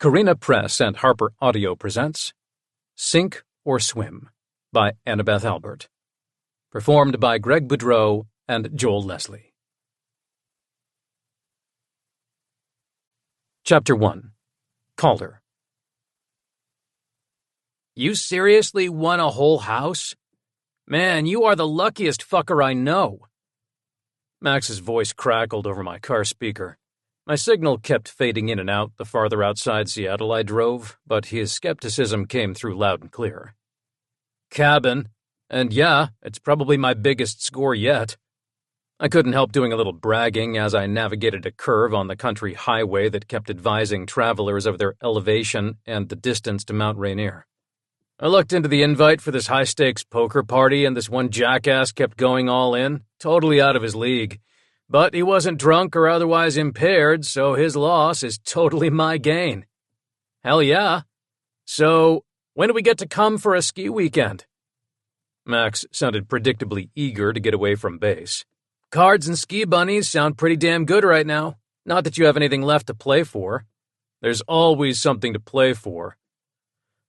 Carina Press and Harper Audio presents Sink or Swim by Annabeth Albert. Performed by Greg Boudreau and Joel Leslie. Chapter 1. Calder. You seriously won a whole house? Man, you are the luckiest fucker I know. Max's voice crackled over my car speaker. My signal kept fading in and out the farther outside Seattle I drove, but his skepticism came through loud and clear. Cabin. And yeah, it's probably my biggest score yet. I couldn't help doing a little bragging as I navigated a curve on the country highway that kept advising travelers of their elevation and the distance to Mount Rainier. I looked into the invite for this high-stakes poker party, and this one jackass kept going all in, totally out of his league. But he wasn't drunk or otherwise impaired, so his loss is totally my gain. Hell yeah. So, when do we get to come for a ski weekend? Max sounded predictably eager to get away from base. Cards and ski bunnies sound pretty damn good right now. Not that you have anything left to play for. There's always something to play for.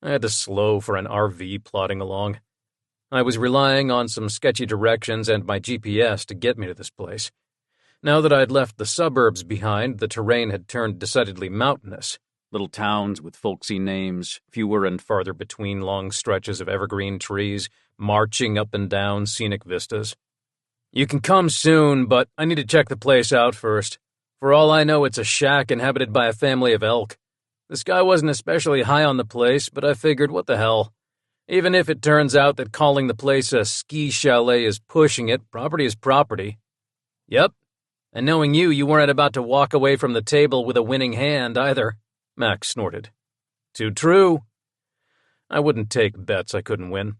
I had to slow for an RV plodding along. I was relying on some sketchy directions and my GPS to get me to this place. Now that I had left the suburbs behind, the terrain had turned decidedly mountainous. Little towns with folksy names, fewer and farther between long stretches of evergreen trees, marching up and down scenic vistas. You can come soon, but I need to check the place out first. For all I know, it's a shack inhabited by a family of elk. This guy wasn't especially high on the place, but I figured, what the hell? Even if it turns out that calling the place a ski chalet is pushing it, property is property. Yep. And knowing you weren't about to walk away from the table with a winning hand either, Max snorted. Too true. I wouldn't take bets I couldn't win.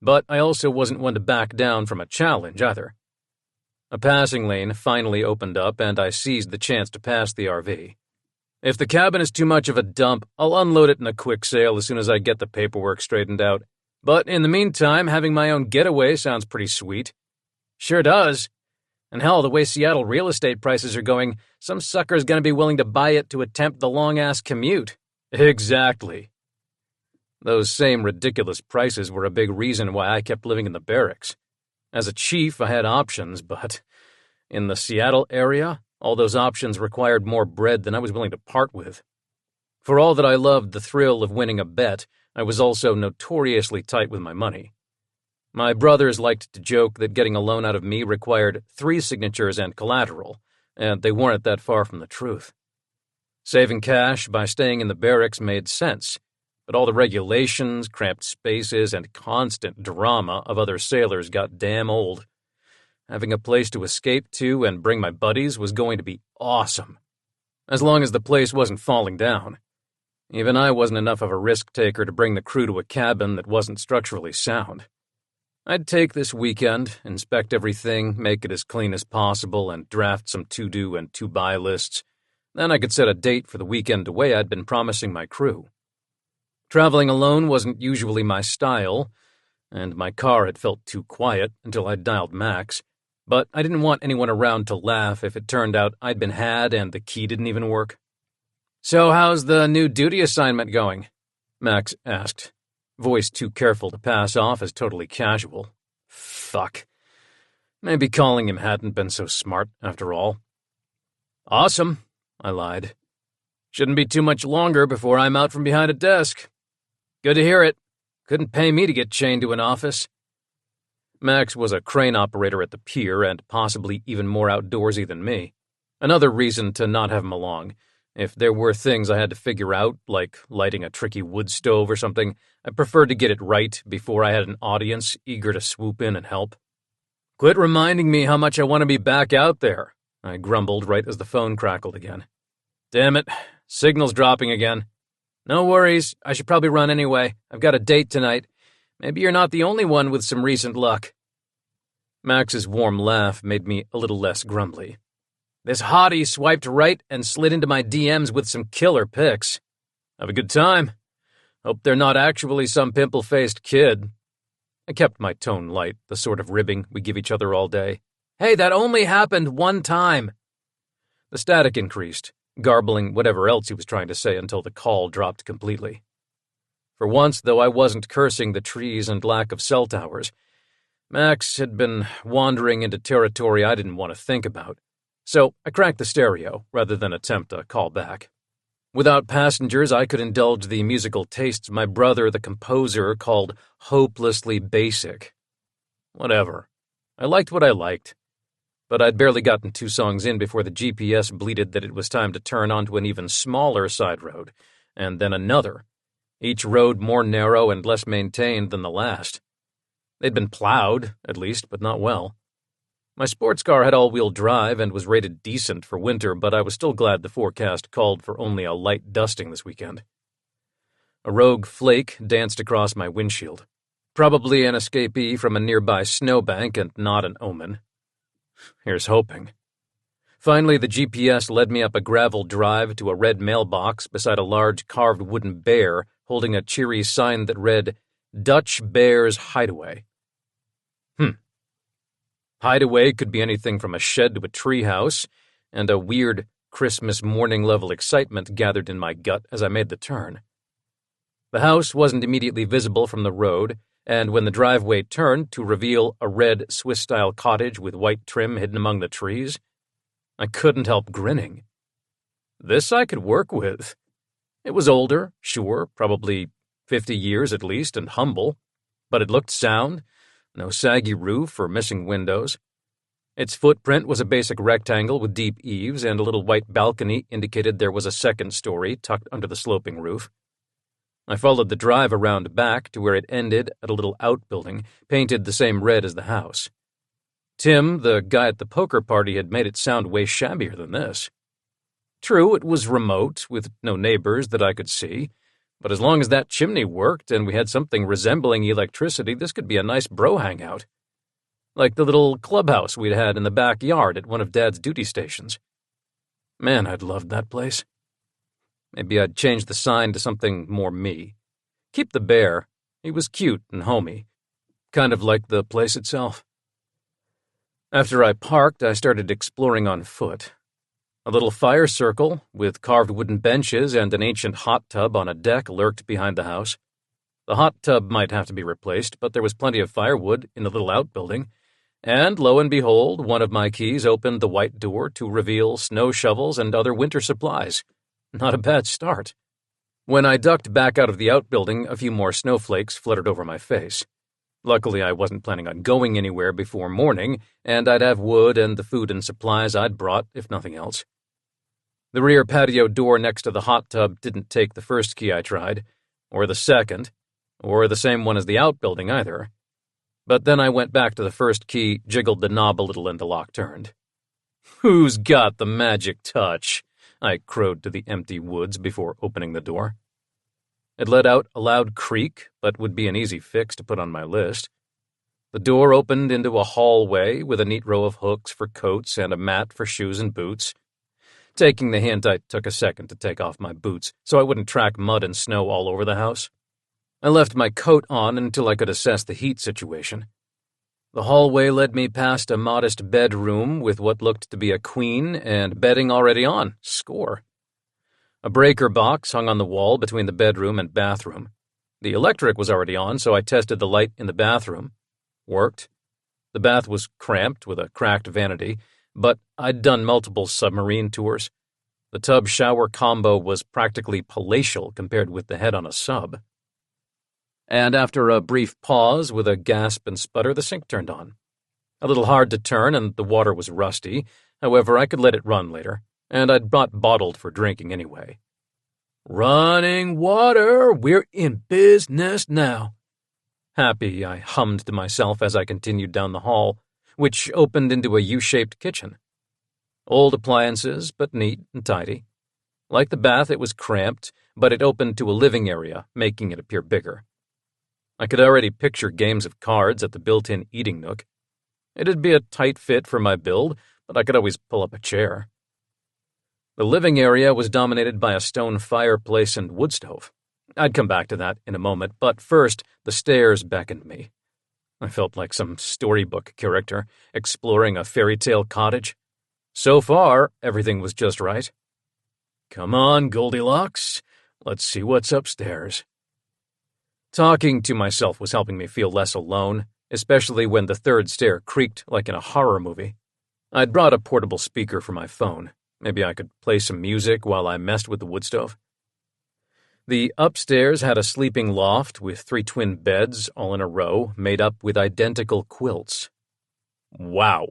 But I also wasn't one to back down from a challenge either. A passing lane finally opened up, and I seized the chance to pass the RV. If the cabin is too much of a dump, I'll unload it in a quick sale as soon as I get the paperwork straightened out. But in the meantime, having my own getaway sounds pretty sweet. Sure does. And hell, the way Seattle real estate prices are going, some sucker's gonna be willing to buy it to attempt the long-ass commute. Exactly. Those same ridiculous prices were a big reason why I kept living in the barracks. As a chief, I had options, but in the Seattle area, all those options required more bread than I was willing to part with. For all that I loved the thrill of winning a bet, I was also notoriously tight with my money. My brothers liked to joke that getting a loan out of me required 3 signatures and collateral, and they weren't that far from the truth. Saving cash by staying in the barracks made sense, but all the regulations, cramped spaces, and constant drama of other sailors got damn old. Having a place to escape to and bring my buddies was going to be awesome, as long as the place wasn't falling down. Even I wasn't enough of a risk-taker to bring the crew to a cabin that wasn't structurally sound. I'd take this weekend, inspect everything, make it as clean as possible, and draft some to-do and to-buy lists. Then I could set a date for the weekend away I'd been promising my crew. Traveling alone wasn't usually my style, and my car had felt too quiet until I'd dialed Max, but I didn't want anyone around to laugh if it turned out I'd been had and the key didn't even work. So how's the new duty assignment going? Max asked. Voice too careful to pass off as totally casual. Fuck. Maybe calling him hadn't been so smart, after all. Awesome, I lied. Shouldn't be too much longer before I'm out from behind a desk. Good to hear it. Couldn't pay me to get chained to an office. Max was a crane operator at the pier and possibly even more outdoorsy than me. Another reason to not have him along. If there were things I had to figure out, like lighting a tricky wood stove or something, I preferred to get it right before I had an audience eager to swoop in and help. Quit reminding me how much I want to be back out there, I grumbled right as the phone crackled again. Damn it, signal's dropping again. No worries, I should probably run anyway. I've got a date tonight. Maybe you're not the only one with some recent luck. Max's warm laugh made me a little less grumbly. This hottie swiped right and slid into my DMs with some killer pics. Have a good time. Hope they're not actually some pimple-faced kid. I kept my tone light, the sort of ribbing we give each other all day. Hey, that only happened one time. The static increased, garbling whatever else he was trying to say until the call dropped completely. For once, though I wasn't cursing the trees and lack of cell towers, Max had been wandering into territory I didn't want to think about, so I cranked the stereo rather than attempt a call back. Without passengers, I could indulge the musical tastes my brother, the composer, called hopelessly basic. Whatever. I liked what I liked. But I'd barely gotten 2 songs in before the GPS bleated that it was time to turn onto an even smaller side road, and then another, each road more narrow and less maintained than the last. They'd been plowed, at least, but not well. My sports car had all-wheel drive and was rated decent for winter, but I was still glad the forecast called for only a light dusting this weekend. A rogue flake danced across my windshield. Probably an escapee from a nearby snowbank and not an omen. Here's hoping. Finally, the GPS led me up a gravel drive to a red mailbox beside a large carved wooden bear holding a cheery sign that read, Dutch Bear's Hideaway. Hideaway could be anything from a shed to a treehouse, and a weird Christmas morning-level excitement gathered in my gut as I made the turn. The house wasn't immediately visible from the road, and when the driveway turned to reveal a red Swiss-style cottage with white trim hidden among the trees, I couldn't help grinning. This I could work with. It was older, sure, probably 50 years at least, and humble, but it looked sound. No saggy roof or missing windows. Its footprint was a basic rectangle with deep eaves, and a little white balcony indicated there was a second story tucked under the sloping roof. I followed the drive around back to where it ended at a little outbuilding, painted the same red as the house. Tim, the guy at the poker party, had made it sound way shabbier than this. True, it was remote, with no neighbors that I could see, but as long as that chimney worked and we had something resembling electricity, this could be a nice bro hangout. Like the little clubhouse we'd had in the backyard at one of Dad's duty stations. Man, I'd loved that place. Maybe I'd change the sign to something more me. Keep the bear. He was cute and homey. Kind of like the place itself. After I parked, I started exploring on foot. A little fire circle, with carved wooden benches and an ancient hot tub on a deck lurked behind the house. The hot tub might have to be replaced, but there was plenty of firewood in the little outbuilding, and lo and behold, one of my keys opened the white door to reveal snow shovels and other winter supplies. Not a bad start. When I ducked back out of the outbuilding, a few more snowflakes fluttered over my face. Luckily, I wasn't planning on going anywhere before morning, and I'd have wood and the food and supplies I'd brought, if nothing else. The rear patio door next to the hot tub didn't take the first key I tried, or the second, or the same one as the outbuilding either. But then I went back to the first key, jiggled the knob a little, and the lock turned. Who's got the magic touch? I crowed to the empty woods before opening the door. It let out a loud creak, but would be an easy fix to put on my list. The door opened into a hallway with a neat row of hooks for coats and a mat for shoes and boots. Taking the hint, I took a second to take off my boots so I wouldn't track mud and snow all over the house. I left my coat on until I could assess the heat situation. The hallway led me past a modest bedroom with what looked to be a queen and bedding already on. Score. A breaker box hung on the wall between the bedroom and bathroom. The electric was already on, so I tested the light in the bathroom. Worked. The bath was cramped with a cracked vanity, but I'd done multiple submarine tours. The tub-shower combo was practically palatial compared with the head on a sub. And after a brief pause with a gasp and sputter, the sink turned on. A little hard to turn, and the water was rusty. However, I could let it run later, and I'd brought bottled for drinking anyway. Running water, we're in business now. Happy, I hummed to myself as I continued down the hall, which opened into a U-shaped kitchen. Old appliances, but neat and tidy. Like the bath, it was cramped, but it opened to a living area, making it appear bigger. I could already picture games of cards at the built-in eating nook. It'd be a tight fit for my build, but I could always pull up a chair. The living area was dominated by a stone fireplace and wood stove. I'd come back to that in a moment, but first, the stairs beckoned me. I felt like some storybook character exploring a fairy tale cottage. So far, everything was just right. Come on, Goldilocks. Let's see what's upstairs. Talking to myself was helping me feel less alone, especially when the third stair creaked like in a horror movie. I'd brought a portable speaker for my phone. Maybe I could play some music while I messed with the wood stove. The upstairs had a sleeping loft with 3 twin beds all in a row made up with identical quilts. Wow,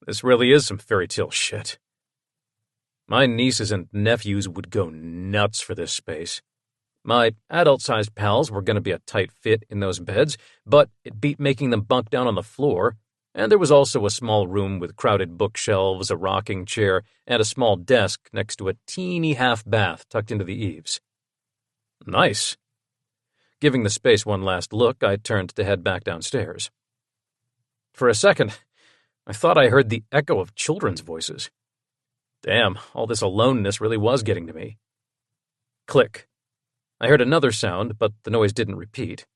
this really is some fairy tale shit. My nieces and nephews would go nuts for this space. My adult-sized pals were going to be a tight fit in those beds, but it beat making them bunk down on the floor, and there was also a small room with crowded bookshelves, a rocking chair, and a small desk next to a teeny half-bath tucked into the eaves. Nice. Giving the space one last look, I turned to head back downstairs. For a second, I thought I heard the echo of children's voices. Damn, all this aloneness really was getting to me. Click. I heard another sound, but the noise didn't repeat.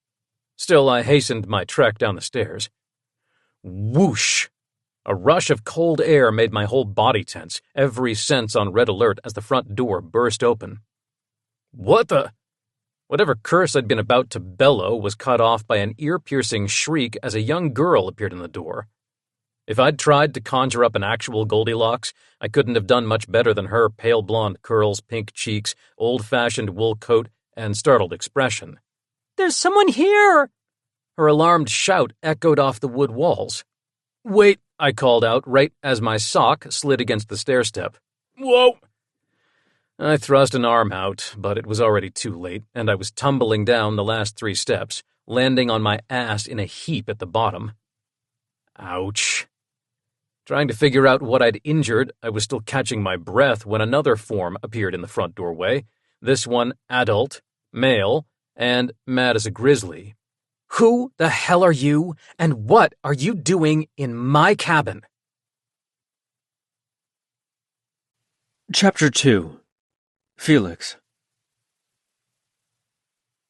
Still, I hastened my trek down the stairs. Whoosh! A rush of cold air made my whole body tense, every sense on red alert as the front door burst open. What the? Whatever curse I'd been about to bellow was cut off by an ear-piercing shriek as a young girl appeared in the door. If I'd tried to conjure up an actual Goldilocks, I couldn't have done much better than her pale blonde curls, pink cheeks, old-fashioned wool coat, and startled expression. "There's someone here!" Her alarmed shout echoed off the wood walls. "Wait," I called out right as my sock slid against the stair-step. "Whoa!" I thrust an arm out, but it was already too late, and I was tumbling down the last 3 steps, landing on my ass in a heap at the bottom. Ouch. Trying to figure out what I'd injured, I was still catching my breath when another form appeared in the front doorway, this one adult, male, and mad as a grizzly. "Who the hell are you, and what are you doing in my cabin?" Chapter 2. Felix.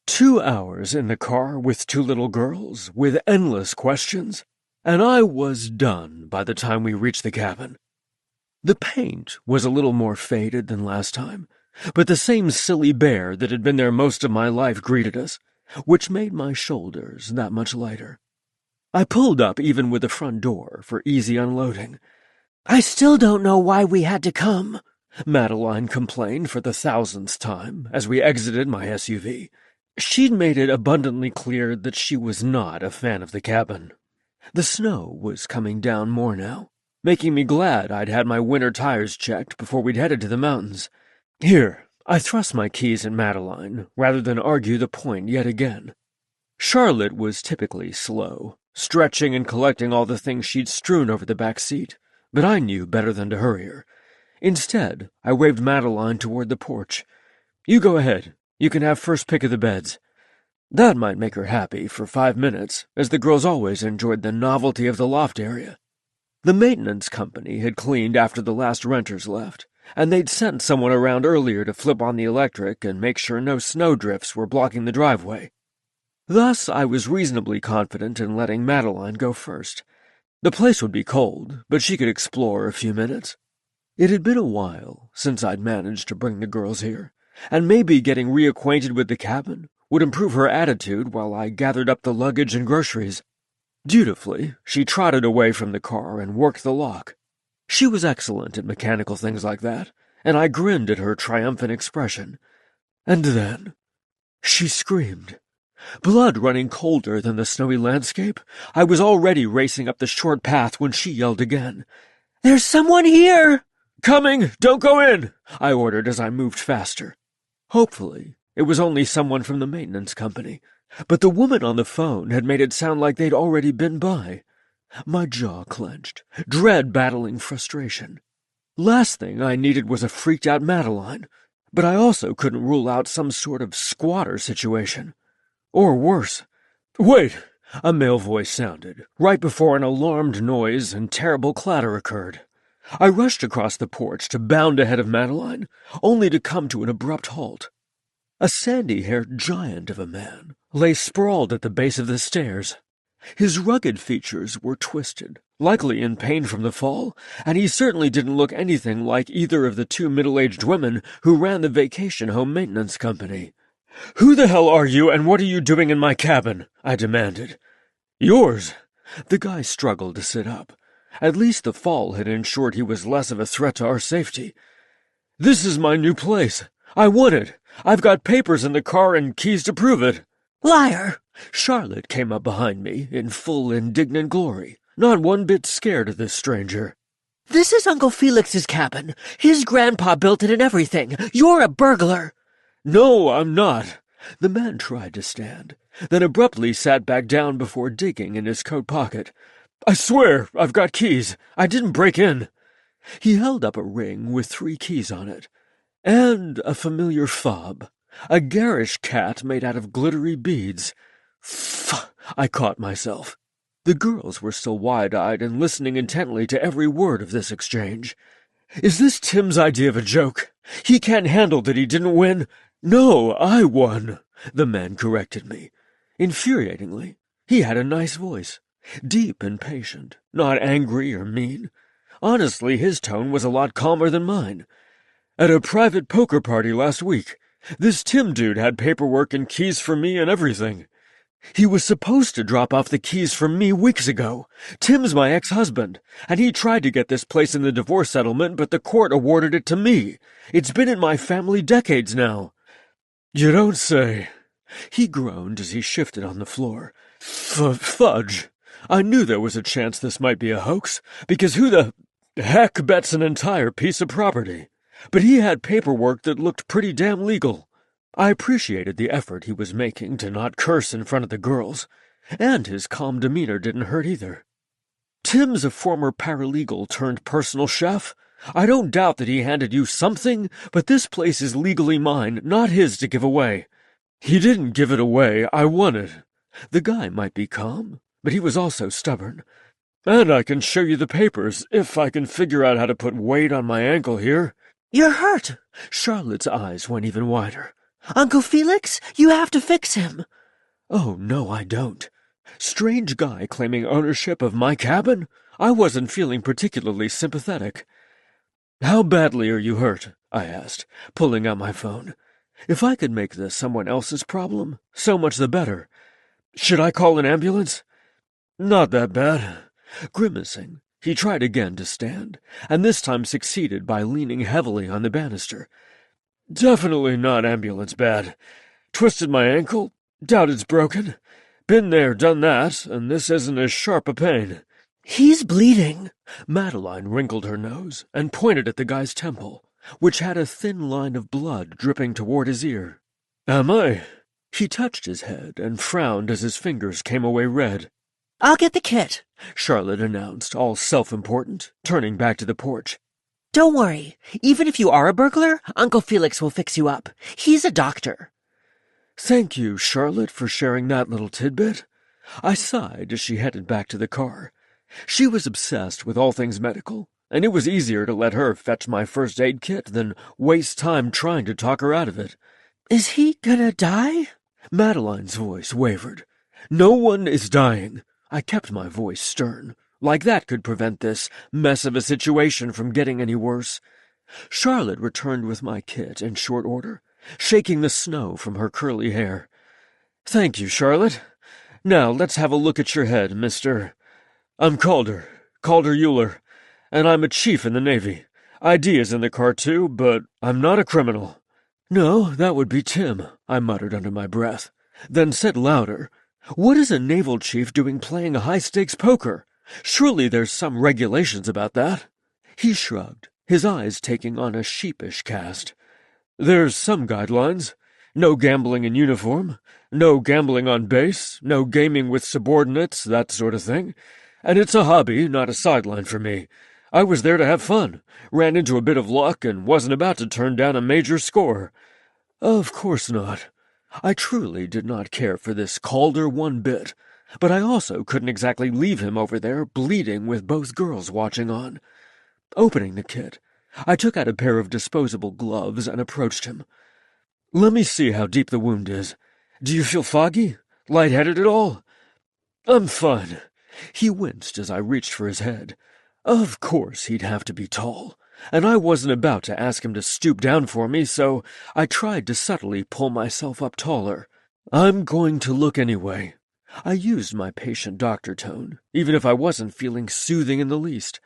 2 hours in the car with 2 little girls, with endless questions, and I was done by the time we reached the cabin. The paint was a little more faded than last time, but the same silly bear that had been there most of my life greeted us, which made my shoulders that much lighter. I pulled up even with the front door for easy unloading. "I still don't know why we had to come," Madeline complained for the 1000th time as we exited my SUV. She'd made it abundantly clear that she was not a fan of the cabin. The snow was coming down more now, making me glad I'd had my winter tires checked before we'd headed to the mountains. Here, I thrust my keys at Madeline, rather than argue the point yet again. Charlotte was typically slow, stretching and collecting all the things she'd strewn over the back seat, but I knew better than to hurry her. Instead, I waved Madeline toward the porch. "You go ahead. You can have first pick of the beds." That might make her happy for 5 minutes, as the girls always enjoyed the novelty of the loft area. The maintenance company had cleaned after the last renters left, and they'd sent someone around earlier to flip on the electric and make sure no snowdrifts were blocking the driveway. Thus, I was reasonably confident in letting Madeline go first. The place would be cold, but she could explore a few minutes. It had been a while since I'd managed to bring the girls here, and maybe getting reacquainted with the cabin would improve her attitude while I gathered up the luggage and groceries. Dutifully, she trotted away from the car and worked the lock. She was excellent at mechanical things like that, and I grinned at her triumphant expression. And then she screamed. Blood running colder than the snowy landscape, I was already racing up the short path when she yelled again. "There's someone here!" "Coming! Don't go in!" I ordered as I moved faster. Hopefully, it was only someone from the maintenance company, but the woman on the phone had made it sound like they'd already been by. My jaw clenched, dread battling frustration. Last thing I needed was a freaked-out Madeline, but I also couldn't rule out some sort of squatter situation. Or worse. "Wait!" a male voice sounded, right before an alarmed noise and terrible clatter occurred. I rushed across the porch to bound ahead of Madeline, only to come to an abrupt halt. A sandy-haired giant of a man lay sprawled at the base of the stairs. His rugged features were twisted, likely in pain from the fall, and he certainly didn't look anything like either of the two middle-aged women who ran the vacation home maintenance company. "Who the hell are you, and what are you doing in my cabin?" I demanded. "Yours." The guy struggled to sit up. At least the fall had ensured he was less of a threat to our safety. "This is my new place. I want it. I've got papers in the car and keys to prove it." "Liar!" Charlotte came up behind me in full indignant glory, not one bit scared of this stranger. "This is Uncle Felix's cabin. His grandpa built it and everything. You're a burglar." "No, I'm not." The man tried to stand, then abruptly sat back down before digging in his coat pocket. "I swear, I've got keys. I didn't break in." He held up a ring with 3 keys on it, and a familiar fob, a garish cat made out of glittery beads. I caught myself. The girls were still wide-eyed and listening intently to every word of this exchange. "Is this Tim's idea of a joke? He can't handle that he didn't win?" "No, I won," the man corrected me. Infuriatingly, he had a nice voice, deep and patient, not angry or mean. Honestly, his tone was a lot calmer than mine. "At a private poker party last week, this Tim dude had paperwork and keys for me and everything. He was supposed to drop off the keys from me weeks ago. Tim's my ex-husband, and he tried to get this place in the divorce settlement, but the court awarded it to me. It's been in my family decades now." "You don't say." He groaned as he shifted on the floor. Fudge. I knew there was a chance this might be a hoax, because who the heck bets an entire piece of property? But he had paperwork that looked pretty damn legal. I appreciated the effort he was making to not curse in front of the girls, and his calm demeanor didn't hurt either. "Tim's a former paralegal turned personal chef. I don't doubt that he handed you something, but this place is legally mine, not his to give away." "He didn't give it away. I won it." The guy might be calm, but he was also stubborn. "And I can show you the papers, if I can figure out how to put weight on my ankle here." "You're hurt." Charlotte's eyes went even wider. "Uncle Felix, you have to fix him." "Oh, no, I don't. Strange guy claiming ownership of my cabin? I wasn't feeling particularly sympathetic." "How badly are you hurt?" I asked, pulling out my phone. If I could make this someone else's problem, so much the better. "Should I call an ambulance?" "Not that bad." Grimacing, he tried again to stand, and this time succeeded by leaning heavily on the banister. "Definitely not ambulance bad. Twisted my ankle. Doubt it's broken. Been there, done that, and this isn't as sharp a pain." "He's bleeding." Madeline wrinkled her nose and pointed at the guy's temple, which had a thin line of blood dripping toward his ear. "Am I?" He touched his head and frowned as his fingers came away red. "I'll get the kit," Charlotte announced, all self-important, turning back to the porch. "Don't worry. Even if you are a burglar, Uncle Felix will fix you up. He's a doctor." "Thank you, Charlotte, for sharing that little tidbit." I sighed as she headed back to the car. She was obsessed with all things medical, and it was easier to let her fetch my first aid kit than waste time trying to talk her out of it. "Is he gonna die?" Madeline's voice wavered. "No one is dying." I kept my voice stern, like that could prevent this mess of a situation from getting any worse. Charlotte returned with my kit in short order, shaking the snow from her curly hair. "Thank you, Charlotte. Now let's have a look at your head, Mr. I'm Calder Euler, and I'm a chief in the Navy. ID is in the car, too, but I'm not a criminal." "No, that would be Tim," I muttered under my breath, then said louder, "What is a naval chief doing playing high-stakes poker? Surely there's some regulations about that." He shrugged, his eyes taking on a sheepish cast. "There's some guidelines. No gambling in uniform, no gambling on base, no gaming with subordinates, that sort of thing. And it's a hobby, not a sideline for me. I was there to have fun, ran into a bit of luck, and wasn't about to turn down a major score." Of course not. I truly did not care for this Calder one bit, but I also couldn't exactly leave him over there bleeding with both girls watching on. Opening the kit, I took out a pair of disposable gloves and approached him. "Let me see how deep the wound is. Do you feel foggy? Lightheaded at all?" I'm fine. He winced as I reached for his head. Of course he'd have to be tall, and I wasn't about to ask him to stoop down for me, so I tried to subtly pull myself up taller. I'm going to look anyway. I used my patient doctor tone, even if I wasn't feeling soothing in the least.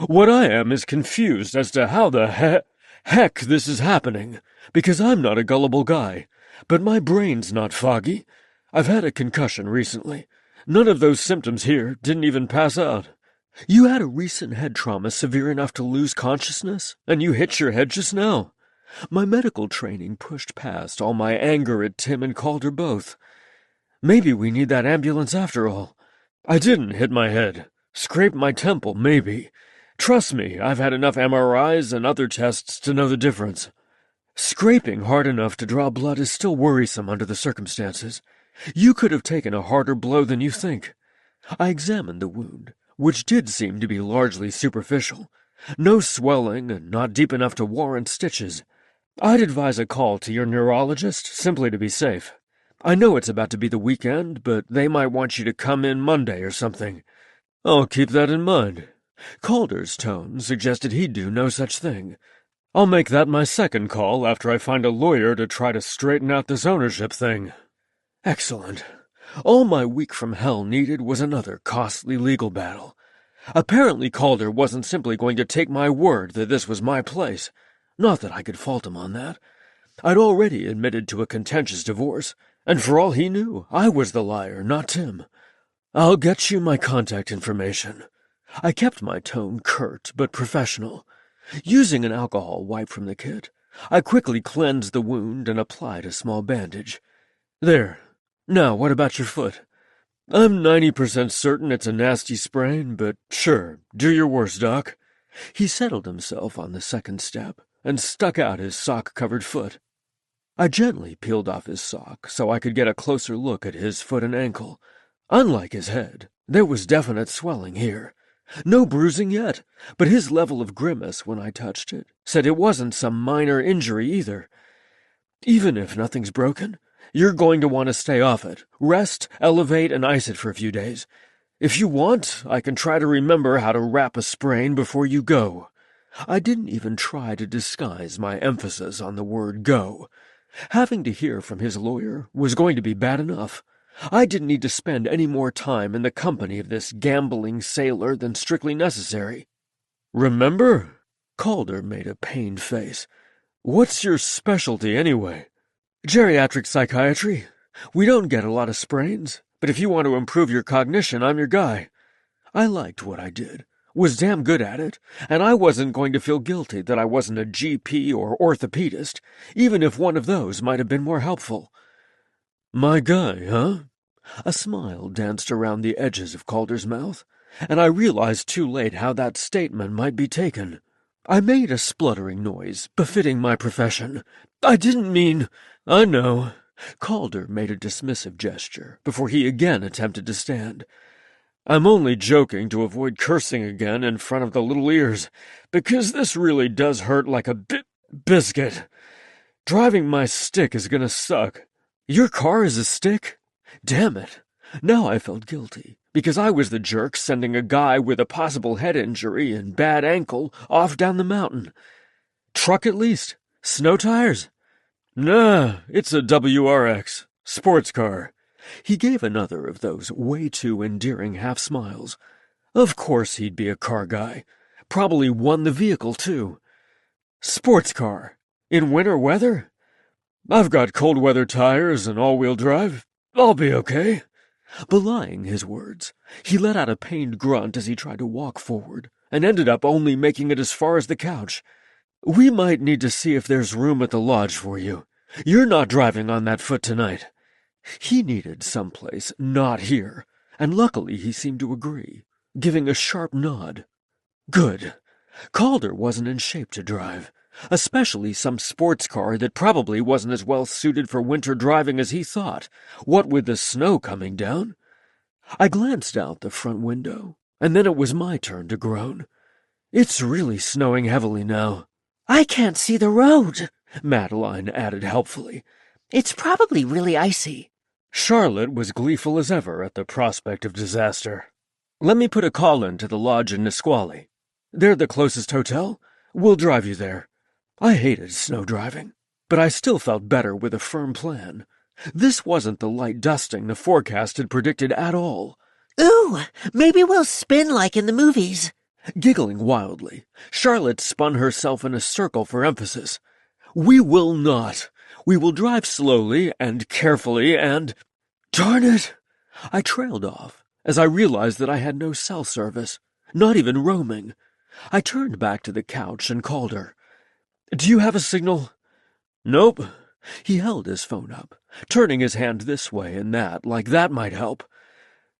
What I am is confused as to how the heck this is happening, because I'm not a gullible guy, but my brain's not foggy. I've had a concussion recently. None of those symptoms here didn't even pass out. You had a recent head trauma severe enough to lose consciousness, and you hit your head just now. My medical training pushed past all my anger at Tim and Calder both. Maybe we need that ambulance after all. I didn't hit my head. Scraped my temple, maybe. Trust me, I've had enough MRIs and other tests to know the difference. Scraping hard enough to draw blood is still worrisome under the circumstances. You could have taken a harder blow than you think. I examined the wound, which did seem to be largely superficial. No swelling and not deep enough to warrant stitches. I'd advise a call to your neurologist simply to be safe. I know it's about to be the weekend, but they might want you to come in Monday or something. I'll keep that in mind. Calder's tone suggested he'd do no such thing. I'll make that my second call after I find a lawyer to try to straighten out this ownership thing. Excellent. All my week from hell needed was another costly legal battle. Apparently Calder wasn't simply going to take my word that this was my place. Not that I could fault him on that. I'd already admitted to a contentious divorce, and for all he knew, I was the liar, not Tim. I'll get you my contact information. I kept my tone curt but professional. Using an alcohol wipe from the kit, I quickly cleansed the wound and applied a small bandage. There. Now, what about your foot? I'm 90% certain it's a nasty sprain, but sure, do your worst, Doc. He settled himself on the second step and stuck out his sock-covered foot. I gently peeled off his sock so I could get a closer look at his foot and ankle. Unlike his head, there was definite swelling here. No bruising yet, but his level of grimace when I touched it said it wasn't some minor injury either. Even if nothing's broken, you're going to want to stay off it, rest, elevate, and ice it for a few days. If you want, I can try to remember how to wrap a sprain before you go. I didn't even try to disguise my emphasis on the word go. Having to hear from his lawyer was going to be bad enough. I didn't need to spend any more time in the company of this gambling sailor than strictly necessary. Remember? Calder made a pained face. What's your specialty, anyway? Geriatric psychiatry. We don't get a lot of sprains, but if you want to improve your cognition, I'm your guy. I liked what I did, was damn good at it, and I wasn't going to feel guilty that I wasn't a GP or orthopedist, even if one of those might have been more helpful. My guy, huh? A smile danced around the edges of Calder's mouth, and I realized too late how that statement might be taken. I made a spluttering noise, befitting my profession. I didn't mean... I know. Calder made a dismissive gesture before he again attempted to stand. I'm only joking to avoid cursing again in front of the little ears, because this really does hurt like a biscuit. Driving my stick is gonna suck. Your car is a stick? Damn it. Now I felt guilty, because I was the jerk sending a guy with a possible head injury and bad ankle off down the mountain. Truck at least? Snow tires? Nah, it's a WRX. Sports car. He gave another of those way too endearing half-smiles. Of course he'd be a car guy. Probably won the vehicle, too. Sports car? In winter weather? I've got cold-weather tires and all-wheel drive. I'll be okay. Belying his words, he let out a pained grunt as he tried to walk forward, and ended up only making it as far as the couch. We might need to see if there's room at the lodge for you. You're not driving on that foot tonight. He needed someplace not here, and luckily he seemed to agree, giving a sharp nod. Good. Calder wasn't in shape to drive, especially some sports car that probably wasn't as well suited for winter driving as he thought, what with the snow coming down. I glanced out the front window, and then it was my turn to groan. It's really snowing heavily now. I can't see the road, Madeline added helpfully. It's probably really icy. Charlotte was gleeful as ever at the prospect of disaster. "Let me put a call in to the lodge in Nisqually. They're the closest hotel. We'll drive you there." I hated snow driving, but I still felt better with a firm plan. This wasn't the light dusting the forecast had predicted at all. Ooh, maybe we'll spin like in the movies. Giggling wildly, Charlotte spun herself in a circle for emphasis. "We will not. We will drive slowly and carefully and—" Darn it! I trailed off as I realized that I had no cell service, not even roaming. I turned back to the couch and called her. "Do you have a signal?" "Nope." He held his phone up, turning his hand this way and that, like that might help.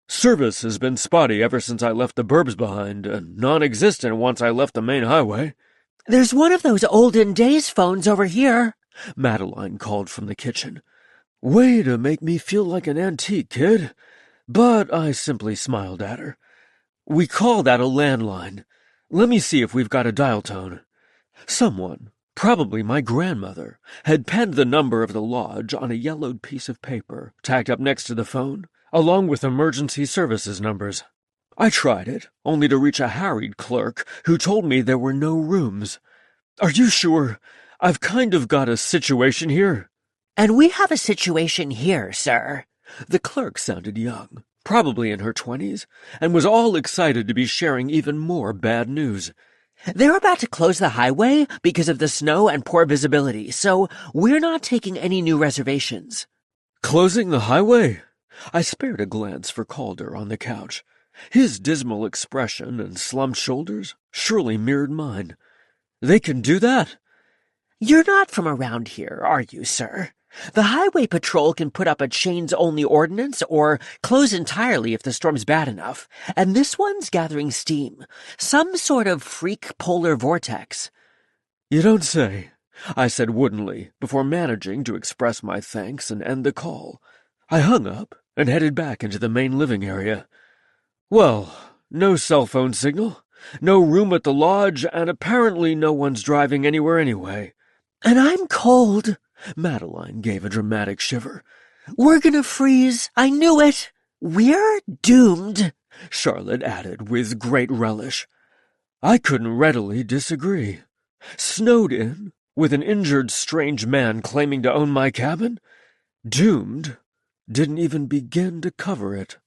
"Service has been spotty ever since I left the burbs behind, and non-existent once I left the main highway." There's one of those olden days phones over here, Madeline called from the kitchen. "Way to make me feel like an antique, kid." But I simply smiled at her. "We call that a landline. Let me see if we've got a dial tone." Someone, probably my grandmother, had penned the number of the lodge on a yellowed piece of paper, tacked up next to the phone, along with emergency services numbers. I tried it, only to reach a harried clerk who told me there were no rooms. "Are you sure? I've kind of got a situation here." and we have a situation here, sir. The clerk sounded young, probably in her 20s, and was all excited to be sharing even more bad news. They're about to close the highway because of the snow and poor visibility, so we're not taking any new reservations. "Closing the highway?" I spared a glance for Calder on the couch. His dismal expression and slumped shoulders surely mirrored mine. "They can do that?" You're not from around here, are you, sir? The highway patrol can put up a chains-only ordinance or close entirely if the storm's bad enough, and this one's gathering steam. Some sort of freak polar vortex. "You don't say," I said woodenly, before managing to express my thanks and end the call. I hung up and headed back into the main living area. Well, no cell phone signal, no room at the lodge, and apparently no one's driving anywhere anyway. And I'm cold. Madeline gave a dramatic shiver. We're gonna freeze. I knew it. We're doomed, Charlotte added with great relish. I couldn't readily disagree. Snowed in, with an injured strange man claiming to own my cabin? Doomed didn't even begin to cover it.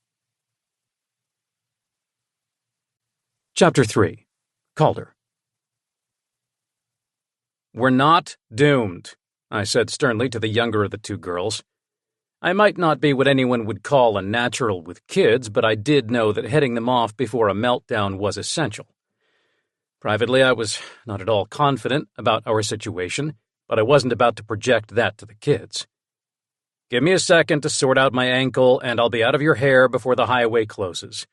Chapter 3. Calder. "We're not doomed," I said sternly to the younger of the two girls. I might not be what anyone would call a natural with kids, but I did know that heading them off before a meltdown was essential. Privately, I was not at all confident about our situation, but I wasn't about to project that to the kids. "Give me a second to sort out my ankle, and I'll be out of your hair before the highway closes.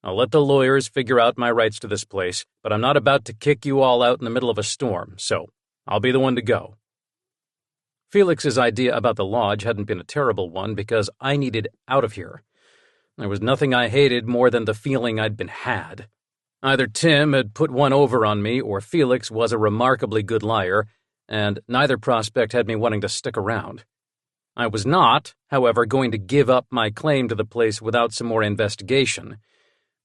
I'll let the lawyers figure out my rights to this place, but I'm not about to kick you all out in the middle of a storm, so I'll be the one to go." Felix's idea about the lodge hadn't been a terrible one because I needed out of here. There was nothing I hated more than the feeling I'd been had. Either Tim had put one over on me or Felix was a remarkably good liar, and neither prospect had me wanting to stick around. I was not, however, going to give up my claim to the place without some more investigation,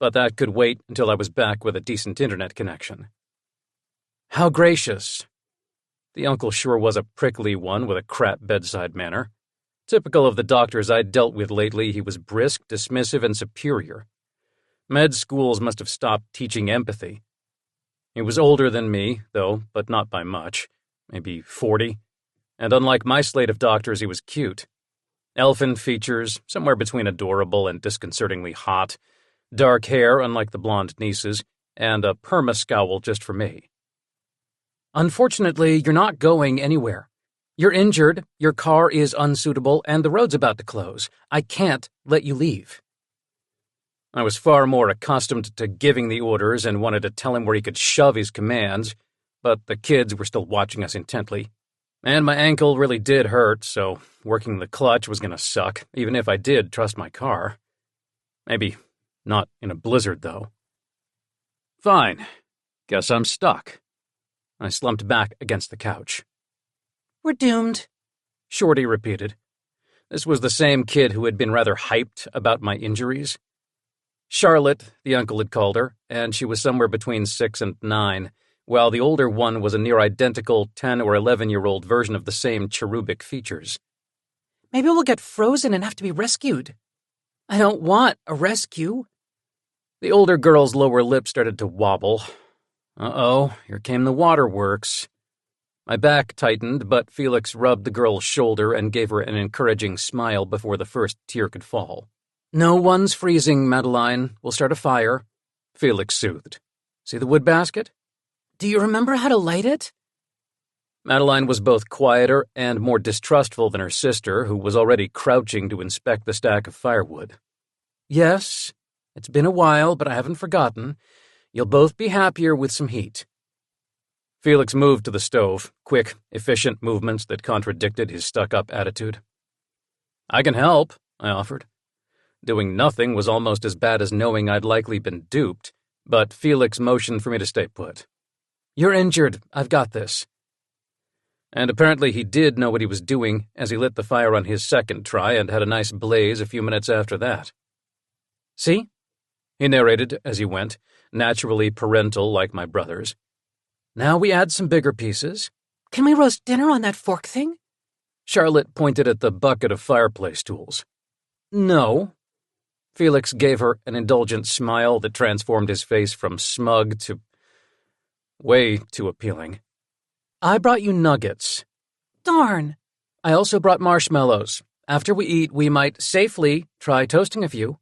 but that could wait until I was back with a decent internet connection. "How gracious." The uncle sure was a prickly one with a crap bedside manner. Typical of the doctors I'd dealt with lately, he was brisk, dismissive, and superior. Med schools must have stopped teaching empathy. He was older than me, though, but not by much, maybe 40, and unlike my slate of doctors, he was cute. Elfin features, somewhere between adorable and disconcertingly hot, dark hair, unlike the blonde nieces, and a perma-scowl just for me. "Unfortunately, you're not going anywhere. You're injured, your car is unsuitable, and the road's about to close. I can't let you leave." I was far more accustomed to giving the orders and wanted to tell him where he could shove his commands, but the kids were still watching us intently. And my ankle really did hurt, so working the clutch was going to suck, even if I did trust my car. Maybe not in a blizzard, though. Fine. Guess I'm stuck. I slumped back against the couch. We're doomed, Shorty repeated. This was the same kid who had been rather hyped about my injuries. Charlotte, the uncle had called her, and she was somewhere between 6 and 9, while the older one was a near-identical 10 or 11-year-old version of the same cherubic features. Maybe we'll get frozen and have to be rescued. I don't want a rescue. The older girl's lower lip started to wobble. Uh-oh, here came the waterworks. My back tightened, but Felix rubbed the girl's shoulder and gave her an encouraging smile before the first tear could fall. No one's freezing, Madeline. We'll start a fire, Felix soothed. See the wood basket? Do you remember how to light it? Madeline was both quieter and more distrustful than her sister, who was already crouching to inspect the stack of firewood. Yes, it's been a while, but I haven't forgotten. You'll both be happier with some heat. Felix moved to the stove, quick, efficient movements that contradicted his stuck-up attitude. I can help, I offered. Doing nothing was almost as bad as knowing I'd likely been duped, but Felix motioned for me to stay put. You're injured. I've got this. And apparently he did know what he was doing as he lit the fire on his second try and had a nice blaze a few minutes after that. See? He narrated as he went, naturally parental like my brothers. Now we add some bigger pieces. Can we roast dinner on that fork thing? Charlotte pointed at the bucket of fireplace tools. No. Felix gave her an indulgent smile that transformed his face from smug to way too appealing. I brought you nuggets. Darn. I also brought marshmallows. After we eat, we might safely try toasting a few.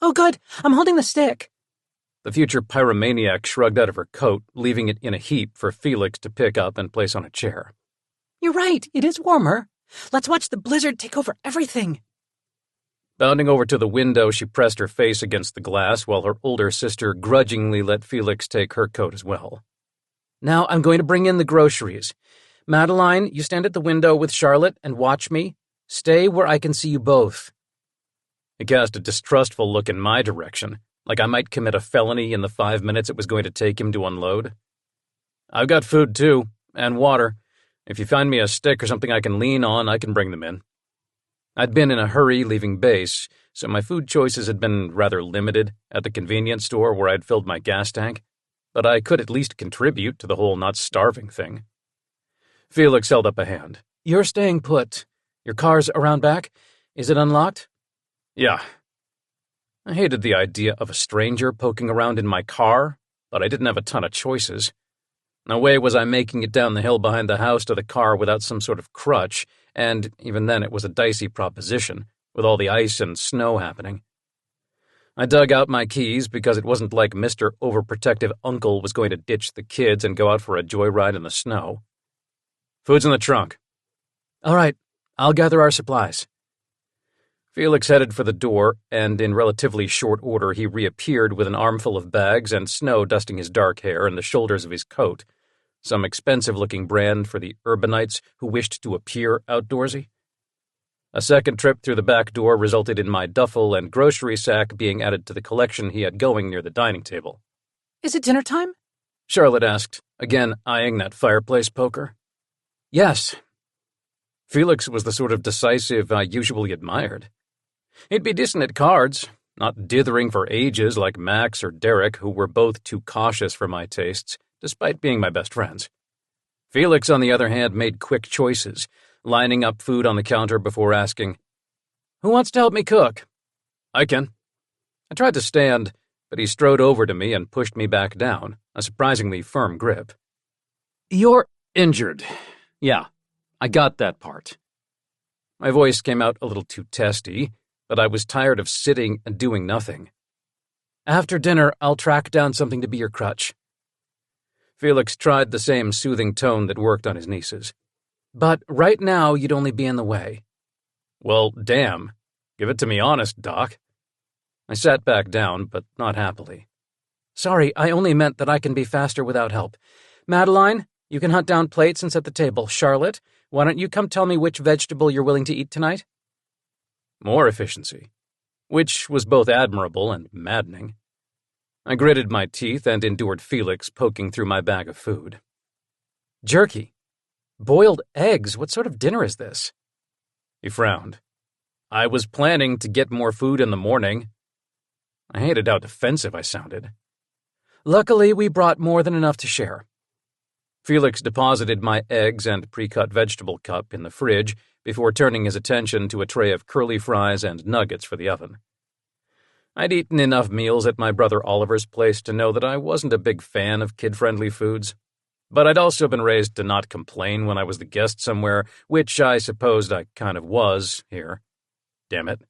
Oh, good. I'm holding the stick. The future pyromaniac shrugged out of her coat, leaving it in a heap for Felix to pick up and place on a chair. You're right. It is warmer. Let's watch the blizzard take over everything. Bounding over to the window, she pressed her face against the glass while her older sister grudgingly let Felix take her coat as well. Now I'm going to bring in the groceries. Madeline, you stand at the window with Charlotte and watch me. Stay where I can see you both. He cast a distrustful look in my direction, like I might commit a felony in the 5 minutes it was going to take him to unload. I've got food, too, and water. If you find me a stick or something I can lean on, I can bring them in. I'd been in a hurry leaving base, so my food choices had been rather limited at the convenience store where I'd filled my gas tank, but I could at least contribute to the whole not starving thing. Felix held up a hand. You're staying put. Your car's around back? Is it unlocked? Yeah. I hated the idea of a stranger poking around in my car, but I didn't have a ton of choices. No way was I making it down the hill behind the house to the car without some sort of crutch, and even then it was a dicey proposition, with all the ice and snow happening. I dug out my keys because it wasn't like Mr. Overprotective Uncle was going to ditch the kids and go out for a joyride in the snow. Food's in the trunk. All right, I'll gather our supplies. Felix headed for the door, and in relatively short order he reappeared with an armful of bags and snow dusting his dark hair and the shoulders of his coat, some expensive-looking brand for the urbanites who wished to appear outdoorsy. A second trip through the back door resulted in my duffel and grocery sack being added to the collection he had going near the dining table. Is it dinner time? Charlotte asked, again eyeing that fireplace poker. Yes. Felix was the sort of decisive I usually admired. He'd be decent at cards, not dithering for ages like Max or Derek, who were both too cautious for my tastes, despite being my best friends. Felix, on the other hand, made quick choices, lining up food on the counter before asking, Who wants to help me cook? I can. I tried to stand, but he strode over to me and pushed me back down, a surprisingly firm grip. You're injured. Yeah, I got that part. My voice came out a little too testy, but I was tired of sitting and doing nothing. After dinner, I'll track down something to be your crutch. Felix tried the same soothing tone that worked on his nieces. But right now, you'd only be in the way. Well, damn. Give it to me honest, Doc. I sat back down, but not happily. Sorry, I only meant that I can be faster without help. Madeline, you can hunt down plates and set the table. Charlotte, why don't you come tell me which vegetable you're willing to eat tonight? More efficiency, which was both admirable and maddening. I gritted my teeth and endured Felix poking through my bag of food. Jerky. Boiled eggs, what sort of dinner is this? He frowned. I was planning to get more food in the morning. I hated how defensive I sounded. Luckily, we brought more than enough to share. Felix deposited my eggs and pre-cut vegetable cup in the fridge before turning his attention to a tray of curly fries and nuggets for the oven. I'd eaten enough meals at my brother Oliver's place to know that I wasn't a big fan of kid-friendly foods, but I'd also been raised to not complain when I was the guest somewhere, which I supposed I kind of was here. Damn it.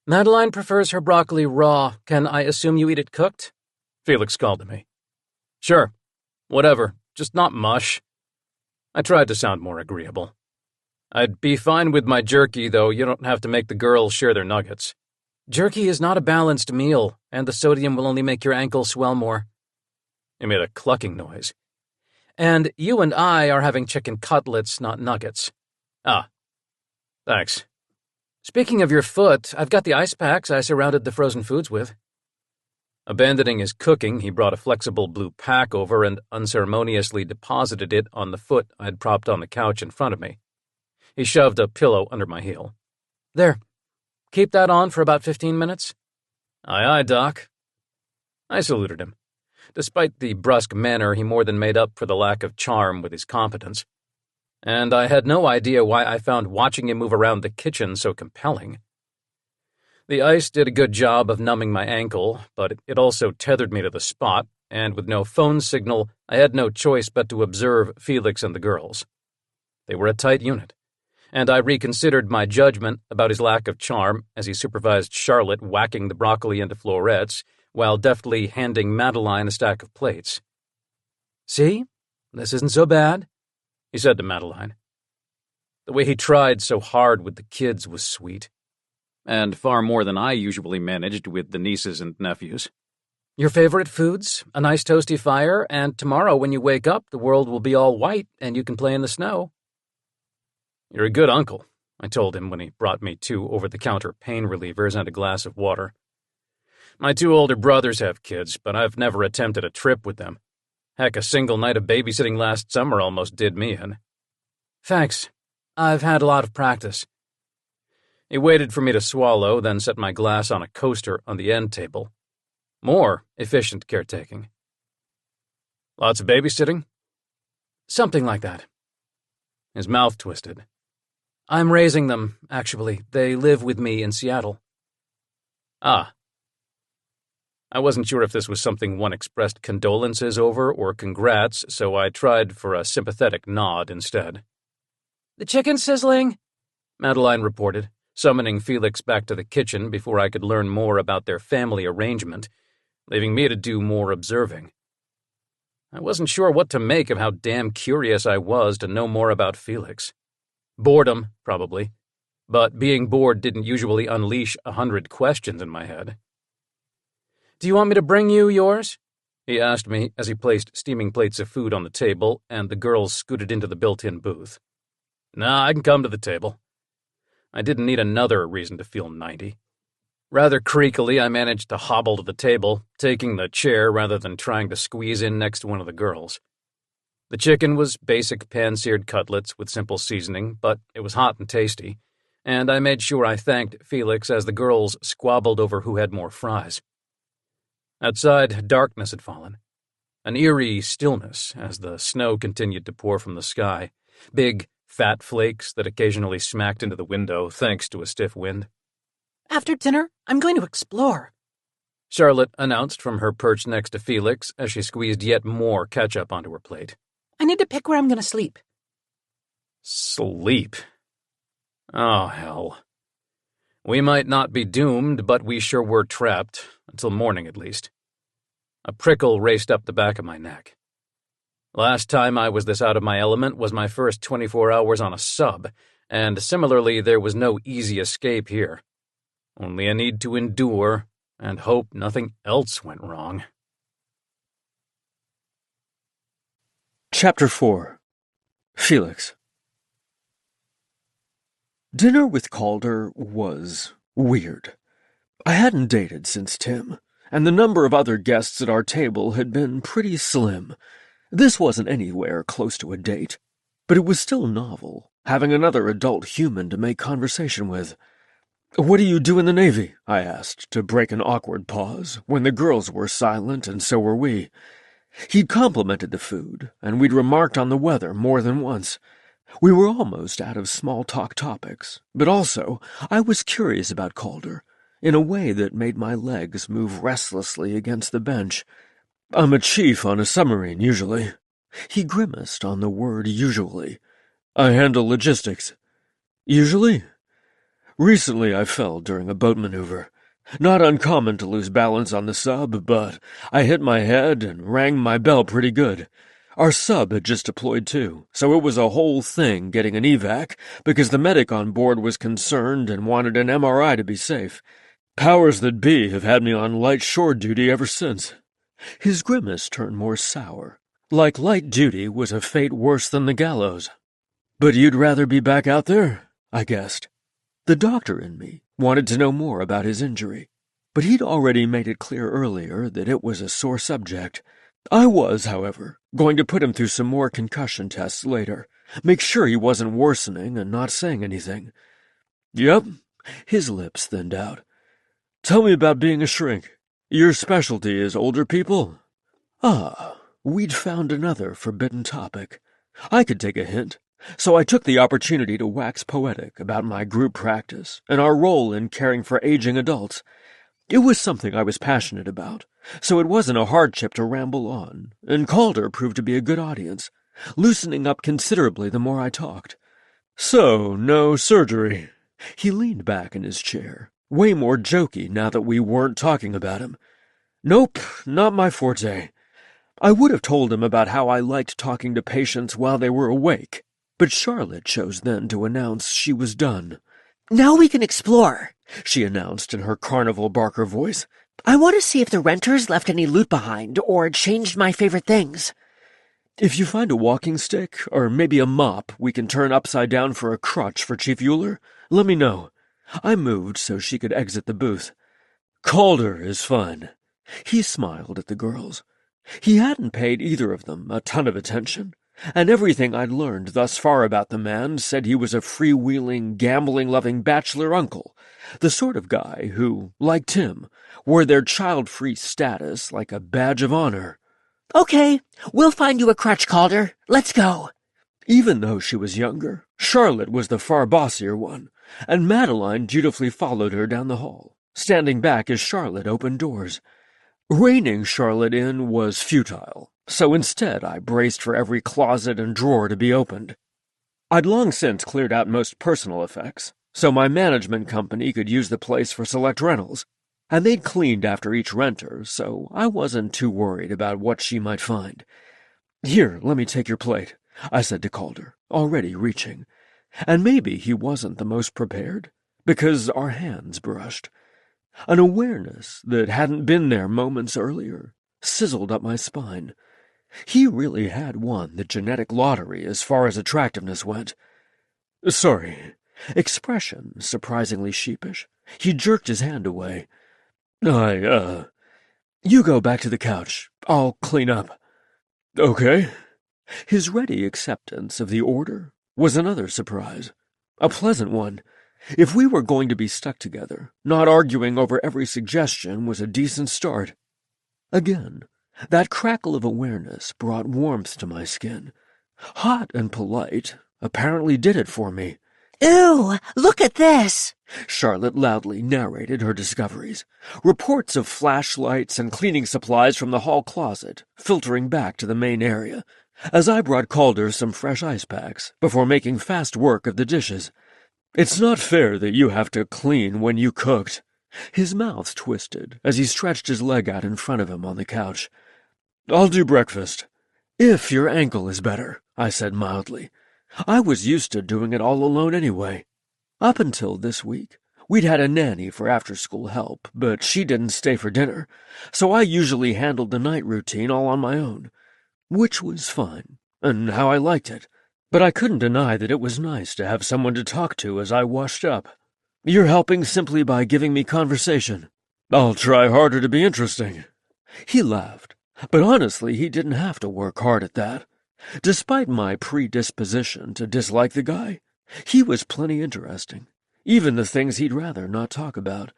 Madeline prefers her broccoli raw. Can I assume you eat it cooked? Felix called to me. Sure. Whatever. Just not mush. I tried to sound more agreeable. I'd be fine with my jerky, though you don't have to make the girls share their nuggets. Jerky is not a balanced meal, and the sodium will only make your ankle swell more. He made a clucking noise. And you and I are having chicken cutlets, not nuggets. Ah. Thanks. Speaking of your foot, I've got the ice packs I surrounded the frozen foods with. Abandoning his cooking, he brought a flexible blue pack over and unceremoniously deposited it on the foot I'd propped on the couch in front of me. He shoved a pillow under my heel. There. Keep that on for about 15 minutes. Aye, aye, Doc. I saluted him. Despite the brusque manner, he more than made up for the lack of charm with his competence. And I had no idea why I found watching him move around the kitchen so compelling. The ice did a good job of numbing my ankle, but it also tethered me to the spot, and with no phone signal, I had no choice but to observe Felix and the girls. They were a tight unit, and I reconsidered my judgment about his lack of charm as he supervised Charlotte whacking the broccoli into florets while deftly handing Madeline a stack of plates. See? This isn't so bad, he said to Madeline. The way he tried so hard with the kids was sweet, and far more than I usually managed with the nieces and nephews. Your favorite foods, a nice toasty fire, and tomorrow when you wake up, the world will be all white and you can play in the snow. You're a good uncle, I told him when he brought me 2 over-the-counter pain relievers and a glass of water. My 2 older brothers have kids, but I've never attempted a trip with them. Heck, a single night of babysitting last summer almost did me in. Thanks. I've had a lot of practice. He waited for me to swallow, then set my glass on a coaster on the end table. More efficient caretaking. Lots of babysitting? Something like that. His mouth twisted. I'm raising them, actually. They live with me in Seattle. Ah. I wasn't sure if this was something one expressed condolences over or congrats, so I tried for a sympathetic nod instead. The chicken's sizzling, Madeline reported, summoning Felix back to the kitchen before I could learn more about their family arrangement, leaving me to do more observing. I wasn't sure what to make of how damn curious I was to know more about Felix. Boredom, probably, but being bored didn't usually unleash 100 questions in my head. Do you want me to bring you yours? He asked me as he placed steaming plates of food on the table and the girls scooted into the built-in booth. Nah, I can come to the table. I didn't need another reason to feel 90. Rather creakily, I managed to hobble to the table, taking the chair rather than trying to squeeze in next to one of the girls. The chicken was basic pan-seared cutlets with simple seasoning, but it was hot and tasty, and I made sure I thanked Felix as the girls squabbled over who had more fries. Outside, darkness had fallen. An eerie stillness as the snow continued to pour from the sky, big, fat flakes that occasionally smacked into the window thanks to a stiff wind. After dinner, I'm going to explore, Charlotte announced from her perch next to Felix as she squeezed yet more ketchup onto her plate. I need to pick where I'm going to sleep. Sleep? Oh, hell. We might not be doomed, but we sure were trapped, until morning at least. A prickle raced up the back of my neck. Last time I was this out of my element was my first 24 hours on a sub, and similarly there was no easy escape here. Only a need to endure and hope nothing else went wrong. Chapter 4. Felix. Dinner with Calder was weird. I hadn't dated since Tim, and the number of other guests at our table had been pretty slim. This wasn't anywhere close to a date, but it was still novel, having another adult human to make conversation with. "What do you do in the Navy?" I asked, to break an awkward pause, when the girls were silent and so were we. He'd complimented the food, and we'd remarked on the weather more than once. We were almost out of small-talk topics, but also I was curious about Calder, in a way that made my legs move restlessly against the bench. "I'm a chief on a submarine, usually." He grimaced on the word usually. "I handle logistics." "Usually?" "Recently I fell during a boat maneuver. Not uncommon to lose balance on the sub, but I hit my head and rang my bell pretty good. Our sub had just deployed too, so it was a whole thing getting an evac because the medic on board was concerned and wanted an MRI to be safe. Powers that be have had me on light shore duty ever since." His grimace turned more sour, like light duty was a fate worse than the gallows. "But you'd rather be back out there?" I guessed. The doctor in me wanted to know more about his injury, but he'd already made it clear earlier that it was a sore subject. I was, however, going to put him through some more concussion tests later, make sure he wasn't worsening and not saying anything. "Yep." His lips thinned out. "Tell me about being a shrink. Your specialty is older people?" Ah, we'd found another forbidden topic. I could take a hint, so I took the opportunity to wax poetic about my group practice and our role in caring for aging adults. It was something I was passionate about, so it wasn't a hardship to ramble on, and Calder proved to be a good audience, loosening up considerably the more I talked. "So, no surgery." He leaned back in his chair, way more jokey now that we weren't talking about him. "Nope, not my forte." I would have told him about how I liked talking to patients while they were awake, but Charlotte chose then to announce she was done. "Now we can explore," she announced in her carnival barker voice. "I want to see if the renters left any loot behind or changed my favorite things." "If you find a walking stick, or maybe a mop we can turn upside down for a crutch for Chief Euler, let me know." I moved so she could exit the booth. "Calder is fun." He smiled at the girls. He hadn't paid either of them a ton of attention, and everything I'd learned thus far about the man said he was a freewheeling, gambling-loving bachelor uncle, the sort of guy who, like Tim, wore their child-free status like a badge of honor. "Okay, we'll find you a crutch, Calder. Let's go." Even though she was younger, Charlotte was the far bossier one, and Madeline dutifully followed her down the hall, standing back as Charlotte opened doors. Reining Charlotte in was futile, so instead I braced for every closet and drawer to be opened. I'd long since cleared out most personal effects, so my management company could use the place for select rentals, and they'd cleaned after each renter, so I wasn't too worried about what she might find. "Here, let me take your plate," I said to Calder, already reaching. And maybe he wasn't the most prepared, because our hands brushed. An awareness that hadn't been there moments earlier sizzled up my spine. He really had won the genetic lottery as far as attractiveness went. "Sorry." Expression surprisingly sheepish. He jerked his hand away. You go back to the couch. I'll clean up." "Okay." His ready acceptance of the order was another surprise. A pleasant one. If we were going to be stuck together, not arguing over every suggestion was a decent start. Again, that crackle of awareness brought warmth to my skin. Hot and polite apparently did it for me. "Ew, look at this!" Charlotte loudly narrated her discoveries, reports of flashlights and cleaning supplies from the hall closet filtering back to the main area, as I brought Calder some fresh ice packs before making fast work of the dishes. "It's not fair that you have to clean when you cooked." His mouth twisted as he stretched his leg out in front of him on the couch. "I'll do breakfast." "If your ankle is better," I said mildly. I was used to doing it all alone anyway. Up until this week, we'd had a nanny for after-school help, but she didn't stay for dinner, so I usually handled the night routine all on my own, which was fine, and how I liked it. But I couldn't deny that it was nice to have someone to talk to as I washed up. "You're helping simply by giving me conversation." "I'll try harder to be interesting." He laughed, but honestly he didn't have to work hard at that. Despite my predisposition to dislike the guy, he was plenty interesting, even the things he'd rather not talk about.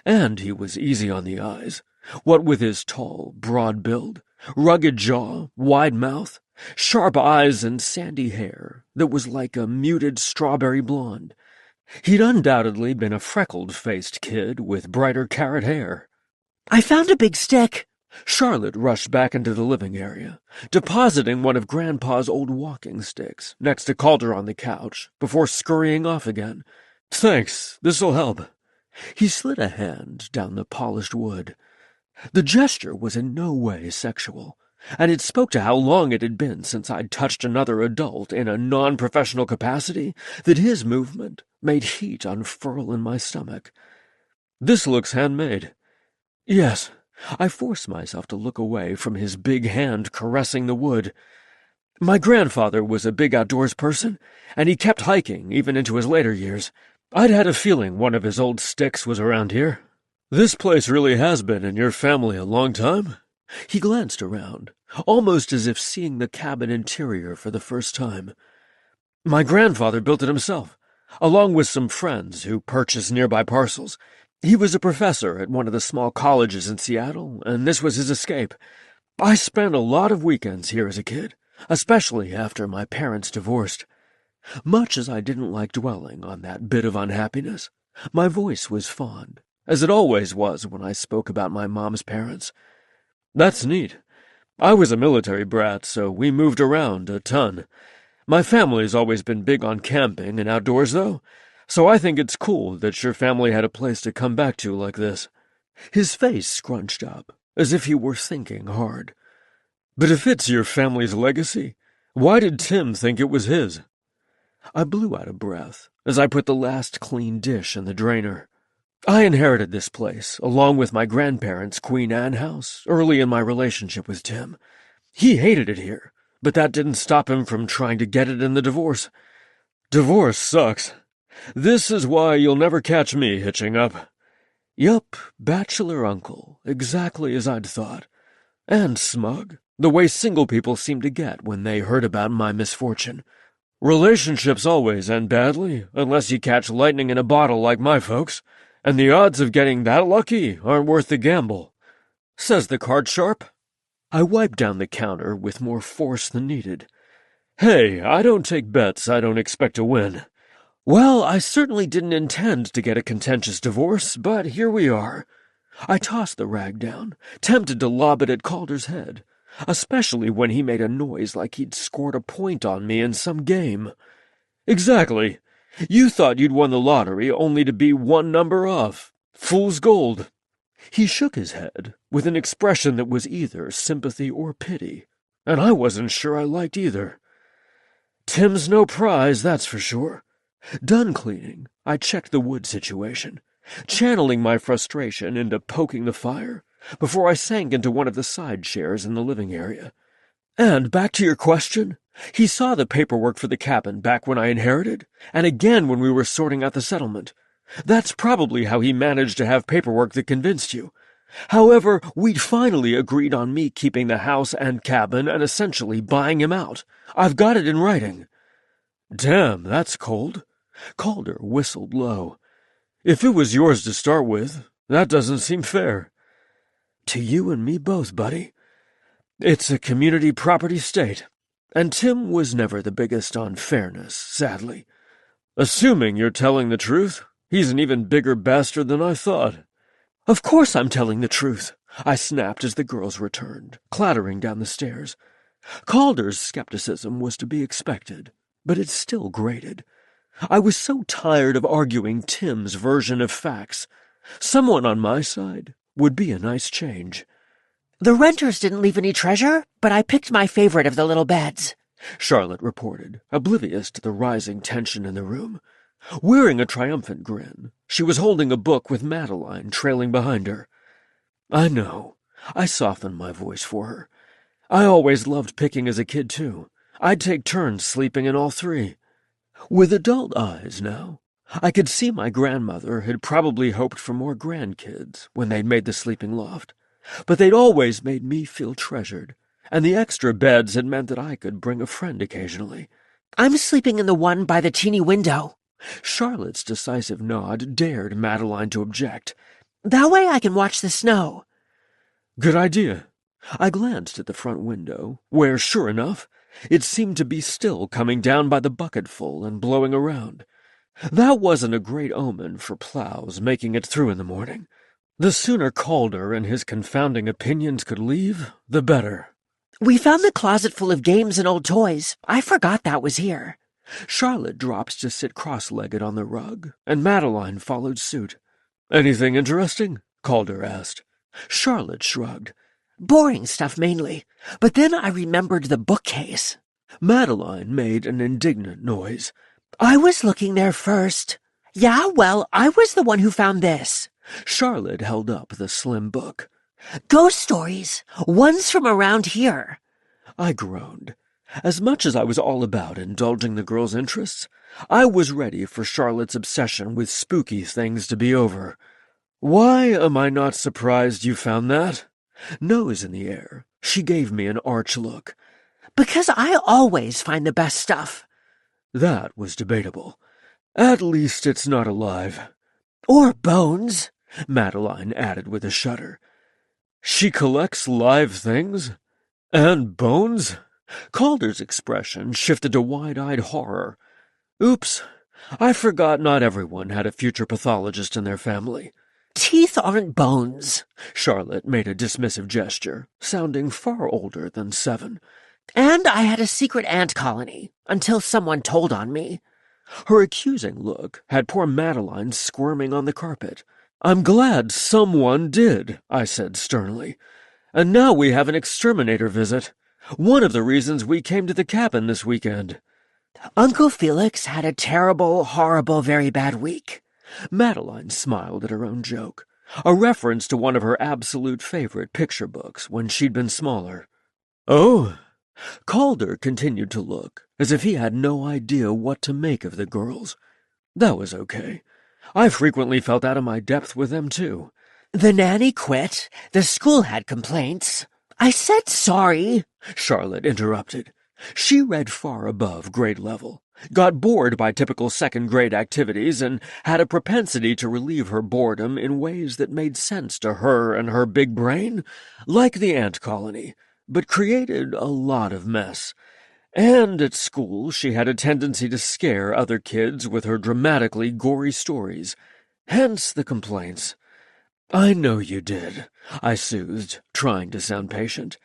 And he was easy on the eyes, what with his tall, broad build, rugged jaw, wide mouth, sharp eyes, and sandy hair that was like a muted strawberry blonde. He'd undoubtedly been a freckled-faced kid with brighter carrot hair. "I found a big stick." Charlotte rushed back into the living area, depositing one of Grandpa's old walking sticks next to Calder on the couch before scurrying off again. "Thanks, this'll help." He slid a hand down the polished wood. The gesture was in no way sexual, and it spoke to how long it had been since I'd touched another adult in a non-professional capacity that his movement made heat unfurl in my stomach. "This looks handmade." "Yes." I forced myself to look away from his big hand caressing the wood. "My grandfather was a big outdoors person, and he kept hiking even into his later years. I'd had a feeling one of his old sticks was around here." "This place really has been in your family a long time?" He glanced around, almost as if seeing the cabin interior for the first time. "My grandfather built it himself, along with some friends who purchased nearby parcels. He was a professor at one of the small colleges in Seattle, and this was his escape. I spent a lot of weekends here as a kid, especially after my parents divorced. Much as I didn't like dwelling on that bit of unhappiness, my voice was fond, as it always was when I spoke about my mom's parents. That's neat. I was a military brat, so we moved around a ton. My family's always been big on camping and outdoors, though, so I think it's cool that your family had a place to come back to like this." His face scrunched up, as if he were thinking hard. "But if it's your family's legacy, why did Tim think it was his?" I blew out a breath as I put the last clean dish in the drainer. "I inherited this place, along with my grandparents' Queen Anne house, early in my relationship with Tim. He hated it here, but that didn't stop him from trying to get it in the divorce. Divorce sucks. This is why you'll never catch me hitching up." Yup, bachelor uncle, exactly as I'd thought. And smug, the way single people seem to get when they heard about my misfortune. "Relationships always end badly, unless you catch lightning in a bottle like my folks, and the odds of getting that lucky aren't worth the gamble," says the card sharp. I wiped down the counter with more force than needed. "Hey, I don't take bets I don't expect to win." "Well, I certainly didn't intend to get a contentious divorce, but here we are." I tossed the rag down, tempted to lob it at Calder's head, especially when he made a noise like he'd scored a point on me in some game. "Exactly. You thought you'd won the lottery only to be one number off. Fool's gold." He shook his head with an expression that was either sympathy or pity, and I wasn't sure I liked either. "Tim's no prize, that's for sure." Done cleaning, I checked the wood situation, channeling my frustration into poking the fire before I sank into one of the side chairs in the living area. "And back to your question, he saw the paperwork for the cabin back when I inherited, and again when we were sorting out the settlement. That's probably how he managed to have paperwork that convinced you. However, we'd finally agreed on me keeping the house and cabin and essentially buying him out. I've got it in writing." "Damn, that's cold." Calder whistled low. "If it was yours to start with, that doesn't seem fair." "To you and me both, buddy. It's a community property state, and Tim was never the biggest on fairness, sadly." "Assuming you're telling the truth, he's an even bigger bastard than I thought." "Of course I'm telling the truth," I snapped as the girls returned, clattering down the stairs. Calder's skepticism was to be expected, but it still grated. I was so tired of arguing Tim's version of facts. Someone on my side would be a nice change. "The renters didn't leave any treasure, but I picked my favorite of the little beds," Charlotte reported, oblivious to the rising tension in the room. Wearing a triumphant grin, she was holding a book with Madeline trailing behind her. "I know." I softened my voice for her. "I always loved picking as a kid, too. I'd take turns sleeping in all three." With adult eyes now, I could see my grandmother had probably hoped for more grandkids when they'd made the sleeping loft, but they'd always made me feel treasured, and the extra beds had meant that I could bring a friend occasionally. "I'm sleeping in the one by the teeny window." Charlotte's decisive nod dared Madeline to object. That way I can watch the snow. Good idea. I glanced at the front window, where, sure enough, it seemed to be still coming down by the bucketful and blowing around. That wasn't a great omen for plows making it through in the morning. The sooner Calder and his confounding opinions could leave, the better. We found the closet full of games and old toys. I forgot that was here. Charlotte dropped to sit cross-legged on the rug, and Madeline followed suit. Anything interesting? Calder asked. Charlotte shrugged. Boring stuff mainly, but then I remembered the bookcase. Madeline made an indignant noise. I was looking there first. Yeah, well, I was the one who found this. Charlotte held up the slim book. Ghost stories. One's from around here. I groaned. As much as I was all about indulging the girl's interests, I was ready for Charlotte's obsession with spooky things to be over. Why am I not surprised you found that? Nose in the air, she gave me an arch look. Because I always find the best stuff. That was debatable. At least it's not alive. Or bones, Madeline added with a shudder. She collects live things? And bones? Calder's expression shifted to wide-eyed horror. Oops, I forgot not everyone had a future pathologist in their family. Teeth aren't bones. Charlotte made a dismissive gesture, sounding far older than 7. And I had a secret ant colony, until someone told on me. Her accusing look had poor Madeline squirming on the carpet. I'm glad someone did, I said sternly. And now we have an exterminator visit. One of the reasons we came to the cabin this weekend. Uncle Felix had a terrible, horrible, very bad week. Madeline smiled at her own joke, a reference to one of her absolute favorite picture books when she'd been smaller. Oh? Calder continued to look as if he had no idea what to make of the girls. That was okay. I frequently felt out of my depth with them, too. The nanny quit. The school had complaints. I said sorry, Charlotte interrupted. She read far above grade level, got bored by typical second-grade activities, and had a propensity to relieve her boredom in ways that made sense to her and her big brain, like the ant colony, but created a lot of mess. And at school she had a tendency to scare other kids with her dramatically gory stories, hence the complaints. I know you did, I soothed, trying to sound patient.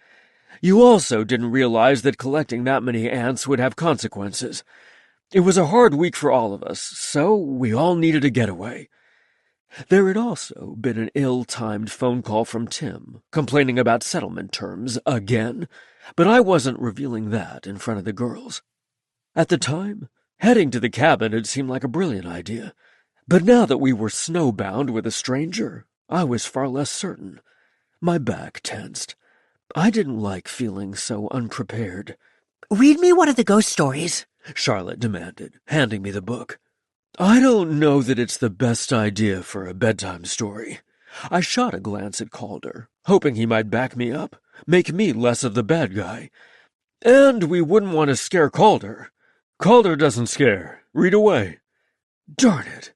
You also didn't realize that collecting that many ants would have consequences. It was a hard week for all of us, so we all needed a getaway. There had also been an ill-timed phone call from Tim, complaining about settlement terms again, but I wasn't revealing that in front of the girls. At the time, heading to the cabin had seemed like a brilliant idea, but now that we were snowbound with a stranger, I was far less certain. My back tensed. I didn't like feeling so unprepared. Read me one of the ghost stories, Charlotte demanded, handing me the book. I don't know that it's the best idea for a bedtime story. I shot a glance at Calder, hoping he might back me up, make me less of the bad guy. And we wouldn't want to scare Calder. Calder doesn't scare. Read away. Darn it.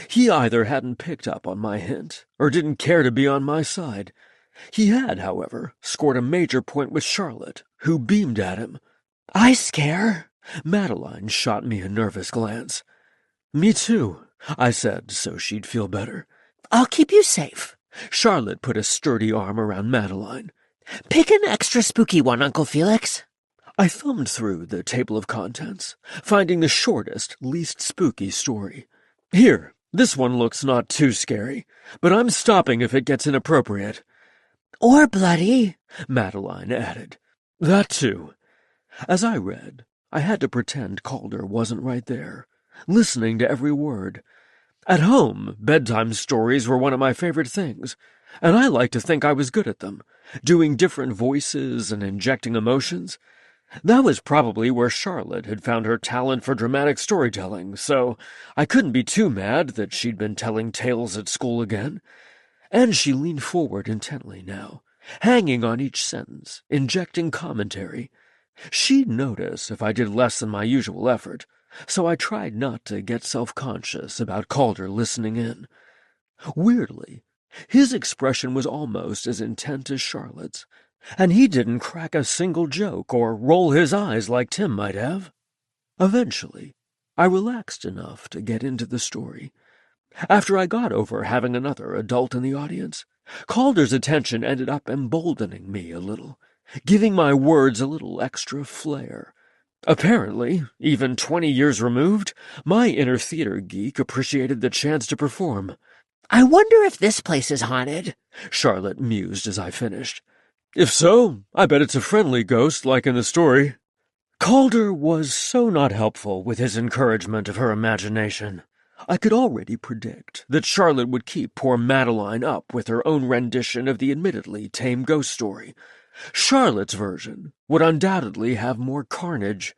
He either hadn't picked up on my hint, or didn't care to be on my side. He had, however, scored a major point with Charlotte, who beamed at him. I scare. Madeline shot me a nervous glance. Me too, I said, so she'd feel better. I'll keep you safe. Charlotte put a sturdy arm around Madeline. Pick an extra spooky one, Uncle Felix. I thumbed through the table of contents, finding the shortest, least spooky story. Here, this one looks not too scary, but I'm stopping if it gets inappropriate. Or bloody, Madeline added. That too. As I read, I had to pretend Calder wasn't right there, listening to every word. At home, bedtime stories were one of my favorite things, and I liked to think I was good at them, doing different voices and injecting emotions. That was probably where Charlotte had found her talent for dramatic storytelling, so I couldn't be too mad that she'd been telling tales at school again. And she leaned forward intently now, hanging on each sentence, injecting commentary. She'd notice if I did less than my usual effort, so I tried not to get self-conscious about Calder listening in. Weirdly, his expression was almost as intent as Charlotte's, and he didn't crack a single joke or roll his eyes like Tim might have. Eventually, I relaxed enough to get into the story. After I got over having another adult in the audience, Calder's attention ended up emboldening me a little, giving my words a little extra flair. Apparently, even 20 years removed, my inner theater geek appreciated the chance to perform. I wonder if this place is haunted, Charlotte mused as I finished. If so, I bet it's a friendly ghost like in the story. Calder was so not helpful with his encouragement of her imagination. I could already predict that Charlotte would keep poor Madeline up with her own rendition of the admittedly tame ghost story. Charlotte's version would undoubtedly have more carnage.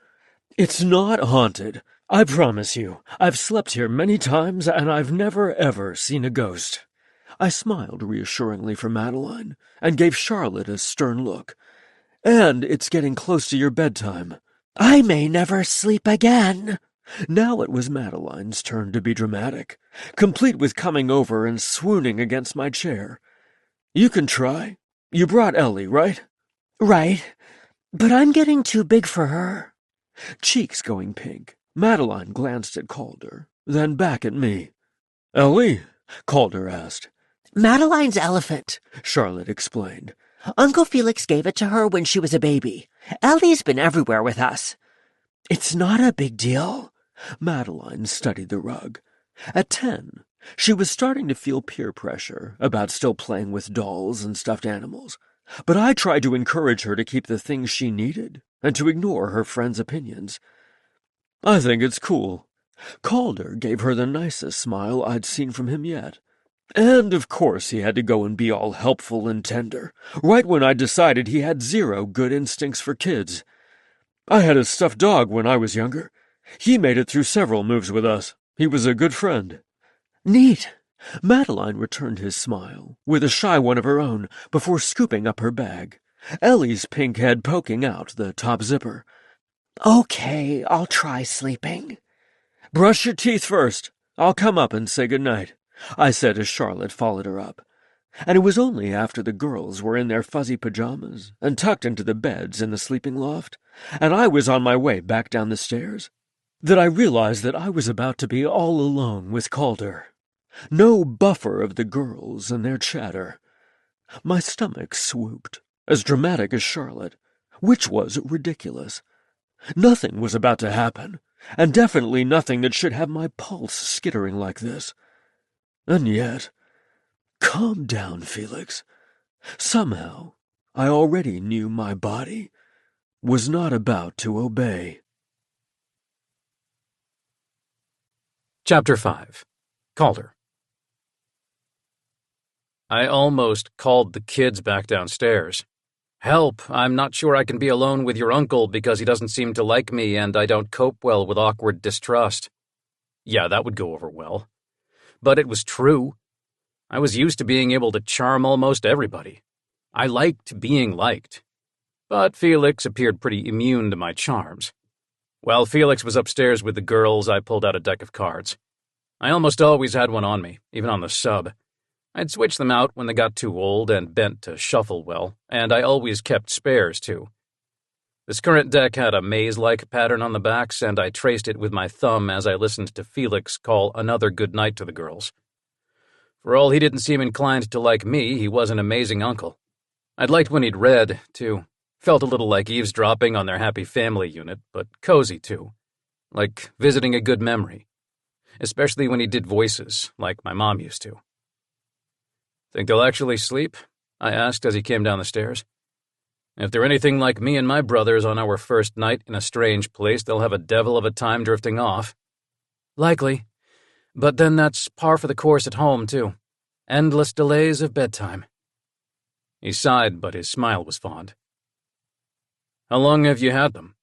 It's not haunted, I promise you. I've slept here many times, and I've never, ever seen a ghost. I smiled reassuringly for Madeline, and gave Charlotte a stern look. And it's getting close to your bedtime. I may never sleep again. Now it was Madeline's turn to be dramatic, complete with coming over and swooning against my chair. You can try. You brought Ellie, right? Right, but I'm getting too big for her. Cheeks going pink, Madeline glanced at Calder, then back at me. Ellie? Calder asked. Madeline's elephant, Charlotte explained. Uncle Felix gave it to her when she was a baby. Ellie's been everywhere with us. It's not a big deal. Madeline studied the rug. At 10, she was starting to feel peer pressure about still playing with dolls and stuffed animals, but I tried to encourage her to keep the things she needed and to ignore her friends' opinions. I think it's cool. Calder gave her the nicest smile I'd seen from him yet. And, of course, he had to go and be all helpful and tender, right when I decided he had zero good instincts for kids. I had a stuffed dog when I was younger. He made it through several moves with us. He was a good friend. Neat. Madeline returned his smile, with a shy one of her own, before scooping up her bag, Ellie's pink head poking out the top zipper. Okay, I'll try sleeping. Brush your teeth first. I'll come up and say good night, I said as Charlotte followed her up. And it was only after the girls were in their fuzzy pajamas and tucked into the beds in the sleeping loft, and I was on my way back down the stairs, that I realized that I was about to be all alone with Calder. No buffer of the girls and their chatter. My stomach swooped, as dramatic as Charlotte, which was ridiculous. Nothing was about to happen, and definitely nothing that should have my pulse skittering like this. And yet, calm down, Felix. Somehow, I already knew my body was not about to obey. Chapter 5. Calder. I almost called the kids back downstairs. Help, I'm not sure I can be alone with your uncle because he doesn't seem to like me and I don't cope well with awkward distrust. Yeah, that would go over well. But it was true. I was used to being able to charm almost everybody. I liked being liked. But Felix appeared pretty immune to my charms. While Felix was upstairs with the girls, I pulled out a deck of cards. I almost always had one on me, even on the sub. I'd switch them out when they got too old and bent to shuffle well, and I always kept spares, too. This current deck had a maze-like pattern on the backs, and I traced it with my thumb as I listened to Felix call another good night to the girls. For all he didn't seem inclined to like me, he was an amazing uncle. I'd liked when he'd read, too. Felt a little like eavesdropping on their happy family unit, but cozy, too. Like visiting a good memory. Especially when he did voices, like my mom used to. Think they'll actually sleep? I asked as he came down the stairs. If they're anything like me and my brothers on our first night in a strange place, they'll have a devil of a time drifting off. Likely. But then that's par for the course at home, too. Endless delays of bedtime. He sighed, but his smile was fond. How long have you had them?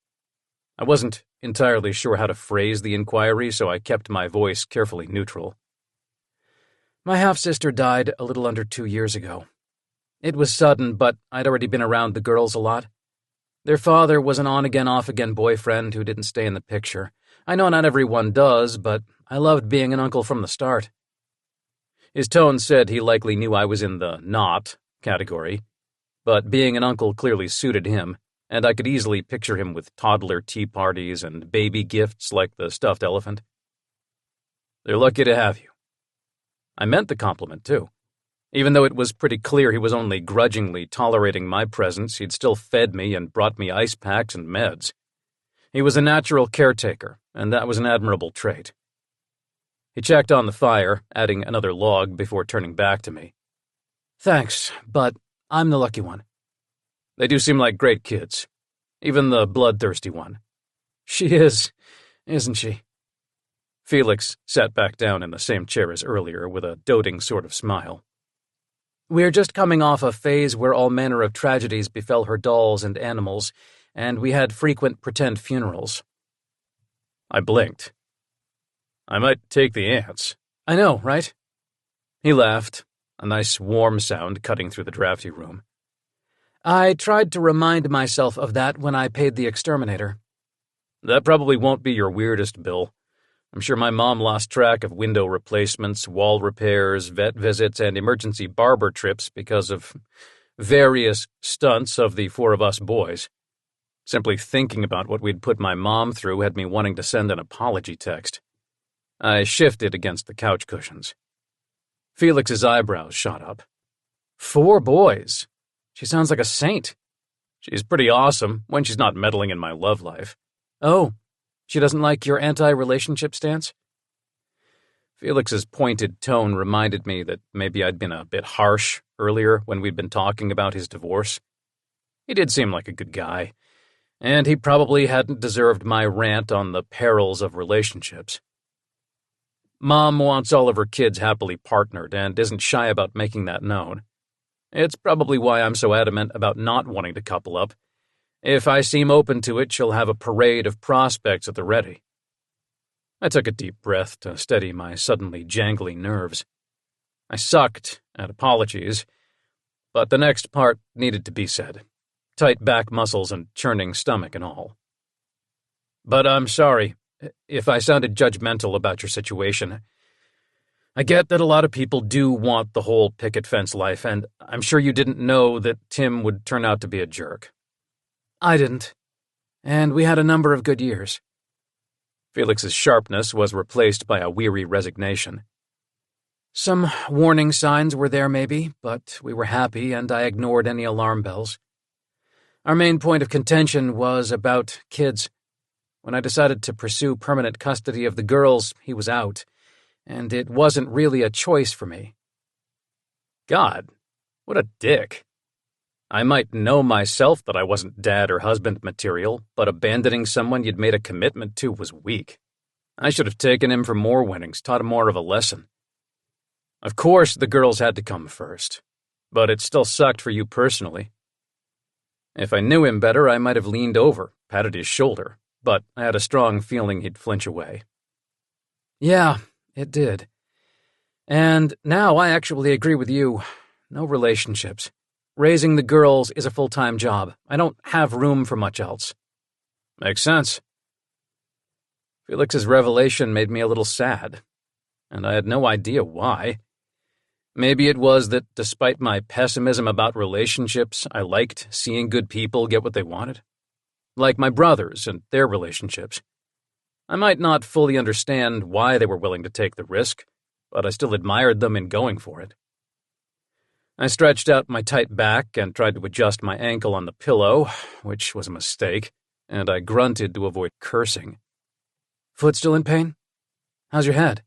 I wasn't entirely sure how to phrase the inquiry, so I kept my voice carefully neutral. My half-sister died a little under 2 years ago. It was sudden, but I'd already been around the girls a lot. Their father was an on-again, off-again boyfriend who didn't stay in the picture, I know not everyone does, but I loved being an uncle from the start." His tone said he likely knew I was in the not category, but being an uncle clearly suited him, and I could easily picture him with toddler tea parties and baby gifts like the stuffed elephant. "They're lucky to have you." I meant the compliment, too. Even though it was pretty clear he was only grudgingly tolerating my presence, he'd still fed me and brought me ice packs and meds. He was a natural caretaker, and that was an admirable trait. He checked on the fire, adding another log before turning back to me. "Thanks, but I'm the lucky one." "They do seem like great kids. Even the bloodthirsty one." "She is, isn't she?" Felix sat back down in the same chair as earlier with a doting sort of smile. "We're just coming off a phase where all manner of tragedies befell her dolls and animals, and we had frequent pretend funerals." I blinked. "I might take the ants." "I know, right?" He laughed, a nice warm sound cutting through the drafty room. "I tried to remind myself of that when I paid the exterminator." "That probably won't be your weirdest bill. I'm sure my mom lost track of window replacements, wall repairs, vet visits, and emergency barber trips because of various stunts of the four of us boys. Simply thinking about what we'd put my mom through had me wanting to send an apology text." I shifted against the couch cushions. Felix's eyebrows shot up. 4 boys. She sounds like a saint. She's pretty awesome when she's not meddling in my love life. Oh, she doesn't like your anti-relationship stance? Felix's pointed tone reminded me that maybe I'd been a bit harsh earlier when we'd been talking about his divorce. He did seem like a good guy, and he probably hadn't deserved my rant on the perils of relationships. Mom wants all of her kids happily partnered and isn't shy about making that known. It's probably why I'm so adamant about not wanting to couple up. If I seem open to it, she'll have a parade of prospects at the ready. I took a deep breath to steady my suddenly jangly nerves. I sucked at apologies, but the next part needed to be said. Tight back muscles and churning stomach and all. "But I'm sorry if I sounded judgmental about your situation. I get that a lot of people do want the whole picket fence life, and I'm sure you didn't know that Tim would turn out to be a jerk." "I didn't. And we had a number of good years." Felix's sharpness was replaced by a weary resignation. "Some warning signs were there, maybe, but we were happy, and I ignored any alarm bells. Our main point of contention was about kids. When I decided to pursue permanent custody of the girls, he was out, and it wasn't really a choice for me." God, what a dick. I might know myself that I wasn't dad or husband material, but abandoning someone you'd made a commitment to was weak. I should have taken him for more winnings, taught him more of a lesson. Of course, the girls had to come first, but it still sucked for you personally. If I knew him better, I might have leaned over, patted his shoulder, but I had a strong feeling he'd flinch away. "Yeah, it did. And now I actually agree with you. No relationships. Raising the girls is a full-time job. I don't have room for much else." "Makes sense." Felix's revelation made me a little sad, and I had no idea why. Maybe it was that despite my pessimism about relationships, I liked seeing good people get what they wanted. Like my brothers and their relationships. I might not fully understand why they were willing to take the risk, but I still admired them in going for it. I stretched out my tight back and tried to adjust my ankle on the pillow, which was a mistake, and I grunted to avoid cursing. "Foot still in pain? How's your head?"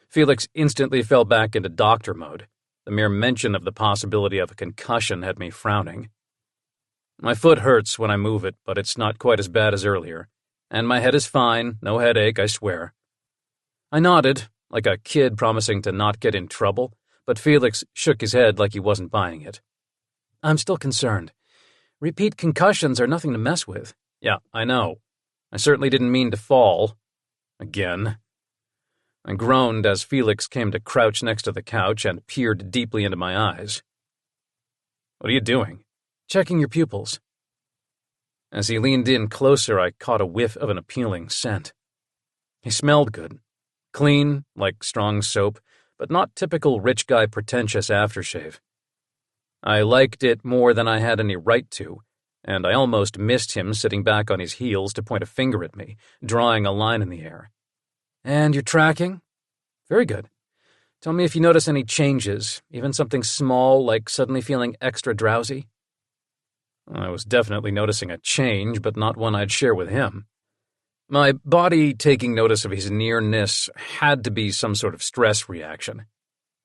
Felix instantly fell back into doctor mode. The mere mention of the possibility of a concussion had me frowning. "My foot hurts when I move it, but it's not quite as bad as earlier. And my head is fine, no headache, I swear." I nodded, like a kid promising to not get in trouble, but Felix shook his head like he wasn't buying it. "I'm still concerned. Repeat concussions are nothing to mess with." "Yeah, I know. I certainly didn't mean to fall. Again." I groaned as Felix came to crouch next to the couch and peered deeply into my eyes. "What are you doing?" "Checking your pupils." As he leaned in closer, I caught a whiff of an appealing scent. He smelled good. Clean, like strong soap, but not typical rich guy pretentious aftershave. I liked it more than I had any right to, and I almost missed him sitting back on his heels to point a finger at me, drawing a line in the air. And you're tracking? Very good. Tell me if you notice any changes, even something small like suddenly feeling extra drowsy. I was definitely noticing a change, but not one I'd share with him. My body taking notice of his nearness had to be some sort of stress reaction,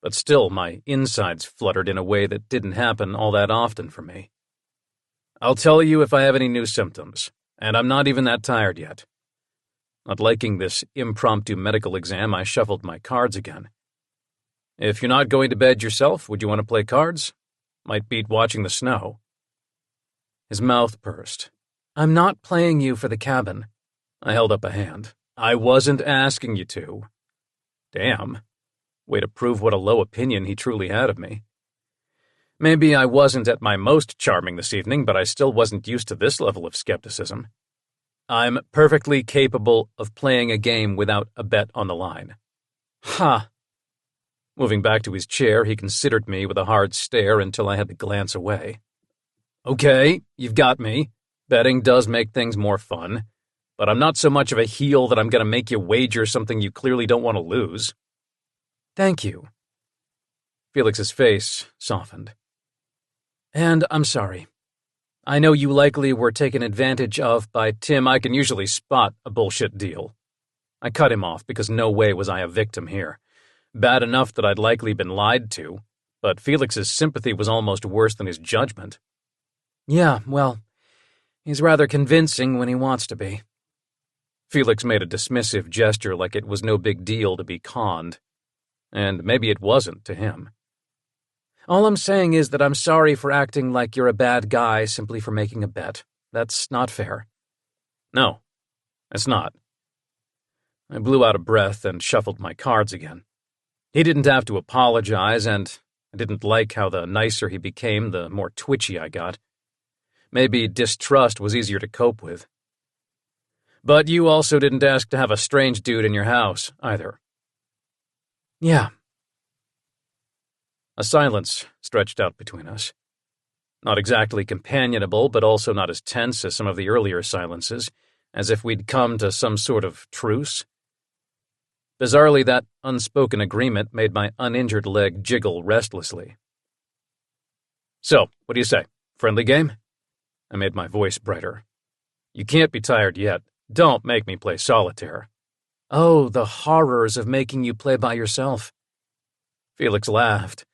but still my insides fluttered in a way that didn't happen all that often for me. I'll tell you if I have any new symptoms, and I'm not even that tired yet. Not liking this impromptu medical exam, I shuffled my cards again. If you're not going to bed yourself, would you want to play cards? Might beat watching the snow. His mouth pursed. I'm not playing you for the cabin. I held up a hand. I wasn't asking you to. Damn. Way to prove what a low opinion he truly had of me. Maybe I wasn't at my most charming this evening, but I still wasn't used to this level of skepticism. I'm perfectly capable of playing a game without a bet on the line. Ha! Moving back to his chair, he considered me with a hard stare until I had to glance away. Okay, you've got me. Betting does make things more fun, but I'm not so much of a heel that I'm going to make you wager something you clearly don't want to lose. Thank you. Felix's face softened. And I'm sorry. I know you likely were taken advantage of by Tim. I can usually spot a bullshit deal. I cut him off because no way was I a victim here. Bad enough that I'd likely been lied to, but Felix's sympathy was almost worse than his judgment. Yeah, well, he's rather convincing when he wants to be. Felix made a dismissive gesture like it was no big deal to be conned. And maybe it wasn't to him. All I'm saying is that I'm sorry for acting like you're a bad guy simply for making a bet. That's not fair. No, it's not. I blew out a breath and shuffled my cards again. He didn't have to apologize, and I didn't like how the nicer he became, the more twitchy I got. Maybe distrust was easier to cope with. But you also didn't ask to have a strange dude in your house, either. Yeah. A silence stretched out between us. Not exactly companionable, but also not as tense as some of the earlier silences, as if we'd come to some sort of truce. Bizarrely, that unspoken agreement made my uninjured leg jiggle restlessly. So, what do you say? Friendly game? I made my voice brighter. You can't be tired yet. Don't make me play solitaire. Oh, the horrors of making you play by yourself. Felix laughed,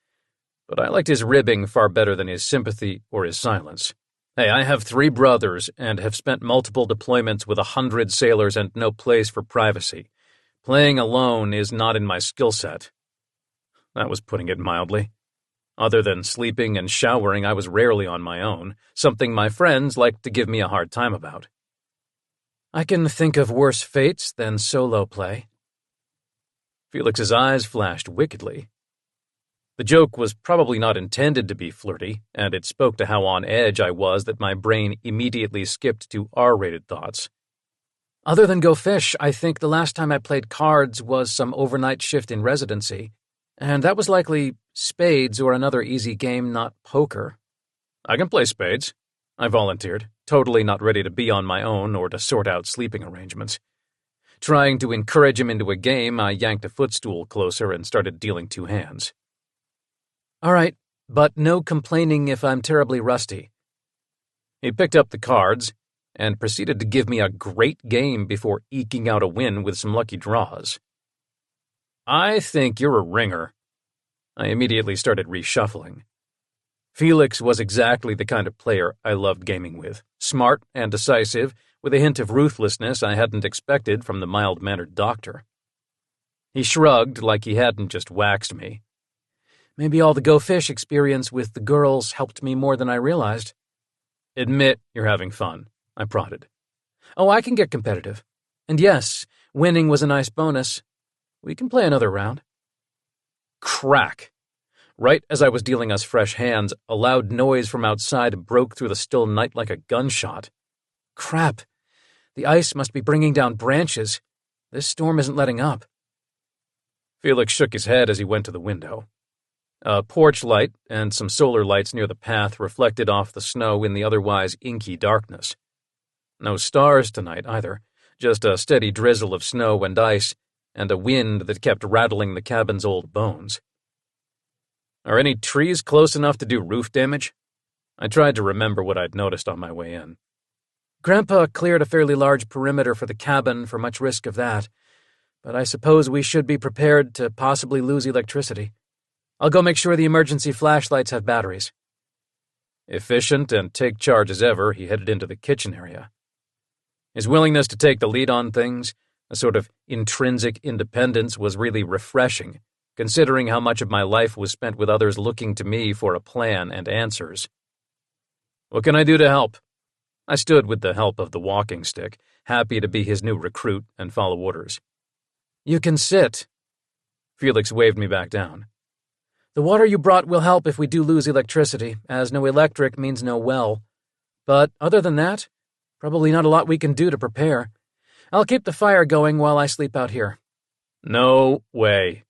but I liked his ribbing far better than his sympathy or his silence. Hey, I have 3 brothers and have spent multiple deployments with 100 sailors and no place for privacy. Playing alone is not in my skill set. That was putting it mildly. Other than sleeping and showering, I was rarely on my own, something my friends liked to give me a hard time about. I can think of worse fates than solo play. Felix's eyes flashed wickedly. The joke was probably not intended to be flirty, and it spoke to how on edge I was that my brain immediately skipped to R-rated thoughts. Other than go fish, I think the last time I played cards was some overnight shift in residency, and that was likely spades or another easy game, not poker. I can play spades, I volunteered, totally not ready to be on my own or to sort out sleeping arrangements. Trying to encourage him into a game, I yanked a footstool closer and started dealing 2 hands. All right, but no complaining if I'm terribly rusty. He picked up the cards and proceeded to give me a great game before eking out a win with some lucky draws. I think you're a ringer. I immediately started reshuffling. Felix was exactly the kind of player I loved gaming with, smart and decisive, with a hint of ruthlessness I hadn't expected from the mild-mannered doctor. He shrugged like he hadn't just waxed me. Maybe all the go fish experience with the girls helped me more than I realized. Admit you're having fun, I prodded. Oh, I can get competitive. And yes, winning was a nice bonus. We can play another round. Crack! Right as I was dealing us fresh hands, a loud noise from outside broke through the still night like a gunshot. Crap! The ice must be bringing down branches. This storm isn't letting up. Felix shook his head as he went to the window. A porch light and some solar lights near the path reflected off the snow in the otherwise inky darkness. No stars tonight, either, just a steady drizzle of snow and ice, and a wind that kept rattling the cabin's old bones. Are any trees close enough to do roof damage? I tried to remember what I'd noticed on my way in. Grandpa cleared a fairly large perimeter for the cabin for much risk of that, but I suppose we should be prepared to possibly lose electricity. I'll go make sure the emergency flashlights have batteries. Efficient and take charge as ever, he headed into the kitchen area. His willingness to take the lead on things, a sort of intrinsic independence, was really refreshing, considering how much of my life was spent with others looking to me for a plan and answers. What can I do to help? I stood with the help of the walking stick, happy to be his new recruit and follow orders. You can sit. Felix waved me back down. The water you brought will help if we do lose electricity, as no electric means no well. But other than that, probably not a lot we can do to prepare. I'll keep the fire going while I sleep out here. No way.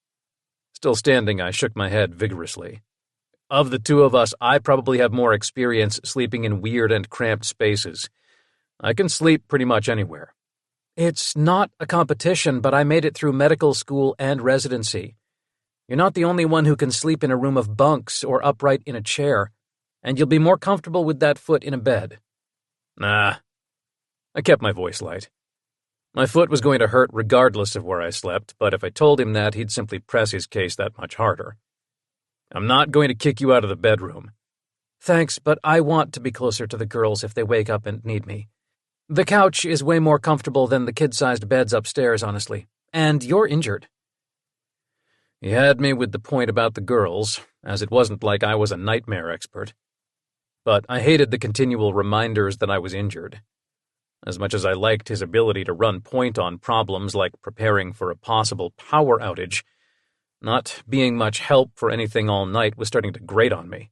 Still standing, I shook my head vigorously. Of the two of us, I probably have more experience sleeping in weird and cramped spaces. I can sleep pretty much anywhere. It's not a competition, but I made it through medical school and residency. You're not the only one who can sleep in a room of bunks or upright in a chair, and you'll be more comfortable with that foot in a bed. Nah. I kept my voice light. My foot was going to hurt regardless of where I slept, but if I told him that, he'd simply press his case that much harder. I'm not going to kick you out of the bedroom. Thanks, but I want to be closer to the girls if they wake up and need me. The couch is way more comfortable than the kid-sized beds upstairs, honestly. And you're injured. He had me with the point about the girls, as it wasn't like I was a nightmare expert. But I hated the continual reminders that I was injured. As much as I liked his ability to run point on problems like preparing for a possible power outage, not being much help for anything all night was starting to grate on me.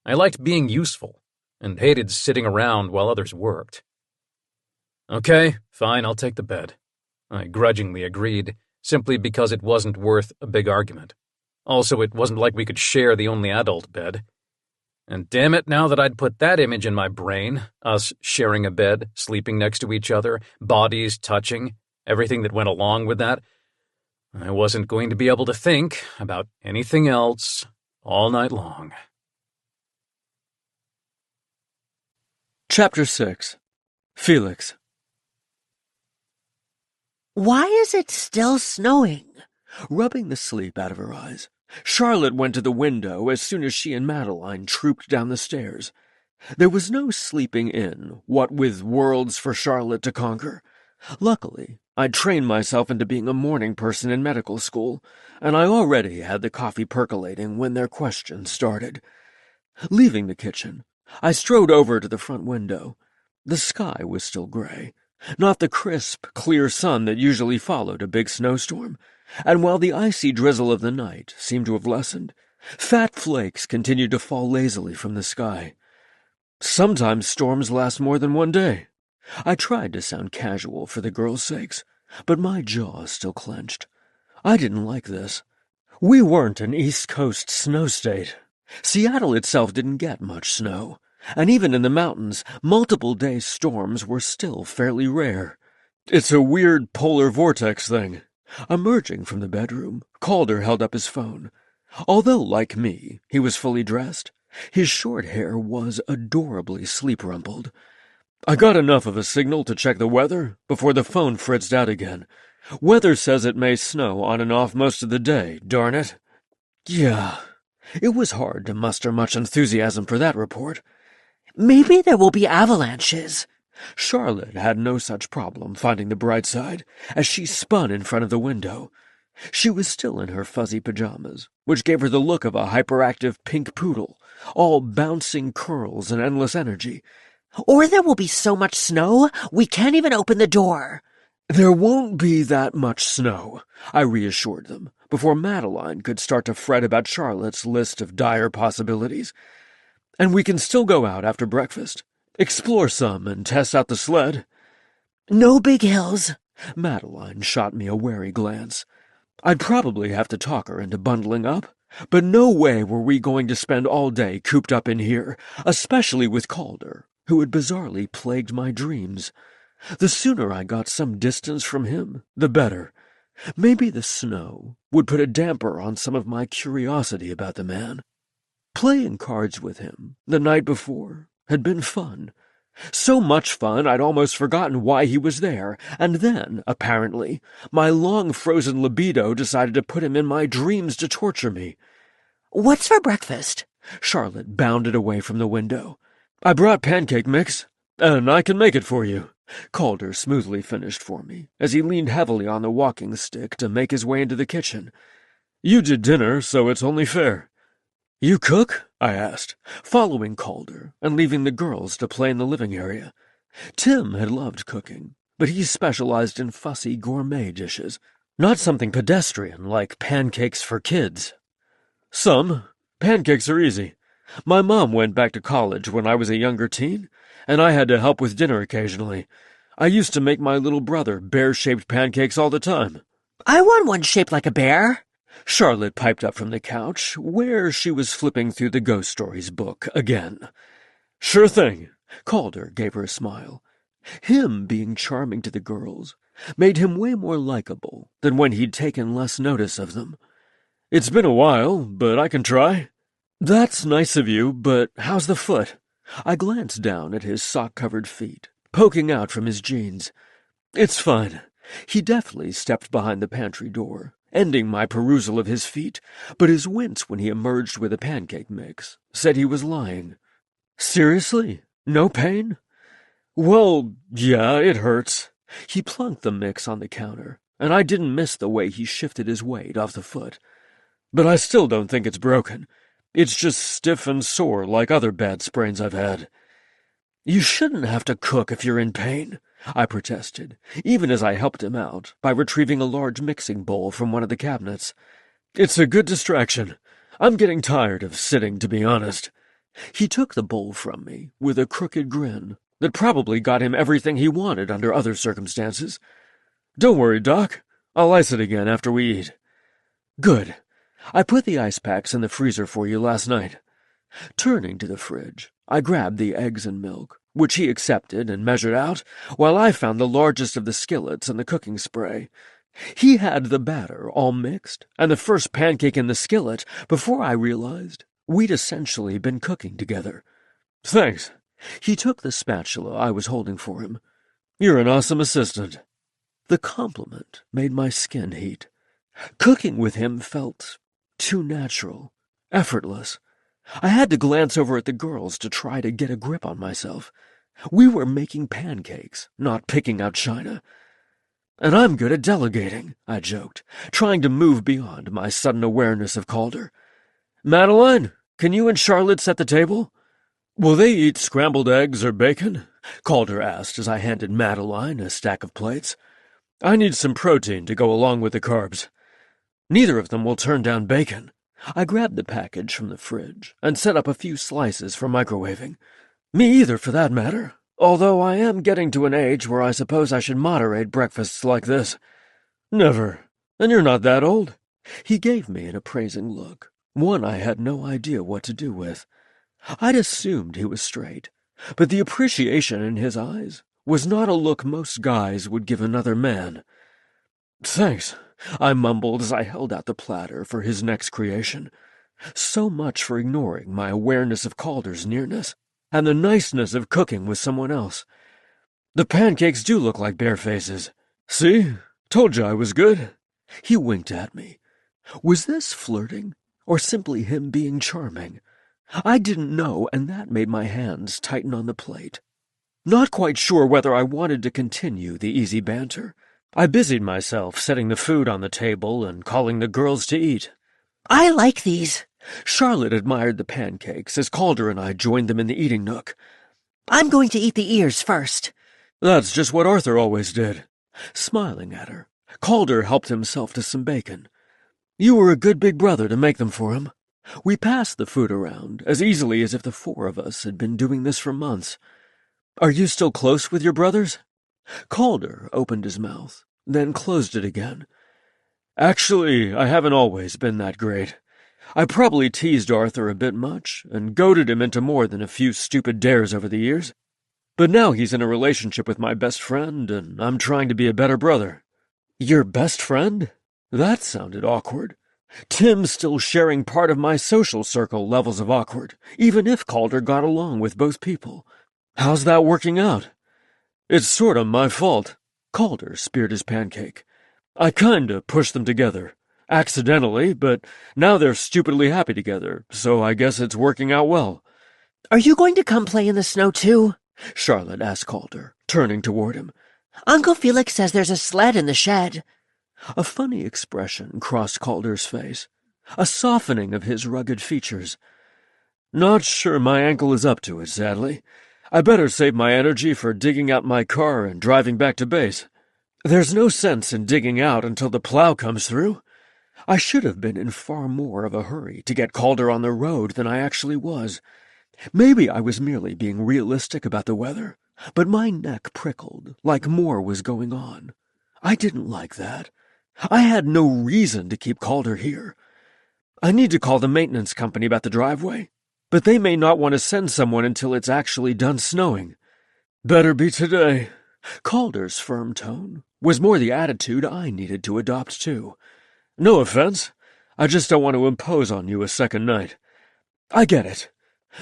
I liked being useful, and hated sitting around while others worked. Okay, fine, I'll take the bed. I grudgingly agreed, simply because it wasn't worth a big argument. Also, it wasn't like we could share the only adult bed. And damn it, now that I'd put that image in my brain, us sharing a bed, sleeping next to each other, bodies touching, everything that went along with that, I wasn't going to be able to think about anything else all night long. Chapter 6. Felix. Why is it still snowing? Rubbing the sleep out of her eyes, Charlotte went to the window as soon as she and Madeline trooped down the stairs. There was no sleeping in, what with worlds for Charlotte to conquer. Luckily, I'd trained myself into being a morning person in medical school, and I already had the coffee percolating when their questions started. Leaving the kitchen, I strode over to the front window. The sky was still gray, not the crisp, clear sun that usually followed a big snowstorm, and while the icy drizzle of the night seemed to have lessened, fat flakes continued to fall lazily from the sky. Sometimes storms last more than one day. I tried to sound casual for the girls' sakes, but my jaw still clenched. I didn't like this. We weren't an East Coast snow state. Seattle itself didn't get much snow, and even in the mountains, multiple-day storms were still fairly rare. It's a weird polar vortex thing. Emerging from the bedroom, Calder held up his phone. Although, like me, he was fully dressed, his short hair was adorably sleep-rumpled. I got enough of a signal to check the weather before the phone fritzed out again. Weather says it may snow on and off most of the day, darn it. Yeah, it was hard to muster much enthusiasm for that report. Maybe there will be avalanches. Charlotte had no such problem finding the bright side as she spun in front of the window. She was still in her fuzzy pajamas, which gave her the look of a hyperactive pink poodle, all bouncing curls and endless energy. Or there will be so much snow, we can't even open the door. There won't be that much snow, I reassured them, before Madeline could start to fret about Charlotte's list of dire possibilities. And we can still go out after breakfast, explore some and test out the sled. No big hills. Madeline shot me a wary glance. I'd probably have to talk her into bundling up, but no way were we going to spend all day cooped up in here, especially with Calder, who had bizarrely plagued my dreams. The sooner I got some distance from him, the better. Maybe the snow would put a damper on some of my curiosity about the man. Playing cards with him the night before had been fun. So much fun I'd almost forgotten why he was there, and then, apparently, my long-frozen libido decided to put him in my dreams to torture me. "What's for breakfast?" Charlotte bounded away from the window. "I brought pancake mix, and I can make it for you," Calder smoothly finished for me, as he leaned heavily on the walking stick to make his way into the kitchen. "You did dinner, so it's only fair." "You cook?" I asked, following Calder and leaving the girls to play in the living area. Tim had loved cooking, but he specialized in fussy gourmet dishes, not something pedestrian like pancakes for kids. "Some. Pancakes are easy. My mom went back to college when I was a younger teen, and I had to help with dinner occasionally. I used to make my little brother bear-shaped pancakes all the time." "I want one shaped like a bear." Charlotte piped up from the couch, where she was flipping through the Ghost Stories book again. "Sure thing." Calder gave her a smile. Him being charming to the girls made him way more likable than when he'd taken less notice of them. "It's been a while, but I can try." "That's nice of you, but how's the foot?" I glanced down at his sock-covered feet, poking out from his jeans. "It's fine." He deftly stepped behind the pantry door, ending my perusal of his feet, but his wince when he emerged with a pancake mix said he was lying. "Seriously? No pain?" "Well, yeah, it hurts." He plunked the mix on the counter, and I didn't miss the way he shifted his weight off the foot. "But I still don't think it's broken. It's just stiff and sore like other bad sprains I've had." "You shouldn't have to cook if you're in pain," I protested, even as I helped him out by retrieving a large mixing bowl from one of the cabinets. "It's a good distraction. I'm getting tired of sitting, to be honest." He took the bowl from me with a crooked grin that probably got him everything he wanted under other circumstances. "Don't worry, Doc. I'll ice it again after we eat." "Good. I put the ice packs in the freezer for you last night." Turning to the fridge, I grabbed the eggs and milk, which he accepted and measured out, while I found the largest of the skillets and the cooking spray. He had the batter all mixed, and the first pancake in the skillet before I realized we'd essentially been cooking together. "Thanks." He took the spatula I was holding for him. "You're an awesome assistant." The compliment made my skin heat. Cooking with him felt too natural, effortless. I had to glance over at the girls to try to get a grip on myself. We were making pancakes, not picking out china. "And I'm good at delegating," I joked, trying to move beyond my sudden awareness of Calder. "Madeline, can you and Charlotte set the table?" "Will they eat scrambled eggs or bacon?" Calder asked as I handed Madeline a stack of plates. "I need some protein to go along with the carbs." "Neither of them will turn down bacon." I grabbed the package from the fridge and set up a few slices for microwaving. "Me either, for that matter, although I am getting to an age where I suppose I should moderate breakfasts like this." "Never. And you're not that old." He gave me an appraising look, one I had no idea what to do with. I'd assumed he was straight, but the appreciation in his eyes was not a look most guys would give another man. "Thanks," I mumbled as I held out the platter for his next creation. So much for ignoring my awareness of Calder's nearness, and the niceness of cooking with someone else. "The pancakes do look like bear faces. See? Told you I was good." He winked at me. Was this flirting, or simply him being charming? I didn't know, and that made my hands tighten on the plate. Not quite sure whether I wanted to continue the easy banter. I busied myself setting the food on the table and calling the girls to eat. "I like these." Charlotte admired the pancakes as Calder and I joined them in the eating nook. "I'm going to eat the ears first." "That's just what Arthur always did." Smiling at her, Calder helped himself to some bacon. "You were a good big brother to make them for him." We passed the food around as easily as if the four of us had been doing this for months. "Are you still close with your brothers?" Calder opened his mouth, then closed it again. Actually, I haven't always been that great. I probably teased Arthur a bit much, and goaded him into more than a few stupid dares over the years. But now he's in a relationship with my best friend, and I'm trying to be a better brother. Your best friend? That sounded awkward. Tim's still sharing part of my social circle levels of awkward, even if Calder got along with both people. How's that working out? It's sort of my fault. Calder speared his pancake. I kinda pushed them together. Accidentally, but now they're stupidly happy together, so I guess it's working out well. Are you going to come play in the snow too? Charlotte asked Calder, turning toward him. Uncle Felix says there's a sled in the shed. A funny expression crossed Calder's face, a softening of his rugged features. Not sure my ankle is up to it, sadly. I better save my energy for digging out my car and driving back to base. There's no sense in digging out until the plow comes through. I should have been in far more of a hurry to get Calder on the road than I actually was. Maybe I was merely being realistic about the weather, but my neck prickled like more was going on. I didn't like that. I had no reason to keep Calder here. I need to call the maintenance company about the driveway, but they may not want to send someone until it's actually done snowing. Better be today. Calder's firm tone was more the attitude I needed to adopt too. No offense. I just don't want to impose on you a second night. I get it.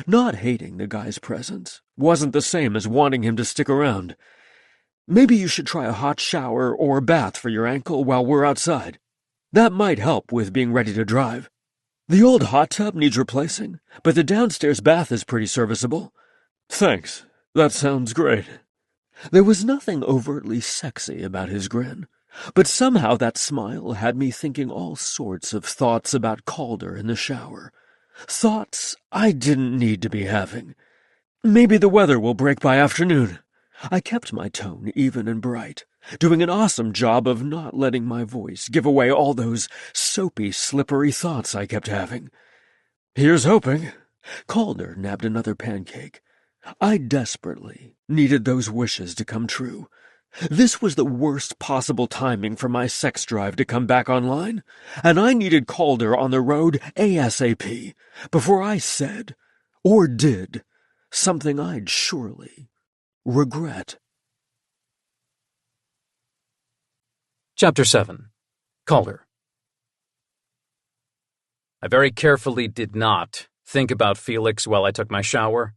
Not hating the guy's presence wasn't the same as wanting him to stick around. Maybe you should try a hot shower or bath for your ankle while we're outside. That might help with being ready to drive. The old hot tub needs replacing, but the downstairs bath is pretty serviceable. Thanks. That sounds great. There was nothing overtly sexy about his grin, but somehow that smile had me thinking all sorts of thoughts about Calder in the shower. Thoughts I didn't need to be having. Maybe the weather will break by afternoon. I kept my tone even and bright, doing an awesome job of not letting my voice give away all those soapy, slippery thoughts I kept having. Here's hoping. Calder nabbed another pancake. I desperately needed those wishes to come true. This was the worst possible timing for my sex drive to come back online, and I needed Calder on the road ASAP before I said, or did, something I'd surely regret. Chapter 7. Calder. I very carefully did not think about Felix while I took my shower.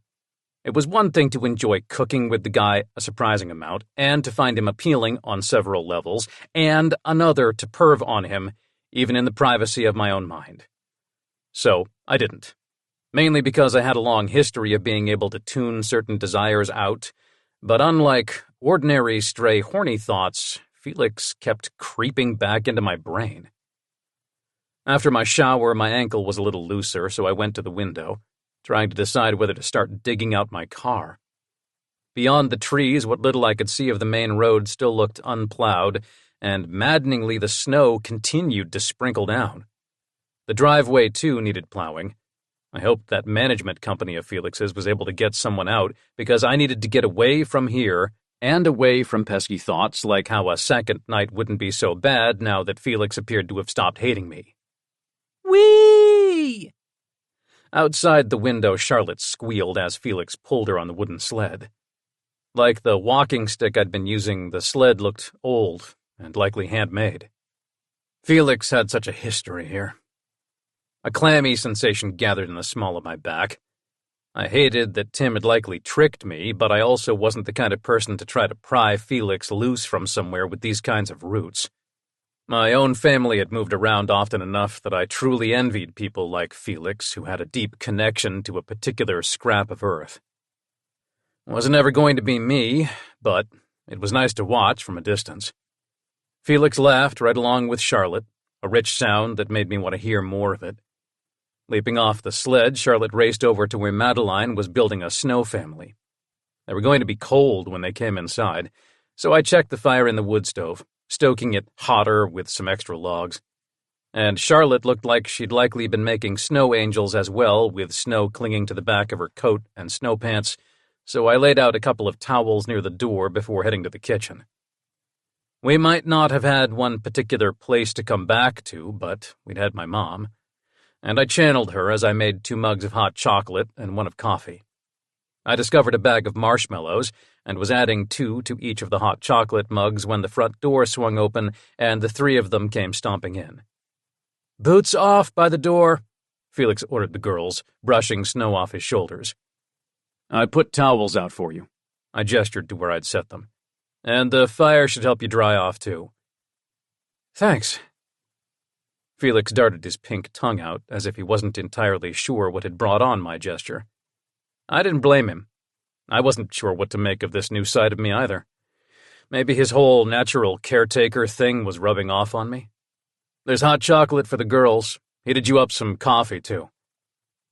It was one thing to enjoy cooking with the guy a surprising amount, and to find him appealing on several levels, and another to perv on him, even in the privacy of my own mind. So, I didn't. Mainly because I had a long history of being able to tune certain desires out, but unlike ordinary stray horny thoughts, Felix kept creeping back into my brain. After my shower, my ankle was a little looser, so I went to the window, trying to decide whether to start digging out my car. Beyond the trees, what little I could see of the main road still looked unplowed, and maddeningly the snow continued to sprinkle down. The driveway, too, needed plowing. I hoped that management company of Felix's was able to get someone out, because I needed to get away from here and away from pesky thoughts like how a second night wouldn't be so bad now that Felix appeared to have stopped hating me. Whee! Outside the window, Charlotte squealed as Felix pulled her on the wooden sled. Like the walking stick I'd been using, the sled looked old and likely handmade. Felix had such a history here. A clammy sensation gathered in the small of my back. I hated that Tim had likely tricked me, but I also wasn't the kind of person to try to pry Felix loose from somewhere with these kinds of roots. My own family had moved around often enough that I truly envied people like Felix who had a deep connection to a particular scrap of earth. It wasn't ever going to be me, but it was nice to watch from a distance. Felix laughed right along with Charlotte, a rich sound that made me want to hear more of it. Leaping off the sled, Charlotte raced over to where Madeline was building a snow family. They were going to be cold when they came inside, so I checked the fire in the wood stove, stoking it hotter with some extra logs. And Charlotte looked like she'd likely been making snow angels as well, with snow clinging to the back of her coat and snow pants, so I laid out a couple of towels near the door before heading to the kitchen. We might not have had one particular place to come back to, but we'd had my mom, and I channeled her as I made 2 mugs of hot chocolate and 1 of coffee. I discovered a bag of marshmallows and was adding 2 to each of the hot chocolate mugs when the front door swung open and the 3 of them came stomping in. "Boots off by the door," Felix ordered the girls, brushing snow off his shoulders. "I put towels out for you." I gestured to where I'd set them. "And the fire should help you dry off, too." "Thanks." Felix darted his pink tongue out as if he wasn't entirely sure what had brought on my gesture. I didn't blame him. I wasn't sure what to make of this new side of me either. Maybe his whole natural caretaker thing was rubbing off on me. "There's hot chocolate for the girls. Heated you up some coffee, too."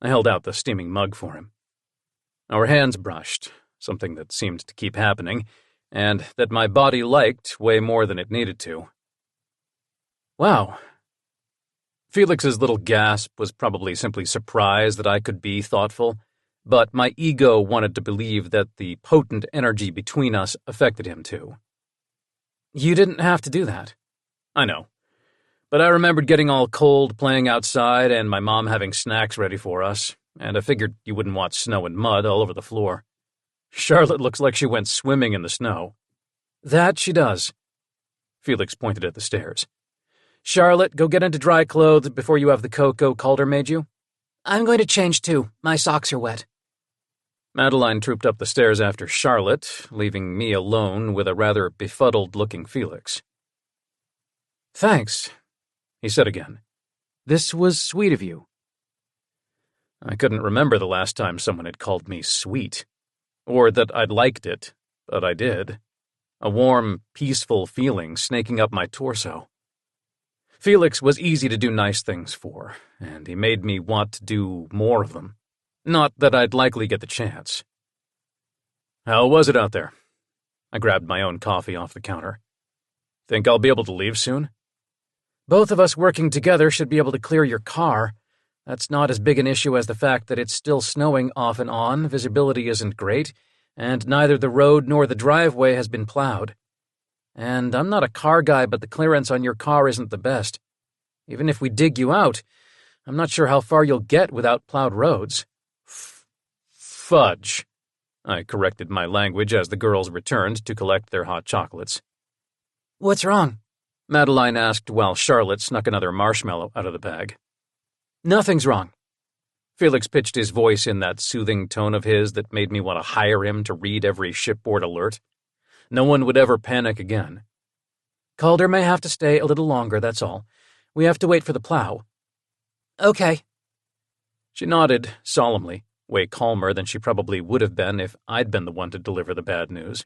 I held out the steaming mug for him. Our hands brushed, something that seemed to keep happening, and that my body liked way more than it needed to. Wow. Felix's little gasp was probably simply surprise that I could be thoughtful, but my ego wanted to believe that the potent energy between us affected him too. "You didn't have to do that." "I know. But I remembered getting all cold playing outside and my mom having snacks ready for us, and I figured you wouldn't want snow and mud all over the floor. Charlotte looks like she went swimming in the snow." "That she does." Felix pointed at the stairs. "Charlotte, go get into dry clothes before you have the cocoa Calder made you." "I'm going to change too. My socks are wet." Madeline trooped up the stairs after Charlotte, leaving me alone with a rather befuddled-looking Felix. "Thanks," he said again. "This was sweet of you." I couldn't remember the last time someone had called me sweet, or that I'd liked it, but I did. A warm, peaceful feeling snaking up my torso. Felix was easy to do nice things for, and he made me want to do more of them. Not that I'd likely get the chance. "How was it out there?" I grabbed my own coffee off the counter. "Think I'll be able to leave soon?" "Both of us working together should be able to clear your car. That's not as big an issue as the fact that it's still snowing off and on, visibility isn't great, and neither the road nor the driveway has been plowed. And I'm not a car guy, but the clearance on your car isn't the best. Even if we dig you out, I'm not sure how far you'll get without plowed roads." Fudge. I corrected my language as the girls returned to collect their hot chocolates. "What's wrong?" Madeline asked while Charlotte snuck another marshmallow out of the bag. "Nothing's wrong." Felix pitched his voice in that soothing tone of his that made me want to hire him to read every shipboard alert. No one would ever panic again. "Calder may have to stay a little longer, that's all. We have to wait for the plow." "Okay." She nodded solemnly, way calmer than she probably would have been if I'd been the one to deliver the bad news.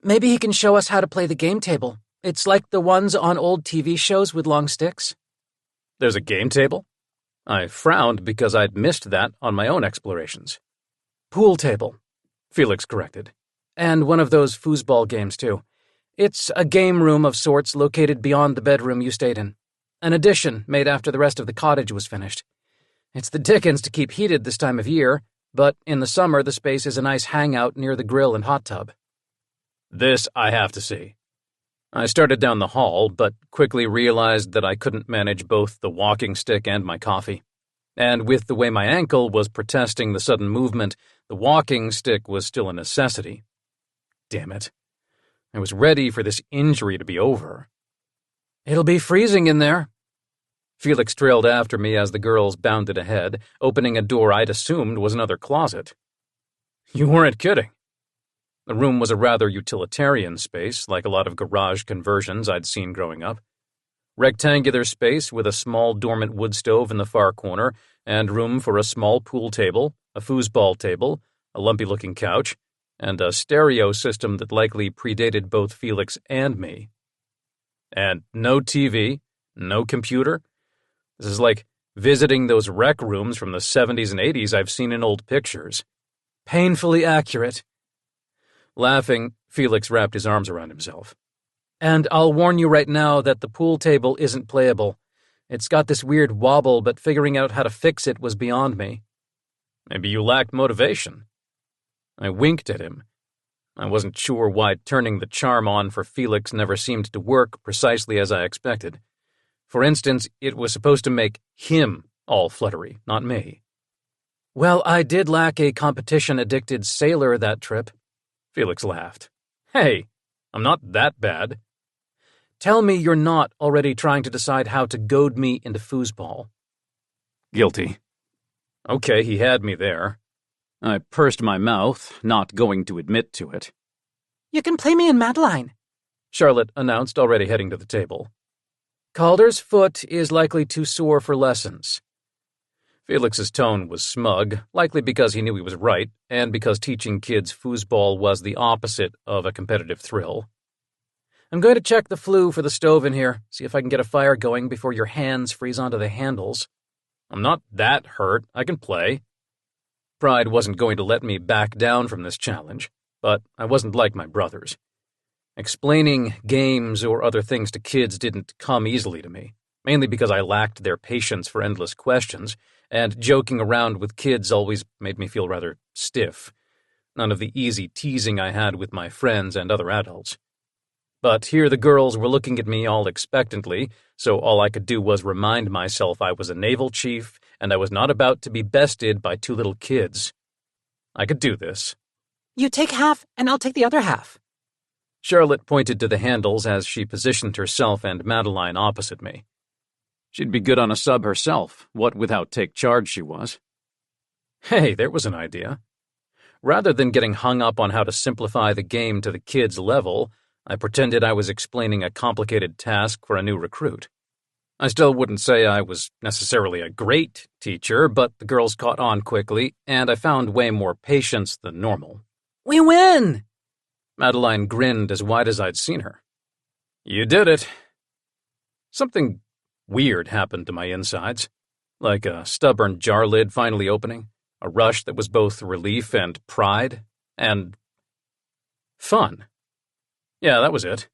"Maybe he can show us how to play the game table. It's like the ones on old TV shows with long sticks." "There's a game table?" I frowned because I'd missed that on my own explorations. "Pool table," Felix corrected. "And one of those foosball games, too. It's a game room of sorts located beyond the bedroom you stayed in. An addition made after the rest of the cottage was finished. It's the dickens to keep heated this time of year, but in the summer the space is a nice hangout near the grill and hot tub." "This I have to see." I started down the hall, but quickly realized that I couldn't manage both the walking stick and my coffee. And with the way my ankle was protesting the sudden movement, the walking stick was still a necessity. Damn it. I was ready for this injury to be over. "It'll be freezing in there." Felix trailed after me as the girls bounded ahead, opening a door I'd assumed was another closet. You weren't kidding. The room was a rather utilitarian space, like a lot of garage conversions I'd seen growing up. Rectangular space with a small dormant wood stove in the far corner, and room for a small pool table, a foosball table, a lumpy-looking couch, and a stereo system that likely predated both Felix and me. And no TV, no computer. This is like visiting those rec rooms from the 70s and 80s I've seen in old pictures. Painfully accurate. Laughing, Felix wrapped his arms around himself. "And I'll warn you right now that the pool table isn't playable. It's got this weird wobble, but figuring out how to fix it was beyond me." "Maybe you lacked motivation." I winked at him. I wasn't sure why turning the charm on for Felix never seemed to work precisely as I expected. For instance, it was supposed to make him all fluttery, not me. Well, I did lack a competition-addicted sailor that trip. Felix laughed. Hey, I'm not that bad. Tell me you're not already trying to decide how to goad me into foosball. Guilty. Okay, he had me there. I pursed my mouth, not going to admit to it. You can play me in Madeline, Charlotte announced, already heading to the table. Calder's foot is likely too sore for lessons. Felix's tone was smug, likely because he knew he was right, and because teaching kids foosball was the opposite of a competitive thrill. I'm going to check the flue for the stove in here, see if I can get a fire going before your hands freeze onto the handles. I'm not that hurt, I can play. Pride wasn't going to let me back down from this challenge, but I wasn't like my brothers. Explaining games or other things to kids didn't come easily to me, mainly because I lacked their patience for endless questions, and joking around with kids always made me feel rather stiff. None of the easy teasing I had with my friends and other adults. But here the girls were looking at me all expectantly, so all I could do was remind myself I was a naval chief, and I was not about to be bested by two little kids. I could do this. You take half, and I'll take the other half. Charlotte pointed to the handles as she positioned herself and Madeline opposite me. She'd be good on a sub herself, what with how take-charge she was. Hey, there was an idea. Rather than getting hung up on how to simplify the game to the kids' level, I pretended I was explaining a complicated task for a new recruit. I still wouldn't say I was necessarily a great teacher, but the girls caught on quickly, and I found way more patience than normal. We win! Madeline grinned as wide as I'd seen her. You did it. Something weird happened to my insides, like a stubborn jar lid finally opening, a rush that was both relief and pride, and fun. Yeah, that was it.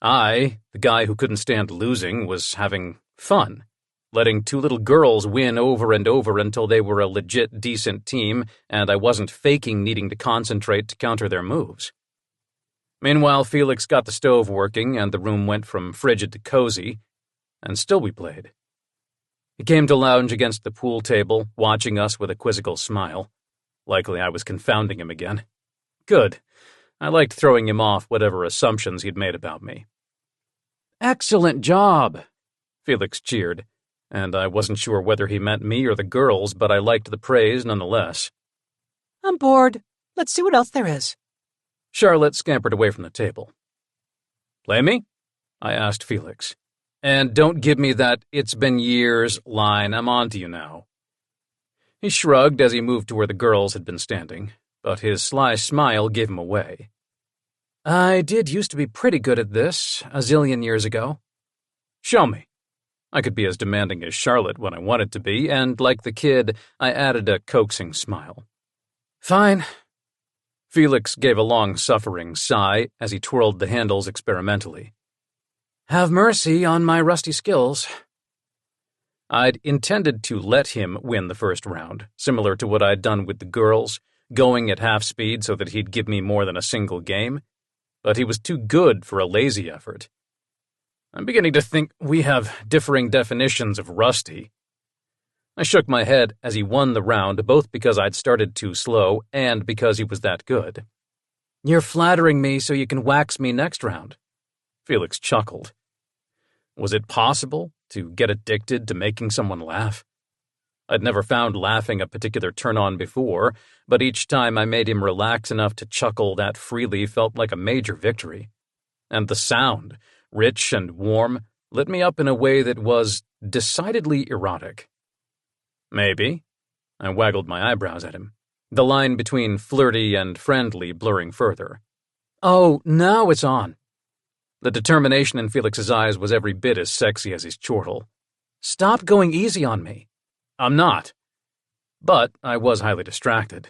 I, the guy who couldn't stand losing, was having fun, letting two little girls win over and over until they were a legit decent team and I wasn't faking needing to concentrate to counter their moves. Meanwhile, Felix got the stove working and the room went from frigid to cozy, and still we played. He came to lounge against the pool table, watching us with a quizzical smile. Likely I was confounding him again. Good. I liked throwing him off whatever assumptions he'd made about me. Excellent job, Felix cheered, and I wasn't sure whether he meant me or the girls, but I liked the praise nonetheless. I'm bored. Let's see what else there is. Charlotte scampered away from the table. Play me? I asked Felix. And don't give me that "it's been years" line, I'm on to you now. He shrugged as he moved to where the girls had been standing, but his sly smile gave him away. I did used to be pretty good at this, a zillion years ago. Show me. I could be as demanding as Charlotte when I wanted to be, and like the kid, I added a coaxing smile. Fine. Felix gave a long-suffering sigh as he twirled the handles experimentally. Have mercy on my rusty skills. I'd intended to let him win the first round, similar to what I'd done with the girls, going at half speed so that he'd give me more than a single game, but he was too good for a lazy effort. I'm beginning to think we have differing definitions of rusty. I shook my head as he won the round, both because I'd started too slow and because he was that good. You're flattering me so you can wax me next round. Felix chuckled. Was it possible to get addicted to making someone laugh? I'd never found laughing a particular turn-on before, but each time I made him relax enough to chuckle that freely felt like a major victory. And the sound, rich and warm, lit me up in a way that was decidedly erotic. Maybe. I waggled my eyebrows at him, the line between flirty and friendly blurring further. Oh, now it's on. The determination in Felix's eyes was every bit as sexy as his chortle. Stop going easy on me. I'm not. But I was highly distracted.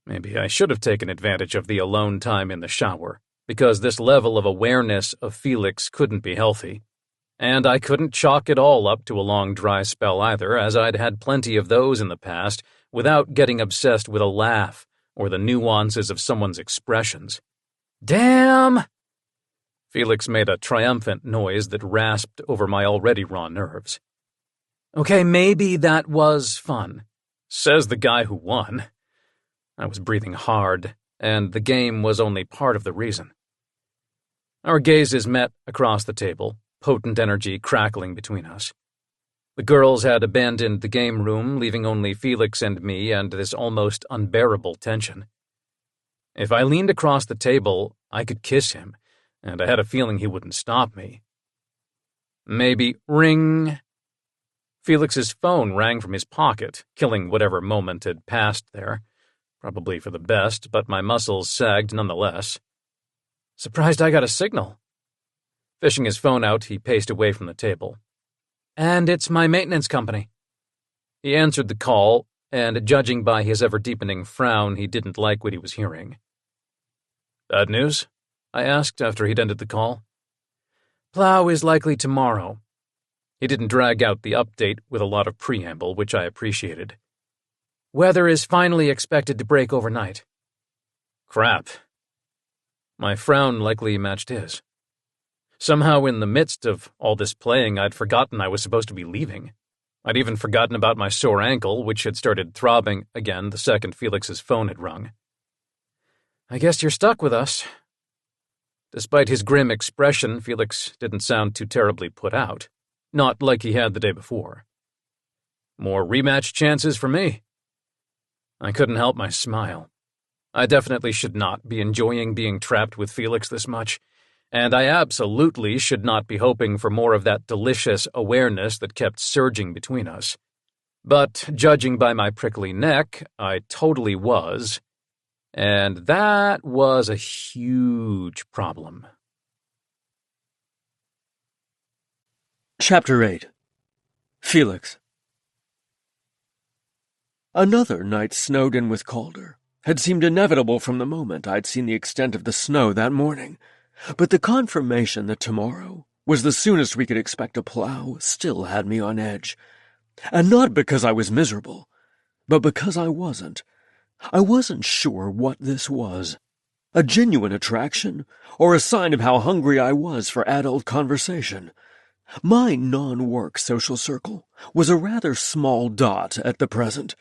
Maybe I should have taken advantage of the alone time in the shower, because this level of awareness of Felix couldn't be healthy. And I couldn't chalk it all up to a long dry spell either, as I'd had plenty of those in the past, without getting obsessed with a laugh, or the nuances of someone's expressions. Damn! Felix made a triumphant noise that rasped over my already raw nerves. Okay, maybe that was fun, says the guy who won. I was breathing hard, and the game was only part of the reason. Our gazes met across the table, potent energy crackling between us. The girls had abandoned the game room, leaving only Felix and me and this almost unbearable tension. If I leaned across the table, I could kiss him, and I had a feeling he wouldn't stop me. Maybe ring. Felix's phone rang from his pocket, killing whatever moment had passed there. Probably for the best, but my muscles sagged nonetheless. Surprised I got a signal. Fishing his phone out, he paced away from the table. And it's my maintenance company. He answered the call, and judging by his ever-deepening frown, he didn't like what he was hearing. Bad news? I asked after he'd ended the call. Plow is likely tomorrow. He didn't drag out the update with a lot of preamble, which I appreciated. Weather is finally expected to break overnight. Crap. My frown likely matched his. Somehow in the midst of all this playing, I'd forgotten I was supposed to be leaving. I'd even forgotten about my sore ankle, which had started throbbing again the second Felix's phone had rung. I guess you're stuck with us. Despite his grim expression, Felix didn't sound too terribly put out. Not like he had the day before. More rematch chances for me. I couldn't help my smile. I definitely should not be enjoying being trapped with Felix this much, and I absolutely should not be hoping for more of that delicious awareness that kept surging between us. But judging by my prickly neck, I totally was, and that was a huge problem. Chapter 8. Felix. Another night snowed in with Calder had seemed inevitable from the moment I'd seen the extent of the snow that morning, but the confirmation that tomorrow was the soonest we could expect a plow still had me on edge. And not because I was miserable, but because I wasn't. I wasn't sure what this was. A genuine attraction, or a sign of how hungry I was for adult conversation. My non-work social circle was a rather small dot at the present,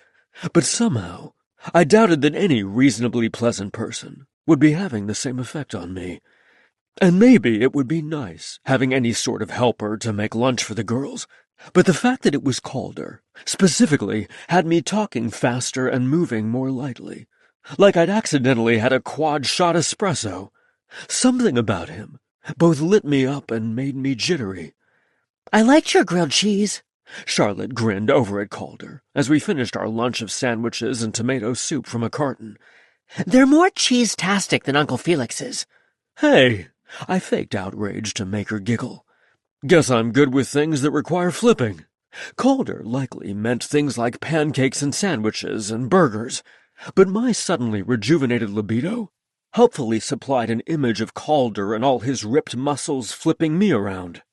but somehow I doubted that any reasonably pleasant person would be having the same effect on me. And maybe it would be nice having any sort of helper to make lunch for the girls, but the fact that it was Calder, specifically, had me talking faster and moving more lightly, like I'd accidentally had a quad-shot espresso. Something about him both lit me up and made me jittery. I liked your grilled cheese. Charlotte grinned over at Calder as we finished our lunch of sandwiches and tomato soup from a carton. They're more cheese-tastic than Uncle Felix's. Hey, I faked outrage to make her giggle. Guess I'm good with things that require flipping. Calder likely meant things like pancakes and sandwiches and burgers, but my suddenly rejuvenated libido helpfully supplied an image of Calder and all his ripped muscles flipping me around.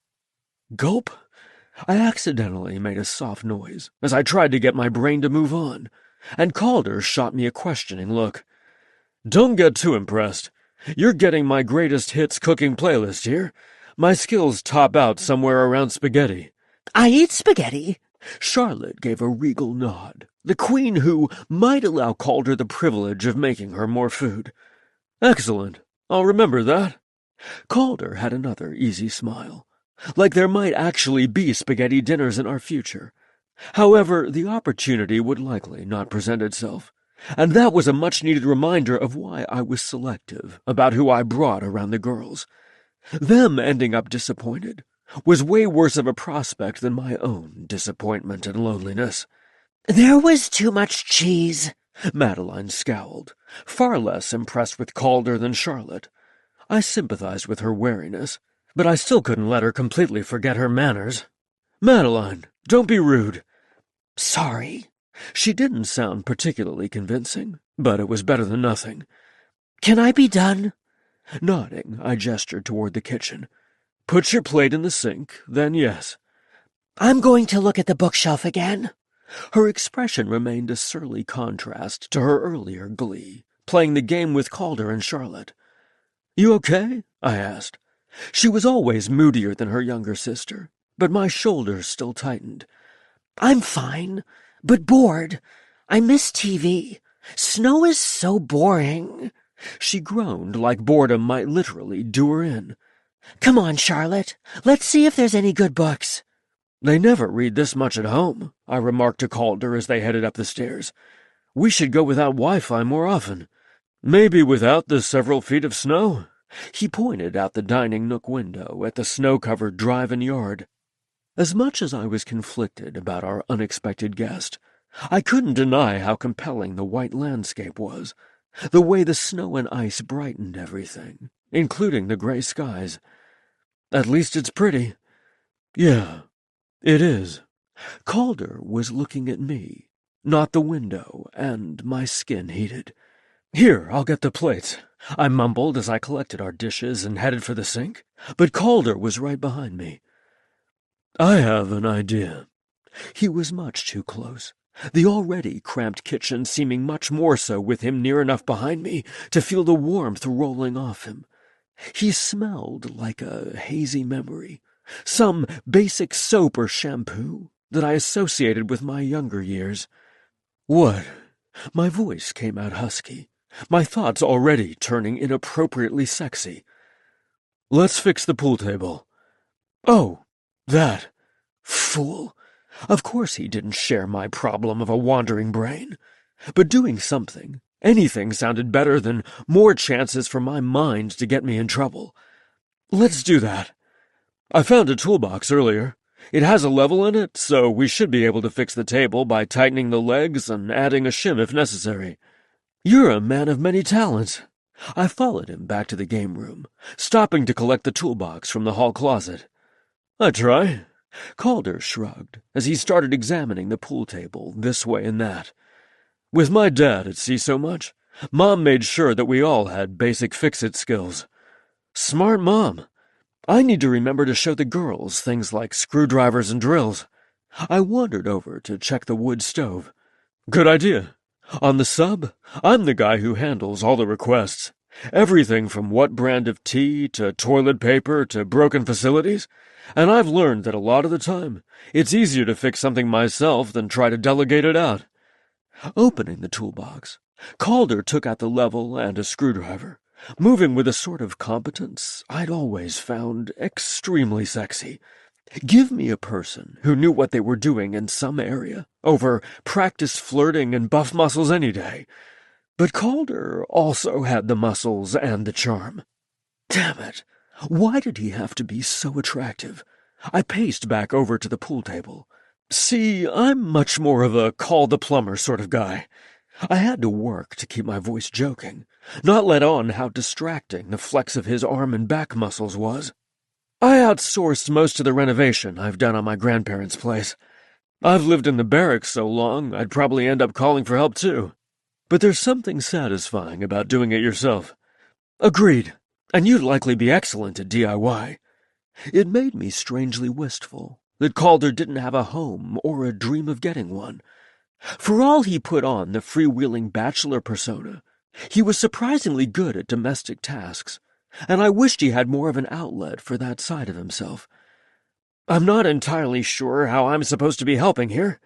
Gulp! I accidentally made a soft noise as I tried to get my brain to move on, and Calder shot me a questioning look. Don't get too impressed. You're getting my greatest hits cooking playlist here. My skills top out somewhere around spaghetti. I eat spaghetti. Charlotte gave a regal nod, the queen who might allow Calder the privilege of making her more food. Excellent. I'll remember that. Calder had another easy smile, like there might actually be spaghetti dinners in our future. However, the opportunity would likely not present itself, and that was a much-needed reminder of why I was selective about who I brought around the girls. Them ending up disappointed was way worse of a prospect than my own disappointment and loneliness. There was too much cheese. Madeline scowled, far less impressed with Calder than Charlotte. I sympathized with her wariness, but I still couldn't let her completely forget her manners. Madeline, don't be rude. Sorry. She didn't sound particularly convincing, but it was better than nothing. Can I be done? Nodding, I gestured toward the kitchen. Put your plate in the sink, then yes. I'm going to look at the bookshelf again. Her expression remained a surly contrast to her earlier glee, playing the game with Calder and Charlotte. "You okay?" I asked. She was always moodier than her younger sister, but my shoulders still tightened. "I'm fine, but bored. I miss TV. Snow is so boring." She groaned like boredom might literally do her in. "Come on, Charlotte. Let's see if there's any good books." "They never read this much at home," I remarked to Calder as they headed up the stairs. "We should go without Wi-Fi more often. Maybe without the several feet of snow." He pointed out the dining nook window at the snow-covered drive-in yard. As much as I was conflicted about our unexpected guest, I couldn't deny how compelling the white landscape was, the way the snow and ice brightened everything, including the gray skies. "At least it's pretty." "Yeah, it is." Calder was looking at me, not the window, and my skin heated. "Here, I'll get the plates," I mumbled as I collected our dishes and headed for the sink, but Calder was right behind me. "I have an idea." He was much too close, the already cramped kitchen seeming much more so with him near enough behind me to feel the warmth rolling off him. He smelled like a hazy memory, some basic soap or shampoo that I associated with my younger years. "What?" My voice came out husky, my thoughts already turning inappropriately sexy. "Let's fix the pool table." "Oh, that. Fool. Of course he didn't share my problem of a wandering brain. But doing something, anything sounded better than more chances for my mind to get me in trouble. "Let's do that. I found a toolbox earlier. It has a level in it, so we should be able to fix the table by tightening the legs and adding a shim if necessary." "You're a man of many talents." I followed him back to the game room, stopping to collect the toolbox from the hall closet. "I try." Calder shrugged as he started examining the pool table this way and that. "With my dad at sea so much, Mom made sure that we all had basic fix-it skills." "Smart Mom. I need to remember to show the girls things like screwdrivers and drills." I wandered over to check the wood stove. "Good idea. On the sub, I'm the guy who handles all the requests. Everything from what brand of tea to toilet paper to broken facilities. And I've learned that a lot of the time, it's easier to fix something myself than try to delegate it out." Opening the toolbox, Calder took out the level and a screwdriver, moving with a sort of competence I'd always found extremely sexy. Give me a person who knew what they were doing in some area over practiced flirting and buff muscles any day. But Calder also had the muscles and the charm. Damn it! Why did he have to be so attractive? I paced back over to the pool table. See, I'm much more of a call-the-plumber sort of guy. I had to work to keep my voice joking, not let on how distracting the flex of his arm and back muscles was. I outsourced most of the renovation I've done on my grandparents' place. I've lived in the barracks so long, I'd probably end up calling for help too. But there's something satisfying about doing it yourself. Agreed. And you'd likely be excellent at DIY. It made me strangely wistful that Calder didn't have a home or a dream of getting one. For all he put on the freewheeling bachelor persona, he was surprisingly good at domestic tasks, and I wished he had more of an outlet for that side of himself. I'm not entirely sure how I'm supposed to be helping here.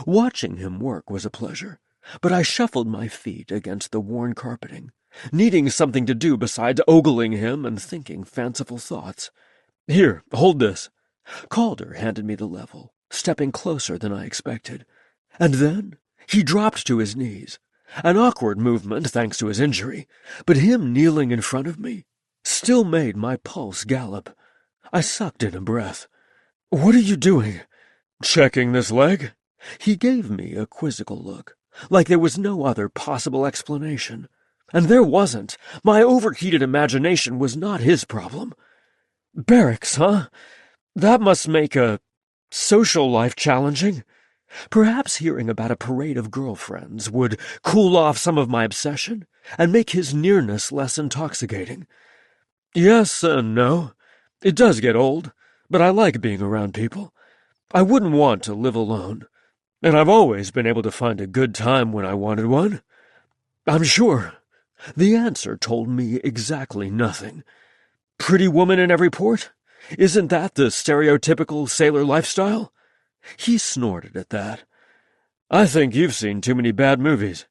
Watching him work was a pleasure, but I shuffled my feet against the worn carpeting, needing something to do besides ogling him and thinking fanciful thoughts. Here, hold this. Calder handed me the level, stepping closer than I expected. And then he dropped to his knees. An awkward movement thanks to his injury, but him kneeling in front of me still made my pulse gallop. I sucked in a breath. What are you doing? Checking this leg? He gave me a quizzical look, like there was no other possible explanation. And there wasn't. My overheated imagination was not his problem. Barracks, huh? That must make a social life challenging. Perhaps hearing about a parade of girlfriends would cool off some of my obsession and make his nearness less intoxicating. Yes and no. It does get old, but I like being around people. I wouldn't want to live alone, and I've always been able to find a good time when I wanted one. I'm sure. The answer told me exactly nothing. Pretty woman in every port? Isn't that the stereotypical sailor lifestyle? He snorted at that. I think you've seen too many bad movies.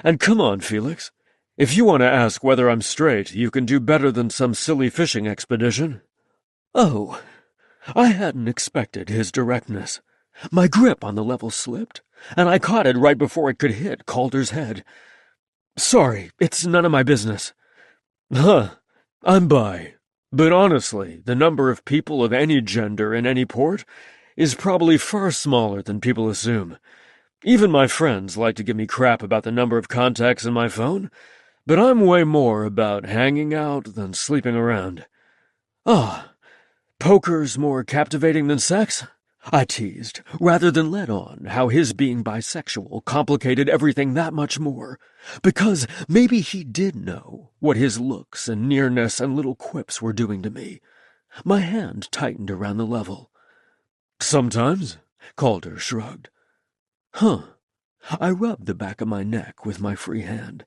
And come on, Felix. If you want to ask whether I'm straight, you can do better than some silly fishing expedition. Oh, I hadn't expected his directness. My grip on the level slipped, and I caught it right before it could hit Calder's head. Sorry, it's none of my business. Huh, I'm bi. But honestly, the number of people of any gender in any port is probably far smaller than people assume. Even my friends like to give me crap about the number of contacts in my phone, but I'm way more about hanging out than sleeping around. Ah, poker's more captivating than sex? I teased, rather than let on how his being bisexual complicated everything that much more, because maybe he did know what his looks and nearness and little quips were doing to me. My hand tightened around the level. Sometimes, Calder shrugged. Huh. I rubbed the back of my neck with my free hand.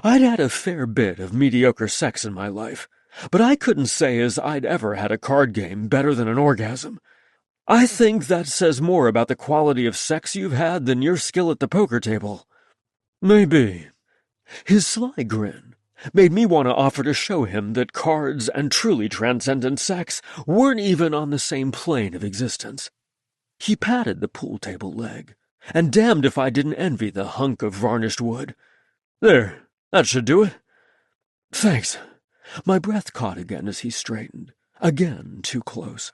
I'd had a fair bit of mediocre sex in my life, but I couldn't say as I'd ever had a card game better than an orgasm. I think that says more about the quality of sex you've had than your skill at the poker table. Maybe. His sly grin made me want to offer to show him that cards and truly transcendent sex weren't even on the same plane of existence. He patted the pool table leg, and damned if I didn't envy the hunk of varnished wood. There, that should do it. Thanks. My breath caught again as he straightened, again too close.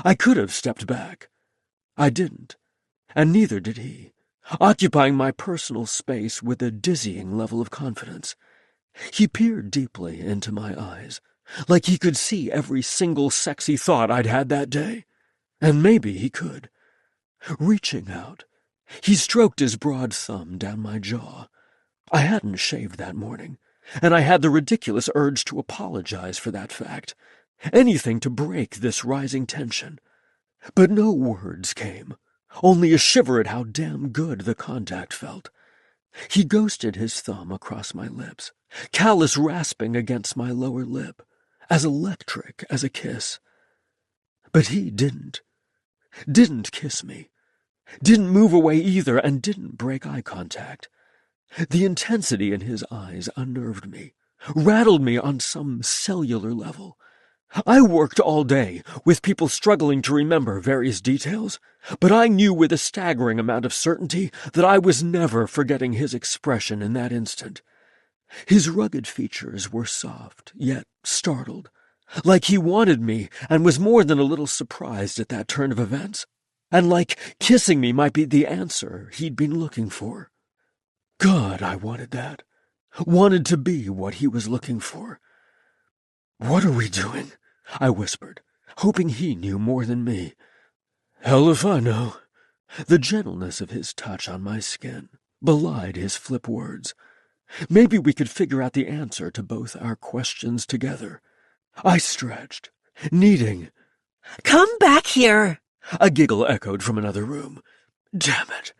I could have stepped back. I didn't, and neither did he, occupying my personal space with a dizzying level of confidence. He peered deeply into my eyes, like he could see every single sexy thought I'd had that day. And maybe he could. Reaching out, he stroked his broad thumb down my jaw. I hadn't shaved that morning, and I had the ridiculous urge to apologize for that fact. Anything to break this rising tension. But no words came, only a shiver at how damn good the contact felt. He ghosted his thumb across my lips, callous rasping against my lower lip, as electric as a kiss. But he didn't kiss me, didn't move away either, and didn't break eye contact. The intensity in his eyes unnerved me, rattled me on some cellular level. I worked all day, with people struggling to remember various details, but I knew with a staggering amount of certainty that I was never forgetting his expression in that instant. His rugged features were soft, yet startled, like he wanted me and was more than a little surprised at that turn of events, and like kissing me might be the answer he'd been looking for. God, I wanted that. Wanted to be what he was looking for. What are we doing? I whispered, hoping he knew more than me. Hell if I know. The gentleness of his touch on my skin belied his flip words. Maybe we could figure out the answer to both our questions together. I stretched, needing. Come back here! A giggle echoed from another room. Damn it.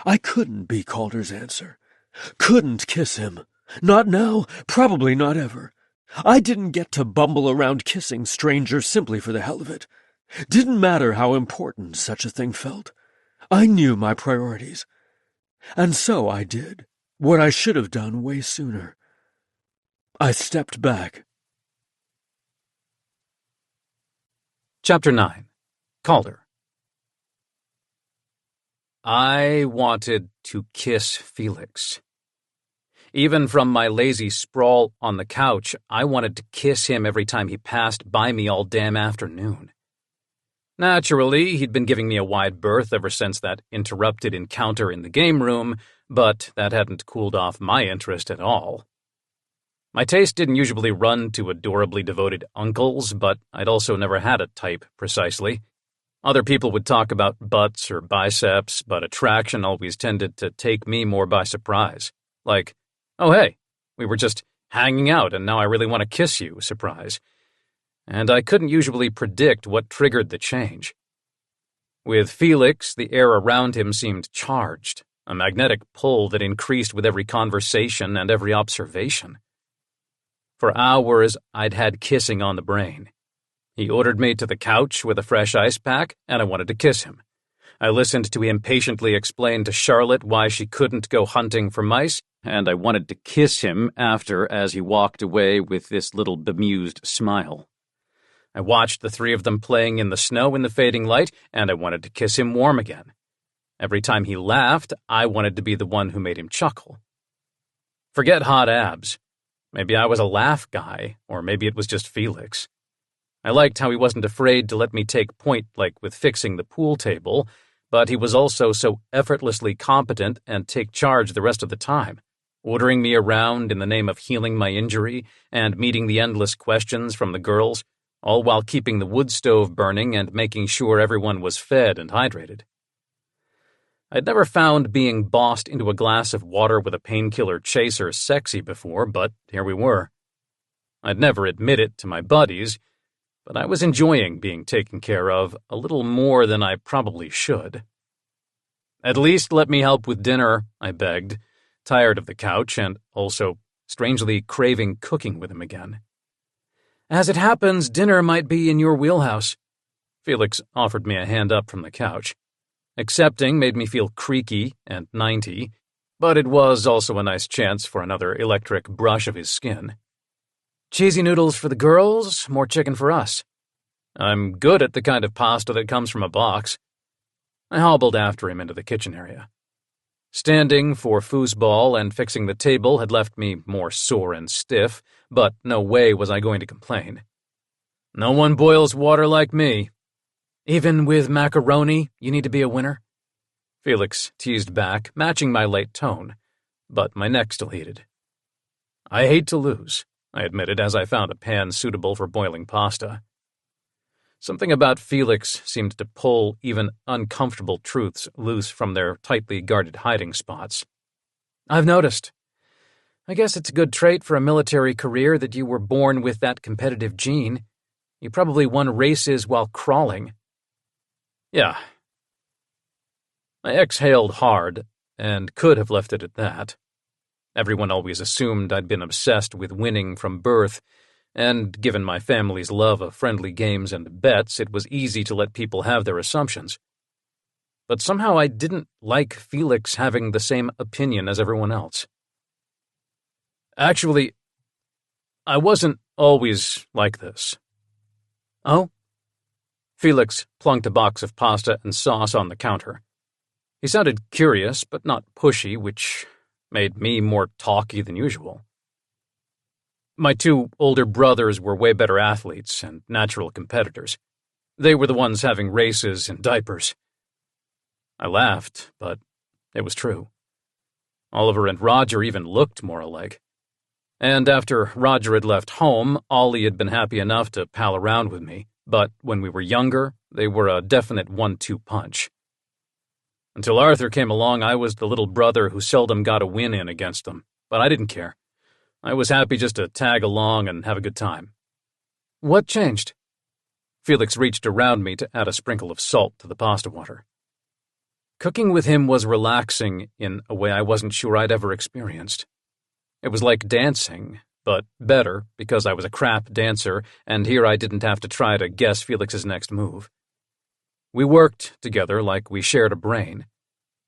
I couldn't be Calder's answer. Couldn't kiss him. Not now, probably not ever. I didn't get to bumble around kissing strangers simply for the hell of it. Didn't matter how important such a thing felt. I knew my priorities. And so I did what I should have done way sooner. I stepped back. Chapter 9. Calder. I wanted to kiss Felix. Even from my lazy sprawl on the couch, I wanted to kiss him every time he passed by me all damn afternoon. Naturally, he'd been giving me a wide berth ever since that interrupted encounter in the game room, but that hadn't cooled off my interest at all. My taste didn't usually run to adorably devoted uncles, but I'd also never had a type precisely. Other people would talk about butts or biceps, but attraction always tended to take me more by surprise. Like, oh hey, we were just hanging out and now I really want to kiss you, surprise. And I couldn't usually predict what triggered the change. With Felix, the air around him seemed charged, a magnetic pull that increased with every conversation and every observation. For hours, I'd had kissing on the brain. He ordered me to the couch with a fresh ice pack, and I wanted to kiss him. I listened to him patiently explain to Charlotte why she couldn't go hunting for mice, and I wanted to kiss him after as he walked away with this little bemused smile. I watched the three of them playing in the snow in the fading light, and I wanted to kiss him warm again. Every time he laughed, I wanted to be the one who made him chuckle. Forget hot abs. Maybe I was a laugh guy, or maybe it was just Felix. I liked how he wasn't afraid to let me take point like with fixing the pool table, but he was also so effortlessly competent and take charge the rest of the time, ordering me around in the name of healing my injury and meeting the endless questions from the girls, all while keeping the wood stove burning and making sure everyone was fed and hydrated. I'd never found being bossed into a glass of water with a painkiller chaser sexy before, but here we were. I'd never admit it to my buddies, but I was enjoying being taken care of a little more than I probably should. At least let me help with dinner, I begged, tired of the couch and also strangely craving cooking with him again. As it happens, dinner might be in your wheelhouse. Felix offered me a hand up from the couch. Accepting made me feel creaky and 90, but it was also a nice chance for another electric brush of his skin. Cheesy noodles for the girls, more chicken for us. I'm good at the kind of pasta that comes from a box. I hobbled after him into the kitchen area. Standing for foosball and fixing the table had left me more sore and stiff, but no way was I going to complain. No one boils water like me. Even with macaroni, you need to be a winner? Felix teased back, matching my late tone, but my neck still heated. I hate to lose, I admitted as I found a pan suitable for boiling pasta. Something about Felix seemed to pull even uncomfortable truths loose from their tightly guarded hiding spots. I've noticed. I guess it's a good trait for a military career that you were born with that competitive gene. You probably won races while crawling. Yeah. I exhaled hard and could have left it at that. Everyone always assumed I'd been obsessed with winning from birth, and given my family's love of friendly games and bets, it was easy to let people have their assumptions. But somehow I didn't like Felix having the same opinion as everyone else. Actually, I wasn't always like this. Oh? Felix plunked a box of pasta and sauce on the counter. He sounded curious, but not pushy, which made me more talky than usual. My two older brothers were way better athletes and natural competitors. They were the ones having races in diapers. I laughed, but it was true. Oliver and Roger even looked more alike. And after Roger had left home, Ollie had been happy enough to pal around with me, but when we were younger, they were a definite 1-2 punch. Until Arthur came along, I was the little brother who seldom got a win in against them, but I didn't care. I was happy just to tag along and have a good time. What changed? Felix reached around me to add a sprinkle of salt to the pasta water. Cooking with him was relaxing in a way I wasn't sure I'd ever experienced. It was like dancing, but better because I was a crap dancer, and here I didn't have to try to guess Felix's next move. We worked together like we shared a brain,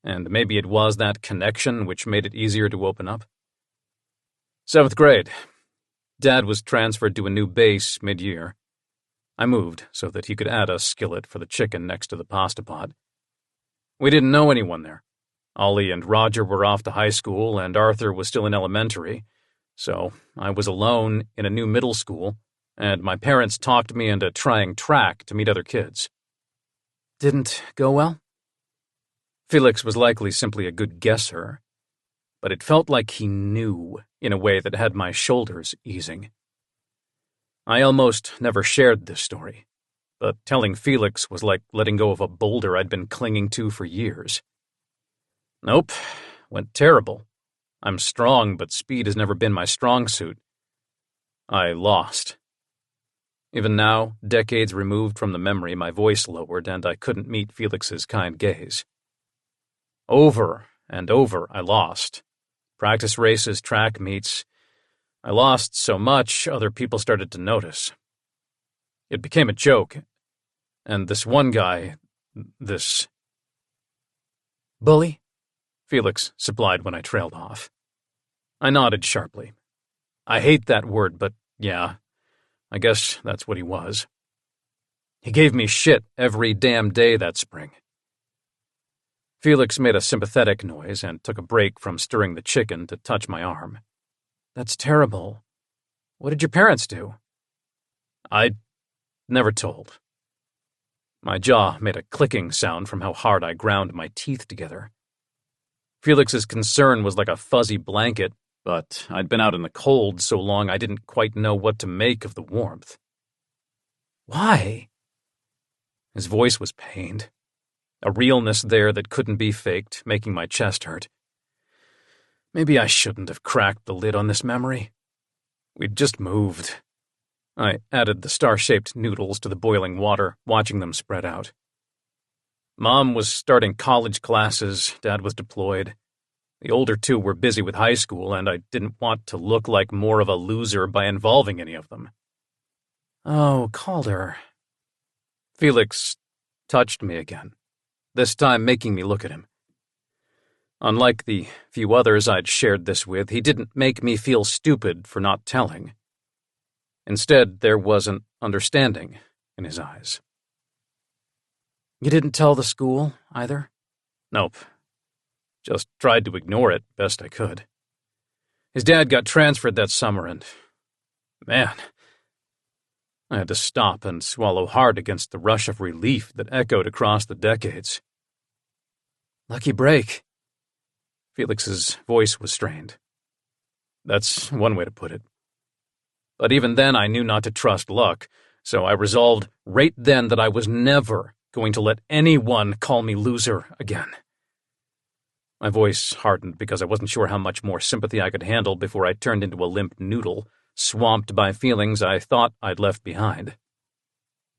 and maybe it was that connection which made it easier to open up. 7th grade. Dad was transferred to a new base mid-year. I moved so that he could add a skillet for the chicken next to the pasta pot. We didn't know anyone there. Ollie and Roger were off to high school, and Arthur was still in elementary, so I was alone in a new middle school, and my parents talked me into trying track to meet other kids. Didn't go well? Felix was likely simply a good guesser, but it felt like he knew in a way that had my shoulders easing. I almost never shared this story, but telling Felix was like letting go of a boulder I'd been clinging to for years. Nope, went terrible. I'm strong, but speed has never been my strong suit. I lost. Even now, decades removed from the memory, my voice lowered and I couldn't meet Felix's kind gaze. Over and over I lost. Practice races, track meets. I lost so much, other people started to notice. It became a joke, and this one guy, this Bully? Felix supplied when I trailed off. I nodded sharply. I hate that word, but yeah, I guess that's what he was. He gave me shit every damn day that spring. Felix made a sympathetic noise and took a break from stirring the chicken to touch my arm. That's terrible. What did your parents do? I never told. My jaw made a clicking sound from how hard I ground my teeth together. Felix's concern was like a fuzzy blanket, but I'd been out in the cold so long I didn't quite know what to make of the warmth. Why? His voice was pained. A realness there that couldn't be faked, making my chest hurt. Maybe I shouldn't have cracked the lid on this memory. We'd just moved. I added the star-shaped noodles to the boiling water, watching them spread out. Mom was starting college classes, Dad was deployed. The older two were busy with high school, and I didn't want to look like more of a loser by involving any of them. Oh, Calder. Felix touched me again, this time making me look at him. Unlike the few others I'd shared this with, he didn't make me feel stupid for not telling. Instead, there was an understanding in his eyes. You didn't tell the school, either? Nope. Just tried to ignore it best I could. His dad got transferred that summer, and man, I had to stop and swallow hard against the rush of relief that echoed across the decades. Lucky break. Felix's voice was strained. That's one way to put it. But even then I knew not to trust luck, so I resolved right then that I was never going to let anyone call me loser again. My voice hardened because I wasn't sure how much more sympathy I could handle before I turned into a limp noodle, swamped by feelings I thought I'd left behind.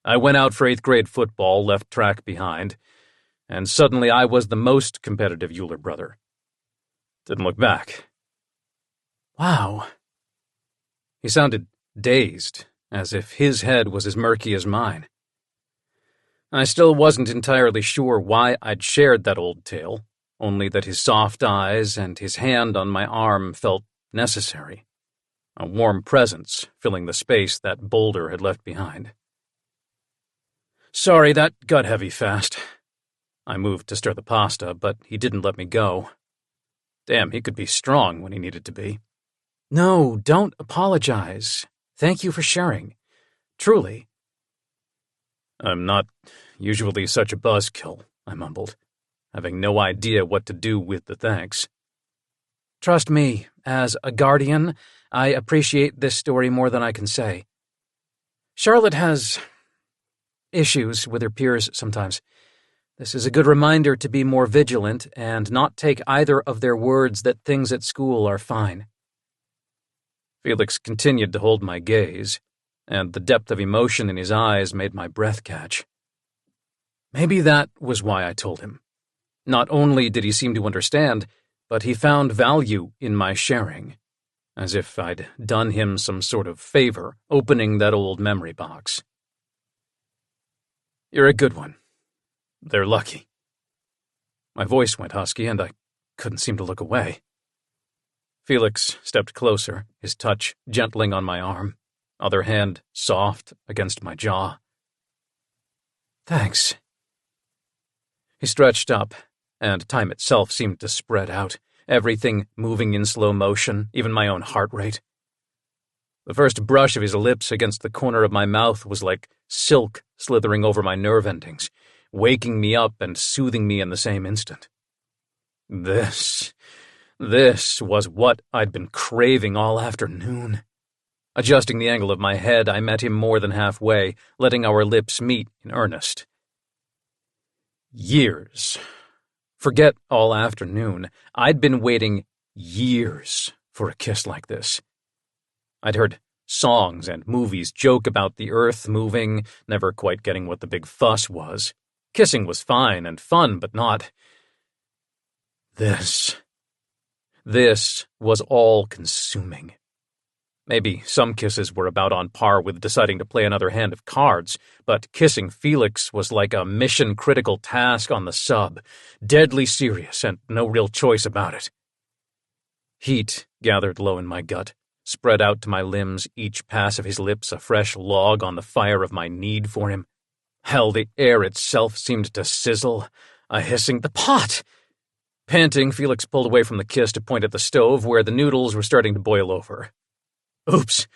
I went out for 8th grade football, left track behind, and suddenly I was the most competitive Euler brother. Didn't look back. Wow. He sounded dazed, as if his head was as murky as mine. I still wasn't entirely sure why I'd shared that old tale, only that his soft eyes and his hand on my arm felt necessary, a warm presence filling the space that boulder had left behind. Sorry, that got heavy fast. I moved to stir the pasta, but he didn't let me go. Damn, he could be strong when he needed to be. No, don't apologize. Thank you for sharing. Truly. I'm not usually such a buzzkill, I mumbled, having no idea what to do with the thanks. Trust me, as a guardian, I appreciate this story more than I can say. Charlotte has issues with her peers sometimes. This is a good reminder to be more vigilant and not take either of their words that things at school are fine. Felix continued to hold my gaze, and the depth of emotion in his eyes made my breath catch. Maybe that was why I told him. Not only did he seem to understand, but he found value in my sharing, as if I'd done him some sort of favor opening that old memory box. You're a good one. They're lucky. My voice went husky, and I couldn't seem to look away. Felix stepped closer, his touch gentling on my arm, other hand soft against my jaw. Thanks. He stretched up, and time itself seemed to spread out, everything moving in slow motion, even my own heart rate. The first brush of his lips against the corner of my mouth was like silk slithering over my nerve endings, waking me up and soothing me in the same instant. This was what I'd been craving all afternoon. Adjusting the angle of my head, I met him more than halfway, letting our lips meet in earnest. Years. Forget all afternoon. I'd been waiting years for a kiss like this. I'd heard songs and movies joke about the earth moving, never quite getting what the big fuss was. Kissing was fine and fun, but not This was all-consuming. Maybe some kisses were about on par with deciding to play another hand of cards, but kissing Felix was like a mission-critical task on the sub, deadly serious and no real choice about it. Heat gathered low in my gut, spread out to my limbs, each pass of his lips a fresh log on the fire of my need for him. Hell, the air itself seemed to sizzle, a hissing, "The pot!" Panting, Felix pulled away from the kiss to point at the stove where the noodles were starting to boil over. Oops.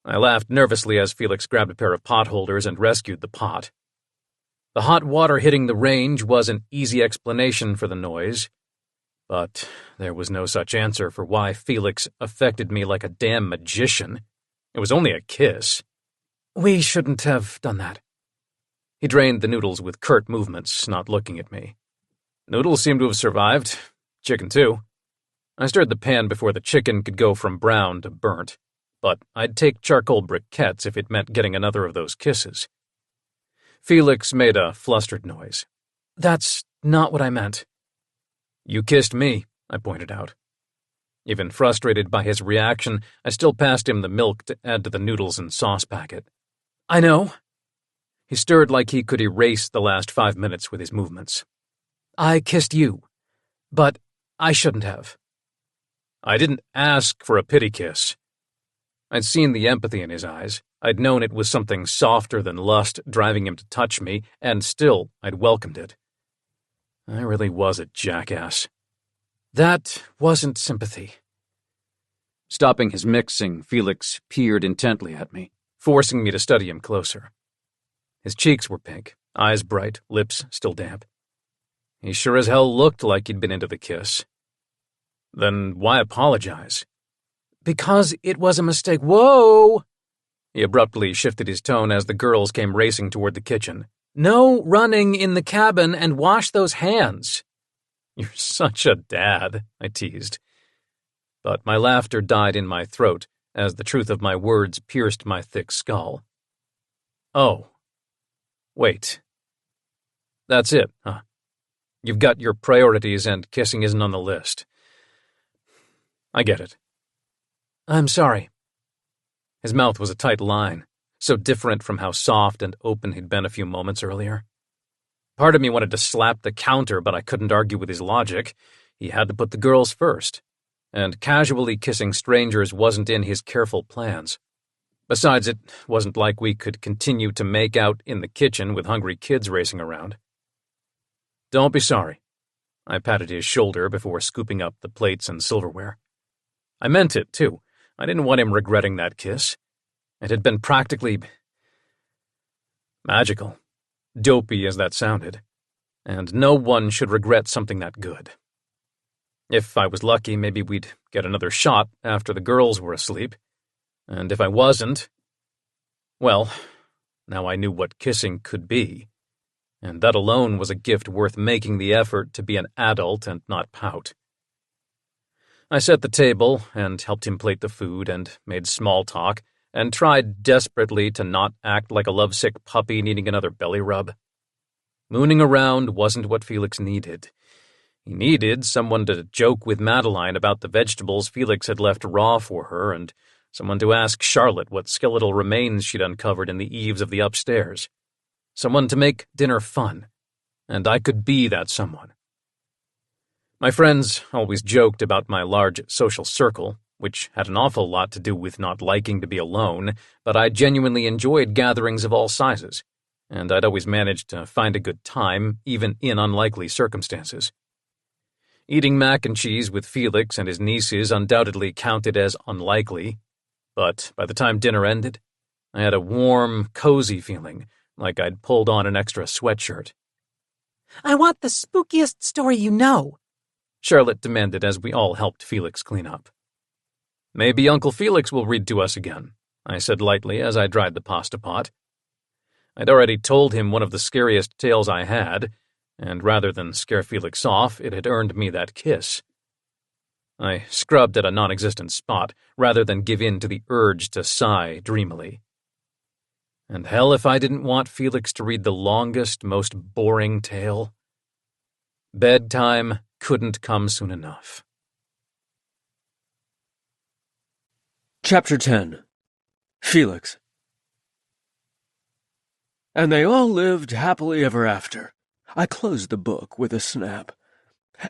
I laughed nervously as Felix grabbed a pair of pot holders and rescued the pot. The hot water hitting the range was an easy explanation for the noise, but there was no such answer for why Felix affected me like a damn magician. It was only a kiss. We shouldn't have done that. He drained the noodles with curt movements, not looking at me. Noodles seemed to have survived. Chicken, too. I stirred the pan before the chicken could go from brown to burnt, but I'd take charcoal briquettes if it meant getting another of those kisses. Felix made a flustered noise. That's not what I meant. You kissed me, I pointed out. Even frustrated by his reaction, I still passed him the milk to add to the noodles and sauce packet. I know. He stirred like he could erase the last 5 minutes with his movements. I kissed you, but I shouldn't have. I didn't ask for a pity kiss. I'd seen the empathy in his eyes. I'd known it was something softer than lust driving him to touch me, and still I'd welcomed it. I really was a jackass. That wasn't sympathy. Stopping his mixing, Felix peered intently at me, forcing me to study him closer. His cheeks were pink, eyes bright, lips still damp. He sure as hell looked like he'd been into the kiss. Then why apologize? Because it was a mistake. Whoa! He abruptly shifted his tone as the girls came racing toward the kitchen. No running in the cabin and wash those hands. You're such a dad, I teased. But my laughter died in my throat as the truth of my words pierced my thick skull. Oh. Wait. That's it, huh? You've got your priorities and kissing isn't on the list. I get it. I'm sorry. His mouth was a tight line, so different from how soft and open he'd been a few moments earlier. Part of me wanted to slap the counter, but I couldn't argue with his logic. He had to put the girls first, and casually kissing strangers wasn't in his careful plans. Besides, it wasn't like we could continue to make out in the kitchen with hungry kids racing around. Don't be sorry. I patted his shoulder before scooping up the plates and silverware. I meant it, too. I didn't want him regretting that kiss. It had been practically magical, dopey as that sounded, and no one should regret something that good. If I was lucky, maybe we'd get another shot after the girls were asleep, and if I wasn't, well, now I knew what kissing could be, and that alone was a gift worth making the effort to be an adult and not pout. I set the table and helped him plate the food and made small talk and tried desperately to not act like a lovesick puppy needing another belly rub. Mooning around wasn't what Felix needed. He needed someone to joke with Madeline about the vegetables Felix had left raw for her and someone to ask Charlotte what skeletal remains she'd uncovered in the eaves of the upstairs. Someone to make dinner fun, and I could be that someone. My friends always joked about my large social circle, which had an awful lot to do with not liking to be alone, but I genuinely enjoyed gatherings of all sizes, and I'd always managed to find a good time, even in unlikely circumstances. Eating mac and cheese with Felix and his nieces undoubtedly counted as unlikely, but by the time dinner ended, I had a warm, cozy feeling, like I'd pulled on an extra sweatshirt. I want the spookiest story you know, Charlotte demanded as we all helped Felix clean up. Maybe Uncle Felix will read to us again, I said lightly as I dried the pasta pot. I'd already told him one of the scariest tales I had, and rather than scare Felix off, it had earned me that kiss. I scrubbed at a non-existent spot, rather than give in to the urge to sigh dreamily. And hell if I didn't want Felix to read the longest, most boring tale. Bedtime couldn't come soon enough. Chapter 10. Felix. And they all lived happily ever after. I closed the book with a snap.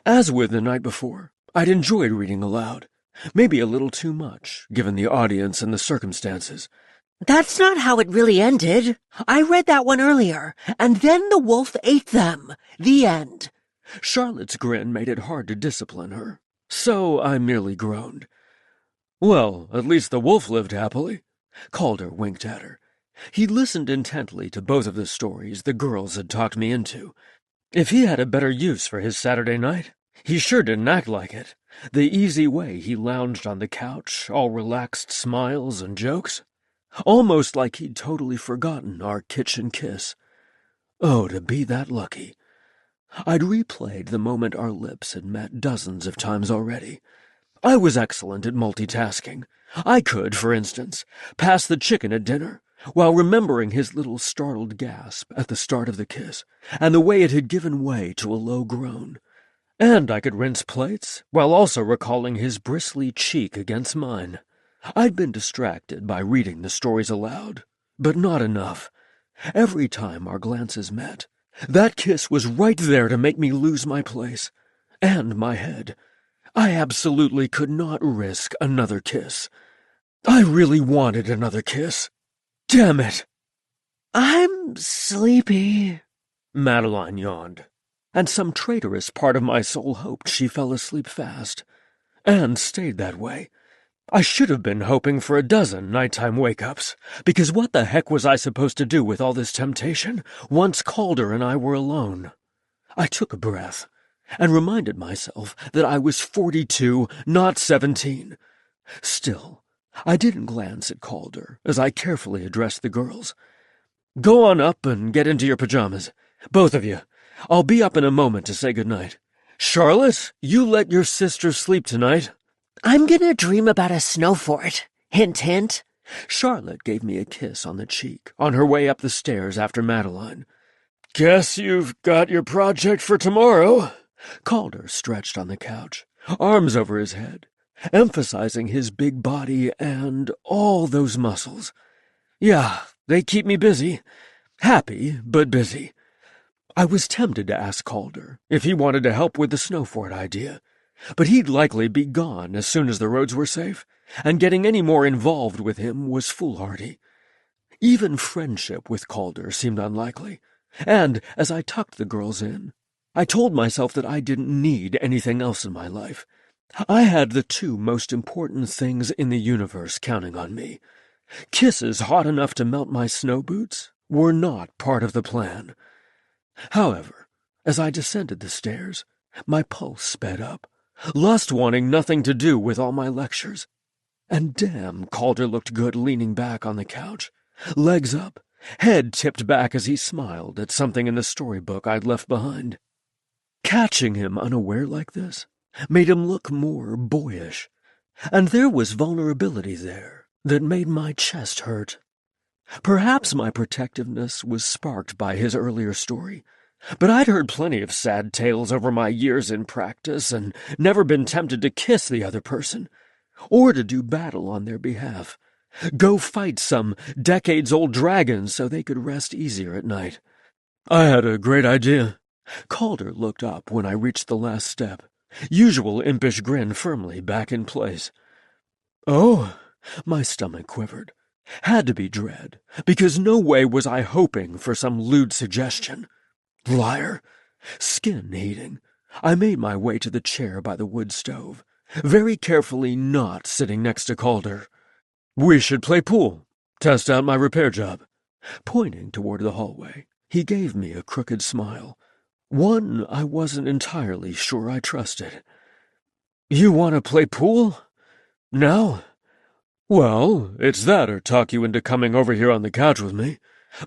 As with the night before, I'd enjoyed reading aloud. Maybe a little too much, given the audience and the circumstances. That's not how it really ended. I read that one earlier, and then the wolf ate them. The end. Charlotte's grin made it hard to discipline her, so I merely groaned. Well, at least the wolf lived happily. Calder winked at her. He listened intently to both of the stories the girls had talked me into. If he had a better use for his Saturday night, he sure didn't act like it. The easy way he lounged on the couch, all relaxed smiles and jokes. Almost like he'd totally forgotten our kitchen kiss. Oh, to be that lucky. I'd replayed the moment our lips had met dozens of times already. I was excellent at multitasking. I could, for instance, pass the chicken at dinner, while remembering his little startled gasp at the start of the kiss, and the way it had given way to a low groan. And I could rinse plates, while also recalling his bristly cheek against mine. I'd been distracted by reading the stories aloud, but not enough. Every time our glances met, that kiss was right there to make me lose my place, and my head. I absolutely could not risk another kiss. I really wanted another kiss. Damn it! I'm sleepy, Madeline yawned, and some traitorous part of my soul hoped she fell asleep fast, and stayed that way. I should have been hoping for a dozen nighttime wake-ups, because what the heck was I supposed to do with all this temptation once Calder and I were alone? I took a breath, and reminded myself that I was 42, not 17. Still, I didn't glance at Calder as I carefully addressed the girls. Go on up and get into your pajamas, both of you. I'll be up in a moment to say goodnight. Charlotte, you let your sister sleep tonight. I'm gonna dream about a snow fort. Hint, hint. Charlotte gave me a kiss on the cheek on her way up the stairs after Madeline. Guess you've got your project for tomorrow. Calder stretched on the couch, arms over his head, emphasizing his big body and all those muscles. Yeah, they keep me busy. Happy, but busy. I was tempted to ask Calder if he wanted to help with the snow fort idea, but he'd likely be gone as soon as the roads were safe, and getting any more involved with him was foolhardy. Even friendship with Calder seemed unlikely, and as I tucked the girls in, I told myself that I didn't need anything else in my life. I had the two most important things in the universe counting on me. Kisses hot enough to melt my snow boots were not part of the plan. However, as I descended the stairs, my pulse sped up, lust wanting nothing to do with all my lectures. And damn, Calder looked good leaning back on the couch, legs up, head tipped back as he smiled at something in the storybook I'd left behind. Catching him unaware like this made him look more boyish, and there was vulnerability there that made my chest hurt. Perhaps my protectiveness was sparked by his earlier story, but I'd heard plenty of sad tales over my years in practice and never been tempted to kiss the other person, or to do battle on their behalf, go fight some decades-old dragon so they could rest easier at night. I had a great idea. Calder looked up when I reached the last step, usual impish grin firmly back in place. Oh, my stomach quivered. Had to be dread, because no way was I hoping for some lewd suggestion. Liar. Skin heating, I made my way to the chair by the wood stove, very carefully not sitting next to Calder. We should play pool, test out my repair job. Pointing toward the hallway, he gave me a crooked smile, one I wasn't entirely sure I trusted. You want to play pool? Now? Well, it's that or talk you into coming over here on the couch with me,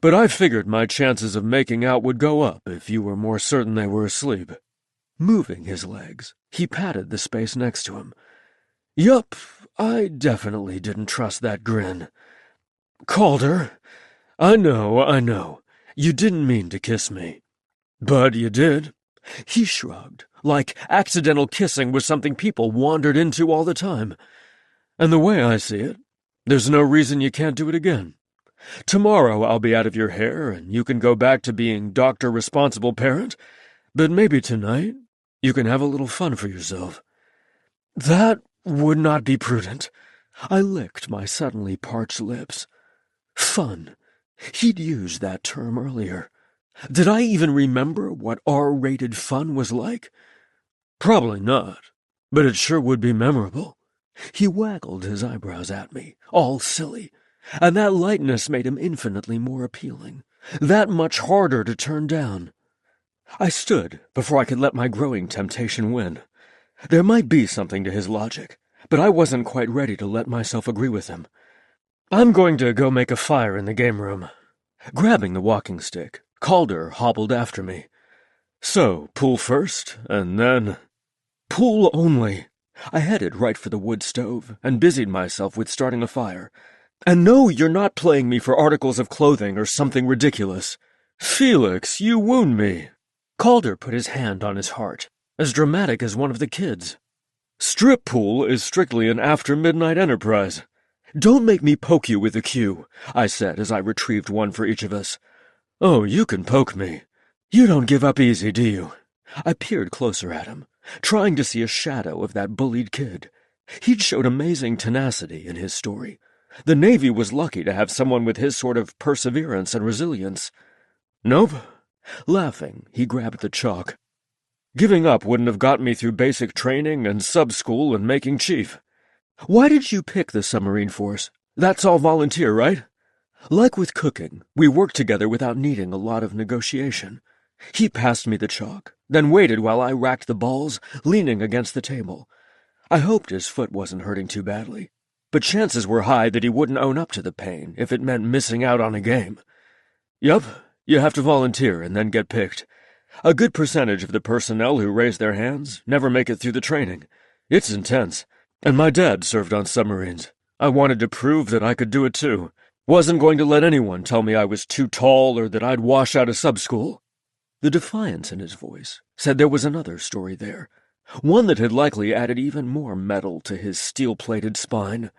but I figured my chances of making out would go up if you were more certain they were asleep. Moving his legs, he patted the space next to him. Yup, I definitely didn't trust that grin. Calder, I know, you didn't mean to kiss me. But you did. He shrugged, like accidental kissing was something people wandered into all the time. And the way I see it, there's no reason you can't do it again. Tomorrow I'll be out of your hair and you can go back to being Dr. Responsible Parent, but maybe tonight you can have a little fun for yourself. That would not be prudent. I licked my suddenly parched lips. Fun. He'd used that term earlier. Did I even remember what R-rated fun was like? Probably not, but it sure would be memorable. He waggled his eyebrows at me, all silly, and that lightness made him infinitely more appealing, that much harder to turn down. I stood before I could let my growing temptation win. There might be something to his logic, but I wasn't quite ready to let myself agree with him. I'm going to go make a fire in the game room. Grabbing the walking stick, Calder hobbled after me. So, pool first, and then... Pool only. I headed right for the wood stove and busied myself with starting a fire. And no, you're not playing me for articles of clothing or something ridiculous. Felix, you wound me. Calder put his hand on his heart, as dramatic as one of the kids. Strip pool is strictly an after-midnight enterprise. Don't make me poke you with a cue, I said as I retrieved one for each of us. Oh, you can poke me. You don't give up easy, do you? I peered closer at him, trying to see a shadow of that bullied kid. He'd showed amazing tenacity in his story. The Navy was lucky to have someone with his sort of perseverance and resilience. Nope. Laughing, he grabbed the chalk. Giving up wouldn't have got me through basic training and sub-school and making chief. Why did you pick the submarine force? That's all volunteer, right? Like with cooking, we worked together without needing a lot of negotiation. He passed me the chalk, then waited while I racked the balls, leaning against the table. I hoped his foot wasn't hurting too badly, but chances were high that he wouldn't own up to the pain if it meant missing out on a game. Yup, you have to volunteer and then get picked. A good percentage of the personnel who raise their hands never make it through the training. It's intense, and my dad served on submarines. I wanted to prove that I could do it too. Wasn't going to let anyone tell me I was too tall or that I'd wash out of sub-school. The defiance in his voice said there was another story there, one that had likely added even more metal to his steel-plated spine.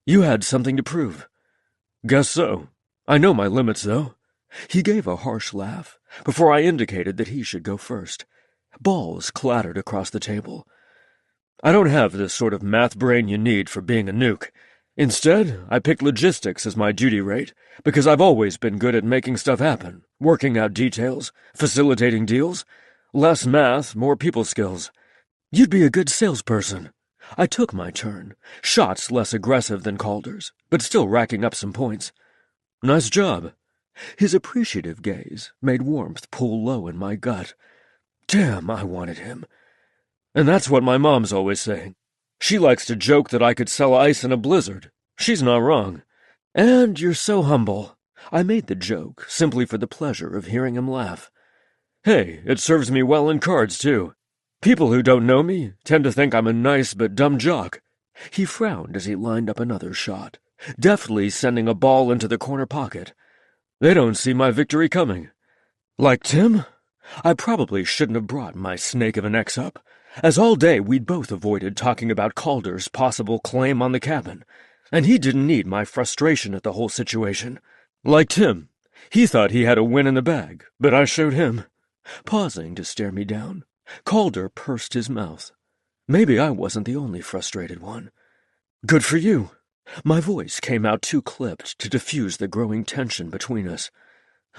You had something to prove. Guess so. I know my limits, though. He gave a harsh laugh before I indicated that he should go first. Balls clattered across the table. I don't have this sort of math brain you need for being a nuke. Instead, I picked logistics as my duty rate because I've always been good at making stuff happen, working out details, facilitating deals. Less math, more people skills. You'd be a good salesperson. I took my turn, shots less aggressive than Calder's, but still racking up some points. Nice job. His appreciative gaze made warmth pool low in my gut. Damn, I wanted him. And that's what my mom's always saying. She likes to joke that I could sell ice in a blizzard. She's not wrong. And you're so humble. I made the joke simply for the pleasure of hearing him laugh. Hey, it serves me well in cards, too. People who don't know me tend to think I'm a nice but dumb jock. He frowned as he lined up another shot, deftly sending a ball into the corner pocket. They don't see my victory coming. Like Tim? I probably shouldn't have brought my snake of an ex up, as all day we'd both avoided talking about Calder's possible claim on the cabin, and he didn't need my frustration at the whole situation. Like Tim, he thought he had a win in the bag, but I showed him. Pausing to stare me down, Calder pursed his mouth. Maybe I wasn't the only frustrated one. Good for you. My voice came out too clipped to diffuse the growing tension between us.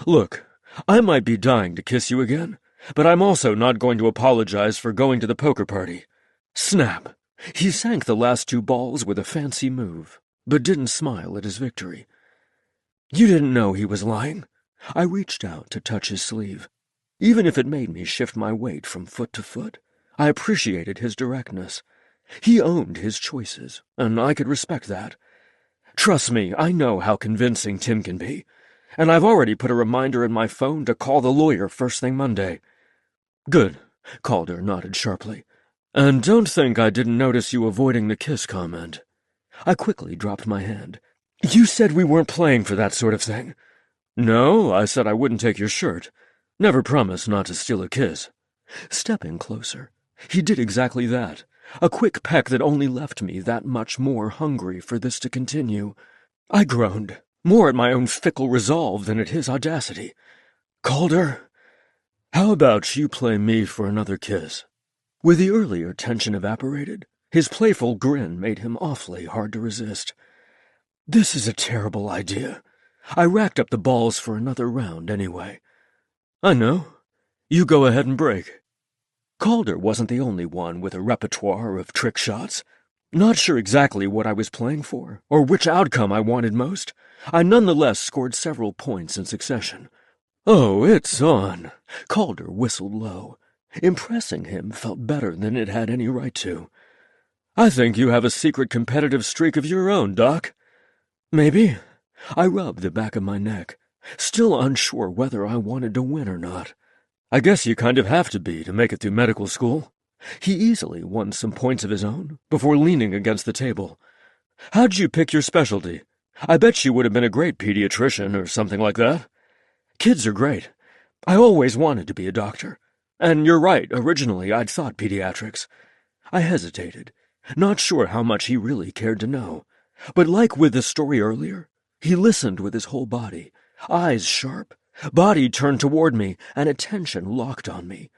Look, I might be dying to kiss you again, but I'm also not going to apologize for going to the poker party. Snap! He sank the last two balls with a fancy move, but didn't smile at his victory. You didn't know he was lying. I reached out to touch his sleeve. Even if it made me shift my weight from foot to foot, I appreciated his directness. He owned his choices, and I could respect that. Trust me, I know how convincing Tim can be, and I've already put a reminder in my phone to call the lawyer first thing Monday. Good, Calder nodded sharply. And don't think I didn't notice you avoiding the kiss comment. I quickly dropped my hand. You said we weren't playing for that sort of thing. No, I said I wouldn't take your shirt. Never promised not to steal a kiss. Stepping closer, he did exactly that, a quick peck that only left me that much more hungry for this to continue. I groaned, more at my own fickle resolve than at his audacity. "Calder, how about you play me for another kiss?" With the earlier tension evaporated, his playful grin made him awfully hard to resist. This is a terrible idea. I racked up the balls for another round anyway. "I know. You go ahead and break." Calder wasn't the only one with a repertoire of trick shots. Not sure exactly what I was playing for, or which outcome I wanted most, I nonetheless scored several points in succession. "Oh, it's on." Calder whistled low. Impressing him felt better than it had any right to. "I think you have a secret competitive streak of your own, Doc." "Maybe." I rubbed the back of my neck, still unsure whether I wanted to win or not. "I guess you kind of have to be to make it through medical school." He easily won some points of his own before leaning against the table. "How'd you pick your specialty? I bet you would have been a great pediatrician or something like that." "Kids are great. I always wanted to be a doctor. And you're right, originally I'd thought pediatrics." I hesitated, not sure how much he really cared to know. But like with the story earlier, he listened with his whole body, eyes sharp, body turned toward me, and attention locked on me.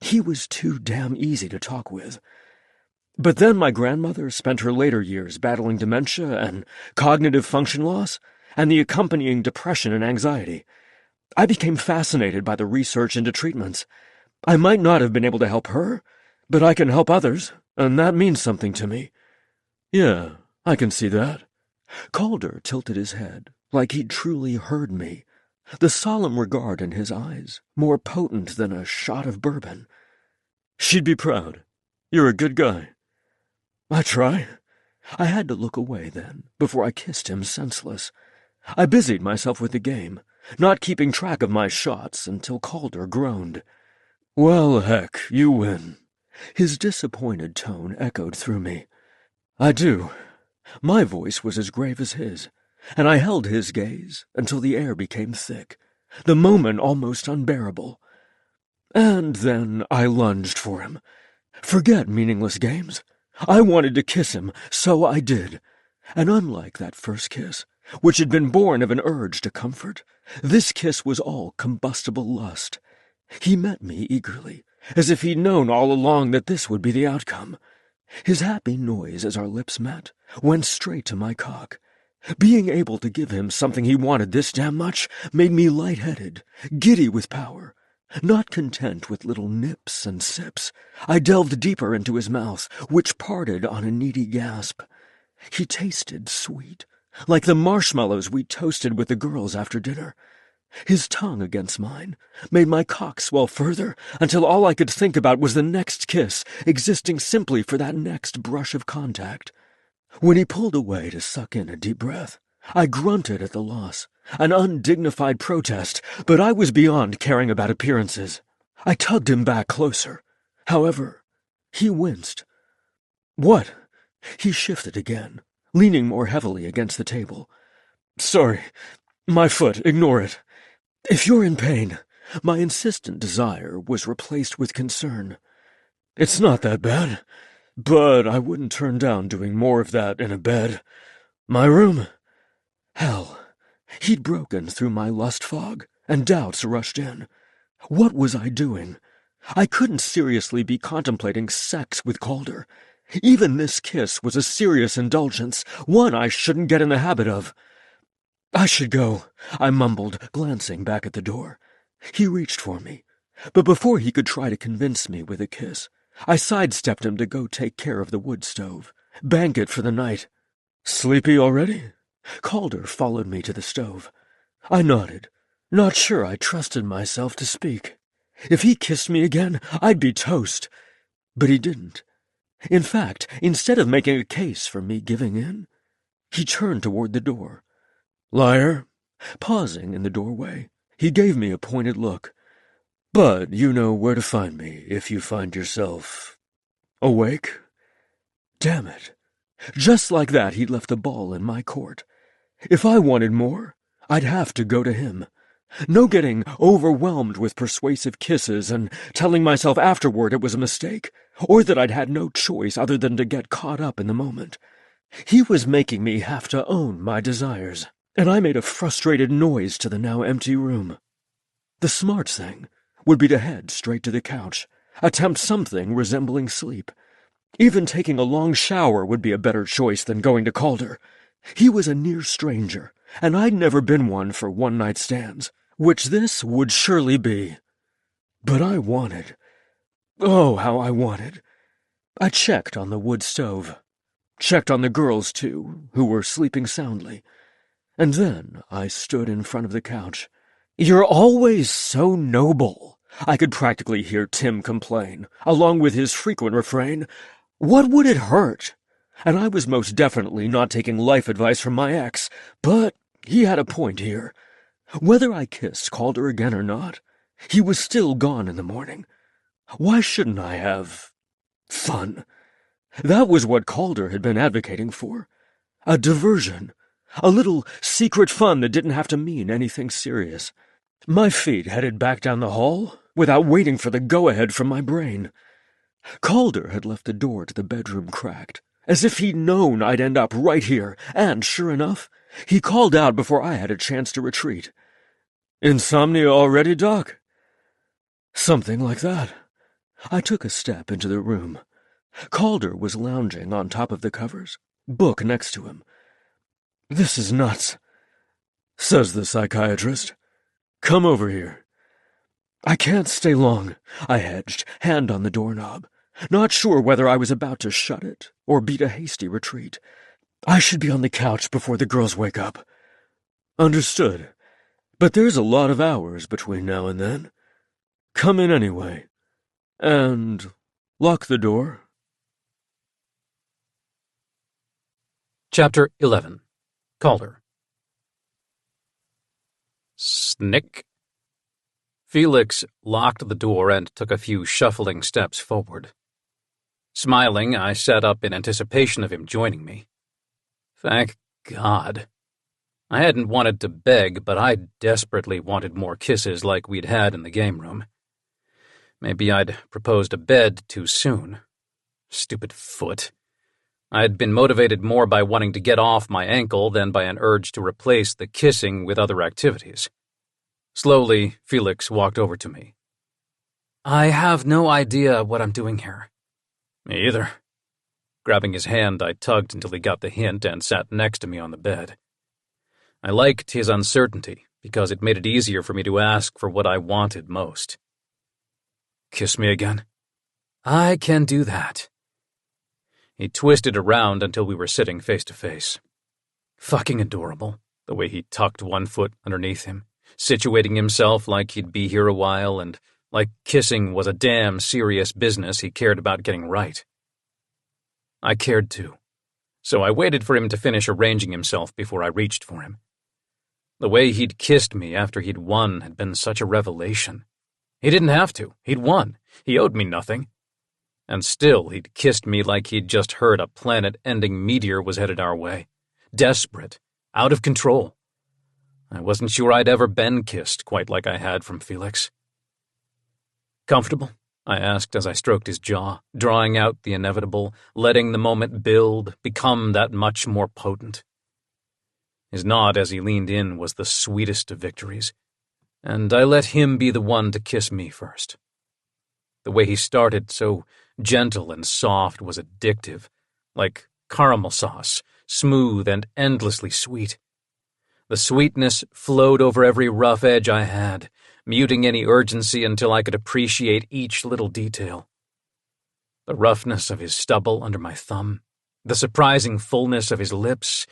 He was too damn easy to talk with. But then my grandmother spent her later years battling dementia and cognitive function loss, and the accompanying depression and anxiety. I became fascinated by the research into treatments. I might not have been able to help her, but I can help others, and that means something to me. "Yeah, I can see that." Calder tilted his head, like he'd truly heard me, the solemn regard in his eyes more potent than a shot of bourbon. "She'd be proud. You're a good guy." "I try." I had to look away then, before I kissed him senseless. I busied myself with the game, not keeping track of my shots until Calder groaned. "Well, heck, you win." His disappointed tone echoed through me. "I do." My voice was as grave as his, and I held his gaze until the air became thick, the moment almost unbearable. And then I lunged for him. Forget meaningless games. I wanted to kiss him, so I did. And unlike that first kiss, which had been born of an urge to comfort, this kiss was all combustible lust. He met me eagerly, as if he'd known all along that this would be the outcome. His happy noise as our lips met went straight to my cock. Being able to give him something he wanted this damn much made me lightheaded, giddy with power. Not content with little nips and sips, I delved deeper into his mouth, which parted on a needy gasp. He tasted sweet, like the marshmallows we toasted with the girls after dinner. His tongue against mine made my cock swell further until all I could think about was the next kiss, existing simply for that next brush of contact. When he pulled away to suck in a deep breath, I grunted at the loss, an undignified protest, but I was beyond caring about appearances. I tugged him back closer. However, he winced. "What?" He shifted again, leaning more heavily against the table. "Sorry, my foot, ignore it." "If you're in pain," my insistent desire was replaced with concern. "It's not that bad, but I wouldn't turn down doing more of that in a bed. My room?" Hell, he'd broken through my lust fog, and doubts rushed in. What was I doing? I couldn't seriously be contemplating sex with Calder. Even this kiss was a serious indulgence, one I shouldn't get in the habit of. "I should go," I mumbled, glancing back at the door. He reached for me, but before he could try to convince me with a kiss, I sidestepped him to go take care of the wood stove, bank it for the night. "Sleepy already?" Calder followed me to the stove. I nodded, not sure I trusted myself to speak. If he kissed me again, I'd be toast. But he didn't. In fact, instead of making a case for me giving in, he turned toward the door. "Liar." Pausing in the doorway, he gave me a pointed look. "But you know where to find me if you find yourself awake." Damn it. Just like that, he'd left the ball in my court. If I wanted more, I'd have to go to him. No getting overwhelmed with persuasive kisses and telling myself afterward it was a mistake, or that I'd had no choice other than to get caught up in the moment. He was making me have to own my desires, and I made a frustrated noise to the now empty room. The smart thing would be to head straight to the couch, attempt something resembling sleep. Even taking a long shower would be a better choice than going to Calder. He was a near stranger, and I'd never been one for one-night stands, which this would surely be. But I wanted. Oh, how I wanted. I checked on the wood stove. Checked on the girls, too, who were sleeping soundly. And then I stood in front of the couch. "You're always so noble," I could practically hear Tim complain, along with his frequent refrain, "What would it hurt?" And I was most definitely not taking life advice from my ex, but he had a point here. Whether I kissed Calder again or not, he was still gone in the morning. Why shouldn't I have fun? That was what Calder had been advocating for. A diversion. A little secret fun that didn't have to mean anything serious. My feet headed back down the hall without waiting for the go-ahead from my brain. Calder had left the door to the bedroom cracked, as if he'd known I'd end up right here, and sure enough, he called out before I had a chance to retreat. "Insomnia already, Doc?" Something like that. I took a step into the room. Calder was lounging on top of the covers, book next to him. "This is nuts," says the psychiatrist. "Come over here." "I can't stay long," I hedged, hand on the doorknob, not sure whether I was about to shut it or beat a hasty retreat. "I should be on the couch before the girls wake up." "Understood. But there's a lot of hours between now and then. Come in anyway. And lock the door." Chapter 11. Calder. Snick. Felix locked the door and took a few shuffling steps forward. Smiling, I sat up in anticipation of him joining me. Thank God. I hadn't wanted to beg, but I desperately wanted more kisses like we'd had in the game room. Maybe I'd proposed a bed too soon. Stupid foot. I had been motivated more by wanting to get off my ankle than by an urge to replace the kissing with other activities. Slowly, Felix walked over to me. "I have no idea what I'm doing here." "Me either." Grabbing his hand, I tugged until he got the hint and sat next to me on the bed. I liked his uncertainty because it made it easier for me to ask for what I wanted most. "Kiss me again?" "I can do that." He twisted around until we were sitting face to face. Fucking adorable, the way he tucked one foot underneath him, situating himself like he'd be here a while and like kissing was a damn serious business he cared about getting right. I cared too, so I waited for him to finish arranging himself before I reached for him. The way he'd kissed me after he'd won had been such a revelation. He didn't have to. He'd won. He owed me nothing. And still he'd kissed me like he'd just heard a planet-ending meteor was headed our way. Desperate. Out of control. I wasn't sure I'd ever been kissed quite like I had from Felix. "Comfortable?" I asked as I stroked his jaw, drawing out the inevitable, letting the moment build, become that much more potent. His nod as he leaned in was the sweetest of victories, and I let him be the one to kiss me first. The way he started, so gentle and soft, was addictive, like caramel sauce, smooth and endlessly sweet. The sweetness flowed over every rough edge I had, muting any urgency until I could appreciate each little detail. The roughness of his stubble under my thumb, the surprising fullness of his lips,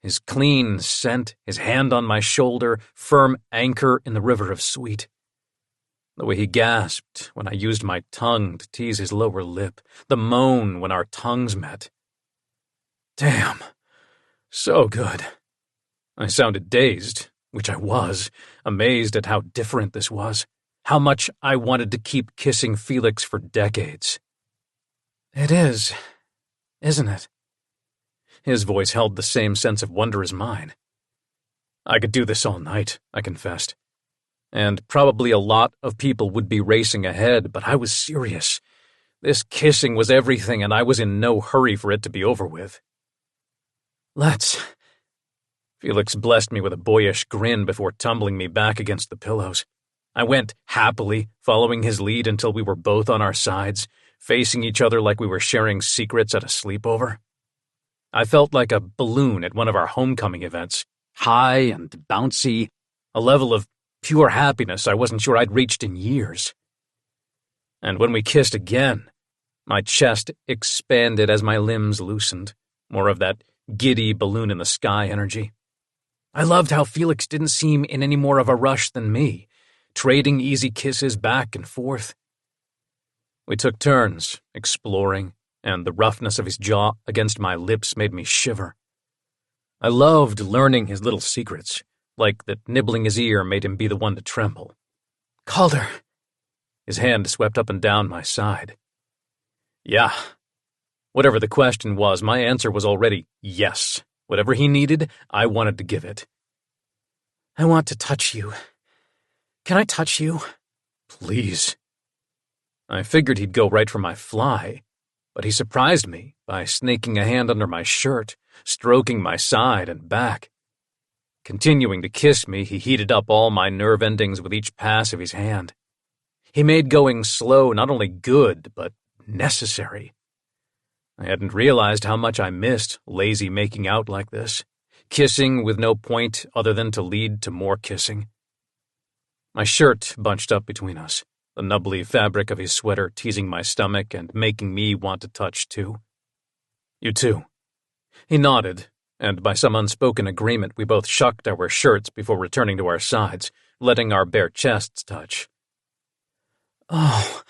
his clean scent, his hand on my shoulder, firm anchor in the river of sweet. The way he gasped when I used my tongue to tease his lower lip, the moan when our tongues met. Damn. So good. I sounded dazed, which I was, amazed at how different this was, how much I wanted to keep kissing Felix for decades. "It is, isn't it?" His voice held the same sense of wonder as mine. "I could do this all night," I confessed. and probably a lot of people would be racing ahead, but I was serious. This kissing was everything, and I was in no hurry for it to be over with. Let's. Felix blessed me with a boyish grin before tumbling me back against the pillows. I went happily, following his lead until we were both on our sides, facing each other like we were sharing secrets at a sleepover. I felt like a balloon at one of our homecoming events, high and bouncy, a level of pure happiness I wasn't sure I'd reached in years. And when we kissed again, my chest expanded as my limbs loosened, more of that giddy balloon in the sky energy. I loved how Felix didn't seem in any more of a rush than me, trading easy kisses back and forth. We took turns, exploring, and the roughness of his jaw against my lips made me shiver. I loved learning his little secrets, like that nibbling his ear made him be the one to tremble. Calder. His hand swept up and down my side. Yeah. Whatever the question was, my answer was already yes. Whatever he needed, I wanted to give it. I want to touch you. Can I touch you? Please. I figured he'd go right for my fly, but he surprised me by snaking a hand under my shirt, stroking my side and back. Continuing to kiss me, he heated up all my nerve endings with each pass of his hand. He made going slow not only good, but necessary. I hadn't realized how much I missed lazy making out like this, kissing with no point other than to lead to more kissing. My shirt bunched up between us, the nubbly fabric of his sweater teasing my stomach and making me want to touch too. You too. He nodded, and by some unspoken agreement we both shucked our shirts before returning to our sides, letting our bare chests touch. Oh.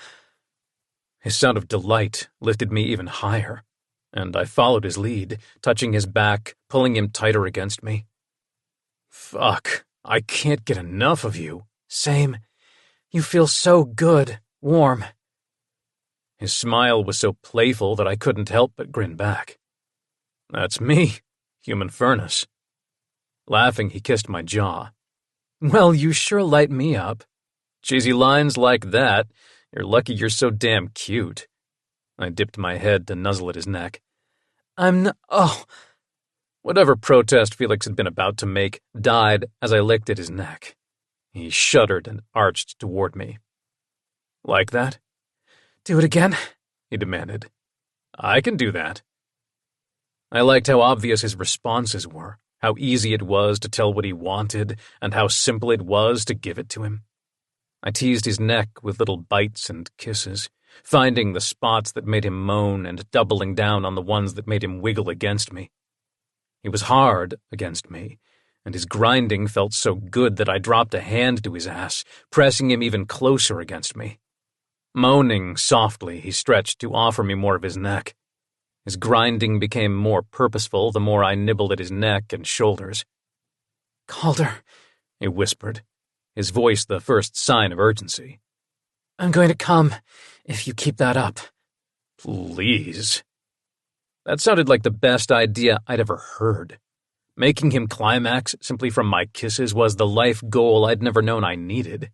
His sound of delight lifted me even higher, and I followed his lead, touching his back, pulling him tighter against me. Fuck, I can't get enough of you. Same. You feel so good, warm. His smile was so playful that I couldn't help but grin back. That's me, human furnace. Laughing, he kissed my jaw. Well, you sure light me up. Cheesy lines like that. You're lucky you're so damn cute. I dipped my head to nuzzle at his neck. Oh. Whatever protest Felix had been about to make died as I licked at his neck. He shuddered and arched toward me. Like that? Do it again? He demanded. I can do that. I liked how obvious his responses were, how easy it was to tell what he wanted, and how simple it was to give it to him. I teased his neck with little bites and kisses, finding the spots that made him moan and doubling down on the ones that made him wiggle against me. He was hard against me, and his grinding felt so good that I dropped a hand to his ass, pressing him even closer against me. Moaning softly, he stretched to offer me more of his neck. His grinding became more purposeful the more I nibbled at his neck and shoulders. Calder, he whispered, his voice the first sign of urgency. I'm going to come if you keep that up. Please. That sounded like the best idea I'd ever heard. Making him climax simply from my kisses was the life goal I'd never known I needed.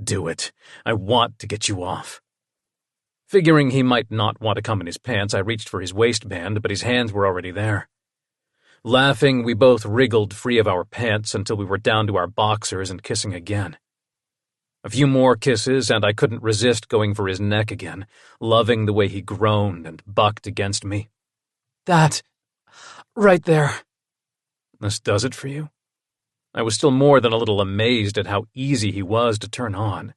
Do it. I want to get you off. Figuring he might not want to come in his pants, I reached for his waistband, but his hands were already there. Laughing, we both wriggled free of our pants until we were down to our boxers and kissing again. A few more kisses, and I couldn't resist going for his neck again, loving the way he groaned and bucked against me. That, right there. This does it for you? I was still more than a little amazed at how easy he was to turn on.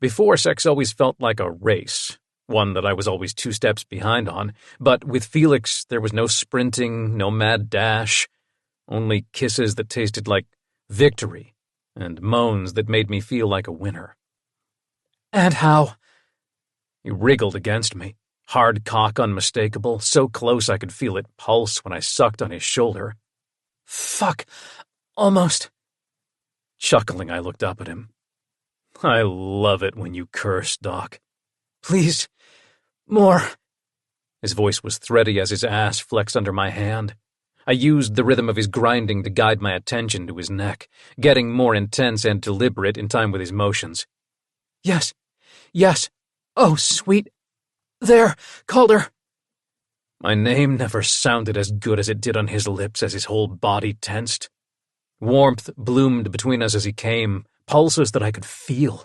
Before, sex always felt like a race, one that I was always 2 steps behind on, but with Felix there was no sprinting, no mad dash, only kisses that tasted like victory and moans that made me feel like a winner. And how? He wriggled against me, hard cock unmistakable, so close I could feel it pulse when I sucked on his shoulder. Fuck, almost. Chuckling, I looked up at him. I love it when you curse, Doc. Please, more. His voice was thready as his ass flexed under my hand. I used the rhythm of his grinding to guide my attention to his neck, getting more intense and deliberate in time with his motions. Yes, yes. Oh, sweet. There, Calder. My name never sounded as good as it did on his lips as his whole body tensed. Warmth bloomed between us as he came, pulses that I could feel.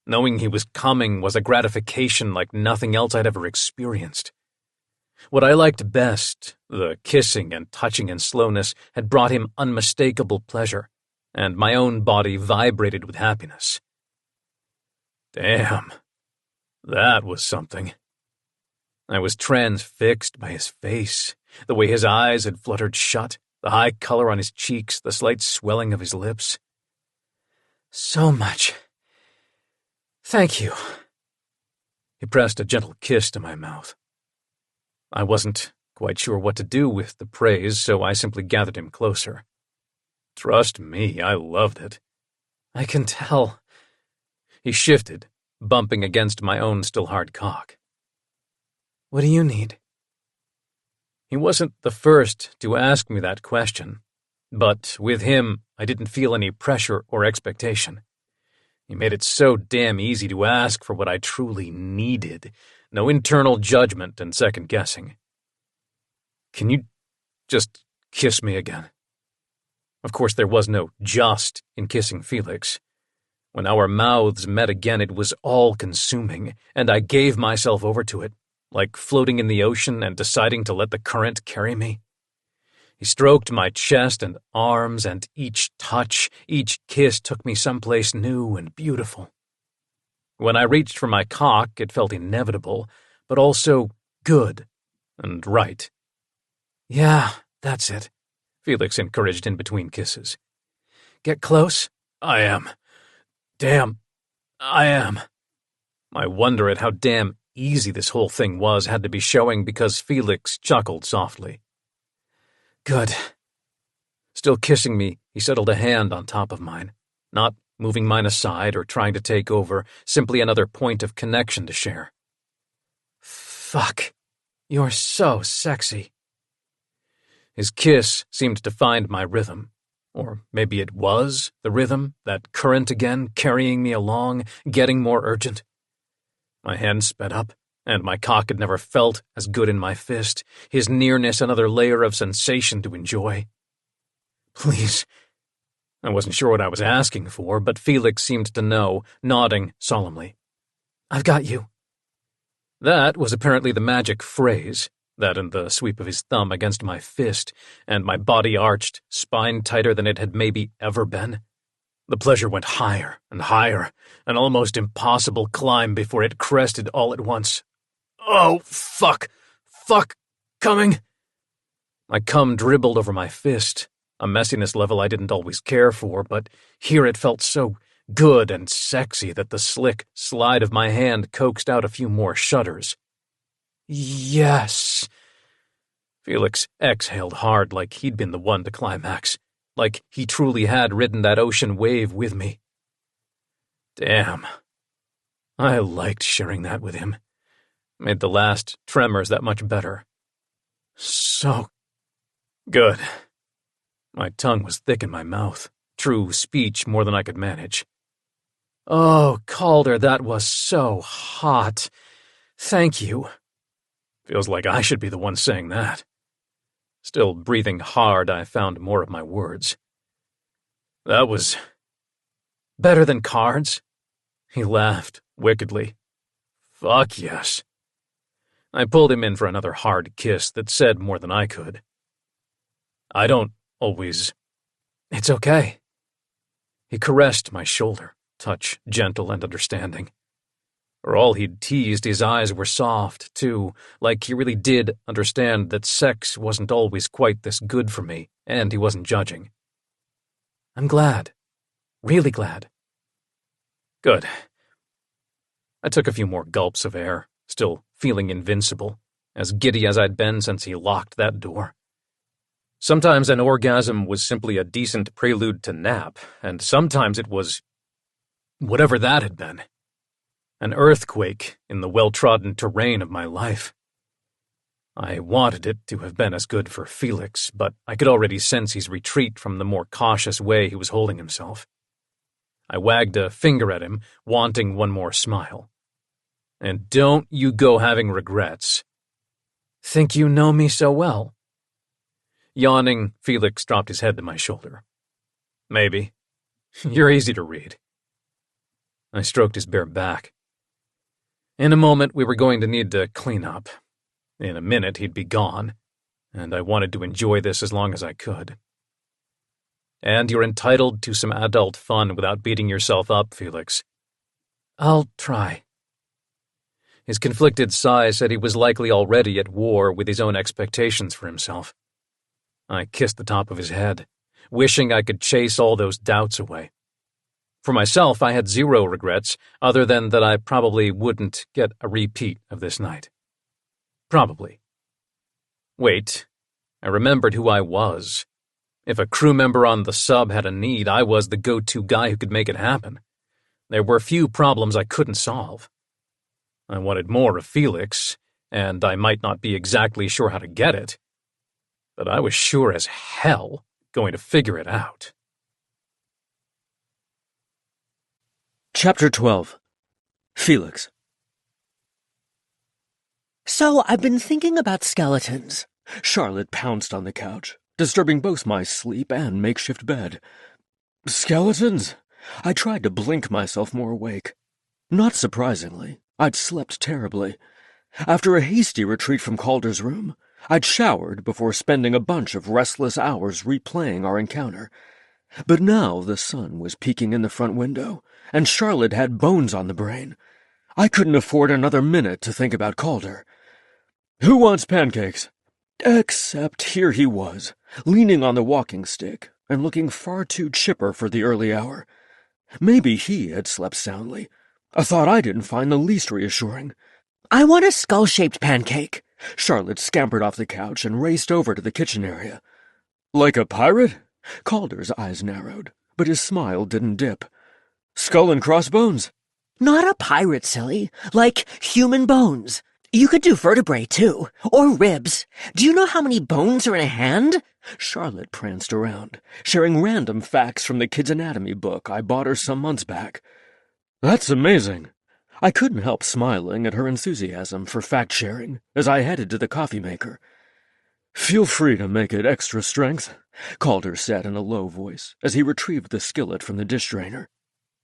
Knowing he was coming was a gratification like nothing else I'd ever experienced. What I liked best, the kissing and touching and slowness, had brought him unmistakable pleasure, and my own body vibrated with happiness. Damn, that was something. I was transfixed by his face, the way his eyes had fluttered shut, the high color on his cheeks, the slight swelling of his lips. So much. Thank you. He pressed a gentle kiss to my mouth. I wasn't quite sure what to do with the praise, so I simply gathered him closer. Trust me, I loved it. I can tell. He shifted, bumping against my own still hard cock. What do you need? He wasn't the first to ask me that question, but with him, I didn't feel any pressure or expectation. He made it so damn easy to ask for what I truly needed. No internal judgment and second-guessing. Can you just kiss me again? Of course, there was no just in kissing Felix. When our mouths met again, it was all-consuming, and I gave myself over to it, like floating in the ocean and deciding to let the current carry me. He stroked my chest and arms, and each touch, each kiss took me someplace new and beautiful. When I reached for my cock, it felt inevitable, but also good and right. Yeah, that's it, Felix encouraged in between kisses. Get close? I am. Damn, I am. My wonder at how damn easy this whole thing was had to be showing because Felix chuckled softly. Good. Still kissing me, he settled a hand on top of mine, not moving mine aside or trying to take over, simply another point of connection to share. Fuck. You're so sexy. His kiss seemed to find my rhythm. Or maybe it was the rhythm, that current again, carrying me along, getting more urgent. My hand sped up, and my cock had never felt as good in my fist, his nearness another layer of sensation to enjoy. Please. I wasn't sure what I was asking for, but Felix seemed to know, nodding solemnly. I've got you. That was apparently the magic phrase, that and the sweep of his thumb against my fist, and my body arched, spine tighter than it had maybe ever been. The pleasure went higher and higher, an almost impossible climb before it crested all at once. Oh, fuck! Fuck! Coming! My cum dribbled over my fist, a messiness level I didn't always care for, but here it felt so good and sexy that the slick slide of my hand coaxed out a few more shudders. Yes. Felix exhaled hard like he'd been the one to climax, like he truly had ridden that ocean wave with me. Damn. I liked sharing that with him. Made the last tremors that much better. So good. My tongue was thick in my mouth, true speech more than I could manage. Oh, Calder, that was so hot. Thank you. Feels like I should be the one saying that. Still breathing hard, I found more of my words. That was better than cards? He laughed wickedly. Fuck yes. I pulled him in for another hard kiss that said more than I could. I don't always... It's okay. He caressed my shoulder, touch gentle and understanding. For all he'd teased, his eyes were soft, too, like he really did understand that sex wasn't always quite this good for me, and he wasn't judging. I'm glad. Really glad. Good. I took a few more gulps of air, still feeling invincible, as giddy as I'd been since he locked that door. Sometimes an orgasm was simply a decent prelude to nap, and sometimes it was whatever that had been. An earthquake in the well-trodden terrain of my life. I wanted it to have been as good for Felix, but I could already sense his retreat from the more cautious way he was holding himself. I wagged a finger at him, wanting one more smile. And don't you go having regrets. Think you know me so well? Yawning, Felix dropped his head to my shoulder. Maybe. You're easy to read. I stroked his bare back. In a moment, we were going to need to clean up. In a minute, he'd be gone, and I wanted to enjoy this as long as I could. And you're entitled to some adult fun without beating yourself up, Felix. I'll try. His conflicted sigh said he was likely already at war with his own expectations for himself. I kissed the top of his head, wishing I could chase all those doubts away. For myself, I had zero regrets, other than that I probably wouldn't get a repeat of this night. Probably. Wait, I remembered who I was. If a crew member on the sub had a need, I was the go-to guy who could make it happen. There were few problems I couldn't solve. I wanted more of Felix, and I might not be exactly sure how to get it, but I was sure as hell going to figure it out. Chapter 12. Felix. So I've been thinking about skeletons. Charlotte pounced on the couch, disturbing both my sleep and makeshift bed. Skeletons? I tried to blink myself more awake. Not surprisingly, I'd slept terribly. After a hasty retreat from Calder's room, I'd showered before spending a bunch of restless hours replaying our encounter. But now the sun was peeking in the front window, and Charlotte had bones on the brain. I couldn't afford another minute to think about Calder. Who wants pancakes? Except here he was, leaning on the walking stick and looking far too chipper for the early hour. Maybe he had slept soundly, a thought I didn't find the least reassuring. I want a skull-shaped pancake. Charlotte scampered off the couch and raced over to the kitchen area. Like a pirate? Calder's eyes narrowed, but his smile didn't dip. Skull and crossbones? Not a pirate, silly. Like human bones. You could do vertebrae, too. Or ribs. Do you know how many bones are in a hand? Charlotte pranced around, sharing random facts from the kid's anatomy book I bought her some months back. That's amazing. I couldn't help smiling at her enthusiasm for fact-sharing as I headed to the coffee maker. Feel free to make it extra strength, Calder said in a low voice as he retrieved the skillet from the dish drainer.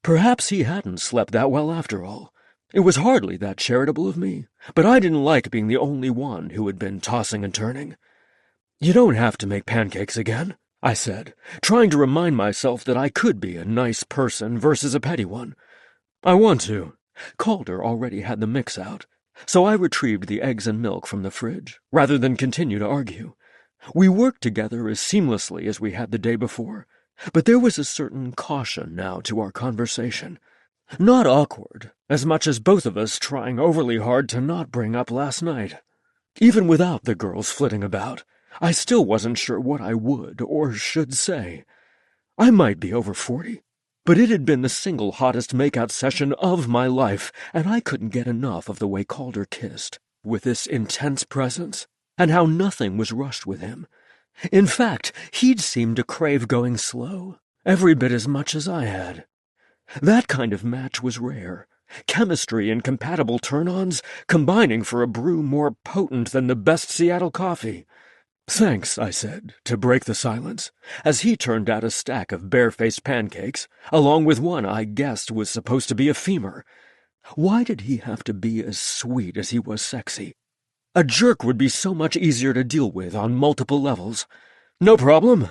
Perhaps he hadn't slept that well after all. It was hardly that charitable of me, but I didn't like being the only one who had been tossing and turning. You don't have to make pancakes again, I said, trying to remind myself that I could be a nice person versus a petty one. I want to. Calder already had the mix out, so I retrieved the eggs and milk from the fridge, rather than continue to argue. We worked together as seamlessly as we had the day before, but there was a certain caution now to our conversation. Not awkward, as much as both of us trying overly hard to not bring up last night. Even without the girls flitting about, I still wasn't sure what I would or should say. I might be over 40, but it had been the single hottest make-out session of my life, and I couldn't get enough of the way Calder kissed, with this intense presence, and how nothing was rushed with him. In fact, he'd seemed to crave going slow, every bit as much as I had. That kind of match was rare. Chemistry and compatible turn-ons combining for a brew more potent than the best Seattle coffee. Thanks, I said, to break the silence, as he turned out a stack of bare-faced pancakes, along with one I guessed was supposed to be a femur. Why did he have to be as sweet as he was sexy? A jerk would be so much easier to deal with on multiple levels. No problem.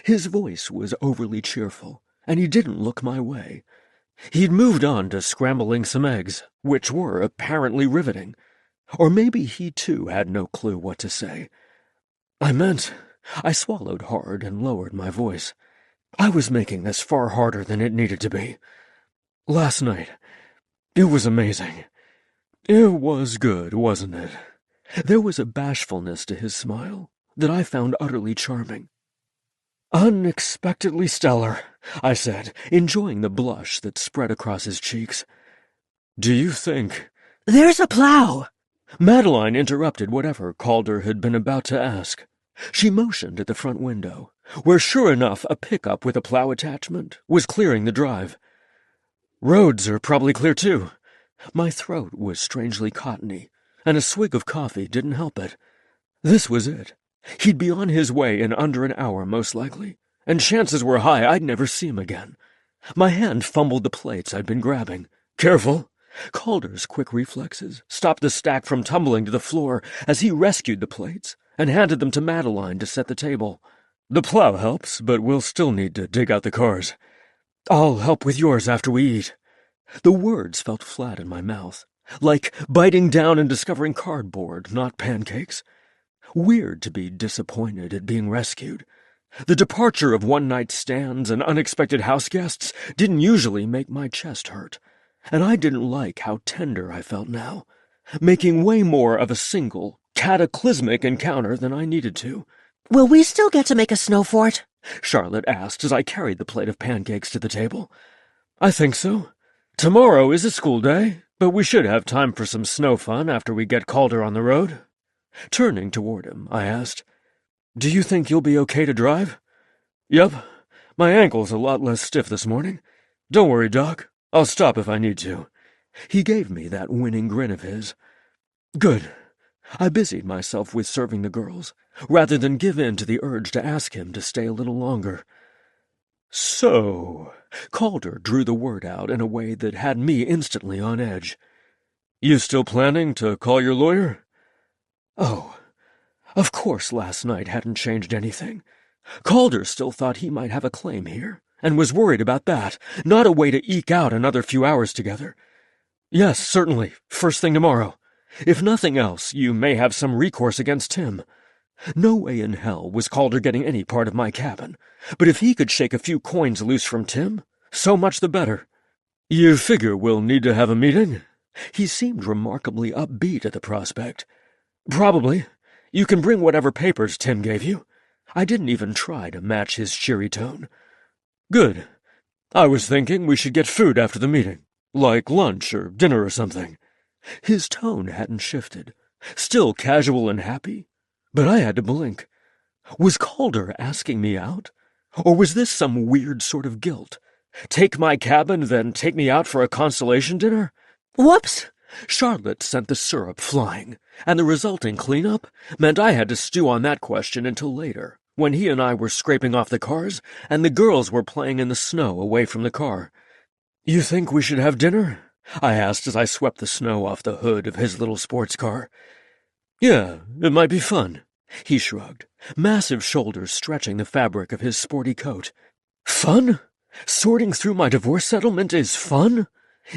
His voice was overly cheerful, and he didn't look my way. He'd moved on to scrambling some eggs, which were apparently riveting. Or maybe he too had no clue what to say. I swallowed hard and lowered my voice. I was making this far harder than it needed to be. Last night, it was amazing. It was good, wasn't it? There was a bashfulness to his smile that I found utterly charming. Unexpectedly stellar, I said, enjoying the blush that spread across his cheeks. Do you think... There's a plow! Madeline interrupted whatever Calder had been about to ask. She motioned at the front window, where sure enough a pickup with a plow attachment was clearing the drive. Roads are probably clear too. My throat was strangely cottony, and a swig of coffee didn't help it. This was it. He'd be on his way in under an hour, most likely, and chances were high I'd never see him again. My hand fumbled the plates I'd been grabbing. Careful! Calder's quick reflexes stopped the stack from tumbling to the floor as he rescued the plates and handed them to Madeline to set the table. The plow helps, but we'll still need to dig out the cars. I'll help with yours after we eat. The words felt flat in my mouth, like biting down and discovering cardboard, not pancakes. Weird to be disappointed at being rescued. The departure of one-night stands and unexpected house guests didn't usually make my chest hurt, and I didn't like how tender I felt now, making way more of a single, cataclysmic encounter than I needed to. Will we still get to make a snow fort? Charlotte asked as I carried the plate of pancakes to the table. I think so. Tomorrow is a school day, but we should have time for some snow fun after we get Calder on the road. Turning toward him, I asked, Do you think you'll be okay to drive? Yep. My ankle's a lot less stiff this morning. Don't worry, Doc. I'll stop if I need to. He gave me that winning grin of his. Good. I busied myself with serving the girls, rather than give in to the urge to ask him to stay a little longer. So, Calder drew the word out in a way that had me instantly on edge. You still planning to call your lawyer? Oh, of course last night hadn't changed anything. Calder still thought he might have a claim here, and was worried about that, not a way to eke out another few hours together. Yes, certainly, first thing tomorrow. If nothing else, you may have some recourse against Tim. No way in hell was Calder getting any part of my cabin, but if he could shake a few coins loose from Tim, so much the better. You figure we'll need to have a meeting? He seemed remarkably upbeat at the prospect. Probably. You can bring whatever papers Tim gave you. I didn't even try to match his cheery tone. Good. I was thinking we should get food after the meeting, like lunch or dinner or something. His tone hadn't shifted, still casual and happy, but I had to blink. Was Calder asking me out? Or was this some weird sort of guilt? Take my cabin, then take me out for a consolation dinner? Whoops! Charlotte sent the syrup flying, and the resulting cleanup meant I had to stew on that question until later, when he and I were scraping off the cars, and the girls were playing in the snow away from the car. You think we should have dinner? I asked as I swept the snow off the hood of his little sports car. Yeah, it might be fun. He shrugged, massive shoulders stretching the fabric of his sporty coat. Fun? Sorting through my divorce settlement is fun?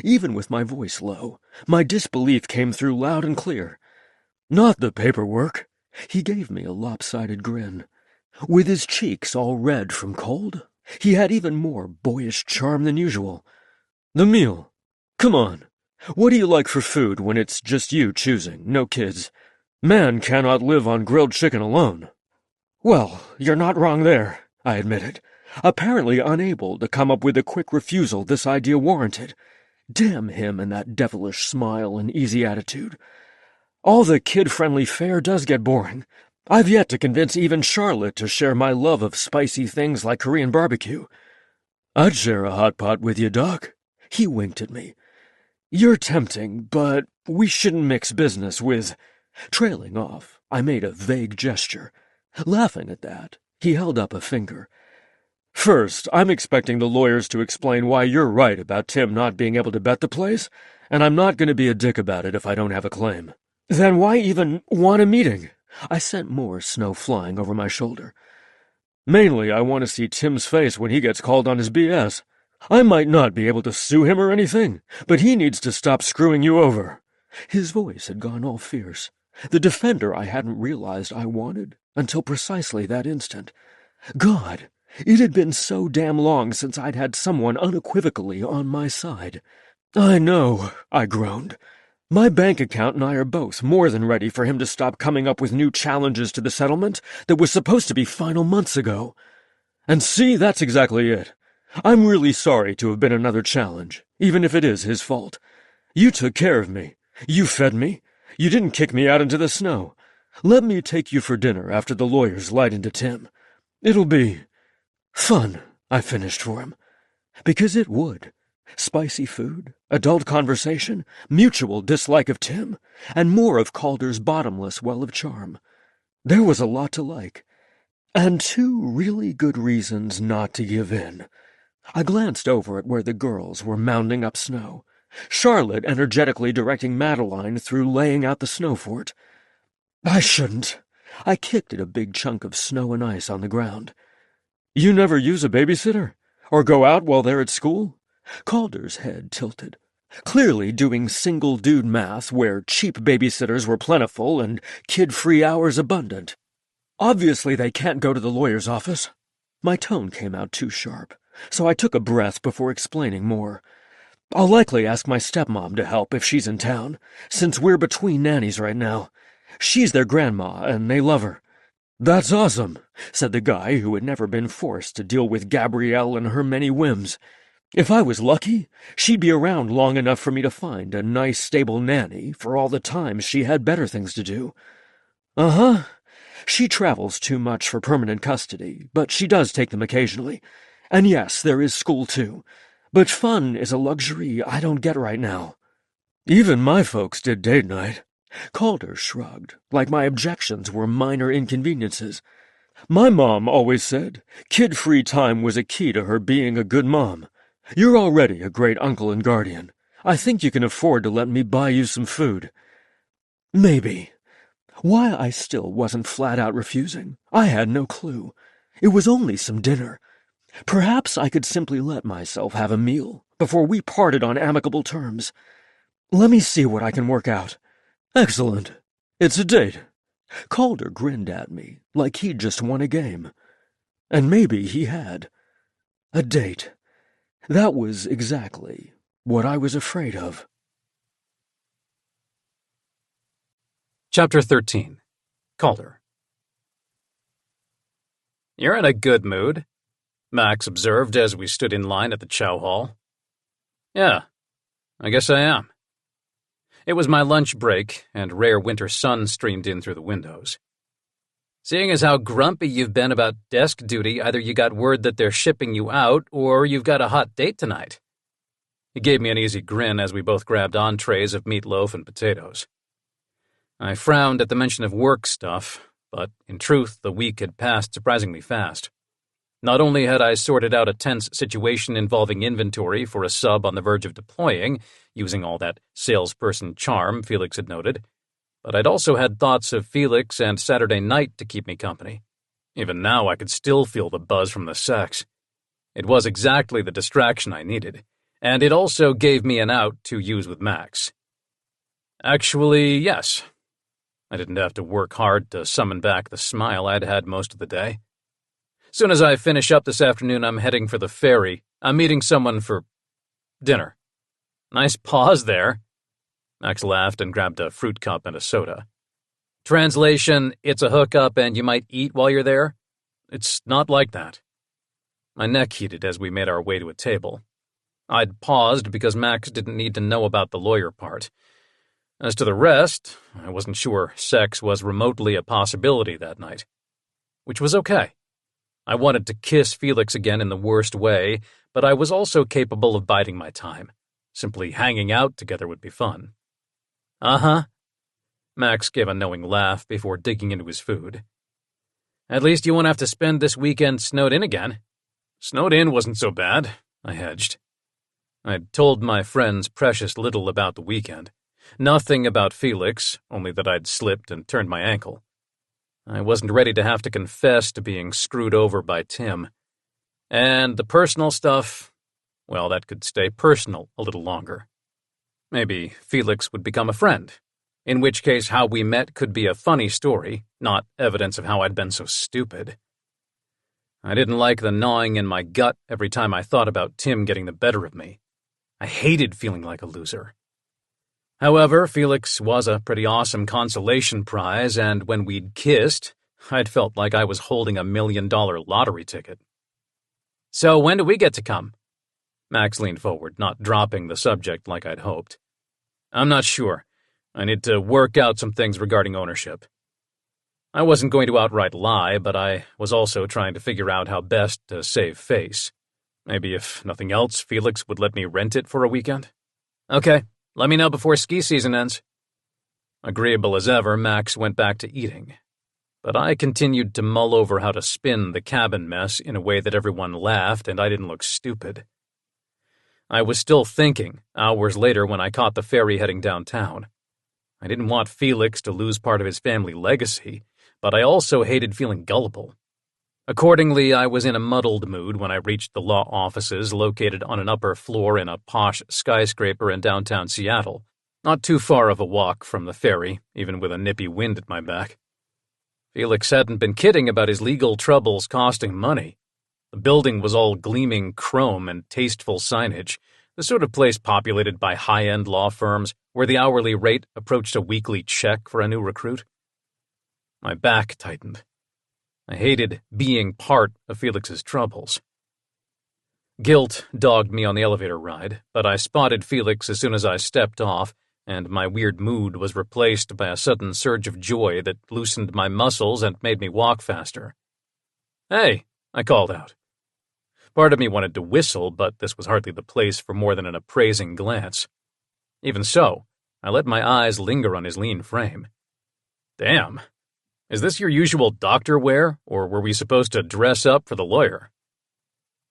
Even with my voice low, my disbelief came through loud and clear. Not the paperwork. He gave me a lopsided grin. With his cheeks all red from cold, he had even more boyish charm than usual. The meal. Come on. What do you like for food when it's just you choosing, no kids? Man cannot live on grilled chicken alone. Well, you're not wrong there, I admitted, apparently unable to come up with the quick refusal this idea warranted. Damn him and that devilish smile and easy attitude. All the kid-friendly fare does get boring. I've yet to convince even Charlotte to share my love of spicy things like Korean barbecue. I'd share a hot pot with you, Doc. He winked at me. You're tempting, but we shouldn't mix business with... Trailing off, I made a vague gesture. Laughing at that, he held up a finger. First, I'm expecting the lawyers to explain why you're right about Tim not being able to bet the place, and I'm not going to be a dick about it if I don't have a claim. Then why even want a meeting? I sent more snow flying over my shoulder. Mainly, I want to see Tim's face when he gets called on his BS. I might not be able to sue him or anything, but he needs to stop screwing you over. His voice had gone all fierce, the defender I hadn't realized I wanted until precisely that instant. God, it had been so damn long since I'd had someone unequivocally on my side. I know, I groaned. My bank account and I are both more than ready for him to stop coming up with new challenges to the settlement that was supposed to be final months ago. And see, that's exactly it. I'm really sorry to have been another challenge, even if it is his fault. You took care of me. You fed me. You didn't kick me out into the snow. Let me take you for dinner after the lawyers light into Tim. It'll be fun, I finished for him. Because it would. Spicy food, adult conversation, mutual dislike of Tim, and more of Calder's bottomless well of charm. There was a lot to like, and 2 really good reasons not to give in. I glanced over at where the girls were mounding up snow, Charlotte energetically directing Madeline through laying out the snow fort. I shouldn't. I kicked at a big chunk of snow and ice on the ground. You never use a babysitter? Or go out while they're at school? Calder's head tilted, clearly doing single-dude math where cheap babysitters were plentiful and kid-free hours abundant. Obviously they can't go to the lawyer's office. My tone came out too sharp, so I took a breath before explaining more. I'll likely ask my stepmom to help if she's in town, since we're between nannies right now. She's their grandma, and they love her. That's awesome, said the guy who had never been forced to deal with Gabrielle and her many whims. If I was lucky, she'd be around long enough for me to find a nice, stable nanny for all the times she had better things to do. Uh-huh. She travels too much for permanent custody, but she does take them occasionally. And yes, there is school too. But fun is a luxury I don't get right now. Even my folks did date night. Calder shrugged, like my objections were minor inconveniences. My mom always said kid-free time was a key to her being a good mom. You're already a great uncle and guardian. I think you can afford to let me buy you some food. Maybe. Why I still wasn't flat-out refusing, I had no clue. It was only some dinner. Perhaps I could simply let myself have a meal before we parted on amicable terms. Let me see what I can work out. Excellent. It's a date. Calder grinned at me like he'd just won a game. And maybe he had. A date. That was exactly what I was afraid of. Chapter 13. Calder. You're in a good mood, Max observed as we stood in line at the chow hall. Yeah, I guess I am. It was my lunch break, and rare winter sun streamed in through the windows. Seeing as how grumpy you've been about desk duty, either you got word that they're shipping you out, or you've got a hot date tonight. He gave me an easy grin as we both grabbed entrees of meatloaf and potatoes. I frowned at the mention of work stuff, but in truth, the week had passed surprisingly fast. Not only had I sorted out a tense situation involving inventory for a sub on the verge of deploying, using all that salesperson charm Felix had noted, but I'd also had thoughts of Felix and Saturday night to keep me company. Even now I could still feel the buzz from the sex. It was exactly the distraction I needed, and it also gave me an out to use with Max. Actually, yes. I didn't have to work hard to summon back the smile I'd had most of the day. Soon as I finish up this afternoon, I'm heading for the ferry. I'm meeting someone for dinner. Nice pause there. Max laughed and grabbed a fruit cup and a soda. Translation, it's a hookup and you might eat while you're there? It's not like that. My neck heated as we made our way to a table. I'd paused because Max didn't need to know about the lawyer part. As to the rest, I wasn't sure sex was remotely a possibility that night. Which was okay. I wanted to kiss Felix again in the worst way, but I was also capable of biding my time. Simply hanging out together would be fun. Uh-huh. Max gave a knowing laugh before digging into his food. At least you won't have to spend this weekend snowed in again. Snowed in wasn't so bad, I hedged. I'd told my friends precious little about the weekend. Nothing about Felix, only that I'd slipped and turned my ankle. I wasn't ready to have to confess to being screwed over by Tim. And the personal stuff, well, that could stay personal a little longer. Maybe Felix would become a friend, in which case how we met could be a funny story, not evidence of how I'd been so stupid. I didn't like the gnawing in my gut every time I thought about Tim getting the better of me. I hated feeling like a loser. However, Felix was a pretty awesome consolation prize, and when we'd kissed, I'd felt like I was holding a $1 million lottery ticket. So when do we get to come? Max leaned forward, not dropping the subject like I'd hoped. I'm not sure. I need to work out some things regarding ownership. I wasn't going to outright lie, but I was also trying to figure out how best to save face. Maybe if nothing else, Felix would let me rent it for a weekend? Okay, let me know before ski season ends. Agreeable as ever, Max went back to eating. But I continued to mull over how to spin the cabin mess in a way that everyone laughed and I didn't look stupid. I was still thinking, hours later when I caught the ferry heading downtown. I didn't want Felix to lose part of his family legacy, but I also hated feeling gullible. Accordingly, I was in a muddled mood when I reached the law offices located on an upper floor in a posh skyscraper in downtown Seattle, not too far of a walk from the ferry, even with a nippy wind at my back. Felix hadn't been kidding about his legal troubles costing money. The building was all gleaming chrome and tasteful signage, the sort of place populated by high-end law firms where the hourly rate approached a weekly check for a new recruit. My back tightened. I hated being part of Felix's troubles. Guilt dogged me on the elevator ride, but I spotted Felix as soon as I stepped off, and my weird mood was replaced by a sudden surge of joy that loosened my muscles and made me walk faster. "Hey," I called out. Part of me wanted to whistle, but this was hardly the place for more than an appraising glance. Even so, I let my eyes linger on his lean frame. Damn. Is this your usual doctor wear, or were we supposed to dress up for the lawyer?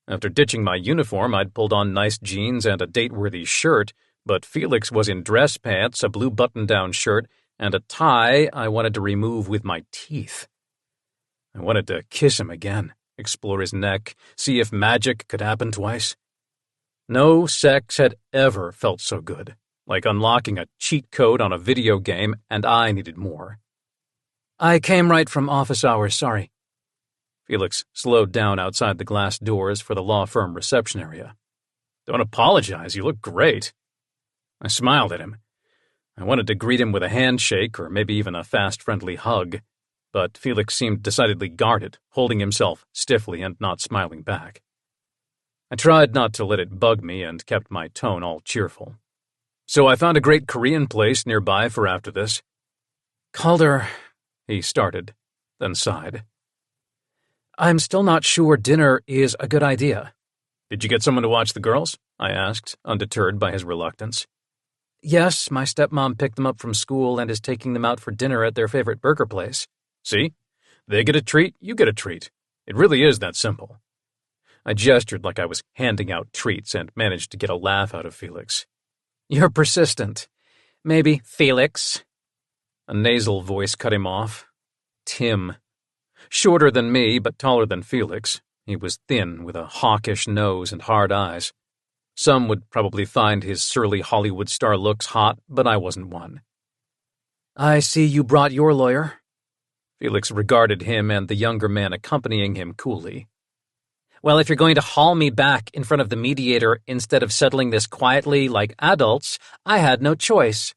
After ditching my uniform, I'd pulled on nice jeans and a date-worthy shirt, but Felix was in dress pants, a blue button-down shirt, and a tie I wanted to remove with my teeth. I wanted to kiss him again, explore his neck, see if magic could happen twice. No sex had ever felt so good, like unlocking a cheat code on a video game, and I needed more. I came right from office hours, sorry. Felix slowed down outside the glass doors for the law firm reception area. Don't apologize, you look great. I smiled at him. I wanted to greet him with a handshake or maybe even a fast, friendly hug, but Felix seemed decidedly guarded, holding himself stiffly and not smiling back. I tried not to let it bug me and kept my tone all cheerful. So I found a great Korean place nearby for after this. Calder, he started, then sighed. I'm still not sure dinner is a good idea. Did you get someone to watch the girls? I asked, undeterred by his reluctance. Yes, my stepmom picked them up from school and is taking them out for dinner at their favorite burger place. See? They get a treat, you get a treat. It really is that simple. I gestured like I was handing out treats and managed to get a laugh out of Felix. You're persistent. Maybe Felix. A nasal voice cut him off. Tim. Shorter than me, but taller than Felix. He was thin, with a hawkish nose and hard eyes. Some would probably find his surly Hollywood star looks hot, but I wasn't one. I see you brought your lawyer. Felix regarded him and the younger man accompanying him coolly. Well, if you're going to haul me back in front of the mediator instead of settling this quietly like adults, I had no choice,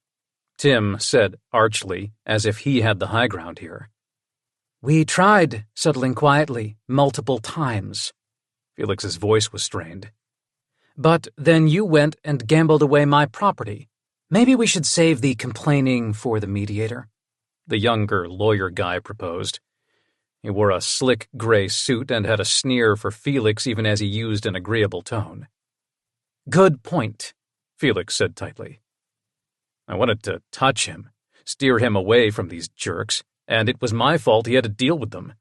Tim said archly, as if he had the high ground here. We tried settling quietly multiple times. Felix's voice was strained. But then you went and gambled away my property. Maybe we should save the complaining for the mediator, the younger lawyer guy proposed. He wore a slick gray suit and had a sneer for Felix even as he used an agreeable tone. Good point, Felix said tightly. I wanted to touch him, steer him away from these jerks, and it was my fault he had to deal with them.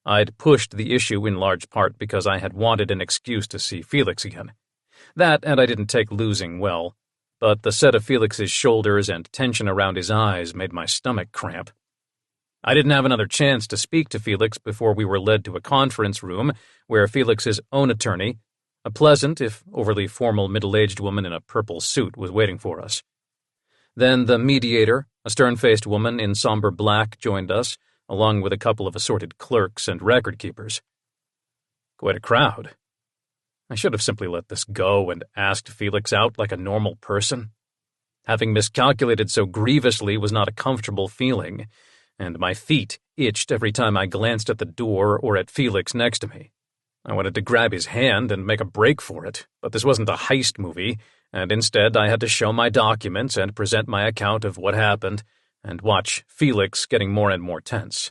I'd pushed the issue in large part because I had wanted an excuse to see Felix again. That, and I didn't take losing well, but the set of Felix's shoulders and tension around his eyes made my stomach cramp. I didn't have another chance to speak to Felix before we were led to a conference room where Felix's own attorney, a pleasant, if overly formal middle-aged woman in a purple suit, was waiting for us. Then the mediator, a stern-faced woman in somber black, joined us, along with a couple of assorted clerks and record-keepers. Quite a crowd. I should have simply let this go and asked Felix out like a normal person. Having miscalculated so grievously was not a comfortable feeling, and my feet itched every time I glanced at the door or at Felix next to me. I wanted to grab his hand and make a break for it, but this wasn't a heist movie, and instead I had to show my documents and present my account of what happened, and watch Felix getting more and more tense.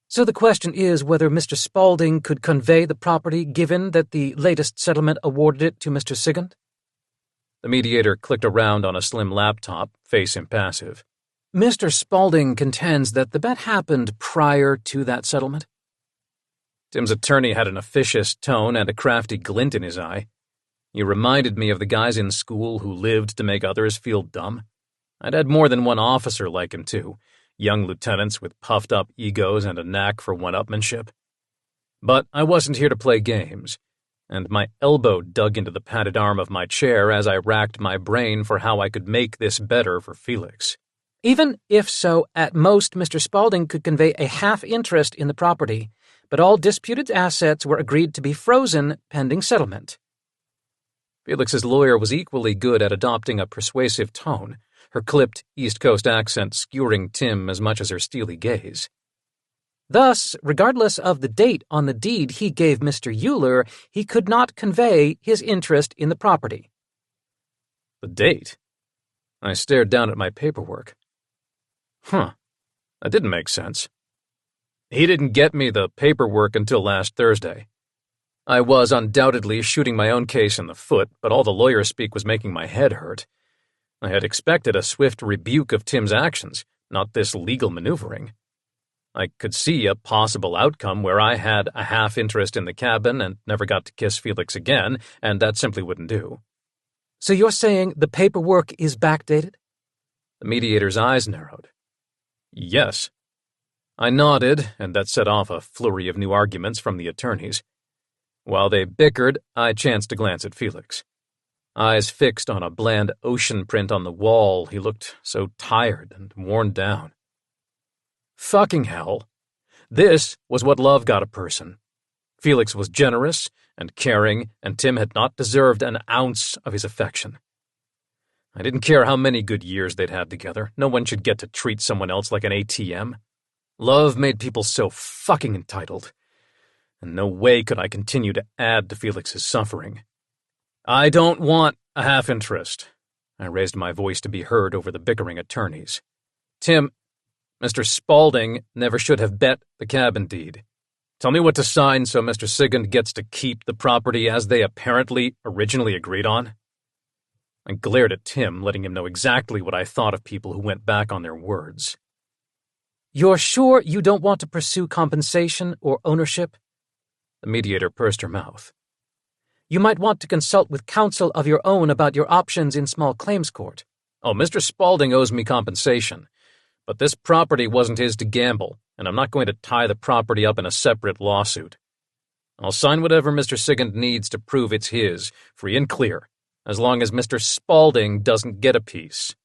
So the question is whether Mr. Spaulding could convey the property given that the latest settlement awarded it to Mr. Sigund? The mediator clicked around on a slim laptop, face impassive. Mr. Spaulding contends that the bet happened prior to that settlement. Tim's attorney had an officious tone and a crafty glint in his eye. He reminded me of the guys in school who lived to make others feel dumb. I'd had more than one officer like him, too, young lieutenants with puffed-up egos and a knack for one-upmanship. But I wasn't here to play games, and my elbow dug into the padded arm of my chair as I racked my brain for how I could make this better for Felix. Even if so, at most Mr. Spaulding could convey a half-interest in the property, but all disputed assets were agreed to be frozen pending settlement. Felix's lawyer was equally good at adopting a persuasive tone, her clipped East Coast accent skewering Tim as much as her steely gaze. Thus, regardless of the date on the deed he gave Mr. Euler, he could not convey his interest in the property. The date? I stared down at my paperwork. That didn't make sense. He didn't get me the paperwork until last Thursday. I was undoubtedly shooting my own case in the foot, but all the lawyer speak was making my head hurt. I had expected a swift rebuke of Tim's actions, not this legal maneuvering. I could see a possible outcome where I had a half-interest in the cabin and never got to kiss Felix again, and that simply wouldn't do. So you're saying the paperwork is backdated? The mediator's eyes narrowed. Yes. I nodded, and that set off a flurry of new arguments from the attorneys. While they bickered, I chanced to glance at Felix. Eyes fixed on a bland ocean print on the wall, he looked so tired and worn down. Fucking hell. This was what love got a person. Felix was generous and caring, and Tim had not deserved an ounce of his affection. I didn't care how many good years they'd had together. No one should get to treat someone else like an ATM. Love made people so fucking entitled. And no way could I continue to add to Felix's suffering. I don't want a half-interest. I raised my voice to be heard over the bickering attorneys. Tim, Mr. Spaulding never should have bet the cabin deed. Tell me what to sign so Mr. Sigund gets to keep the property as they apparently originally agreed on. I glared at Tim, letting him know exactly what I thought of people who went back on their words. You're sure you don't want to pursue compensation or ownership? The mediator pursed her mouth. You might want to consult with counsel of your own about your options in small claims court. Oh, Mr. Spaulding owes me compensation. But this property wasn't his to gamble, and I'm not going to tie the property up in a separate lawsuit. I'll sign whatever Mr. Sigund needs to prove it's his, free and clear, as long as Mr. Spaulding doesn't get a piece.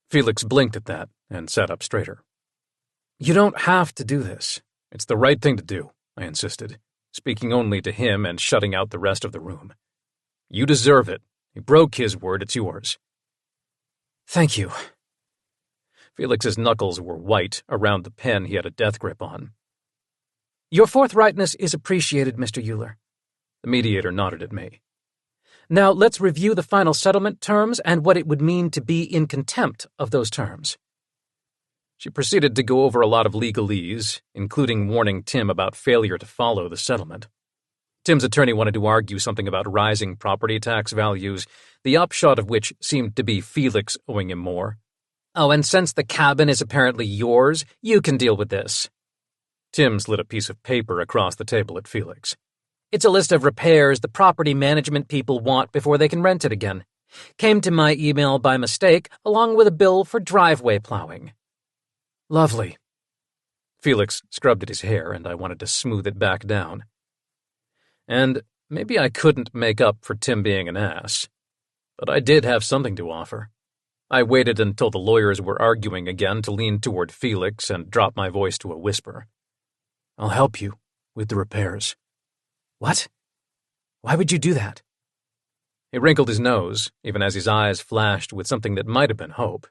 Felix blinked at that and sat up straighter. You don't have to do this. It's the right thing to do, I insisted, speaking only to him and shutting out the rest of the room. You deserve it. He broke his word, it's yours. Thank you. Felix's knuckles were white around the pen he had a death grip on. Your forthrightness is appreciated, Mr. Euler. The mediator nodded at me. Now let's review the final settlement terms and what it would mean to be in contempt of those terms. She proceeded to go over a lot of legalese, including warning Tim about failure to follow the settlement. Tim's attorney wanted to argue something about rising property tax values, the upshot of which seemed to be Felix owing him more. Oh, and since the cabin is apparently yours, you can deal with this. Tim slid a piece of paper across the table at Felix. It's a list of repairs the property management people want before they can rent it again. Came to my email by mistake, along with a bill for driveway plowing. Lovely. Felix scrubbed at his hair, and I wanted to smooth it back down. And maybe I couldn't make up for Tim being an ass, but I did have something to offer. I waited until the lawyers were arguing again to lean toward Felix and drop my voice to a whisper. I'll help you with the repairs. What? Why would you do that? He wrinkled his nose, even as his eyes flashed with something that might have been hope.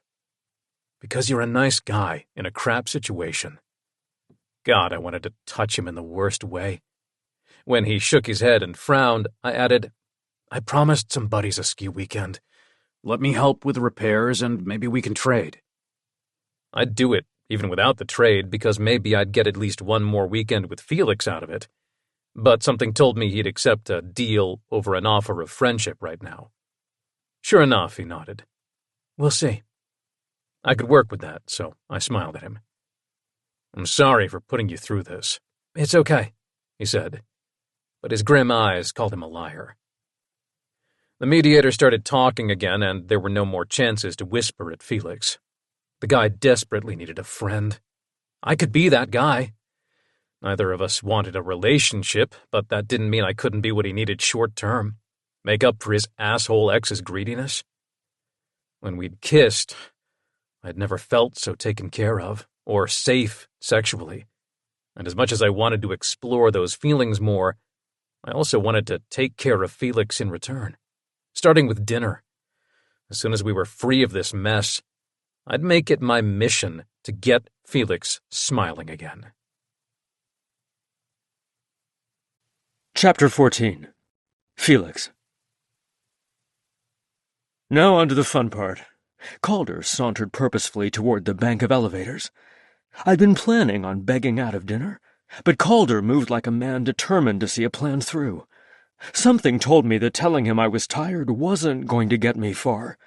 Because you're a nice guy in a crap situation. God, I wanted to touch him in the worst way. When he shook his head and frowned, I added, I promised some buddies a ski weekend. Let me help with the repairs and maybe we can trade. I'd do it, even without the trade, because maybe I'd get at least one more weekend with Felix out of it. But something told me he'd accept a deal over an offer of friendship right now. Sure enough, he nodded. We'll see. I could work with that, so I smiled at him. I'm sorry for putting you through this. It's okay, he said, but his grim eyes called him a liar. The mediator started talking again, and there were no more chances to whisper at Felix. The guy desperately needed a friend. I could be that guy. Neither of us wanted a relationship, but that didn't mean I couldn't be what he needed short-term. Make up for his asshole ex's greediness. When we'd kissed, I'd never felt so taken care of, or safe sexually. And as much as I wanted to explore those feelings more, I also wanted to take care of Felix in return. Starting with dinner. As soon as we were free of this mess, I'd make it my mission to get Felix smiling again. Chapter 14. Felix. Now on to the fun part. Calder sauntered purposefully toward the bank of elevators. I'd been planning on begging out of dinner, but Calder moved like a man determined to see a plan through. Something told me that telling him I was tired wasn't going to get me far.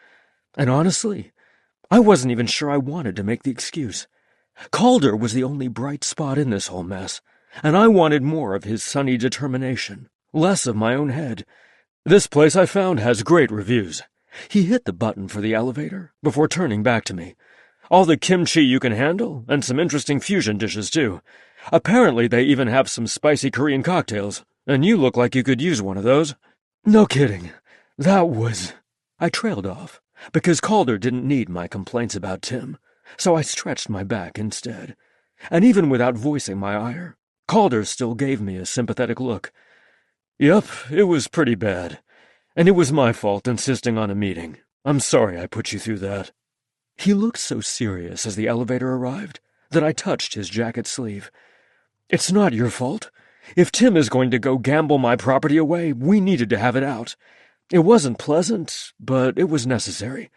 And honestly, I wasn't even sure I wanted to make the excuse. Calder was the only bright spot in this whole mess, and I wanted more of his sunny determination, less of my own head. This place I found has great reviews. He hit the button for the elevator before turning back to me. All the kimchi you can handle, and some interesting fusion dishes, too. Apparently they even have some spicy Korean cocktails, and you look like you could use one of those. No kidding. That was... I trailed off, because Calder didn't need my complaints about Tim, so I stretched my back instead. And even without voicing my ire, Calder still gave me a sympathetic look. Yep, it was pretty bad. And it was my fault insisting on a meeting. I'm sorry I put you through that. He looked so serious as the elevator arrived that I touched his jacket sleeve. It's not your fault. If Tim is going to go gamble my property away, we needed to have it out. It wasn't pleasant, but it was necessary.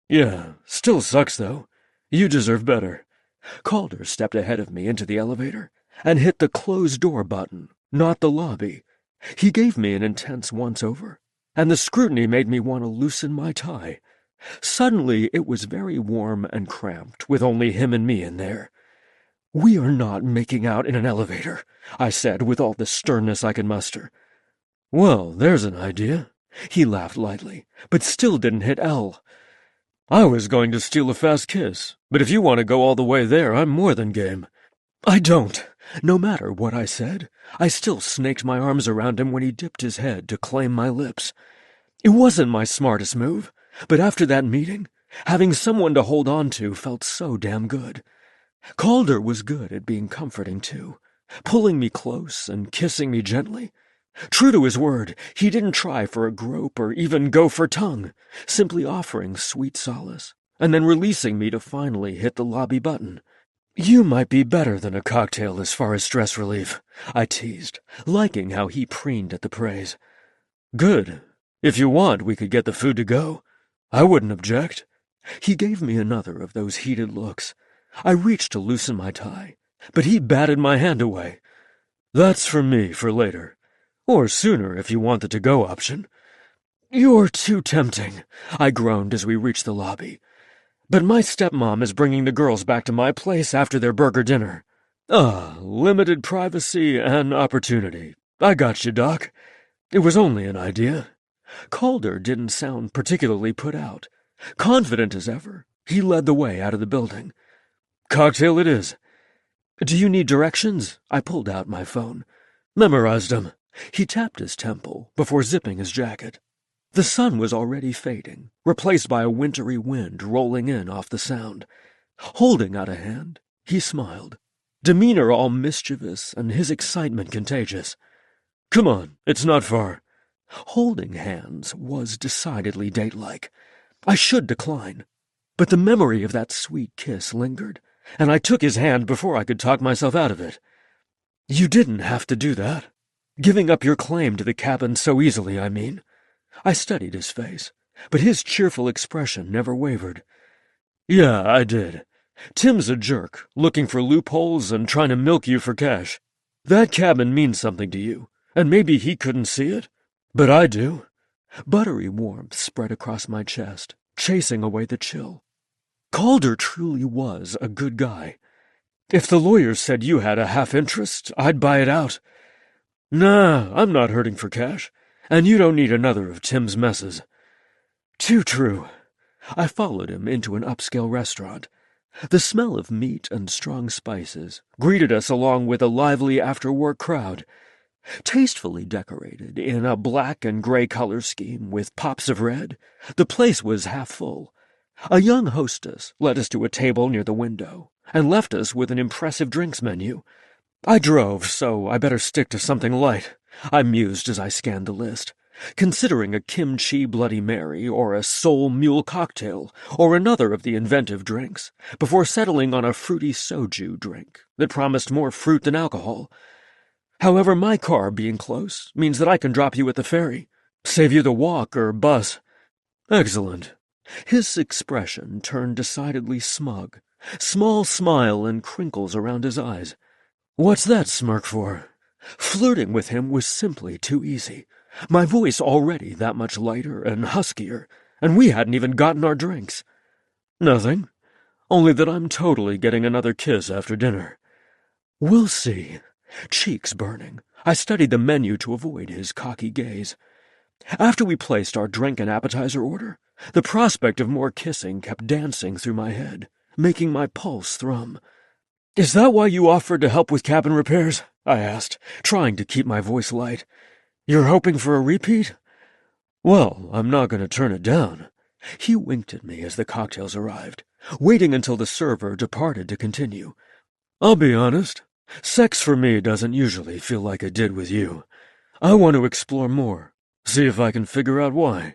Yeah, still sucks, though. You deserve better. Calder stepped ahead of me into the elevator and hit the closed door button, not the lobby. He gave me an intense once-over, and the scrutiny made me want to loosen my tie. Suddenly, it was very warm and cramped, with only him and me in there. We are not making out in an elevator, I said with all the sternness I could muster. Well, there's an idea. He laughed lightly, but still didn't hit L. I was going to steal a fast kiss, but if you want to go all the way there, I'm more than game. I don't. No matter what I said, I still snaked my arms around him when he dipped his head to claim my lips. It wasn't my smartest move, but after that meeting, having someone to hold on to felt so damn good. Calder was good at being comforting, too, pulling me close and kissing me gently. True to his word, he didn't try for a grope or even go for tongue, simply offering sweet solace, and then releasing me to finally hit the lobby button. You might be better than a cocktail as far as stress relief, I teased, liking how he preened at the praise. Good. If you want, we could get the food to go. I wouldn't object. He gave me another of those heated looks. I reached to loosen my tie, but he batted my hand away. That's for me for later. Or sooner if you want the to-go option. You're too tempting, I groaned as we reached the lobby. But my stepmom is bringing the girls back to my place after their burger dinner. Limited privacy and opportunity. I got you, Doc. It was only an idea. Calder didn't sound particularly put out. Confident as ever, he led the way out of the building. Cocktail it is. Do you need directions? I pulled out my phone. Memorized them. He tapped his temple before zipping his jacket. The sun was already fading, replaced by a wintry wind rolling in off the sound. Holding out a hand, he smiled, demeanor all mischievous and his excitement contagious. Come on, it's not far. Holding hands was decidedly date-like. I should decline, but the memory of that sweet kiss lingered, and I took his hand before I could talk myself out of it. You didn't have to do that. Giving up your claim to the cabin so easily, I mean. I studied his face, but his cheerful expression never wavered. Yeah, I did. Tim's a jerk, looking for loopholes and trying to milk you for cash. That cabin means something to you, and maybe he couldn't see it, but I do. Buttery warmth spread across my chest, chasing away the chill. Calder truly was a good guy. If the lawyers said you had a half-interest, I'd buy it out. Nah, I'm not hurting for cash, and you don't need another of Tim's messes. Too true. I followed him into an upscale restaurant. The smell of meat and strong spices greeted us along with a lively after-work crowd. Tastefully decorated in a black and gray color scheme with pops of red, the place was half full. A young hostess led us to a table near the window and left us with an impressive drinks menu. I drove, so I better stick to something light, I mused as I scanned the list, considering a kimchi Bloody Mary or a soul mule cocktail or another of the inventive drinks, before settling on a fruity soju drink that promised more fruit than alcohol. However, my car being close means that I can drop you at the ferry, save you the walk or bus. Excellent. His expression turned decidedly smug, small smile and crinkles around his eyes. What's that smirk for? Flirting with him was simply too easy. My voice already that much lighter and huskier, and we hadn't even gotten our drinks. Nothing. Only that I'm totally getting another kiss after dinner. We'll see. Cheeks burning, I studied the menu to avoid his cocky gaze. After we placed our drink and appetizer order, the prospect of more kissing kept dancing through my head, making my pulse thrum. Is that why you offered to help with cabin repairs? I asked, trying to keep my voice light. You're hoping for a repeat? Well, I'm not going to turn it down. He winked at me as the cocktails arrived, waiting until the server departed to continue. I'll be honest. Sex for me doesn't usually feel like it did with you. I want to explore more, see if I can figure out why.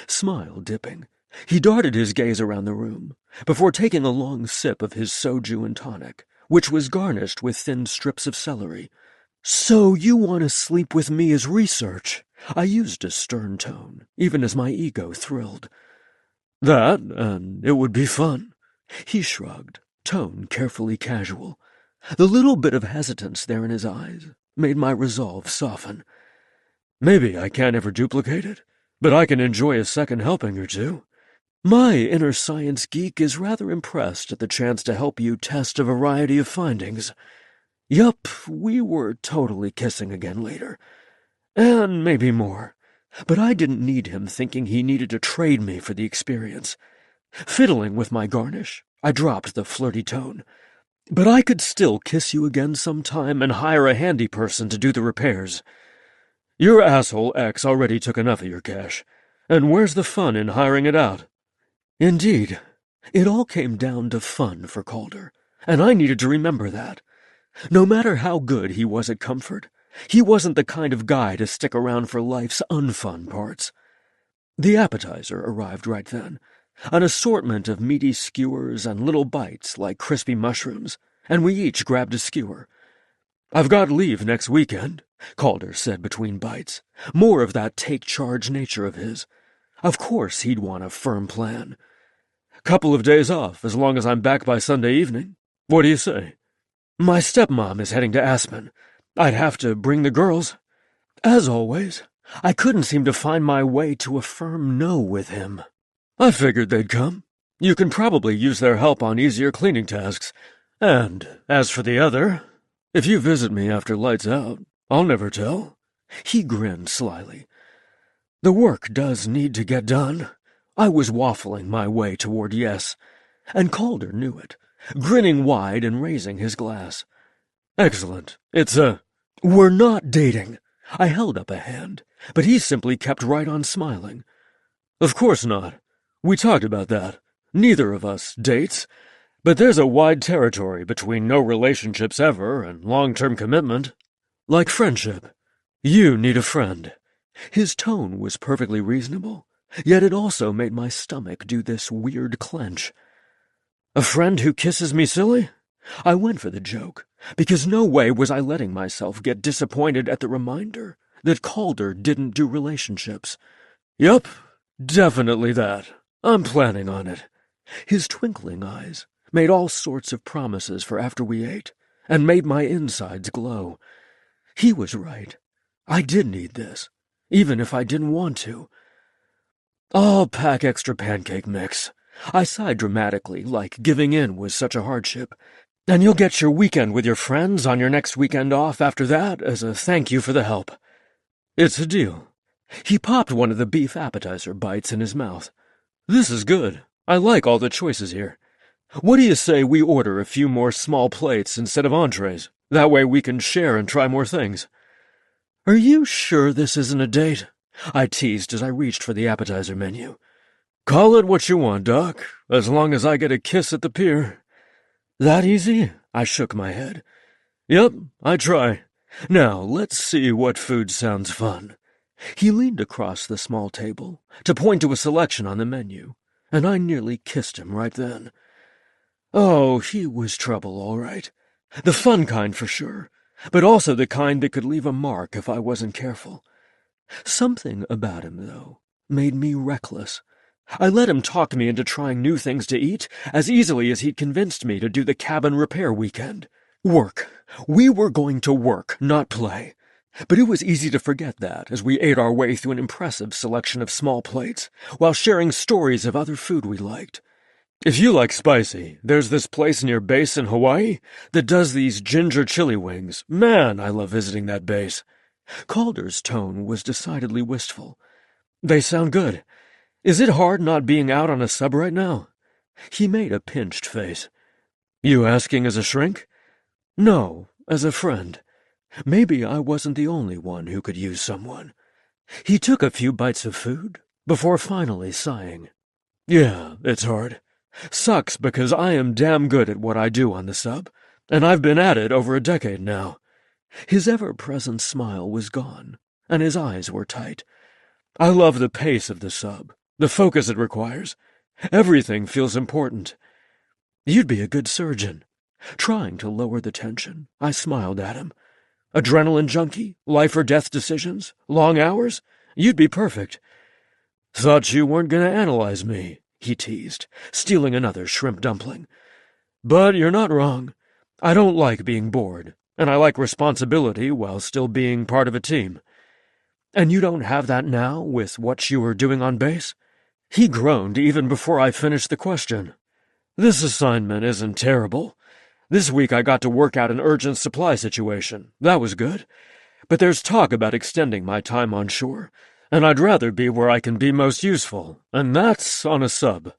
Smile dipping, he darted his gaze around the room, before taking a long sip of his soju and tonic, which was garnished with thin strips of celery. So you want to sleep with me as research? I used a stern tone, even as my ego thrilled. That, and it would be fun. He shrugged, tone carefully casual. The little bit of hesitance there in his eyes made my resolve soften. Maybe I can't ever duplicate it, but I can enjoy a second helping or two. My inner science geek is rather impressed at the chance to help you test a variety of findings. Yup, we were totally kissing again later. And maybe more. But I didn't need him thinking he needed to trade me for the experience. Fiddling with my garnish, I dropped the flirty tone. But I could still kiss you again sometime and hire a handy person to do the repairs. Your asshole ex already took enough of your cash, and where's the fun in hiring it out? Indeed, it all came down to fun for Calder, and I needed to remember that. No matter how good he was at comfort, he wasn't the kind of guy to stick around for life's unfun parts. The appetizer arrived right then, an assortment of meaty skewers and little bites like crispy mushrooms, and we each grabbed a skewer. I've got leave next weekend, Calder said between bites, more of that take-charge nature of his. Of course he'd want a firm plan. Couple of days off, as long as I'm back by Sunday evening. What do you say? My stepmom is heading to Aspen. I'd have to bring the girls. As always, I couldn't seem to find my way to a firm no with him. I figured they'd come. You can probably use their help on easier cleaning tasks. And as for the other, if you visit me after lights out, I'll never tell. He grinned slyly. The work does need to get done. I was waffling my way toward yes, and Calder knew it, grinning wide and raising his glass. Excellent. We're not dating. I held up a hand, but he simply kept right on smiling. Of course not. We talked about that. Neither of us dates. But there's a wide territory between no relationships ever and long-term commitment. Like friendship. You need a friend. His tone was perfectly reasonable, yet it also made my stomach do this weird clench. A friend who kisses me silly? I went for the joke, because no way was I letting myself get disappointed at the reminder that Calder didn't do relationships. Yup, definitely that. I'm planning on it. His twinkling eyes made all sorts of promises for after we ate, and made my insides glow. He was right. I did need this, even if I didn't want to. I'll pack extra pancake mix. I sighed dramatically, like giving in was such a hardship. And you'll get your weekend with your friends on your next weekend off after that as a thank you for the help. It's a deal. He popped one of the beef appetizer bites in his mouth. This is good. I like all the choices here. What do you say we order a few more small plates instead of entrees? That way we can share and try more things. Are you sure this isn't a date? I teased as I reached for the appetizer menu. Call it what you want, Doc, as long as I get a kiss at the pier. That easy? I shook my head. Yep, I try. Now, let's see what food sounds fun. He leaned across the small table to point to a selection on the menu, and I nearly kissed him right then. Oh, he was trouble, all right. The fun kind for sure, but also the kind that could leave a mark if I wasn't careful. Something about him, though, made me reckless. I let him talk me into trying new things to eat as easily as he'd convinced me to do the cabin repair weekend. Work. We were going to work, not play. But it was easy to forget that as we ate our way through an impressive selection of small plates, while sharing stories of other food we liked. If you like spicy, there's this place near base in Hawaii that does these ginger chili wings. Man, I love visiting that base. Calder's tone was decidedly wistful. They sound good. Is it hard not being out on a sub right now? He made a pinched face. You asking as a shrink? No, as a friend. Maybe I wasn't the only one who could use someone. He took a few bites of food before finally sighing. Yeah, it's hard. Sucks because I am damn good at what I do on the sub, and I've been at it over a decade now. His ever-present smile was gone, and his eyes were tight. I love the pace of the sub, the focus it requires. Everything feels important. You'd be a good surgeon. Trying to lower the tension, I smiled at him. Adrenaline junkie, life-or-death decisions, long hours? You'd be perfect. Thought you weren't going to analyze me, he teased, stealing another shrimp dumpling. But you're not wrong. I don't like being bored, and I like responsibility while still being part of a team. And you don't have that now with what you were doing on base? He groaned even before I finished the question. This assignment isn't terrible. This week I got to work out an urgent supply situation. That was good. But there's talk about extending my time on shore, and I'd rather be where I can be most useful, and that's on a sub.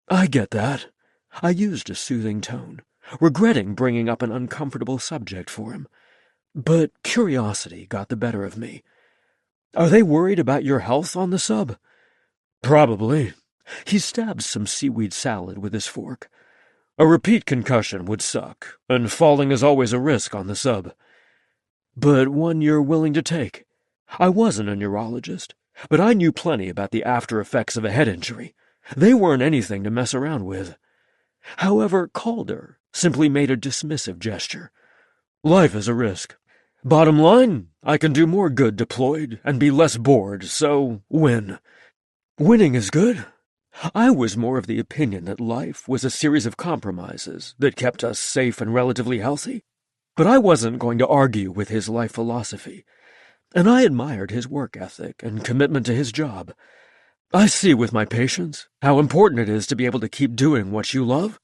I get that. I used a soothing tone, regretting bringing up an uncomfortable subject for him. But curiosity got the better of me. Are they worried about your health on the sub? Probably. He stabbed some seaweed salad with his fork. A repeat concussion would suck, and falling is always a risk on the sub. But one you're willing to take. I wasn't a neurologist, but I knew plenty about the after effects of a head injury. They weren't anything to mess around with. However, Calder simply made a dismissive gesture. Life is a risk. Bottom line, I can do more good deployed and be less bored, so win. Winning is good. I was more of the opinion that life was a series of compromises that kept us safe and relatively healthy. But I wasn't going to argue with his life philosophy, and I admired his work ethic and commitment to his job. I see with my patients how important it is to be able to keep doing what you love,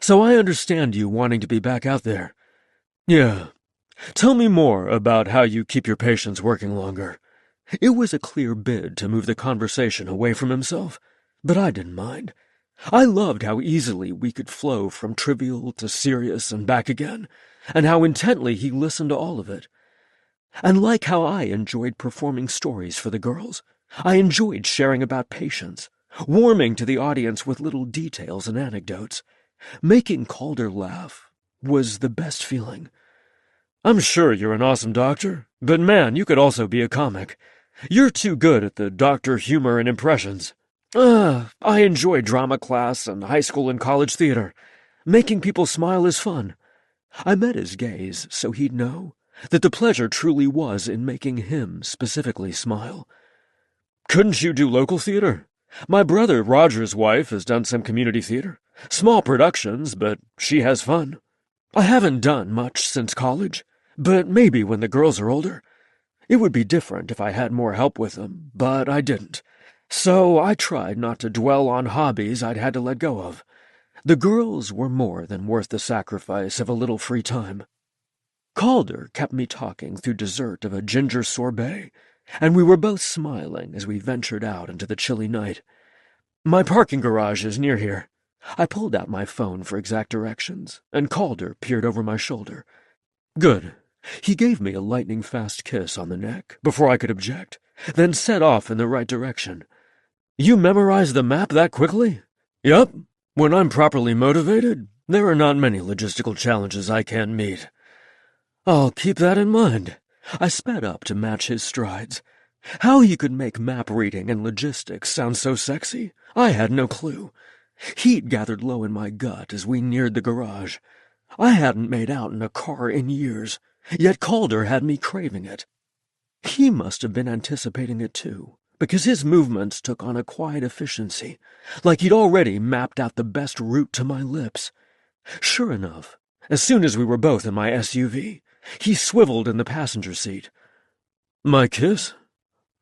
so I understand you wanting to be back out there. Yeah. Tell me more about how you keep your patients working longer. It was a clear bid to move the conversation away from himself, but I didn't mind. I loved how easily we could flow from trivial to serious and back again, and how intently he listened to all of it. And like how I enjoyed performing stories for the girls, I enjoyed sharing about patients, warming to the audience with little details and anecdotes. Making Calder laugh was the best feeling. I'm sure you're an awesome doctor, but man, you could also be a comic. You're too good at the doctor humor and impressions. I enjoy drama class and high school and college theater. Making people smile is fun. I met his gaze so he'd know that the pleasure truly was in making him specifically smile. Couldn't you do local theater? My brother Roger's wife has done some community theater. Small productions, but she has fun. I haven't done much since college, but maybe when the girls are older. It would be different if I had more help with them, but I didn't. So I tried not to dwell on hobbies I'd had to let go of. The girls were more than worth the sacrifice of a little free time. Calder kept me talking through dessert of a ginger sorbet, and we were both smiling as we ventured out into the chilly night. My parking garage is near here. I pulled out my phone for exact directions, and Calder peered over my shoulder. Good. He gave me a lightning-fast kiss on the neck before I could object, then set off in the right direction. You memorized the map that quickly? Yup. When I'm properly motivated, there are not many logistical challenges I can't meet. I'll keep that in mind. I sped up to match his strides. How he could make map reading and logistics sound so sexy, I had no clue. Heat gathered low in my gut as we neared the garage. I hadn't made out in a car in years, yet Calder had me craving it. He must have been anticipating it too, because his movements took on a quiet efficiency, like he'd already mapped out the best route to my lips. Sure enough, as soon as we were both in my SUV, he swiveled in the passenger seat. My kiss?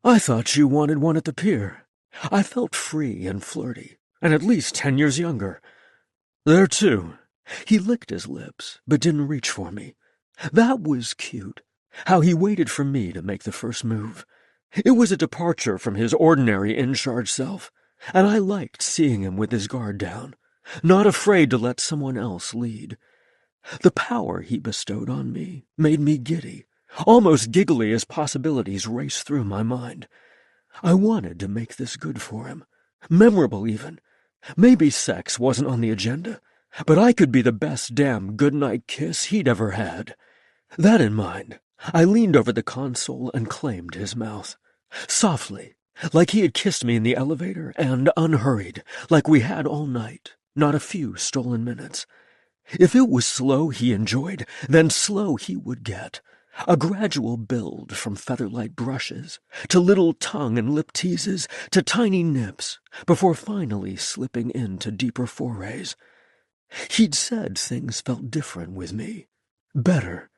I thought you wanted one at the pier. I felt free and flirty, and at least 10 years younger. There too. He licked his lips, but didn't reach for me. That was cute, how he waited for me to make the first move. It was a departure from his ordinary in-charge self, and I liked seeing him with his guard down, not afraid to let someone else lead. The power he bestowed on me made me giddy, almost giggly as possibilities raced through my mind. I wanted to make this good for him, memorable even. Maybe sex wasn't on the agenda, but I could be the best damn goodnight kiss he'd ever had. That in mind, I leaned over the console and claimed his mouth. Softly, like he had kissed me in the elevator, and unhurried, like we had all night, not a few stolen minutes. If it was slow he enjoyed, then slow he would get. A gradual build from featherlight brushes, to little tongue and lip teases, to tiny nips, before finally slipping into deeper forays. He'd said things felt different with me. Better.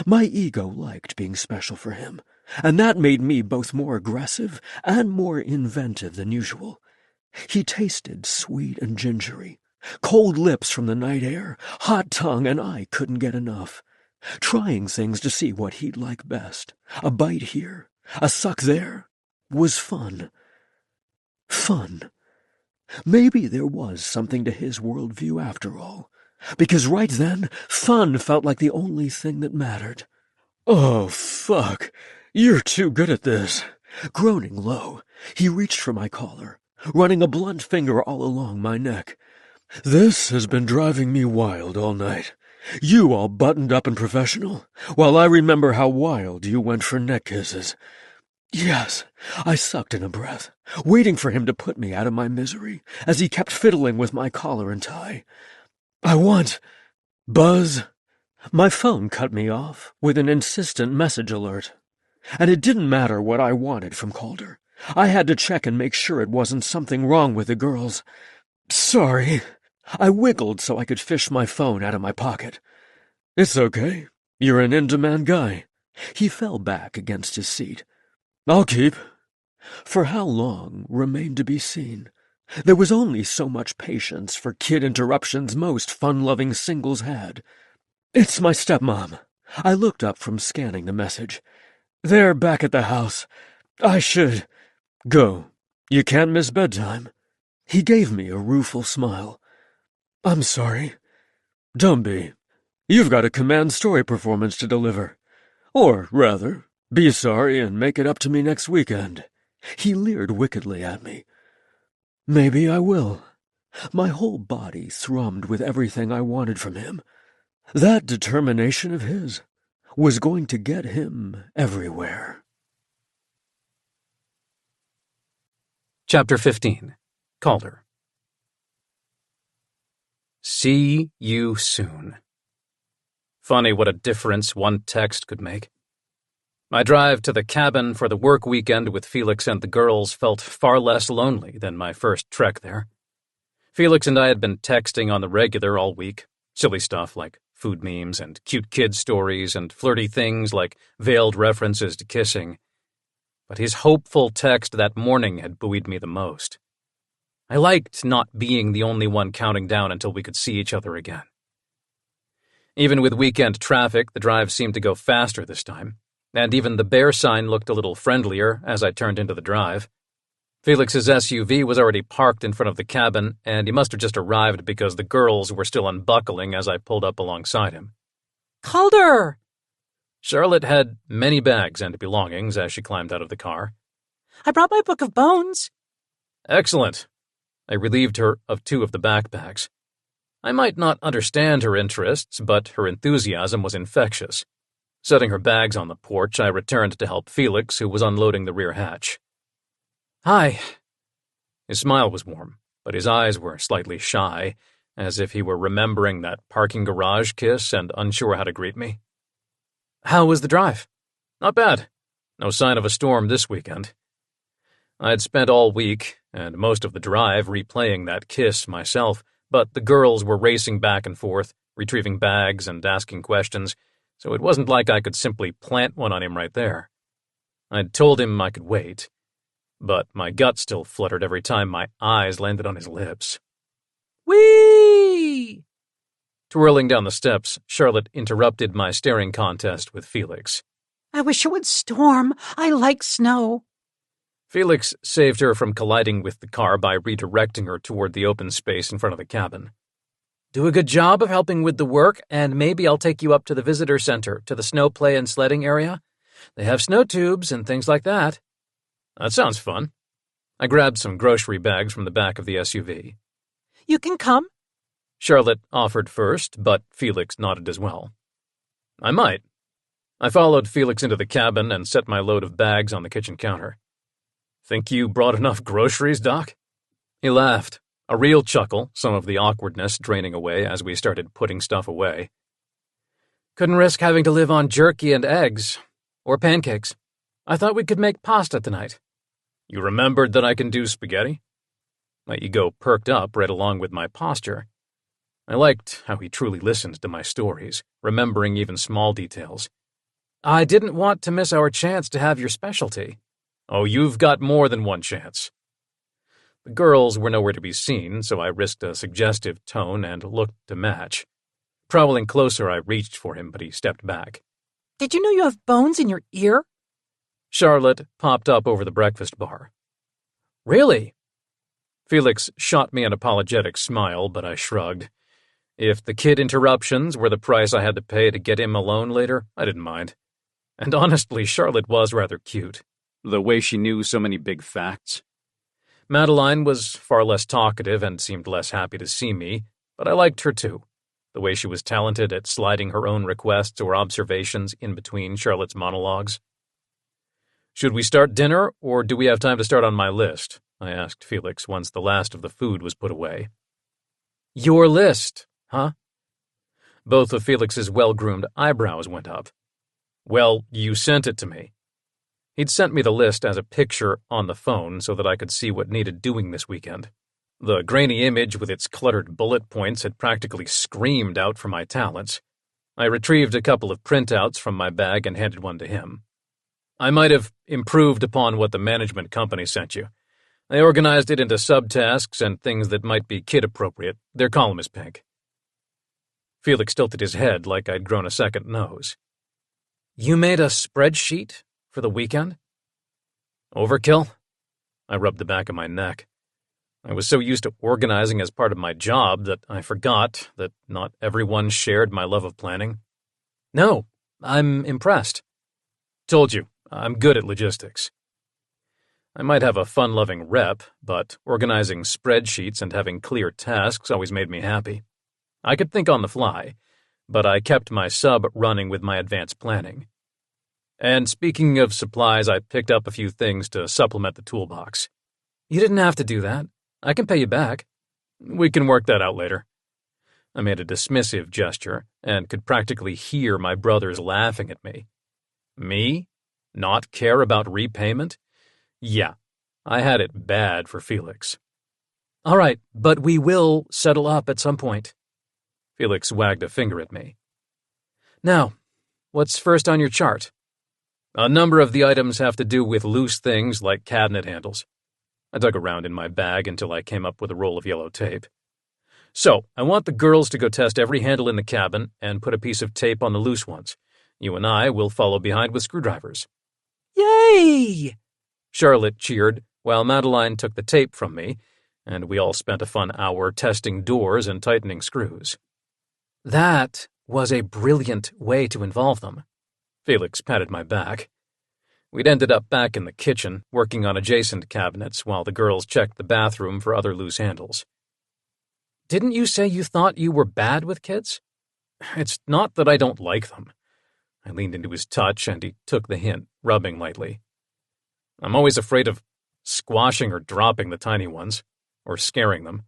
My ego liked being special for him, and that made me both more aggressive and more inventive than usual. He tasted sweet and gingery, cold lips from the night air, hot tongue, and I couldn't get enough. Trying things to see what he'd like best, a bite here, a suck there, was fun. Fun. Maybe there was something to his worldview after all, because right then, fun felt like the only thing that mattered. Oh, fuck. You're too good at this. Groaning low, he reached for my collar, running a blunt finger all along my neck. This has been driving me wild all night. You all buttoned up and professional, while I remember how wild you went for neck kisses. Yes, I sucked in a breath, waiting for him to put me out of my misery, as he kept fiddling with my collar and tie. I want... Buzz. My phone cut me off with an insistent message alert. And it didn't matter what I wanted from Calder. I had to check and make sure it wasn't something wrong with the girls. Sorry. I wiggled so I could fish my phone out of my pocket. It's okay. You're an in-demand guy. He fell back against his seat. I'll keep. For how long remained to be seen. There was only so much patience for kid interruptions most fun-loving singles had. It's my stepmom. I looked up from scanning the message. They're back at the house. I should... Go. You can't miss bedtime. He gave me a rueful smile. I'm sorry. Don't be. You've got a command story performance to deliver. Or, rather, be sorry and make it up to me next weekend. He leered wickedly at me. Maybe I will. My whole body thrummed with everything I wanted from him. That determination of his was going to get him everywhere. Chapter 15. Calder. See you soon. Funny what a difference one text could make. My drive to the cabin for the work weekend with Felix and the girls felt far less lonely than my first trek there. Felix and I had been texting on the regular all week, silly stuff like food memes and cute kid stories and flirty things like veiled references to kissing. But his hopeful text that morning had buoyed me the most. I liked not being the only one counting down until we could see each other again. Even with weekend traffic, the drive seemed to go faster this time, and even the bear sign looked a little friendlier as I turned into the drive. Felix's SUV was already parked in front of the cabin, and he must have just arrived because the girls were still unbuckling as I pulled up alongside him. Calder! Charlotte had many bags and belongings as she climbed out of the car. I brought my book of bones. Excellent. I relieved her of 2 of the backpacks. I might not understand her interests, but her enthusiasm was infectious. Setting her bags on the porch, I returned to help Felix, who was unloading the rear hatch. Hi. His smile was warm, but his eyes were slightly shy, as if he were remembering that parking garage kiss and unsure how to greet me. How was the drive? Not bad. No sign of a storm this weekend. I had spent all week, and most of the drive, replaying that kiss myself, but the girls were racing back and forth, retrieving bags and asking questions, so it wasn't like I could simply plant one on him right there. I'd told him I could wait, but my gut still fluttered every time my eyes landed on his lips. Whee! Twirling down the steps, Charlotte interrupted my staring contest with Felix. I wish it would storm. I like snow. Felix saved her from colliding with the car by redirecting her toward the open space in front of the cabin. Do a good job of helping with the work, and maybe I'll take you up to the visitor center, to the snow play and sledding area. They have snow tubes and things like that. That sounds fun. I grabbed some grocery bags from the back of the SUV. You can come. Charlotte offered first, but Felix nodded as well. I might. I followed Felix into the cabin and set my load of bags on the kitchen counter. Think you brought enough groceries, Doc? He laughed, a real chuckle, some of the awkwardness draining away as we started putting stuff away. Couldn't risk having to live on jerky and eggs. Or pancakes. I thought we could make pasta tonight. You remembered that I can do spaghetti? My ego perked up right along with my posture. I liked how he truly listened to my stories, remembering even small details. I didn't want to miss our chance to have your specialty. Oh, you've got more than one chance. The girls were nowhere to be seen, so I risked a suggestive tone and looked to match. Prowling closer, I reached for him, but he stepped back. Did you know you have bones in your ear? Charlotte popped up over the breakfast bar. Really? Felix shot me an apologetic smile, but I shrugged. If the kid interruptions were the price I had to pay to get him alone later, I didn't mind. And honestly, Charlotte was rather cute. The way she knew so many big facts. Madeline was far less talkative and seemed less happy to see me, but I liked her too. The way she was talented at sliding her own requests or observations in between Charlotte's monologues. Should we start dinner, or do we have time to start on my list? I asked Felix once the last of the food was put away. Your list, huh? Both of Felix's well-groomed eyebrows went up. Well, you sent it to me. He'd sent me the list as a picture on the phone so that I could see what needed doing this weekend. The grainy image with its cluttered bullet points had practically screamed out for my talents. I retrieved a couple of printouts from my bag and handed one to him. I might have improved upon what the management company sent you. They organized it into subtasks and things that might be kid-appropriate. Their column is pink. Felix tilted his head like I'd grown a second nose. You made a spreadsheet for the weekend? Overkill? I rubbed the back of my neck. I was so used to organizing as part of my job that I forgot that not everyone shared my love of planning. No, I'm impressed. Told you, I'm good at logistics. I might have a fun-loving rep, but organizing spreadsheets and having clear tasks always made me happy. I could think on the fly, but I kept my sub running with my advanced planning. And speaking of supplies, I picked up a few things to supplement the toolbox. You didn't have to do that. I can pay you back. We can work that out later. I made a dismissive gesture and could practically hear my brothers laughing at me. Me? Not care about repayment? Yeah, I had it bad for Felix. All right, but we will settle up at some point. Felix wagged a finger at me. Now, what's first on your chart? A number of the items have to do with loose things like cabinet handles. I dug around in my bag until I came up with a roll of yellow tape. So, I want the girls to go test every handle in the cabin and put a piece of tape on the loose ones. You and I will follow behind with screwdrivers. Yay! Charlotte cheered while Madeline took the tape from me, and we all spent a fun hour testing doors and tightening screws. That was a brilliant way to involve them. Felix patted my back. We'd ended up back in the kitchen, working on adjacent cabinets while the girls checked the bathroom for other loose handles. Didn't you say you thought you were bad with kids? It's not that I don't like them. I leaned into his touch and he took the hint, rubbing lightly. I'm always afraid of squashing or dropping the tiny ones, or scaring them,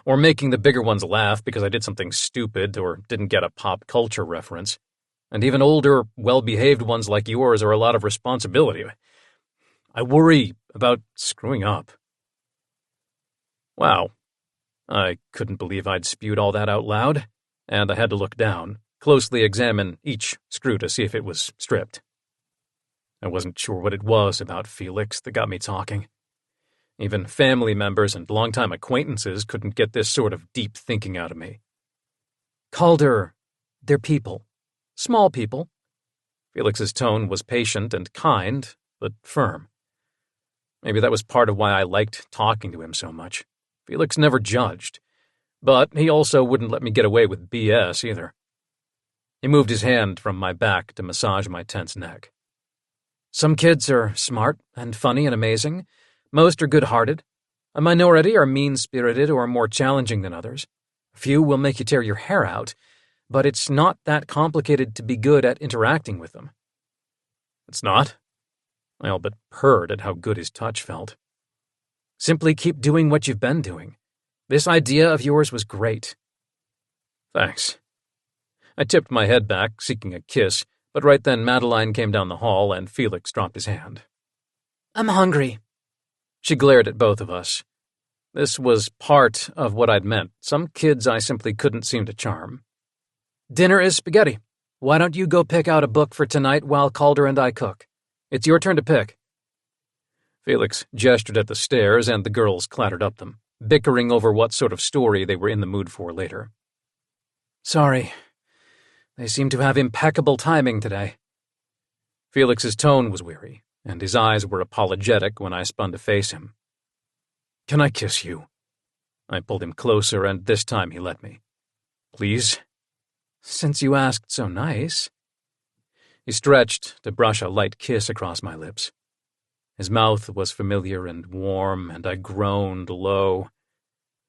or making the bigger ones laugh because I did something stupid or didn't get a pop culture reference. And even older, well-behaved ones like yours are a lot of responsibility. I worry about screwing up. Wow. I couldn't believe I'd spewed all that out loud, and I had to look down, closely examine each screw to see if it was stripped. I wasn't sure what it was about Felix that got me talking. Even family members and longtime acquaintances couldn't get this sort of deep thinking out of me. Calder, they're people. Small people. Felix's tone was patient and kind, but firm. Maybe that was part of why I liked talking to him so much. Felix never judged, but he also wouldn't let me get away with BS either. He moved his hand from my back to massage my tense neck. Some kids are smart and funny and amazing. Most are good-hearted. A minority are mean-spirited or more challenging than others. A few will make you tear your hair out, but it's not that complicated to be good at interacting with them. It's not? I all but purred at how good his touch felt. Simply keep doing what you've been doing. This idea of yours was great. Thanks. I tipped my head back, seeking a kiss, but right then Madeline came down the hall and Felix dropped his hand. I'm hungry. She glared at both of us. This was part of what I'd meant. Some kids I simply couldn't seem to charm. Dinner is spaghetti. Why don't you go pick out a book for tonight while Calder and I cook? It's your turn to pick. Felix gestured at the stairs and the girls clattered up them, bickering over what sort of story they were in the mood for later. Sorry. They seem to have impeccable timing today. Felix's tone was weary, and his eyes were apologetic when I spun to face him. Can I kiss you? I pulled him closer, and this time he let me. Please? Since you asked so nice. He stretched to brush a light kiss across my lips. His mouth was familiar and warm, and I groaned low.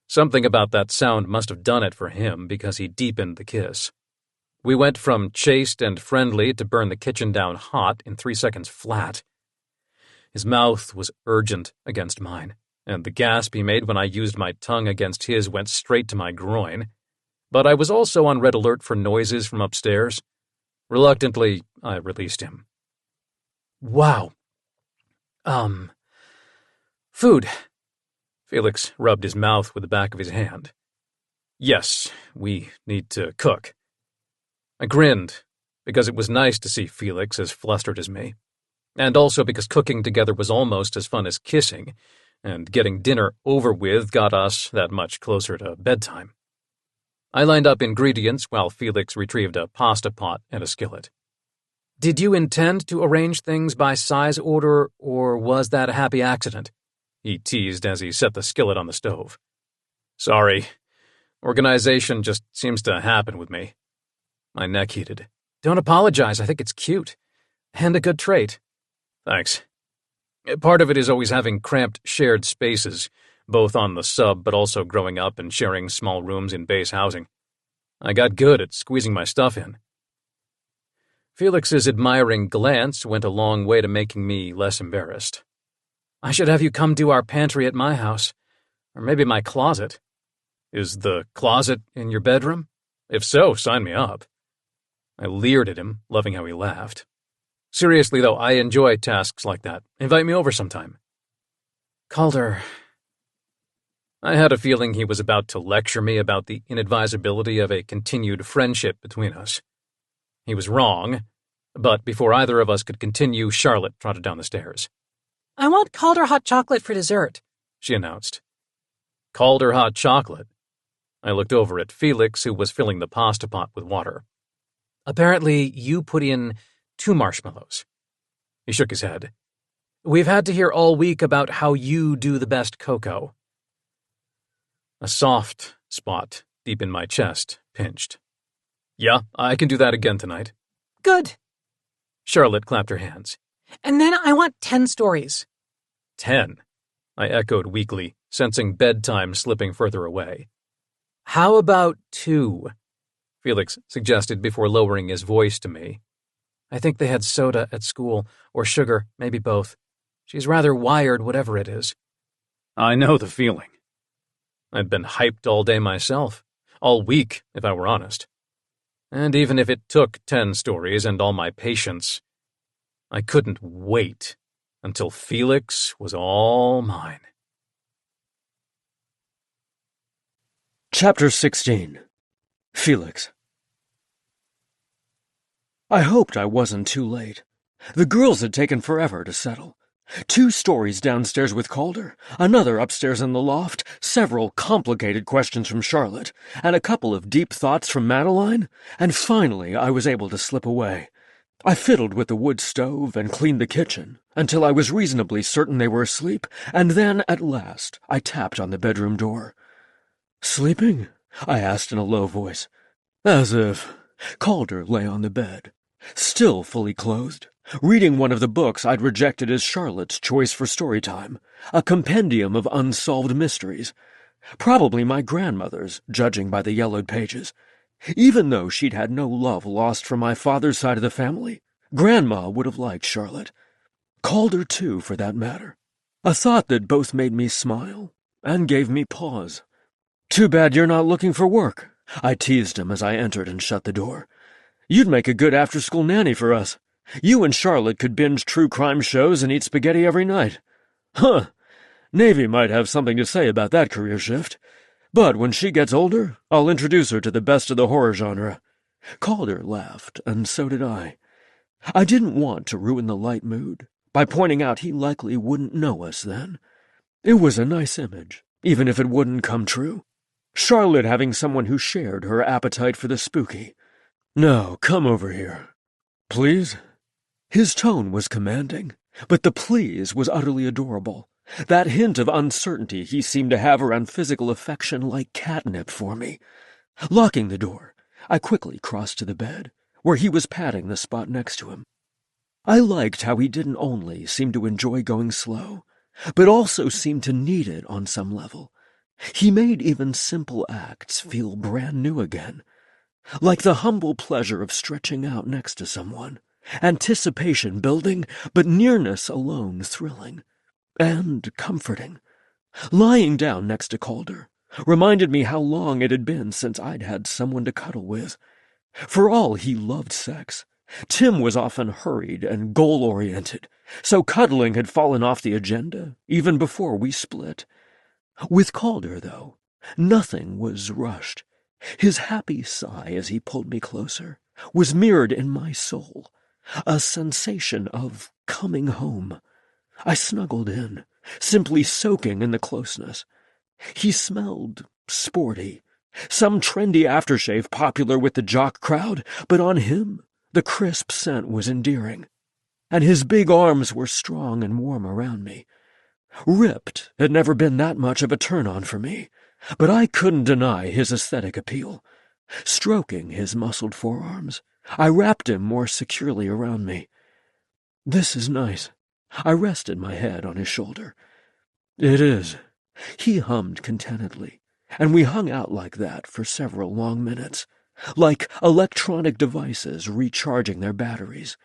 Something about that sound must have done it for him because he deepened the kiss. We went from chaste and friendly to burn the kitchen down hot in 3 seconds flat. His mouth was urgent against mine, and the gasp he made when I used my tongue against his went straight to my groin. But I was also on red alert for noises from upstairs. Reluctantly, I released him. Wow. Food. Felix rubbed his mouth with the back of his hand. Yes, we need to cook. I grinned, because it was nice to see Felix as flustered as me, and also because cooking together was almost as fun as kissing, and getting dinner over with got us that much closer to bedtime. I lined up ingredients while Felix retrieved a pasta pot and a skillet. Did you intend to arrange things by size order, or was that a happy accident? He teased as he set the skillet on the stove. Sorry. Organization just seems to happen with me. My neck heated. Don't apologize, I think it's cute. And a good trait. Thanks. Part of it is always having cramped shared spaces, both on the sub but also growing up and sharing small rooms in base housing. I got good at squeezing my stuff in. Felix's admiring glance went a long way to making me less embarrassed. I should have you come do our pantry at my house, or maybe my closet. Is the closet in your bedroom? If so, sign me up. I leered at him, loving how he laughed. Seriously, though, I enjoy tasks like that. Invite me over sometime. Calder. I had a feeling he was about to lecture me about the inadvisability of a continued friendship between us. He was wrong, but before either of us could continue, Charlotte trotted down the stairs. I want Calder hot chocolate for dessert, she announced. Calder hot chocolate? I looked over at Felix, who was filling the pasta pot with water. Apparently, you put in 2 marshmallows. He shook his head. We've had to hear all week about how you do the best cocoa. A soft spot deep in my chest pinched. Yeah, I can do that again tonight. Good. Charlotte clapped her hands. And then I want 10 stories. 10? I echoed weakly, sensing bedtime slipping further away. How about 2? Felix suggested before lowering his voice to me. I think they had soda at school, or sugar, maybe both. She's rather wired, whatever it is. I know the feeling. I'd been hyped all day myself, all week, if I were honest. And even if it took 10 stories and all my patience, I couldn't wait until Felix was all mine. Chapter 16. Felix. I hoped I wasn't too late. The girls had taken forever to settle. 2 stories downstairs with Calder, another upstairs in the loft, several complicated questions from Charlotte, and a couple of deep thoughts from Madeline, and finally I was able to slip away. I fiddled with the wood stove and cleaned the kitchen until I was reasonably certain they were asleep, and then, at last, I tapped on the bedroom door. "Sleeping?" I asked in a low voice. As if. Calder lay on the bed, still fully clothed, reading one of the books I'd rejected as Charlotte's choice for story time, a compendium of unsolved mysteries. Probably my grandmother's, judging by the yellowed pages. Even though she'd had no love lost from my father's side of the family, Grandma would have liked Charlotte. Calder, too, for that matter. A thought that both made me smile and gave me pause. "Too bad you're not looking for work," I teased him as I entered and shut the door. "You'd make a good after-school nanny for us. You and Charlotte could binge true crime shows and eat spaghetti every night." "Huh. Navy might have something to say about that career shift. But when she gets older, I'll introduce her to the best of the horror genre." Calder laughed, and so did I. I didn't want to ruin the light mood by pointing out he likely wouldn't know us then. It was a nice image, even if it wouldn't come true. Charlotte having someone who shared her appetite for the spooky. "No, come over here. Please?" His tone was commanding, but the please was utterly adorable. That hint of uncertainty he seemed to have around physical affection like catnip for me. Locking the door, I quickly crossed to the bed, where he was patting the spot next to him. I liked how he didn't only seem to enjoy going slow, but also seemed to need it on some level. He made even simple acts feel brand new again, like the humble pleasure of stretching out next to someone, anticipation building, but nearness alone thrilling and comforting. Lying down next to Calder reminded me how long it had been since I'd had someone to cuddle with. For all he loved sex, Tim was often hurried and goal-oriented, so cuddling had fallen off the agenda even before we split. With Calder, though, nothing was rushed. His happy sigh as he pulled me closer was mirrored in my soul, a sensation of coming home. I snuggled in, simply soaking in the closeness. He smelled sporty, some trendy aftershave popular with the jock crowd, but on him the crisp scent was endearing, and his big arms were strong and warm around me. Ripped had never been that much of a turn-on for me, but I couldn't deny his aesthetic appeal. Stroking his muscled forearms, I wrapped him more securely around me. "This is nice." I rested my head on his shoulder. "It is." He hummed contentedly, and we hung out like that for several long minutes, like electronic devices recharging their batteries.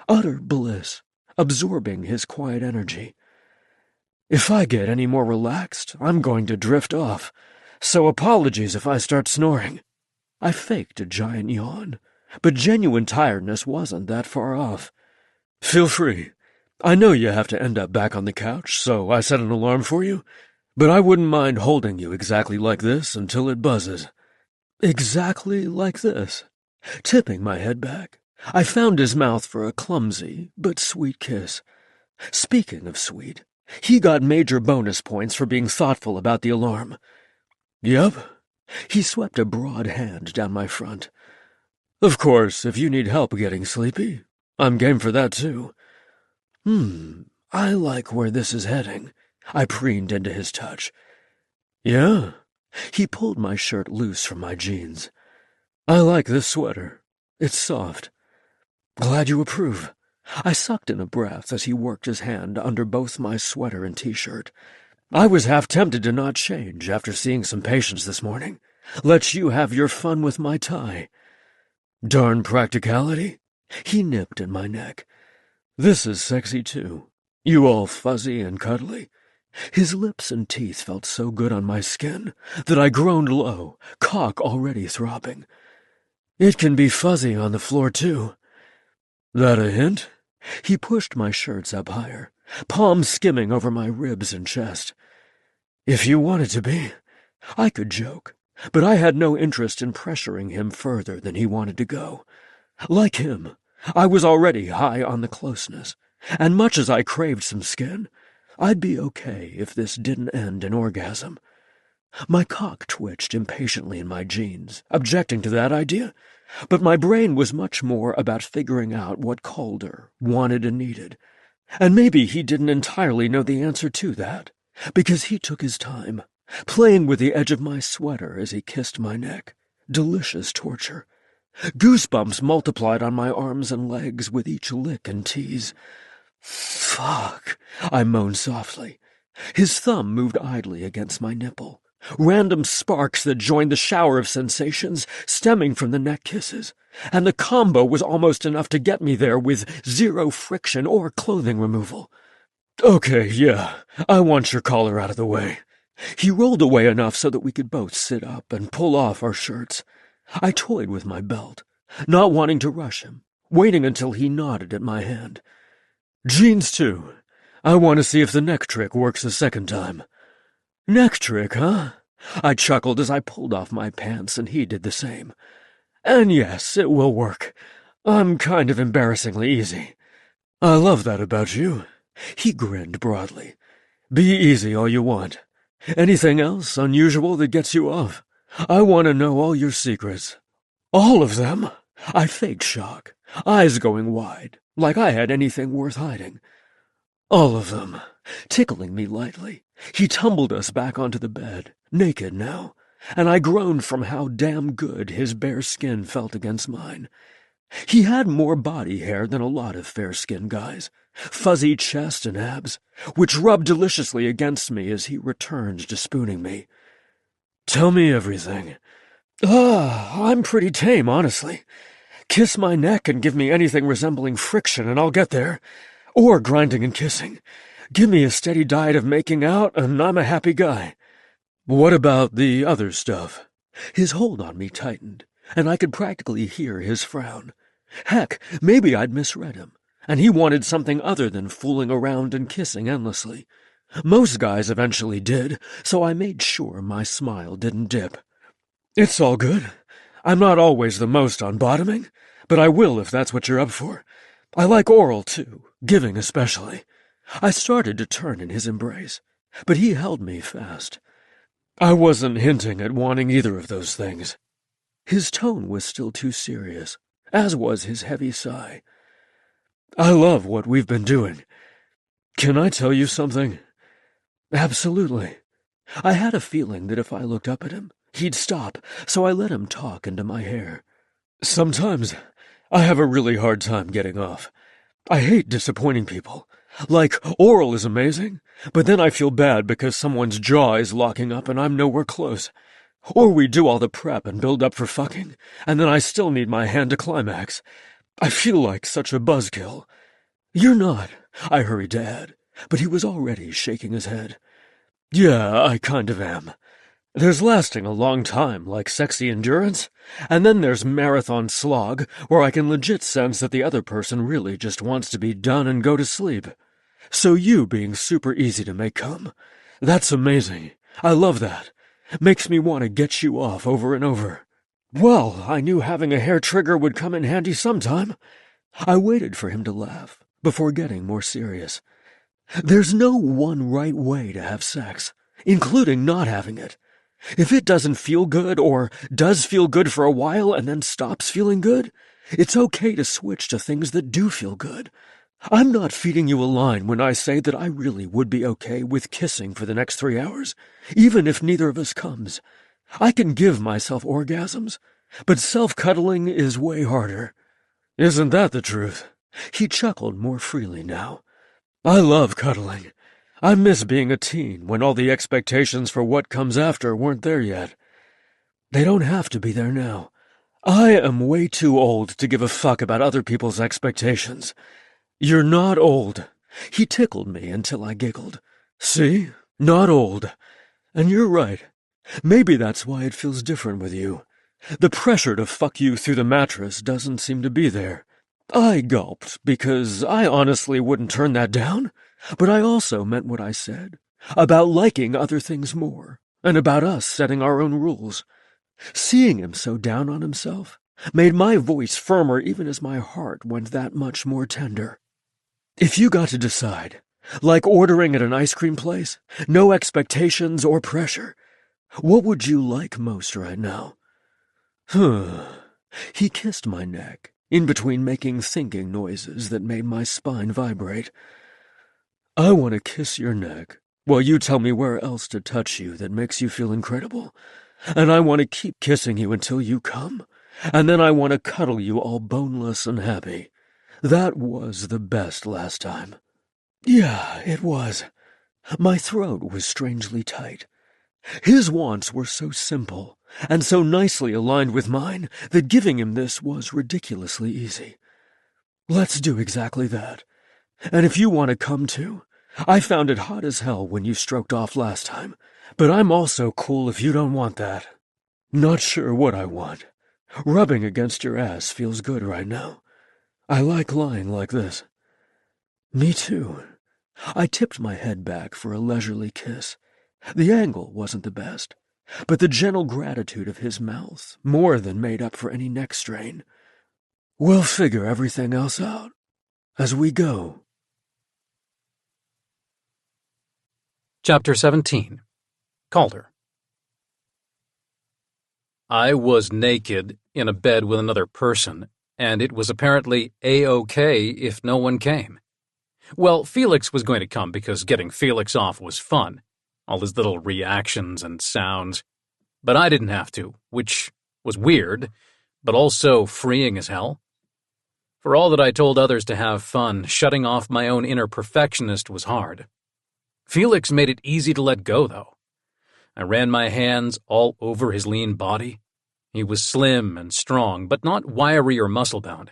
Utter bliss, absorbing his quiet energy. If I get any more relaxed, I'm going to drift off, so apologies if I start snoring. I faked a giant yawn, but genuine tiredness wasn't that far off. Feel free. I know you have to end up back on the couch, so I set an alarm for you, but I wouldn't mind holding you exactly like this until it buzzes. Exactly like this. Tipping my head back, I found his mouth for a clumsy but sweet kiss. Speaking of sweet, he got major bonus points for being thoughtful about the alarm. Yep. He swept a broad hand down my front. Of course, if you need help getting sleepy, I'm game for that too. I like where this is heading. I preened into his touch. Yeah? He pulled my shirt loose from my jeans. I like this sweater. It's soft. Glad you approve. I sucked in a breath as he worked his hand under both my sweater and t-shirt. I was half tempted to not change after seeing some patients this morning. Let you have your fun with my tie. Darn practicality. He nipped at my neck. This is sexy too. You all fuzzy and cuddly. His lips and teeth felt so good on my skin that I groaned low, cock already throbbing. It can be fuzzy on the floor too. That a hint? He pushed my shirts up higher, palms skimming over my ribs and chest. If you wanted to be. I could joke, but I had no interest in pressuring him further than he wanted to go. Like him, I was already high on the closeness, and much as I craved some skin, I'd be okay if this didn't end in orgasm. My cock twitched impatiently in my jeans, objecting to that idea, but my brain was much more about figuring out what Calder wanted and needed. And maybe he didn't entirely know the answer to that, because he took his time, playing with the edge of my sweater as he kissed my neck. Delicious torture. Goosebumps multiplied on my arms and legs with each lick and tease. Fuck, I moaned softly. His thumb moved idly against my nipple. Random sparks that joined the shower of sensations stemming from the neck kisses, and the combo was almost enough to get me there with zero friction or clothing removal. Okay, yeah, I want your collar out of the way. He rolled away enough so that we could both sit up and pull off our shirts. I toyed with my belt, not wanting to rush him, waiting until he nodded at my hand. Jeans, too. I want to see if the neck trick works the second time. Neck trick, huh? I chuckled as I pulled off my pants and he did the same. And yes, it will work. I'm kind of embarrassingly easy. I love that about you. He grinned broadly. Be easy all you want. Anything else unusual that gets you off? I want to know all your secrets. All of them? I faked shock, eyes going wide, like I had anything worth hiding. All of them, tickling me lightly. He tumbled us back onto the bed, naked now, and I groaned from how damn good his bare skin felt against mine. He had more body hair than a lot of fair-skinned guys, fuzzy chest and abs, which rubbed deliciously against me as he returned to spooning me. Tell me everything. I'm pretty tame, honestly. Kiss my neck and give me anything resembling friction and I'll get there. Or grinding and kissing. Give me a steady diet of making out and I'm a happy guy. What about the other stuff? His hold on me tightened, and I could practically hear his frown. Heck, maybe I'd misread him, and he wanted something other than fooling around and kissing endlessly. Most guys eventually did, so I made sure my smile didn't dip. It's all good. I'm not always the most on bottoming, but I will if that's what you're up for. I like oral, too, giving especially. I started to turn in his embrace, but he held me fast. I wasn't hinting at wanting either of those things. His tone was still too serious, as was his heavy sigh. I love what we've been doing. Can I tell you something? Absolutely. I had a feeling that if I looked up at him, he'd stop, so I let him talk into my hair. Sometimes I have a really hard time getting off. I hate disappointing people. Like, oral is amazing, but then I feel bad because someone's jaw is locking up and I'm nowhere close. Or we do all the prep and build up for fucking, and then I still need my hand to climax. I feel like such a buzzkill. You're not, I hurried to add, but he was already shaking his head. Yeah, I kind of am. There's lasting a long time, like sexy endurance, and then there's marathon slog, where I can legit sense that the other person really just wants to be done and go to sleep. So you being super easy to make come, that's amazing. I love that. Makes me want to get you off over and over. Well, I knew having a hair trigger would come in handy sometime. I waited for him to laugh before getting more serious. There's no one right way to have sex, including not having it. If it doesn't feel good or does feel good for a while and then stops feeling good, it's okay to switch to things that do feel good. I'm not feeding you a line when I say that I really would be okay with kissing for the next 3 hours, even if neither of us comes. I can give myself orgasms, but self-cuddling is way harder. Isn't that the truth? He chuckled more freely now. I love cuddling. I miss being a teen when all the expectations for what comes after weren't there yet. They don't have to be there now. I am way too old to give a fuck about other people's expectations. You're not old. He tickled me until I giggled. See? Not old. And you're right. Maybe that's why it feels different with you. The pressure to fuck you through the mattress doesn't seem to be there. I gulped, because I honestly wouldn't turn that down, but I also meant what I said, about liking other things more, and about us setting our own rules. Seeing him so down on himself made my voice firmer even as my heart went that much more tender. If you got to decide, like ordering at an ice cream place, no expectations or pressure, what would you like most right now? He kissed my neck, in between making thinking noises that made my spine vibrate. I want to kiss your neck, while you tell me where else to touch you that makes you feel incredible. And I want to keep kissing you until you come, and then I want to cuddle you all boneless and happy. That was the best last time. Yeah, it was. My throat was strangely tight. His wants were so simple, and so nicely aligned with mine, that giving him this was ridiculously easy. Let's do exactly that. And if you want to come too, I found it hot as hell when you stroked off last time, but I'm also cool if you don't want that. Not sure what I want. Rubbing against your ass feels good right now. I like lying like this. Me too. I tipped my head back for a leisurely kiss. The angle wasn't the best, but the gentle gratitude of his mouth more than made up for any neck strain. We'll figure everything else out as we go. Chapter 17. Calder. I was naked in a bed with another person, and it was apparently A-OK if no one came. Well, Felix was going to come because getting Felix off was fun, all his little reactions and sounds. But I didn't have to, which was weird, but also freeing as hell. For all that I told others to have fun, shutting off my own inner perfectionist was hard. Felix made it easy to let go, though. I ran my hands all over his lean body. He was slim and strong, but not wiry or muscle-bound.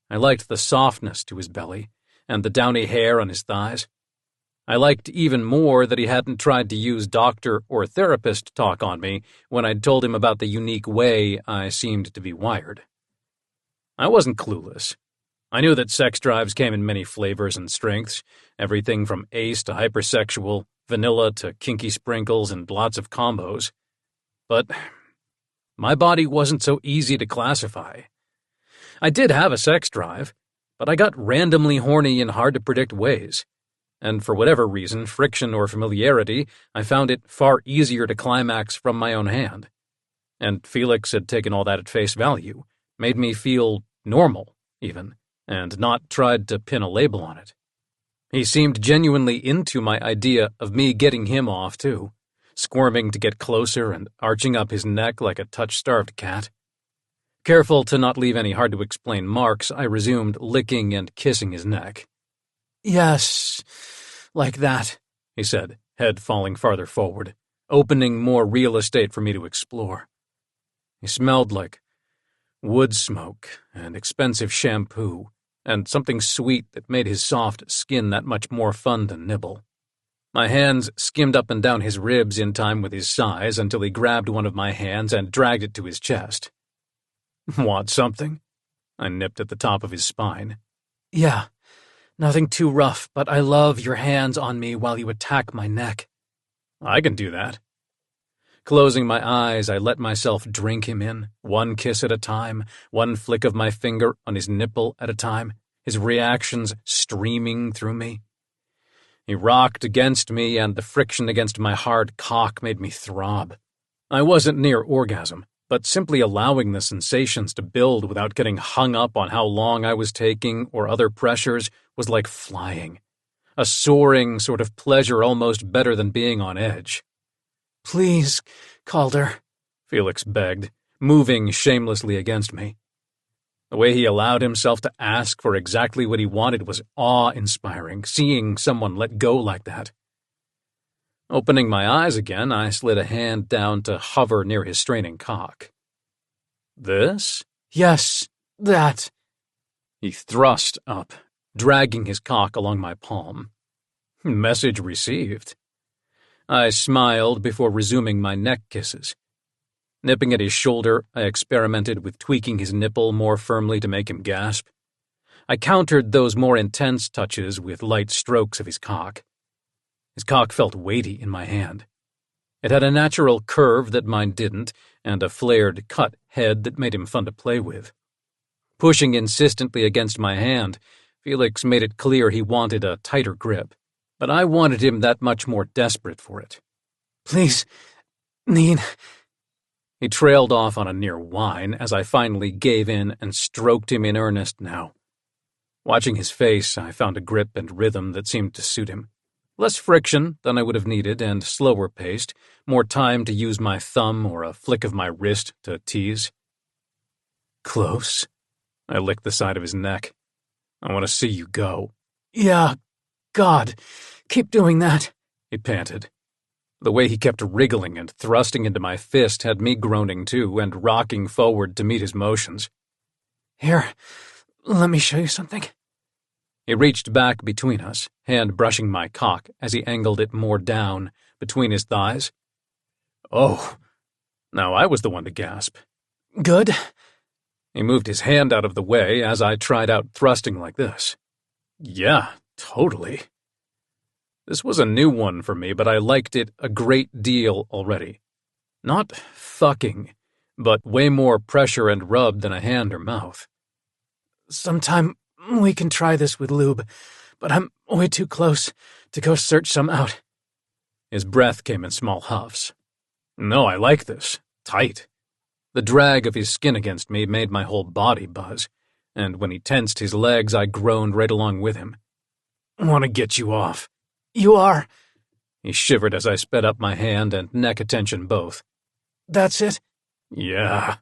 I liked the softness to his belly and the downy hair on his thighs. I liked even more that he hadn't tried to use doctor or therapist talk on me when I'd told him about the unique way I seemed to be wired. I wasn't clueless. I knew that sex drives came in many flavors and strengths, everything from ace to hypersexual, vanilla to kinky sprinkles and lots of combos. But my body wasn't so easy to classify. I did have a sex drive, but I got randomly horny in hard-to-predict ways. And for whatever reason, friction or familiarity, I found it far easier to climax from my own hand. And Felix had taken all that at face value, made me feel normal, even, and not tried to pin a label on it. He seemed genuinely into my idea of me getting him off, too, squirming to get closer and arching up his neck like a touch-starved cat. Careful to not leave any hard-to-explain marks, I resumed licking and kissing his neck. "Yes, like that," he said, head falling farther forward, opening more real estate for me to explore. He smelled like wood smoke and expensive shampoo, and something sweet that made his soft skin that much more fun to nibble. My hands skimmed up and down his ribs in time with his size until he grabbed one of my hands and dragged it to his chest. Want something? I nipped at the top of his spine. Yeah, nothing too rough, but I love your hands on me while you attack my neck. I can do that. Closing my eyes, I let myself drink him in, one kiss at a time, one flick of my finger on his nipple at a time, his reactions streaming through me. He rocked against me, and the friction against my hard cock made me throb. I wasn't near orgasm, but simply allowing the sensations to build without getting hung up on how long I was taking or other pressures was like flying. A soaring sort of pleasure almost better than being on edge. Please, Calder, Felix begged, moving shamelessly against me. The way he allowed himself to ask for exactly what he wanted was awe-inspiring, seeing someone let go like that. Opening my eyes again, I slid a hand down to hover near his straining cock. This? Yes, that. He thrust up, dragging his cock along my palm. Message received. I smiled before resuming my neck kisses. Nipping at his shoulder, I experimented with tweaking his nipple more firmly to make him gasp. I countered those more intense touches with light strokes of his cock. His cock felt weighty in my hand. It had a natural curve that mine didn't, and a flared cut head that made him fun to play with. Pushing insistently against my hand, Felix made it clear he wanted a tighter grip, but I wanted him that much more desperate for it. Please, He trailed off on a near whine as I finally gave in and stroked him in earnest now. Watching his face, I found a grip and rhythm that seemed to suit him. Less friction than I would have needed and slower paced, more time to use my thumb or a flick of my wrist to tease. Close. I licked the side of his neck. I want to see you go. Yeah, God, keep doing that, he panted. The way he kept wriggling and thrusting into my fist had me groaning too and rocking forward to meet his motions. Here, let me show you something. He reached back between us, hand brushing my cock as he angled it more down between his thighs. Oh, now I was the one to gasp. Good. He moved his hand out of the way as I tried out thrusting like this. Yeah, totally. This was a new one for me, but I liked it a great deal already. Not fucking, but way more pressure and rub than a hand or mouth. Sometime we can try this with lube, but I'm way too close to go search some out. His breath came in small huffs. No, I like this. Tight. The drag of his skin against me made my whole body buzz, and when he tensed his legs, I groaned right along with him. I want to get you off. You are. He shivered as I sped up my hand and neck attention both. That's it? Yeah.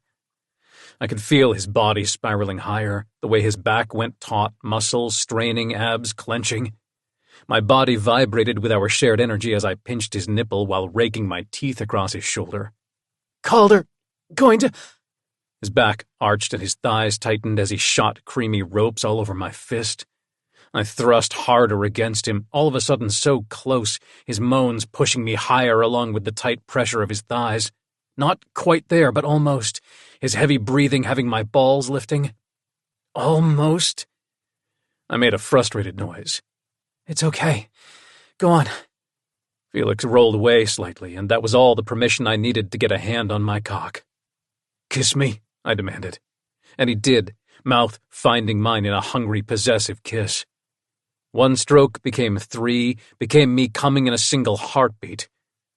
I could feel his body spiraling higher, the way his back went taut, muscles straining, abs clenching. My body vibrated with our shared energy as I pinched his nipple while raking my teeth across his shoulder. Calder, going to... His back arched and his thighs tightened as he shot creamy ropes all over my fist. I thrust harder against him, all of a sudden so close, his moans pushing me higher along with the tight pressure of his thighs. Not quite there, but almost, his heavy breathing having my balls lifting. Almost. I made a frustrated noise. It's okay. Go on. Felix rolled away slightly, and that was all the permission I needed to get a hand on my cock. Kiss me, I demanded. And he did, mouth finding mine in a hungry, possessive kiss. One stroke became three, became me coming in a single heartbeat.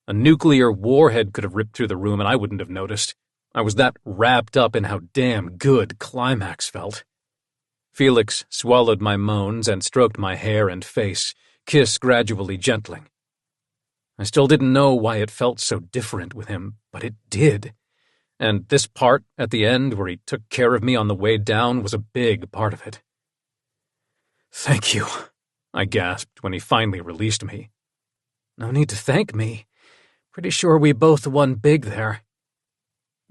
A nuclear warhead could have ripped through the room and I wouldn't have noticed. I was that wrapped up in how damn good climax felt. Felix swallowed my moans and stroked my hair and face, kiss gradually gentling. I still didn't know why it felt so different with him, but it did. And this part at the end where he took care of me on the way down was a big part of it. Thank you, I gasped when he finally released me. No need to thank me. Pretty sure we both won big there.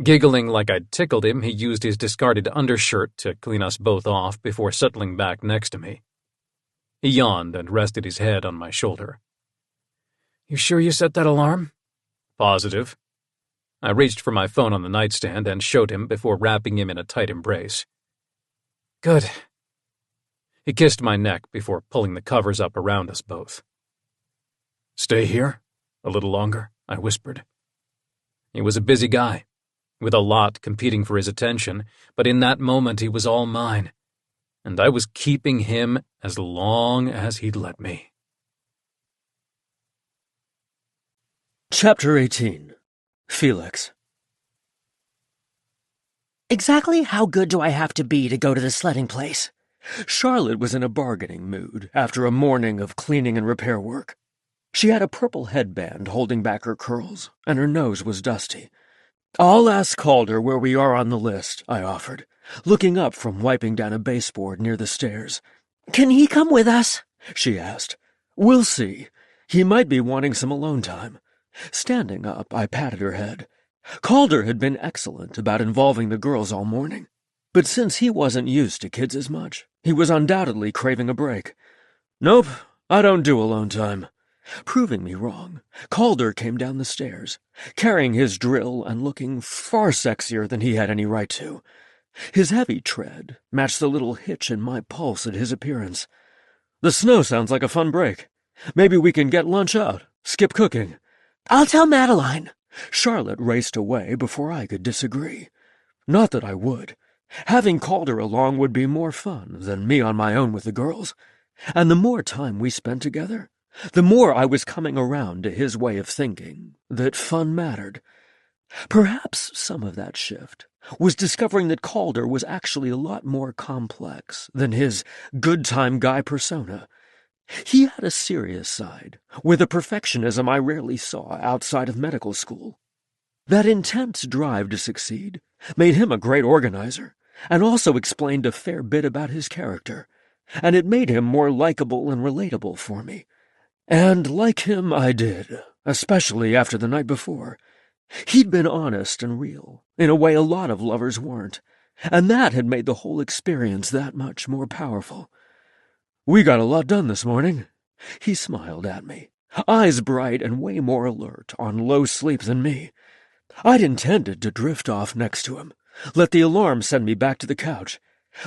Giggling like I'd tickled him, he used his discarded undershirt to clean us both off before settling back next to me. He yawned and rested his head on my shoulder. You sure you set that alarm? Positive. I reached for my phone on the nightstand and showed him before wrapping him in a tight embrace. Good. He kissed my neck before pulling the covers up around us both. Stay here? A little longer? I whispered. He was a busy guy, with a lot competing for his attention, but in that moment he was all mine, and I was keeping him as long as he'd let me. Chapter 18. Felix. Exactly how good do I have to be to go to the sledding place? Charlotte was in a bargaining mood after a morning of cleaning and repair work. She had a purple headband holding back her curls, and her nose was dusty. "I'll ask Calder where we are on the list," I offered, looking up from wiping down a baseboard near the stairs. "Can he come with us?" she asked. "We'll see. He might be wanting some alone time." Standing up, I patted her head. Calder had been excellent about involving the girls all morning, but since he wasn't used to kids as much, he was undoubtedly craving a break. "Nope, I don't do alone time." Proving me wrong, Calder came down the stairs, carrying his drill and looking far sexier than he had any right to. His heavy tread matched the little hitch in my pulse at his appearance. "The snow sounds like a fun break. Maybe we can get lunch out, skip cooking." "I'll tell Madeline." Charlotte raced away before I could disagree. Not that I would. Having Calder along would be more fun than me on my own with the girls. And the more time we spent together, the more I was coming around to his way of thinking that fun mattered. Perhaps some of that shift was discovering that Calder was actually a lot more complex than his good-time guy persona. He had a serious side, with a perfectionism I rarely saw outside of medical school. That intense drive to succeed made him a great organizer, and also explained a fair bit about his character, and it made him more likable and relatable for me. And like him I did, especially after the night before. He'd been honest and real, in a way a lot of lovers weren't, and that had made the whole experience that much more powerful. "We got a lot done this morning." He smiled at me, eyes bright and way more alert on low sleep than me. I'd intended to drift off next to him, let the alarm send me back to the couch,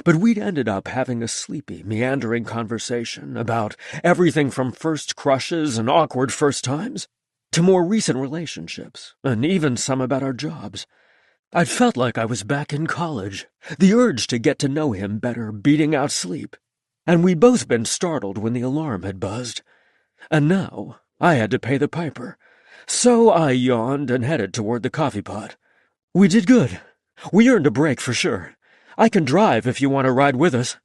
but we'd ended up having a sleepy, meandering conversation about everything from first crushes and awkward first times to more recent relationships, and even some about our jobs. I felt like I was back in college, the urge to get to know him better beating out sleep, and we'd both been startled when the alarm had buzzed. And now I had to pay the piper, so I yawned and headed toward the coffee pot. "We did good. We earned a break for sure. I can drive if you want to ride with us."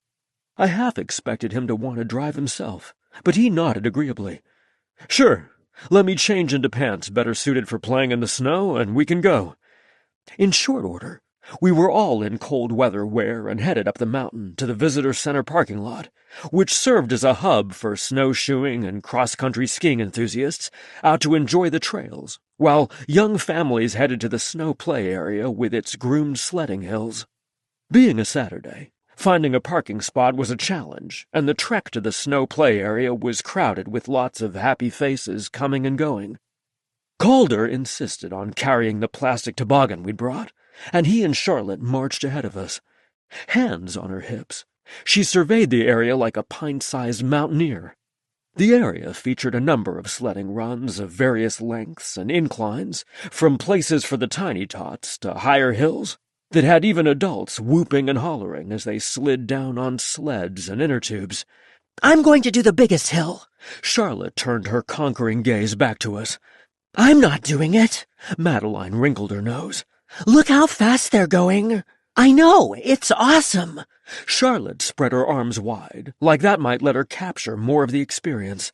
I half expected him to want to drive himself, but he nodded agreeably. "Sure. Let me change into pants better suited for playing in the snow, and we can go." In short order, we were all in cold weather wear and headed up the mountain to the visitor center parking lot, which served as a hub for snowshoeing and cross-country skiing enthusiasts out to enjoy the trails, while young families headed to the snow play area with its groomed sledding hills. Being a Saturday, finding a parking spot was a challenge, and the trek to the snow play area was crowded with lots of happy faces coming and going. Calder insisted on carrying the plastic toboggan we'd brought, and he and Charlotte marched ahead of us. Hands on her hips, she surveyed the area like a pint-sized mountaineer. The area featured a number of sledding runs of various lengths and inclines, from places for the tiny tots to higher hills that had even adults whooping and hollering as they slid down on sleds and inner tubes. "I'm going to do the biggest hill." Charlotte turned her conquering gaze back to us. "I'm not doing it." Madeline wrinkled her nose. "Look how fast they're going." "I know, it's awesome." Charlotte spread her arms wide, like that might let her capture more of the experience.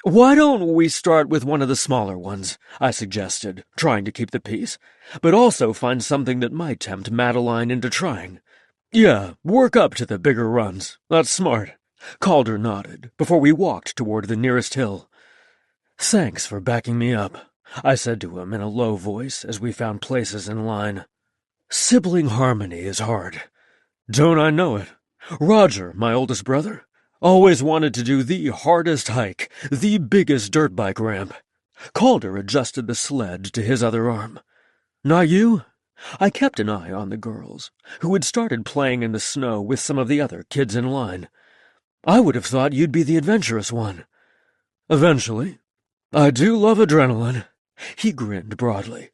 "Why don't we start with one of the smaller ones?" I suggested, trying to keep the peace, but also find something that might tempt Madeline into trying. "Yeah, work up to the bigger runs. That's smart." Calder nodded before we walked toward the nearest hill. "Thanks for backing me up," I said to him in a low voice as we found places in line. "Sibling harmony is hard. Don't I know it? Roger, my oldest brother, always wanted to do the hardest hike, the biggest dirt bike ramp. Calder adjusted the sled to his other arm. Not you? I kept an eye on the girls, who had started playing in the snow with some of the other kids in line. I would have thought you'd be the adventurous one. Eventually. I do love adrenaline. He grinned broadly.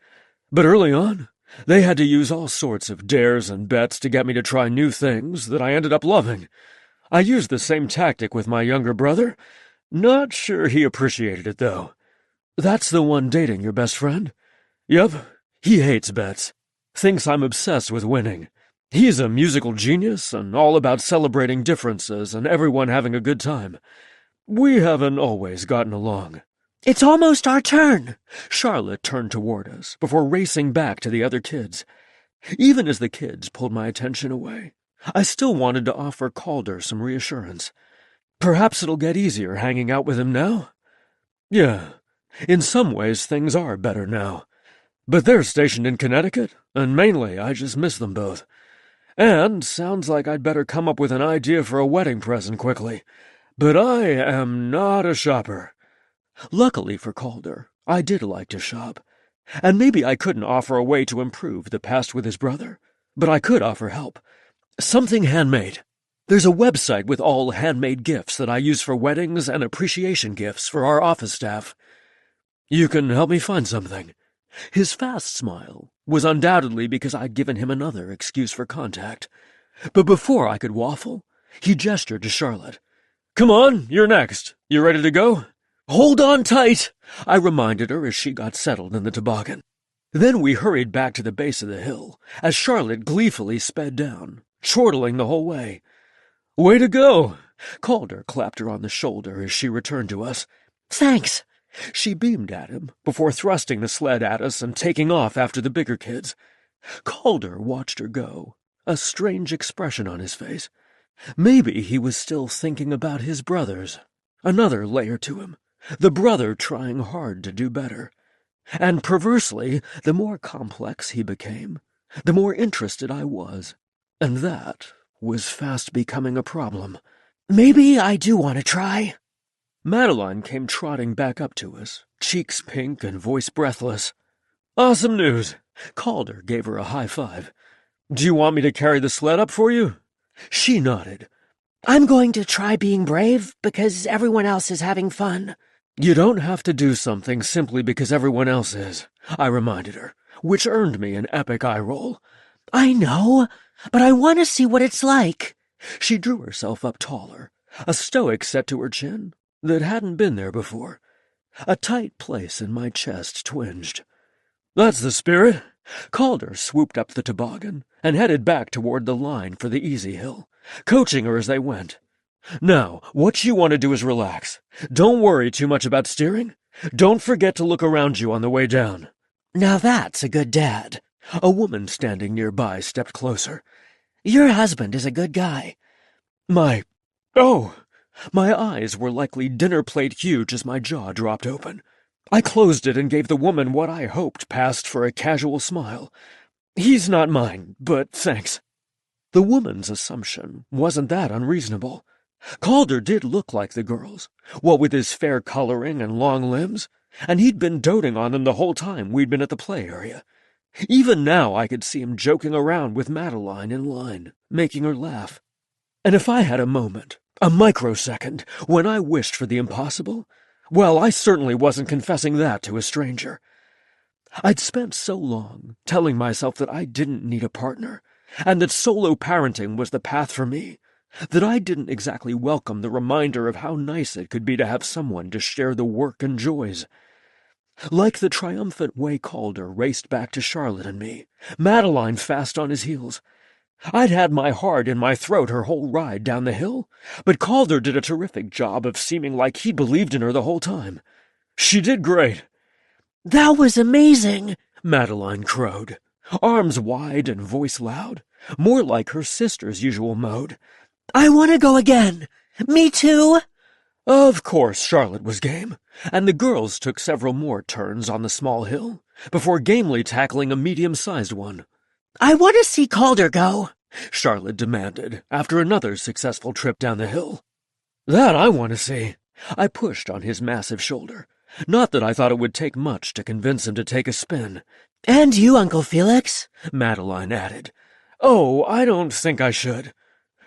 But early on, they had to use all sorts of dares and bets to get me to try new things that I ended up loving. I used the same tactic with my younger brother. Not sure he appreciated it, though. That's the one dating your best friend? Yep, he hates bets. Thinks I'm obsessed with winning. He's a musical genius and all about celebrating differences and everyone having a good time. We haven't always gotten along. It's almost our turn. Charlotte turned toward us before racing back to the other kids. Even as the kids pulled my attention away, I still wanted to offer Calder some reassurance. Perhaps it'll get easier hanging out with him now? Yeah, in some ways things are better now. But they're stationed in Connecticut, and mainly I just miss them both. And sounds like I'd better come up with an idea for a wedding present quickly. But I am not a shopper. Luckily for Calder, I did like to shop. And maybe I couldn't offer a way to improve the past with his brother, but I could offer help. Something handmade. There's a website with all handmade gifts that I use for weddings and appreciation gifts for our office staff. You can help me find something. His fast smile was undoubtedly because I'd given him another excuse for contact. But before I could waffle, he gestured to Charlotte. Come on, you're next. You ready to go? Hold on tight, I reminded her as she got settled in the toboggan. Then we hurried back to the base of the hill as Charlotte gleefully sped down, chortling the whole way. Way to go! Calder clapped her on the shoulder as she returned to us. Thanks. She beamed at him before thrusting the sled at us and taking off after the bigger kids. Calder watched her go, a strange expression on his face. Maybe he was still thinking about his brothers. Another layer to him, the brother trying hard to do better. And perversely, the more complex he became, the more interested I was. And that was fast becoming a problem. Maybe I do want to try. Madeline came trotting back up to us, cheeks pink and voice breathless. Awesome news! Calder gave her a high five. Do you want me to carry the sled up for you? She nodded. I'm going to try being brave because everyone else is having fun. You don't have to do something simply because everyone else is, I reminded her, which earned me an epic eye roll. I know, but I want to see what it's like. She drew herself up taller, a stoic set to her chin that hadn't been there before. A tight place in my chest twinged. That's the spirit. Calder swooped up the toboggan and headed back toward the line for the easy hill, coaching her as they went. Now, what you want to do is relax. Don't worry too much about steering. Don't forget to look around you on the way down. Now that's a good dad. A woman standing nearby stepped closer. Your husband is a good guy. Oh! My eyes were likely dinner plate huge as my jaw dropped open. I closed it and gave the woman what I hoped passed for a casual smile. He's not mine, but thanks. The woman's assumption wasn't that unreasonable. Calder did look like the girls, what with his fair coloring and long limbs, and he'd been doting on them the whole time we'd been at the play area. Even now I could see him joking around with Madeline in line, making her laugh. And if I had a moment, a microsecond, when I wished for the impossible, well, I certainly wasn't confessing that to a stranger. I'd spent so long telling myself that I didn't need a partner, and that solo parenting was the path for me, that I didn't exactly welcome the reminder of how nice it could be to have someone to share the work and joys. Like the triumphant way Calder raced back to Charlotte and me, Madeline fast on his heels. I'd had my heart in my throat her whole ride down the hill, but Calder did a terrific job of seeming like he believed in her the whole time. She did great. That was amazing, Madeline crowed, arms wide and voice loud, more like her sister's usual mode. I want to go again. Me too. Of course Charlotte was game, and the girls took several more turns on the small hill before gamely tackling a medium-sized one. I want to see Calder go, Charlotte demanded after another successful trip down the hill. That I want to see. I pushed on his massive shoulder, Not that I thought it would take much to convince him to take a spin. "And you, Uncle Felix," Madeline added. "Oh, I don't think I should."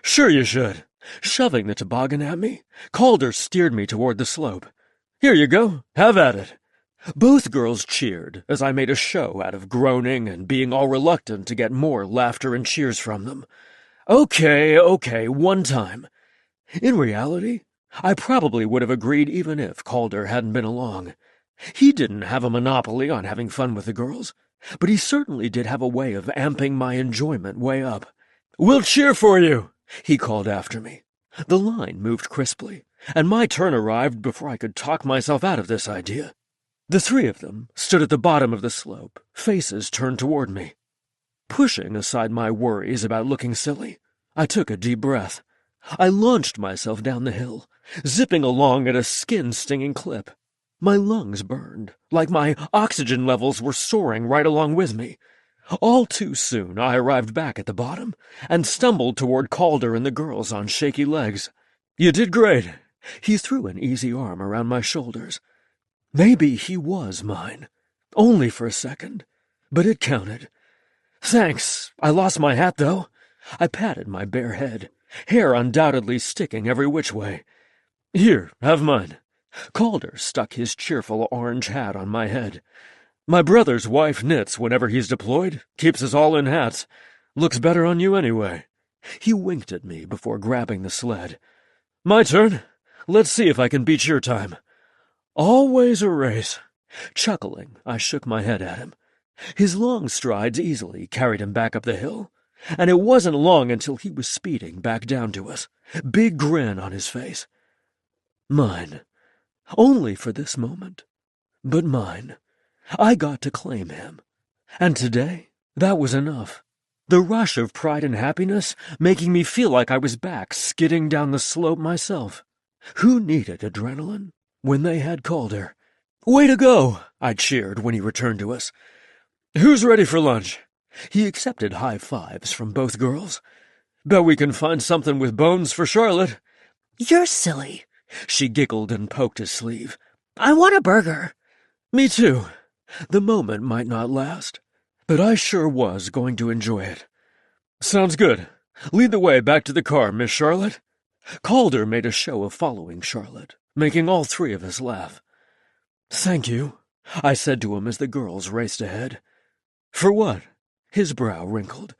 "Sure you should." Shoving the toboggan at me, Calder steered me toward the slope. "Here you go. Have at it." Both girls cheered as I made a show out of groaning and being all reluctant to get more laughter and cheers from them. Okay, one time. In reality, I probably would have agreed even if Calder hadn't been along. He didn't have a monopoly on having fun with the girls, but he certainly did have a way of amping my enjoyment way up. "We'll cheer for you," he called after me. The line moved crisply, and my turn arrived before I could talk myself out of this idea. The three of them stood at the bottom of the slope, faces turned toward me. Pushing aside my worries about looking silly, I took a deep breath. I launched myself down the hill, zipping along at a skin-stinging clip. My lungs burned, like my oxygen levels were soaring right along with me. All too soon I arrived back at the bottom, and stumbled toward Calder and the girls on shaky legs. "You did great." He threw an easy arm around my shoulders. Maybe he was mine. Only for a second. But it counted. "Thanks. I lost my hat, though." I patted my bare head, hair undoubtedly sticking every which way. "Here, have mine." Calder stuck his cheerful orange hat on my head. "My brother's wife knits whenever he's deployed, keeps us all in hats. Looks better on you anyway." He winked at me before grabbing the sled. "My turn. Let's see if I can beat your time." "Always a race." Chuckling, I shook my head at him. His long strides easily carried him back up the hill, and it wasn't long until he was speeding back down to us, big grin on his face. Mine. Only for this moment, but mine. I got to claim him. And today, that was enough. The rush of pride and happiness making me feel like I was back skidding down the slope myself. Who needed adrenaline when they had Calder? "Way to go!" I cheered when he returned to us. "Who's ready for lunch?" He accepted high fives from both girls. "Bet we can find something with bones for Charlotte." "You're silly." She giggled and poked his sleeve. "I want a burger." "Me too." The moment might not last, but I sure was going to enjoy it. "Sounds good. Lead the way back to the car, Miss Charlotte." Calder made a show of following Charlotte, making all three of us laugh. "Thank you," I said to him as the girls raced ahead. "For what?" His brow wrinkled.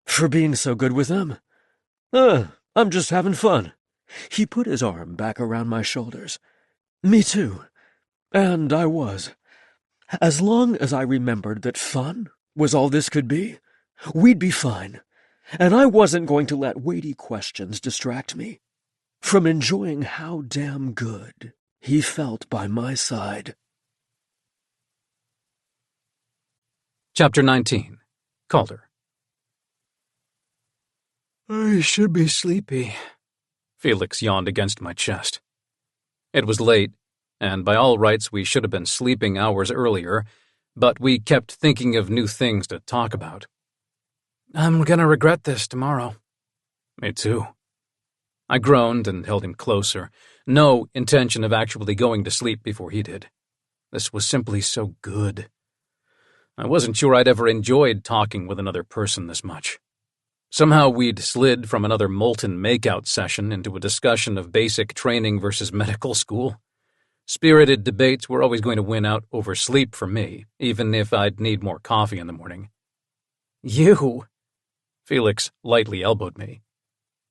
"For being so good with them." I'm just having fun." He put his arm back around my shoulders. "Me too." And I was. As long as I remembered that fun was all this could be, we'd be fine. And I wasn't going to let weighty questions distract me from enjoying how damn good he felt by my side. Chapter 19. Calder. "I should be sleepy." Felix yawned against my chest. It was late, and by all rights we should have been sleeping hours earlier, but we kept thinking of new things to talk about. "I'm gonna regret this tomorrow." Me too. I groaned and held him closer, no intention of actually going to sleep before he did. This was simply so good. I wasn't sure I'd ever enjoyed talking with another person this much. Somehow we'd slid from another molten makeout session into a discussion of basic training versus medical school. Spirited debates were always going to win out over sleep for me, even if I'd need more coffee in the morning. "You?" Felix lightly elbowed me.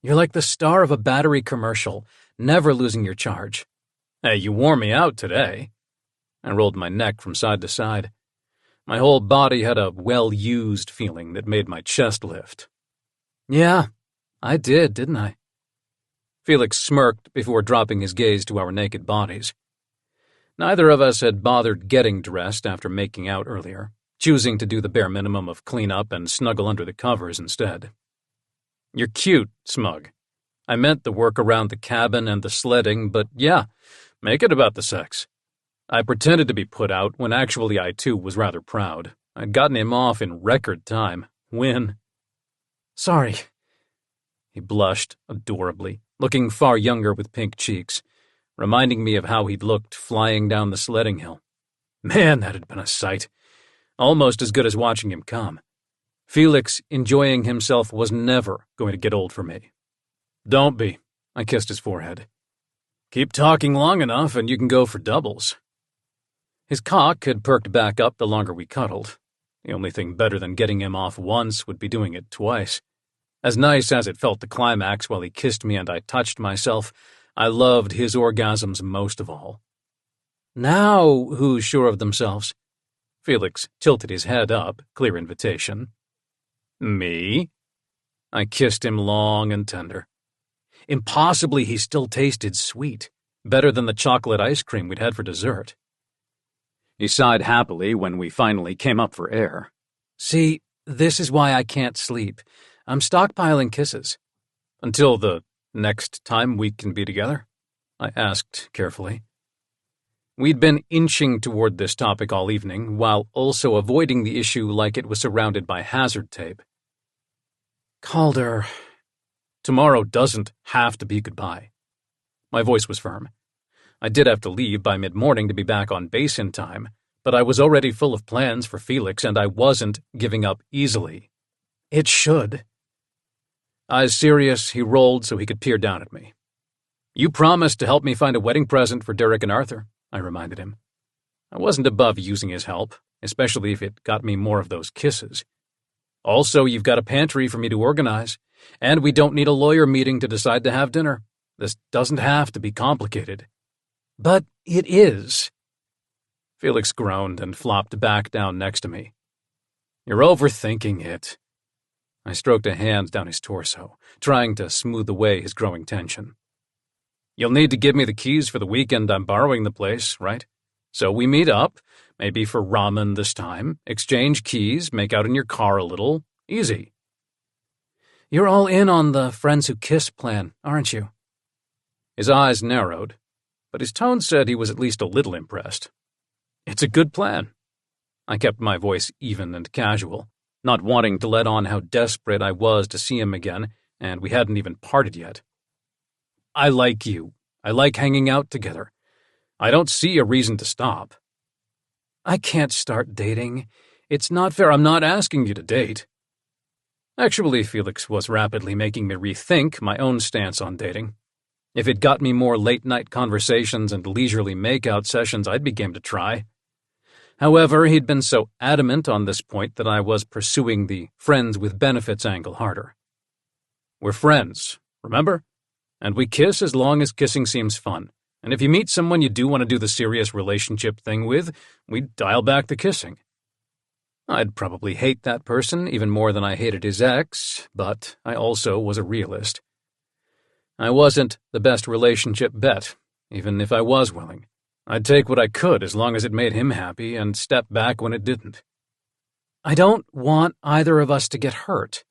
"You're like the star of a battery commercial, never losing your charge." "Hey, you wore me out today." I rolled my neck from side to side. My whole body had a well-used feeling that made my chest lift. "Yeah, I did, didn't I?" Felix smirked before dropping his gaze to our naked bodies. Neither of us had bothered getting dressed after making out earlier, choosing to do the bare minimum of clean up and snuggle under the covers instead. "You're cute, Smug. I meant the work around the cabin and the sledding, but yeah, make it about the sex." I pretended to be put out when actually I too was rather proud. I'd gotten him off in record time. Win. "Sorry." He blushed adorably, looking far younger with pink cheeks. reminding me of how he'd looked flying down the sledding hill. Man, that had been a sight. Almost as good as watching him come. Felix enjoying himself was never going to get old for me. Don't be, I kissed his forehead. Keep talking long enough and you can go for doubles. His cock had perked back up the longer we cuddled. The only thing better than getting him off once would be doing it twice. As nice as it felt to climax while he kissed me and I touched myself, I loved his orgasms most of all. Now who's sure of themselves? Felix tilted his head up, clear invitation. Me? I kissed him long and tender. Impossibly he still tasted sweet, better than the chocolate ice cream we'd had for dessert. He sighed happily when we finally came up for air. See, this is why I can't sleep. I'm stockpiling kisses. Until the next time we can be together? I asked carefully. We'd been inching toward this topic all evening, while also avoiding the issue like it was surrounded by hazard tape. Calder, tomorrow doesn't have to be goodbye. My voice was firm. I did have to leave by mid-morning to be back on base in time, but I was already full of plans for Felix and I wasn't giving up easily. It should. Eyes serious, he rolled so he could peer down at me. You promised to help me find a wedding present for Derek and Arthur, I reminded him. I wasn't above using his help, especially if it got me more of those kisses. Also, you've got a pantry for me to organize, and we don't need a lawyer meeting to decide to have dinner. This doesn't have to be complicated. But it is. Felix groaned and flopped back down next to me. You're overthinking it. I stroked a hand down his torso, trying to smooth away his growing tension. You'll need to give me the keys for the weekend I'm borrowing the place, right? So we meet up, maybe for ramen this time, exchange keys, make out in your car a little. Easy. You're all in on the friends who kiss plan, aren't you? His eyes narrowed, but his tone said he was at least a little impressed. It's a good plan. I kept my voice even and casual, not wanting to let on how desperate I was to see him again, and we hadn't even parted yet. I like you. I like hanging out together. I don't see a reason to stop. I can't start dating. It's not fair. I'm not asking you to date. Actually, Felix was rapidly making me rethink my own stance on dating. If it got me more late-night conversations and leisurely make-out sessions, I'd be game to try. However, he'd been so adamant on this point that I was pursuing the friends with benefits angle harder. We're friends, remember? And we kiss as long as kissing seems fun. And if you meet someone you do want to do the serious relationship thing with, we dial back the kissing. I'd probably hate that person even more than I hated his ex, but I also was a realist. I wasn't the best relationship bet, even if I was willing. I'd take what I could as long as it made him happy and step back when it didn't. I don't want either of us to get hurt.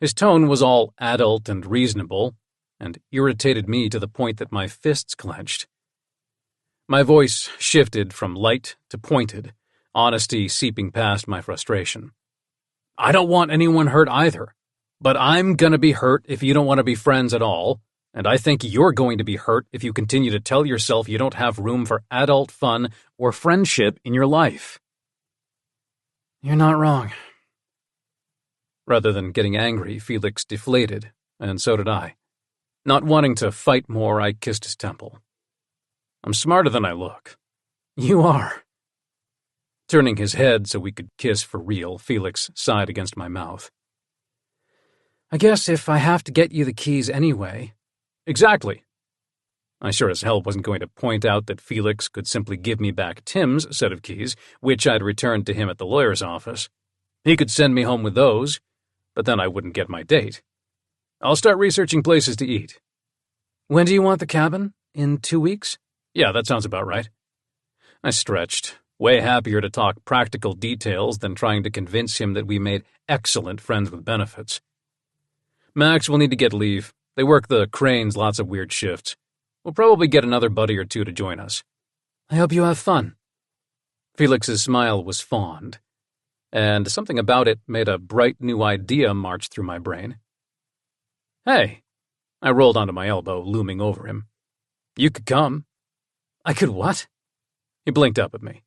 His tone was all adult and reasonable, and irritated me to the point that my fists clenched. My voice shifted from light to pointed, honesty seeping past my frustration. I don't want anyone hurt either, but I'm gonna be hurt if you don't want to be friends at all, and I think you're going to be hurt if you continue to tell yourself you don't have room for adult fun or friendship in your life. You're not wrong. Rather than getting angry, Felix deflated, and so did I. Not wanting to fight more, I kissed his temple. I'm smarter than I look. You are. Turning his head so we could kiss for real, Felix sighed against my mouth. I guess if I have to get you the keys anyway. Exactly. I sure as hell wasn't going to point out that Felix could simply give me back Tim's set of keys, which I'd returned to him at the lawyer's office. He could send me home with those, but then I wouldn't get my date. I'll start researching places to eat. When do you want the cabin? In 2 weeks? Yeah, that sounds about right. I stretched, way happier to talk practical details than trying to convince him that we made excellent friends with benefits. Max will need to get leave. They work the cranes lots of weird shifts. We'll probably get another buddy or two to join us. I hope you have fun. Felix's smile was fond, and something about it made a bright new idea march through my brain. Hey, I rolled onto my elbow, looming over him. You could come. I could what? He blinked up at me.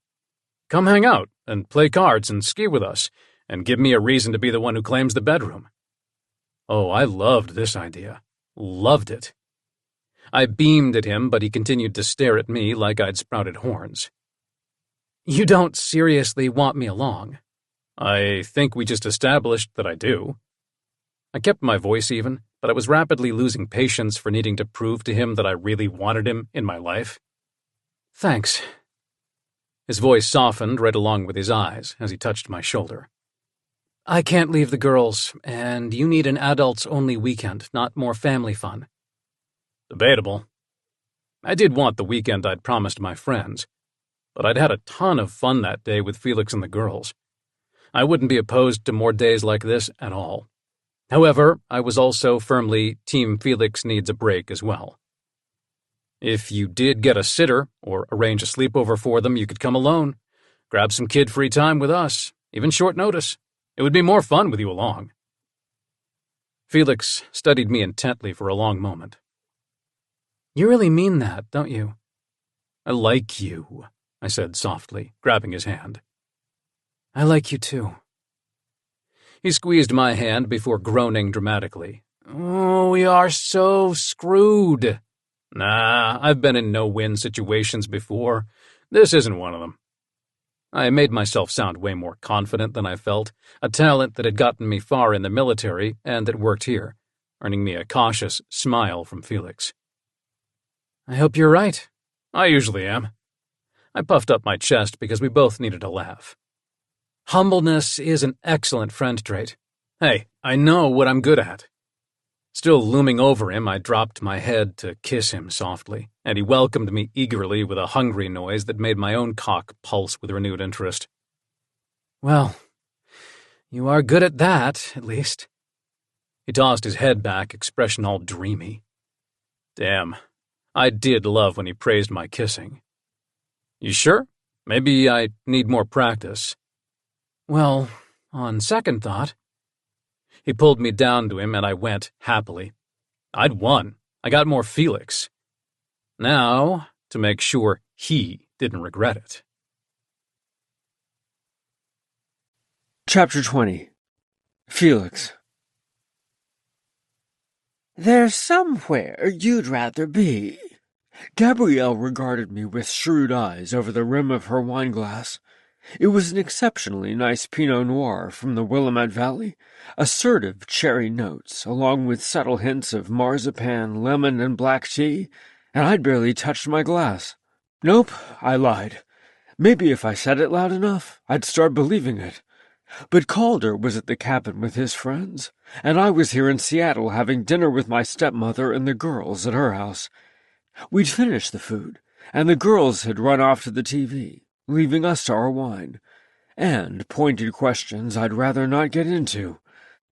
Come hang out and play cards and ski with us and give me a reason to be the one who claims the bedroom. Oh, I loved this idea. Loved it. I beamed at him, but he continued to stare at me like I'd sprouted horns. You don't seriously want me along? I think we just established that I do. I kept my voice even, but I was rapidly losing patience for needing to prove to him that I really wanted him in my life. Thanks. His voice softened right along with his eyes as he touched my shoulder. I can't leave the girls, and you need an adults-only weekend, not more family fun. Debatable. I did want the weekend I'd promised my friends, but I'd had a ton of fun that day with Felix and the girls. I wouldn't be opposed to more days like this at all. However, I was also firmly Team Felix needs a break as well. If you did get a sitter or arrange a sleepover for them, you could come alone. Grab some kid-free time with us, even short notice. It would be more fun with you along. Felix studied me intently for a long moment. You really mean that, don't you? I like you, I said softly, grabbing his hand. I like you too. He squeezed my hand before groaning dramatically. Oh, we are so screwed. Nah, I've been in no-win situations before. This isn't one of them. I made myself sound way more confident than I felt, a talent that had gotten me far in the military and that worked here, earning me a cautious smile from Felix. I hope you're right. I usually am. I puffed up my chest because we both needed a laugh. Humbleness is an excellent friend trait. Hey, I know what I'm good at. Still looming over him, I dropped my head to kiss him softly, and he welcomed me eagerly with a hungry noise that made my own cock pulse with renewed interest. Well, you are good at that, at least. He tossed his head back, expression all dreamy. Damn, I did love when he praised my kissing. You sure? Maybe I need more practice. Well, on second thought. He pulled me down to him, and I went happily. I'd won. I got more Felix. Now, to make sure he didn't regret it. Chapter 20. Felix. There's somewhere you'd rather be. Gabrielle regarded me with shrewd eyes over the rim of her wineglass. It was an exceptionally nice Pinot Noir from the Willamette Valley, assertive cherry notes, along with subtle hints of marzipan, lemon, and black tea, and I'd barely touched my glass. Nope, I lied. Maybe if I said it loud enough, I'd start believing it. But Calder was at the cabin with his friends, and I was here in Seattle having dinner with my stepmother and the girls at her house. We'd finished the food, and the girls had run off to the TV, leaving us to our wine, and pointed questions I'd rather not get into.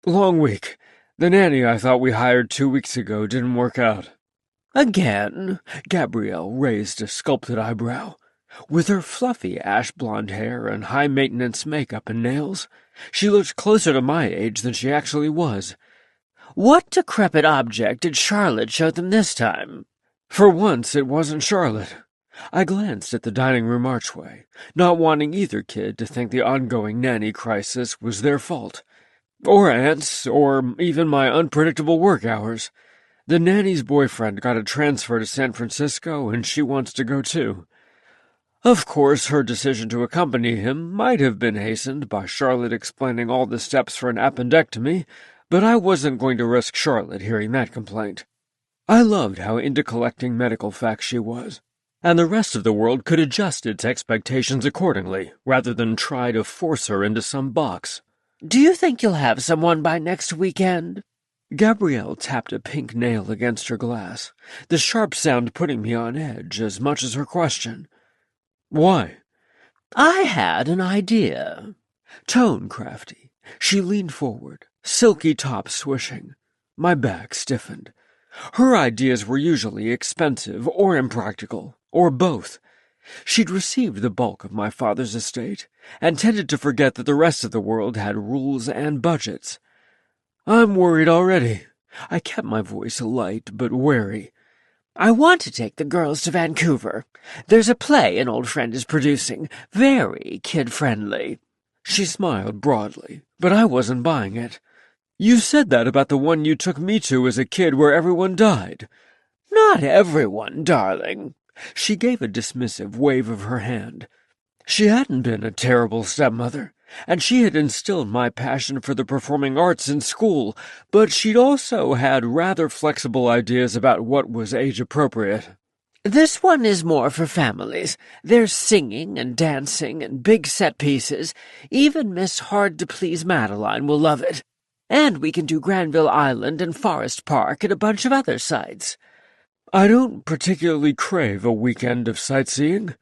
Long week. The nanny I thought we hired 2 weeks ago didn't work out. Again? Gabrielle raised a sculpted eyebrow. With her fluffy ash-blonde hair and high-maintenance makeup and nails, she looked closer to my age than she actually was. What decrepit object did Charlotte show them this time? For once, it wasn't Charlotte. I glanced at the dining room archway, not wanting either kid to think the ongoing nanny crisis was their fault. Or Aunt's, or even my unpredictable work hours. The nanny's boyfriend got a transfer to San Francisco, and she wants to go too. Of course, her decision to accompany him might have been hastened by Charlotte explaining all the steps for an appendectomy, but I wasn't going to risk Charlotte hearing that complaint. I loved how into collecting medical facts she was, and the rest of the world could adjust its expectations accordingly, rather than try to force her into some box. Do you think you'll have someone by next weekend? Gabrielle tapped a pink nail against her glass, the sharp sound putting me on edge as much as her question. Why? I had an idea. Tone crafty, she leaned forward, silky top swishing. My back stiffened. Her ideas were usually expensive or impractical, or both. She'd received the bulk of my father's estate, and tended to forget that the rest of the world had rules and budgets. I'm worried already. I kept my voice light but wary. I want to take the girls to Vancouver. There's a play an old friend is producing, very kid-friendly." She smiled broadly, but I wasn't buying it. "You said that about the one you took me to as a kid where everyone died." "Not everyone, darling." She gave a dismissive wave of her hand. She hadn't been a terrible stepmother, and she had instilled my passion for the performing arts in school, but she'd also had rather flexible ideas about what was age-appropriate. "This one is more for families. There's singing and dancing and big set pieces. Even Miss Hard-to-Please Madeline will love it. And we can do Granville Island and Forest Park and a bunch of other sites." I don't particularly crave a weekend of sightseeing.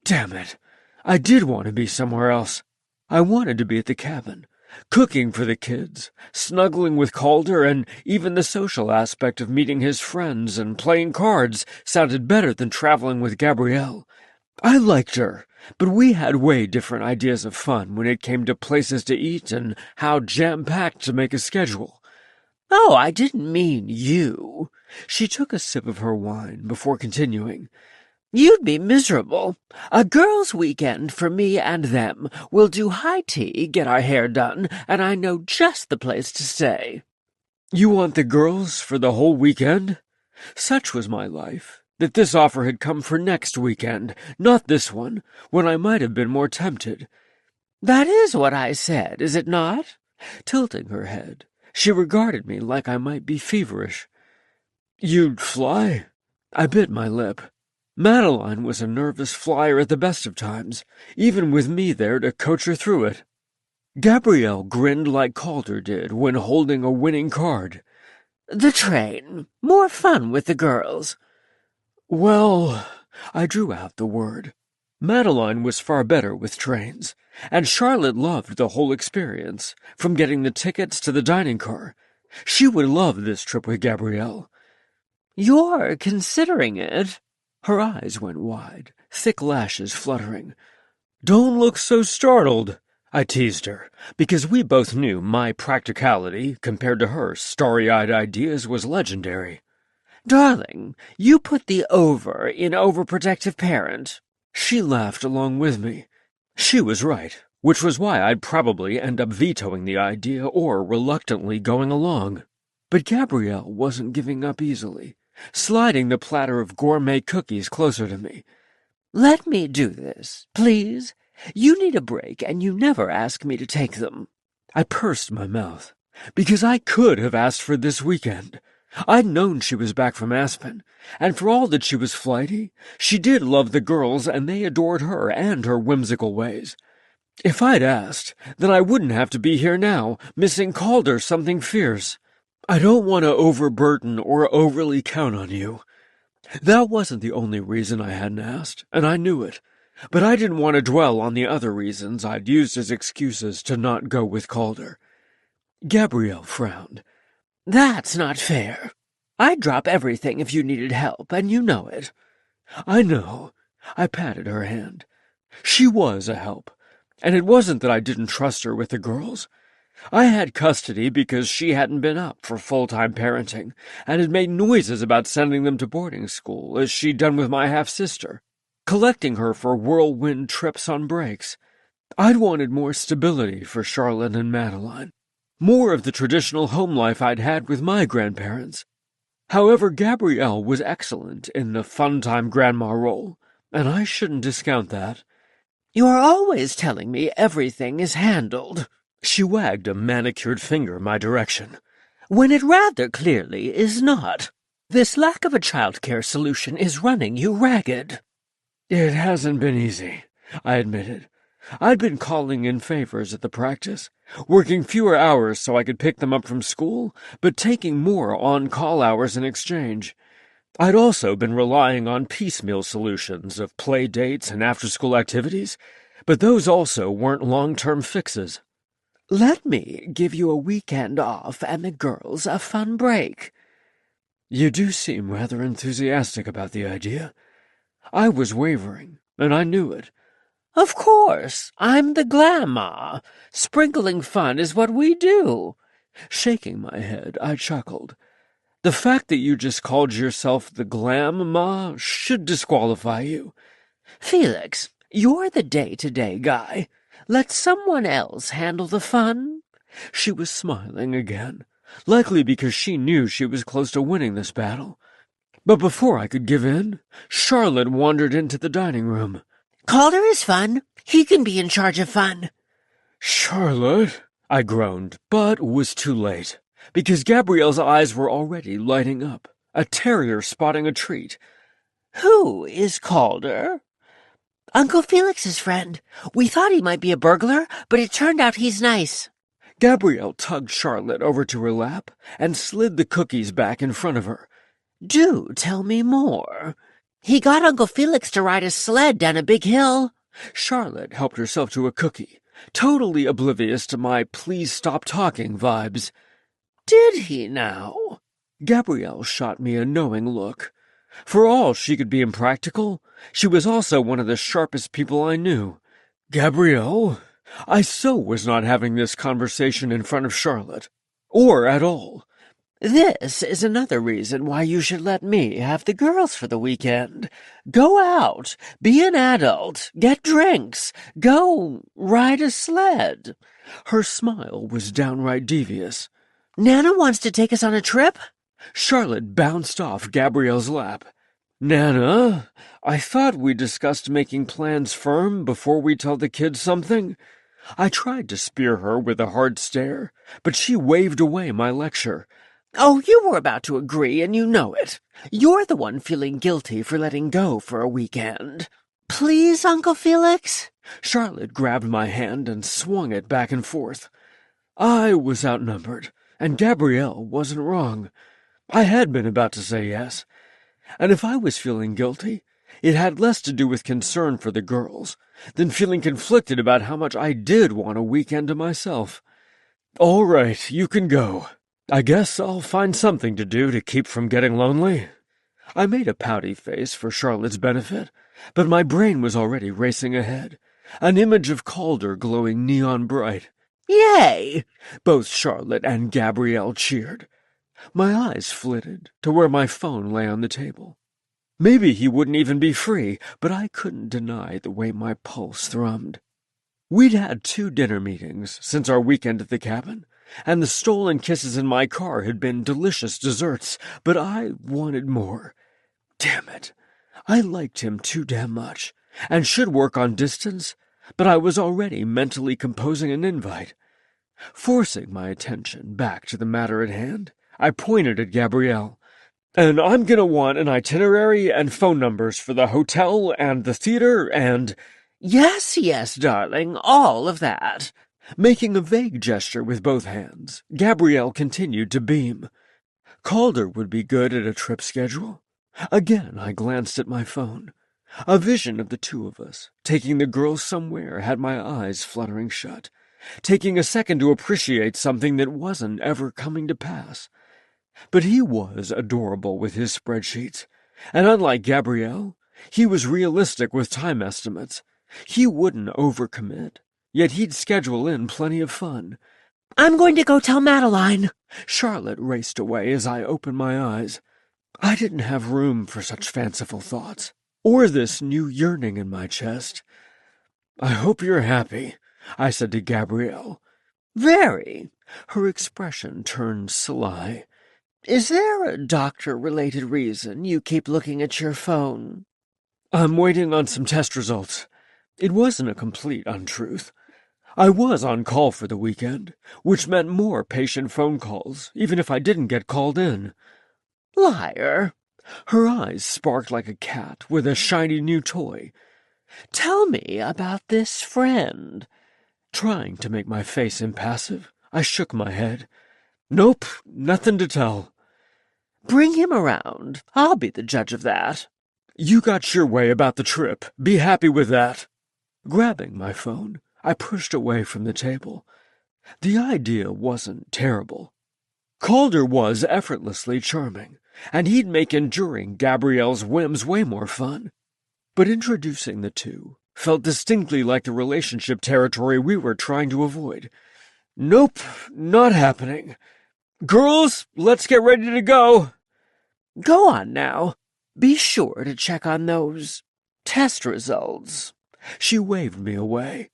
Damn it. I did want to be somewhere else. I wanted to be at the cabin, cooking for the kids, snuggling with Calder, and even the social aspect of meeting his friends and playing cards sounded better than traveling with Gabrielle. I liked her, but we had way different ideas of fun when it came to places to eat and how jam-packed to make a schedule. "Oh, I didn't mean you." She took a sip of her wine before continuing. "You'd be miserable. A girls' weekend for me and them. We'll do high tea, get our hair done, and I know just the place to stay." You want the girls for the whole weekend? Such was my life, that this offer had come for next weekend, not this one, when I might have been more tempted. "That is what I said, is it not?" Tilting her head, she regarded me like I might be feverish. "You'd fly?" I bit my lip. Madeline was a nervous flyer at the best of times, even with me there to coach her through it. Gabrielle grinned like Calder did when holding a winning card. "The train. More fun with the girls." Well, I drew out the word. Madeline was far better with trains, and Charlotte loved the whole experience, from getting the tickets to the dining car. She would love this trip with Gabrielle. "You're considering it?" Her eyes went wide, thick lashes fluttering. "Don't look so startled," I teased her, because we both knew my practicality, compared to her starry-eyed ideas, was legendary. "Darling, you put the over in overprotective parent." She laughed along with me. She was right, which was why I'd probably end up vetoing the idea or reluctantly going along. But Gabrielle wasn't giving up easily, sliding the platter of gourmet cookies closer to me. "Let me do this, please. You need a break, and you never ask me to take them." I pursed my mouth, because I could have asked for this weekend. I'd known she was back from Aspen, and for all that she was flighty, she did love the girls, and they adored her and her whimsical ways. If I'd asked, then I wouldn't have to be here now, missing Calder something fierce. I don't want to overburden or overly count on you. That wasn't the only reason I hadn't asked, and I knew it. But I didn't want to dwell on the other reasons I'd used as excuses to not go with Calder. Gabrielle frowned. "That's not fair. I'd drop everything if you needed help, and you know it." "I know." I patted her hand. She was a help, and it wasn't that I didn't trust her with the girls. I had custody because she hadn't been up for full-time parenting, and had made noises about sending them to boarding school, as she'd done with my half-sister, collecting her for whirlwind trips on breaks. I'd wanted more stability for Charlotte and Madeline, more of the traditional home life I'd had with my grandparents. However, Gabrielle was excellent in the fun-time grandma role, and I shouldn't discount that. "You're always telling me everything is handled." She wagged a manicured finger my direction. "When it rather clearly is not. This lack of a childcare solution is running you ragged." It hasn't been easy, I admitted. I'd been calling in favors at the practice, working fewer hours so I could pick them up from school, but taking more on-call hours in exchange. I'd also been relying on piecemeal solutions of play dates and after-school activities, but those also weren't long-term fixes. "Let me give you a weekend off and the girls a fun break." You do seem rather enthusiastic about the idea. I was wavering, and I knew it. "Of course, I'm the grandma. Sprinkling fun is what we do." Shaking my head, I chuckled. The fact that you just called yourself the Glam Ma should disqualify you. Felix, you're the day-to-day guy. Let someone else handle the fun. She was smiling again, likely because she knew she was close to winning this battle. But before I could give in, Charlotte wandered into the dining room. Calder is fun. He can be in charge of fun. Charlotte, I groaned, but was too late, because Gabrielle's eyes were already lighting up, a terrier spotting a treat. Who is Calder? Uncle Felix's friend. We thought he might be a burglar, but it turned out he's nice. Gabrielle tugged Charlotte over to her lap and slid the cookies back in front of her. Do tell me more. He got Uncle Felix to ride a sled down a big hill. Charlotte helped herself to a cookie, totally oblivious to my please stop talking vibes. Did he now? Gabrielle shot me a knowing look. For all she could be impractical, she was also one of the sharpest people I knew. Gabrielle, I so was not having this conversation in front of Charlotte, or at all. This is another reason why you should let me have the girls for the weekend. Go out, be an adult, get drinks, go ride a sled. Her smile was downright devious. Nana wants to take us on a trip? Charlotte bounced off Gabrielle's lap. Nana, I thought we discussed making plans firm before we tell the kids something. I tried to spear her with a hard stare, but she waved away my lecture. Oh, you were about to agree, and you know it. You're the one feeling guilty for letting go for a weekend. Please, Uncle Felix? Charlotte grabbed my hand and swung it back and forth. I was outnumbered, and Gabrielle wasn't wrong. I had been about to say yes, and if I was feeling guilty, it had less to do with concern for the girls than feeling conflicted about how much I did want a weekend to myself. All right, you can go. I guess I'll find something to do to keep from getting lonely. I made a pouty face for Charlotte's benefit, but my brain was already racing ahead, an image of Calder glowing neon bright. Yay! Both Charlotte and Gabrielle cheered. My eyes flitted to where my phone lay on the table. Maybe he wouldn't even be free, but I couldn't deny the way my pulse thrummed. We'd had 2 dinner meetings since our weekend at the cabin, and the stolen kisses in my car had been delicious desserts, but I wanted more. Damn it. I liked him too damn much, and should work on distance, but I was already mentally composing an invite. Forcing my attention back to the matter at hand, I pointed at Gabrielle. And I'm gonna want an itinerary and phone numbers for the hotel and the theater and— Yes, yes, darling, all of that. Making a vague gesture with both hands, Gabrielle continued to beam. Calder would be good at a trip schedule. Again, I glanced at my phone. A vision of the 2 of us, taking the girls somewhere, had my eyes fluttering shut, taking a second to appreciate something that wasn't ever coming to pass. But he was adorable with his spreadsheets, and unlike Gabrielle, he was realistic with time estimates. He wouldn't overcommit, yet he'd schedule in plenty of fun. I'm going to go tell Madeline. Charlotte raced away as I opened my eyes. I didn't have room for such fanciful thoughts, or this new yearning in my chest. I hope you're happy, I said to Gabrielle. Very. Her expression turned sly. Is there a doctor-related reason you keep looking at your phone? I'm waiting on some test results. It wasn't a complete untruth. I was on call for the weekend, which meant more patient phone calls, even if I didn't get called in. Liar. Her eyes sparked like a cat with a shiny new toy. Tell me about this friend. Trying to make my face impassive, I shook my head. Nope, nothing to tell. Bring him around. I'll be the judge of that. You got your way about the trip. Be happy with that. Grabbing my phone, I pushed away from the table. The idea wasn't terrible. Calder was effortlessly charming, and he'd make enduring Gabrielle's whims way more fun. But introducing the 2 felt distinctly like the relationship territory we were trying to avoid. Nope, not happening. Girls, let's get ready to go. Go on now. Be sure to check on those test results. She waved me away.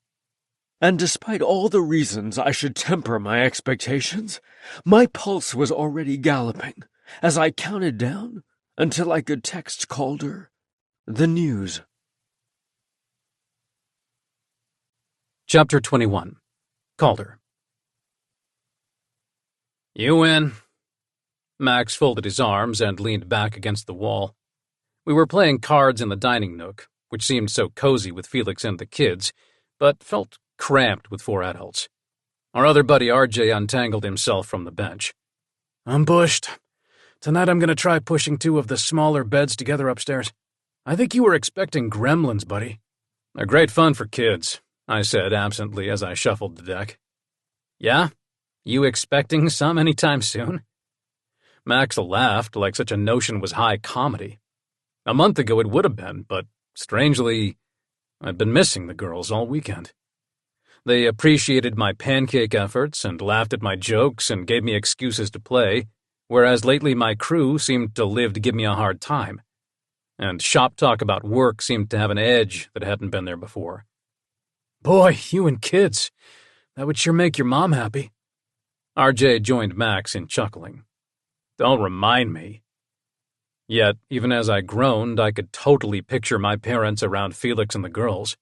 And despite all the reasons I should temper my expectations, my pulse was already galloping as I counted down until I could text Calder the news. Chapter 21. Calder. You win. Max folded his arms and leaned back against the wall. We were playing cards in the dining nook, which seemed so cozy with Felix and the kids, but felt cramped with 4 adults. Our other buddy RJ untangled himself from the bench. I'm bushed. Tonight I'm going to try pushing 2 of the smaller beds together upstairs. I think you were expecting gremlins, buddy. They're great fun for kids, I said absently as I shuffled the deck. Yeah? You expecting some anytime soon? Max laughed like such a notion was high comedy. A month ago it would have been, but strangely, I'd been missing the girls all weekend. They appreciated my pancake efforts and laughed at my jokes and gave me excuses to play, whereas lately my crew seemed to live to give me a hard time. And shop talk about work seemed to have an edge that hadn't been there before. Boy, you and kids. That would sure make your mom happy. RJ joined Max in chuckling. Don't remind me. Yet, even as I groaned, I could totally picture my parents around Felix and the girls.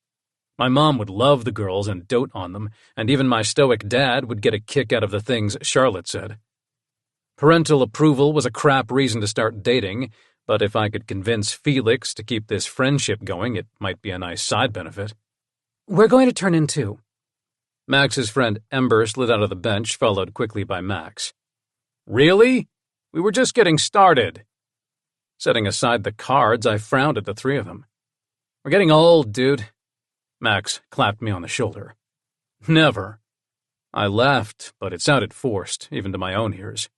My mom would love the girls and dote on them, and even my stoic dad would get a kick out of the things Charlotte said. Parental approval was a crap reason to start dating, but if I could convince Felix to keep this friendship going, it might be a nice side benefit. We're going to turn in 2. Max's friend Ember slid out of the bench, followed quickly by Max. Really? We were just getting started. Setting aside the cards, I frowned at the 3 of them. We're getting old, dude. Max clapped me on the shoulder. Never. I laughed, but it sounded forced, even to my own ears.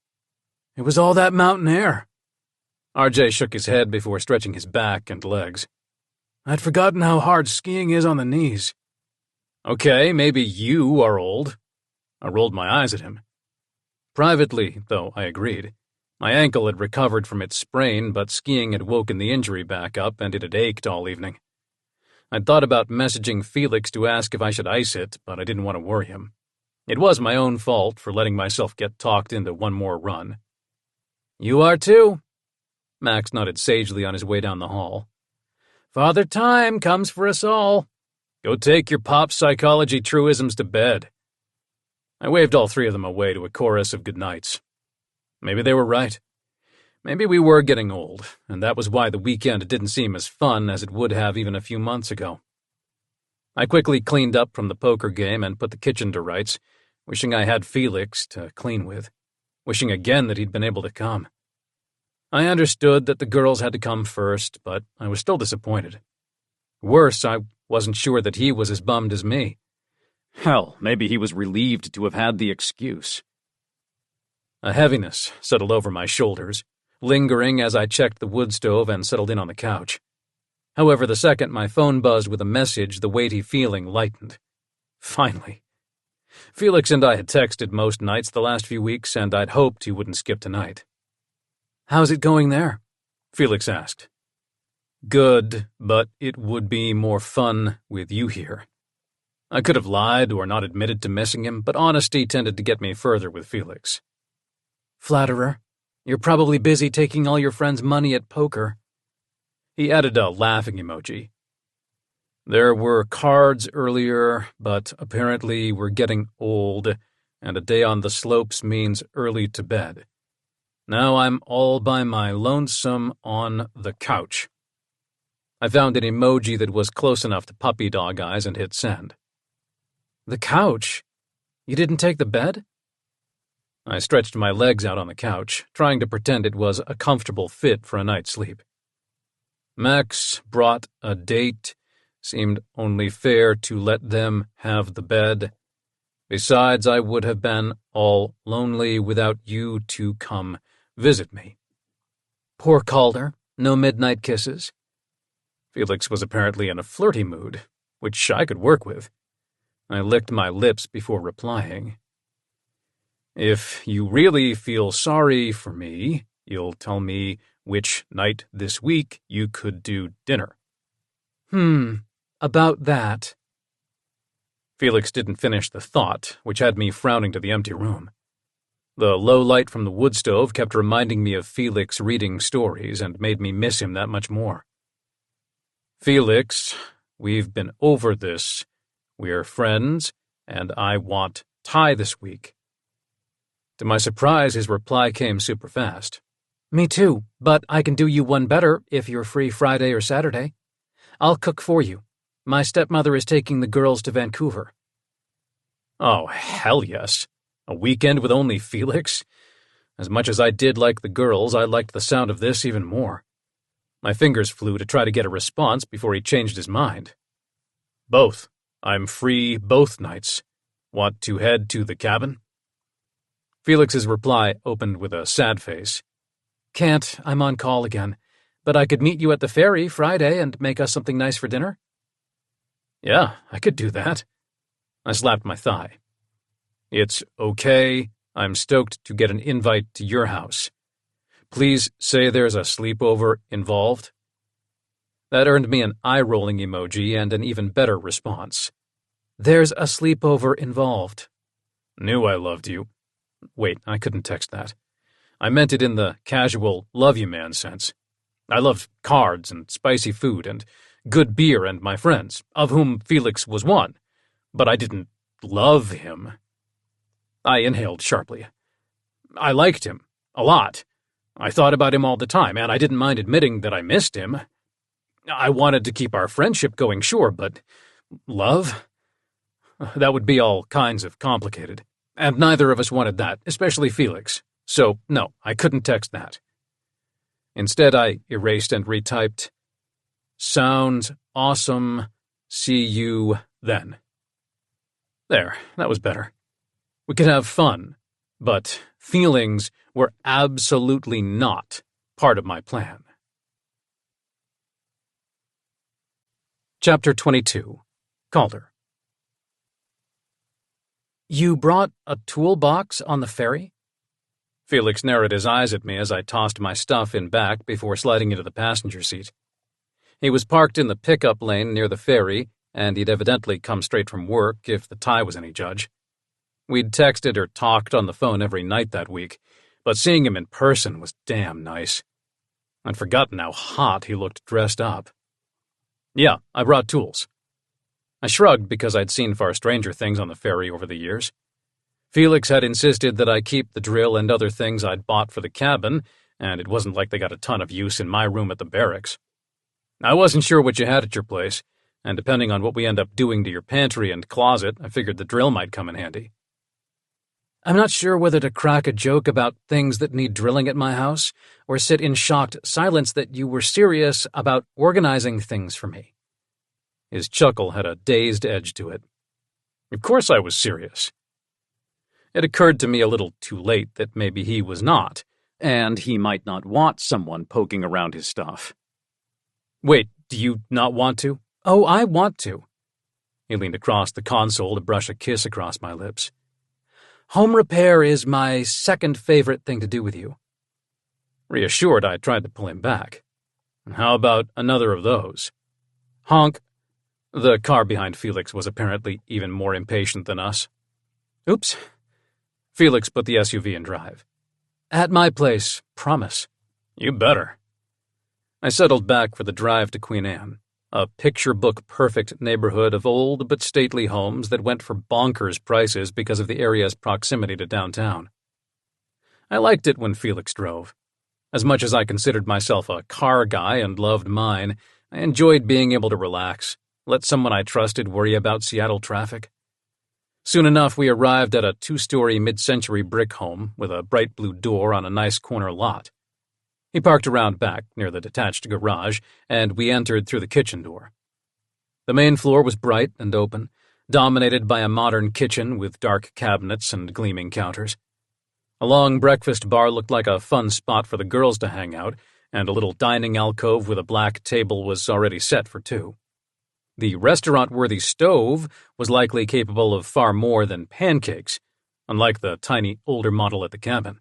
It was all that mountain air. RJ shook his head before stretching his back and legs. I'd forgotten how hard skiing is on the knees. Okay, maybe you are old. I rolled my eyes at him. Privately, though, I agreed. My ankle had recovered from its sprain, but skiing had woken the injury back up, and it had ached all evening. I'd thought about messaging Felix to ask if I should ice it, but I didn't want to worry him. It was my own fault for letting myself get talked into one more run. You are too. Max nodded sagely on his way down the hall. Father Time comes for us all. Go take your pop psychology truisms to bed. I waved all 3 of them away to a chorus of goodnights. Maybe they were right. Maybe we were getting old, and that was why the weekend didn't seem as fun as it would have even a few months ago. I quickly cleaned up from the poker game and put the kitchen to rights, wishing I had Felix to clean with, wishing again that he'd been able to come. I understood that the girls had to come first, but I was still disappointed. Worse, I wasn't sure that he was as bummed as me. Hell, maybe he was relieved to have had the excuse. A heaviness settled over my shoulders, lingering as I checked the wood stove and settled in on the couch. However, the second my phone buzzed with a message, the weighty feeling lightened. Finally. Felix and I had texted most nights the last few weeks, and I'd hoped he wouldn't skip tonight. How's it going there? Felix asked. Good, but it would be more fun with you here. I could have lied or not admitted to missing him, but honesty tended to get me further with Felix. Flatterer, you're probably busy taking all your friends' money at poker. He added a laughing emoji. There were cards earlier, but apparently we're getting old, and a day on the slopes means early to bed. Now I'm all by my lonesome on the couch. I found an emoji that was close enough to puppy dog eyes and hit send. The couch? You didn't take the bed? I stretched my legs out on the couch, trying to pretend it was a comfortable fit for a night's sleep. Max brought a date. Seemed only fair to let them have the bed. Besides, I would have been all lonely without you to come visit me. Poor Calder. No midnight kisses. Felix was apparently in a flirty mood, which I could work with. I licked my lips before replying. If you really feel sorry for me, you'll tell me which night this week you could do dinner. About that. Felix didn't finish the thought, which had me frowning to the empty room. The low light from the wood stove kept reminding me of Felix reading stories and made me miss him that much more. Felix, we've been over this. We're friends, and I want Ty this week. To my surprise, his reply came super fast. Me too, but I can do you one better if you're free Friday or Saturday. I'll cook for you. My stepmother is taking the girls to Vancouver. Oh, hell yes. A weekend with only Felix? As much as I did like the girls, I liked the sound of this even more. My fingers flew to try to get a response before he changed his mind. Both. I'm free both nights. Want to head to the cabin? Felix's reply opened with a sad face. Can't, I'm on call again. But I could meet you at the ferry Friday and make us something nice for dinner. Yeah, I could do that. I slapped my thigh. It's okay. I'm stoked to get an invite to your house. Please say there's a sleepover involved. That earned me an eye-rolling emoji and an even better response. There's a sleepover involved. Knew I loved you. Wait, I couldn't text that. I meant it in the casual love you man sense. I loved cards and spicy food and good beer and my friends, of whom Felix was one, but I didn't love him. I inhaled sharply. I liked him, a lot. I thought about him all the time, and I didn't mind admitting that I missed him. I wanted to keep our friendship going, sure, but love? That would be all kinds of complicated, and neither of us wanted that, especially Felix. So, no, I couldn't text that. Instead, I erased and retyped, "Sounds awesome. See you then." There, that was better. We could have fun, but feelings were absolutely not part of my plan. Chapter 22. Calder. You brought a toolbox on the ferry? Felix narrowed his eyes at me as I tossed my stuff in back before sliding into the passenger seat. He was parked in the pickup lane near the ferry, and he'd evidently come straight from work if the tie was any judge. We'd texted or talked on the phone every night that week, but seeing him in person was damn nice. I'd forgotten how hot he looked dressed up. Yeah, I brought tools. I shrugged because I'd seen far stranger things on the ferry over the years. Felix had insisted that I keep the drill and other things I'd bought for the cabin, and it wasn't like they got a ton of use in my room at the barracks. I wasn't sure what you had at your place, and depending on what we end up doing to your pantry and closet, I figured the drill might come in handy. I'm not sure whether to crack a joke about things that need drilling at my house, or sit in shocked silence that you were serious about organizing things for me. His chuckle had a dazed edge to it. Of course I was serious. It occurred to me a little too late that maybe he was not, and he might not want someone poking around his stuff. Wait, do you not want to? Oh, I want to. He leaned across the console to brush a kiss across my lips. Home repair is my second favorite thing to do with you. Reassured, I tried to pull him back. How about another of those? Honk. The car behind Felix was apparently even more impatient than us. Oops. Felix put the SUV in drive. At my place, promise. You better. I settled back for the drive to Queen Anne, a picture-book-perfect neighborhood of old but stately homes that went for bonkers prices because of the area's proximity to downtown. I liked it when Felix drove. As much as I considered myself a car guy and loved mine, I enjoyed being able to relax, let someone I trusted worry about Seattle traffic. Soon enough, we arrived at a 2-story mid-century brick home with a bright blue door on a nice corner lot. He parked around back, near the detached garage, and we entered through the kitchen door. The main floor was bright and open, dominated by a modern kitchen with dark cabinets and gleaming counters. A long breakfast bar looked like a fun spot for the girls to hang out, and a little dining alcove with a black table was already set for 2. The restaurant-worthy stove was likely capable of far more than pancakes, unlike the tiny older model at the cabin.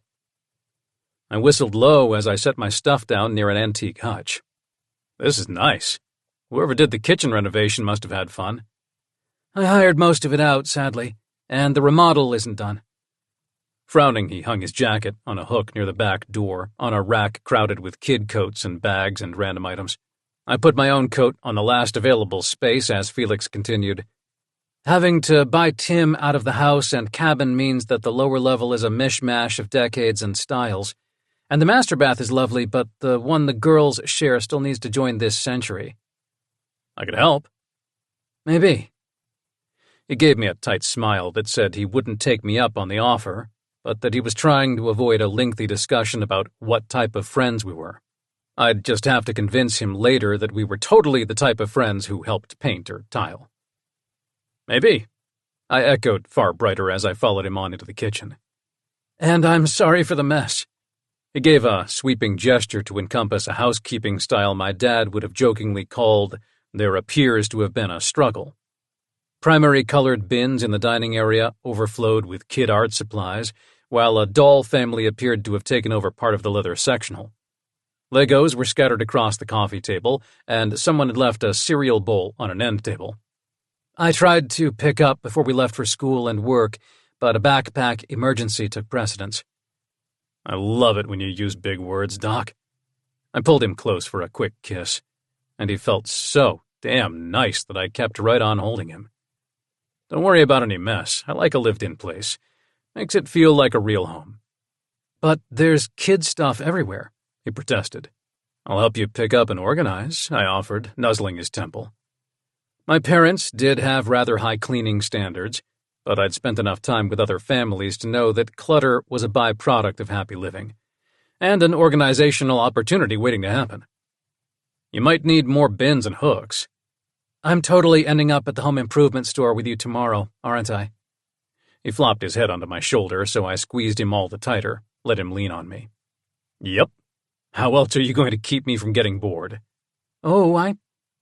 I whistled low as I set my stuff down near an antique hutch. This is nice. Whoever did the kitchen renovation must have had fun. I hired most of it out, sadly, and the remodel isn't done. Frowning, he hung his jacket on a hook near the back door, on a rack crowded with kid coats and bags and random items. I put my own coat on the last available space as Felix continued. Having to buy Tim out of the house and cabin means that the lower level is a mishmash of decades and styles. And the master bath is lovely, but the one the girls share still needs to join this century. I could help. Maybe. He gave me a tight smile that said he wouldn't take me up on the offer, but that he was trying to avoid a lengthy discussion about what type of friends we were. I'd just have to convince him later that we were totally the type of friends who helped paint or tile. Maybe, I echoed far brighter as I followed him on into the kitchen. And I'm sorry for the mess. He gave a sweeping gesture to encompass a housekeeping style my dad would have jokingly called, "There appears to have been a struggle." Primary-colored bins in the dining area overflowed with kid art supplies, while a doll family appeared to have taken over part of the leather sectional. Legos were scattered across the coffee table, and someone had left a cereal bowl on an end table. I tried to pick up before we left for school and work, but a backpack emergency took precedence. I love it when you use big words, Doc. I pulled him close for a quick kiss, and he felt so damn nice that I kept right on holding him. Don't worry about any mess. I like a lived-in place. Makes it feel like a real home. But there's kid stuff everywhere, he protested. I'll help you pick up and organize, I offered, nuzzling his temple. My parents did have rather high cleaning standards, but I'd spent enough time with other families to know that clutter was a byproduct of happy living, and an organizational opportunity waiting to happen. You might need more bins and hooks. I'm totally ending up at the home improvement store with you tomorrow, aren't I? He flopped his head onto my shoulder, so I squeezed him all the tighter, let him lean on me. Yep. How else are you going to keep me from getting bored? Oh, I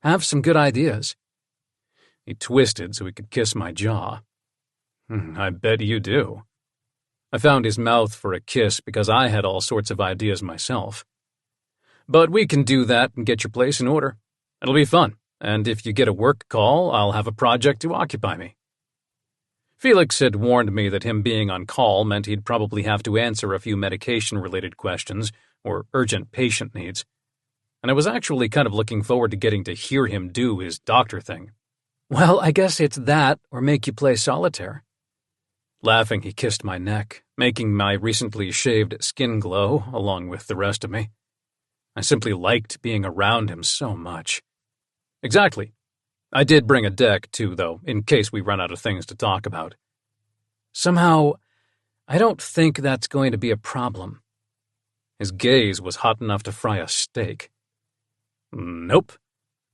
have some good ideas. He twisted so he could kiss my jaw. I bet you do. I found his mouth for a kiss because I had all sorts of ideas myself. But we can do that and get your place in order. It'll be fun, and if you get a work call, I'll have a project to occupy me. Felix had warned me that him being on call meant he'd probably have to answer a few medication-related questions or urgent patient needs, and I was actually kind of looking forward to getting to hear him do his doctor thing. Well, I guess it's that or make you play solitaire. Laughing, he kissed my neck, making my recently shaved skin glow along with the rest of me. I simply liked being around him so much. Exactly. I did bring a deck, too, though, in case we run out of things to talk about. Somehow, I don't think that's going to be a problem. His gaze was hot enough to fry a steak. Nope,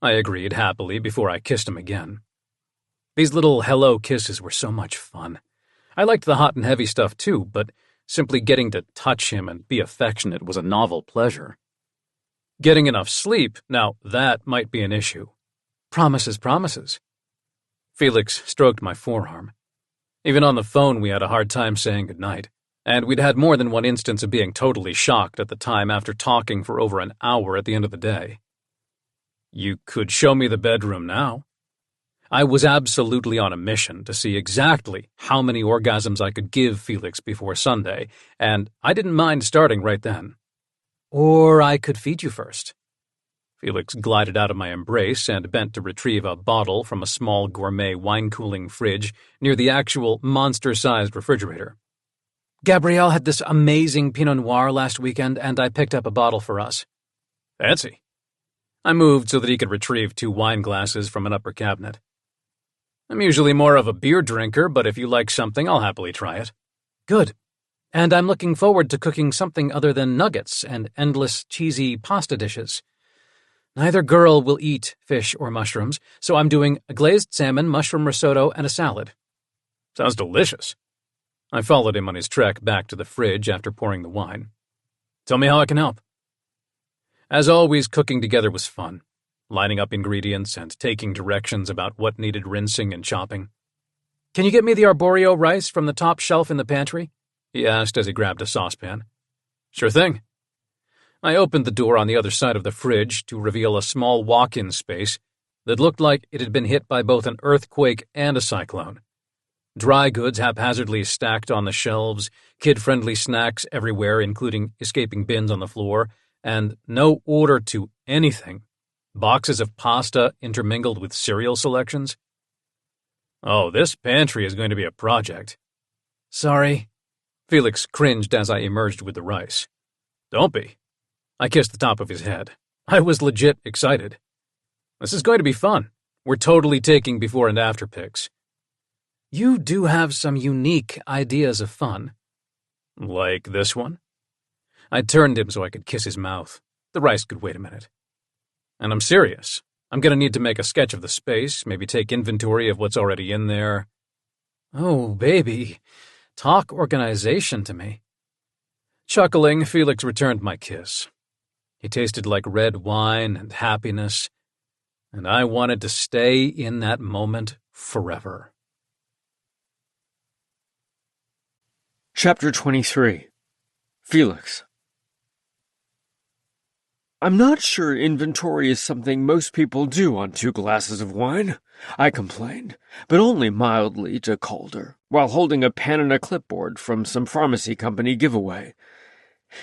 I agreed happily before I kissed him again. These little hello kisses were so much fun. I liked the hot and heavy stuff, too, but simply getting to touch him and be affectionate was a novel pleasure. Getting enough sleep, now that might be an issue. Promises, promises. Felix stroked my forearm. Even on the phone, we had a hard time saying goodnight, and we'd had more than one instance of being totally shocked at the time after talking for over an hour at the end of the day. You could show me the bedroom now. I was absolutely on a mission to see exactly how many orgasms I could give Felix before Sunday, and I didn't mind starting right then. Or I could feed you first. Felix glided out of my embrace and bent to retrieve a bottle from a small gourmet wine-cooling fridge near the actual monster-sized refrigerator. Gabrielle had this amazing Pinot Noir last weekend, and I picked up a bottle for us. Fancy. I moved so that he could retrieve 2 wine glasses from an upper cabinet. I'm usually more of a beer drinker, but if you like something, I'll happily try it. Good. And I'm looking forward to cooking something other than nuggets and endless cheesy pasta dishes. Neither girl will eat fish or mushrooms, so I'm doing a glazed salmon, mushroom risotto, and a salad. Sounds delicious. I followed him on his trek back to the fridge after pouring the wine. Tell me how I can help. As always, cooking together was fun, lining up ingredients and taking directions about what needed rinsing and chopping. Can you get me the arborio rice from the top shelf in the pantry? He asked as he grabbed a saucepan. Sure thing. I opened the door on the other side of the fridge to reveal a small walk-in space that looked like it had been hit by both an earthquake and a cyclone. Dry goods haphazardly stacked on the shelves, kid-friendly snacks everywhere, including escaping bins on the floor, and no order to anything. Boxes of pasta intermingled with cereal selections. Oh, this pantry is going to be a project. Sorry. Felix cringed as I emerged with the rice. Don't be. I kissed the top of his head. I was legit excited. This is going to be fun. We're totally taking before and after pics. You do have some unique ideas of fun. Like this one? I turned him so I could kiss his mouth. The rice could wait a minute. And I'm serious. I'm going to need to make a sketch of the space, maybe take inventory of what's already in there. Oh, baby. Talk organization to me. Chuckling, Felix returned my kiss. He tasted like red wine and happiness, and I wanted to stay in that moment forever. Chapter 23. Felix. I'm not sure inventory is something most people do on 2 glasses of wine, I complained, but only mildly to Calder, while holding a pen and a clipboard from some pharmacy company giveaway.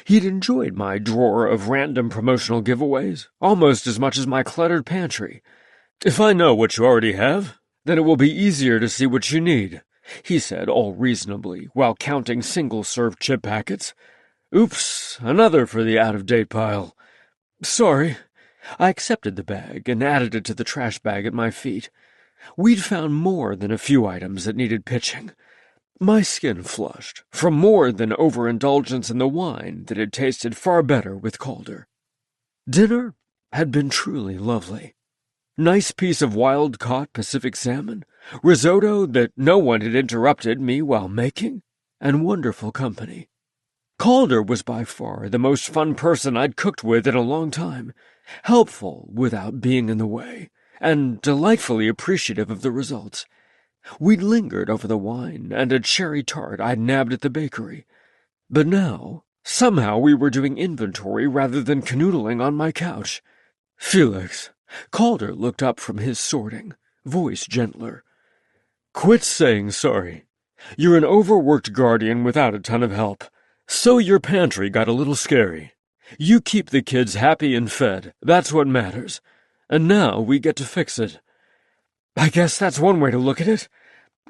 He'd enjoyed my drawer of random promotional giveaways almost as much as my cluttered pantry. If I know what you already have, then it will be easier to see what you need, he said all reasonably, while counting single-serve chip packets. Oops, another for the out-of-date pile. Sorry. I accepted the bag and added it to the trash bag at my feet. We'd found more than a few items that needed pitching. My skin flushed, from more than overindulgence in the wine that had tasted far better with Calder. Dinner had been truly lovely. Nice piece of wild-caught Pacific salmon, risotto that no one had interrupted me while making, and wonderful company. Calder was by far the most fun person I'd cooked with in a long time, helpful without being in the way, and delightfully appreciative of the results. We'd lingered over the wine and a cherry tart I'd nabbed at the bakery. But now, somehow we were doing inventory rather than canoodling on my couch. Felix. Calder looked up from his sorting, voice gentler. Quit saying sorry. You're an overworked guardian without a ton of help. So your pantry got a little scary. You keep the kids happy and fed. That's what matters. And now we get to fix it. I guess that's one way to look at it.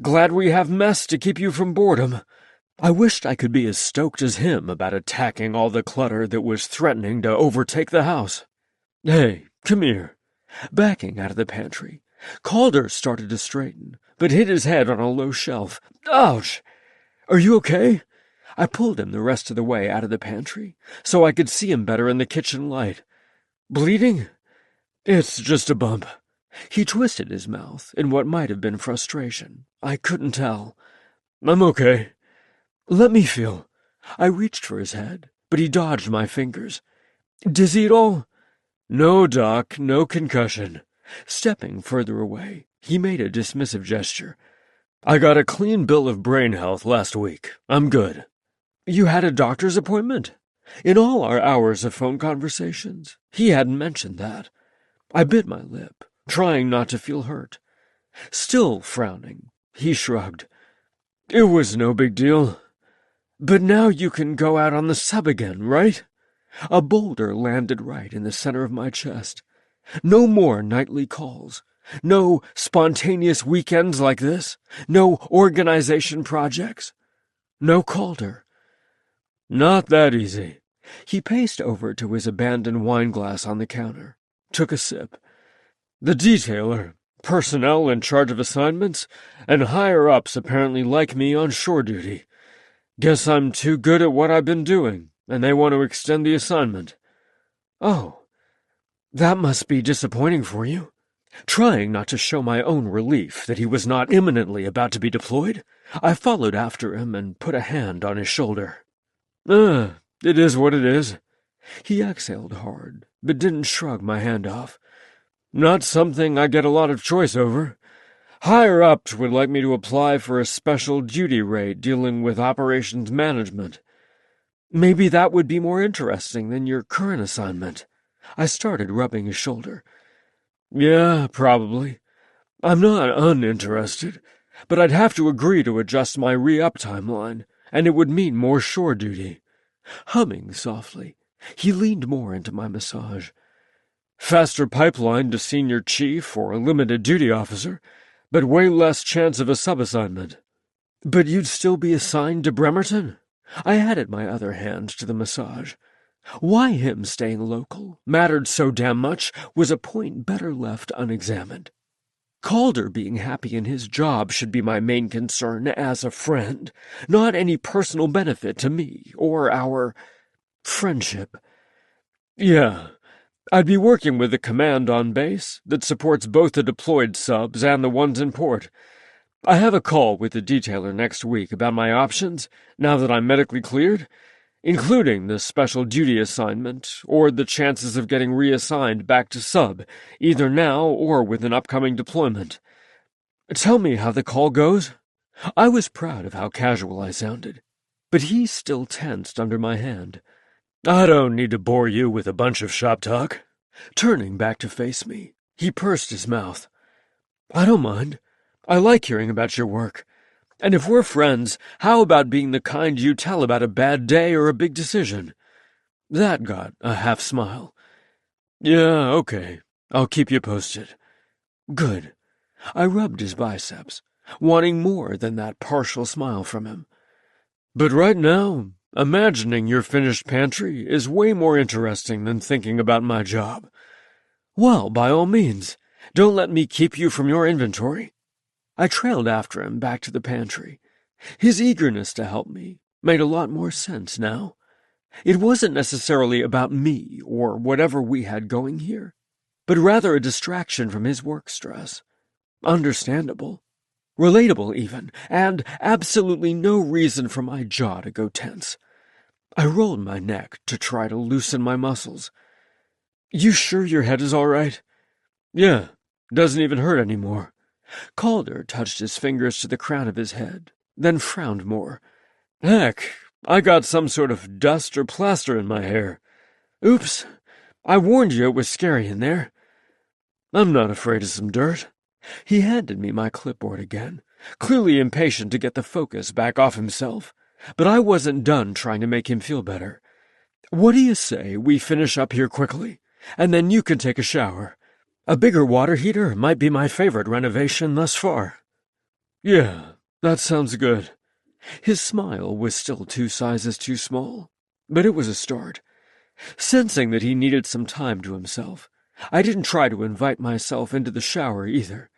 Glad we have mess to keep you from boredom. I wished I could be as stoked as him about attacking all the clutter that was threatening to overtake the house. Hey, come here. Backing out of the pantry, Calder started to straighten, but hit his head on a low shelf. Ouch! Are you okay? I pulled him the rest of the way out of the pantry, so I could see him better in the kitchen light. Bleeding? It's just a bump. He twisted his mouth in what might have been frustration. I couldn't tell. I'm okay. Let me feel. I reached for his head, but he dodged my fingers. Dizzy at all? No, Doc, no concussion. Stepping further away, he made a dismissive gesture. I got a clean bill of brain health last week. I'm good. You had a doctor's appointment? In all our hours of phone conversations, he hadn't mentioned that. I bit my lip, trying not to feel hurt. Still frowning, he shrugged. It was no big deal. But now you can go out on the sub again, right? A boulder landed right in the center of my chest. No more nightly calls. No spontaneous weekends like this. No organization projects. No Calder. Not that easy. He paced over to his abandoned wine glass on the counter, took a sip. The detailer, personnel in charge of assignments, and higher-ups apparently like me on shore duty. Guess I'm too good at what I've been doing, and they want to extend the assignment. Oh, that must be disappointing for you. Trying not to show my own relief that he was not imminently about to be deployed, I followed after him and put a hand on his shoulder. It is what it is. He exhaled hard, but didn't shrug my hand off. Not something I get a lot of choice over. Higher-ups would like me to apply for a special duty rate dealing with operations management. Maybe that would be more interesting than your current assignment. I started rubbing his shoulder. Yeah, probably. I'm not uninterested, but I'd have to agree to adjust my re-up timeline, and it would mean more shore duty. Humming softly, he leaned more into my massage. Faster pipeline to senior chief or a limited duty officer, but way less chance of a sub-assignment. But you'd still be assigned to Bremerton? I added my other hand to the massage. Why him staying local mattered so damn much was a point better left unexamined. Calder being happy in his job should be my main concern as a friend, not any personal benefit to me or our friendship. Yeah, I'd be working with a command on base that supports both the deployed subs and the ones in port. I have a call with the detailer next week about my options, now that I'm medically cleared, including the special duty assignment or the chances of getting reassigned back to sub, either now or with an upcoming deployment. Tell me how the call goes. I was proud of how casual I sounded, but he still tensed under my hand. I don't need to bore you with a bunch of shop talk. Turning back to face me, he pursed his mouth. I don't mind. I like hearing about your work. And if we're friends, how about being the kind you tell about a bad day or a big decision? That got a half smile. Yeah, okay. I'll keep you posted. Good. I rubbed his biceps, wanting more than that partial smile from him. But right now, imagining your finished pantry is way more interesting than thinking about my job. Well, by all means, don't let me keep you from your inventory. I trailed after him back to the pantry. His eagerness to help me made a lot more sense now. It wasn't necessarily about me or whatever we had going here, but rather a distraction from his work stress. Understandable. Relatable even, and absolutely no reason for my jaw to go tense. I rolled my neck to try to loosen my muscles. You sure your head is all right? Yeah, doesn't even hurt anymore. Calder touched his fingers to the crown of his head, then frowned more. Heck, I got some sort of dust or plaster in my hair. Oops, I warned you it was scary in there. I'm not afraid of some dirt. He handed me my clipboard again, clearly impatient to get the focus back off himself, but I wasn't done trying to make him feel better. What do you say we finish up here quickly, and then you can take a shower? A bigger water heater might be my favorite renovation thus far. Yeah, that sounds good. His smile was still 2 sizes too small, but it was a start. Sensing that he needed some time to himself, I didn't try to invite myself into the shower either.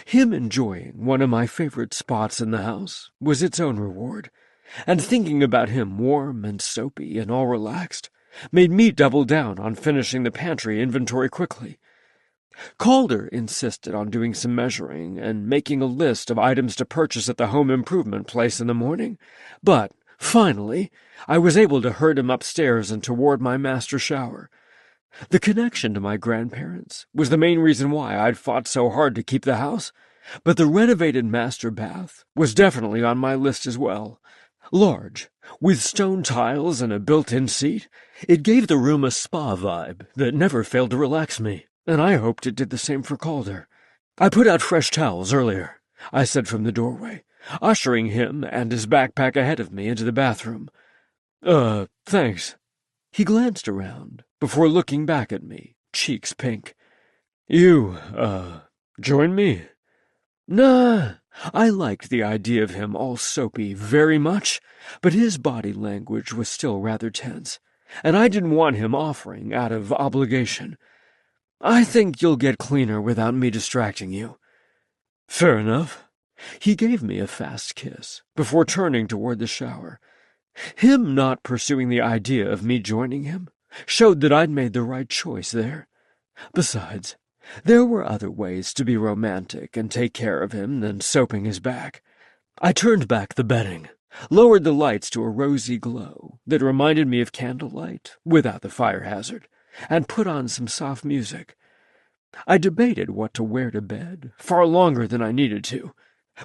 Him enjoying one of my favorite spots in the house was its own reward, and thinking about him warm and soapy and all relaxed made me double down on finishing the pantry inventory quickly. Calder insisted on doing some measuring and making a list of items to purchase at the home improvement place in the morning, but, finally, I was able to herd him upstairs and toward my master shower. The connection to my grandparents was the main reason why I'd fought so hard to keep the house, but the renovated master bath was definitely on my list as well. Large, with stone tiles and a built-in seat, it gave the room a spa vibe that never failed to relax me, and I hoped it did the same for Calder. I put out fresh towels earlier, I said from the doorway, ushering him and his backpack ahead of me into the bathroom. Thanks. He glanced around before looking back at me, cheeks pink. You, join me? Nah, I liked the idea of him all soapy very much, but his body language was still rather tense, and I didn't want him offering out of obligation. I think you'll get cleaner without me distracting you. Fair enough. He gave me a fast kiss before turning toward the shower. Him not pursuing the idea of me joining him showed that I'd made the right choice there. Besides, there were other ways to be romantic and take care of him than soaping his back. I turned back the bedding, lowered the lights to a rosy glow that reminded me of candlelight without the fire hazard, and put on some soft music. I debated what to wear to bed far longer than I needed to.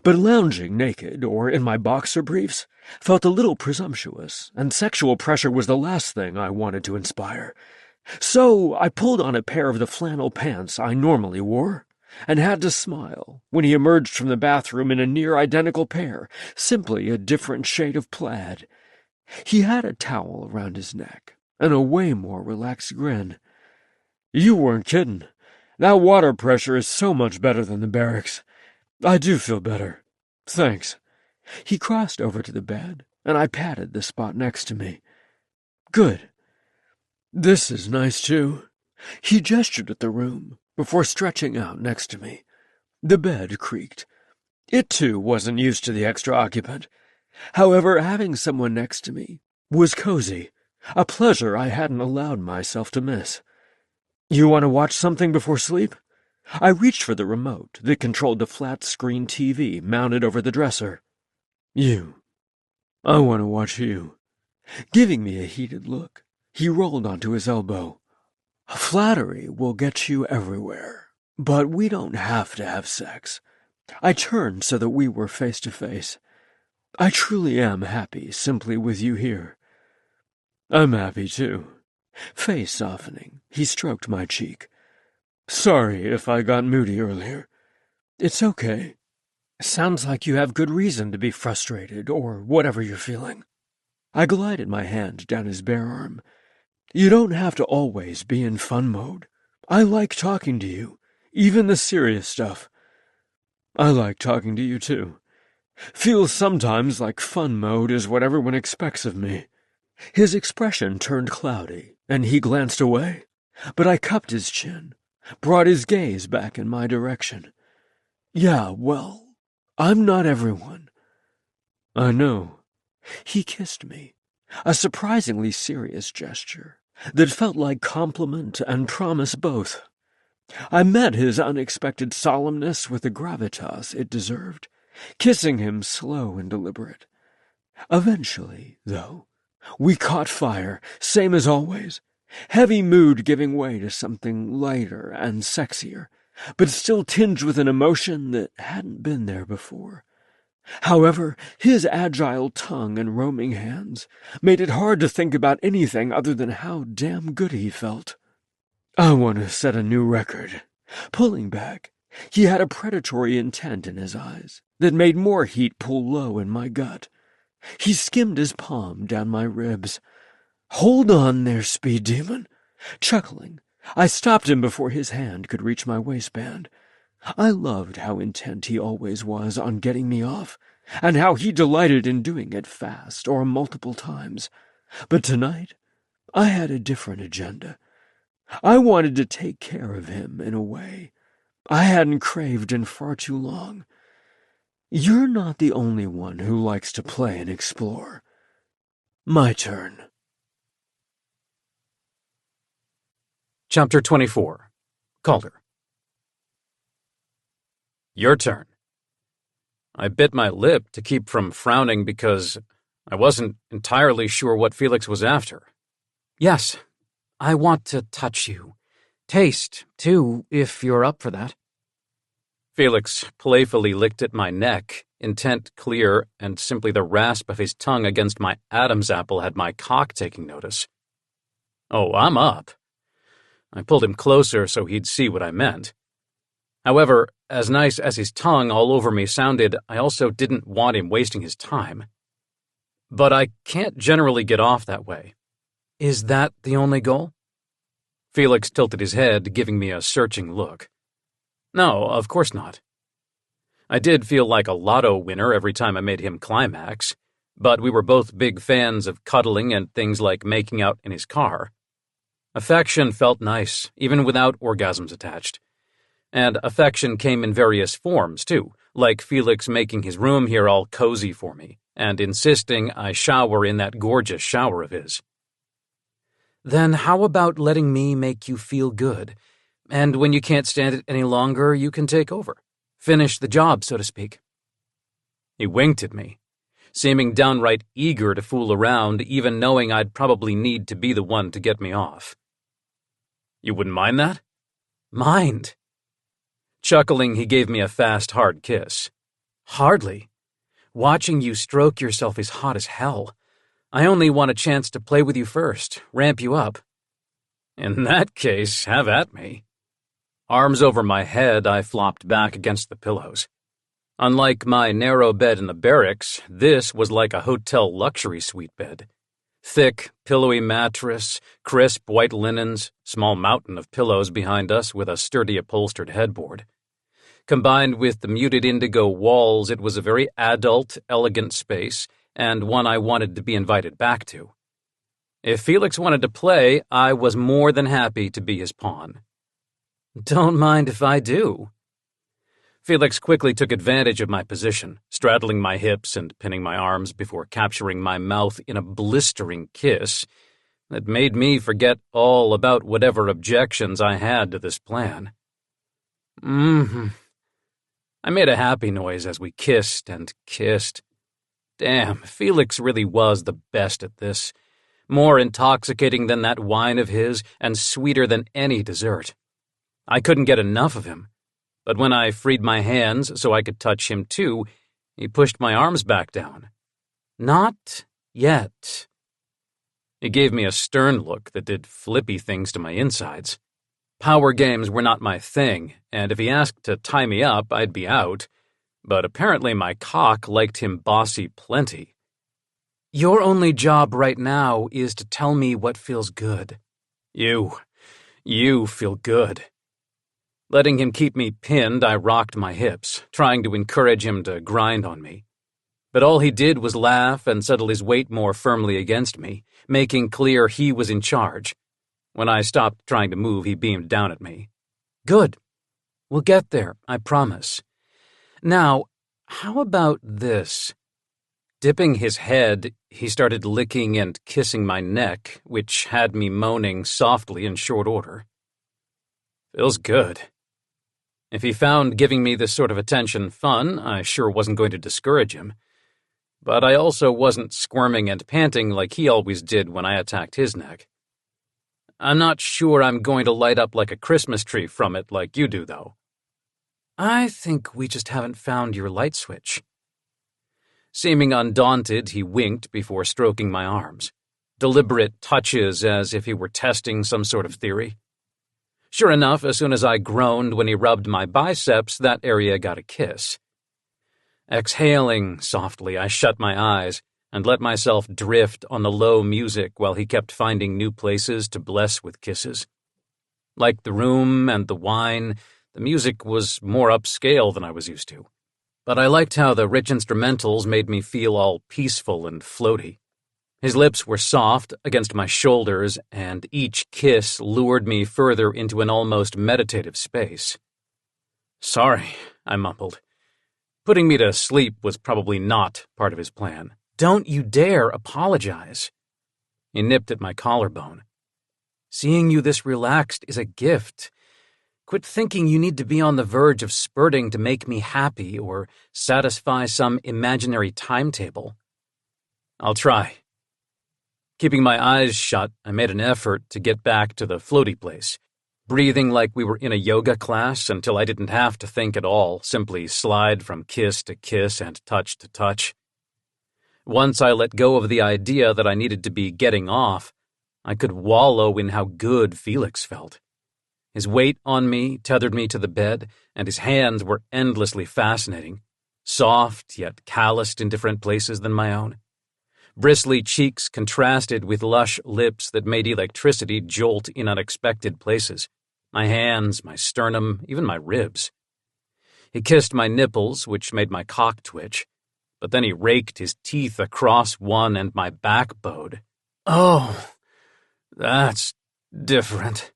But lounging naked or in my boxer briefs felt a little presumptuous, and sexual pressure was the last thing I wanted to inspire. So I pulled on a pair of the flannel pants I normally wore, and had to smile when he emerged from the bathroom in a near-identical pair, simply a different shade of plaid. He had a towel around his neck, and a way more relaxed grin. "You weren't kidding. That water pressure is so much better than the barracks. I do feel better. Thanks." He crossed over to the bed, and I patted the spot next to me. "Good. This is nice, too." He gestured at the room before stretching out next to me. The bed creaked. It, too, wasn't used to the extra occupant. However, having someone next to me was cozy, a pleasure I hadn't allowed myself to miss. "You want to watch something before sleep?" I reached for the remote that controlled the flat-screen TV mounted over the dresser. I want to watch you." Giving me a heated look, he rolled onto his elbow. "Flattery will get you everywhere, but we don't have to have sex." I turned so that we were face to face. "I truly am happy simply with you here." "I'm happy, too." Face softening, he stroked my cheek. "Sorry if I got moody earlier." "It's okay. Sounds like you have good reason to be frustrated, or whatever you're feeling." I glided my hand down his bare arm. "You don't have to always be in fun mode. I like talking to you, even the serious stuff." "I like talking to you, too. Feels sometimes like fun mode is what everyone expects of me." His expression turned cloudy, and he glanced away, but I cupped his chin, brought his gaze back in my direction. "Yeah, well, I'm not everyone." "I know." He kissed me, a surprisingly serious gesture that felt like compliment and promise both. I met his unexpected solemnness with the gravitas it deserved, kissing him slow and deliberate. Eventually, though, we caught fire, same as always, heavy mood giving way to something lighter and sexier, but still tinged with an emotion that hadn't been there before. However, his agile tongue and roaming hands made it hard to think about anything other than how damn good he felt. "I want to set a new record." Pulling back, he had a predatory intent in his eyes that made more heat pull low in my gut. He skimmed his palm down my ribs. "Hold on there, speed demon." Chuckling, I stopped him before his hand could reach my waistband. I loved how intent he always was on getting me off, and how he delighted in doing it fast or multiple times. But tonight, I had a different agenda. I wanted to take care of him in a way I hadn't craved in far too long. You're not the only one who likes to play and explore. My turn. Chapter 24. Calder. Your turn. I bit my lip to keep from frowning because I wasn't entirely sure what Felix was after. "Yes, I want to touch you. Taste, too, if you're up for that." Felix playfully licked at my neck, intent clear, and simply the rasp of his tongue against my Adam's apple had my cock taking notice. Oh, I'm up. I pulled him closer so he'd see what I meant. However, as nice as his tongue all over me sounded, I also didn't want him wasting his time. But I can't generally get off that way. "Is that the only goal?" Felix tilted his head, giving me a searching look. No, of course not. I did feel like a lotto winner every time I made him climax, but we were both big fans of cuddling and things like making out in his car. Affection felt nice, even without orgasms attached. And affection came in various forms, too, like Felix making his room here all cozy for me, and insisting I shower in that gorgeous shower of his. "Then how about letting me make you feel good? And when you can't stand it any longer, you can take over. Finish the job, so to speak." He winked at me, seeming downright eager to fool around, even knowing I'd probably need to be the one to get me off. You wouldn't mind that? "Mind?" Chuckling, he gave me a fast, hard kiss. Hardly. Watching you stroke yourself is hot as hell. I only want a chance to play with you first, ramp you up. In that case, have at me. Arms over my head, I flopped back against the pillows. Unlike my narrow bed in the barracks, this was like a hotel luxury suite bed. Thick, pillowy mattress, crisp white linens, small mountain of pillows behind us with a sturdy upholstered headboard. Combined with the muted indigo walls, it was a very adult, elegant space, and one I wanted to be invited back to. If Felix wanted to play, I was more than happy to be his pawn. Don't mind if I do. Felix quickly took advantage of my position, straddling my hips and pinning my arms before capturing my mouth in a blistering kiss that made me forget all about whatever objections I had to this plan. I made a happy noise as we kissed and kissed. Damn, Felix really was the best at this. More intoxicating than that wine of his, and sweeter than any dessert. I couldn't get enough of him, but when I freed my hands so I could touch him too, he pushed my arms back down. Not yet. He gave me a stern look that did flippy things to my insides. Power games were not my thing, and if he asked to tie me up, I'd be out, but apparently my cock liked him bossy plenty. Your only job right now is to tell me what feels good. You feel good. Letting him keep me pinned, I rocked my hips, trying to encourage him to grind on me. But all he did was laugh and settle his weight more firmly against me, making clear he was in charge. When I stopped trying to move, he beamed down at me. Good. We'll get there, I promise. Now, how about this? Dipping his head, he started licking and kissing my neck, which had me moaning softly in short order. Feels good. If he found giving me this sort of attention fun, I sure wasn't going to discourage him. But I also wasn't squirming and panting like he always did when I attacked his neck. I'm not sure I'm going to light up like a Christmas tree from it like you do, though. I think we just haven't found your light switch. Seeming undaunted, he winked before stroking my arms. Deliberate touches as if he were testing some sort of theory. Sure enough, as soon as I groaned when he rubbed my biceps, that area got a kiss. Exhaling softly, I shut my eyes and let myself drift on the low music while he kept finding new places to bless with kisses. Like the room and the wine, the music was more upscale than I was used to. But I liked how the rich instrumentals made me feel all peaceful and floaty. His lips were soft against my shoulders, and each kiss lured me further into an almost meditative space. Sorry, I mumbled. Putting me to sleep was probably not part of his plan. Don't you dare apologize. He nipped at my collarbone. Seeing you this relaxed is a gift. Quit thinking you need to be on the verge of spurting to make me happy or satisfy some imaginary timetable. I'll try. Keeping my eyes shut, I made an effort to get back to the floaty place, breathing like we were in a yoga class until I didn't have to think at all, simply slide from kiss to kiss and touch to touch. Once I let go of the idea that I needed to be getting off, I could wallow in how good Felix felt. His weight on me tethered me to the bed, and his hands were endlessly fascinating, soft yet calloused in different places than my own. Bristly cheeks contrasted with lush lips that made electricity jolt in unexpected places. My hands, my sternum, even my ribs. He kissed my nipples, which made my cock twitch, but then he raked his teeth across one and my back bowed. Oh, that's different.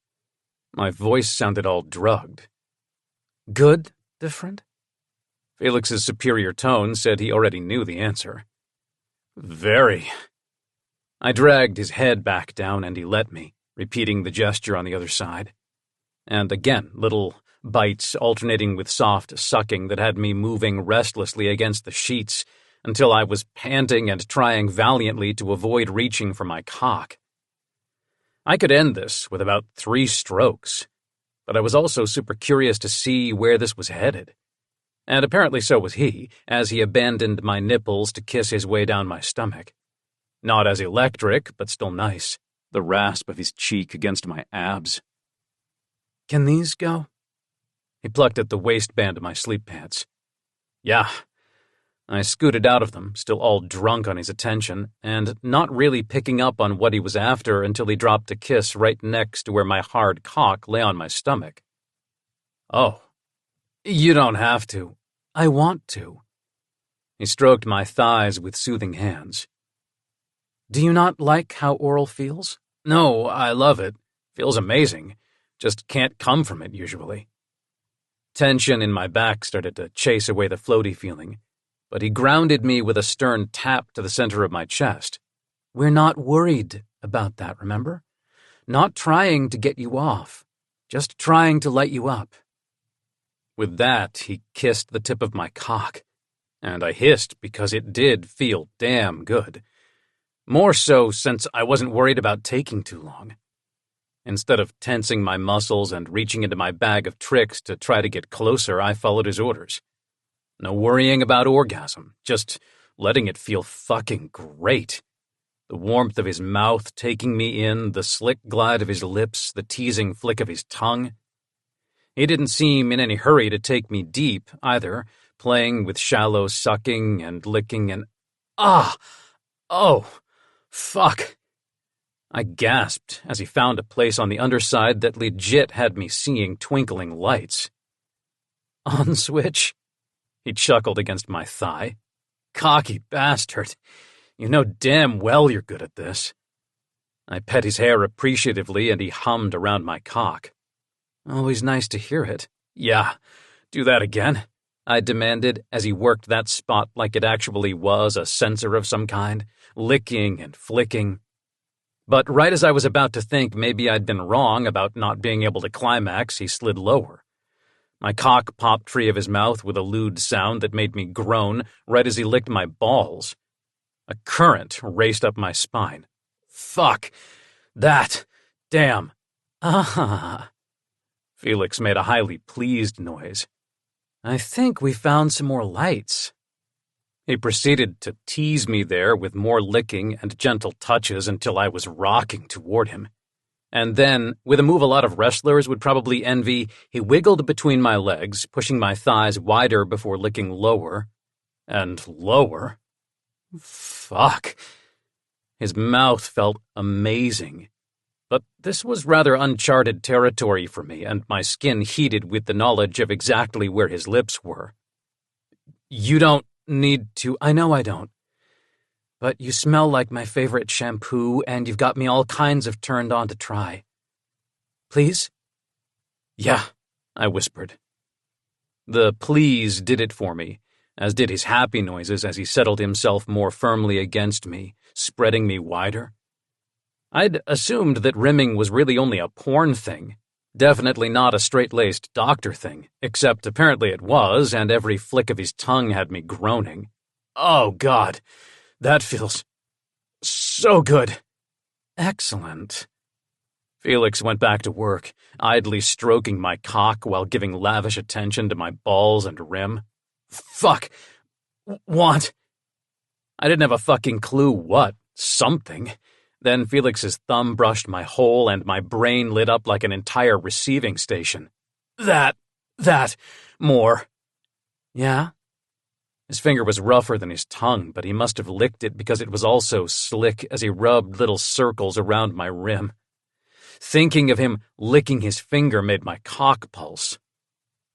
My voice sounded all drugged. Good different? Felix's superior tone said he already knew the answer. Very. I dragged his head back down and he let me, repeating the gesture on the other side. And again, little bites alternating with soft sucking that had me moving restlessly against the sheets until I was panting and trying valiantly to avoid reaching for my cock. I could end this with about 3 strokes, but I was also super curious to see where this was headed. And apparently so was he, as he abandoned my nipples to kiss his way down my stomach. Not as electric, but still nice. The rasp of his cheek against my abs. Can these go? He plucked at the waistband of my sleep pants. Yeah. I scooted out of them, still all drunk on his attention, and not really picking up on what he was after until he dropped a kiss right next to where my hard cock lay on my stomach. Oh. You don't have to. I want to. He stroked my thighs with soothing hands. Do you not like how oral feels? No, I love it. Feels amazing. Just can't come from it usually. Tension in my back started to chase away the floaty feeling, but he grounded me with a stern tap to the center of my chest. We're not worried about that, remember? Not trying to get you off, just trying to light you up. With that, he kissed the tip of my cock, and I hissed because it did feel damn good. More so since I wasn't worried about taking too long. Instead of tensing my muscles and reaching into my bag of tricks to try to get closer, I followed his orders. No worrying about orgasm, just letting it feel fucking great. The warmth of his mouth taking me in, the slick glide of his lips, the teasing flick of his tongue. He didn't seem in any hurry to take me deep, either, playing with shallow sucking and licking and... Oh! Fuck! I gasped as he found a place on the underside that legit had me seeing twinkling lights. On switch? He chuckled against my thigh. Cocky bastard. You know damn well you're good at this. I pet his hair appreciatively and he hummed around my cock. Always nice to hear it. Yeah, do that again, I demanded as he worked that spot like it actually was a sensor of some kind, licking and flicking. But right as I was about to think maybe I'd been wrong about not being able to climax, he slid lower. My cock popped free of his mouth with a lewd sound that made me groan right as he licked my balls. A current raced up my spine. Fuck! That! Damn! Ah! Felix made a highly pleased noise. I think we found some more lights. He proceeded to tease me there with more licking and gentle touches until I was rocking toward him. And then, with a move a lot of wrestlers would probably envy, he wiggled between my legs, pushing my thighs wider before licking lower. And lower. Fuck. His mouth felt amazing. But this was rather uncharted territory for me, and my skin heated with the knowledge of exactly where his lips were. You don't need to. I know I don't. But you smell like my favorite shampoo, and you've got me all kinds of turned on to try. Please? Yeah, I whispered. The please did it for me, as did his happy noises as he settled himself more firmly against me, spreading me wider. I'd assumed that rimming was really only a porn thing, definitely not a straight-laced doctor thing, except apparently it was, and every flick of his tongue had me groaning. Oh, God, that feels so good. Excellent. Felix went back to work, idly stroking my cock while giving lavish attention to my balls and rim. Fuck. Want. I didn't have a fucking clue what. Something. Then Felix's thumb brushed my hole and my brain lit up like an entire receiving station. That, more. Yeah? His finger was rougher than his tongue, but he must have licked it because it was also slick as he rubbed little circles around my rim. Thinking of him licking his finger made my cock pulse.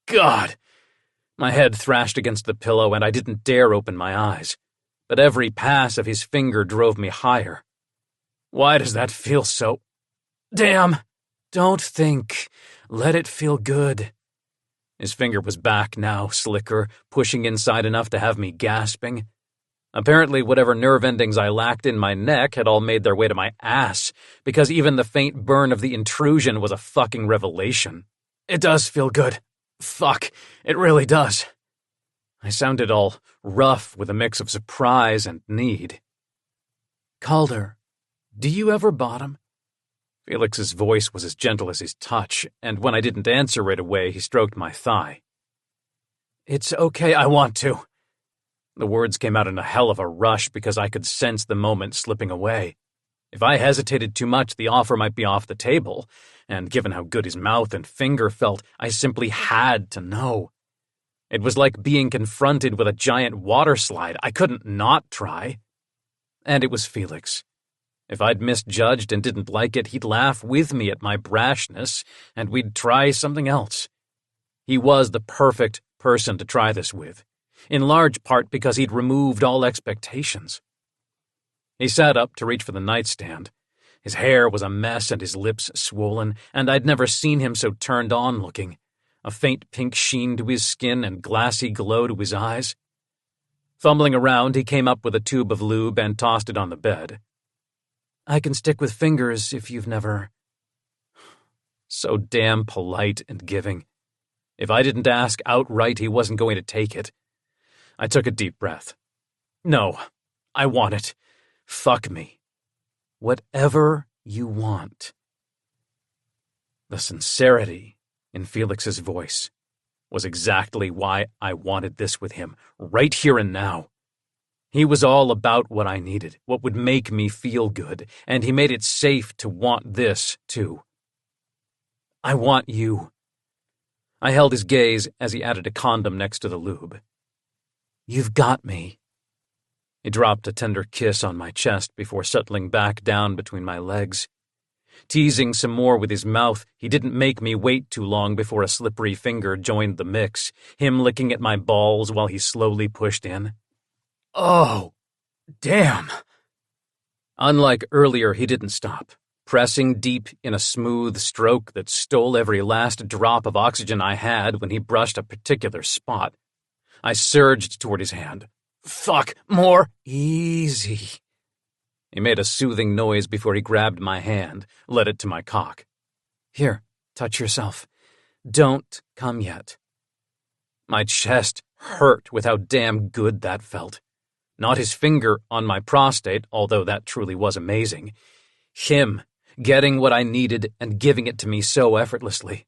God! My head thrashed against the pillow and I didn't dare open my eyes, but every pass of his finger drove me higher. Why does that feel so... Damn! Don't think. Let it feel good. His finger was back now, slicker, pushing inside enough to have me gasping. Apparently whatever nerve endings I lacked in my neck had all made their way to my ass, because even the faint burn of the intrusion was a fucking revelation. It does feel good. Fuck, it really does. I sounded all rough with a mix of surprise and need. Calder. Do you ever bottom? Felix's voice was as gentle as his touch, and when I didn't answer right away, he stroked my thigh. It's okay, I want to. The words came out in a hell of a rush because I could sense the moment slipping away. If I hesitated too much, the offer might be off the table, and given how good his mouth and finger felt, I simply had to know. It was like being confronted with a giant water slide. I couldn't not try. And it was Felix. If I'd misjudged and didn't like it, he'd laugh with me at my brashness, and we'd try something else. He was the perfect person to try this with, in large part because he'd removed all expectations. He sat up to reach for the nightstand. His hair was a mess and his lips swollen, and I'd never seen him so turned on looking, a faint pink sheen to his skin and glassy glow to his eyes. Fumbling around, he came up with a tube of lube and tossed it on the bed. I can stick with fingers if you've never... So damn polite and giving. If I didn't ask outright, he wasn't going to take it. I took a deep breath. No, I want it. Fuck me. Whatever you want. The sincerity in Felix's voice was exactly why I wanted this with him, right here and now. He was all about what I needed, what would make me feel good, and he made it safe to want this, too. I want you. I held his gaze as he added a condom next to the lube. You've got me. He dropped a tender kiss on my chest before settling back down between my legs. Teasing some more with his mouth, he didn't make me wait too long before a slippery finger joined the mix, him licking at my balls while he slowly pushed in. Oh, damn. Unlike earlier, he didn't stop, pressing deep in a smooth stroke that stole every last drop of oxygen I had when he brushed a particular spot. I surged toward his hand. Fuck, more. Easy. He made a soothing noise before he grabbed my hand, led it to my cock. Here, touch yourself. Don't come yet. My chest hurt with how damn good that felt. Not his finger on my prostate, although that truly was amazing. Him, getting what I needed and giving it to me so effortlessly.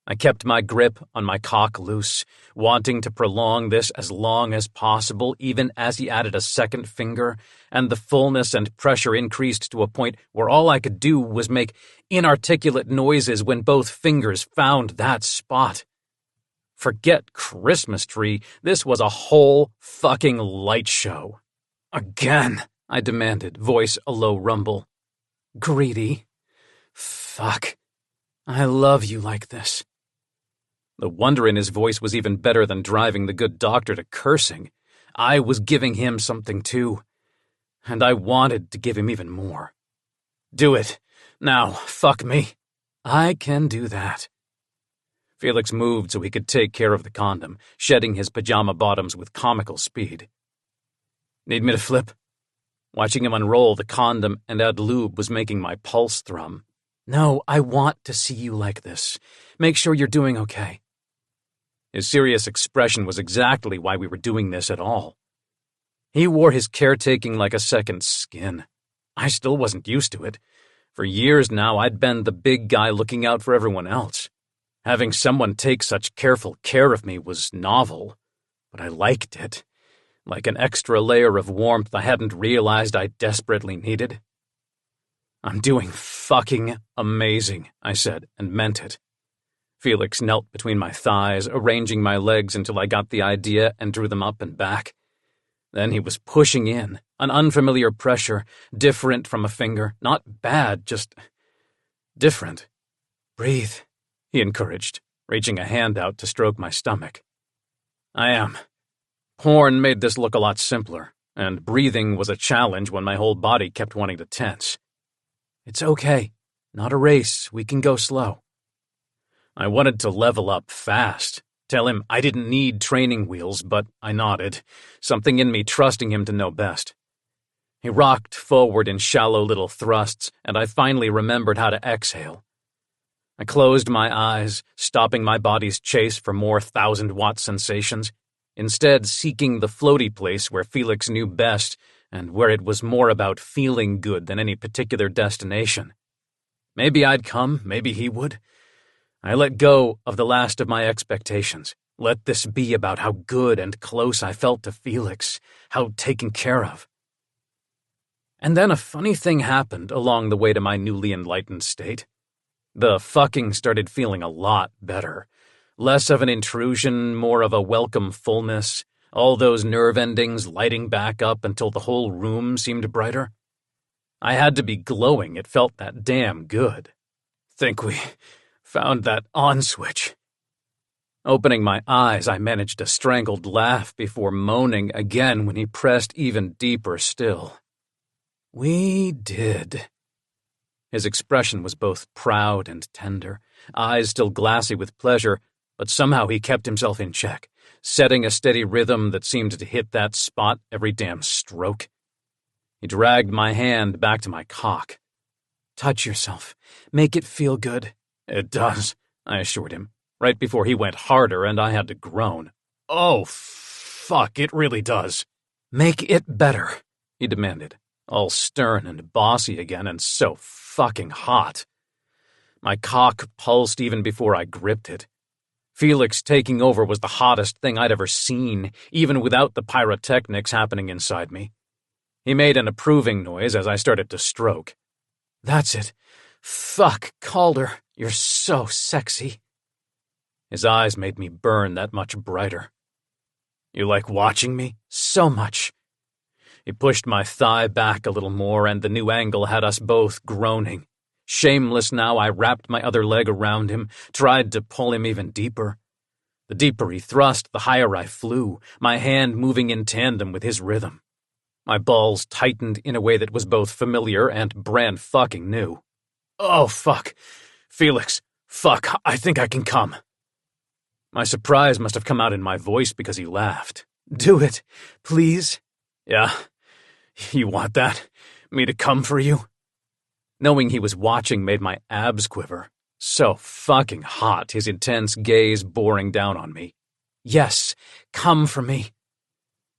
I kept my grip on my cock loose, wanting to prolong this as long as possible, even as he added a second finger, and the fullness and pressure increased to a point where all I could do was make inarticulate noises when both fingers found that spot. Forget Christmas tree, this was a whole fucking light show. Again, I demanded, voice a low rumble. Greedy. Fuck. I love you like this. The wonder in his voice was even better than driving the good doctor to cursing. I was giving him something too, and I wanted to give him even more. Do it. Now, fuck me. I can do that. Felix moved so he could take care of the condom, shedding his pajama bottoms with comical speed. Need me to flip? Watching him unroll the condom and add lube was making my pulse thrum. No, I want to see you like this. Make sure you're doing okay. His serious expression was exactly why we were doing this at all. He wore his caretaking like a second skin. I still wasn't used to it. For years now, I'd been the big guy looking out for everyone else. Having someone take such careful care of me was novel, but I liked it, like an extra layer of warmth I hadn't realized I desperately needed. I'm doing fucking amazing, I said, and meant it. Felix knelt between my thighs, arranging my legs until I got the idea and drew them up and back. Then he was pushing in, an unfamiliar pressure, different from a finger, not bad, just different. Breathe, he encouraged, reaching a hand out to stroke my stomach. I am. Porn made this look a lot simpler, and breathing was a challenge when my whole body kept wanting to tense. It's okay. Not a race. We can go slow. I wanted to level up fast, tell him I didn't need training wheels, but I nodded, something in me trusting him to know best. He rocked forward in shallow little thrusts, and I finally remembered how to exhale. I closed my eyes, stopping my body's chase for more 1,000-watt sensations, instead seeking the floaty place where Felix knew best and where it was more about feeling good than any particular destination. Maybe I'd come, maybe he would. I let go of the last of my expectations, Let this be about how good and close I felt to Felix, how taken care of. And then a funny thing happened along the way to my newly enlightened state. The fucking started feeling a lot better. Less of an intrusion, more of a welcome fullness, all those nerve endings lighting back up until the whole room seemed brighter. I had to be glowing, it felt that damn good. Think we found that on switch. Opening my eyes, I managed a strangled laugh before moaning again when he pressed even deeper still. We did. His expression was both proud and tender, eyes still glassy with pleasure, but somehow he kept himself in check, setting a steady rhythm that seemed to hit that spot every damn stroke. He dragged my hand back to my cock. Touch yourself. Make it feel good. It does, I assured him, right before he went harder and I had to groan. Oh, fuck, it really does. Make it better, he demanded, all stern and bossy again and so fucking hot. My cock pulsed even before I gripped it. Felix taking over was the hottest thing I'd ever seen, even without the pyrotechnics happening inside me. He made an approving noise as I started to stroke. That's it. Fuck, Calder, you're so sexy. His eyes made me burn that much brighter. You like watching me? So much. He pushed my thigh back a little more, and the new angle had us both groaning. Shameless now, I wrapped my other leg around him, tried to pull him even deeper. The deeper he thrust, the higher I flew, my hand moving in tandem with his rhythm. My balls tightened in a way that was both familiar and brand fucking new. Oh, fuck. Felix, fuck, I think I can come. My surprise must have come out in my voice because he laughed. Do it, please. Yeah? You want that? Me to come for you? Knowing he was watching made my abs quiver. So fucking hot, his intense gaze boring down on me. Yes, come for me.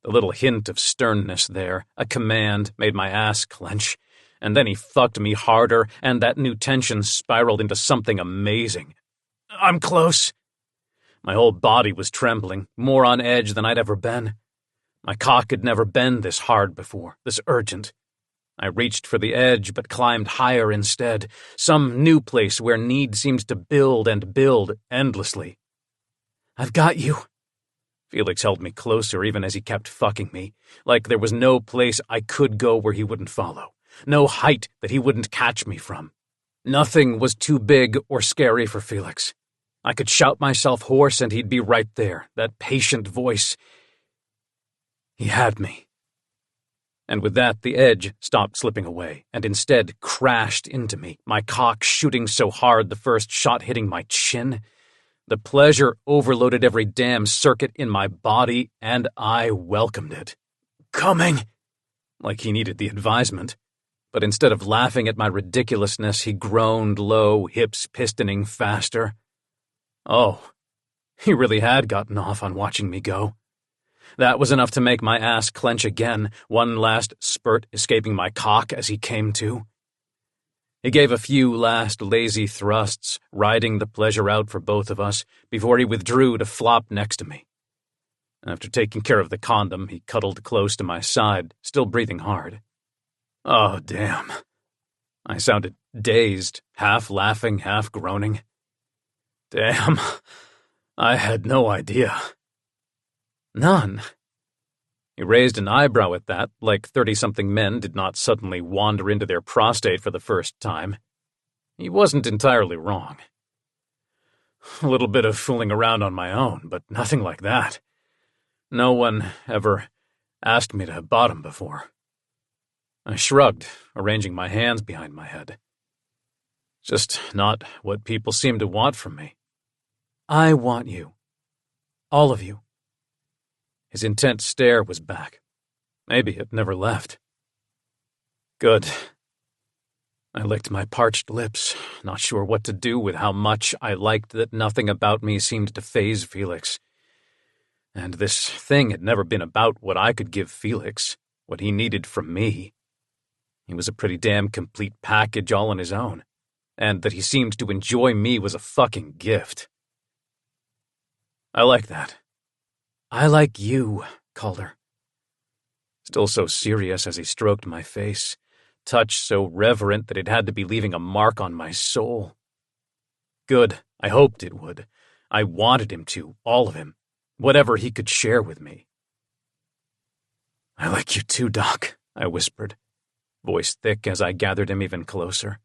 The little hint of sternness there, a command, made my ass clench. And then he fucked me harder, and that new tension spiraled into something amazing. I'm close. My whole body was trembling, more on edge than I'd ever been. My cock had never been this hard before, this urgent. I reached for the edge, but climbed higher instead, some new place where need seemed to build and build endlessly. I've got you. Felix held me closer even as he kept fucking me, like there was no place I could go where he wouldn't follow, no height that he wouldn't catch me from. Nothing was too big or scary for Felix. I could shout myself hoarse and he'd be right there, that patient voice. He had me. And with that, the edge stopped slipping away and instead crashed into me, my cock shooting so hard the first shot hitting my chin. The pleasure overloaded every damn circuit in my body, and I welcomed it. Coming! Like he needed the advisement. But instead of laughing at my ridiculousness, he groaned low, hips pistoning faster. Oh, he really had gotten off on watching me go. That was enough to make my ass clench again, one last spurt escaping my cock as he came to. He gave a few last lazy thrusts, riding the pleasure out for both of us, before he withdrew to flop next to me. After taking care of the condom, he cuddled close to my side, still breathing hard. Oh, damn. I sounded dazed, half laughing, half groaning. Damn. I had no idea. None. He raised an eyebrow at that, like 30-something men did not suddenly wander into their prostate for the first time. He wasn't entirely wrong. A little bit of fooling around on my own, but nothing like that. No one ever asked me to bottom before. I shrugged, arranging my hands behind my head. Just not what people seem to want from me. I want you. All of you. His intent stare was back. Maybe it never left. Good. I licked my parched lips, not sure what to do with how much I liked that nothing about me seemed to faze Felix. And this thing had never been about what I could give Felix, what he needed from me. He was a pretty damn complete package all on his own, and that he seemed to enjoy me was a fucking gift. I like that. I like you, Calder. Still so serious as he stroked my face, touch so reverent that it had to be leaving a mark on my soul. Good, I hoped it would. I wanted him to, all of him, whatever he could share with me. I like you too, Doc, I whispered, voice thick as I gathered him even closer.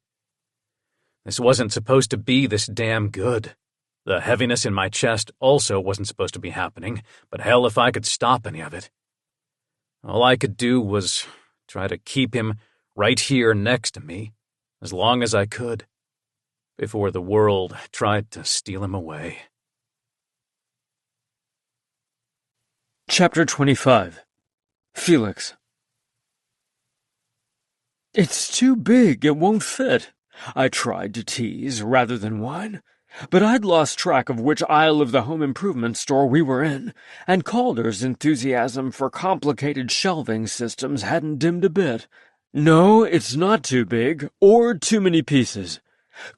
This wasn't supposed to be this damn good. The heaviness in my chest also wasn't supposed to be happening, but hell if I could stop any of it. All I could do was try to keep him right here next to me, as long as I could, before the world tried to steal him away. Chapter 25. Felix. It's too big, it won't fit. I tried to tease rather than whine. But I'd lost track of which aisle of the home improvement store we were in, and Calder's enthusiasm for complicated shelving systems hadn't dimmed a bit. No, it's not too big, or too many pieces.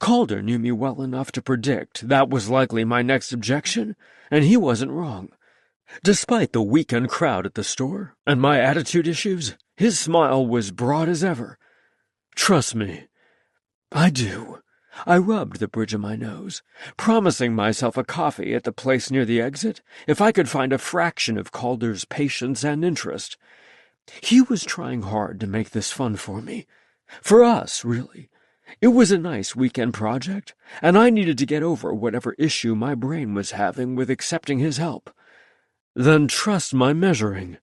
Calder knew me well enough to predict that was likely my next objection, and he wasn't wrong. Despite the weekend crowd at the store and my attitude issues, his smile was broad as ever. Trust me, I do. I rubbed the bridge of my nose, promising myself a coffee at the place near the exit if I could find a fraction of Calder's patience and interest. He was trying hard to make this fun for me. For us, really. It was a nice weekend project, and I needed to get over whatever issue my brain was having with accepting his help. Then trust my measuring.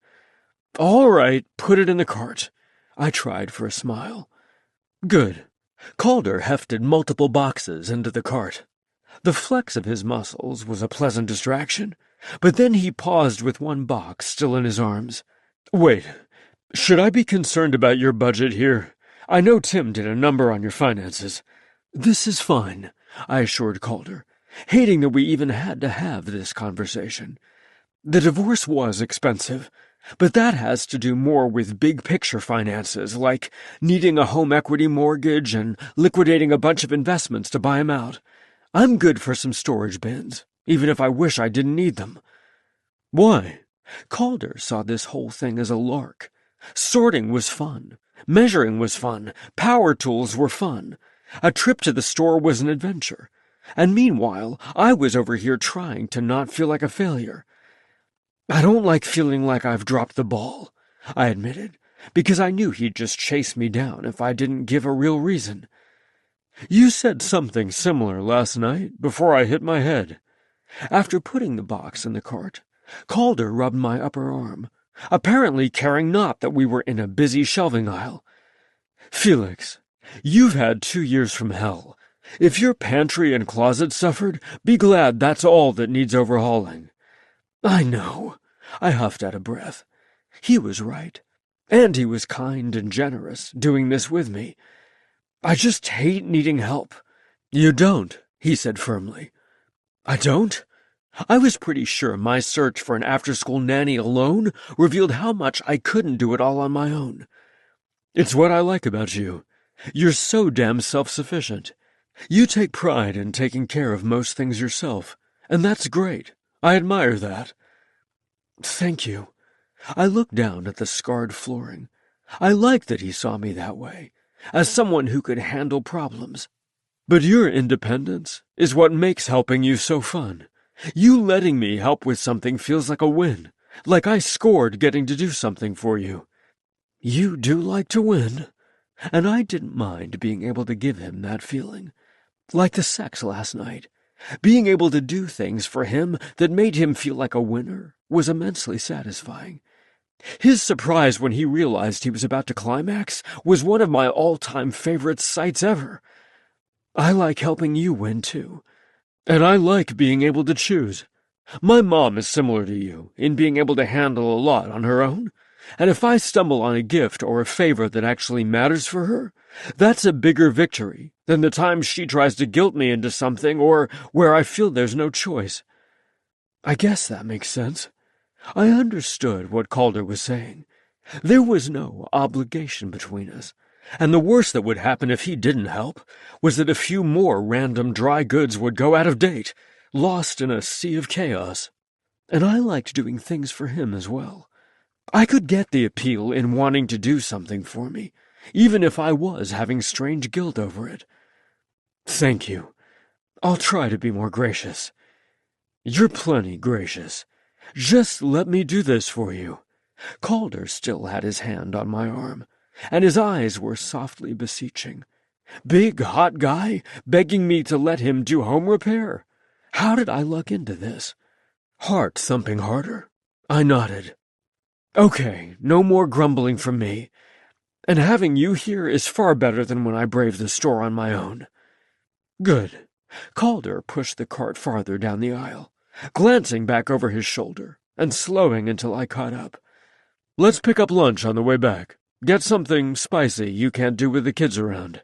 All right, put it in the cart. I tried for a smile. Good. Calder hefted multiple boxes into the cart. The flex of his muscles was a pleasant distraction, but then he paused with one box still in his arms. Wait, should I be concerned about your budget here? I know Tim did a number on your finances. This is fine, I assured Calder, hating that we even had to have this conversation. The divorce was expensive, but that has to do more with big-picture finances, like needing a home equity mortgage and liquidating a bunch of investments to buy them out. I'm good for some storage bins, even if I wish I didn't need them. Why? Calder saw this whole thing as a lark. Sorting was fun. Measuring was fun. Power tools were fun. A trip to the store was an adventure. And meanwhile, I was over here trying to not feel like a failure. I don't like feeling like I've dropped the ball, I admitted, because I knew he'd just chase me down if I didn't give a real reason. You said something similar last night before I hit my head. After putting the box in the cart, Calder rubbed my upper arm, apparently caring not that we were in a busy shelving aisle. Felix, you've had 2 years from hell. If your pantry and closet suffered, be glad that's all that needs overhauling. I know. I huffed out of breath. He was right, and he was kind and generous, doing this with me. I just hate needing help. You don't, he said firmly. I don't? I was pretty sure my search for an after-school nanny alone revealed how much I couldn't do it all on my own. It's what I like about you. You're so damn self-sufficient. You take pride in taking care of most things yourself, and that's great. I admire that. Thank you. I looked down at the scarred flooring. I liked that he saw me that way, as someone who could handle problems. But your independence is what makes helping you so fun. You letting me help with something feels like a win, like I scored getting to do something for you. You do like to win, and I didn't mind being able to give him that feeling. Like the sex last night. Being able to do things for him that made him feel like a winner was immensely satisfying. His surprise when he realized he was about to climax was one of my all-time favorite sights ever. I like helping you win, too. And I like being able to choose. My mom is similar to you in being able to handle a lot on her own. And if I stumble on a gift or a favor that actually matters for her, that's a bigger victory than the time she tries to guilt me into something or where I feel there's no choice. I guess that makes sense. I understood what Calder was saying. There was no obligation between us, and the worst that would happen if he didn't help was that a few more random dry goods would go out of date, lost in a sea of chaos. and I liked doing things for him as well. I could get the appeal in wanting to do something for me, even if I was having strange guilt over it. Thank you. I'll try to be more gracious. You're plenty gracious. Just let me do this for you. Calder still had his hand on my arm, and his eyes were softly beseeching. Big, hot guy begging me to let him do home repair. How did I luck into this? Heart thumping harder. I nodded. Okay, no more grumbling from me. And having you here is far better than when I braved the store on my own. Good. Calder pushed the cart farther down the aisle, glancing back over his shoulder and slowing until I caught up. Let's pick up lunch on the way back. Get something spicy you can't do with the kids around.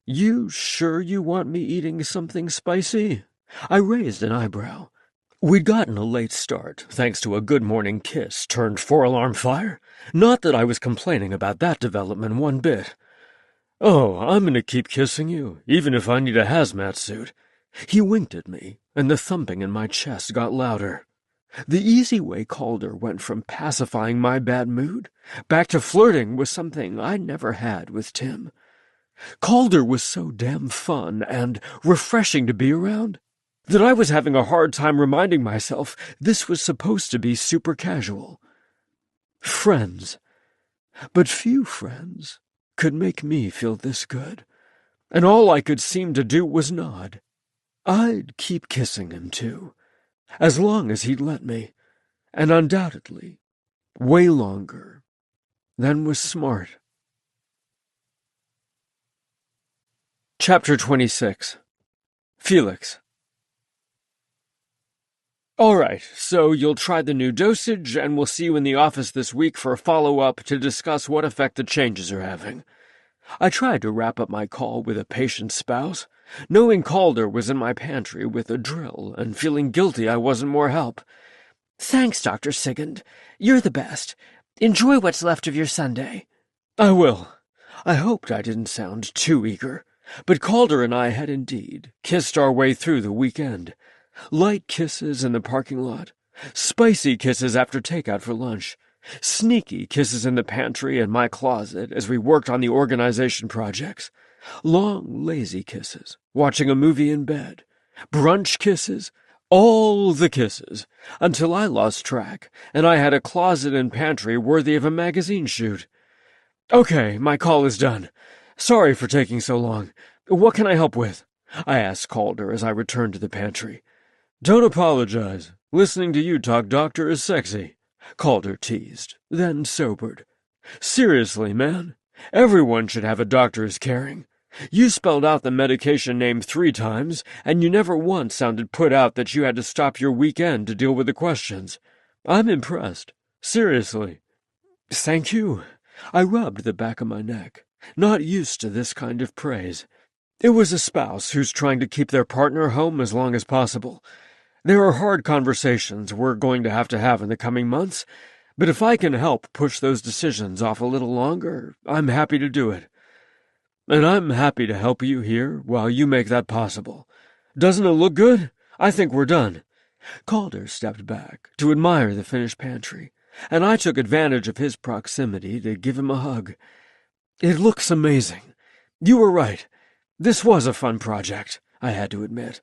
You sure you want me eating something spicy? I raised an eyebrow. We'd gotten a late start, thanks to a good morning kiss turned 4-alarm fire. Not that I was complaining about that development one bit. Oh, I'm going to keep kissing you, even if I need a hazmat suit. He winked at me, and the thumping in my chest got louder. The easy way Calder went from pacifying my bad mood back to flirting was something I never had with Tim. Calder was so damn fun and refreshing to be around that I was having a hard time reminding myself this was supposed to be super casual. Friends. But few friends could make me feel this good, and all I could seem to do was nod. I'd keep kissing him, too, as long as he'd let me, and undoubtedly way longer than was smart. Chapter 26. Felix. All right, so you'll try the new dosage, and we'll see you in the office this week for a follow-up to discuss what effect the changes are having. I tried to wrap up my call with a patient spouse, knowing Calder was in my pantry with a drill and feeling guilty I wasn't more help. Thanks, Dr. Sigand. You're the best. Enjoy what's left of your Sunday. I will. I hoped I didn't sound too eager, but Calder and I had indeed kissed our way through the weekend. Light kisses in the parking lot, spicy kisses after takeout for lunch, sneaky kisses in the pantry and my closet as we worked on the organization projects, long, lazy kisses, watching a movie in bed, brunch kisses, all the kisses, until I lost track, and I had a closet and pantry worthy of a magazine shoot. Okay, my call is done. Sorry for taking so long. What can I help with? I asked Calder as I returned to the pantry. Don't apologize. Listening to you talk doctor is sexy, Calder teased, then sobered. Seriously, man, everyone should have a doctor's caring. You spelled out the medication name 3 times, and you never once sounded put out that you had to stop your weekend to deal with the questions. I'm impressed. Seriously. Thank you. I rubbed the back of my neck, not used to this kind of praise. It was a spouse who's trying to keep their partner home as long as possible. There are hard conversations we're going to have in the coming months, but if I can help push those decisions off a little longer, I'm happy to do it. And I'm happy to help you here while you make that possible. Doesn't it look good? I think we're done. Calder stepped back to admire the finished pantry, and I took advantage of his proximity to give him a hug. It looks amazing. You were right. This was a fun project, I had to admit.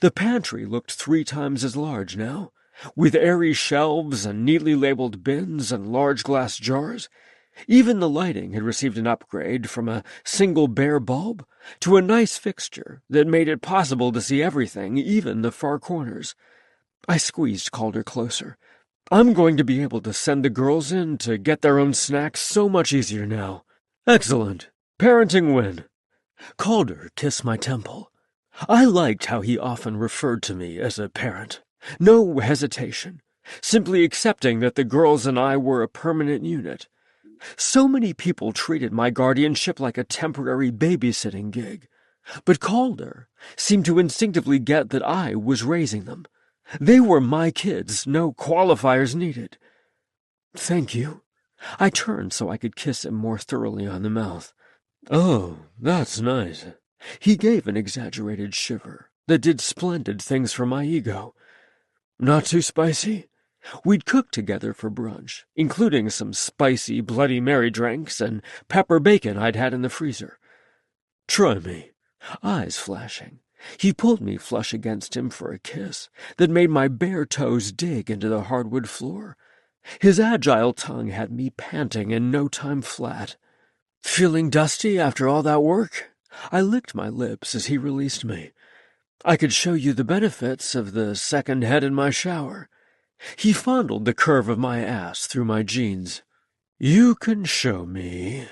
The pantry looked 3 times as large now, with airy shelves and neatly labeled bins and large glass jars. Even the lighting had received an upgrade from a single bare bulb to a nice fixture that made it possible to see everything, even the far corners. I squeezed Calder closer. I'm going to be able to send the girls in to get their own snacks so much easier now. Excellent. Parenting win. Calder kissed my temple. I liked how he often referred to me as a parent. No hesitation, simply accepting that the girls and I were a permanent unit. So many people treated my guardianship like a temporary babysitting gig, but Calder seemed to instinctively get that I was raising them. They were my kids, no qualifiers needed. Thank you. I turned so I could kiss him more thoroughly on the mouth. Oh, that's nice. He gave an exaggerated shiver that did splendid things for my ego. Not too spicy? We'd cooked together for brunch, including some spicy Bloody Mary drinks and pepper bacon I'd had in the freezer. Try me. Eyes flashing. He pulled me flush against him for a kiss that made my bare toes dig into the hardwood floor. His agile tongue had me panting in no time flat. Feeling dusty after all that work? I licked my lips as he released me. I could show you the benefits of the second head in my shower. He fondled the curve of my ass through my jeans. You can show me.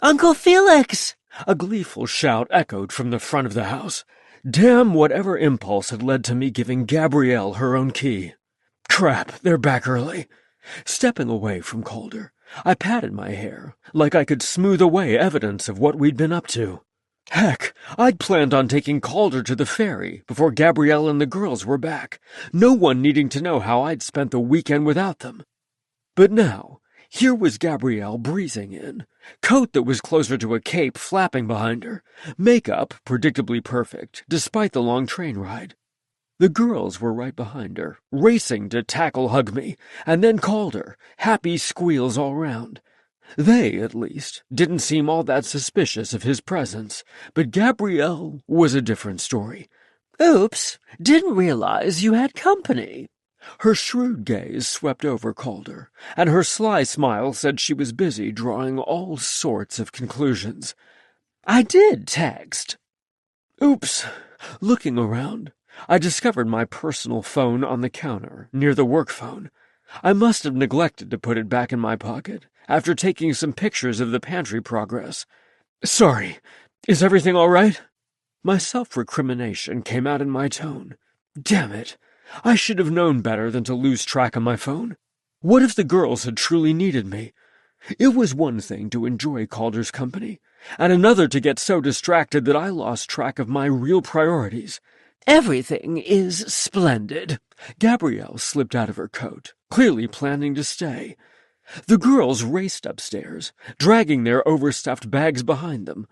Uncle Felix! A gleeful shout echoed from the front of the house. Damn whatever impulse had led to me giving Gabrielle her own key. Crap, they're back early. Stepping away from Calder, I patted my hair, like I could smooth away evidence of what we'd been up to. Heck, I'd planned on taking Calder to the ferry before Gabrielle and the girls were back, no one needing to know how I'd spent the weekend without them. But now, here was Gabrielle breezing in, coat that was closer to a cape flapping behind her, makeup predictably perfect despite the long train ride. The girls were right behind her, racing to hug me, and then Calder, happy squeals all round. They, at least, didn't seem all that suspicious of his presence, but Gabrielle was a different story. Oops, didn't realize you had company. Her shrewd gaze swept over Calder, and her sly smile said she was busy drawing all sorts of conclusions. I did text. Oops. Looking around, I discovered my personal phone on the counter, near the work phone. I must have neglected to put it back in my pocket after taking some pictures of the pantry progress. Sorry, is everything all right? My self-recrimination came out in my tone. Damn it, I should have known better than to lose track of my phone. What if the girls had truly needed me? It was one thing to enjoy Calder's company, and another to get so distracted that I lost track of my real priorities. Everything is splendid. Gabrielle slipped out of her coat, clearly planning to stay. The girls raced upstairs, dragging their overstuffed bags behind them.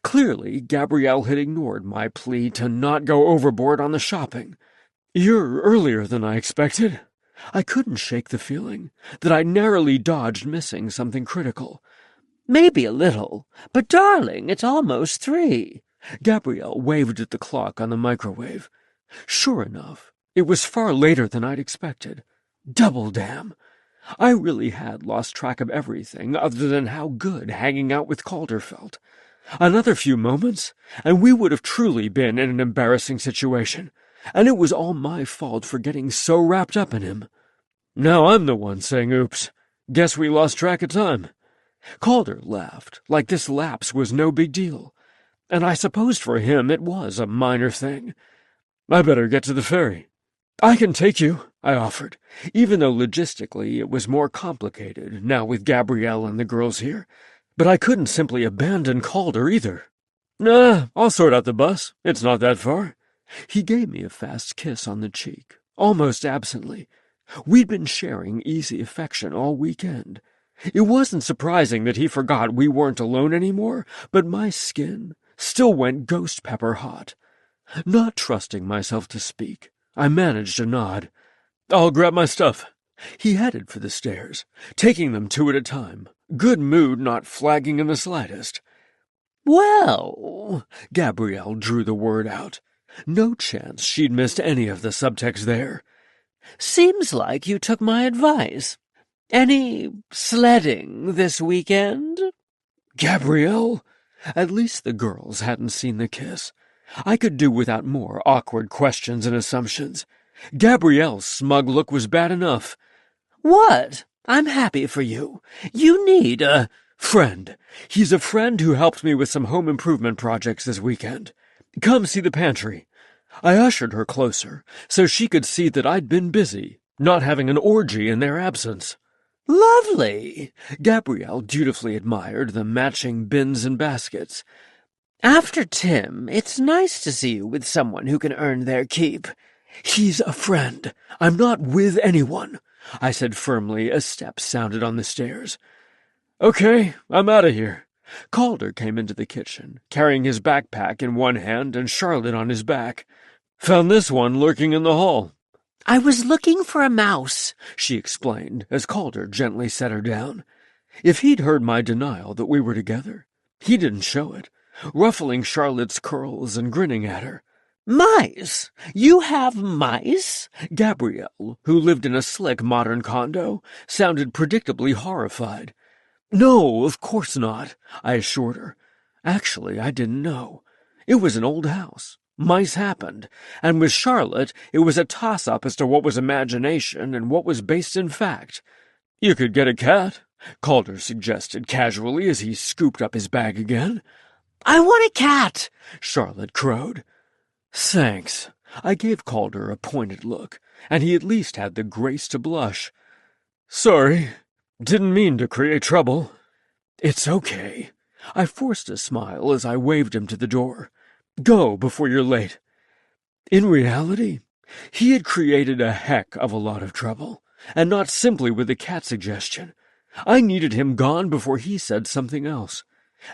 Clearly, Gabrielle had ignored my plea to not go overboard on the shopping. You're earlier than I expected. I couldn't shake the feeling that I narrowly dodged missing something critical. Maybe a little, but darling, it's almost 3. Gabrielle waved at the clock on the microwave. Sure enough, it was far later than I'd expected. Double damn. I really had lost track of everything other than how good hanging out with Calder felt. Another few moments, and we would have truly been in an embarrassing situation, and it was all my fault for getting so wrapped up in him. Now I'm the one saying oops. Guess we lost track of time. Calder laughed, like this lapse was no big deal, and I supposed for him it was a minor thing. I better get to the ferry. I can take you, I offered, even though logistically it was more complicated now with Gabrielle and the girls here. But I couldn't simply abandon Calder either. Nah, I'll sort out the bus. It's not that far. He gave me a fast kiss on the cheek, almost absently. We'd been sharing easy affection all weekend. It wasn't surprising that he forgot we weren't alone anymore, but my skin still went ghost pepper hot. Not trusting myself to speak, I managed a nod. I'll grab my stuff. He headed for the stairs, taking them 2 at a time, good mood not flagging in the slightest. Well, Gabrielle drew the word out. No chance she'd missed any of the subtext there. Seems like you took my advice. Any sledding this weekend? Gabrielle? At least the girls hadn't seen the kiss. I could do without more awkward questions and assumptions. Gabrielle's smug look was bad enough. What? I'm happy for you. You need a friend. He's a friend who helped me with some home improvement projects this weekend. Come see the pantry. I ushered her closer, so she could see that I'd been busy, not having an orgy in their absence. Lovely. Gabrielle dutifully admired the matching bins and baskets. After Tim, it's nice to see you with someone who can earn their keep. He's a friend. I'm not with anyone, I said firmly as steps sounded on the stairs. Okay, I'm out of here. Calder came into the kitchen, carrying his backpack in one hand and Charlotte on his back. Found this one lurking in the hall. I was looking for a mouse, she explained as Calder gently set her down. If he'd heard my denial that we were together, he didn't show it, ruffling Charlotte's curls and grinning at her. Mice? You have mice? Gabrielle, who lived in a slick modern condo, sounded predictably horrified. No, of course not, I assured her. Actually, I didn't know. It was an old house. Mice happened, and with Charlotte, it was a toss-up as to what was imagination and what was based in fact. You could get a cat, Calder suggested casually as he scooped up his bag again. I want a cat, Charlotte crowed. Thanks. I gave Calder a pointed look, and he at least had the grace to blush. Sorry. Didn't mean to create trouble. It's okay. I forced a smile as I waved him to the door. Go before you're late. In reality, he had created a heck of a lot of trouble, and not simply with the cat suggestion. I needed him gone before he said something else,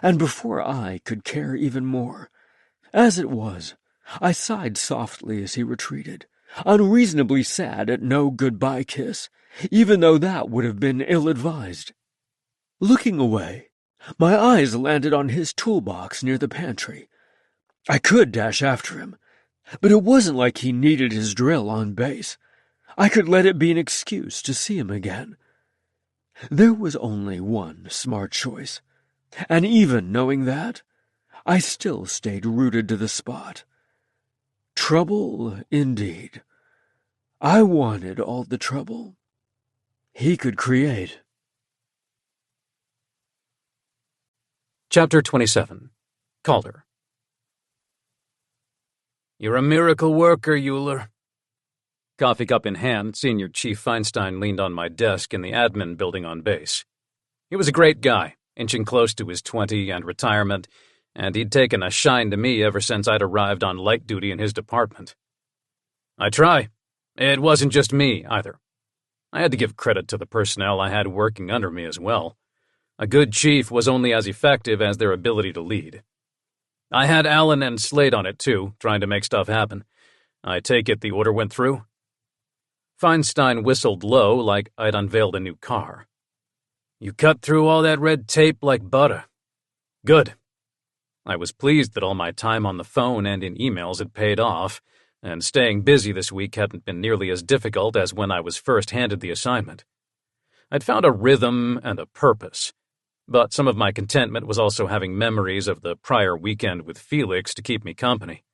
and before I could care even more. As it was, I sighed softly as he retreated, unreasonably sad at no goodbye kiss, even though that would have been ill-advised. Looking away, my eyes landed on his toolbox near the pantry. I could dash after him, but it wasn't like he needed his drill on base. I could let it be an excuse to see him again. There was only one smart choice, and even knowing that, I still stayed rooted to the spot. Trouble, indeed. I wanted all the trouble he could create. Chapter 27. Calder. You're a miracle worker, Euler. Coffee cup in hand, Senior Chief Feinstein leaned on my desk in the admin building on base. He was a great guy, inching close to his 20 and retirement, and he'd taken a shine to me ever since I'd arrived on light duty in his department. I try. It wasn't just me, either. I had to give credit to the personnel I had working under me as well. A good chief was only as effective as their ability to lead. I had Allen and Slade on it, too, trying to make stuff happen. I take it the order went through? Feinstein whistled low like I'd unveiled a new car. You cut through all that red tape like butter. Good. I was pleased that all my time on the phone and in emails had paid off, and staying busy this week hadn't been nearly as difficult as when I was first handed the assignment. I'd found a rhythm and a purpose, but some of my contentment was also having memories of the prior weekend with Felix to keep me company.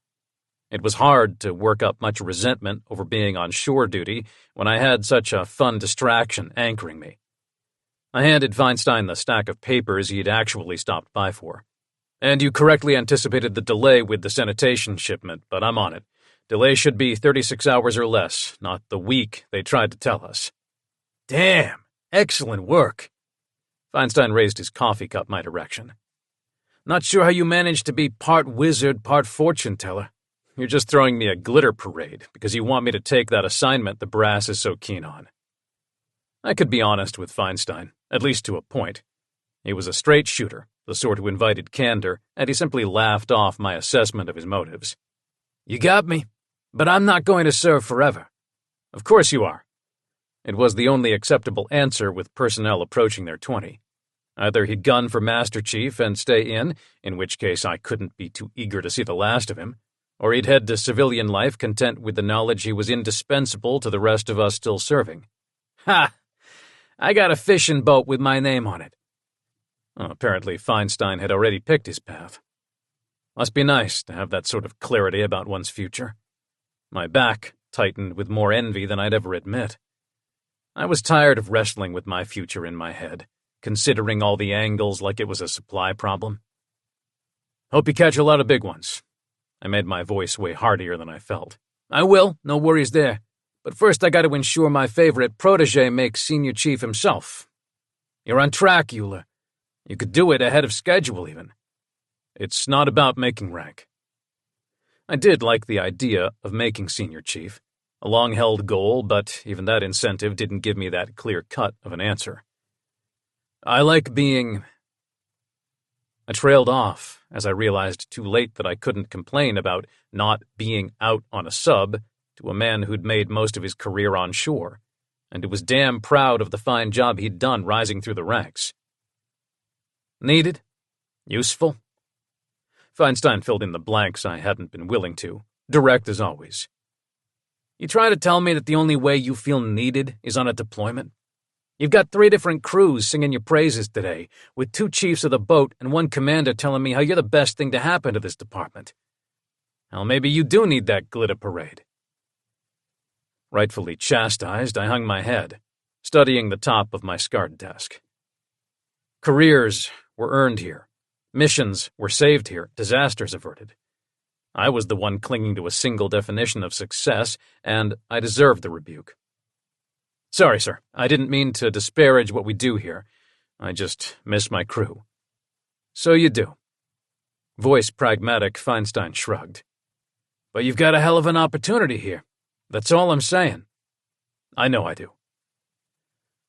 It was hard to work up much resentment over being on shore duty when I had such a fun distraction anchoring me. I handed Feinstein the stack of papers he'd actually stopped by for. And you correctly anticipated the delay with the sanitation shipment, but I'm on it. Delay should be 36 hours or less, not the week they tried to tell us. Damn, excellent work. Feinstein raised his coffee cup my direction. Not sure how you managed to be part wizard, part fortune teller. You're just throwing me a glitter parade because you want me to take that assignment the brass is so keen on. I could be honest with Feinstein, at least to a point. He was a straight shooter, the sort who invited candor, and he simply laughed off my assessment of his motives. You got me, but I'm not going to serve forever. Of course you are. It was the only acceptable answer with personnel approaching their 20. Either he'd gun for Master Chief and stay in which case I couldn't be too eager to see the last of him, or he'd head to civilian life content with the knowledge he was indispensable to the rest of us still serving. Ha! I got a fishing boat with my name on it. Apparently Feinstein had already picked his path. Must be nice to have that sort of clarity about one's future. My back tightened with more envy than I'd ever admit. I was tired of wrestling with my future in my head, considering all the angles like it was a supply problem. Hope you catch a lot of big ones. I made my voice way heartier than I felt. I will, no worries there. But first I got to ensure my favorite protege makes Senior Chief himself. You're on track, Euler. You could do it ahead of schedule, even. It's not about making rank. I did like the idea of making Senior Chief, a long-held goal, but even that incentive didn't give me that clear cut of an answer. I like being... I trailed off as I realized too late that I couldn't complain about not being out on a sub to a man who'd made most of his career on shore, and who was damn proud of the fine job he'd done rising through the ranks. Needed? Useful? Feinstein filled in the blanks I hadn't been willing to, direct as always. You try to tell me that the only way you feel needed is on a deployment? You've got 3 different crews singing your praises today, with 2 chiefs of the boat and 1 commander telling me how you're the best thing to happen to this department. Hell, maybe you do need that glitter parade. Rightfully chastised, I hung my head, studying the top of my scarred desk. Careers were earned here. Missions were saved here, disasters averted. I was the one clinging to a single definition of success, and I deserved the rebuke. Sorry, sir, I didn't mean to disparage what we do here. I just miss my crew. So you do. Voice pragmatic, Feinstein shrugged. But you've got a hell of an opportunity here. That's all I'm saying. I know I do.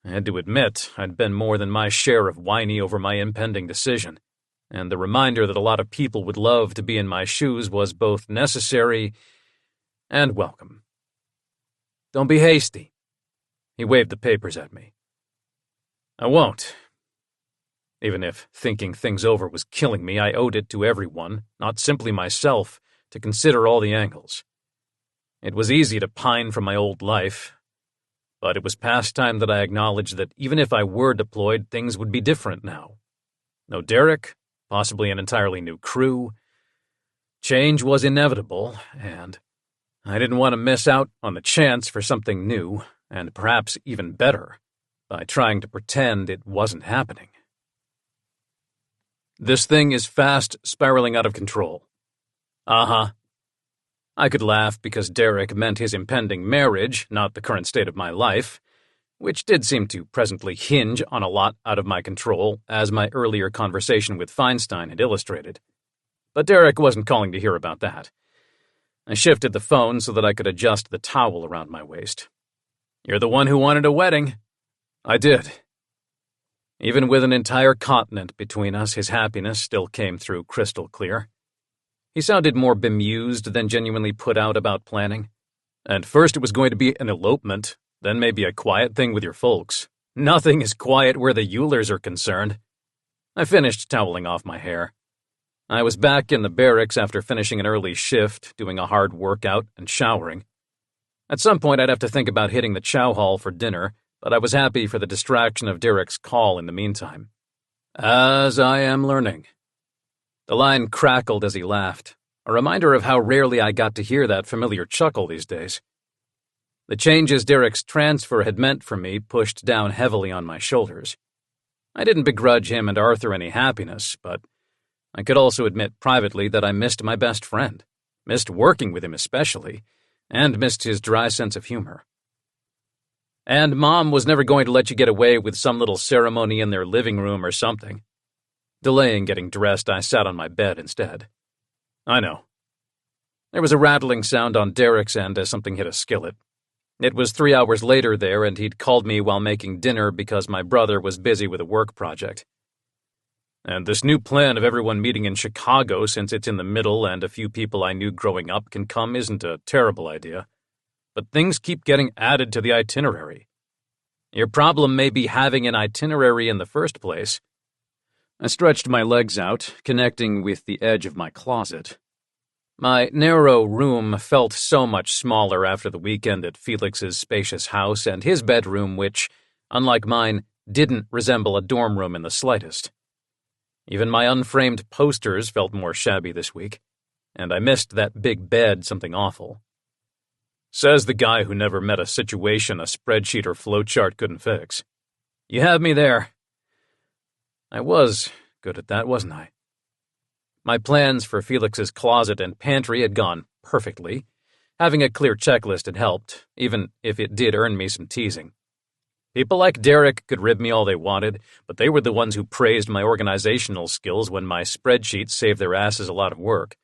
I had to admit I'd been more than my share of whiny over my impending decision, and the reminder that a lot of people would love to be in my shoes was both necessary and welcome. Don't be hasty. He waved the papers at me. I won't. Even if thinking things over was killing me, I owed it to everyone, not simply myself, to consider all the angles. It was easy to pine from my old life, but it was past time that I acknowledged that even if I were deployed, things would be different now. No Derek, possibly an entirely new crew. Change was inevitable, and I didn't want to miss out on the chance for something new, and perhaps even better, by trying to pretend it wasn't happening. This thing is fast spiraling out of control. Uh-huh. I could laugh because Derek meant his impending marriage, not the current state of my life, which did seem to presently hinge on a lot out of my control, as my earlier conversation with Feinstein had illustrated. But Derek wasn't calling to hear about that. I shifted the phone so that I could adjust the towel around my waist. You're the one who wanted a wedding. I did. Even with an entire continent between us, his happiness still came through crystal clear. He sounded more bemused than genuinely put out about planning. And first it was going to be an elopement, then maybe a quiet thing with your folks. Nothing is quiet where the Eulers are concerned. I finished toweling off my hair. I was back in the barracks after finishing an early shift, doing a hard workout, and showering. At some point I'd have to think about hitting the chow hall for dinner, but I was happy for the distraction of Derek's call in the meantime. As I am learning. The line crackled as he laughed, a reminder of how rarely I got to hear that familiar chuckle these days. The changes Derek's transfer had meant for me pushed down heavily on my shoulders. I didn't begrudge him and Arthur any happiness, but I could also admit privately that I missed my best friend, missed working with him especially, and missed his dry sense of humor. And Mom was never going to let you get away with some little ceremony in their living room or something. Delaying getting dressed, I sat on my bed instead. I know. There was a rattling sound on Derek's end as something hit a skillet. It was 3 hours later there, and he'd called me while making dinner because my brother was busy with a work project. And this new plan of everyone meeting in Chicago, since it's in the middle and a few people I knew growing up can come, isn't a terrible idea. But things keep getting added to the itinerary. Your problem may be having an itinerary in the first place. I stretched my legs out, connecting with the edge of my closet. My narrow room felt so much smaller after the weekend at Felix's spacious house and his bedroom, which, unlike mine, didn't resemble a dorm room in the slightest. Even my unframed posters felt more shabby this week, and I missed that big bed something awful. Says the guy who never met a situation a spreadsheet or flowchart couldn't fix. You have me there. I was good at that, wasn't I? My plans for Felix's closet and pantry had gone perfectly. Having a clear checklist had helped, even if it did earn me some teasing. People like Derek could rib me all they wanted, but they were the ones who praised my organizational skills when my spreadsheets saved their asses a lot of work.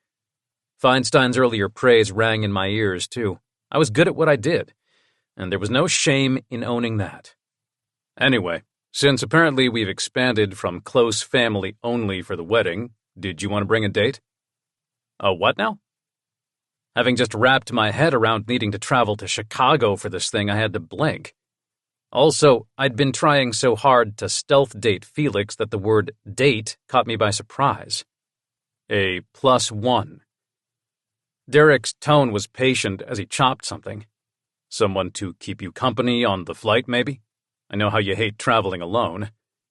Feinstein's earlier praise rang in my ears, too. I was good at what I did, and there was no shame in owning that. Anyway, since apparently we've expanded from close family only for the wedding, did you want to bring a date? A what now? Having just wrapped my head around needing to travel to Chicago for this thing, I had to blink. Also, I'd been trying so hard to stealth date Felix that the word date caught me by surprise. A +1. Derek's tone was patient as he chopped something. Someone to keep you company on the flight, maybe? I know how you hate traveling alone.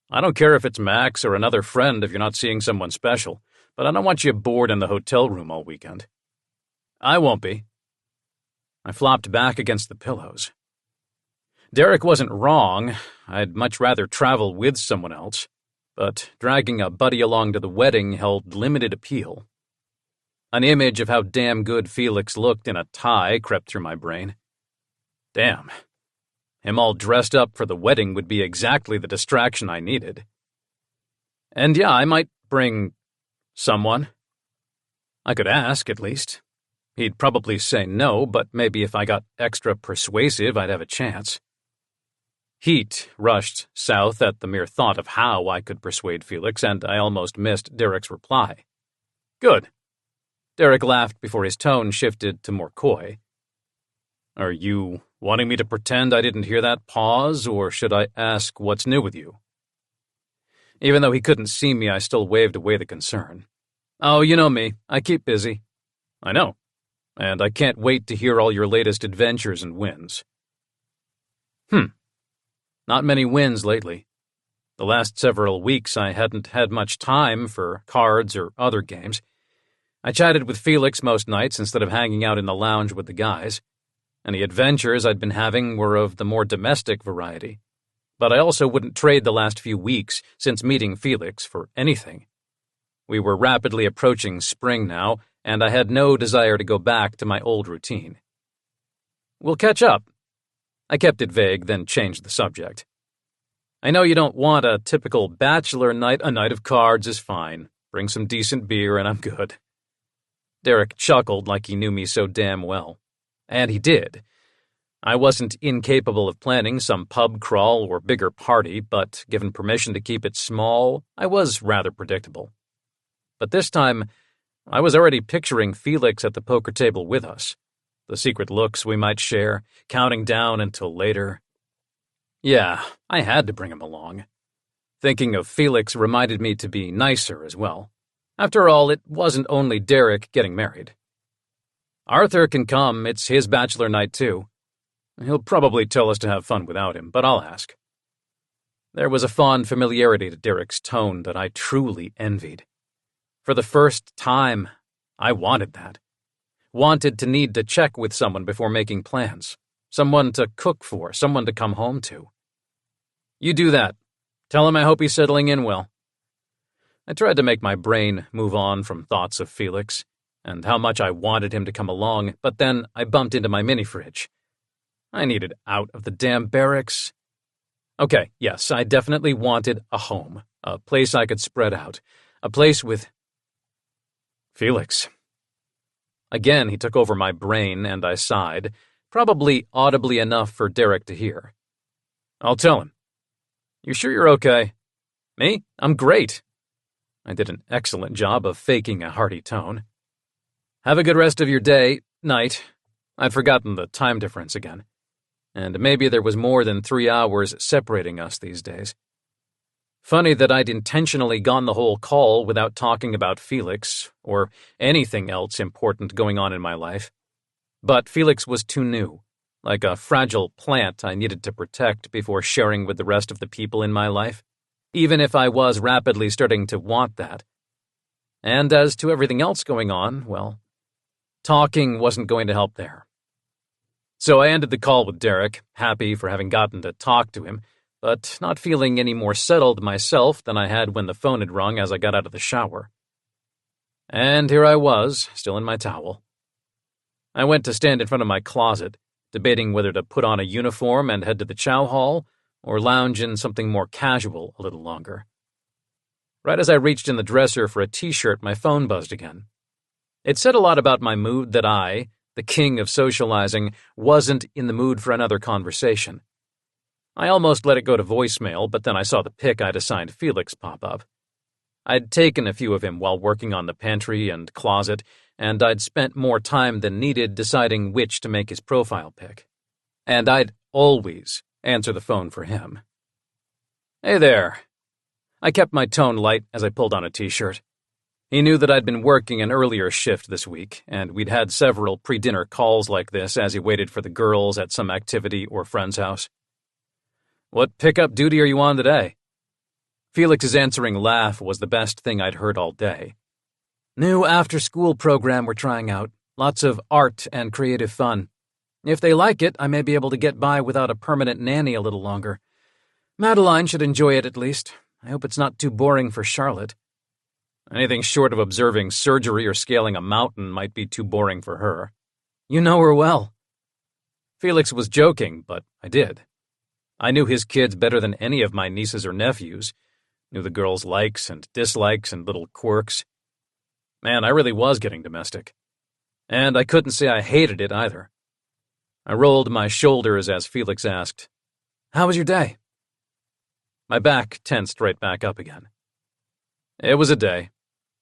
I don't care if it's Max or another friend if you're not seeing someone special, but I don't want you bored in the hotel room all weekend. I won't be. I flopped back against the pillows. Derek wasn't wrong. I'd much rather travel with someone else, but dragging a buddy along to the wedding held limited appeal. An image of how damn good Felix looked in a tie crept through my brain. Damn. Him all dressed up for the wedding would be exactly the distraction I needed. And yeah, I might bring someone. I could ask, at least. He'd probably say no, but maybe if I got extra persuasive, I'd have a chance. Heat rushed south at the mere thought of how I could persuade Felix, and I almost missed Derek's reply. Good. Derek laughed before his tone shifted to more coy. Are you wanting me to pretend I didn't hear that pause, or should I ask what's new with you? Even though he couldn't see me, I still waved away the concern. Oh, you know me. I keep busy. I know. And I can't wait to hear all your latest adventures and wins. Not many wins lately. The last several weeks I hadn't had much time for cards or other games. I chatted with Felix most nights instead of hanging out in the lounge with the guys. Any adventures I'd been having were of the more domestic variety. But I also wouldn't trade the last few weeks since meeting Felix for anything. We were rapidly approaching spring now, and I had no desire to go back to my old routine. We'll catch up. I kept it vague, then changed the subject. I know you don't want a typical bachelor night. A night of cards is fine. Bring some decent beer and I'm good. Derek chuckled like he knew me so damn well. And he did. I wasn't incapable of planning some pub crawl or bigger party, but given permission to keep it small, I was rather predictable. But this time, I was already picturing Felix at the poker table with us. The secret looks we might share, counting down until later. Yeah, I had to bring him along. Thinking of Felix reminded me to be nicer as well. After all, it wasn't only Derek getting married. Arthur can come, it's his bachelor night too. He'll probably tell us to have fun without him, but I'll ask. There was a fond familiarity to Derek's tone that I truly envied. For the first time, I wanted that. Wanted to need to check with someone before making plans. Someone to cook for, someone to come home to. You do that. Tell him I hope he's settling in well. I tried to make my brain move on from thoughts of Felix and how much I wanted him to come along, but then I bumped into my mini-fridge. I needed out of the damn barracks. Okay, yes, I definitely wanted a home, a place I could spread out, a place with Felix. Again, he took over my brain, and I sighed, probably audibly enough for Derek to hear. I'll tell him. You sure you're okay? Me? I'm great. I did an excellent job of faking a hearty tone. Have a good rest of your day, night. I'd forgotten the time difference again. And maybe there was more than 3 hours separating us these days. Funny that I'd intentionally gone the whole call without talking about Felix or anything else important going on in my life. But Felix was too new, like a fragile plant I needed to protect before sharing with the rest of the people in my life, even if I was rapidly starting to want that. And as to everything else going on, well, talking wasn't going to help there. So I ended the call with Derek, happy for having gotten to talk to him, but not feeling any more settled myself than I had when the phone had rung as I got out of the shower. And here I was, still in my towel. I went to stand in front of my closet, debating whether to put on a uniform and head to the chow hall, or lounge in something more casual a little longer. Right as I reached in the dresser for a t-shirt, my phone buzzed again. It said a lot about my mood that I, the king of socializing, wasn't in the mood for another conversation. I almost let it go to voicemail, but then I saw the pic I'd assigned Felix pop up. I'd taken a few of him while working on the pantry and closet, and I'd spent more time than needed deciding which to make his profile pic. And I'd always answer the phone for him. "Hey there." I kept my tone light as I pulled on a t-shirt. He knew that I'd been working an earlier shift this week, and we'd had several pre-dinner calls like this as he waited for the girls at some activity or friend's house. "What pickup duty are you on today?" Felix's answering laugh was the best thing I'd heard all day. "New after-school program we're trying out. Lots of art and creative fun. If they like it, I may be able to get by without a permanent nanny a little longer. Madeline should enjoy it at least. I hope it's not too boring for Charlotte." Anything short of observing surgery or scaling a mountain might be too boring for her. "You know her well." Felix was joking, but I did. I knew his kids better than any of my nieces or nephews, knew the girls' likes and dislikes and little quirks. Man, I really was getting domestic. And I couldn't say I hated it either. I rolled my shoulders as Felix asked, "How was your day?" My back tensed right back up again. It was a day.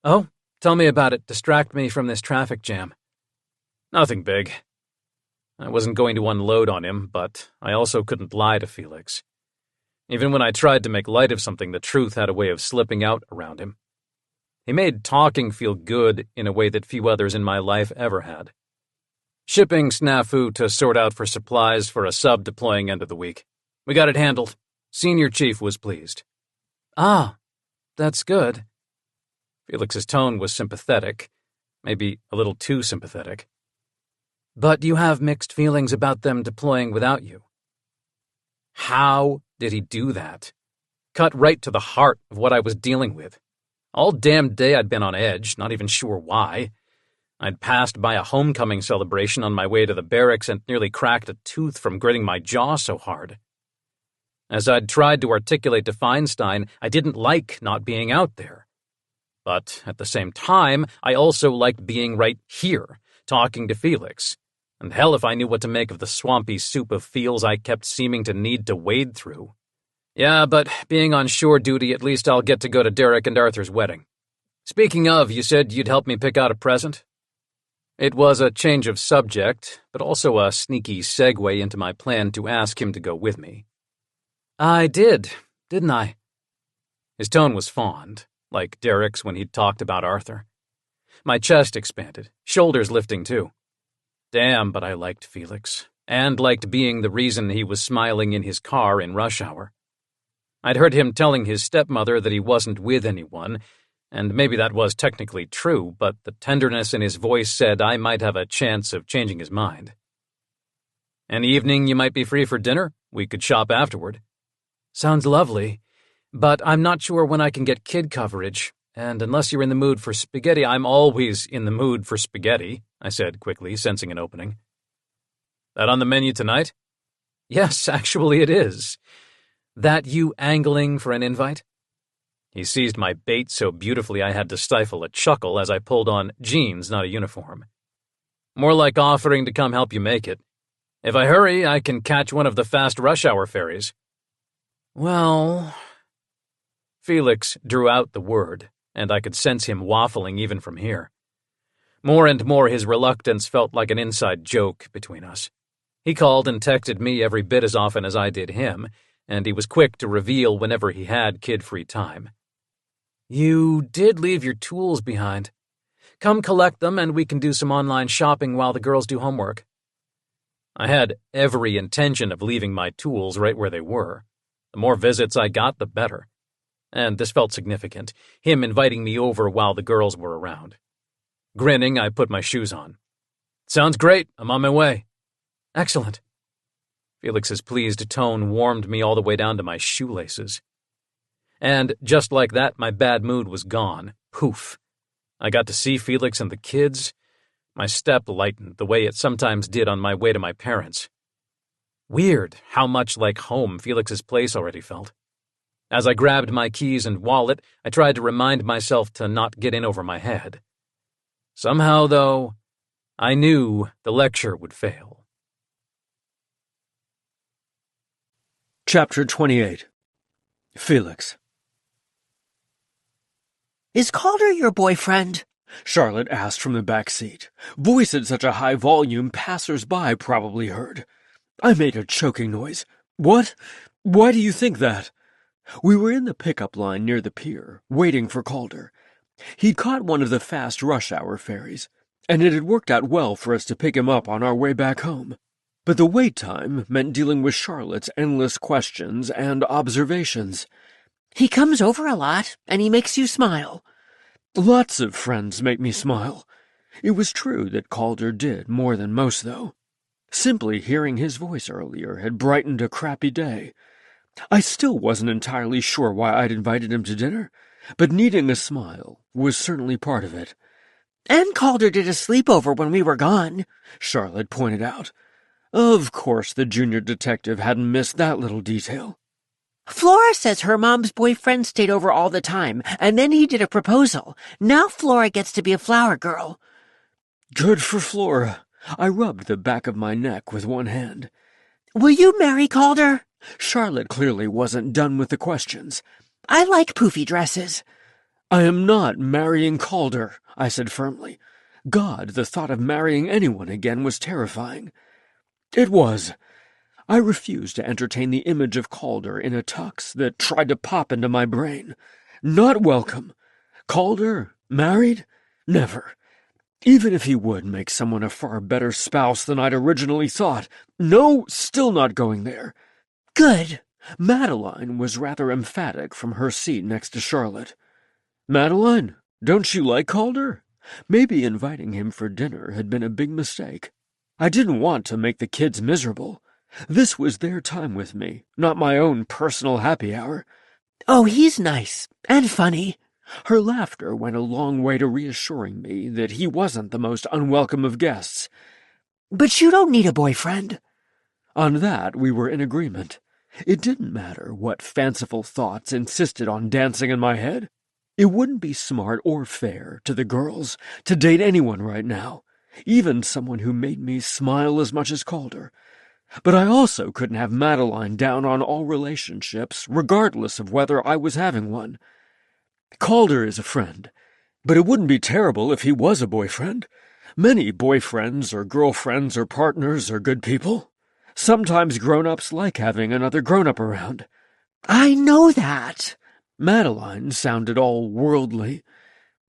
"Oh, tell me about it. Distract me from this traffic jam." "Nothing big." I wasn't going to unload on him, but I also couldn't lie to Felix. Even when I tried to make light of something, the truth had a way of slipping out around him. He made talking feel good in a way that few others in my life ever had. Shipping snafu to sort out for supplies for a sub deploying end of the week. We got it handled. Senior Chief was pleased. "Ah, that's good." Felix's tone was sympathetic, maybe a little too sympathetic. "But you have mixed feelings about them deploying without you." How did he do that? Cut right to the heart of what I was dealing with. All damn day I'd been on edge, not even sure why. I'd passed by a homecoming celebration on my way to the barracks and nearly cracked a tooth from gritting my jaw so hard. As I'd tried to articulate to Feinstein, I didn't like not being out there. But at the same time, I also liked being right here, talking to Felix. And hell if I knew what to make of the swampy soup of feels I kept seeming to need to wade through. Yeah, but being on shore duty, at least I'll get to go to Derek and Arthur's wedding. Speaking of, you said you'd help me pick out a present? It was a change of subject, but also a sneaky segue into my plan to ask him to go with me. "I did, didn't I?" His tone was fond, like Derek's when he'd talked about Arthur. My chest expanded, shoulders lifting too. Damn, but I liked Felix, and liked being the reason he was smiling in his car in rush hour. I'd heard him telling his stepmother that he wasn't with anyone, and maybe that was technically true, but the tenderness in his voice said I might have a chance of changing his mind. "Any evening you might be free for dinner? We could shop afterward." "Sounds lovely, but I'm not sure when I can get kid coverage, and unless you're in the mood for spaghetti—" "I'm always in the mood for spaghetti," I said quickly, sensing an opening. "That on the menu tonight?" "Yes, actually it is. That you angling for an invite?" He seized my bait so beautifully I had to stifle a chuckle as I pulled on jeans, not a uniform. "More like offering to come help you make it. If I hurry, I can catch one of the fast rush hour ferries." "Well..." Felix drew out the word, and I could sense him waffling even from here. More and more his reluctance felt like an inside joke between us. He called and texted me every bit as often as I did him, and he was quick to reveal whenever he had kid-free time. "You did leave your tools behind. Come collect them and we can do some online shopping while the girls do homework." I had every intention of leaving my tools right where they were. The more visits I got, the better. And this felt significant, him inviting me over while the girls were around. Grinning, I put my shoes on. "Sounds great. I'm on my way." "Excellent." Felix's pleased tone warmed me all the way down to my shoelaces. And just like that, my bad mood was gone. Poof. I got to see Felix and the kids. My step lightened the way it sometimes did on my way to my parents'. Weird how much like home Felix's place already felt. As I grabbed my keys and wallet, I tried to remind myself to not get in over my head. Somehow, though, I knew the lecture would fail. Chapter 28. Felix. Is Calder your boyfriend? Charlotte asked from the back seat, voice at such a high volume passers-by probably heard. I made a choking noise. What? Why do you think that? We were in the pickup line near the pier, waiting for Calder. He'd caught one of the fast rush-hour ferries, and it had worked out well for us to pick him up on our way back home. But the wait time meant dealing with Charlotte's endless questions and observations. He comes over a lot, and he makes you smile. Lots of friends make me smile. It was true that Calder did more than most, though. Simply hearing his voice earlier had brightened a crappy day. I still wasn't entirely sure why I'd invited him to dinner, but needing a smile was certainly part of it. And Calder did a sleepover when we were gone, Charlotte pointed out. Of course the junior detective hadn't missed that little detail. Flora says her mom's boyfriend stayed over all the time, and then he did a proposal. Now Flora gets to be a flower girl. Good for Flora. I rubbed the back of my neck with one hand. Will you marry Calder? Charlotte clearly wasn't done with the questions. I like poofy dresses. I am not marrying Calder, I said firmly. God, the thought of marrying anyone again was terrifying. It was. I refused to entertain the image of Calder in a tux that tried to pop into my brain. Not welcome. Calder? Married? Never. Even if he would make someone a far better spouse than I'd originally thought. No, still not going there. Good. Madeline was rather emphatic from her seat next to Charlotte. Madeline, don't you like Calder? Maybe inviting him for dinner had been a big mistake. I didn't want to make the kids miserable. This was their time with me, not my own personal happy hour. Oh, he's nice and funny. Her laughter went a long way to reassuring me that he wasn't the most unwelcome of guests. But you don't need a boyfriend. On that we were in agreement. It didn't matter what fanciful thoughts insisted on dancing in my head. It wouldn't be smart or fair to the girls to date anyone right now, even someone who made me smile as much as Calder. But I also couldn't have Madeline down on all relationships, regardless of whether I was having one. Calder is a friend, but it wouldn't be terrible if he was a boyfriend. Many boyfriends or girlfriends or partners are good people. Sometimes grown-ups like having another grown-up around. I know that. Madeline sounded all worldly.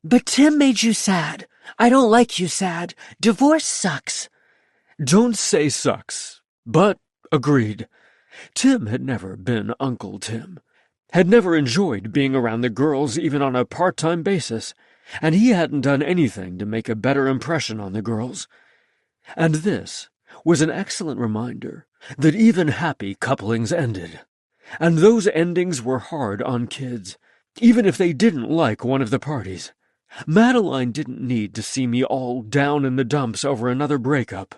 But Tim made you sad. I don't like you sad. Divorce sucks. Don't say sucks, but agreed. Tim had never been Uncle Tim. Had never enjoyed being around the girls even on a part-time basis, and he hadn't done anything to make a better impression on the girls. And this was an excellent reminder that even happy couplings ended. And those endings were hard on kids, even if they didn't like one of the parties. Madeline didn't need to see me all down in the dumps over another breakup.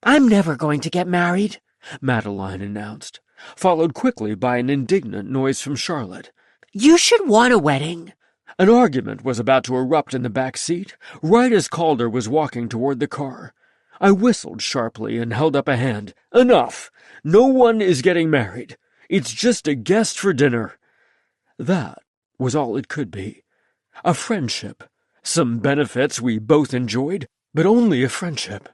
I'm never going to get married, Madeline announced, followed quickly by an indignant noise from Charlotte. You should want a wedding. An argument was about to erupt in the back seat, right as Calder was walking toward the car. I whistled sharply and held up a hand. Enough! No one is getting married. It's just a guest for dinner. That was all it could be. A friendship. Some benefits we both enjoyed, but only a friendship.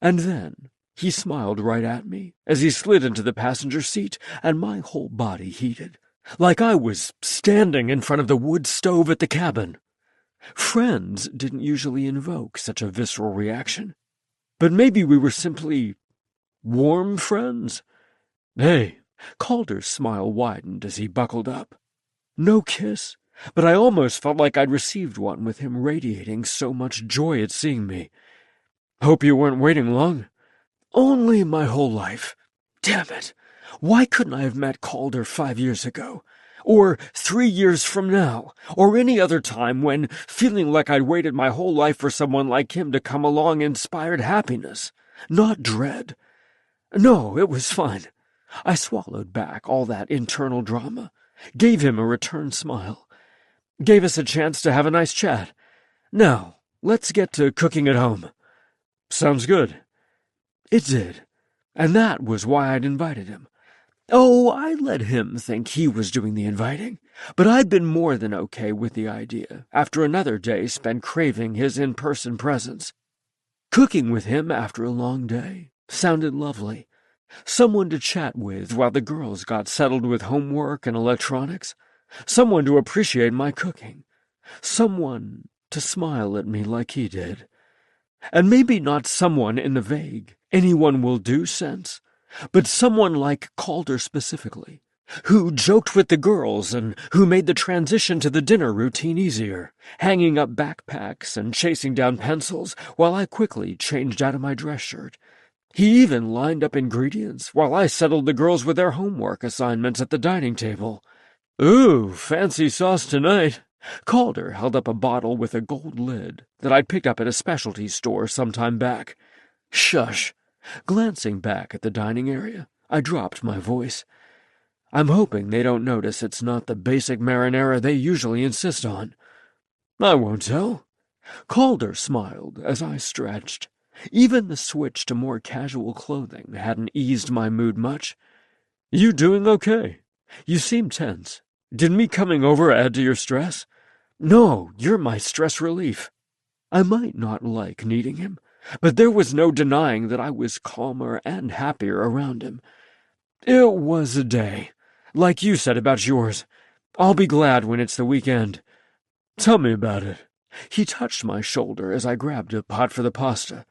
And then he smiled right at me as he slid into the passenger seat, and my whole body heated, like I was standing in front of the wood stove at the cabin. Friends didn't usually invoke such a visceral reaction, but maybe we were simply warm friends. Hey, Calder's smile widened as he buckled up. No kiss, but I almost felt like I'd received one with him radiating so much joy at seeing me. Hope you weren't waiting long. Only my whole life. Damn it. Why couldn't I have met Calder 5 years ago? Or 3 years from now? Or any other time when, feeling like I'd waited my whole life for someone like him to come along, inspired happiness, not dread? No, it was fine. I swallowed back all that internal drama, gave him a return smile, gave us a chance to have a nice chat. Now, let's get to cooking at home. Sounds good. It did, and that was why I'd invited him. Oh, I let him think he was doing the inviting, but I'd been more than okay with the idea after another day spent craving his in-person presence. Cooking with him after a long day sounded lovely. Someone to chat with while the girls got settled with homework and electronics. Someone to appreciate my cooking. Someone to smile at me like he did. And maybe not someone in the vague, anyone will do sense, but someone like Calder specifically, who joked with the girls and who made the transition to the dinner routine easier, hanging up backpacks and chasing down pencils while I quickly changed out of my dress shirt. He even lined up ingredients while I settled the girls with their homework assignments at the dining table. Ooh, fancy sauce tonight. Calder held up a bottle with a gold lid that I'd picked up at a specialty store some time back. Shush. Glancing back at the dining area, I dropped my voice. I'm hoping they don't notice it's not the basic marinara they usually insist on. I won't tell. Calder smiled as I stretched. Even the switch to more casual clothing hadn't eased my mood much. You doing okay? You seem tense. Did me coming over add to your stress? No, you're my stress relief. I might not like needing him, but there was no denying that I was calmer and happier around him. It was a day, like you said about yours. I'll be glad when it's the weekend. Tell me about it. He touched my shoulder as I grabbed a pot for the pasta.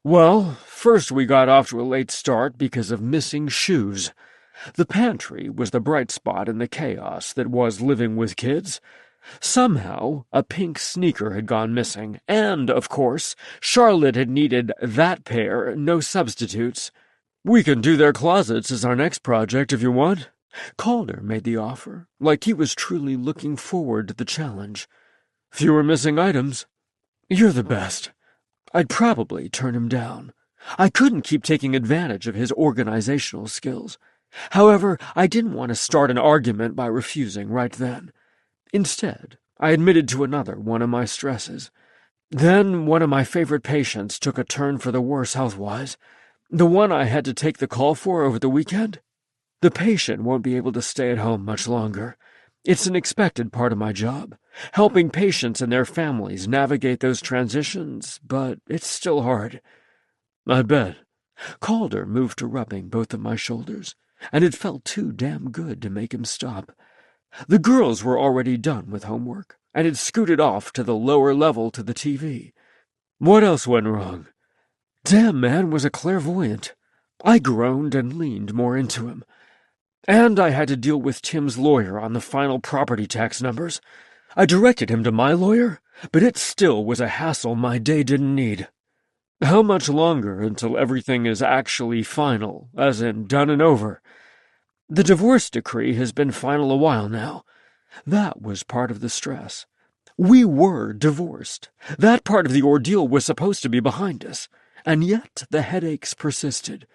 Well, first we got off to a late start because of missing shoes. The pantry was the bright spot in the chaos that was living with kids. Somehow, a pink sneaker had gone missing, and, of course, Charlotte had needed that pair, no substitutes. We can do their closets as our next project if you want. Calder made the offer, like he was truly looking forward to the challenge. Fewer missing items. You're the best. I'd probably turn him down. I couldn't keep taking advantage of his organizational skills. However, I didn't want to start an argument by refusing right then. Instead, I admitted to another one of my stresses. Then one of my favorite patients took a turn for the worse health-wise. The one I had to take the call for over the weekend. The patient won't be able to stay at home much longer. It's an expected part of my job, helping patients and their families navigate those transitions, but it's still hard. I bet. Calder moved to rubbing both of my shoulders, and it felt too damn good to make him stop. The girls were already done with homework, and had scooted off to the lower level to the TV. What else went wrong? Damn man was a clairvoyant. I groaned and leaned more into him. And I had to deal with Tim's lawyer on the final property tax numbers. I directed him to my lawyer, but it still was a hassle my day didn't need. How much longer until everything is actually final, as in done and over? The divorce decree has been final a while now. That was part of the stress. We were divorced. That part of the ordeal was supposed to be behind us, and yet the headaches persisted.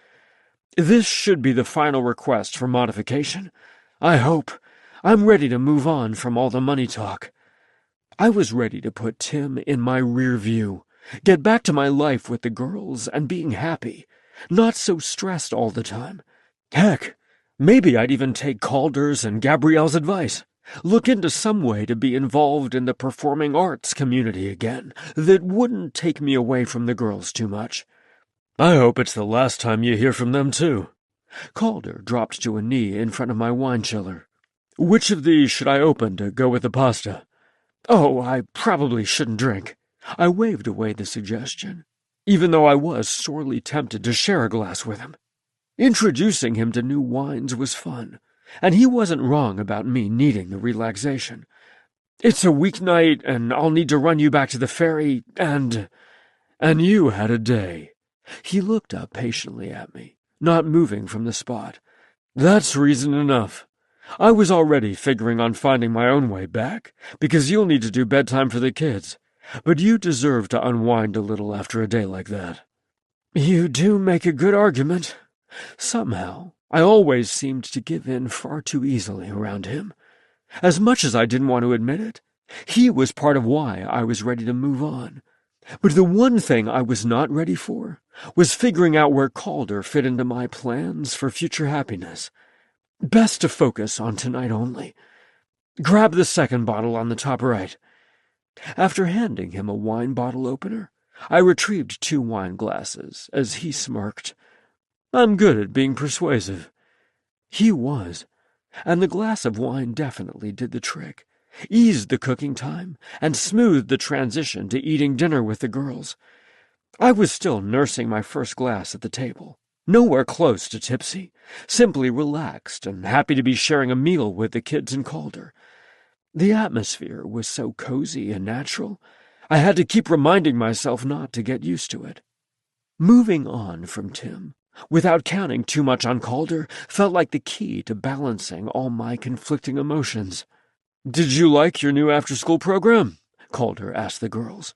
This should be the final request for modification. I hope. I'm ready to move on from all the money talk. I was ready to put Tim in my rear view, get back to my life with the girls and being happy, not so stressed all the time. Heck, maybe I'd even take Calder's and Gabrielle's advice. Look into some way to be involved in the performing arts community again that wouldn't take me away from the girls too much. I hope it's the last time you hear from them, too. Calder dropped to a knee in front of my wine chiller. Which of these should I open to go with the pasta? Oh, I probably shouldn't drink. I waved away the suggestion, even though I was sorely tempted to share a glass with him. Introducing him to new wines was fun, and he wasn't wrong about me needing the relaxation. It's a weeknight, and I'll need to run you back to the ferry, and you had a day. He looked up patiently at me, not moving from the spot. That's reason enough. I was already figuring on finding my own way back, because you'll need to do bedtime for the kids, but you deserve to unwind a little after a day like that. You do make a good argument. Somehow, I always seemed to give in far too easily around him. As much as I didn't want to admit it, he was part of why I was ready to move on. But the one thing I was not ready for was figuring out where Calder fit into my plans for future happiness. Best to focus on tonight only. Grab the second bottle on the top right." After handing him a wine bottle opener, I retrieved 2 wine glasses as he smirked. I'm good at being persuasive. He was, and the glass of wine definitely did the trick, eased the cooking time, and smoothed the transition to eating dinner with the girls. I was still nursing my first glass at the table, nowhere close to tipsy, simply relaxed and happy to be sharing a meal with the kids in Calder. The atmosphere was so cozy and natural, I had to keep reminding myself not to get used to it. Moving on from Tim, without counting too much on Calder, felt like the key to balancing all my conflicting emotions. "Did you like your new after-school program?" Calder asked the girls.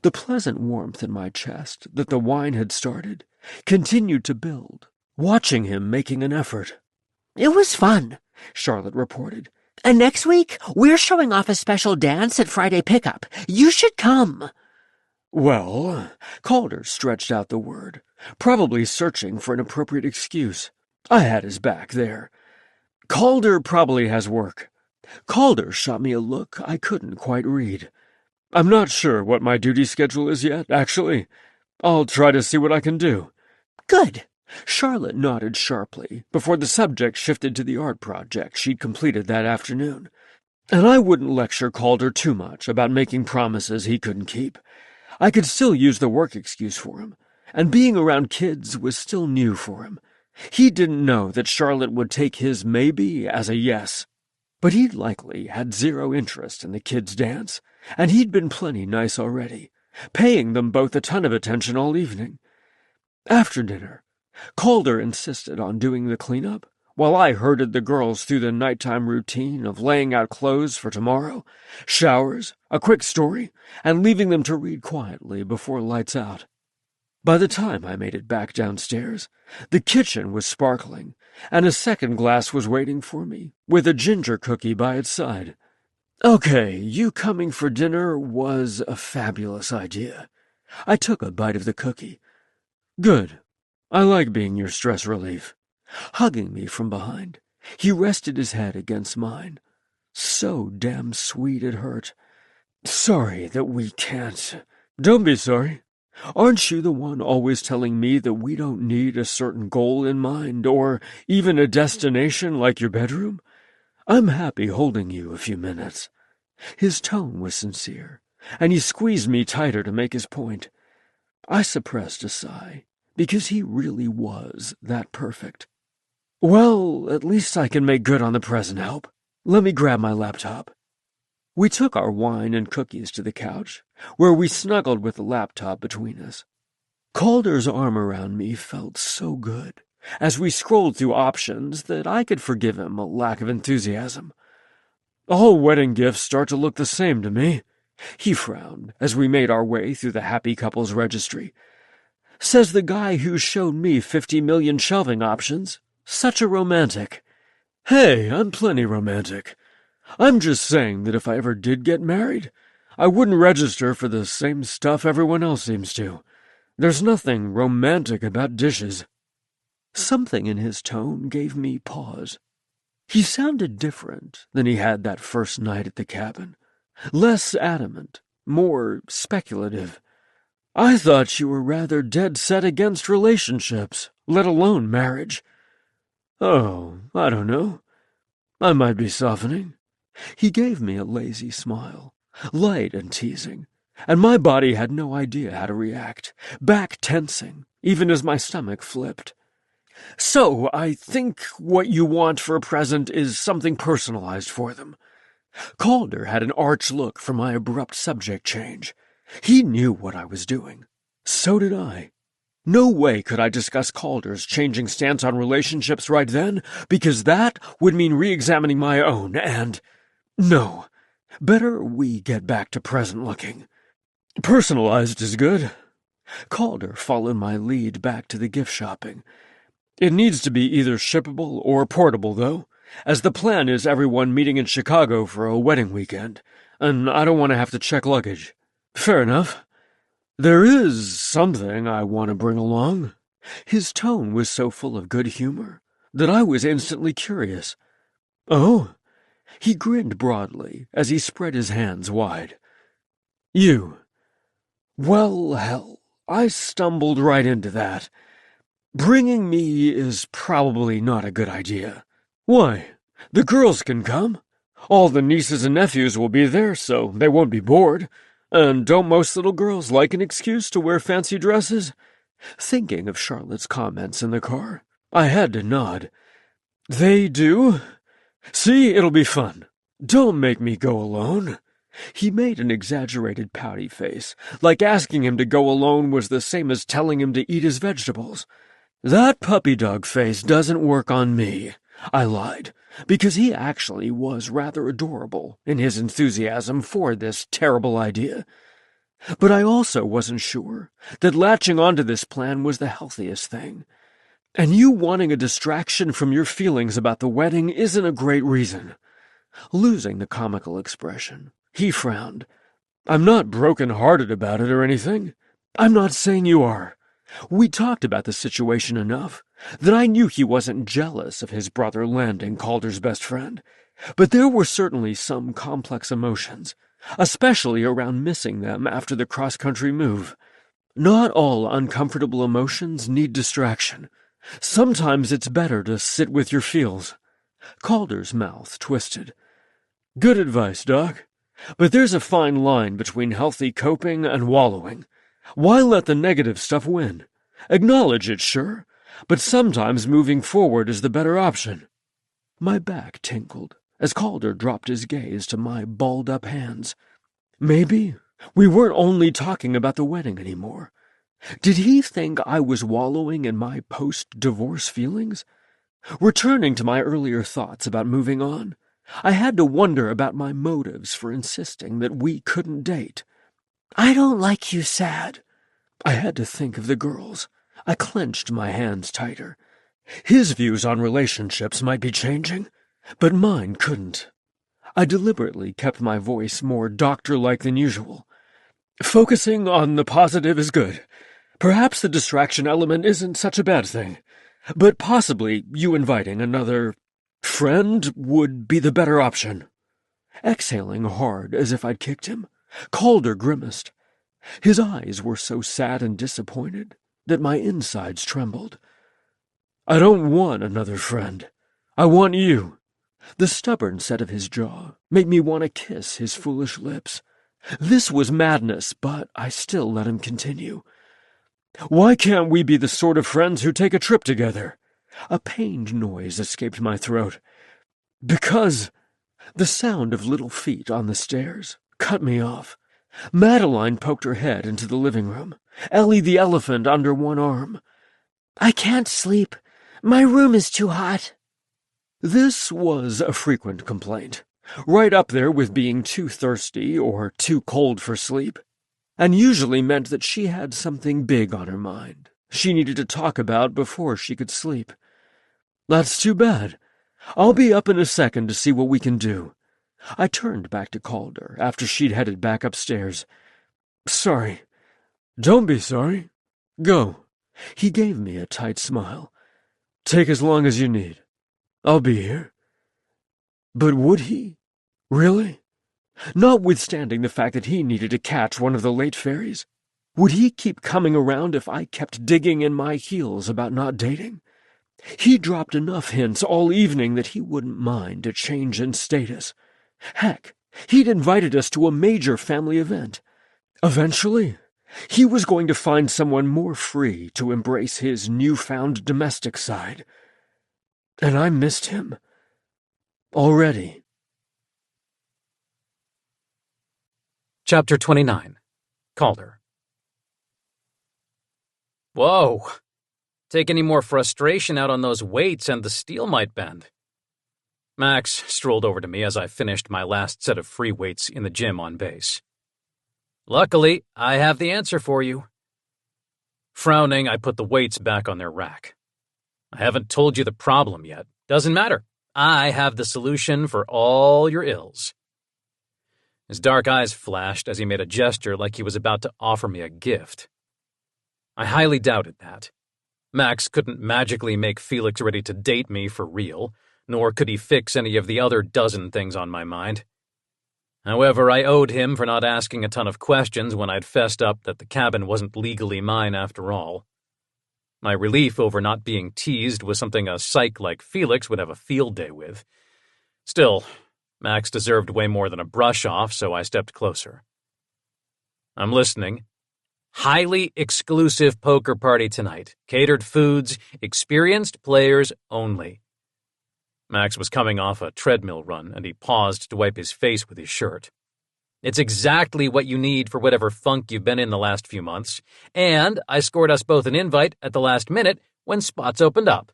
The pleasant warmth in my chest that the wine had started continued to build, watching him making an effort. "It was fun," Charlotte reported. "And next week, we're showing off a special dance at Friday Pickup. You should come." Well, Calder stretched out the word, probably searching for an appropriate excuse. I had his back there. Calder probably has work. Calder shot me a look I couldn't quite read. I'm not sure what my duty schedule is yet, actually. I'll try to see what I can do. "Good." Charlotte nodded sharply before the subject shifted to the art project she'd completed that afternoon. And I wouldn't lecture Calder too much about making promises he couldn't keep. I could still use the work excuse for him, and being around kids was still new for him. He didn't know that Charlotte would take his maybe as a yes. But he'd likely had zero interest in the kids' dance, and he'd been plenty nice already, paying them both a ton of attention all evening. After dinner, Calder insisted on doing the cleanup, while I herded the girls through the nighttime routine of laying out clothes for tomorrow, showers, a quick story, and leaving them to read quietly before lights out. By the time I made it back downstairs, the kitchen was sparkling, and a second glass was waiting for me, with a ginger cookie by its side. Okay, you coming for dinner was a fabulous idea. I took a bite of the cookie. Good. I like being your stress relief. Hugging me from behind, he rested his head against mine. So damn sweet it hurt. Sorry that we can't. Don't be sorry. Aren't you the one always telling me that we don't need a certain goal in mind, or even a destination like your bedroom? I'm happy holding you a few minutes. His tone was sincere, and he squeezed me tighter to make his point. I suppressed a sigh, because he really was that perfect. Well, at least I can make good on the present help. Let me grab my laptop. We took our wine and cookies to the couch, where we snuggled with the laptop between us. Calder's arm around me felt so good, as we scrolled through options, that I could forgive him a lack of enthusiasm. All wedding gifts start to look the same to me. He frowned as we made our way through the happy couples registry. Says the guy who showed me 50 million shelving options. Such a romantic. Hey, I'm plenty romantic. I'm just saying that if I ever did get married, I wouldn't register for the same stuff everyone else seems to. There's nothing romantic about dishes. Something in his tone gave me pause. He sounded different than he had that first night at the cabin. Less adamant, more speculative. I thought you were rather dead set against relationships, let alone marriage. Oh, I don't know. I might be softening. He gave me a lazy smile, light and teasing, and my body had no idea how to react, back tensing, even as my stomach flipped. So, I think what you want for a present is something personalized for them. Calder had an arch look for my abrupt subject change. He knew what I was doing. So did I. No way could I discuss Calder's changing stance on relationships right then, because that would mean re-examining my own, and... No. Better we get back to present looking. Personalized is good. Calder followed my lead back to the gift shopping. It needs to be either shippable or portable, though, as the plan is everyone meeting in Chicago for a wedding weekend, and I don't want to have to check luggage. Fair enough. There is something I want to bring along. His tone was so full of good humor, that I was instantly curious. "Oh?" He grinned broadly as he spread his hands wide. "You. Well, hell, I stumbled right into that. Bringing me is probably not a good idea. Why? The girls can come. All the nieces and nephews will be there, so they won't be bored. And don't most little girls like an excuse to wear fancy dresses?" Thinking of Charlotte's comments in the car, I had to nod. "They do? See, it'll be fun. Don't make me go alone." He made an exaggerated pouty face, like asking him to go alone was the same as telling him to eat his vegetables. "That puppy dog face doesn't work on me," I lied, because he actually was rather adorable in his enthusiasm for this terrible idea. But I also wasn't sure that latching onto this plan was the healthiest thing. And you wanting a distraction from your feelings about the wedding isn't a great reason. Losing the comical expression, he frowned. "I'm not broken-hearted about it or anything. I'm not saying you are. We talked about the situation enough that I knew he wasn't jealous of his brother landing Calder's best friend. But there were certainly some complex emotions, especially around missing them after the cross-country move. Not all uncomfortable emotions need distraction. Sometimes it's better to sit with your feels." Calder's mouth twisted. "Good advice, Doc. But there's a fine line between healthy coping and wallowing. Why let the negative stuff win? Acknowledge it, sure, but sometimes moving forward is the better option." My back tingled as Calder dropped his gaze to my balled-up hands. Maybe we weren't only talking about the wedding anymore. Did he think I was wallowing in my post-divorce feelings? Returning to my earlier thoughts about moving on, I had to wonder about my motives for insisting that we couldn't date. "I don't like you sad." I had to think of the girls. I clenched my hands tighter. His views on relationships might be changing, but mine couldn't. I deliberately kept my voice more doctor-like than usual. "Focusing on the positive is good. Perhaps the distraction element isn't such a bad thing. But possibly you inviting another friend would be the better option." Exhaling hard as if I'd kicked him, Calder grimaced. His eyes were so sad and disappointed that my insides trembled. "I don't want another friend. I want you." The stubborn set of his jaw made me want to kiss his foolish lips. This was madness, but I still let him continue. "Why can't we be the sort of friends who take a trip together?" A pained noise escaped my throat. "Because—" The sound of little feet on the stairs cut me off. Madeline poked her head into the living room, Ellie the elephant under one arm. "I can't sleep. My room is too hot." This was a frequent complaint, right up there with being too thirsty or too cold for sleep, and usually meant that she had something big on her mind she needed to talk about before she could sleep. "That's too bad. I'll be up in a second to see what we can do." I turned back to Calder after she'd headed back upstairs. "Sorry." "Don't be sorry. Go." He gave me a tight smile. "Take as long as you need. I'll be here." But would he? Really? Notwithstanding the fact that he needed to catch one of the late ferries, would he keep coming around if I kept digging in my heels about not dating? He dropped enough hints all evening that he wouldn't mind a change in status. Heck, he'd invited us to a major family event. Eventually, he was going to find someone more free to embrace his newfound domestic side. And I missed him. Already. Chapter 29. Calder. Whoa. Take any more frustration out on those weights and the steel might bend. Max strolled over to me as I finished my last set of free weights in the gym on base. Luckily, I have the answer for you. Frowning, I put the weights back on their rack. I haven't told you the problem yet. Doesn't matter. I have the solution for all your ills. His dark eyes flashed as he made a gesture like he was about to offer me a gift. I highly doubted that. Max couldn't magically make Felix ready to date me for real, nor could he fix any of the other dozen things on my mind. However, I owed him for not asking a ton of questions when I'd fessed up that the cabin wasn't legally mine after all. My relief over not being teased was something a psych like Felix would have a field day with. Still, Max deserved way more than a brush-off, so I stepped closer. I'm listening. Highly exclusive poker party tonight. Catered foods, experienced players only. Max was coming off a treadmill run, and he paused to wipe his face with his shirt. It's exactly what you need for whatever funk you've been in the last few months, and I scored us both an invite at the last minute when spots opened up.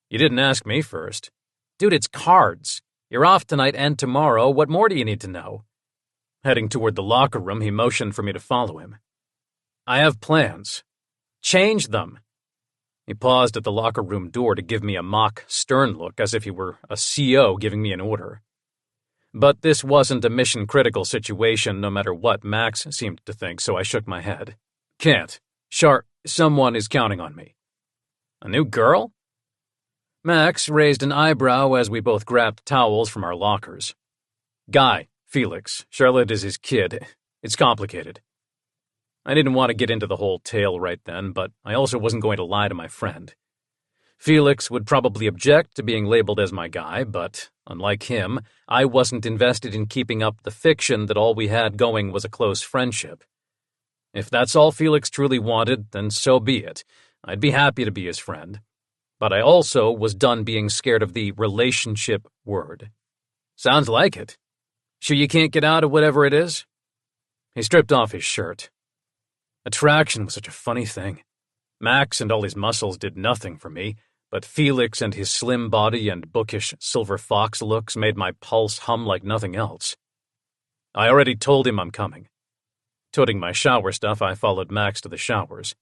You didn't ask me first. Dude, it's cards. You're off tonight and tomorrow. What more do you need to know? Heading toward the locker room, he motioned for me to follow him. I have plans. Change them. He paused at the locker room door to give me a mock, stern look as if he were a CO giving me an order. But this wasn't a mission-critical situation no matter what Max seemed to think, so I shook my head. Can't. Someone is counting on me. A new girl? Max raised an eyebrow as we both grabbed towels from our lockers. Guy, Felix. Charlotte is his kid. It's complicated. I didn't want to get into the whole tale right then, but I also wasn't going to lie to my friend. Felix would probably object to being labeled as my guy, but, unlike him, I wasn't invested in keeping up the fiction that all we had going was a close friendship. If that's all Felix truly wanted, then so be it. I'd be happy to be his friend. But I also was done being scared of the relationship word. Sounds like it. Sure you can't get out of whatever it is? He stripped off his shirt. Attraction was such a funny thing. Max and all his muscles did nothing for me, but Felix and his slim body and bookish silver fox looks made my pulse hum like nothing else. I already told him I'm coming. Toting my shower stuff, I followed Max to the showers.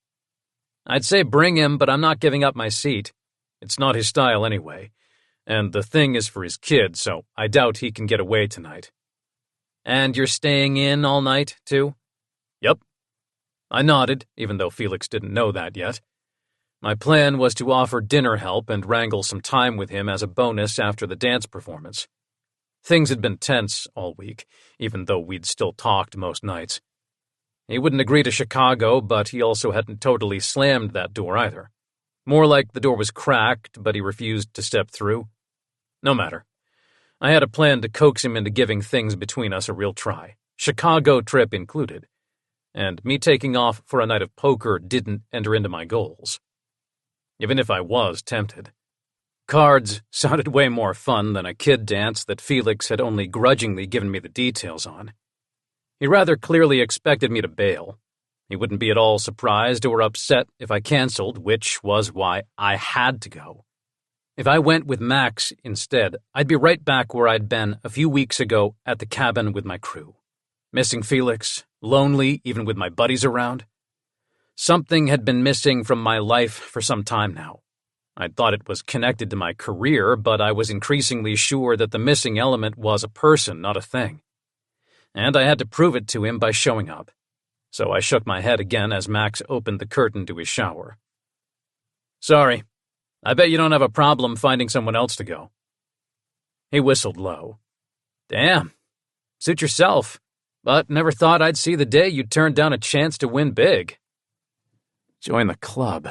I'd say bring him, but I'm not giving up my seat. It's not his style anyway, and the thing is for his kid, so I doubt he can get away tonight. And you're staying in all night, too? Yep. I nodded, even though Felix didn't know that yet. My plan was to offer dinner help and wrangle some time with him as a bonus after the dance performance. Things had been tense all week, even though we'd still talked most nights. He wouldn't agree to Chicago, but he also hadn't totally slammed that door either. More like the door was cracked, but he refused to step through. No matter. I had a plan to coax him into giving things between us a real try, Chicago trip included. And me taking off for a night of poker didn't enter into my goals. Even if I was tempted. Cards sounded way more fun than a kid dance that Felix had only grudgingly given me the details on. He rather clearly expected me to bail. He wouldn't be at all surprised or upset if I canceled, which was why I had to go. If I went with Max instead, I'd be right back where I'd been a few weeks ago at the cabin with my crew. Missing Felix, lonely even with my buddies around. Something had been missing from my life for some time now. I'd thought it was connected to my career, but I was increasingly sure that the missing element was a person, not a thing. And I had to prove it to him by showing up. So I shook my head again as Max opened the curtain to his shower. Sorry, I bet you don't have a problem finding someone else to go. He whistled low. Damn, suit yourself. But never thought I'd see the day you turned down a chance to win big. Join the club.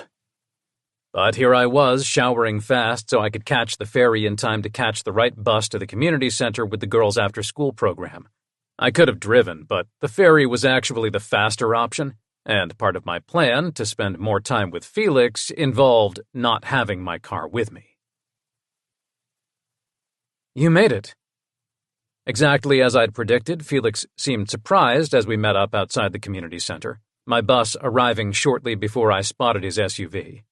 But here I was, showering fast so I could catch the ferry in time to catch the right bus to the community center with the girls' after-school program. I could have driven, but the ferry was actually the faster option, and part of my plan to spend more time with Felix involved not having my car with me. You made it. Exactly as I'd predicted, Felix seemed surprised as we met up outside the community center, my bus arriving shortly before I spotted his SUV.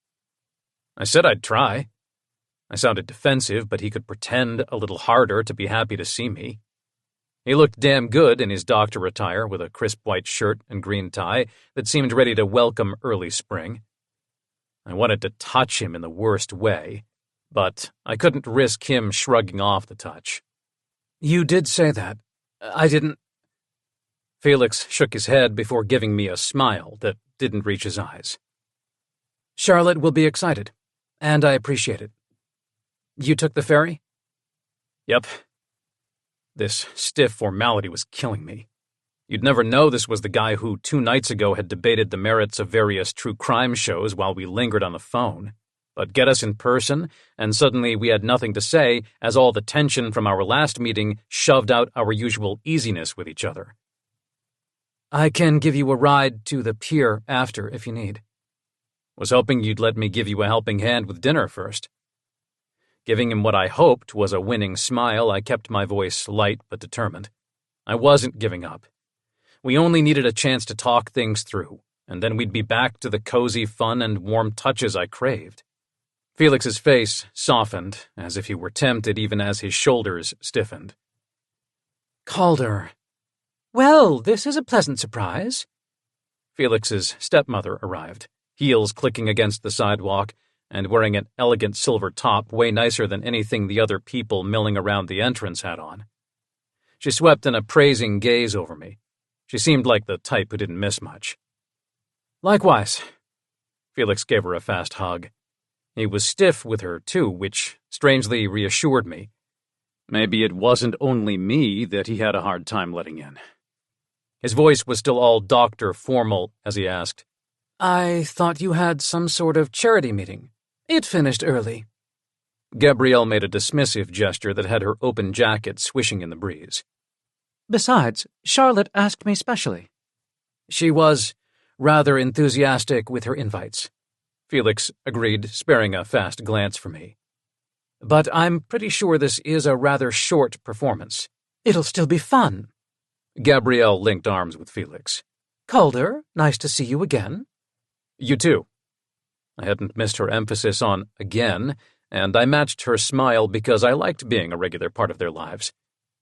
I said I'd try. I sounded defensive, but he could pretend a little harder to be happy to see me. He looked damn good in his doctor attire with a crisp white shirt and green tie that seemed ready to welcome early spring. I wanted to touch him in the worst way, but I couldn't risk him shrugging off the touch. You did say that. I didn't... Felix shook his head before giving me a smile that didn't reach his eyes. Charlotte will be excited, and I appreciate it. You took the ferry? Yep. This stiff formality was killing me. You'd never know this was the guy who 2 nights ago had debated the merits of various true crime shows while we lingered on the phone. But get us in person, and suddenly we had nothing to say as all the tension from our last meeting shoved out our usual easiness with each other. I can give you a ride to the pier after if you need. Was hoping you'd let me give you a helping hand with dinner first. Giving him what I hoped was a winning smile, I kept my voice light but determined. I wasn't giving up. We only needed a chance to talk things through, and then we'd be back to the cozy fun and warm touches I craved. Felix's face softened, as if he were tempted even as his shoulders stiffened. Calder. Well, this is a pleasant surprise. Felix's stepmother arrived, heels clicking against the sidewalk, and wearing an elegant silver top way nicer than anything the other people milling around the entrance had on. She swept an appraising gaze over me. She seemed like the type who didn't miss much. Likewise. Felix gave her a fast hug. He was stiff with her, too, which strangely reassured me. Maybe it wasn't only me that he had a hard time letting in. His voice was still all doctor formal as he asked, I thought you had some sort of charity meeting. It finished early. Gabrielle made a dismissive gesture that had her open jacket swishing in the breeze. Besides, Charlotte asked me specially. She was rather enthusiastic with her invites. Felix agreed, sparing a fast glance for me. But I'm pretty sure this is a rather short performance. It'll still be fun. Gabrielle linked arms with Felix. Calder, nice to see you again. You too. I hadn't missed her emphasis on again, and I matched her smile because I liked being a regular part of their lives,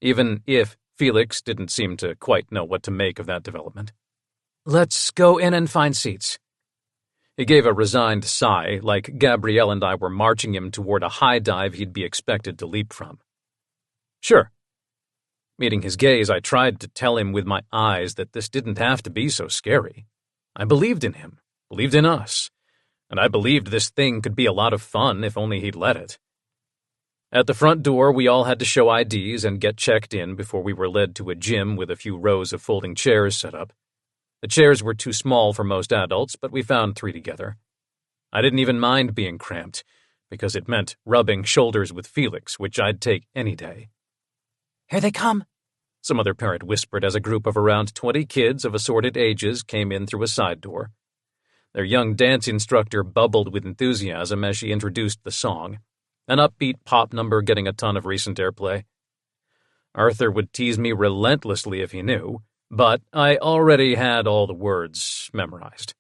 even if Felix didn't seem to quite know what to make of that development. Let's go in and find seats. He gave a resigned sigh, like Gabrielle and I were marching him toward a high dive he'd be expected to leap from. Sure. Meeting his gaze, I tried to tell him with my eyes that this didn't have to be so scary. I believed in him, believed in us, and I believed this thing could be a lot of fun if only he'd let it. At the front door, we all had to show IDs and get checked in before we were led to a gym with a few rows of folding chairs set up. The chairs were too small for most adults, but we found 3 together. I didn't even mind being cramped, because it meant rubbing shoulders with Felix, which I'd take any day. Here they come, some other parent whispered as a group of around 20 kids of assorted ages came in through a side door. Their young dance instructor bubbled with enthusiasm as she introduced the song, an upbeat pop number getting a ton of recent airplay. Arthur would tease me relentlessly if he knew, but I already had all the words memorized.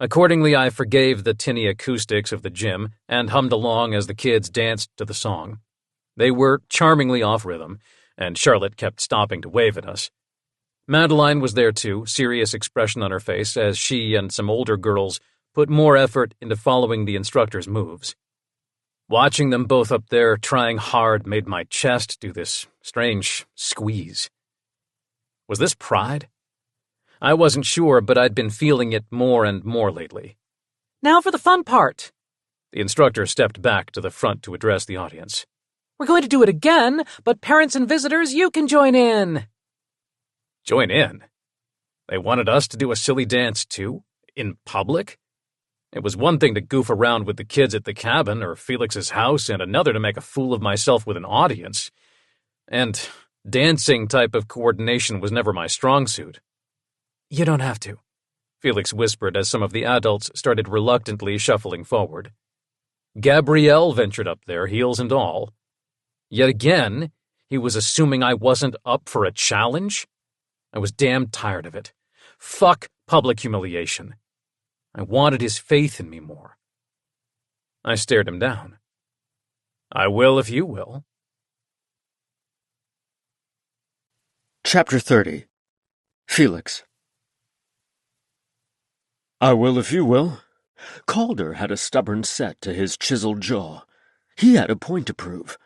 Accordingly, I forgave the tinny acoustics of the gym and hummed along as the kids danced to the song. They were charmingly off rhythm, and Charlotte kept stopping to wave at us. Madeline was there too, serious expression on her face as she and some older girls put more effort into following the instructor's moves. Watching them both up there trying hard made my chest do this strange squeeze. Was this pride? I wasn't sure, but I'd been feeling it more and more lately. Now for the fun part. The instructor stepped back to the front to address the audience. We're going to do it again, but parents and visitors, you can join in. Join in? They wanted us to do a silly dance too? In public? It was one thing to goof around with the kids at the cabin or Felix's house, and another to make a fool of myself with an audience. And dancing type of coordination was never my strong suit. You don't have to, Felix whispered as some of the adults started reluctantly shuffling forward. Gabrielle ventured up there, heels and all. Yet again, he was assuming I wasn't up for a challenge? I was damn tired of it. Fuck public humiliation. I wanted his faith in me more. I stared him down. I will if you will. Chapter 30. Felix. I will if you will. Calder had a stubborn set to his chiseled jaw. He had a point to prove.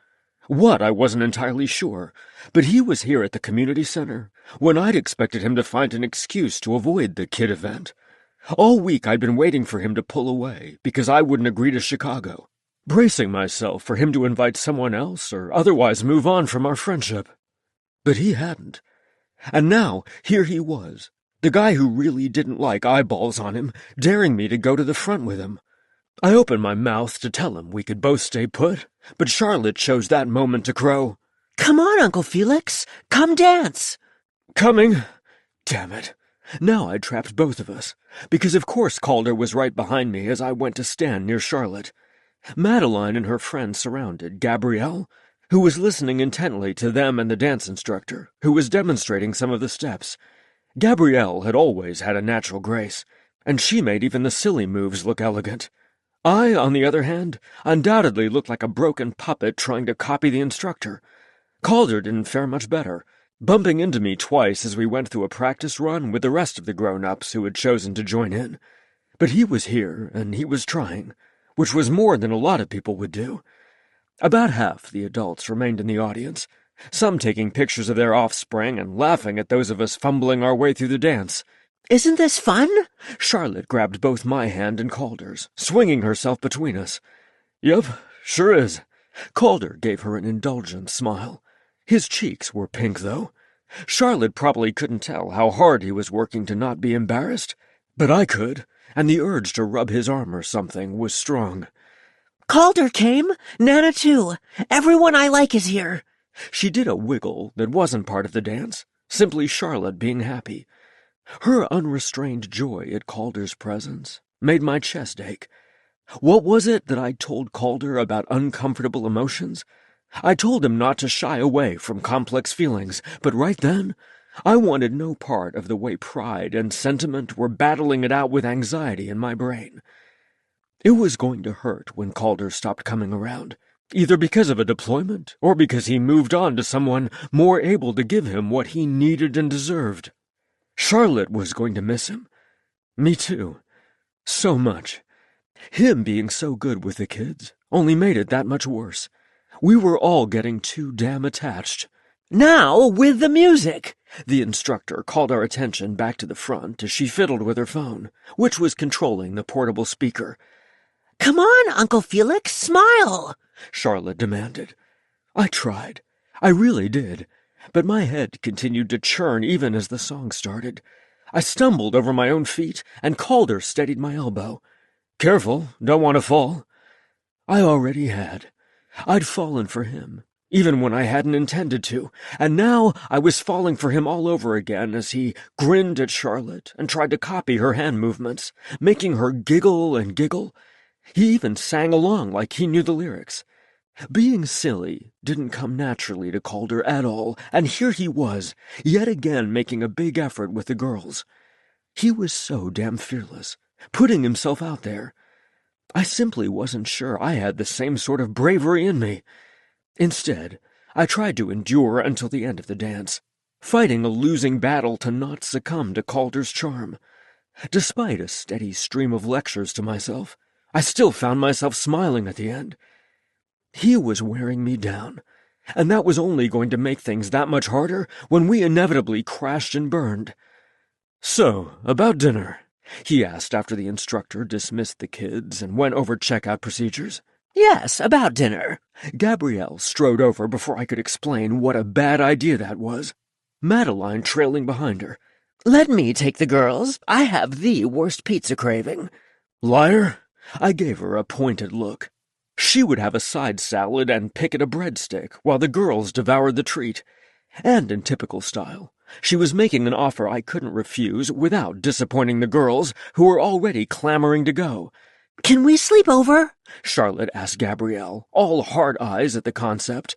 What, I wasn't entirely sure, but he was here at the community center when I'd expected him to find an excuse to avoid the kid event. All week I'd been waiting for him to pull away because I wouldn't agree to Chicago, bracing myself for him to invite someone else or otherwise move on from our friendship. But he hadn't. And now, here he was, the guy who really didn't like eyeballs on him, daring me to go to the front with him. I opened my mouth to tell him we could both stay put, but Charlotte chose that moment to crow, "Come on, Uncle Felix. Come dance." "Coming." Damn it. Now I'd trapped both of us, because of course Calder was right behind me as I went to stand near Charlotte. Madeline and her friend surrounded Gabrielle, who was listening intently to them and the dance instructor, who was demonstrating some of the steps. Gabrielle had always had a natural grace, and she made even the silly moves look elegant. I, on the other hand, undoubtedly looked like a broken puppet trying to copy the instructor. Calder didn't fare much better, bumping into me twice as we went through a practice run with the rest of the grown-ups who had chosen to join in. But he was here, and he was trying, which was more than a lot of people would do. About half the adults remained in the audience, some taking pictures of their offspring and laughing at those of us fumbling our way through the dance. "Isn't this fun?" Charlotte grabbed both my hand and Calder's, swinging herself between us. "Yup, sure is." Calder gave her an indulgent smile. His cheeks were pink, though. Charlotte probably couldn't tell how hard he was working to not be embarrassed, but I could, and the urge to rub his arm or something was strong. "Calder came. Nana, too. Everyone I like is here." She did a wiggle that wasn't part of the dance, simply Charlotte being happy. Her unrestrained joy at Calder's presence made my chest ache. What was it that I told Calder about uncomfortable emotions? I told him not to shy away from complex feelings, but right then, I wanted no part of the way pride and sentiment were battling it out with anxiety in my brain. It was going to hurt when Calder stopped coming around, either because of a deployment or because he moved on to someone more able to give him what he needed and deserved. Charlotte was going to miss him. Me too. So much. Him being so good with the kids only made it that much worse. We were all getting too damn attached. "Now, with the music!" The instructor called our attention back to the front as she fiddled with her phone, which was controlling the portable speaker. "Come on, Uncle Felix, smile!" Charlotte demanded. I tried. I really did. But my head continued to churn even as the song started. I stumbled over my own feet, and Calder steadied my elbow. "Careful, don't want to fall." I already had. I'd fallen for him, even when I hadn't intended to, and now I was falling for him all over again as he grinned at Charlotte and tried to copy her hand movements, making her giggle and giggle. He even sang along like he knew the lyrics. Being silly didn't come naturally to Calder at all, and here he was, yet again making a big effort with the girls. He was so damn fearless, putting himself out there. I simply wasn't sure I had the same sort of bravery in me. Instead, I tried to endure until the end of the dance, fighting a losing battle to not succumb to Calder's charm. Despite a steady stream of lectures to myself, I still found myself smiling at the end. He was wearing me down, and that was only going to make things that much harder when we inevitably crashed and burned. "So, about dinner?" he asked after the instructor dismissed the kids and went over checkout procedures. "Yes, about dinner." Gabrielle strode over before I could explain what a bad idea that was, Madeline trailing behind her. "Let me take the girls. I have the worst pizza craving." "Liar." I gave her a pointed look. She would have a side salad and pick at a breadstick while the girls devoured the treat. And in typical style, she was making an offer I couldn't refuse without disappointing the girls, who were already clamoring to go. "Can we sleep over?" Charlotte asked Gabrielle, all hard eyes at the concept.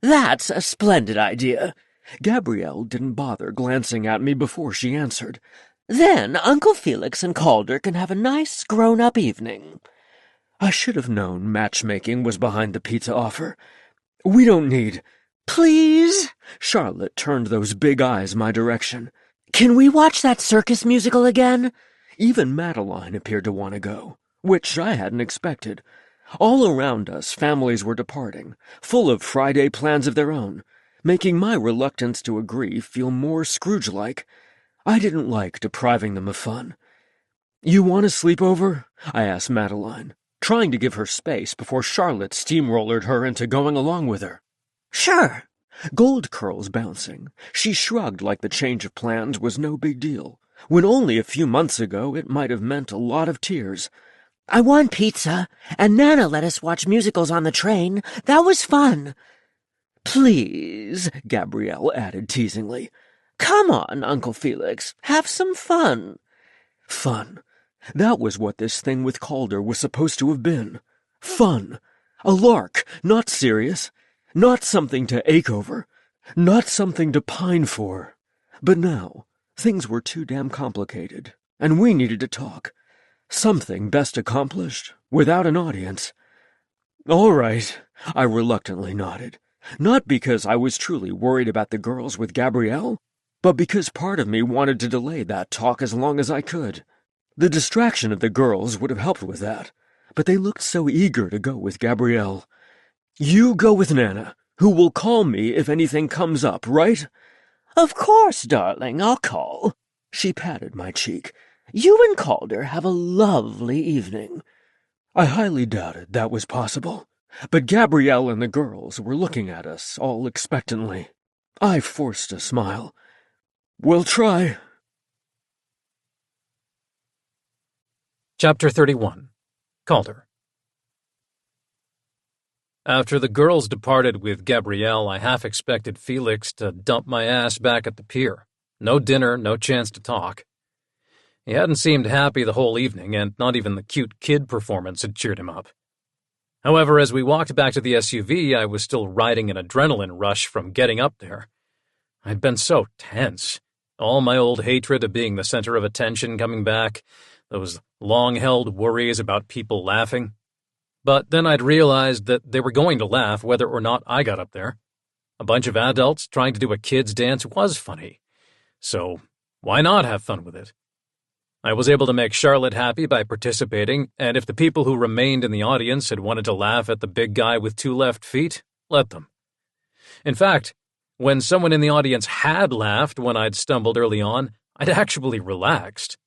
"That's a splendid idea." Gabrielle didn't bother glancing at me before she answered. "Then Uncle Felix and Calder can have a nice grown-up evening." I should have known matchmaking was behind the pizza offer. "We don't need—" "Please?" Charlotte turned those big eyes my direction. "Can we watch that circus musical again?" Even Madeline appeared to want to go, which I hadn't expected. All around us, families were departing, full of Friday plans of their own, making my reluctance to agree feel more Scrooge-like. I didn't like depriving them of fun. You want a sleepover? I asked Madeline, trying to give her space before Charlotte steamrollered her into going along with her. Sure. Gold curls bouncing, she shrugged like the change of plans was no big deal, when only a few months ago it might have meant a lot of tears. I want pizza, and Nana let us watch musicals on the train. That was fun. Please, Gabrielle added teasingly. Come on, Uncle Felix, have some fun. Fun. That was what this thing with Calder was supposed to have been. Fun. A lark, not serious. Not something to ache over. Not something to pine for. But now, things were too damn complicated, and we needed to talk. Something best accomplished without an audience. All right, I reluctantly nodded. Not because I was truly worried about the girls with Gabrielle, but because part of me wanted to delay that talk as long as I could. The distraction of the girls would have helped with that, but they looked so eager to go with Gabrielle. You go with Nana, who will call me if anything comes up, right? Of course, darling, I'll call. She patted my cheek. You and Calder have a lovely evening. I highly doubted that was possible, but Gabrielle and the girls were looking at us all expectantly. I forced a smile. We'll try. Chapter 31. Calder. After the girls departed with Gabrielle, I half expected Felix to dump my ass back at the pier. No dinner, no chance to talk. He hadn't seemed happy the whole evening, and not even the cute kid performance had cheered him up. However, as we walked back to the SUV, I was still riding an adrenaline rush from getting up there. I'd been so tense. All my old hatred of being the center of attention coming back, those long-held worries about people laughing. But then I'd realized that they were going to laugh whether or not I got up there. A bunch of adults trying to do a kid's dance was funny. So why not have fun with it? I was able to make Charlotte happy by participating, and if the people who remained in the audience had wanted to laugh at the big guy with 2 left feet, let them. In fact, when someone in the audience had laughed when I'd stumbled early on, I'd actually relaxed.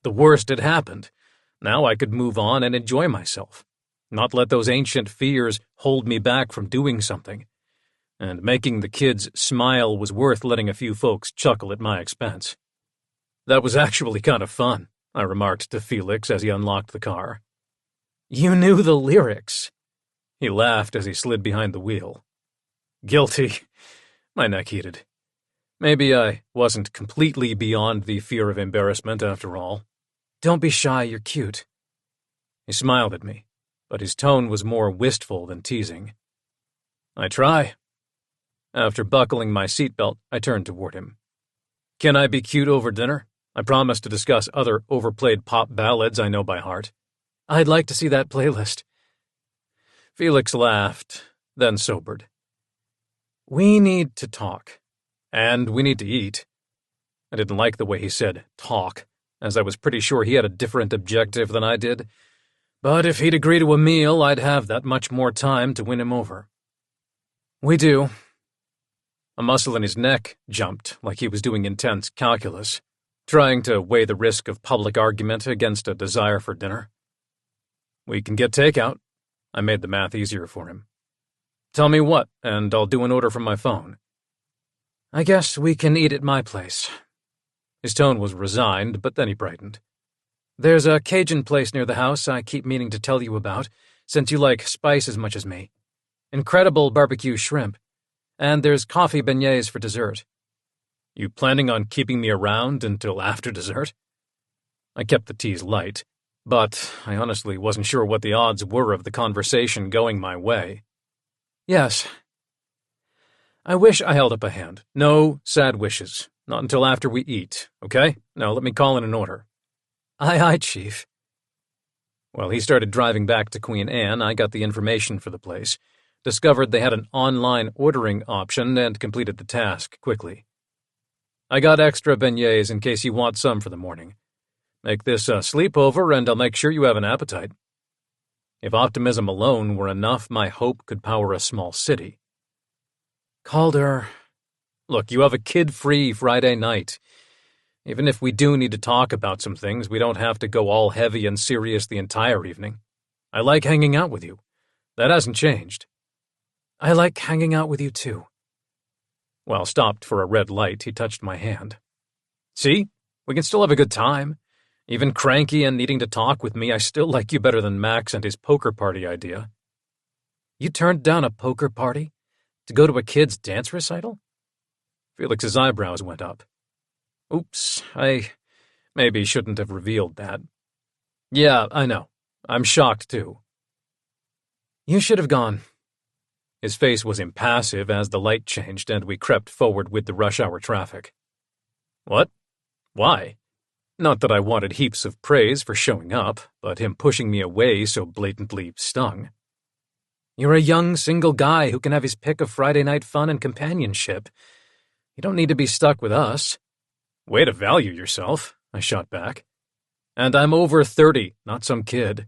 The worst had happened. Now I could move on and enjoy myself, not let those ancient fears hold me back from doing something. And making the kids smile was worth letting a few folks chuckle at my expense. That was actually kind of fun, I remarked to Felix as he unlocked the car. You knew the lyrics. He laughed as he slid behind the wheel. Guilty. My neck heated. Maybe I wasn't completely beyond the fear of embarrassment after all. Don't be shy, you're cute. He smiled at me, but his tone was more wistful than teasing. I try. After buckling my seatbelt, I turned toward him. Can I be cute over dinner? I promise to discuss other overplayed pop ballads I know by heart. I'd like to see that playlist. Felix laughed, then sobered. We need to talk. And we need to eat. I didn't like the way he said talk, as I was pretty sure he had a different objective than I did. But if he'd agree to a meal, I'd have that much more time to win him over. We do. A muscle in his neck jumped like he was doing intense calculus, trying to weigh the risk of public argument against a desire for dinner. We can get takeout. I made the math easier for him. Tell me what, and I'll do an order from my phone. I guess we can eat at my place. His tone was resigned, but then he brightened. There's a Cajun place near the house I keep meaning to tell you about, since you like spice as much as me. Incredible barbecue shrimp. And there's coffee beignets for dessert. You planning on keeping me around until after dessert? I kept the tease light, but I honestly wasn't sure what the odds were of the conversation going my way. Yes. I wish I held up a hand. No sad wishes. Not until after we eat, okay? Now let me call in an order. Aye, Chief. While he started driving back to Queen Anne, I got the information for the place, discovered they had an online ordering option, and completed the task quickly. I got extra beignets in case you want some for the morning. Make this a sleepover, and I'll make sure you have an appetite. If optimism alone were enough, my hope could power a small city. Calder, look, you have a kid-free Friday night. Even if we do need to talk about some things, we don't have to go all heavy and serious the entire evening. I like hanging out with you. That hasn't changed. I like hanging out with you too. While stopped for a red light, he touched my hand. See? We can still have a good time. Even cranky and needing to talk with me, I still like you better than Max and his poker party idea. You turned down a poker party? To go to a kid's dance recital? Felix's eyebrows went up. Oops, I maybe shouldn't have revealed that. Yeah, I know. I'm shocked, too. You should have gone. His face was impassive as the light changed and we crept forward with the rush hour traffic. What? Why? Not that I wanted heaps of praise for showing up, but him pushing me away so blatantly stung. You're a young, single guy who can have his pick of Friday night fun and companionship. You don't need to be stuck with us. Way to value yourself, I shot back. And I'm over 30, not some kid.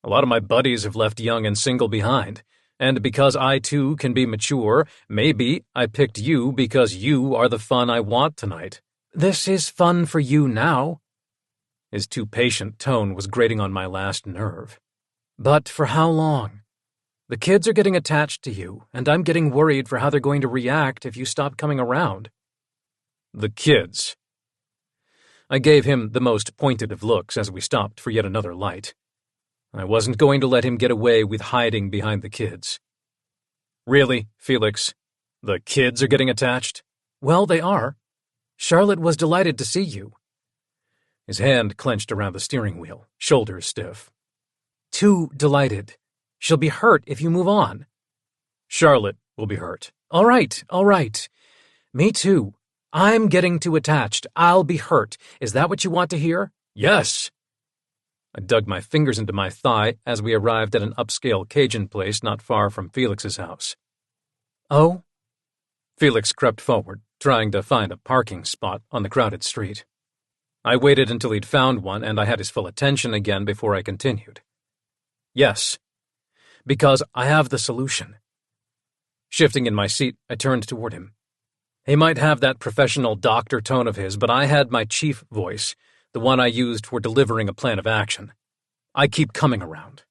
A lot of my buddies have left young and single behind, and because I too can be mature, maybe I picked you because you are the fun I want tonight. This is fun for you now. His too patient tone was grating on my last nerve. But for how long? The kids are getting attached to you, and I'm getting worried for how they're going to react if you stop coming around. The kids. I gave him the most pointed of looks as we stopped for yet another light. I wasn't going to let him get away with hiding behind the kids. Really, Felix? The kids are getting attached? Well, they are. Charlotte was delighted to see you. His hand clenched around the steering wheel, shoulders stiff. Too delighted. She'll be hurt if you move on. Charlotte will be hurt. All right. Me too. I'm getting too attached. I'll be hurt. Is that what you want to hear? Yes. I dug my fingers into my thigh as we arrived at an upscale Cajun place not far from Felix's house. Oh? Felix crept forward, trying to find a parking spot on the crowded street. I waited until he'd found one and I had his full attention again before I continued. Yes, because I have the solution. Shifting in my seat, I turned toward him. He might have that professional doctor tone of his, but I had my chief voice, the one I used for delivering a plan of action. I keep coming around.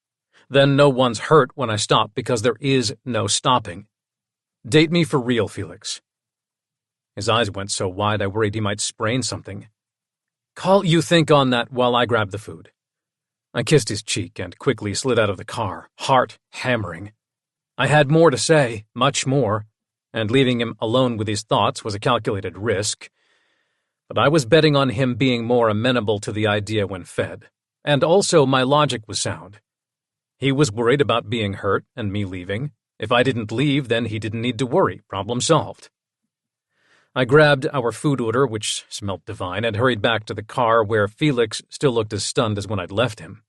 Then no one's hurt when I stop because there is no stopping. Date me for real, Felix. His eyes went so wide I worried he might sprain something. You think on that while I grab the food. I kissed his cheek and quickly slid out of the car, heart hammering. I had more to say, much more, and leaving him alone with his thoughts was a calculated risk. But I was betting on him being more amenable to the idea when fed, and also my logic was sound. He was worried about being hurt and me leaving. If I didn't leave, then he didn't need to worry. Problem solved. I grabbed our food order, which smelt divine, and hurried back to the car where Felix still looked as stunned as when I'd left him.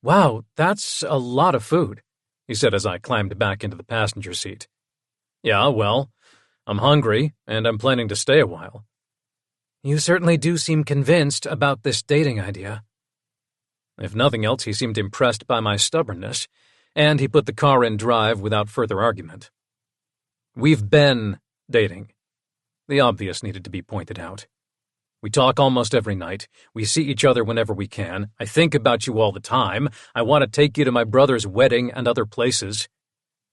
Wow, that's a lot of food, he said as I climbed back into the passenger seat. Yeah, well, I'm hungry, and I'm planning to stay a while. You certainly do seem convinced about this dating idea. If nothing else, he seemed impressed by my stubbornness, and he put the car in drive without further argument. We've been dating. The obvious needed to be pointed out. We talk almost every night. We see each other whenever we can. I think about you all the time. I want to take you to my brother's wedding and other places.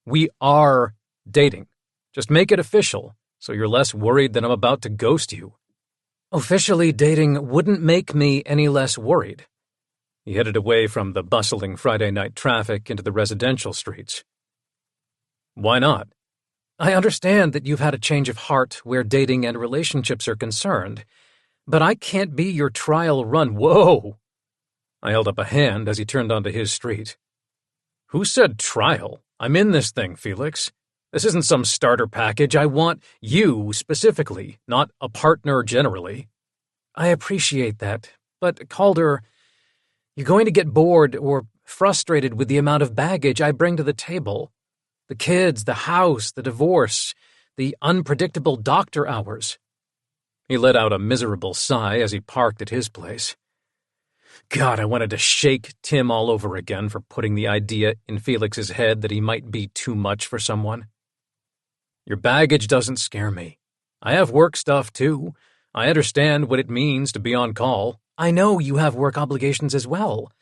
We are dating. Just make it official, so you're less worried that I'm about to ghost you. Officially dating wouldn't make me any less worried. He headed away from the bustling Friday night traffic into the residential streets. Why not? I understand that you've had a change of heart where dating and relationships are concerned, but I can't be your trial run. Whoa! I held up a hand as he turned onto his street. Who said trial? I'm in this thing, Felix. This isn't some starter package. I want you specifically, not a partner generally. I appreciate that, but Calder, you're going to get bored or frustrated with the amount of baggage I bring to the table. The kids, the house, the divorce, the unpredictable doctor hours. He let out a miserable sigh as he parked at his place. God, I wanted to shake Tim all over again for putting the idea in Felix's head that he might be too much for someone. Your baggage doesn't scare me. I have work stuff, too. I understand what it means to be on call. I know you have work obligations as well.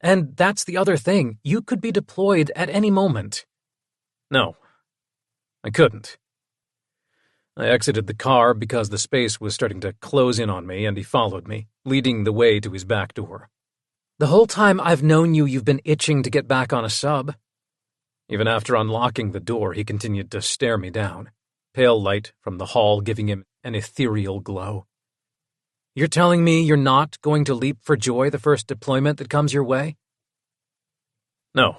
And that's the other thing. You could be deployed at any moment. No, I couldn't. I exited the car because the space was starting to close in on me, and he followed me, leading the way to his back door. The whole time I've known you, you've been itching to get back on a sub. Even after unlocking the door, he continued to stare me down, pale light from the hall giving him an ethereal glow. You're telling me you're not going to leap for joy the first deployment that comes your way? No.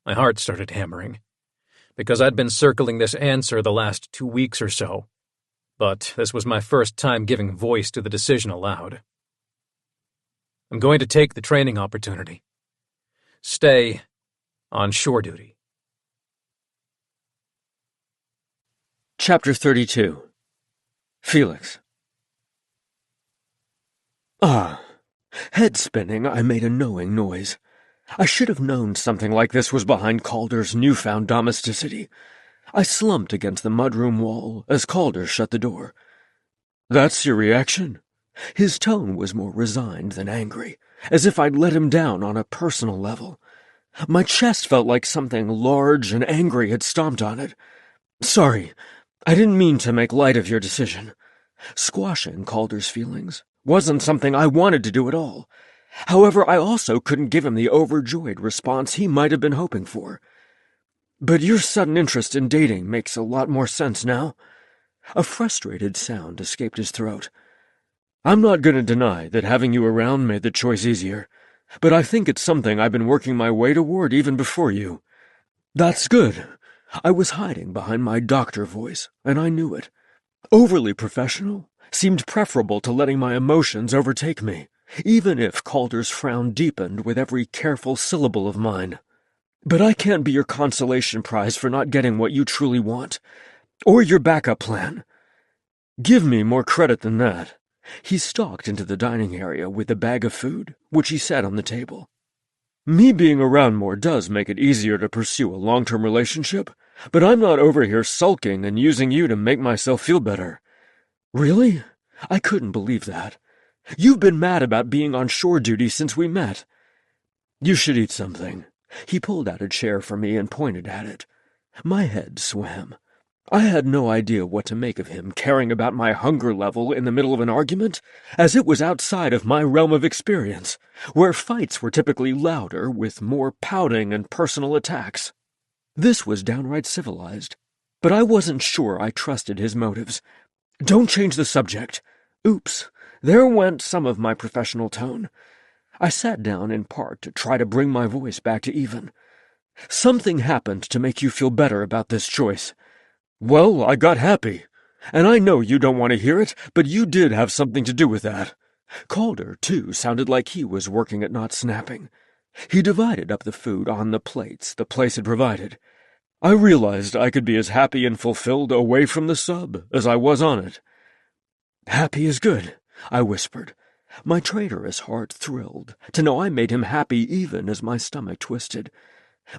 My heart started hammering, because I'd been circling this answer the last 2 weeks or so, but this was my first time giving voice to the decision aloud. I'm going to take the training opportunity. Stay on shore duty. Chapter 32. Felix. Head spinning, I made a knowing noise. I should have known something like this was behind Calder's newfound domesticity. I slumped against the mudroom wall as Calder shut the door. That's your reaction? His tone was more resigned than angry, as if I'd let him down on a personal level. My chest felt like something large and angry had stomped on it. Sorry, I didn't mean to make light of your decision. Squashing Calder's feelings wasn't something I wanted to do at all. However, I also couldn't give him the overjoyed response he might have been hoping for. But your sudden interest in dating makes a lot more sense now. A frustrated sound escaped his throat. I'm not going to deny that having you around made the choice easier, but I think it's something I've been working my way toward even before you. That's good. I was hiding behind my doctor voice, and I knew it. Overly professional seemed preferable to letting my emotions overtake me, even if Calder's frown deepened with every careful syllable of mine. But I can't be your consolation prize for not getting what you truly want, or your backup plan. Give me more credit than that. He stalked into the dining area with a bag of food, which he set on the table. Me being around more does make it easier to pursue a long-term relationship, but I'm not over here sulking and using you to make myself feel better. Really? I couldn't believe that. You've been mad about being on shore duty since we met. You should eat something. He pulled out a chair for me and pointed at it. My head swam. I had no idea what to make of him caring about my hunger level in the middle of an argument, as it was outside of my realm of experience, where fights were typically louder with more pouting and personal attacks. This was downright civilized, but I wasn't sure I trusted his motives. Don't change the subject. Oops, there went some of my professional tone. I sat down in part to try to bring my voice back to even. Something happened to make you feel better about this choice. Well, I got happy. And I know you don't want to hear it, but you did have something to do with that. Calder, too, sounded like he was working at not snapping. He divided up the food on the plates the place had provided. I realized I could be as happy and fulfilled away from the sub as I was on it. Happy is good, I whispered. My traitorous heart thrilled to know I made him happy even as my stomach twisted.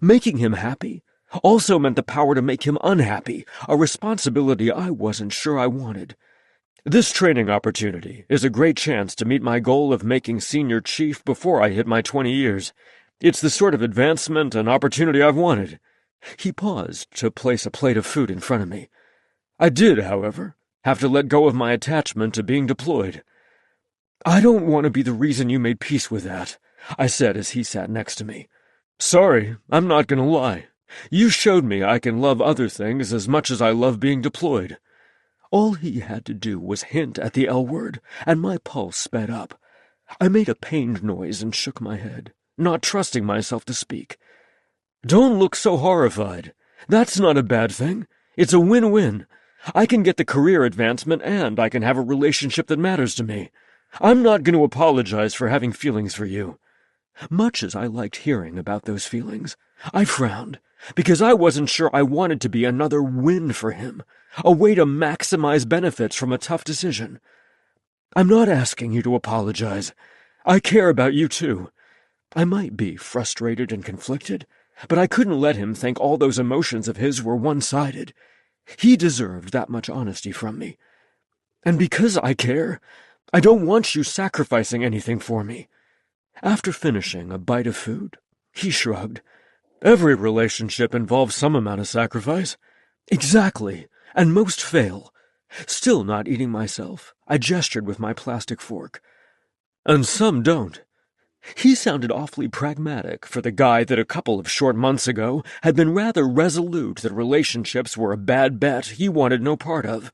Making him happy also meant the power to make him unhappy, a responsibility I wasn't sure I wanted. This training opportunity is a great chance to meet my goal of making senior chief before I hit my 20 years. It's the sort of advancement and opportunity I've wanted. He paused to place a plate of food in front of me. I did, however, have to let go of my attachment to being deployed. I don't want to be the reason you made peace with that, I said as he sat next to me. Sorry, I'm not going to lie. You showed me I can love other things as much as I love being deployed. All he had to do was hint at the L word, and my pulse sped up. I made a pained noise and shook my head, not trusting myself to speak. Don't look so horrified. That's not a bad thing. It's a win-win. I can get the career advancement and I can have a relationship that matters to me. I'm not going to apologize for having feelings for you. Much as I liked hearing about those feelings, I frowned, because I wasn't sure I wanted to be another win for him, a way to maximize benefits from a tough decision. I'm not asking you to apologize. I care about you too. I might be frustrated and conflicted, but I couldn't let him think all those emotions of his were one-sided. He deserved that much honesty from me. And because I care, I don't want you sacrificing anything for me." After finishing a bite of food, he shrugged. "Every relationship involves some amount of sacrifice." "Exactly, and most fail." Still not eating myself, I gestured with my plastic fork. "And some don't." He sounded awfully pragmatic for the guy that a couple of short months ago had been rather resolute that relationships were a bad bet he wanted no part of.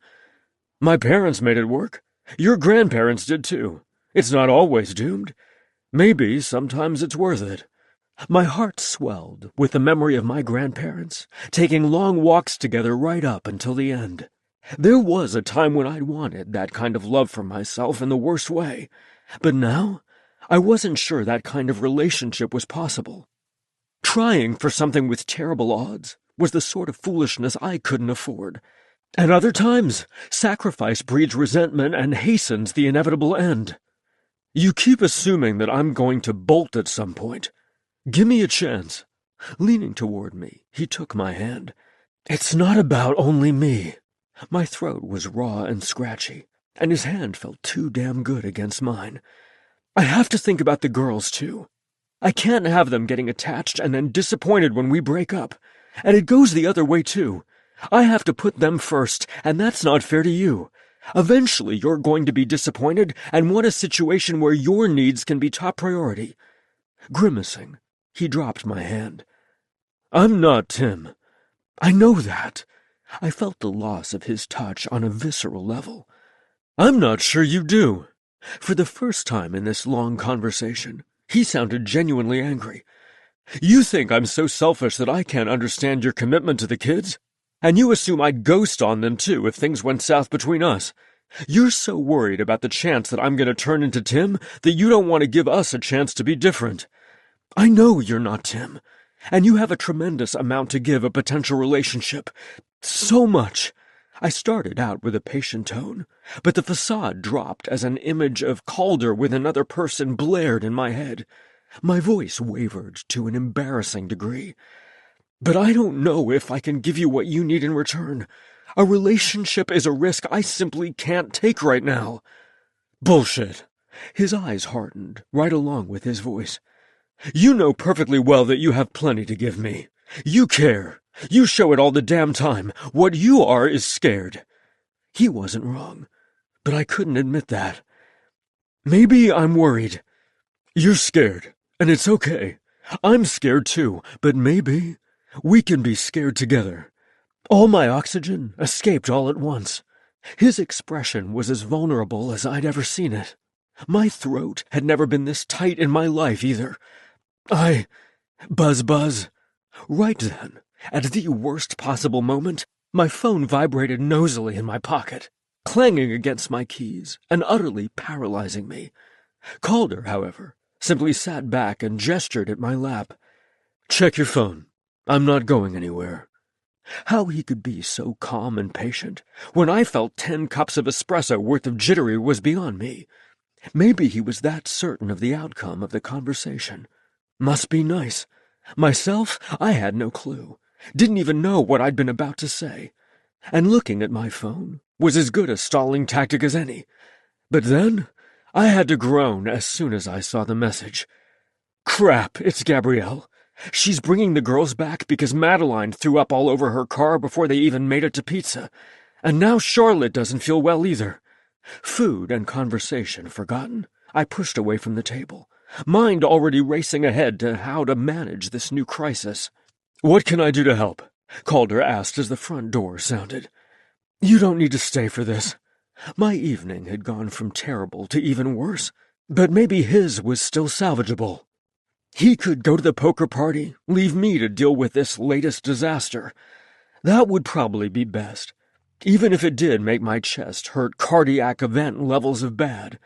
"My parents made it work. Your grandparents did too. It's not always doomed. Maybe sometimes it's worth it." My heart swelled with the memory of my grandparents, taking long walks together right up until the end. There was a time when I'd wanted that kind of love for myself in the worst way, but now I wasn't sure that kind of relationship was possible. Trying for something with terrible odds was the sort of foolishness I couldn't afford. At other times, sacrifice breeds resentment and hastens the inevitable end. "You keep assuming that I'm going to bolt at some point. Give me a chance." Leaning toward me, he took my hand. "It's not about only me." My throat was raw and scratchy, and his hand felt too damn good against mine. "I have to think about the girls, too. I can't have them getting attached and then disappointed when we break up. And it goes the other way, too. I have to put them first, and that's not fair to you. Eventually, you're going to be disappointed and want a situation where your needs can be top priority." Grimacing, he dropped my hand. "I'm not Tim. I know that." I felt the loss of his touch on a visceral level. "I'm not sure you do." For the first time in this long conversation, he sounded genuinely angry. "You think I'm so selfish that I can't understand your commitment to the kids? And you assume I'd ghost on them too if things went south between us. You're so worried about the chance that I'm going to turn into Tim that you don't want to give us a chance to be different. I know you're not Tim, and you have a tremendous amount to give a potential relationship. So much." I started out with a patient tone, but the facade dropped as an image of Calder with another person blared in my head. My voice wavered to an embarrassing degree. "But I don't know if I can give you what you need in return. A relationship is a risk I simply can't take right now." "Bullshit." His eyes hardened, right along with his voice. "You know perfectly well that you have plenty to give me. You care. You show it all the damn time. What you are is scared." He wasn't wrong, but I couldn't admit that. "Maybe I'm worried." "You're scared, and it's okay. I'm scared too, but maybe we can be scared together." All my oxygen escaped all at once. His expression was as vulnerable as I'd ever seen it. My throat had never been this tight in my life either. Buzz. Right then, at the worst possible moment, my phone vibrated nosily in my pocket, clanging against my keys and utterly paralyzing me. Calder, however, simply sat back and gestured at my lap. "Check your phone. I'm not going anywhere." How he could be so calm and patient when I felt 10 cups of espresso worth of jittery was beyond me. Maybe he was that certain of the outcome of the conversation. Must be nice. Myself, I had no clue. Didn't even know what I'd been about to say. And looking at my phone was as good a stalling tactic as any. But then I had to groan as soon as I saw the message. "Crap, it's Gabrielle. She's bringing the girls back because Madeline threw up all over her car before they even made it to pizza. And now Charlotte doesn't feel well either." Food and conversation forgotten, I pushed away from the table, mind already racing ahead to how to manage this new crisis. "What can I do to help?" Calder asked as the front door sounded. "You don't need to stay for this." My evening had gone from terrible to even worse, but maybe his was still salvageable. He could go to the poker party, leave me to deal with this latest disaster. That would probably be best, even if it did make my chest hurt cardiac event levels of bad.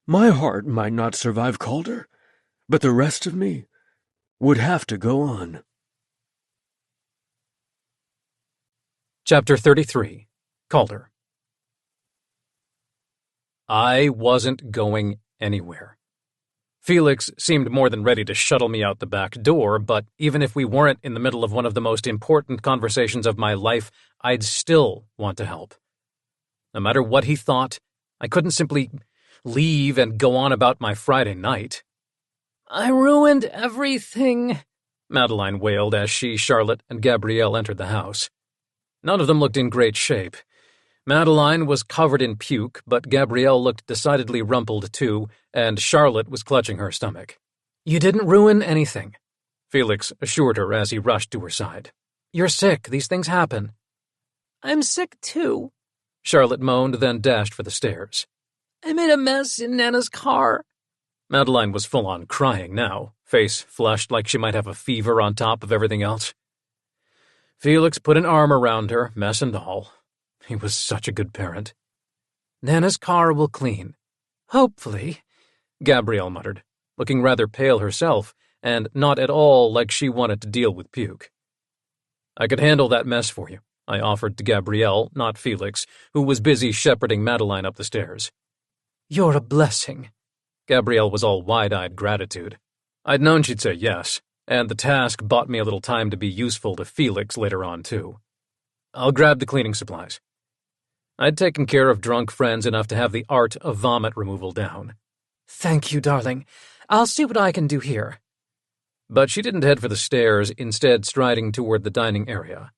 My heart might not survive Calder, but the rest of me would have to go on. Chapter 33. Calder. I wasn't going anywhere. Felix seemed more than ready to shuttle me out the back door, but even if we weren't in the middle of one of the most important conversations of my life, I'd still want to help. No matter what he thought, I couldn't simply leave and go on about my Friday night. "I ruined everything," Madeline wailed as she, Charlotte, and Gabrielle entered the house. None of them looked in great shape. Madeline was covered in puke, but Gabrielle looked decidedly rumpled too, and Charlotte was clutching her stomach. "You didn't ruin anything," Felix assured her as he rushed to her side. "You're sick. These things happen." "I'm sick too," Charlotte moaned, then dashed for the stairs. "I made a mess in Nana's car." Madeline was full-on crying now, face flushed like she might have a fever on top of everything else. Felix put an arm around her, mess and all. He was such a good parent. "Nana's car will clean. Hopefully," Gabrielle muttered, looking rather pale herself, and not at all like she wanted to deal with puke. "I could handle that mess for you," I offered to Gabrielle, not Felix, who was busy shepherding Madeline up the stairs. "You're a blessing." Gabrielle was all wide-eyed gratitude. I'd known she'd say yes, and the task bought me a little time to be useful to Felix later on, too. "I'll grab the cleaning supplies." I'd taken care of drunk friends enough to have the art of vomit removal down. "Thank you, darling. I'll see what I can do here." But she didn't head for the stairs, instead striding toward the dining area.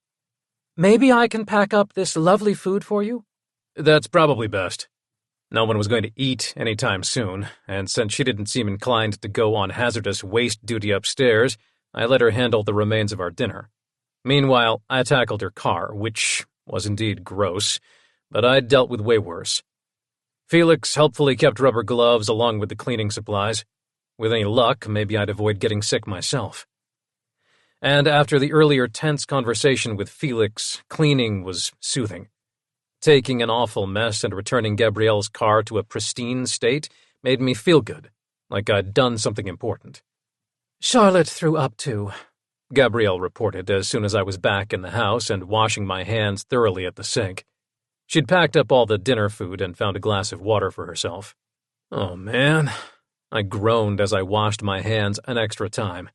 "Maybe I can pack up this lovely food for you?" "That's probably best." No one was going to eat any time soon, and since she didn't seem inclined to go on hazardous waste duty upstairs, I let her handle the remains of our dinner. Meanwhile, I tackled her car, which was indeed gross, but I'd dealt with way worse. Felix helpfully kept rubber gloves along with the cleaning supplies. With any luck, maybe I'd avoid getting sick myself. And after the earlier tense conversation with Felix, cleaning was soothing. Taking an awful mess and returning Gabrielle's car to a pristine state made me feel good, like I'd done something important. "Charlotte threw up too," Gabrielle reported as soon as I was back in the house and washing my hands thoroughly at the sink. She'd packed up all the dinner food and found a glass of water for herself. "Oh, man," I groaned as I washed my hands an extra time.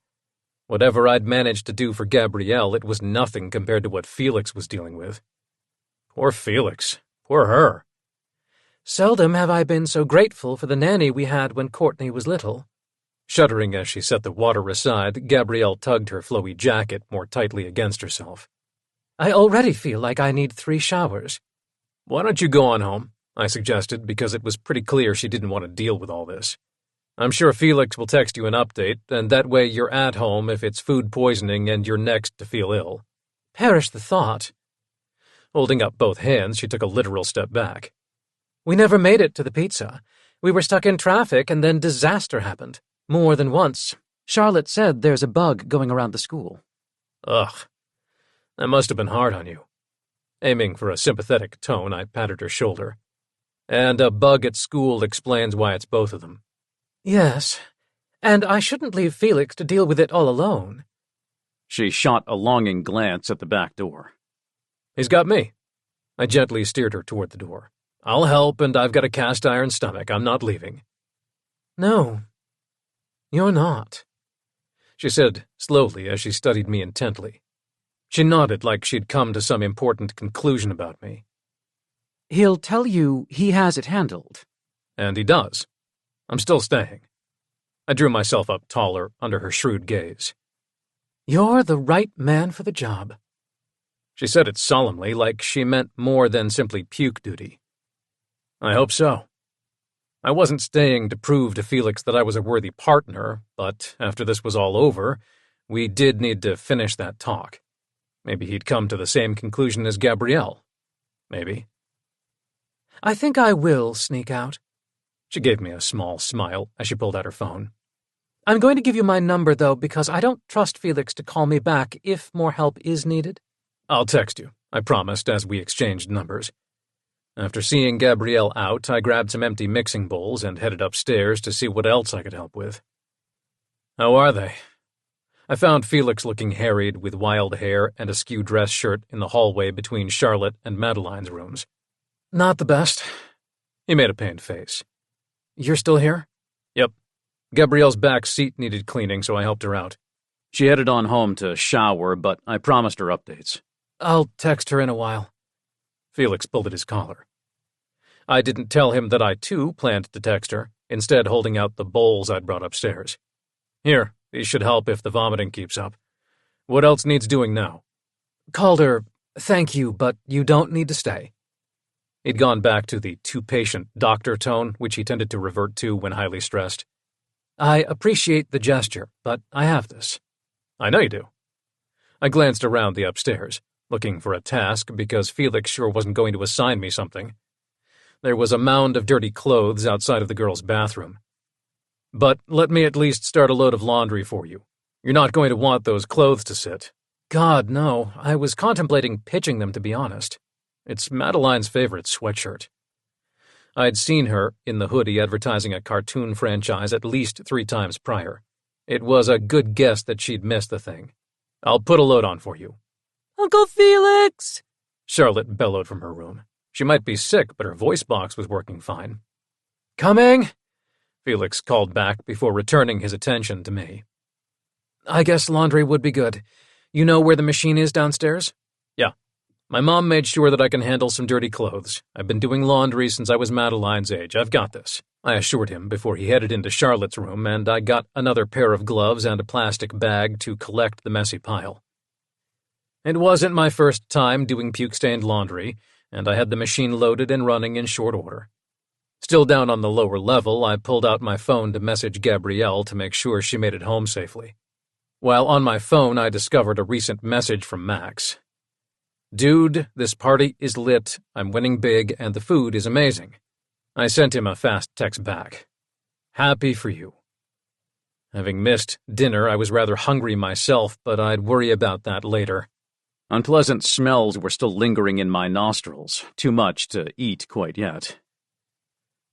Whatever I'd managed to do for Gabrielle, it was nothing compared to what Felix was dealing with. Poor Felix. Poor her. "Seldom have I been so grateful for the nanny we had when Courtney was little." Shuddering as she set the water aside, Gabrielle tugged her flowy jacket more tightly against herself. "I already feel like I need 3 showers." "Why don't you go on home?" I suggested, because it was pretty clear she didn't want to deal with all this. "I'm sure Felix will text you an update, and that way you're at home if it's food poisoning and you're next to feel ill." "Perish the thought." Holding up both hands, she took a literal step back. "We never made it to the pizza. We were stuck in traffic and then disaster happened. More than once. Charlotte said there's a bug going around the school." Ugh. That must have been hard on you. Aiming for a sympathetic tone, I patted her shoulder. "And a bug at school explains why it's both of them." "Yes. And I shouldn't leave Felix to deal with it all alone." She shot a longing glance at the back door. "He's got me." I gently steered her toward the door. "I'll help, and I've got a cast-iron stomach. I'm not leaving." "No, you're not," she said slowly as she studied me intently. She nodded like she'd come to some important conclusion about me. "He'll tell you he has it handled." And he does. I'm still staying. I drew myself up taller under her shrewd gaze. "You're the right man for the job." She said it solemnly, like she meant more than simply puke duty. I hope so. I wasn't staying to prove to Felix that I was a worthy partner, but after this was all over, we did need to finish that talk. Maybe he'd come to the same conclusion as Gabrielle. Maybe. "I think I will sneak out." She gave me a small smile as she pulled out her phone. "I'm going to give you my number, though, because I don't trust Felix to call me back if more help is needed." "I'll text you," I promised as we exchanged numbers. After seeing Gabrielle out, I grabbed some empty mixing bowls and headed upstairs to see what else I could help with. "How are they?" I found Felix looking harried with wild hair and askew dress shirt in the hallway between Charlotte and Madeline's rooms. "Not the best." He made a pained face. "You're still here?" "Yep." Gabrielle's back seat needed cleaning, so I helped her out. She headed on home to shower, but I promised her updates. "I'll text her in a while." Felix pulled at his collar. I didn't tell him that I, too, planned to text her, instead holding out the bowls I'd brought upstairs. Here, these should help if the vomiting keeps up. What else needs doing now? Calder, thank you, but you don't need to stay. He'd gone back to the too-patient doctor tone, which he tended to revert to when highly stressed. I appreciate the gesture, but I have this. I know you do. I glanced around the upstairs, looking for a task because Felix sure wasn't going to assign me something. There was a mound of dirty clothes outside of the girls' bathroom. But let me at least start a load of laundry for you. You're not going to want those clothes to sit. God, no. I was contemplating pitching them, to be honest. It's Madeline's favorite sweatshirt. I'd seen her in the hoodie advertising a cartoon franchise at least 3 times prior. It was a good guess that she'd missed the thing. I'll put a load on for you. Uncle Felix! Charlotte bellowed from her room. She might be sick, but her voice box was working fine. Coming? Felix called back before returning his attention to me. I guess laundry would be good. You know where the machine is downstairs? Yeah. My mom made sure that I can handle some dirty clothes. I've been doing laundry since I was Madeline's age. I've got this, I assured him before he headed into Charlotte's room, and I got another pair of gloves and a plastic bag to collect the messy pile. It wasn't my first time doing puke-stained laundry, and I had the machine loaded and running in short order. Still down on the lower level, I pulled out my phone to message Gabrielle to make sure she made it home safely. While on my phone, I discovered a recent message from Max. Dude, this party is lit, I'm winning big, and the food is amazing. I sent him a fast text back. Happy for you. Having missed dinner, I was rather hungry myself, but I'd worry about that later. Unpleasant smells were still lingering in my nostrils, too much to eat quite yet.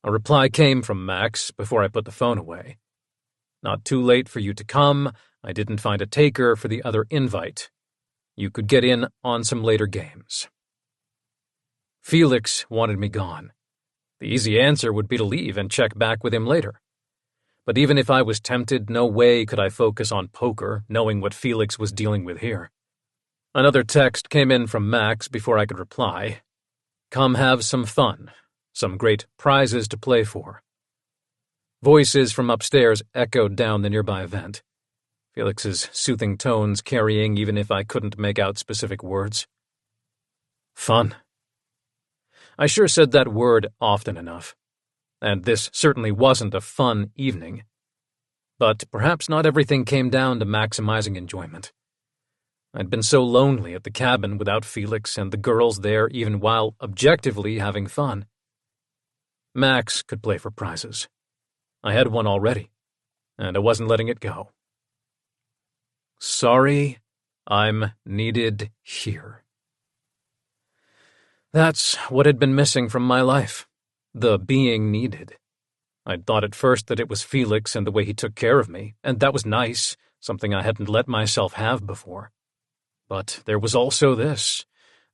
A reply came from Max before I put the phone away. Not too late for you to come. I didn't find a taker for the other invite. You could get in on some later games. Felix wanted me gone. The easy answer would be to leave and check back with him later. But even if I was tempted, no way could I focus on poker, knowing what Felix was dealing with here. Another text came in from Max before I could reply. Come have some fun. Some great prizes to play for. Voices from upstairs echoed down the nearby vent. Felix's soothing tones carrying even if I couldn't make out specific words. Fun. I sure said that word often enough, and this certainly wasn't a fun evening. But perhaps not everything came down to maximizing enjoyment. I'd been so lonely at the cabin without Felix and the girls there even while objectively having fun. Max could play for prizes. I had one already, and I wasn't letting it go. Sorry, I'm needed here. That's what had been missing from my life, the being needed. I'd thought at first that it was Felix and the way he took care of me, and that was nice, something I hadn't let myself have before. But there was also this,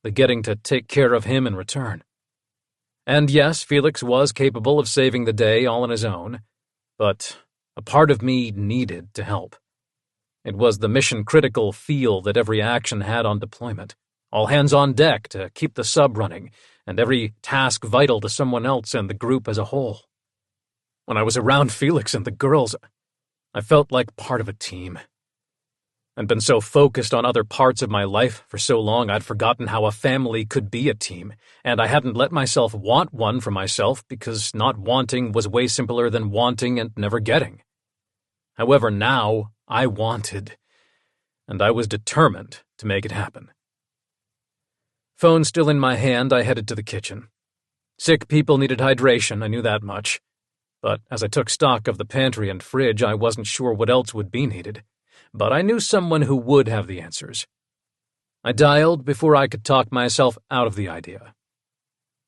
the getting to take care of him in return. And yes, Felix was capable of saving the day all on his own, but a part of me needed to help. It was the mission-critical feel that every action had on deployment, all hands on deck to keep the sub running, and every task vital to someone else and the group as a whole. When I was around Felix and the girls, I felt like part of a team. I'd been so focused on other parts of my life for so long I'd forgotten how a family could be a team, and I hadn't let myself want one for myself because not wanting was way simpler than wanting and never getting. However, now I wanted, and I was determined to make it happen. Phone still in my hand, I headed to the kitchen. Sick people needed hydration, I knew that much. But as I took stock of the pantry and fridge, I wasn't sure what else would be needed. But I knew someone who would have the answers. I dialed before I could talk myself out of the idea.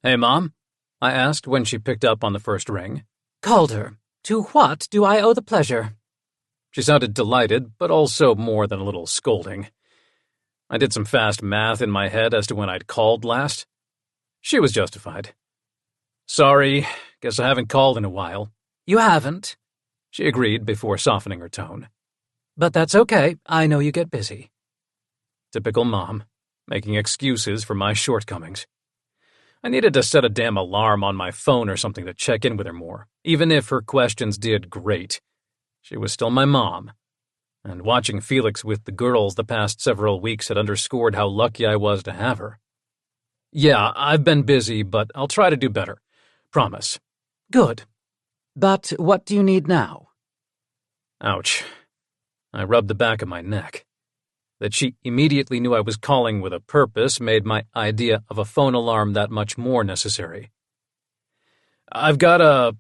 Hey, Mom? I asked when she picked up on the first ring. Calder, to what do I owe the pleasure? She sounded delighted, but also more than a little scolding. I did some fast math in my head as to when I'd called last. She was justified. Sorry, guess I haven't called in a while. You haven't, she agreed before softening her tone. But that's okay, I know you get busy. Typical Mom, making excuses for my shortcomings. I needed to set a damn alarm on my phone or something to check in with her more. Even if her questions did great, she was still my mom. And watching Felix with the girls the past several weeks had underscored how lucky I was to have her. Yeah, I've been busy, but I'll try to do better. Promise. Good. But what do you need now? Ouch. I rubbed the back of my neck. That she immediately knew I was calling with a purpose made my idea of a phone alarm that much more necessary. I've got a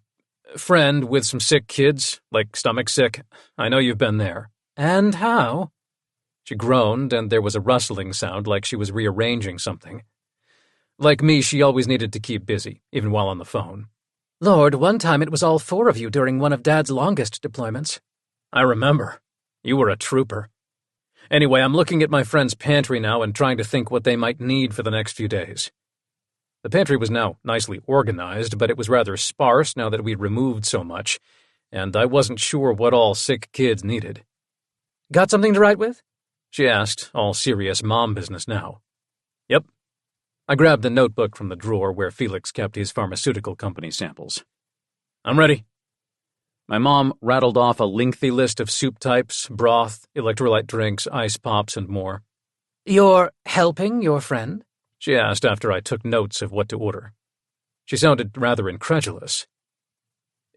friend with some sick kids, like stomach sick. I know you've been there. And how? She groaned, and there was a rustling sound like she was rearranging something. Like me, she always needed to keep busy, even while on the phone. Lord, one time it was all 4 of you during one of Dad's longest deployments. I remember. You were a trooper. Anyway, I'm looking at my friend's pantry now and trying to think what they might need for the next few days. The pantry was now nicely organized, but it was rather sparse now that we'd removed so much, and I wasn't sure what all sick kids needed. Got something to write with? She asked, all serious mom business now. Yep. I grabbed the notebook from the drawer where Felix kept his pharmaceutical company samples. I'm ready. My mom rattled off a lengthy list of soup types, broth, electrolyte drinks, ice pops, and more. You're helping your friend? She asked after I took notes of what to order. She sounded rather incredulous.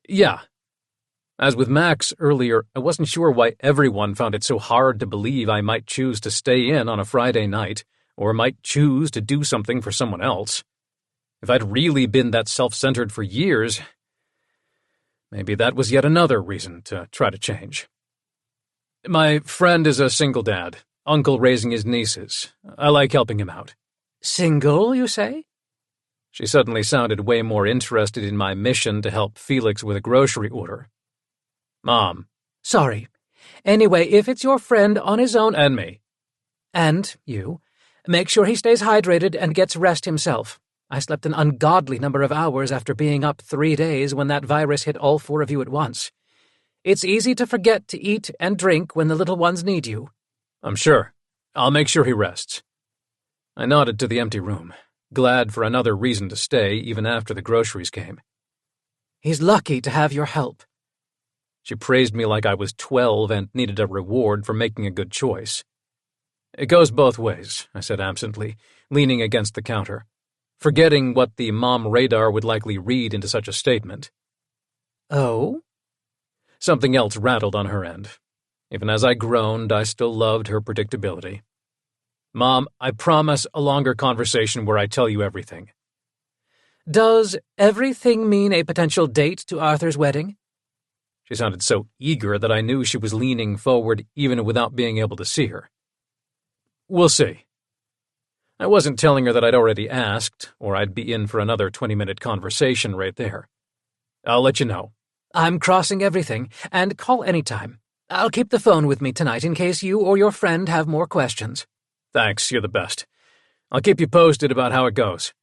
Yeah. As with Max earlier, I wasn't sure why everyone found it so hard to believe I might choose to stay in on a Friday night, or might choose to do something for someone else. If I'd really been that self-centered for years, maybe that was yet another reason to try to change. My friend is a single dad, uncle raising his nieces. I like helping him out. Single, you say? She suddenly sounded way more interested in my mission to help Felix with a grocery order. Mom. Sorry. Anyway, if it's your friend on his own— And me. And you, make sure he stays hydrated and gets rest himself. I slept an ungodly number of hours after being up 3 days when that virus hit all 4 of you at once. It's easy to forget to eat and drink when the little ones need you. I'm sure. I'll make sure he rests. I nodded to the empty room, glad for another reason to stay even after the groceries came. He's lucky to have your help. She praised me like I was 12 and needed a reward for making a good choice. It goes both ways, I said absently, leaning against the counter, forgetting what the mom radar would likely read into such a statement. Oh? Something else rattled on her end. Even as I groaned, I still loved her predictability. Mom, I promise a longer conversation where I tell you everything. Does everything mean a potential date to Arthur's wedding? She sounded so eager that I knew she was leaning forward even without being able to see her. We'll see. I wasn't telling her that I'd already asked, or I'd be in for another 20-minute conversation right there. I'll let you know. I'm crossing everything, and call anytime. I'll keep the phone with me tonight in case you or your friend have more questions. Thanks, you're the best. I'll keep you posted about how it goes.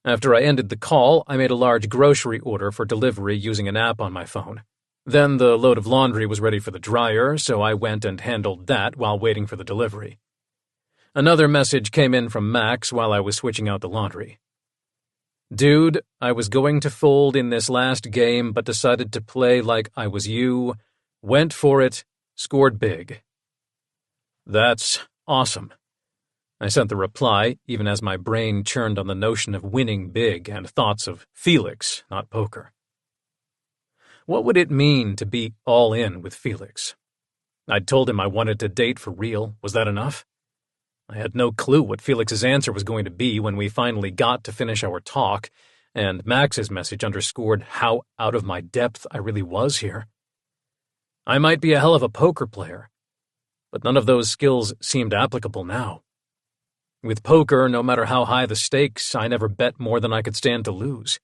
After I ended the call, I made a large grocery order for delivery using an app on my phone. Then the load of laundry was ready for the dryer, so I went and handled that while waiting for the delivery. Another message came in from Max while I was switching out the laundry. Dude, I was going to fold in this last game but decided to play like I was you, went for it, scored big. That's awesome. I sent the reply, even as my brain churned on the notion of winning big and thoughts of Felix, not poker. What would it mean to be all in with Felix? I'd told him I wanted to date for real. Was that enough? I had no clue what Felix's answer was going to be when we finally got to finish our talk, and Max's message underscored how out of my depth I really was here. I might be a hell of a poker player, but none of those skills seemed applicable now. With poker, no matter how high the stakes, I never bet more than I could stand to lose.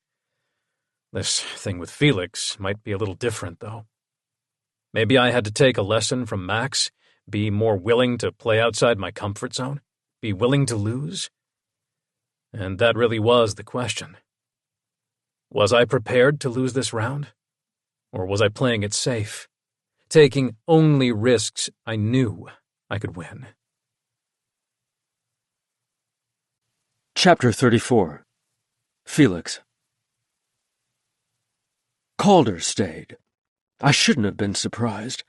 This thing with Felix might be a little different, though. Maybe I had to take a lesson from Max, be more willing to play outside my comfort zone, be willing to lose? And that really was the question. Was I prepared to lose this round? Or was I playing it safe, taking only risks I knew I could win? Chapter 34. Felix. Calder stayed. I shouldn't have been surprised.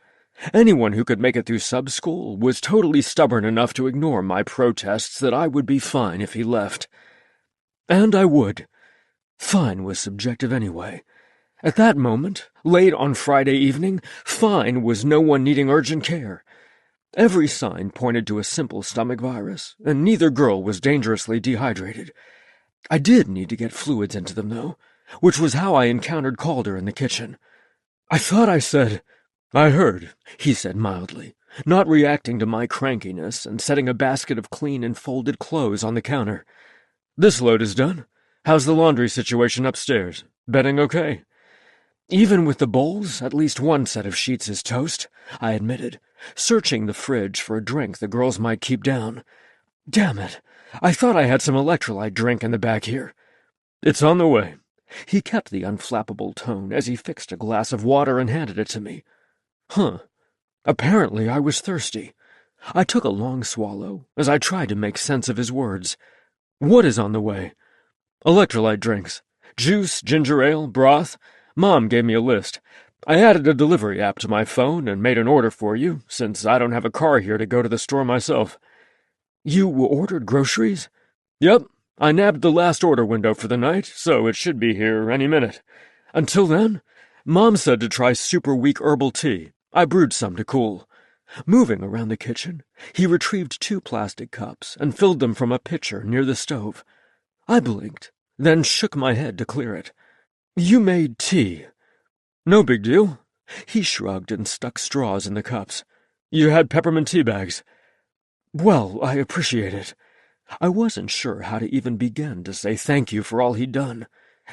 Anyone who could make it through sub-school was totally stubborn enough to ignore my protests that I would be fine if he left. And I would. Fine was subjective anyway. At that moment, late on Friday evening, fine was no one needing urgent care. Every sign pointed to a simple stomach virus, and neither girl was dangerously dehydrated. I did need to get fluids into them, though, which was how I encountered Calder in the kitchen. I thought I said, "I heard," he said mildly, not reacting to my crankiness and setting a basket of clean and folded clothes on the counter. "This load is done. How's the laundry situation upstairs? Bedding okay?" "Even with the bowls, at least one set of sheets is toast," I admitted, searching the fridge for a drink the girls might keep down. Damn it, I thought I had some electrolyte drink in the back here. "It's on the way." He kept the unflappable tone as he fixed a glass of water and handed it to me. Apparently I was thirsty. I took a long swallow as I tried to make sense of his words. "What is on the way?" "Electrolyte drinks. Juice, ginger ale, broth. Mom gave me a list. I added a delivery app to my phone and made an order for you, since I don't have a car here to go to the store myself." "You ordered groceries?" "Yep. I nabbed the last order window for the night, so it should be here any minute. Until then, Mom said to try super weak herbal tea. I brewed some to cool." Moving around the kitchen, he retrieved 2 plastic cups and filled them from a pitcher near the stove. I blinked, then shook my head to clear it. "You made tea." "No big deal." He shrugged and stuck straws in the cups. "You had peppermint tea bags." "Well, I appreciate it." I wasn't sure how to even begin to say thank you for all he'd done.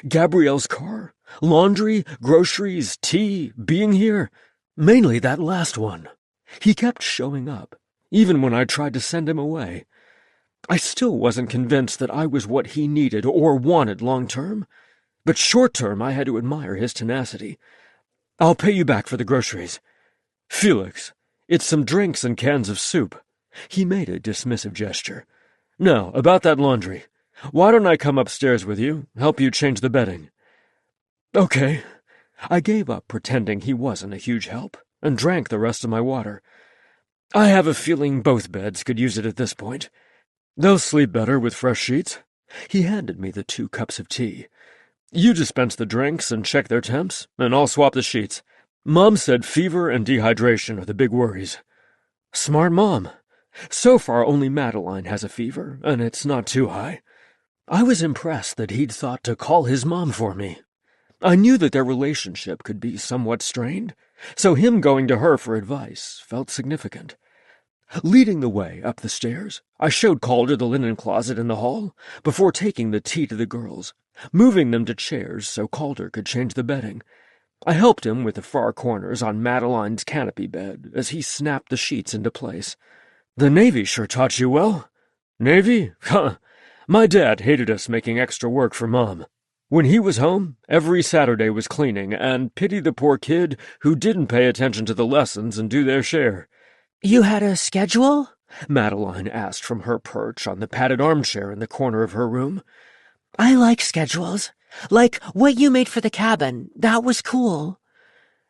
Gabrielle's car, laundry, groceries, tea, being here. Mainly that last one. He kept showing up, even when I tried to send him away. I still wasn't convinced that I was what he needed or wanted long-term, but short-term I had to admire his tenacity. "I'll pay you back for the groceries." "Felix, it's some drinks and cans of soup." He made a dismissive gesture. "Now, about that laundry. Why don't I come upstairs with you, help you change the bedding?" "Okay." I gave up pretending he wasn't a huge help, and drank the rest of my water. I have a feeling both beds could use it at this point. "They'll sleep better with fresh sheets." He handed me the 2 cups of tea. "You dispense the drinks and check their temps, and I'll swap the sheets. Mom said fever and dehydration are the big worries." Smart mom. So far only Madeline has a fever, and it's not too high. I was impressed that he'd thought to call his mom for me. I knew that their relationship could be somewhat strained, so him going to her for advice felt significant. Leading the way up the stairs, I showed Calder the linen closet in the hall before taking the tea to the girls, moving them to chairs so Calder could change the bedding. I helped him with the far corners on Madeline's canopy bed as he snapped the sheets into place. "The Navy sure taught you well." "Navy? Huh. My dad hated us making extra work for Mom. When he was home, every Saturday was cleaning, and pity the poor kid who didn't pay attention to the lessons and do their share." "You had a schedule?" Madeline asked from her perch on the padded armchair in the corner of her room. "I like schedules. Like what you made for the cabin. That was cool."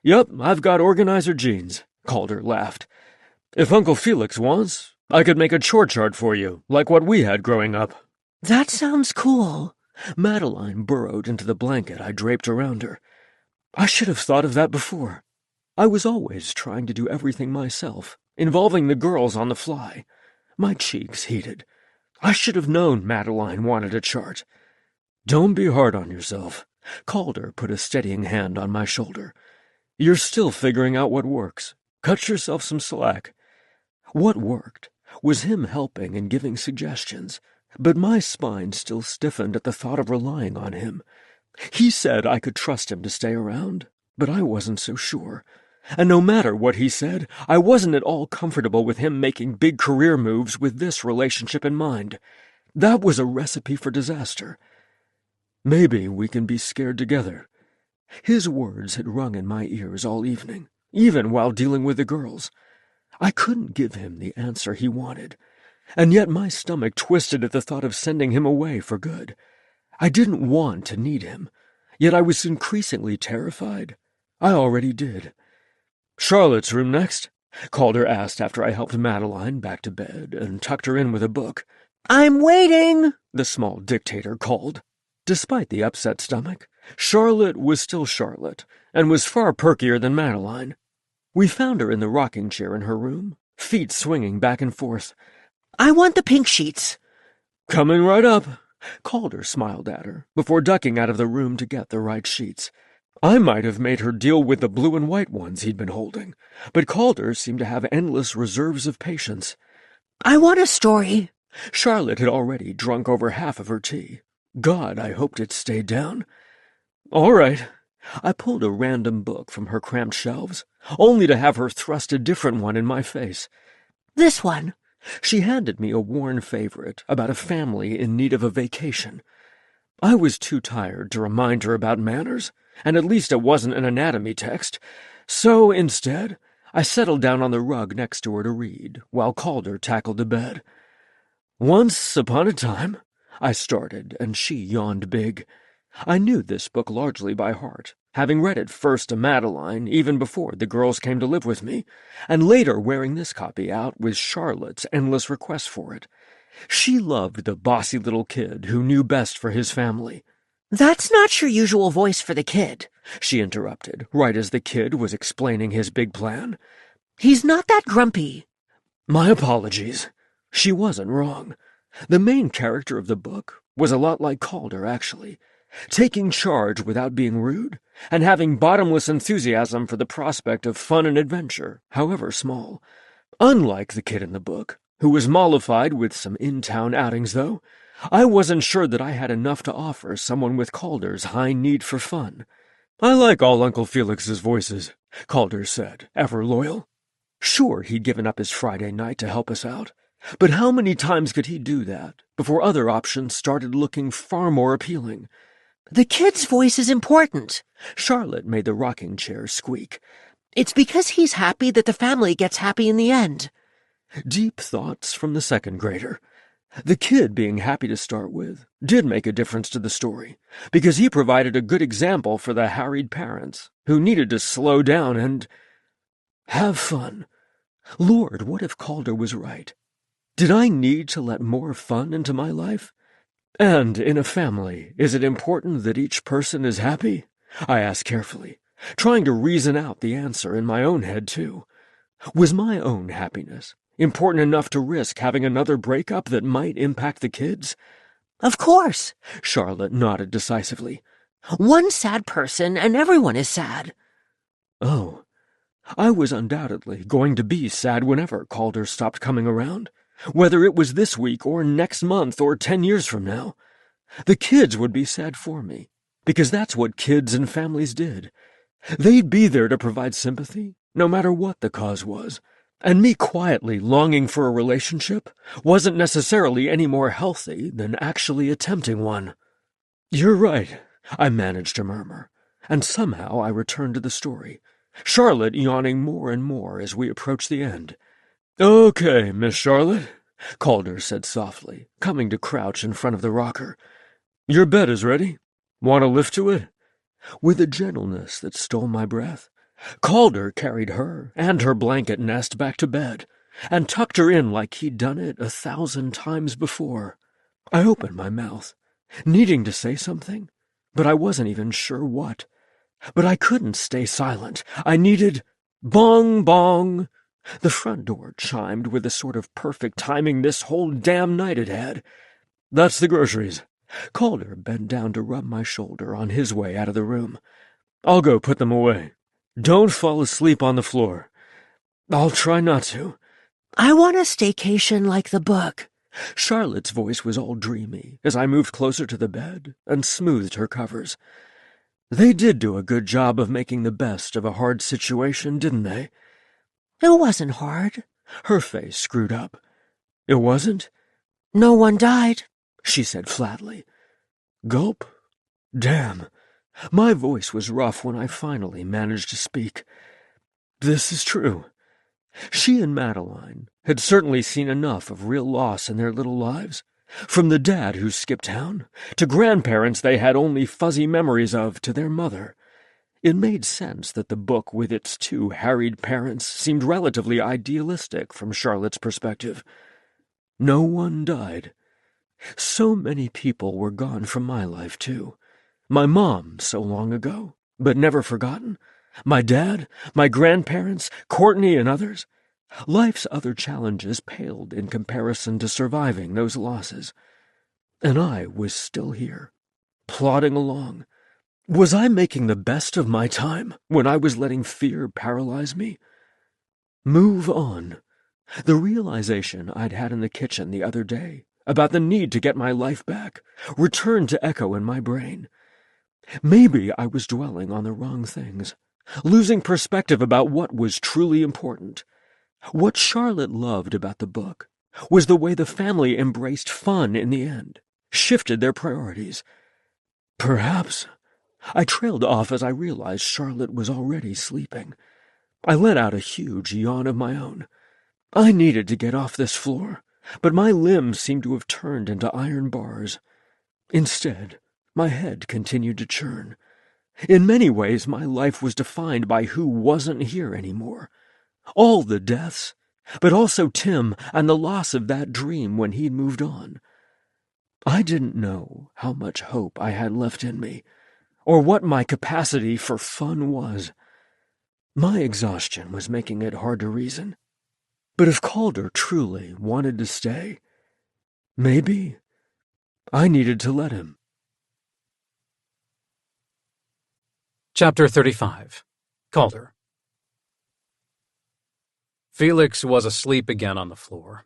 "Yup, I've got organizer genes," Calder laughed. "If Uncle Felix wants, I could make a chore chart for you, like what we had growing up." "That sounds cool." Madeline burrowed into the blanket I draped around her. I should have thought of that before. I was always trying to do everything myself, involving the girls on the fly. My cheeks heated. I should have known Madeline wanted a chart. "Don't be hard on yourself." Calder put a steadying hand on my shoulder. "You're still figuring out what works. Cut yourself some slack." What worked was him helping and giving suggestions, but my spine still stiffened at the thought of relying on him. He said I could trust him to stay around, but I wasn't so sure. And no matter what he said, I wasn't at all comfortable with him making big career moves with this relationship in mind. That was a recipe for disaster. "Maybe we can be scared together." His words had rung in my ears all evening, even while dealing with the girls. I couldn't give him the answer he wanted, and yet my stomach twisted at the thought of sending him away for good. I didn't want to need him, yet I was increasingly terrified. I already did. "Charlotte's room next?" Calder asked after I helped Madeline back to bed and tucked her in with a book. "I'm waiting," the small dictator called. Despite the upset stomach, Charlotte was still Charlotte, and was far perkier than Madeline. We found her in the rocking chair in her room, feet swinging back and forth. "I want the pink sheets." "Coming right up." Calder smiled at her, before ducking out of the room to get the right sheets. I might have made her deal with the blue and white ones he'd been holding, but Calder seemed to have endless reserves of patience. "I want a story." Charlotte had already drunk over half of her tea. God, I hoped it stayed down. "All right." I pulled a random book from her cramped shelves, only to have her thrust a different one in my face. "This one." She handed me a worn favorite about a family in need of a vacation. I was too tired to remind her about manners, and at least it wasn't an anatomy text, so instead, I settled down on the rug next to her to read, while Calder tackled the bed. "Once upon a time," I started, and she yawned big. I knew this book largely by heart, having read it first to Madeline even before the girls came to live with me, and later wearing this copy out with Charlotte's endless requests for it. She loved the bossy little kid who knew best for his family. "That's not your usual voice for the kid," she interrupted, right as the kid was explaining his big plan. "He's not that grumpy." My apologies. She wasn't wrong. The main character of the book was a lot like Calder, actually, taking charge without being rude, and having bottomless enthusiasm for the prospect of fun and adventure, however small. Unlike the kid in the book, who was mollified with some in-town outings, though, I wasn't sure that I had enough to offer someone with Calder's high need for fun. "I like all Uncle Felix's voices," Calder said, ever loyal. Sure, he'd given up his Friday night to help us out, but how many times could he do that before other options started looking far more appealing? "The kid's voice is important." Charlotte made the rocking chair squeak. "It's because he's happy that the family gets happy in the end." Deep thoughts from the second grader. The kid being happy to start with did make a difference to the story, because he provided a good example for the harried parents who needed to slow down and have fun. Lord, what if Calder was right? Did I need to let more fun into my life? And in a family, is it important that each person is happy? I asked carefully, trying to reason out the answer in my own head, too. Was my own happiness important enough to risk having another breakup that might impact the kids? "Of course," Charlotte nodded decisively. "One sad person and everyone is sad." Oh, I was undoubtedly going to be sad whenever Calder stopped coming around, whether it was this week or next month or 10 years from now. The kids would be sad for me, because that's what kids and families did. They'd be there to provide sympathy, no matter what the cause was. And me quietly longing for a relationship wasn't necessarily any more healthy than actually attempting one. "You're right," I managed to murmur, and somehow I returned to the story, Charlotte yawning more and more as we approached the end. "Okay, Miss Charlotte," Calder said softly, coming to crouch in front of the rocker. "Your bed is ready. Want a lift to it?" With a gentleness that stole my breath, Calder carried her and her blanket nest back to bed, and tucked her in like he'd done it 1,000 times before. I opened my mouth, needing to say something, but I wasn't even sure what. But I couldn't stay silent. I needed— Bong, bong! The front door chimed with the sort of perfect timing this whole damn night had had. "That's the groceries." Calder bent down to rub my shoulder on his way out of the room. "I'll go put them away. Don't fall asleep on the floor." "I'll try not to." "I want a staycation like the book." Charlotte's voice was all dreamy as I moved closer to the bed and smoothed her covers. They did do a good job of making the best of a hard situation, didn't they? "It wasn't hard." Her face screwed up. "It wasn't?" "No one died," she said flatly. Gulp. Damn. My voice was rough when I finally managed to speak. This is true. She and Madeline had certainly seen enough of real loss in their little lives, From the dad who skipped town, to grandparents they had only fuzzy memories of, to their mother. It made sense that the book with its two harried parents seemed relatively idealistic from Charlotte's perspective. No one died. So many people were gone from my life, too. My mom, so long ago, but never forgotten. My dad, my grandparents, Courtney and others. Life's other challenges paled in comparison to surviving those losses. And I was still here, plodding along. Was I making the best of my time when I was letting fear paralyze me? Move on. The realization I'd had in the kitchen the other day about the need to get my life back returned to echo in my brain. Maybe I was dwelling on the wrong things, losing perspective about what was truly important. What Charlotte loved about the book was the way the family embraced fun in the end, shifted their priorities. Perhaps I trailed off as I realized Charlotte was already sleeping. I let out a huge yawn of my own. I needed to get off this floor, but my limbs seemed to have turned into iron bars. Instead, my head continued to churn. In many ways, my life was defined by who wasn't here anymore. All the deaths, but also Tim and the loss of that dream when he'd moved on. I didn't know how much hope I had left in me, or what my capacity for fun was. My exhaustion was making it hard to reason. But if Calder truly wanted to stay, maybe I needed to let him. Chapter 35. Calder. Felix was asleep again on the floor.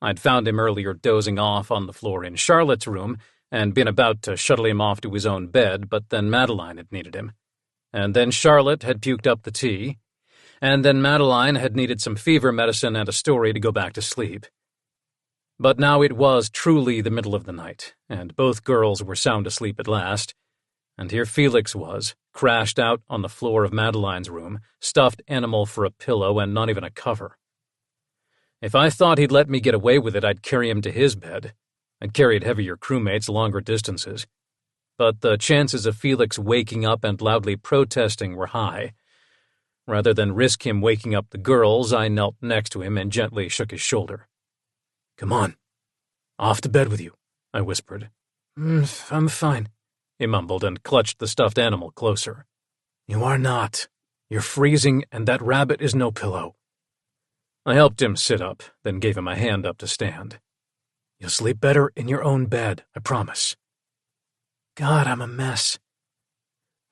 I'd found him earlier dozing off on the floor in Charlotte's room and been about to shuttle him off to his own bed, but then Madeline had needed him. And then Charlotte had puked up the tea. And then Madeline had needed some fever medicine and a story to go back to sleep. But now it was truly the middle of the night, and both girls were sound asleep at last. And here Felix was, crashed out on the floor of Madeline's room, stuffed animal for a pillow and not even a cover. If I thought he'd let me get away with it, I'd carry him to his bed. I'd carried heavier crewmates longer distances. But the chances of Felix waking up and loudly protesting were high. Rather than risk him waking up the girls, I knelt next to him and gently shook his shoulder. "Come on. Off to bed with you," I whispered. I'm fine," he mumbled and clutched the stuffed animal closer. "You are not. You're freezing, and that rabbit is no pillow." I helped him sit up, then gave him a hand up to stand. "You'll sleep better in your own bed, I promise." God, I'm a mess.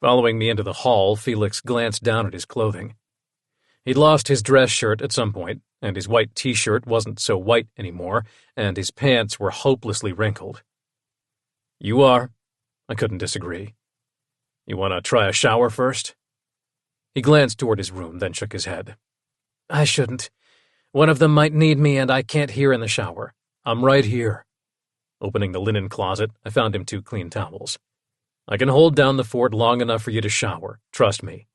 Following me into the hall, Felix glanced down at his clothing. He'd lost his dress shirt at some point, and his white t-shirt wasn't so white anymore, and his pants were hopelessly wrinkled. "You are," I couldn't disagree. "You want to try a shower first?" He glanced toward his room, then shook his head. "I shouldn't. One of them might need me, and I can't hear in the shower. I'm right here." Opening the linen closet, I found him 2 clean towels. "I can hold down the fort long enough for you to shower. Trust me."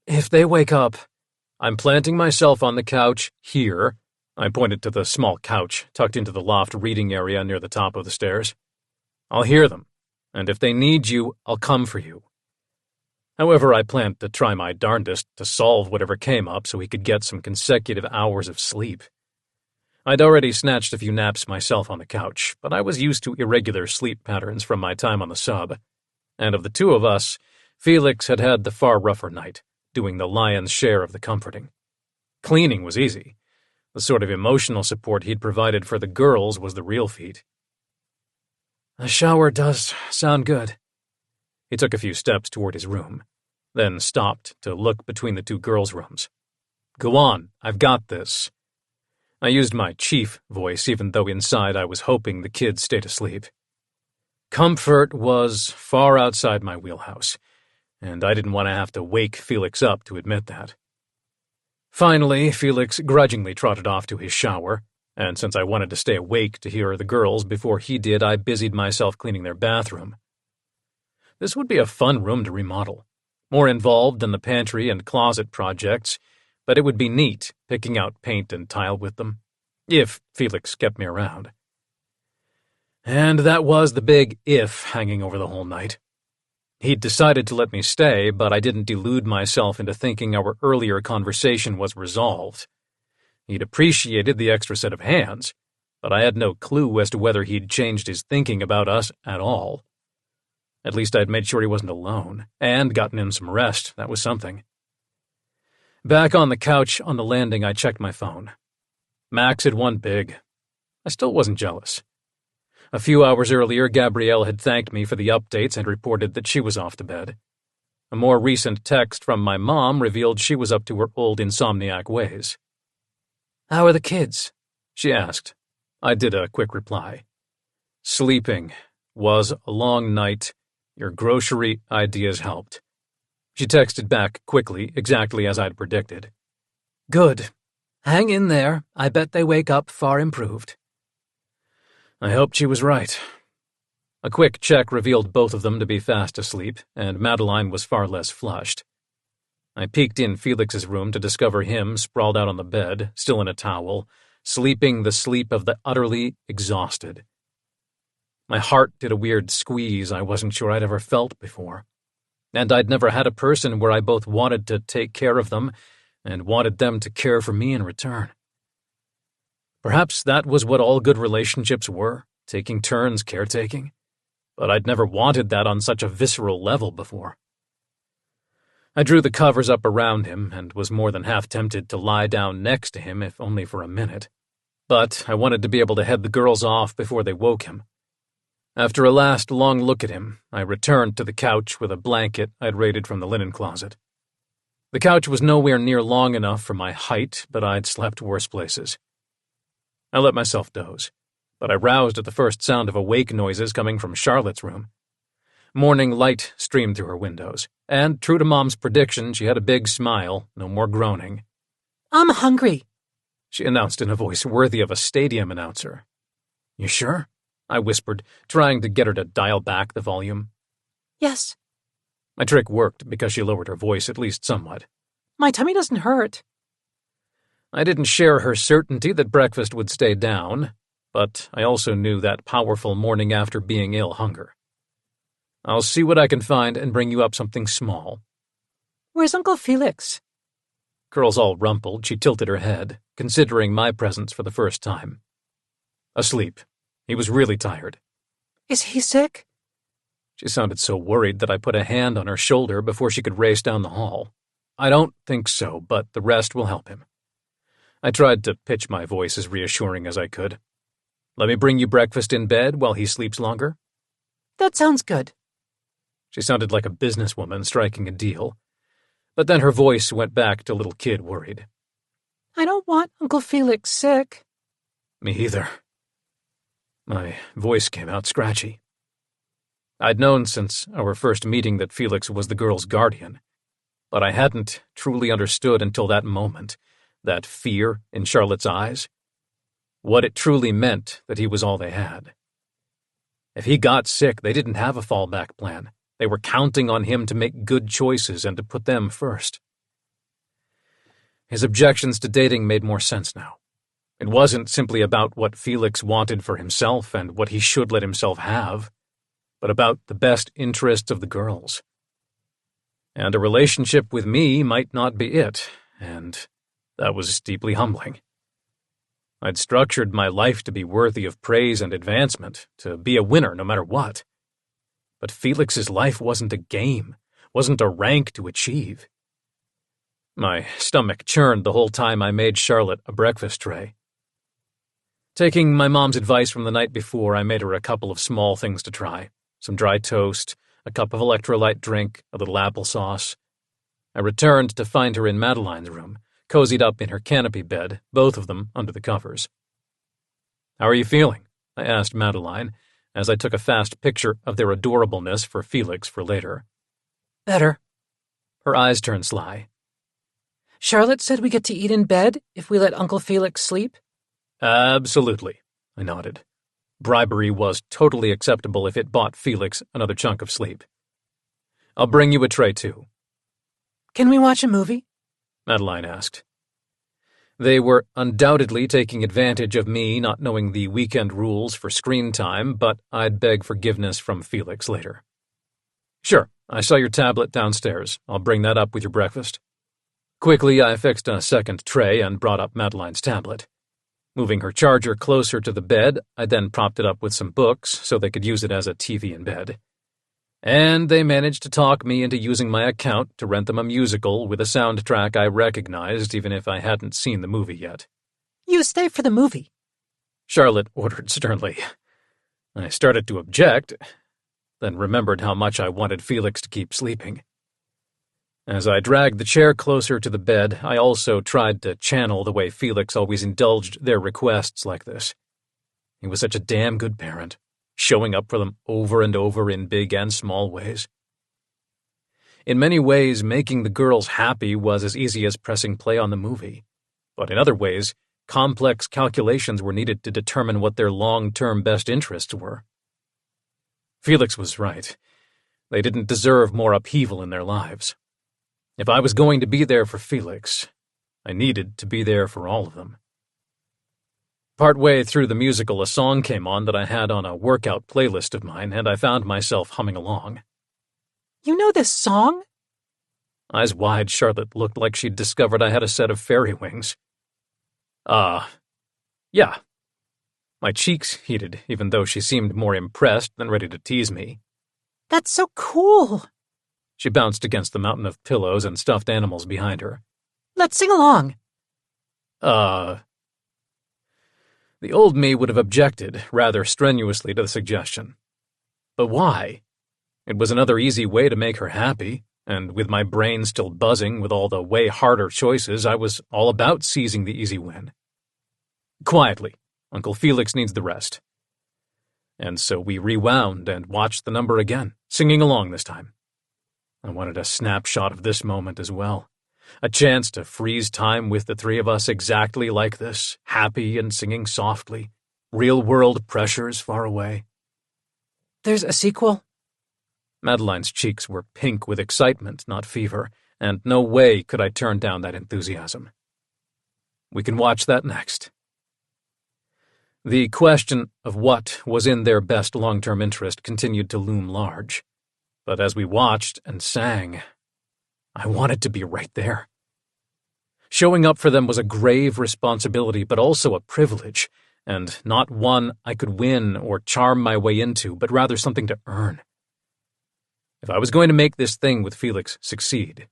"If they wake up..." "I'm planting myself on the couch here." I pointed to the small couch tucked into the loft reading area near the top of the stairs. "I'll hear them, and if they need you, I'll come for you." However, I planned to try my darndest to solve whatever came up so he could get some consecutive hours of sleep. I'd already snatched a few naps myself on the couch, but I was used to irregular sleep patterns from my time on the sub. And of the two of us, Felix had had the far rougher night, doing the lion's share of the comforting. Cleaning was easy. The sort of emotional support he'd provided for the girls was the real feat. "A shower does sound good." He took a few steps toward his room, then stopped to look between the 2 girls' rooms. "Go on, I've got this." I used my chief voice, even though inside I was hoping the kids stayed asleep. Comfort was far outside my wheelhouse, and I didn't want to have to wake Felix up to admit that. Finally, Felix grudgingly trotted off to his shower, and since I wanted to stay awake to hear the girls before he did, I busied myself cleaning their bathroom. This would be a fun room to remodel, more involved than the pantry and closet projects, but it would be neat picking out paint and tile with them, if Felix kept me around. And that was the big if hanging over the whole night. He'd decided to let me stay, but I didn't delude myself into thinking our earlier conversation was resolved. He'd appreciated the extra set of hands, but I had no clue as to whether he'd changed his thinking about us at all. At least I'd made sure he wasn't alone, and gotten him some rest. That was something. Back on the couch on the landing, I checked my phone. Max had won big. I still wasn't jealous. A few hours earlier, Gabrielle had thanked me for the updates and reported that she was off to bed. A more recent text from my mom revealed she was up to her old insomniac ways. "How are the kids?" she asked. I did a quick reply. "Sleeping. Was a long night. Your grocery ideas helped." She texted back quickly, exactly as I'd predicted. "Good. Hang in there. I bet they wake up far improved." I hoped she was right. A quick check revealed both of them to be fast asleep, and Madeline was far less flushed. I peeked in Felix's room to discover him sprawled out on the bed, still in a towel, sleeping the sleep of the utterly exhausted. My heart did a weird squeeze I wasn't sure I'd ever felt before, and I'd never had a person where I both wanted to take care of them and wanted them to care for me in return. Perhaps that was what all good relationships were, taking turns caretaking, but I'd never wanted that on such a visceral level before. I drew the covers up around him and was more than half tempted to lie down next to him, if only for a minute. But I wanted to be able to head the girls off before they woke him. After a last long look at him, I returned to the couch with a blanket I'd raided from the linen closet. The couch was nowhere near long enough for my height, but I'd slept worse places. I let myself doze, but I roused at the first sound of awake noises coming from Charlotte's room. Morning light streamed through her windows, and, true to Mom's prediction, she had a big smile, no more groaning. "I'm hungry," she announced in a voice worthy of a stadium announcer. "You sure?" I whispered, trying to get her to dial back the volume. "Yes." My trick worked because she lowered her voice at least somewhat. "My tummy doesn't hurt." I didn't share her certainty that breakfast would stay down, but I also knew that powerful morning after being ill hunger. "I'll see what I can find and bring you up something small." "Where's Uncle Felix?" Curls all rumpled, she tilted her head, considering my presence for the first time. "Asleep. He was really tired." "Is he sick?" She sounded so worried that I put a hand on her shoulder before she could race down the hall. "I don't think so, but the rest will help him." I tried to pitch my voice as reassuring as I could. "Let me bring you breakfast in bed while he sleeps longer?" "That sounds good." She sounded like a businesswoman striking a deal, but then her voice went back to little kid worried. "I don't want Uncle Felix sick." "Me either." My voice came out scratchy. I'd known since our first meeting that Felix was the girl's guardian, but I hadn't truly understood until that moment, that fear in Charlotte's eyes, what it truly meant that he was all they had. If he got sick, they didn't have a fallback plan. They were counting on him to make good choices and to put them first. His objections to dating made more sense now. It wasn't simply about what Felix wanted for himself and what he should let himself have, but about the best interests of the girls. And a relationship with me might not be it, and that was deeply humbling. I'd structured my life to be worthy of praise and advancement, to be a winner no matter what. But Felix's life wasn't a game, wasn't a rank to achieve. My stomach churned the whole time I made Charlotte a breakfast tray. Taking my mom's advice from the night before, I made her a couple of small things to try. Some dry toast, a cup of electrolyte drink, a little applesauce. I returned to find her in Madeline's room, cozied up in her canopy bed, both of them under the covers. "How are you feeling?" I asked Madeline, as I took a fast picture of their adorableness for Felix for later. "Better." Her eyes turned sly. "Charlotte said we get to eat in bed if we let Uncle Felix sleep?" "Absolutely," I nodded. Bribery was totally acceptable if it bought Felix another chunk of sleep. "I'll bring you a tray, too." "Can we watch a movie?" Madeline asked. They were undoubtedly taking advantage of me not knowing the weekend rules for screen time, but I'd beg forgiveness from Felix later. Sure, I saw your tablet downstairs. I'll bring that up with your breakfast. Quickly, I fixed a second tray and brought up Madeline's tablet. Moving her charger closer to the bed, I then propped it up with some books so they could use it as a TV in bed. And they managed to talk me into using my account to rent them a musical with a soundtrack I recognized even if I hadn't seen the movie yet. You stay for the movie, Charlotte ordered sternly. I started to object, then remembered how much I wanted Felix to keep sleeping. As I dragged the chair closer to the bed, I also tried to channel the way Felix always indulged their requests like this. He was such a damn good parent, showing up for them over and over in big and small ways. In many ways, making the girls happy was as easy as pressing play on the movie. But in other ways, complex calculations were needed to determine what their long-term best interests were. Felix was right. They didn't deserve more upheaval in their lives. If I was going to be there for Felix, I needed to be there for all of them. Partway through the musical, a song came on that I had on a workout playlist of mine, and I found myself humming along. You know this song? Eyes wide, Charlotte looked like she'd discovered I had a set of fairy wings. Yeah. My cheeks heated, even though she seemed more impressed than ready to tease me. That's so cool. She bounced against the mountain of pillows and stuffed animals behind her. Let's sing along. The old me would have objected rather strenuously to the suggestion. But why? It was another easy way to make her happy, and with my brain still buzzing with all the way harder choices, I was all about seizing the easy win. Quietly, Uncle Felix needs the rest. And so we rewound and watched the number again, singing along this time. I wanted a snapshot of this moment as well. A chance to freeze time with the three of us exactly like this, happy and singing softly, real-world pressures far away. There's a sequel? Madeline's cheeks were pink with excitement, not fever, and no way could I turn down that enthusiasm. We can watch that next. The question of what was in their best long-term interest continued to loom large. But as we watched and sang, I wanted to be right there. Showing up for them was a grave responsibility, but also a privilege, and not one I could win or charm my way into, but rather something to earn. If I was going to make this thing with Felix succeed,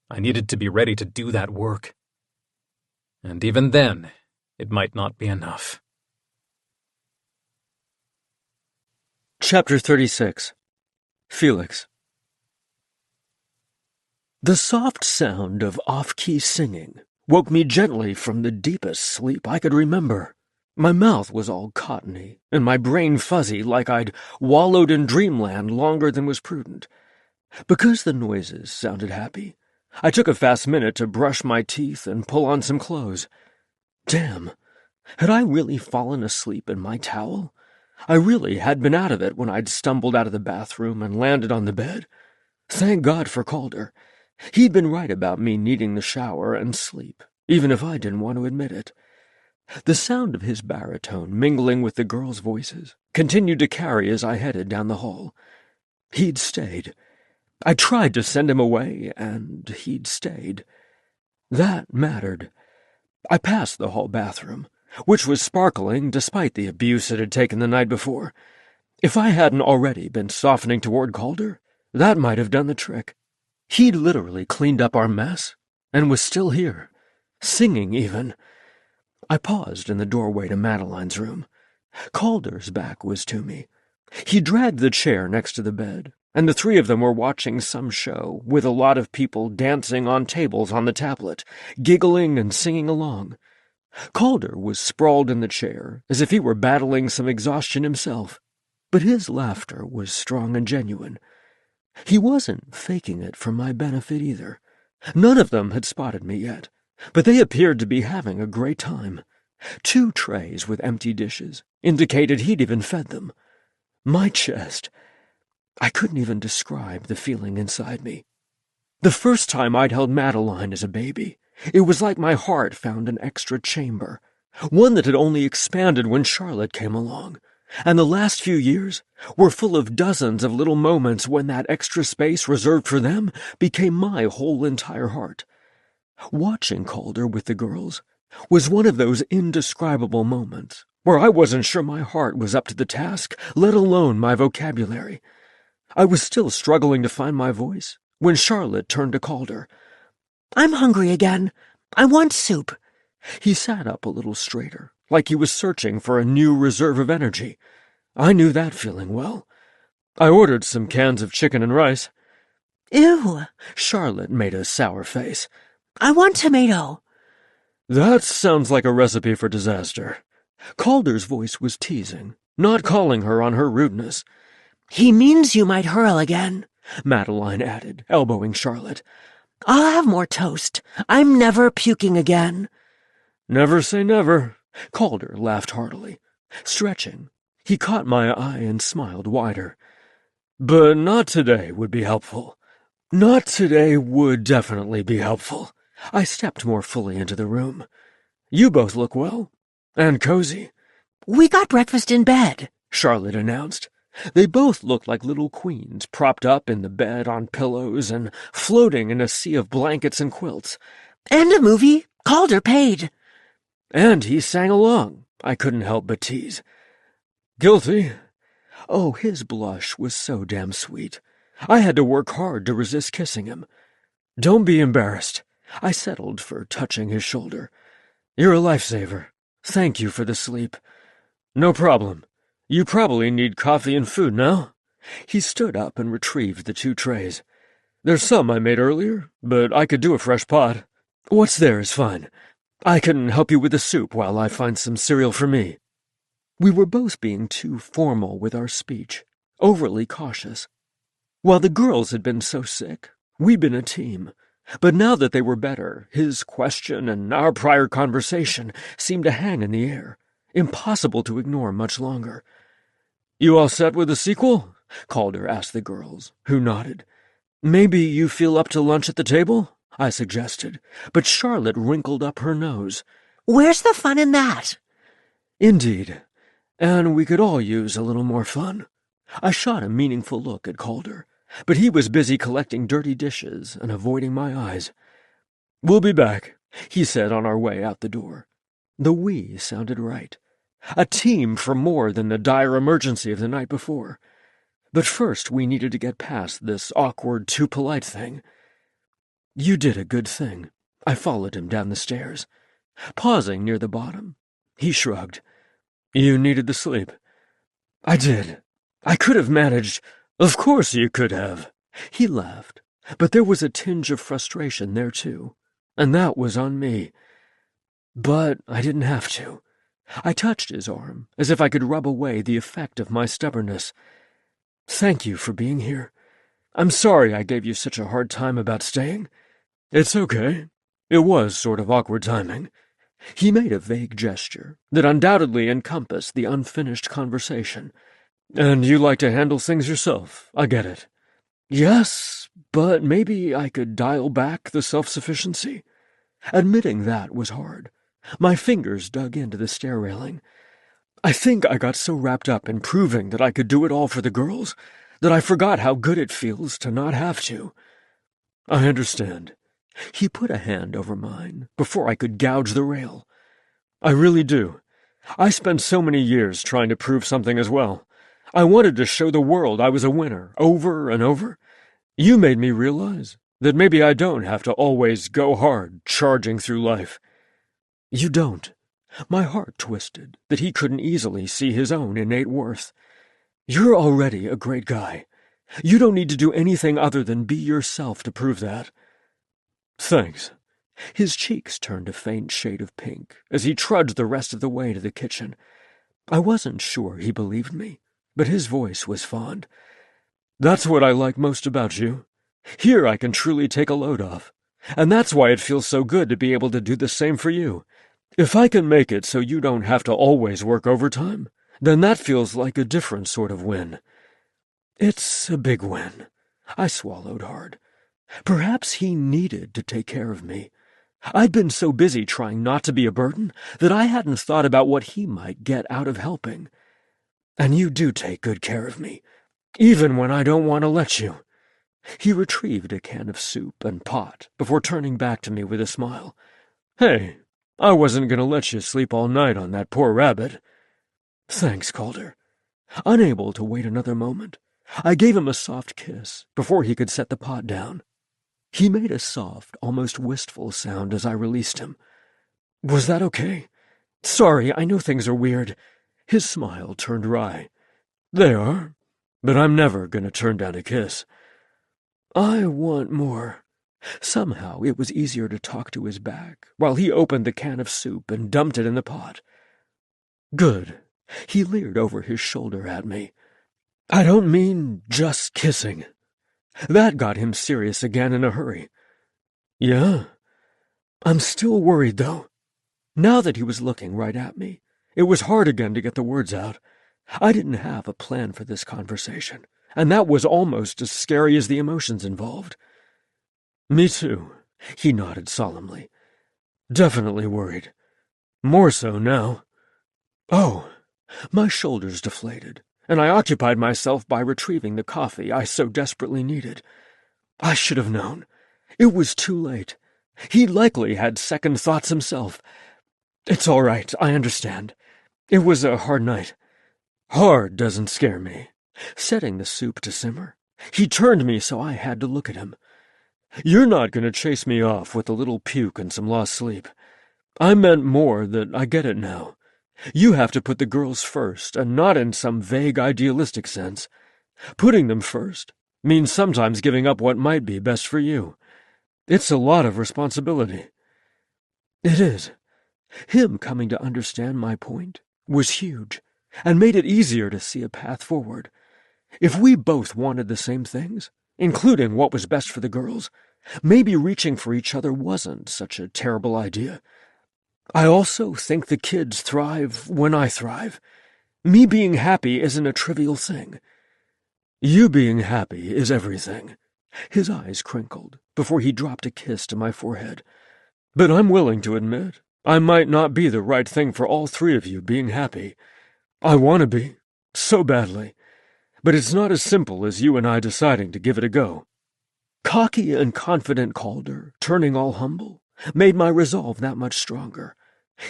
I needed to be ready to do that work. And even then, it might not be enough. Chapter 36. Felix. The soft sound of off-key singing woke me gently from the deepest sleep I could remember. My mouth was all cottony, and my brain fuzzy like I'd wallowed in dreamland longer than was prudent. Because the noises sounded happy, I took a fast minute to brush my teeth and pull on some clothes. Damn, had I really fallen asleep in my towel? I really had been out of it when I'd stumbled out of the bathroom and landed on the bed. Thank God for Calder. He'd been right about me needing the shower and sleep, even if I didn't want to admit it. The sound of his baritone mingling with the girls' voices continued to carry as I headed down the hall. He'd stayed. I tried to send him away, and he'd stayed. That mattered. I passed the hall bathroom, which was sparkling despite the abuse it had taken the night before. If I hadn't already been softening toward Calder, that might have done the trick. He'd literally cleaned up our mess, and was still here, singing even. I paused in the doorway to Madeline's room. Calder's back was to me. He dragged the chair next to the bed, and the three of them were watching some show, with a lot of people dancing on tables on the tablet, giggling and singing along. Calder was sprawled in the chair, as if he were battling some exhaustion himself, but his laughter was strong and genuine. He wasn't faking it for my benefit either. None of them had spotted me yet, but they appeared to be having a great time. 2 trays with empty dishes indicated he'd even fed them. My chest. I couldn't even describe the feeling inside me. The first time I'd held Madeline as a baby, It was like my heart found an extra chamber, one that had only expanded when Charlotte came along. And the last few years were full of dozens of little moments when that extra space reserved for them became my whole entire heart. Watching Calder with the girls was one of those indescribable moments where I wasn't sure my heart was up to the task, let alone my vocabulary. I was still struggling to find my voice when Charlotte turned to Calder. "I'm hungry again. I want soup." He sat up a little straighter, like he was searching for a new reserve of energy. I knew that feeling well. I ordered some cans of chicken and rice. "Ew." Charlotte made a sour face. "I want tomato." That sounds like a recipe for disaster. Calder's voice was teasing, not calling her on her rudeness. "He means you might hurl again," Madeline added, elbowing Charlotte. "I'll have more toast. I'm never puking again." Never say never. Calder laughed heartily. Stretching, he caught my eye and smiled wider. But not today would be helpful. Not today would definitely be helpful. I stepped more fully into the room. You both look well. And cozy. "We got breakfast in bed," Charlotte announced. They both looked like little queens, propped up in the bed on pillows and floating in a sea of blankets and quilts. "And a movie. Calder paid." And he sang along, I couldn't help but tease. Guilty. Oh, his blush was so damn sweet. I had to work hard to resist kissing him. Don't be embarrassed. I settled for touching his shoulder. You're a lifesaver. Thank you for the sleep. No problem. You probably need coffee and food now. He stood up and retrieved the 2 trays. There's some I made earlier, but I could do a fresh pot. What's there is fine. I can help you with the soup while I find some cereal for me. We were both being too formal with our speech, overly cautious. While the girls had been so sick, we'd been a team. But now that they were better, his question and our prior conversation seemed to hang in the air, impossible to ignore much longer. You all set with the sequel? Calder asked the girls, who nodded. Maybe you feel up to lunch at the table? I suggested, but Charlotte wrinkled up her nose. "Where's the fun in that?" Indeed, and we could all use a little more fun. I shot a meaningful look at Calder, but he was busy collecting dirty dishes and avoiding my eyes. We'll be back, he said on our way out the door. The we sounded right. A team for more than the dire emergency of the night before. But first we needed to get past this awkward, too polite thing. You did a good thing. I followed him down the stairs. Pausing near the bottom, he shrugged. You needed the sleep. I did. I could have managed. Of course you could have. He laughed, but there was a tinge of frustration there too, and that was on me. But I didn't have to. I touched his arm, as if I could rub away the effect of my stubbornness. Thank you for being here. I'm sorry I gave you such a hard time about staying. It's okay. It was sort of awkward timing. He made a vague gesture that undoubtedly encompassed the unfinished conversation. And you like to handle things yourself, I get it. Yes, but maybe I could dial back the self-sufficiency. Admitting that was hard. My fingers dug into the stair railing. I think I got so wrapped up in proving that I could do it all for the girls that I forgot how good it feels to not have to. I understand. He put a hand over mine before I could gouge the rail. I really do. I spent so many years trying to prove something as well. I wanted to show the world I was a winner, over and over. You made me realize that maybe I don't have to always go hard, charging through life. You don't. My heart twisted that he couldn't easily see his own innate worth. You're already a great guy. You don't need to do anything other than be yourself to prove that. Thanks. His cheeks turned a faint shade of pink as he trudged the rest of the way to the kitchen. I wasn't sure he believed me, but his voice was fond. That's what I like most about you. Here I can truly take a load off, and that's why it feels so good to be able to do the same for you. If I can make it so you don't have to always work overtime, then that feels like a different sort of win. It's a big win. I swallowed hard. Perhaps he needed to take care of me. I'd been so busy trying not to be a burden that I hadn't thought about what he might get out of helping. And you do take good care of me, even when I don't want to let you. He retrieved a can of soup and pot before turning back to me with a smile. Hey, I wasn't going to let you sleep all night on that poor rabbit. Thanks, Calder. Unable to wait another moment, I gave him a soft kiss before he could set the pot down. He made a soft, almost wistful sound as I released him. Was that okay? Sorry, I know things are weird. His smile turned wry. They are, but I'm never going to turn down a kiss. I want more. Somehow it was easier to talk to his back while he opened the can of soup and dumped it in the pot. Good. He leered over his shoulder at me. I don't mean just kissing. That got him serious again in a hurry. Yeah? I'm still worried, though. Now that he was looking right at me, it was hard again to get the words out. I didn't have a plan for this conversation, and that was almost as scary as the emotions involved. Me too, he nodded solemnly. Definitely worried. More so now. Oh, my shoulders deflated, and I occupied myself by retrieving the coffee I so desperately needed. I should have known. It was too late. He likely had second thoughts himself. It's all right, I understand. It was a hard night. Hard doesn't scare me. Setting the soup to simmer, he turned me so I had to look at him. You're not going to chase me off with a little puke and some lost sleep. I meant more that I get it now. You have to put the girls first, and not in some vague idealistic sense. Putting them first means sometimes giving up what might be best for you. It's a lot of responsibility. It is. Him coming to understand my point was huge, and made it easier to see a path forward. If we both wanted the same things, including what was best for the girls, maybe reaching for each other wasn't such a terrible idea. I also think the kids thrive when I thrive. Me being happy isn't a trivial thing. You being happy is everything. His eyes crinkled before he dropped a kiss to my forehead. But I'm willing to admit I might not be the right thing for all three of you being happy. I want to be, so badly. But it's not as simple as you and I deciding to give it a go. Cocky and confident Calder, turning all humble, made my resolve that much stronger.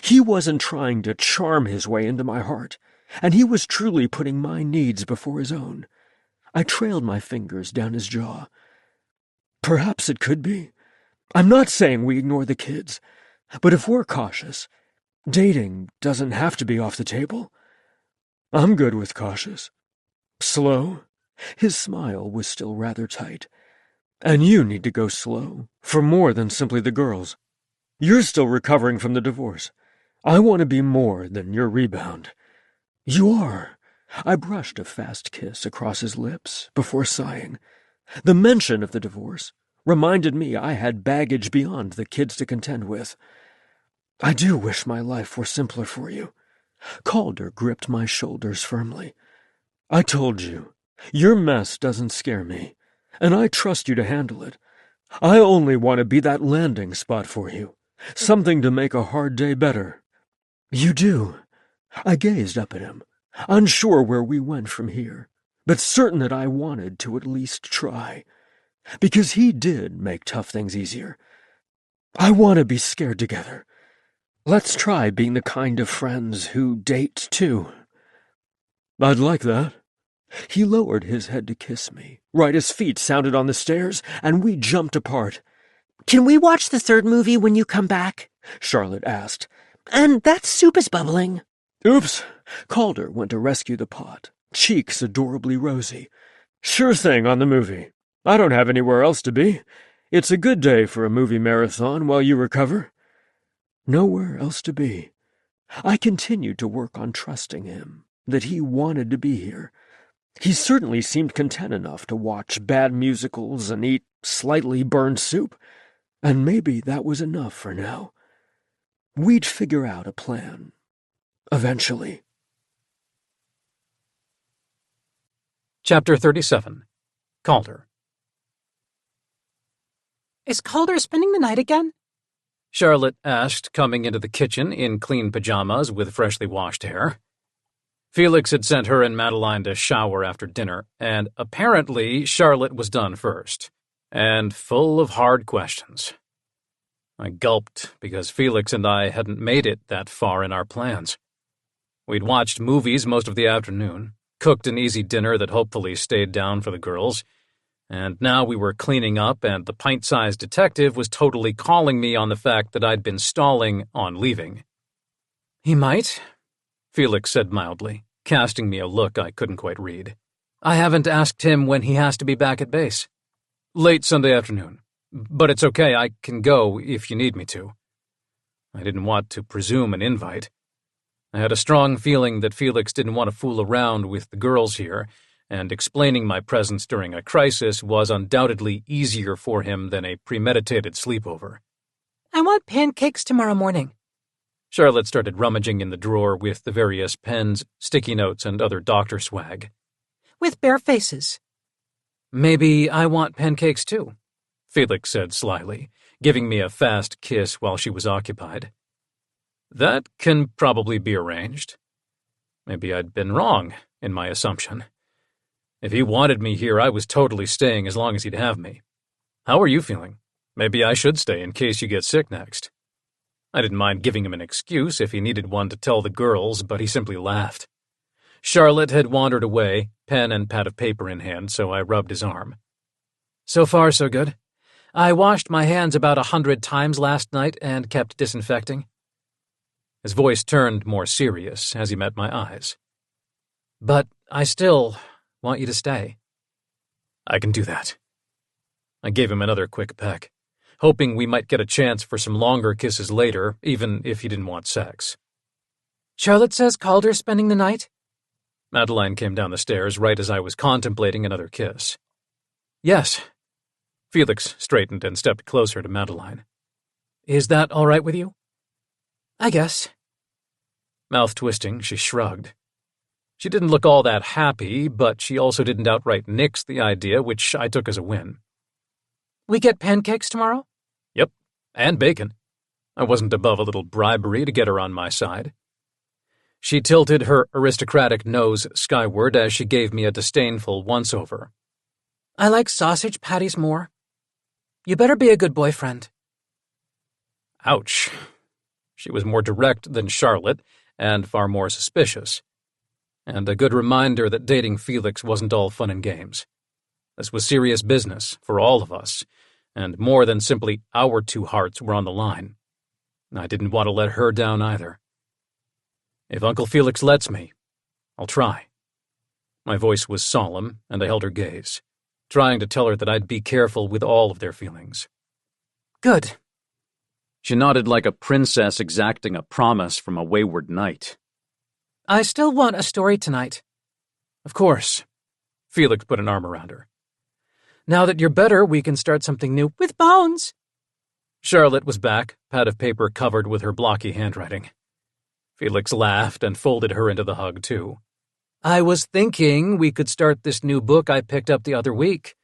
He wasn't trying to charm his way into my heart, and he was truly putting my needs before his own. I trailed my fingers down his jaw. Perhaps it could be. I'm not saying we ignore the kids, but if we're cautious, dating doesn't have to be off the table. I'm good with cautious. Slow? His smile was still rather tight. And you need to go slow, for more than simply the girls. You're still recovering from the divorce. I want to be more than your rebound. You are. I brushed a fast kiss across his lips before sighing. The mention of the divorce reminded me I had baggage beyond the kids to contend with. I do wish my life were simpler for you. Calder gripped my shoulders firmly. I told you, your mess doesn't scare me, and I trust you to handle it. I only want to be that landing spot for you, something to make a hard day better. You do. I gazed up at him, unsure where we went from here, but certain that I wanted to at least try, because he did make tough things easier. I want to be scared together. Let's try being the kind of friends who date, too. I'd like that. He lowered his head to kiss me, right as feet sounded on the stairs, and we jumped apart. Can we watch the third movie when you come back? Charlotte asked. And that soup is bubbling. Oops. Calder went to rescue the pot, cheeks adorably rosy. Sure thing on the movie. I don't have anywhere else to be. It's a good day for a movie marathon while you recover. Nowhere else to be. I continued to work on trusting him, that he wanted to be here. He certainly seemed content enough to watch bad musicals and eat slightly burned soup, and maybe that was enough for now. We'd figure out a plan. Eventually. Chapter 37. Calder. Is Calder spending the night again? Charlotte asked, coming into the kitchen in clean pajamas with freshly washed hair. Felix had sent her and Madeline to shower after dinner, and apparently Charlotte was done first, and full of hard questions. I gulped because Felix and I hadn't made it that far in our plans. We'd watched movies most of the afternoon, cooked an easy dinner that hopefully stayed down for the girls, and now we were cleaning up and the pint-sized detective was totally calling me on the fact that I'd been stalling on leaving. "He might," Felix said mildly, casting me a look I couldn't quite read. "I haven't asked him when he has to be back at base." "Late Sunday afternoon. But it's okay, I can go if you need me to." I didn't want to presume an invite. I had a strong feeling that Felix didn't want to fool around with the girls here, and explaining my presence during a crisis was undoubtedly easier for him than a premeditated sleepover. "I want pancakes tomorrow morning." Charlotte started rummaging in the drawer with the various pens, sticky notes, and other doctor swag. "With bare faces." "Maybe I want pancakes too," Felix said slyly, giving me a fast kiss while she was occupied. "That can probably be arranged." Maybe I'd been wrong in my assumption. If he wanted me here, I was totally staying as long as he'd have me. "How are you feeling? Maybe I should stay in case you get sick next." I didn't mind giving him an excuse if he needed one to tell the girls, but he simply laughed. Charlotte had wandered away, pen and pad of paper in hand, so I rubbed his arm. "So far, so good. I washed my hands about 100 times last night and kept disinfecting." His voice turned more serious as he met my eyes. "But I still want you to stay." "I can do that." I gave him another quick peck, hoping we might get a chance for some longer kisses later, even if he didn't want sex. "Charlotte says Calder's spending the night?" Madeline came down the stairs right as I was contemplating another kiss. "Yes." Felix straightened and stepped closer to Madeline. "Is that all right with you?" "I guess." Mouth twisting, she shrugged. She didn't look all that happy, but she also didn't outright nix the idea, which I took as a win. "We get pancakes tomorrow?" "Yep, and bacon." I wasn't above a little bribery to get her on my side. She tilted her aristocratic nose skyward as she gave me a disdainful once-over. "I like sausage patties more. You better be a good boyfriend." Ouch. She was more direct than Charlotte, and far more suspicious. And a good reminder that dating Felix wasn't all fun and games. This was serious business for all of us, and more than simply our two hearts were on the line. I didn't want to let her down either. "If Uncle Felix lets me, I'll try." My voice was solemn, and I held her gaze, trying to tell her that I'd be careful with all of their feelings. "Good." She nodded like a princess exacting a promise from a wayward knight. "I still want a story tonight." "Of course." Felix put an arm around her. "Now that you're better, we can start something new." "With Bones." Charlotte was back, pad of paper covered with her blocky handwriting. Felix laughed and folded her into the hug, too. "I was thinking we could start this new book I picked up the other week.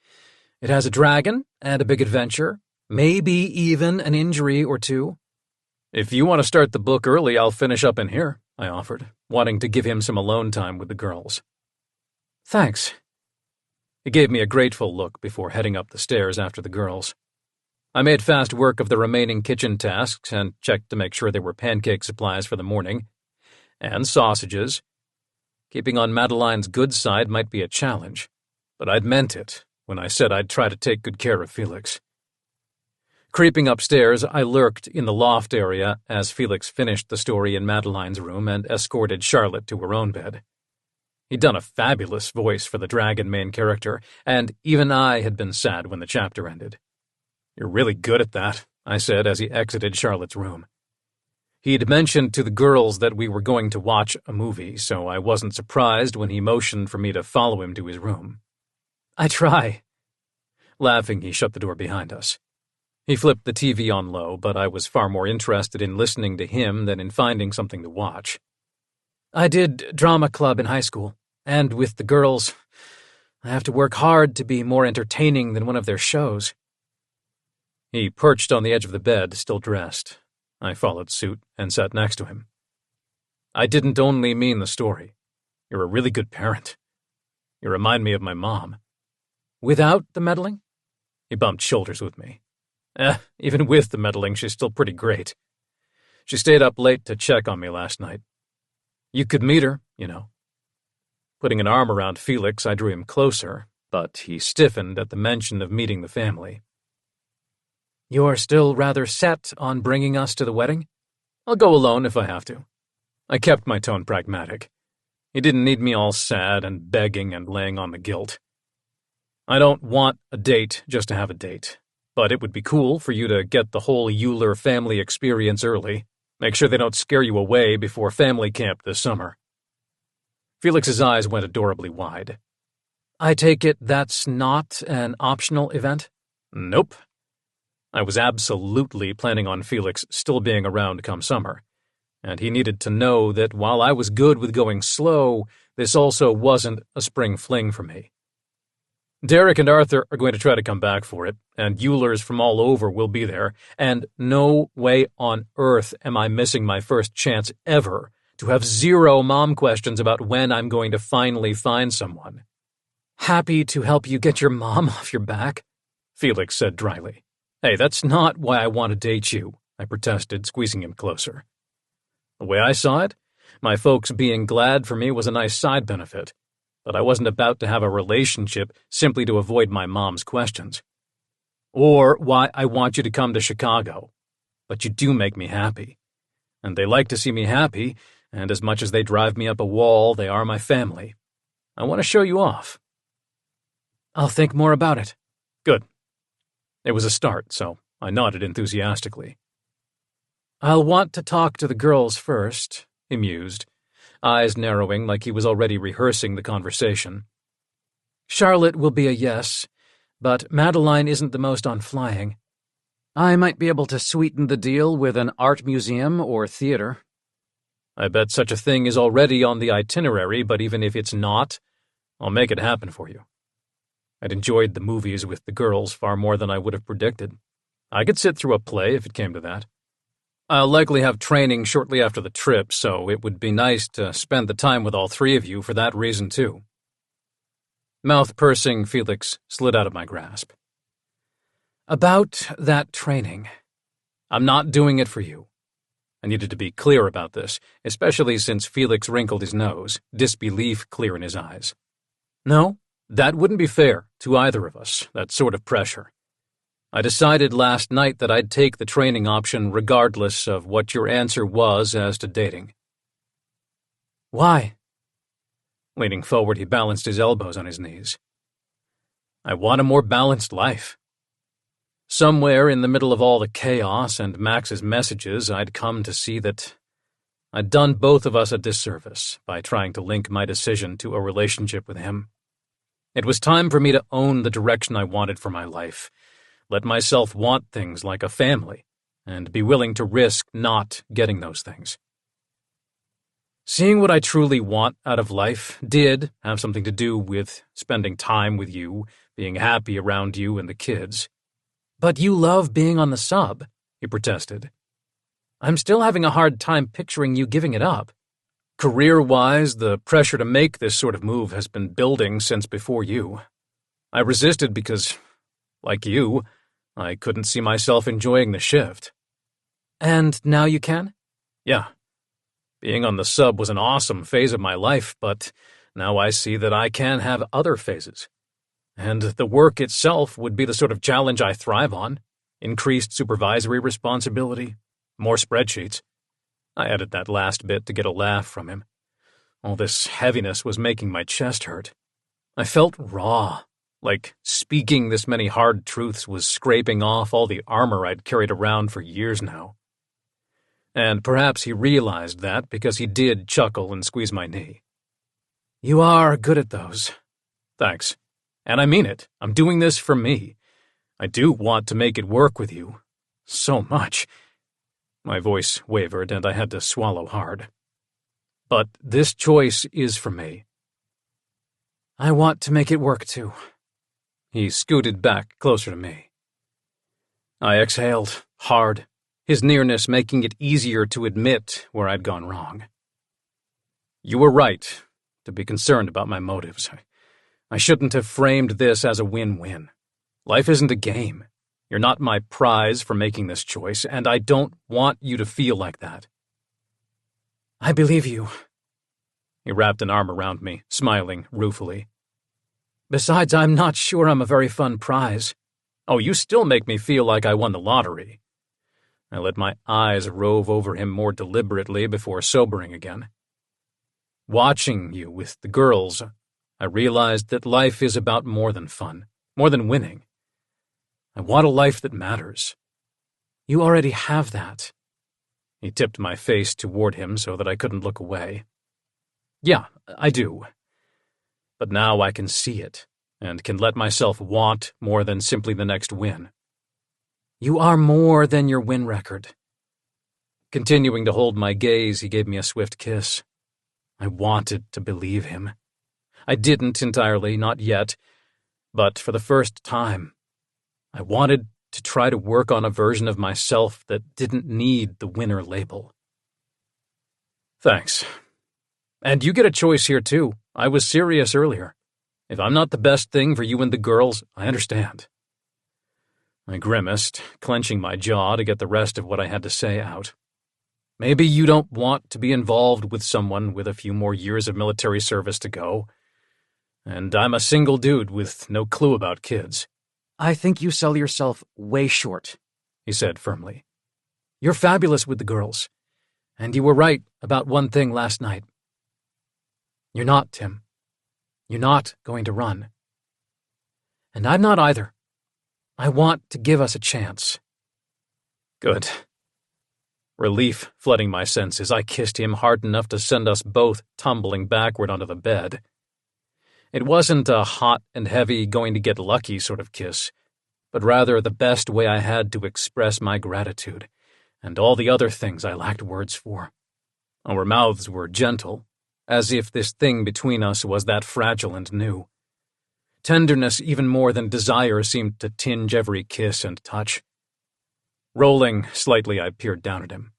It has a dragon and a big adventure, maybe even an injury or two." "If you want to start the book early, I'll finish up in here," I offered, wanting to give him some alone time with the girls. "Thanks." He gave me a grateful look before heading up the stairs after the girls. I made fast work of the remaining kitchen tasks and checked to make sure there were pancake supplies for the morning, and sausages. Keeping on Madeline's good side might be a challenge, but I'd meant it when I said I'd try to take good care of Felix. Creeping upstairs, I lurked in the loft area as Felix finished the story in Madeline's room and escorted Charlotte to her own bed. He'd done a fabulous voice for the dragon main character, and even I had been sad when the chapter ended. "You're really good at that," I said as he exited Charlotte's room. He'd mentioned to the girls that we were going to watch a movie, so I wasn't surprised when he motioned for me to follow him to his room. "I try." Laughing, he shut the door behind us. He flipped the TV on low, but I was far more interested in listening to him than in finding something to watch. "I did drama club in high school, and with the girls, I have to work hard to be more entertaining than one of their shows." He perched on the edge of the bed, still dressed. I followed suit and sat next to him. I didn't only mean the story. You're a really good parent. You remind me of my mom. Without the meddling? He bumped shoulders with me. Even with the meddling, she's still pretty great. She stayed up late to check on me last night. You could meet her, you know. Putting an arm around Felix, I drew him closer, but he stiffened at the mention of meeting the family. You're still rather set on bringing us to the wedding? I'll go alone if I have to. I kept my tone pragmatic. He didn't need me all sad and begging and laying on the guilt. I don't want a date just to have a date, but it would be cool for you to get the whole Euler family experience early. Make sure they don't scare you away before family camp this summer. Felix's eyes went adorably wide. I take it that's not an optional event? Nope. I was absolutely planning on Felix still being around come summer, and he needed to know that while I was good with going slow, this also wasn't a spring fling for me. Derek and Arthur are going to try to come back for it, and Eulers from all over will be there, and no way on earth am I missing my first chance ever to have zero mom questions about when I'm going to finally find someone. Happy to help you get your mom off your back, Felix said dryly. Hey, that's not why I want to date you, I protested, squeezing him closer. The way I saw it, my folks being glad for me was a nice side benefit, but I wasn't about to have a relationship simply to avoid my mom's questions. Or why I want you to come to Chicago. But you do make me happy. And they like to see me happy, and as much as they drive me up a wall, they are my family. I want to show you off. I'll think more about it. Good. It was a start, so I nodded enthusiastically. I'll want to talk to the girls first, he mused, eyes narrowing like he was already rehearsing the conversation. Charlotte will be a yes, but Madeline isn't the most on flying. I might be able to sweeten the deal with an art museum or theater. I bet such a thing is already on the itinerary, but even if it's not, I'll make it happen for you. I'd enjoyed the movies with the girls far more than I would have predicted. I could sit through a play if it came to that. I'll likely have training shortly after the trip, so it would be nice to spend the time with all three of you for that reason, too. Mouth pursing, Felix slid out of my grasp. About that training. I'm not doing it for you. I needed to be clear about this, especially since Felix wrinkled his nose, disbelief clear in his eyes. No, that wouldn't be fair to either of us, that sort of pressure. I decided last night that I'd take the training option regardless of what your answer was as to dating. Why? Leaning forward, he balanced his elbows on his knees. I want a more balanced life. Somewhere in the middle of all the chaos and Max's messages, I'd come to see that I'd done both of us a disservice by trying to link my decision to a relationship with him. It was time for me to own the direction I wanted for my life, let myself want things like a family, and be willing to risk not getting those things. Seeing what I truly want out of life did have something to do with spending time with you, being happy around you and the kids. But you love being on the sub, he protested. I'm still having a hard time picturing you giving it up. Career-wise, the pressure to make this sort of move has been building since before you. I resisted because, like you, I couldn't see myself enjoying the shift. And now you can? Yeah. Being on the sub was an awesome phase of my life, but now I see that I can have other phases. And the work itself would be the sort of challenge I thrive on. Increased supervisory responsibility, more spreadsheets. I added that last bit to get a laugh from him. All this heaviness was making my chest hurt. I felt raw, like speaking this many hard truths was scraping off all the armor I'd carried around for years now. And perhaps he realized that because he did chuckle and squeeze my knee. You are good at those. Thanks. And I mean it. I'm doing this for me. I do want to make it work with you. So much. My voice wavered and I had to swallow hard. But this choice is for me. I want to make it work too. He scooted back closer to me. I exhaled, hard, his nearness making it easier to admit where I'd gone wrong. You were right to be concerned about my motives. I shouldn't have framed this as a win-win. Life isn't a game. You're not my prize for making this choice, and I don't want you to feel like that. I believe you. He wrapped an arm around me, smiling ruefully. Besides, I'm not sure I'm a very fun prize. Oh, you still make me feel like I won the lottery. I let my eyes rove over him more deliberately before sobering again. Watching you with the girls, I realized that life is about more than fun, more than winning. I want a life that matters. You already have that. He tipped my face toward him so that I couldn't look away. Yeah, I do. But now I can see it, and can let myself want more than simply the next win. You are more than your win record. Continuing to hold my gaze, he gave me a swift kiss. I wanted to believe him. I didn't entirely, not yet, but for the first time, I wanted to try to work on a version of myself that didn't need the winner label. Thanks. And you get a choice here, too. I was serious earlier. If I'm not the best thing for you and the girls, I understand. I grimaced, clenching my jaw to get the rest of what I had to say out. Maybe you don't want to be involved with someone with a few more years of military service to go. And I'm a single dude with no clue about kids. I think you sell yourself way short, he said firmly. You're fabulous with the girls. And you were right about one thing last night. You're not, Tim. You're not going to run. And I'm not either. I want to give us a chance. Good. Relief flooding my senses, I kissed him hard enough to send us both tumbling backward onto the bed. It wasn't a hot and heavy, going-to-get-lucky sort of kiss, but rather the best way I had to express my gratitude, and all the other things I lacked words for. Our mouths were gentle, as if this thing between us was that fragile and new. Tenderness even more than desire seemed to tinge every kiss and touch. Rolling slightly, I peered down at him.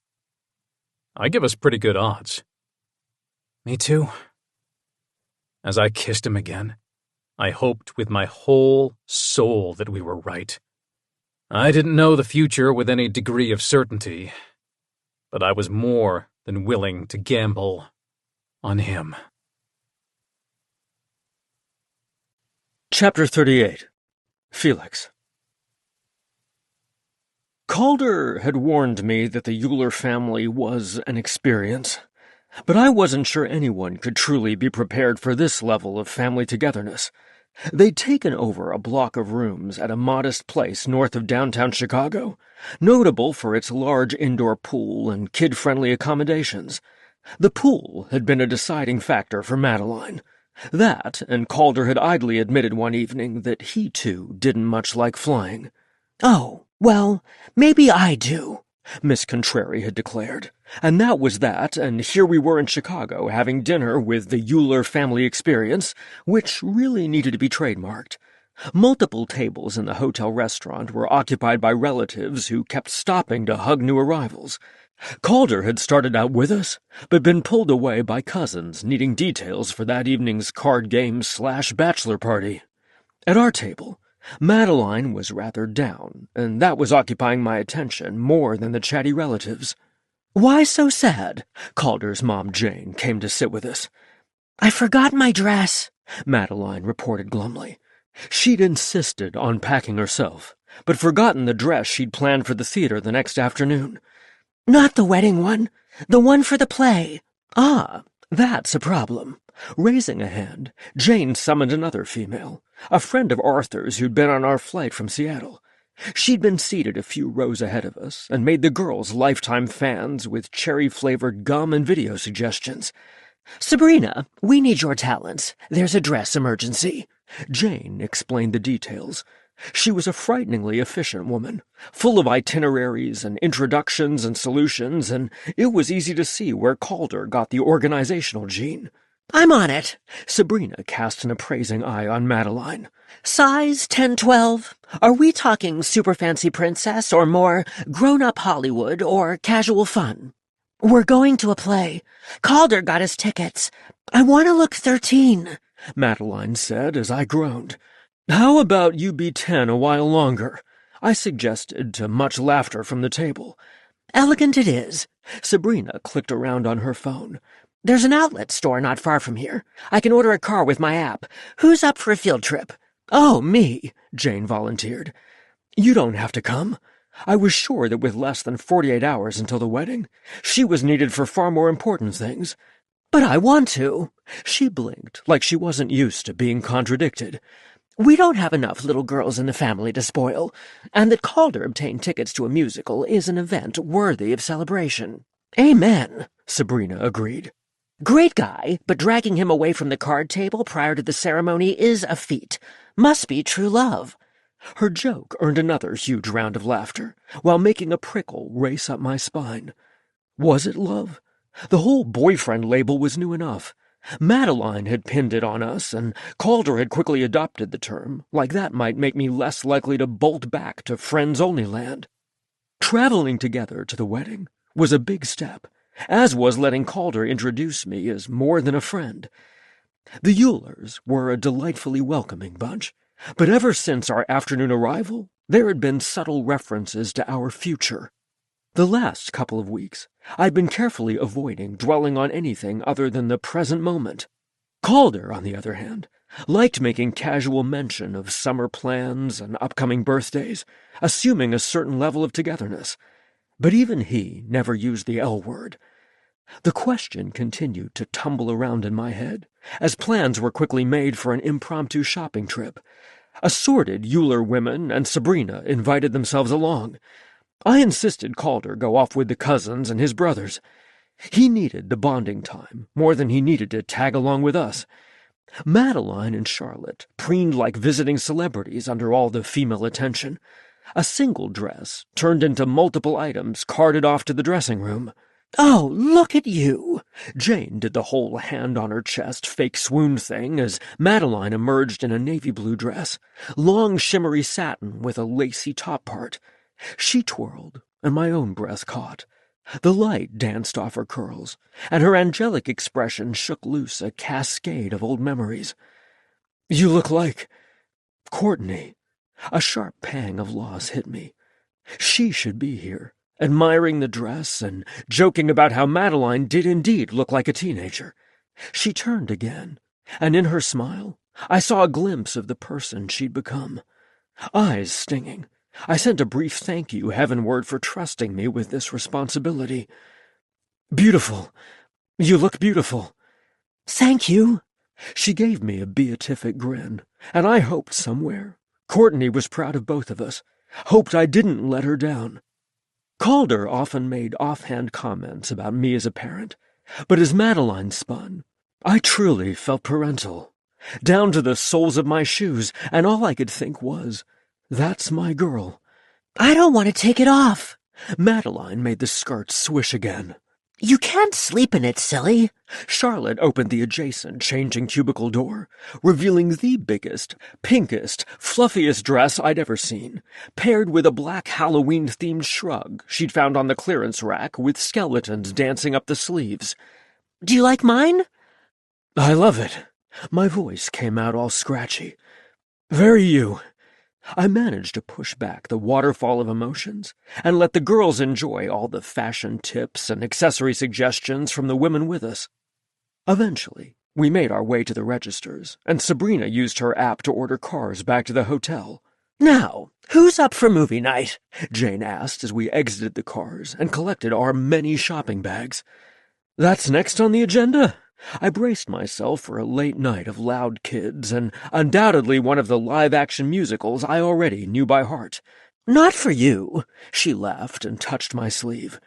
I give us pretty good odds. Me too. As I kissed him again, I hoped with my whole soul that we were right. I didn't know the future with any degree of certainty, but I was more than willing to gamble on him. Chapter 38. Felix. Calder had warned me that the Euler family was an experience, but I wasn't sure anyone could truly be prepared for this level of family togetherness. They'd taken over a block of rooms at a modest place north of downtown Chicago, notable for its large indoor pool and kid-friendly accommodations. The pool had been a deciding factor for Madeline. That, and Calder had idly admitted one evening that he, too, didn't much like flying. "Oh, well, maybe I do," Miss Contrary had declared. And that was that, and here we were in Chicago having dinner with the Euler family experience, which really needed to be trademarked. Multiple tables in the hotel restaurant were occupied by relatives who kept stopping to hug new arrivals. Calder had started out with us, but been pulled away by cousins needing details for that evening's card game/bachelor party. At our table, Madeline was rather down, and that was occupying my attention more than the chatty relatives. "Why so sad?" Calder's mom Jane came to sit with us. "I forgot my dress," Madeline reported glumly. She'd insisted on packing herself, but forgotten the dress she'd planned for the theater the next afternoon. "Not the wedding one, the one for the play." Ah, that's a problem. Raising a hand, Jane summoned another female, a friend of Arthur's who'd been on our flight from Seattle. She'd been seated a few rows ahead of us and made the girls lifetime fans with cherry-flavored gum and video suggestions. "Sabrina, we need your talents. There's a dress emergency." Jane explained the details. She was a frighteningly efficient woman, full of itineraries and introductions and solutions, and it was easy to see where Calder got the organizational gene. I'm on it. Sabrina cast an appraising eye on Madeline. Size 10-12? Are we talking super fancy princess or more grown-up Hollywood or casual fun? We're going to a play. Calder got us tickets. I want to look 13, Madeline said as I groaned. How about you be 10 a while longer? I suggested, to much laughter from the table. Elegant it is. Sabrina clicked around on her phone. There's an outlet store not far from here. I can order a car with my app. Who's up for a field trip? Oh, me, Jane volunteered. You don't have to come. I was sure that with less than 48 hours until the wedding, she was needed for far more important things. But I want to. She blinked like she wasn't used to being contradicted. We don't have enough little girls in the family to spoil, and that Calder obtained tickets to a musical is an event worthy of celebration. Amen, Sabrina agreed. Great guy, but dragging him away from the card table prior to the ceremony is a feat. Must be true love. Her joke earned another huge round of laughter, while making a prickle race up my spine. Was it love? The whole boyfriend label was new enough. Madeline had pinned it on us, and Calder had quickly adopted the term, like that might make me less likely to bolt back to friends-only land. Traveling together to the wedding was a big step, as was letting Calder introduce me as more than a friend. The Eulers were a delightfully welcoming bunch, but ever since our afternoon arrival, there had been subtle references to our future. The last couple of weeks, I'd been carefully avoiding dwelling on anything other than the present moment. Calder, on the other hand, liked making casual mention of summer plans and upcoming birthdays, assuming a certain level of togetherness. But even he never used the L word. The question continued to tumble around in my head, as plans were quickly made for an impromptu shopping trip. Assorted Euler women and Sabrina invited themselves along. I insisted Calder go off with the cousins and his brothers. He needed the bonding time more than he needed to tag along with us. Madeline and Charlotte preened like visiting celebrities under all the female attention. A single dress turned into multiple items carted off to the dressing room. Oh, look at you! Jane did the whole hand-on-her-chest fake swoon thing as Madeline emerged in a navy blue dress, long shimmery satin with a lacy top part. She twirled, and my own breath caught. The light danced off her curls, and her angelic expression shook loose a cascade of old memories. You look like Courtney. A sharp pang of loss hit me. She should be here, admiring the dress and joking about how Madeline did indeed look like a teenager. She turned again, and in her smile, I saw a glimpse of the person she'd become. Eyes stinging, I sent a brief thank you heavenward for trusting me with this responsibility. Beautiful. You look beautiful. Thank you. She gave me a beatific grin, and I hoped somewhere Courtney was proud of both of us, hoped I didn't let her down. Calder often made offhand comments about me as a parent, but as Madeline spun, I truly felt parental, down to the soles of my shoes, and all I could think was, that's my girl. I don't want to take it off. Madeline made the skirt swish again. You can't sleep in it, silly. Charlotte opened the adjacent changing cubicle door, revealing the biggest, pinkest, fluffiest dress I'd ever seen, paired with a black Halloween-themed shrug she'd found on the clearance rack with skeletons dancing up the sleeves. Do you like mine? I love it. My voice came out all scratchy. Very you. I managed to push back the waterfall of emotions and let the girls enjoy all the fashion tips and accessory suggestions from the women with us. Eventually, we made our way to the registers, and Sabrina used her app to order cars back to the hotel. Now, who's up for movie night? Jane asked as we exited the cars and collected our many shopping bags. That's next on the agenda. I braced myself for a late night of loud kids and undoubtedly one of the live-action musicals I already knew by heart. Not for you, she laughed and touched my sleeve.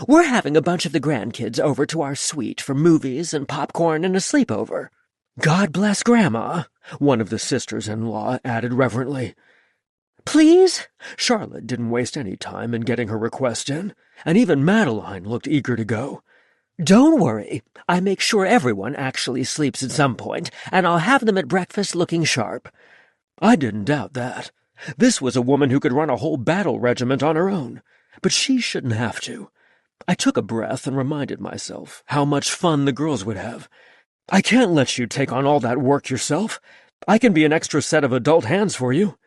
We're having a bunch of the grandkids over to our suite for movies and popcorn and a sleepover. God bless Grandma, one of the sisters-in-law added reverently. Please? Charlotte didn't waste any time in getting her request in, and even Madeline looked eager to go. Don't worry. I make sure everyone actually sleeps at some point, and I'll have them at breakfast looking sharp. I didn't doubt that. This was a woman who could run a whole battle regiment on her own, but she shouldn't have to. I took a breath and reminded myself how much fun the girls would have. I can't let you take on all that work yourself. I can be an extra set of adult hands for you.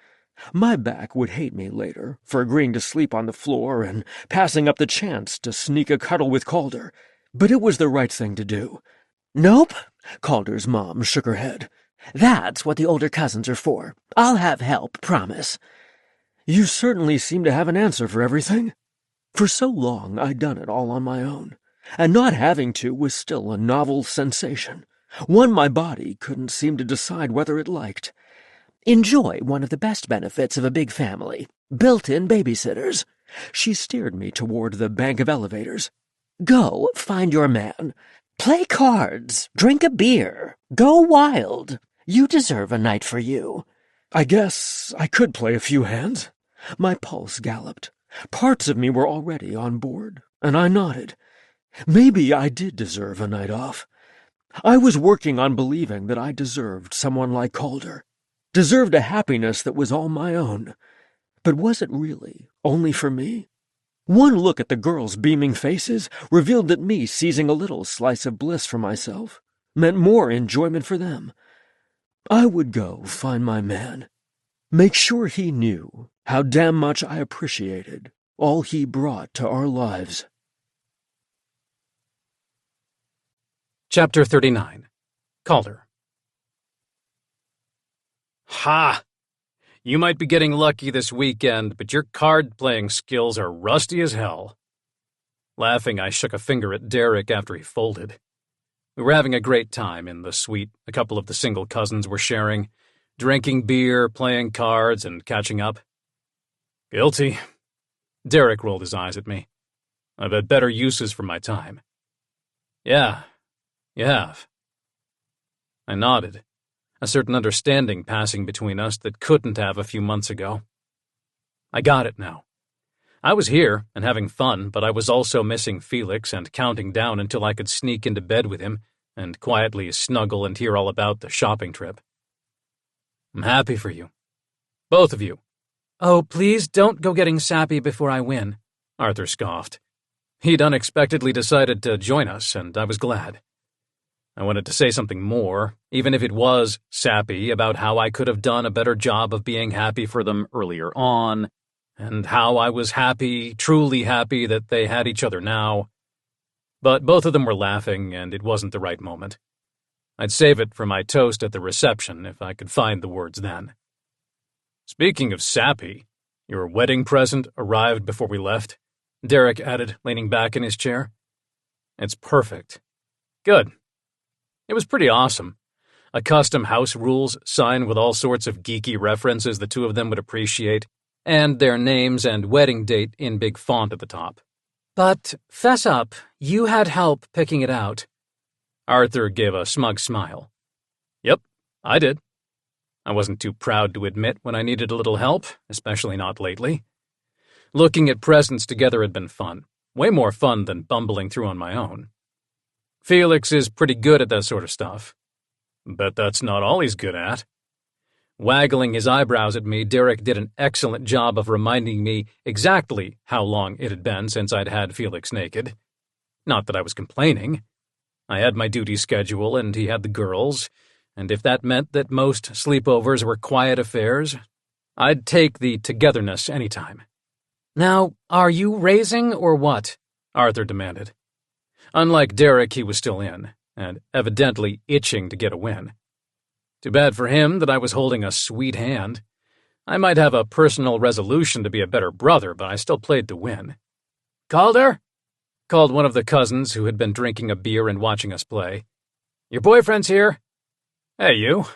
My back would hate me later for agreeing to sleep on the floor and passing up the chance to sneak a cuddle with Calder, but it was the right thing to do. Nope, Calder's mom shook her head. That's what the older cousins are for. I'll have help, promise. You certainly seem to have an answer for everything. For so long I'd done it all on my own, and not having to was still a novel sensation, one my body couldn't seem to decide whether it liked. Enjoy one of the best benefits of a big family, built-in babysitters. She steered me toward the bank of elevators. Go find your man. Play cards, drink a beer, go wild. You deserve a night for you. I guess I could play a few hands. My pulse galloped. Parts of me were already on board, and I nodded. Maybe I did deserve a night off. I was working on believing that I deserved someone like Calder, deserved a happiness that was all my own. But was it really only for me? One look at the girls' beaming faces revealed that me seizing a little slice of bliss for myself meant more enjoyment for them. I would go find my man, make sure he knew how damn much I appreciated all he brought to our lives. Chapter 39. Calder. Ha! You might be getting lucky this weekend, but your card-playing skills are rusty as hell. Laughing, I shook a finger at Derek after he folded. We were having a great time in the suite a couple of the single cousins were sharing, drinking beer, playing cards, and catching up. Guilty. Derek rolled his eyes at me. I've had better uses for my time. Yeah, you have. I nodded, a certain understanding passing between us that couldn't have a few months ago. I got it now. I was here and having fun, but I was also missing Felix and counting down until I could sneak into bed with him and quietly snuggle and hear all about the shopping trip. I'm happy for you. Both of you. Oh, please don't go getting sappy before I win, Arthur scoffed. He'd unexpectedly decided to join us, and I was glad. I wanted to say something more, even if it was sappy, about how I could have done a better job of being happy for them earlier on, and how I was happy, truly happy, that they had each other now. But both of them were laughing, and it wasn't the right moment. I'd save it for my toast at the reception if I could find the words then. Speaking of sappy, your wedding present arrived before we left, Derek added, leaning back in his chair. It's perfect. Good. It was pretty awesome. A custom house rules sign with all sorts of geeky references the two of them would appreciate, and their names and wedding date in big font at the top. But, fess up, you had help picking it out. Arthur gave a smug smile. Yep, I did. I wasn't too proud to admit when I needed a little help, especially not lately. Looking at presents together had been fun, way more fun than bumbling through on my own. Felix is pretty good at that sort of stuff. Bet that's not all he's good at. Waggling his eyebrows at me, Derek did an excellent job of reminding me exactly how long it had been since I'd had Felix naked. Not that I was complaining. I had my duty schedule and he had the girls, and if that meant that most sleepovers were quiet affairs, I'd take the togetherness anytime. Now, are you raising or what? Arthur demanded. Unlike Derek, he was still in, and evidently itching to get a win. Too bad for him that I was holding a sweet hand. I might have a personal resolution to be a better brother, but I still played to win. Calder? Called one of the cousins who had been drinking a beer and watching us play. Your boyfriend's here? Hey, you.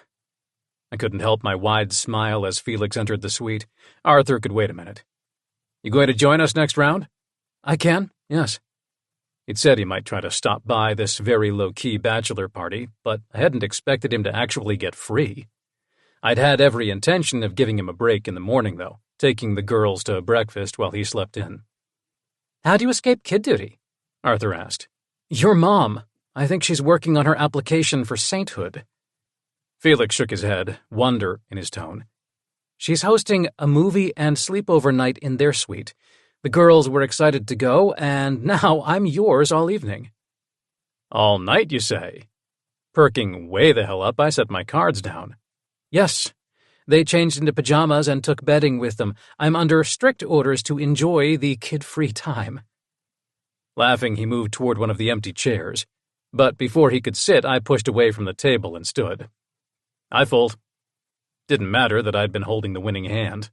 I couldn't help my wide smile as Felix entered the suite. Arthur could wait a minute. You going to join us next round? I can, yes. He'd said he might try to stop by this very low-key bachelor party, but I hadn't expected him to actually get free. I'd had every intention of giving him a break in the morning, though, taking the girls to breakfast while he slept in. How'd you escape kid duty? Arthur asked. Your mom. I think she's working on her application for sainthood. Felix shook his head, wonder in his tone. She's hosting a movie and sleepover night in their suite. The girls were excited to go, and now I'm yours all evening. All night, you say? Perking way the hell up, I set my cards down. Yes. They changed into pajamas and took bedding with them. I'm under strict orders to enjoy the kid-free time. Laughing, he moved toward one of the empty chairs. But before he could sit, I pushed away from the table and stood. I fold. Didn't matter that I'd been holding the winning hand.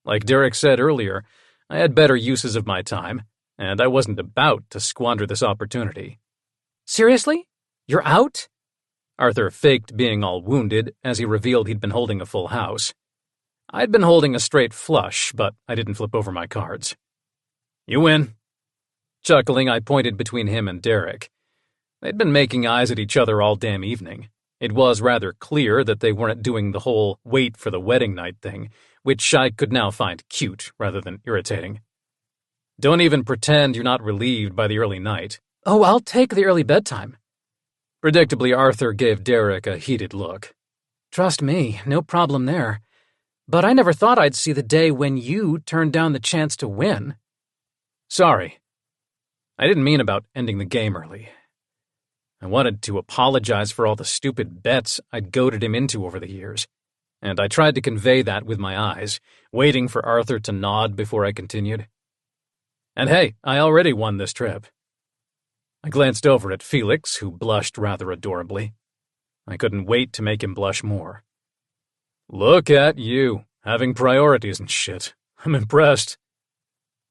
Like Derek said earlier, I had better uses of my time, and I wasn't about to squander this opportunity. Seriously? You're out? Arthur faked being all wounded as he revealed he'd been holding a full house. I'd been holding a straight flush, but I didn't flip over my cards. You win. Chuckling, I pointed between him and Derek. They'd been making eyes at each other all damn evening. It was rather clear that they weren't doing the whole wait for the wedding night thing, which I could now find cute rather than irritating. Don't even pretend you're not relieved by the early night. Oh, I'll take the early bedtime. Predictably, Arthur gave Derek a heated look. Trust me, no problem there. But I never thought I'd see the day when you turned down the chance to win. Sorry. I didn't mean about ending the game early. I wanted to apologize for all the stupid bets I'd goaded him into over the years, and I tried to convey that with my eyes, waiting for Arthur to nod before I continued. And hey, I already won this trip. I glanced over at Felix, who blushed rather adorably. I couldn't wait to make him blush more. Look at you, having priorities and shit. I'm impressed.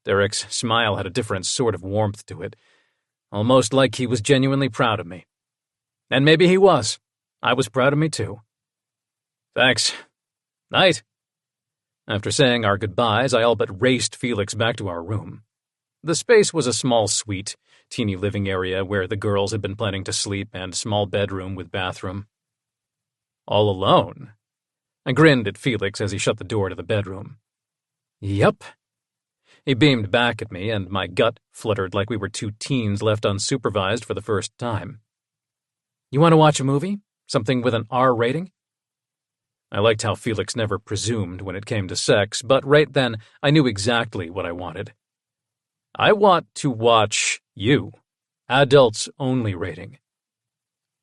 Derek's smile had a different sort of warmth to it, almost like he was genuinely proud of me. And maybe he was. I was proud of me too. Thanks. Night. After saying our goodbyes, I all but raced Felix back to our room. The space was a small suite, teeny living area where the girls had been planning to sleep, and small bedroom with bathroom. All alone? I grinned at Felix as he shut the door to the bedroom. Yup. He beamed back at me, and my gut fluttered like we were two teens left unsupervised for the first time. You want to watch a movie? Something with an R rating? I liked how Felix never presumed when it came to sex, but right then I knew exactly what I wanted. I want to watch you. Adults only rating.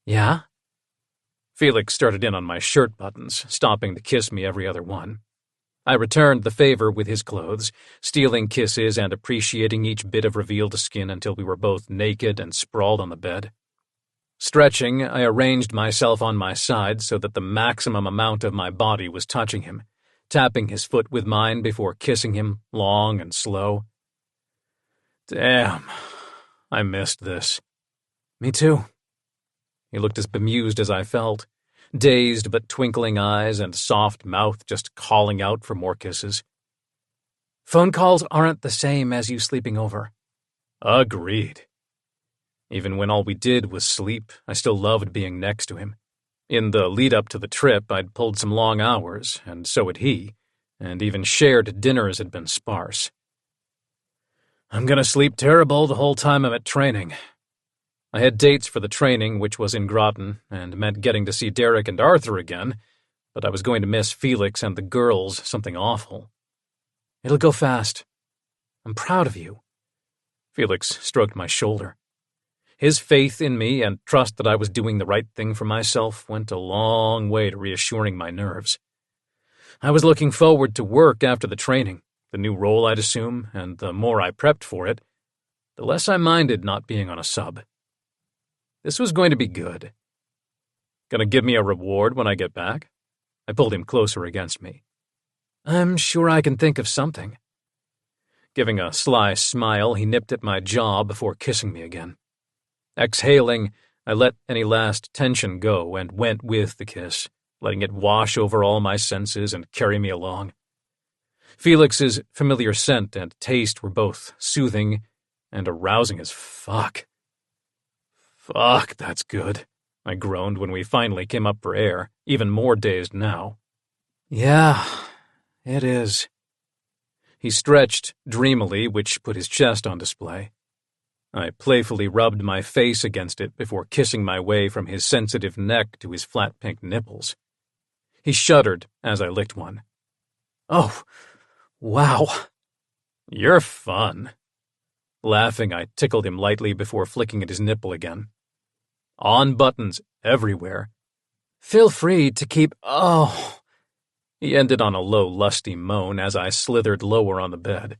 Yeah? Felix started in on my shirt buttons, stopping to kiss me every other one. I returned the favor with his clothes, stealing kisses and appreciating each bit of revealed skin until we were both naked and sprawled on the bed. Stretching, I arranged myself on my side so that the maximum amount of my body was touching him, tapping his foot with mine before kissing him, long and slow. Damn, I missed this. Me too. He looked as bemused as I felt, dazed but twinkling eyes and soft mouth just calling out for more kisses. Phone calls aren't the same as you sleeping over. Agreed. Even when all we did was sleep, I still loved being next to him. In the lead-up to the trip, I'd pulled some long hours, and so had he, and even shared dinners had been sparse. I'm gonna sleep terrible the whole time I'm at training. I had dates for the training, which was in Groton, and meant getting to see Derek and Arthur again, but I was going to miss Felix and the girls something awful. It'll go fast. I'm proud of you. Felix stroked my shoulder. His faith in me and trust that I was doing the right thing for myself went a long way to reassuring my nerves. I was looking forward to work after the training, the new role I'd assume, and the more I prepped for it, the less I minded not being on a sub. This was going to be good. Gonna give me a reward when I get back? I pulled him closer against me. I'm sure I can think of something. Giving a sly smile, he nipped at my jaw before kissing me again. Exhaling, I let any last tension go and went with the kiss, letting it wash over all my senses and carry me along. Felix's familiar scent and taste were both soothing and arousing as fuck. Fuck, that's good, I groaned when we finally came up for air, even more dazed now. Yeah, it is. He stretched dreamily, which put his chest on display. I playfully rubbed my face against it before kissing my way from his sensitive neck to his flat pink nipples. He shuddered as I licked one. Oh, wow. You're fun. Laughing, I tickled him lightly before flicking at his nipple again. On buttons everywhere. Feel free to keep... Oh. He ended on a low, lusty moan as I slithered lower on the bed.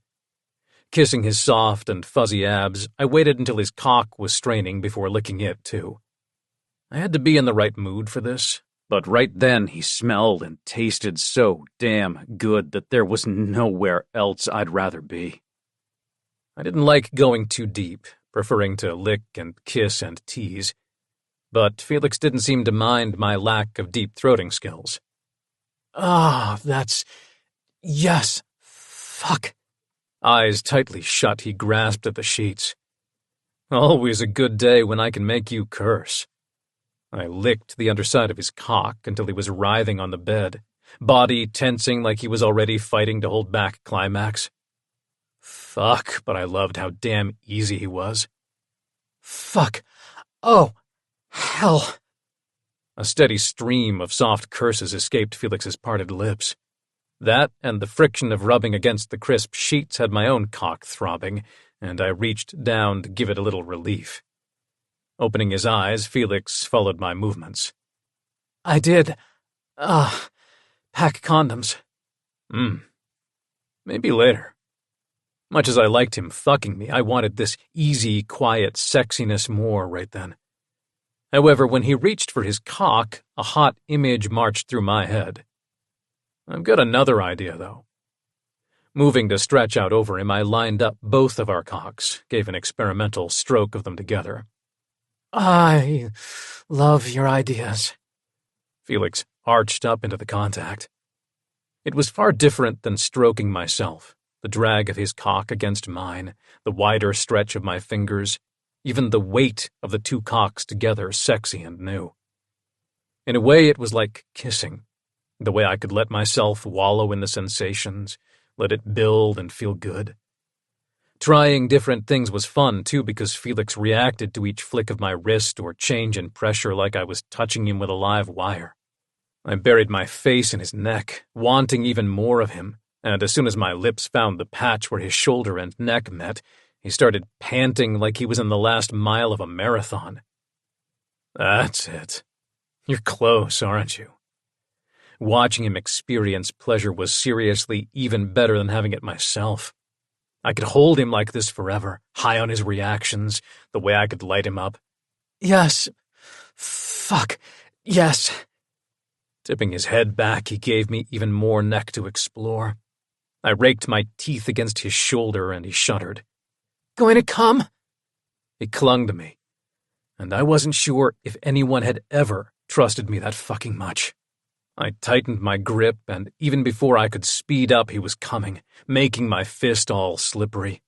Kissing his soft and fuzzy abs, I waited until his cock was straining before licking it, too. I had to be in the right mood for this, but right then he smelled and tasted so damn good that there was nowhere else I'd rather be. I didn't like going too deep, preferring to lick and kiss and tease, but Felix didn't seem to mind my lack of deep-throating skills. Ah, that's... Yes. Fuck. Eyes tightly shut, he grasped at the sheets. Always a good day when I can make you curse. I licked the underside of his cock until he was writhing on the bed, body tensing like he was already fighting to hold back climax. Fuck, but I loved how damn easy he was. Fuck. Oh, hell. A steady stream of soft curses escaped Felix's parted lips. That and the friction of rubbing against the crisp sheets had my own cock throbbing, and I reached down to give it a little relief. Opening his eyes, Felix followed my movements. I did, pack condoms. Maybe later. Much as I liked him fucking me, I wanted this easy, quiet sexiness more right then. However, when he reached for his cock, a hot image marched through my head. I've got another idea, though. Moving to stretch out over him, I lined up both of our cocks, gave an experimental stroke of them together. I love your ideas. Felix arched up into the contact. It was far different than stroking myself, the drag of his cock against mine, the wider stretch of my fingers, even the weight of the two cocks together sexy and new. In a way, it was like kissing. The way I could let myself wallow in the sensations, let it build and feel good. Trying different things was fun, too, because Felix reacted to each flick of my wrist or change in pressure like I was touching him with a live wire. I buried my face in his neck, wanting even more of him, and as soon as my lips found the patch where his shoulder and neck met, he started panting like he was in the last mile of a marathon. That's it. You're close, aren't you? Watching him experience pleasure was seriously even better than having it myself. I could hold him like this forever, high on his reactions, the way I could light him up. Yes. Fuck. Yes. Tipping his head back, he gave me even more neck to explore. I raked my teeth against his shoulder and he shuddered. Going to come? He clung to me, and I wasn't sure if anyone had ever trusted me that fucking much. I tightened my grip, and even before I could speed up, he was coming, making my fist all slippery.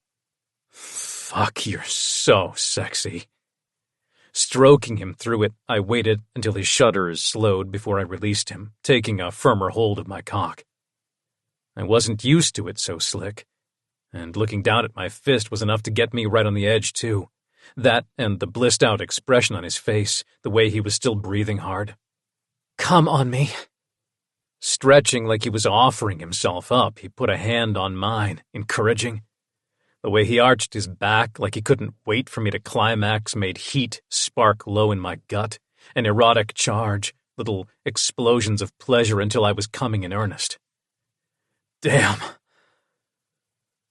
Fuck, you're so sexy. Stroking him through it, I waited until his shudders slowed before I released him, taking a firmer hold of my cock. I wasn't used to it so slick, and looking down at my fist was enough to get me right on the edge, too. That and the blissed-out expression on his face, the way he was still breathing hard. Come on me. Stretching like he was offering himself up, he put a hand on mine, encouraging. The way he arched his back like he couldn't wait for me to climax made heat spark low in my gut, an erotic charge, little explosions of pleasure until I was coming in earnest. Damn.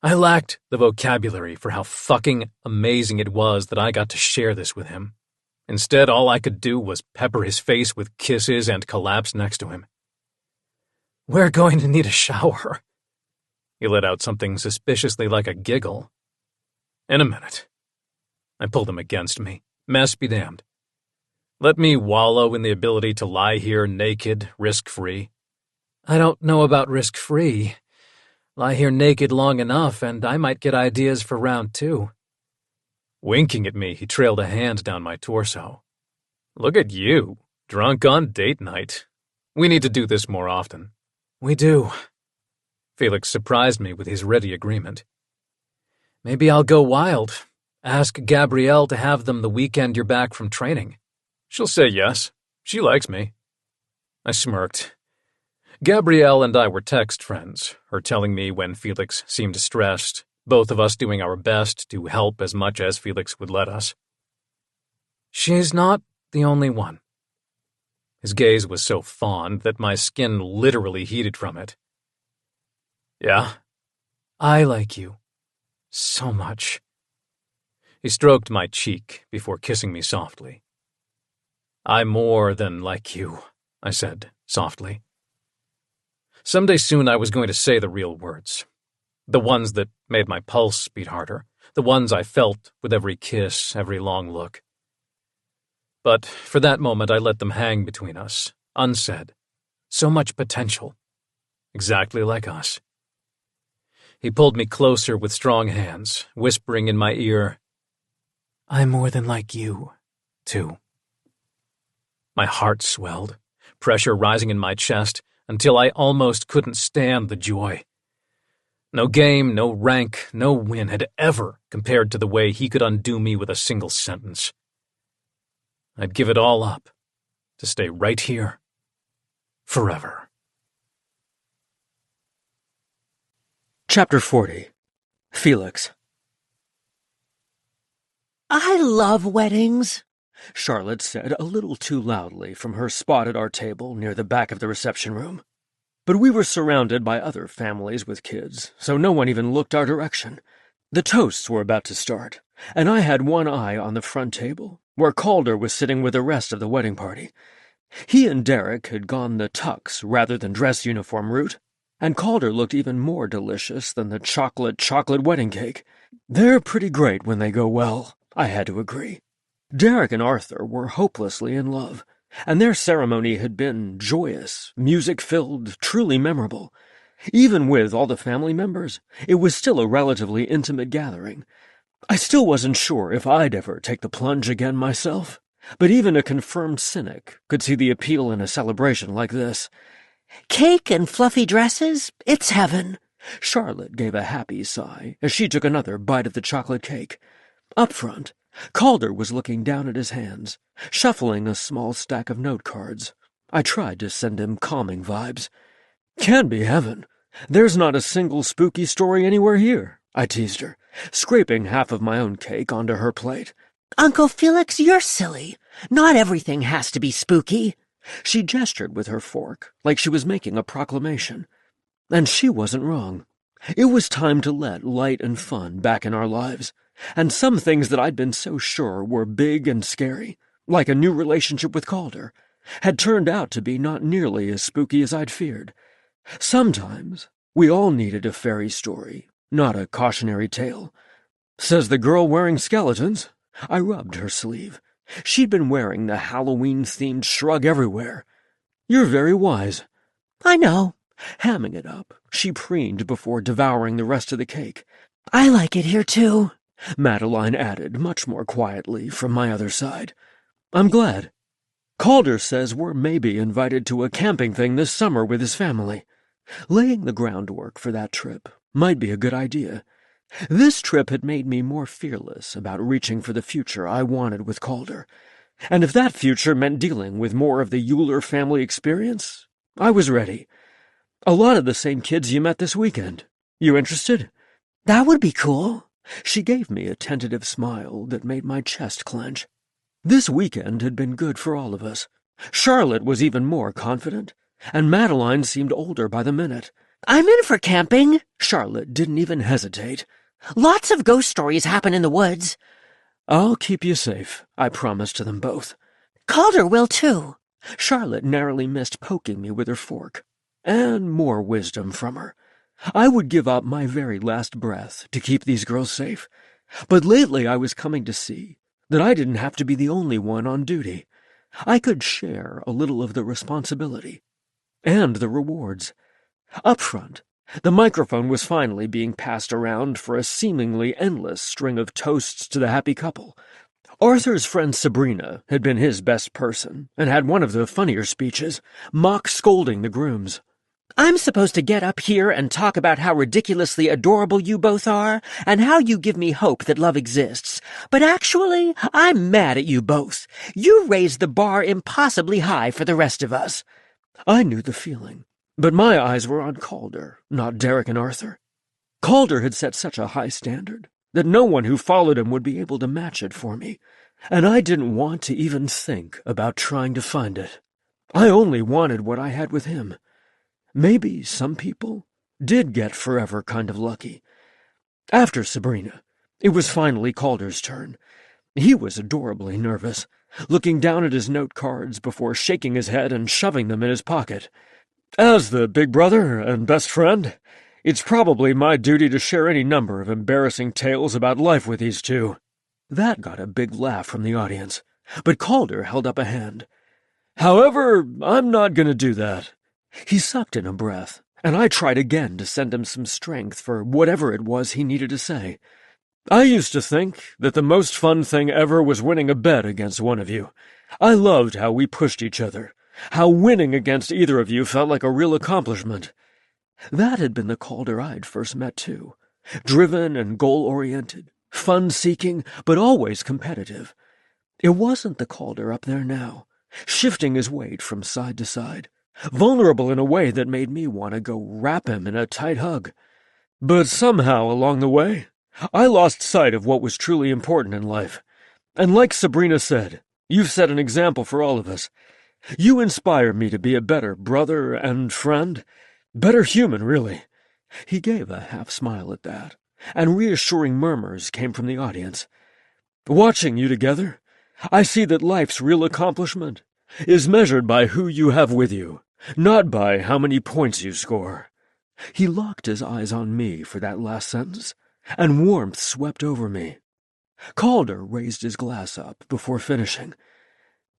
I lacked the vocabulary for how fucking amazing it was that I got to share this with him. Instead, all I could do was pepper his face with kisses and collapse next to him. We're going to need a shower. He let out something suspiciously like a giggle. In a minute. I pulled him against me. Mess be damned. Let me wallow in the ability to lie here naked, risk-free. I don't know about risk-free. Lie here naked long enough, and I might get ideas for round 2. Winking at me, he trailed a hand down my torso. Look at you, drunk on date night. We need to do this more often. We do. Felix surprised me with his ready agreement. Maybe I'll go wild. Ask Gabrielle to have them the weekend you're back from training. She'll say yes. She likes me. I smirked. Gabrielle and I were text friends, her telling me when Felix seemed stressed, both of us doing our best to help as much as Felix would let us. She's not the only one. His gaze was so fond that my skin literally heated from it. Yeah? I like you. So much. He stroked my cheek before kissing me softly. I more than like you, I said softly. Someday soon I was going to say the real words. The ones that made my pulse beat harder. The ones I felt with every kiss, every long look. But for that moment I let them hang between us, unsaid. So much potential. Exactly like us. He pulled me closer with strong hands, whispering in my ear, I'm more than like you, too. My heart swelled, pressure rising in my chest until I almost couldn't stand the joy. No game, no rank, no win had ever compared to the way he could undo me with a single sentence. I'd give it all up to stay right here, forever. Chapter 40. Felix. I love weddings, Charlotte said a little too loudly from her spot at our table near the back of the reception room. But we were surrounded by other families with kids, so no one even looked our direction. The toasts were about to start, and I had one eye on the front table, where Calder was sitting with the rest of the wedding party. He and Derek had gone the tux rather than dress uniform route, and Calder looked even more delicious than the chocolate wedding cake. They're pretty great when they go well, I had to agree. Derek and Arthur were hopelessly in love, and their ceremony had been joyous, music-filled, truly memorable. Even with all the family members, it was still a relatively intimate gathering. I still wasn't sure if I'd ever take the plunge again myself, but even a confirmed cynic could see the appeal in a celebration like this. Cake and fluffy dresses, it's heaven. Charlotte gave a happy sigh as she took another bite of the chocolate cake. Up front, Calder was looking down at his hands, shuffling a small stack of note cards. I tried to send him calming vibes. Can be heaven. There's not a single spooky story anywhere here, I teased her, scraping half of my own cake onto her plate. Uncle Felix, you're silly. Not everything has to be spooky. She gestured with her fork, like she was making a proclamation. And she wasn't wrong. It was time to let light and fun back in our lives, and some things that I'd been so sure were big and scary, like a new relationship with Calder, had turned out to be not nearly as spooky as I'd feared. Sometimes we all needed a fairy story, not a cautionary tale. Says the girl wearing skeletons. I rubbed her sleeve. She'd been wearing the Halloween-themed shrug everywhere. You're very wise. I know. Hamming it up, she preened before devouring the rest of the cake. I like it here, too, Madeline added much more quietly from my other side. I'm glad. Calder says we're maybe invited to a camping thing this summer with his family. Laying the groundwork for that trip might be a good idea. This trip had made me more fearless about reaching for the future I wanted with Calder. And if that future meant dealing with more of the Euler family experience, I was ready. A lot of the same kids you met this weekend. You interested? That would be cool. She gave me a tentative smile that made my chest clench. This weekend had been good for all of us. Charlotte was even more confident, and Madeline seemed older by the minute. I'm in for camping. Charlotte didn't even hesitate. Lots of ghost stories happen in the woods. I'll keep you safe, I promised to them both. Calder will, too. Charlotte narrowly missed poking me with her fork. And more wisdom from her. I would give up my very last breath to keep these girls safe. But lately I was coming to see that I didn't have to be the only one on duty. I could share a little of the responsibility. And the rewards. Up front, the microphone was finally being passed around for a seemingly endless string of toasts to the happy couple. Arthur's friend Sabrina had been his best person and had one of the funnier speeches, mock scolding the grooms. I'm supposed to get up here and talk about how ridiculously adorable you both are, and how you give me hope that love exists. But actually, I'm mad at you both. You raised the bar impossibly high for the rest of us. I knew the feeling, but my eyes were on Calder, not Derek and Arthur. Calder had set such a high standard that no one who followed him would be able to match it for me, and I didn't want to even think about trying to find it. I only wanted what I had with him. Maybe some people did get forever kind of lucky. After Sabrina, it was finally Calder's turn. He was adorably nervous, looking down at his note cards before shaking his head and shoving them in his pocket. As the big brother and best friend, it's probably my duty to share any number of embarrassing tales about life with these two. That got a big laugh from the audience, but Calder held up a hand. However, I'm not going to do that. He sucked in a breath, and I tried again to send him some strength for whatever it was he needed to say. I used to think that the most fun thing ever was winning a bet against one of you. I loved how we pushed each other, how winning against either of you felt like a real accomplishment. That had been the Calder I'd first met, too. Driven and goal-oriented, fun-seeking, but always competitive. It wasn't the Calder up there now, shifting his weight from side to side, vulnerable in a way that made me want to go wrap him in a tight hug. But somehow along the way, I lost sight of what was truly important in life. And like Sabrina said, you've set an example for all of us. You inspire me to be a better brother and friend, better human, really. He gave a half-smile at that, and reassuring murmurs came from the audience. Watching you together, I see that life's real accomplishment is measured by who you have with you, not by how many points you score. He locked his eyes on me for that last sentence, and warmth swept over me. Calder raised his glass up before finishing.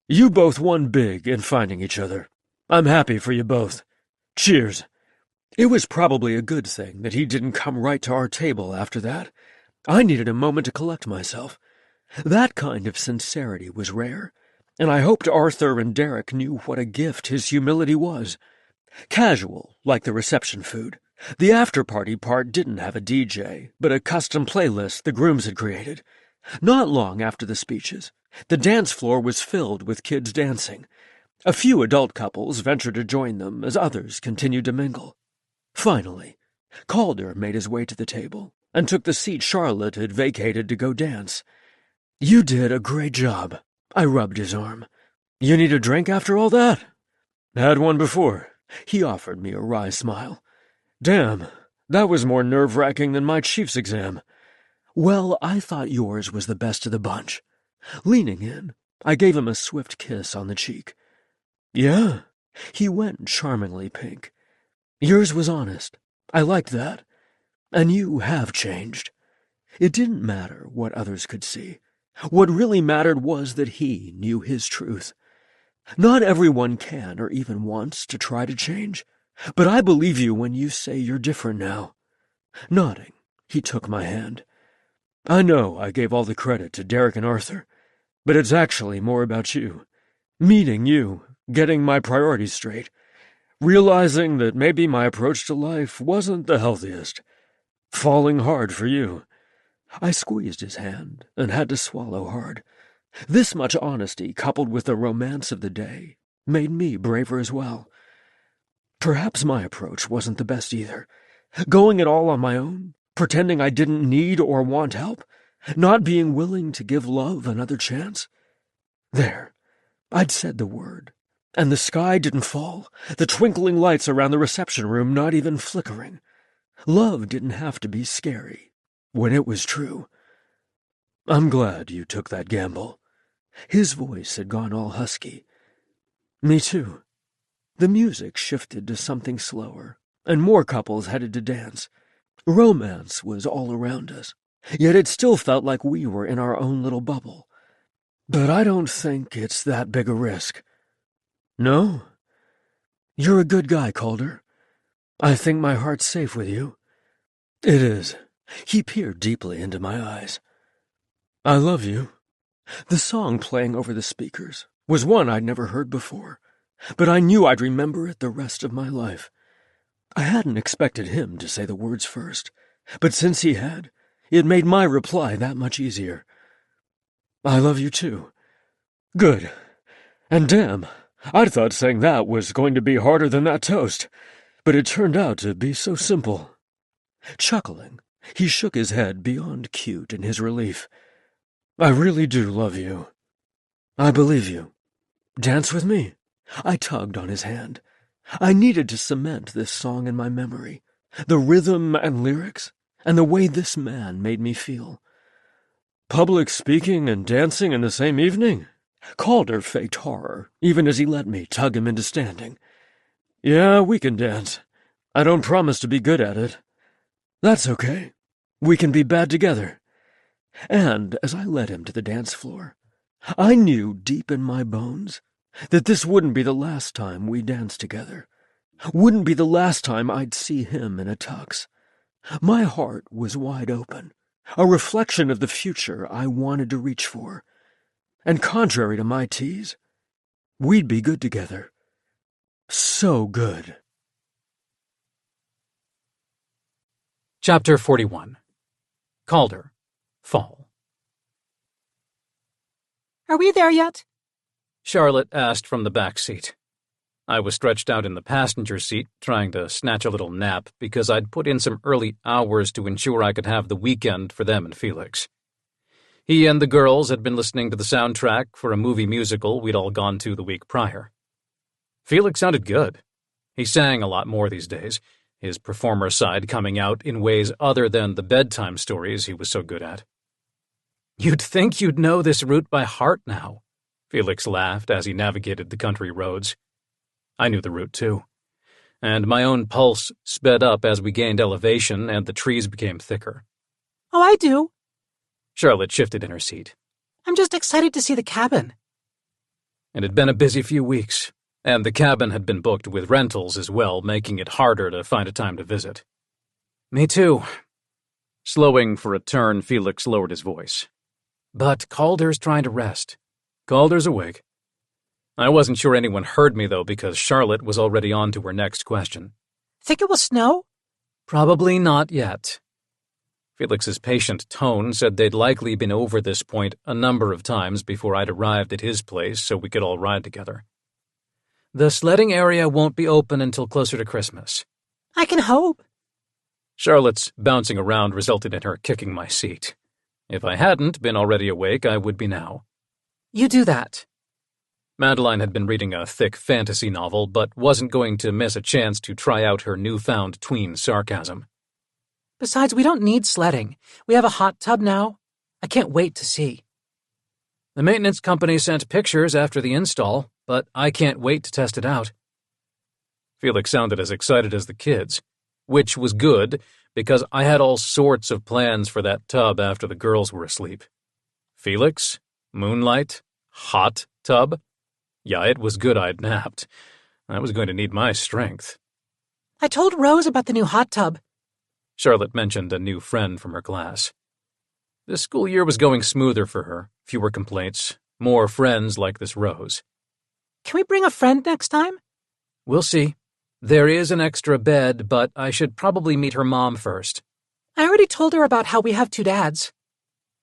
You both won big in finding each other. I'm happy for you both. Cheers. It was probably a good thing that he didn't come right to our table after that. I needed a moment to collect myself. That kind of sincerity was rare, and I hoped Arthur and Derek knew what a gift his humility was. Casual, like the reception food, the after-party part didn't have a DJ, but a custom playlist the grooms had created. Not long after the speeches, the dance floor was filled with kids dancing. A few adult couples ventured to join them as others continued to mingle. Finally, Calder made his way to the table and took the seat Charlotte had vacated to go dance. You did a great job. I rubbed his arm. You need a drink after all that? Had one before. He offered me a wry smile. Damn, that was more nerve-wracking than my chief's exam. Well, I thought yours was the best of the bunch. Leaning in, I gave him a swift kiss on the cheek. Yeah, he went charmingly pink. Yours was honest. I liked that. And you have changed. It didn't matter what others could see. What really mattered was that he knew his truth. Not everyone can or even wants to try to change, but I believe you when you say you're different now. Nodding, he took my hand. I know I gave all the credit to Derek and Arthur, but it's actually more about you. Meeting you, getting my priorities straight, realizing that maybe my approach to life wasn't the healthiest. Falling hard for you. I squeezed his hand and had to swallow hard. This much honesty, coupled with the romance of the day, made me braver as well. Perhaps my approach wasn't the best either. Going it all on my own, pretending I didn't need or want help, not being willing to give love another chance. There, I'd said the word, and the sky didn't fall, the twinkling lights around the reception room not even flickering. Love didn't have to be scary when it was true. I'm glad you took that gamble. His voice had gone all husky. Me too. The music shifted to something slower, and more couples headed to dance. Romance was all around us, yet it still felt like we were in our own little bubble. But I don't think it's that big a risk. No? You're a good guy, Calder. I think my heart's safe with you. It is. He peered deeply into my eyes. I love you. The song playing over the speakers was one I'd never heard before, but I knew I'd remember it the rest of my life. I hadn't expected him to say the words first, but since he had, it made my reply that much easier. I love you too. Good. And damn, I'd thought saying that was going to be harder than that toast, but it turned out to be so simple. Chuckling, he shook his head beyond cute in his relief. I really do love you. I believe you. Dance with me. I tugged on his hand. I needed to cement this song in my memory, the rhythm and lyrics, and the way this man made me feel. Public speaking and dancing in the same evening? Calder faked horror, even as he let me tug him into standing. Yeah, we can dance. I don't promise to be good at it. That's okay. We can be bad together. And as I led him to the dance floor, I knew deep in my bones that this wouldn't be the last time we danced together. Wouldn't be the last time I'd see him in a tux. My heart was wide open, a reflection of the future I wanted to reach for. And contrary to my tease, we'd be good together. So good. Chapter 41. Calder. Fall. Are we there yet? Charlotte asked from the back seat. I was stretched out in the passenger seat, trying to snatch a little nap because I'd put in some early hours to ensure I could have the weekend for them and Felix. He and the girls had been listening to the soundtrack for a movie musical we'd all gone to the week prior. Felix sounded good. He sang a lot more these days, his performer side coming out in ways other than the bedtime stories he was so good at. You'd think you'd know this route by heart now, Felix laughed as he navigated the country roads. I knew the route too, and my own pulse sped up as we gained elevation and the trees became thicker. Oh, I do. Charlotte shifted in her seat. I'm just excited to see the cabin. It had been a busy few weeks, and the cabin had been booked with rentals as well, making it harder to find a time to visit. Me too. Slowing for a turn, Felix lowered his voice. But Calder's trying to rest. Calder's awake. I wasn't sure anyone heard me, though, because Charlotte was already on to her next question. Think it will snow? Probably not yet. Felix's patient tone said they'd likely been over this point a number of times before I'd arrived at his place so we could all ride together. The sledding area won't be open until closer to Christmas. I can hope. Charlotte's bouncing around resulted in her kicking my seat. If I hadn't been already awake, I would be now. You do that. Madeline had been reading a thick fantasy novel, but wasn't going to miss a chance to try out her newfound tween sarcasm. Besides, we don't need sledding. We have a hot tub now. I can't wait to see. The maintenance company sent pictures after the install, but I can't wait to test it out. Felix sounded as excited as the kids, which was good because I had all sorts of plans for that tub after the girls were asleep. Felix? Moonlight? Hot tub? Yeah, it was good I'd napped. I was going to need my strength. I told Rose about the new hot tub. Charlotte mentioned a new friend from her class. This school year was going smoother for her, fewer complaints, more friends like this Rose. Can we bring a friend next time? We'll see. There is an extra bed, but I should probably meet her mom first. I already told her about how we have two dads.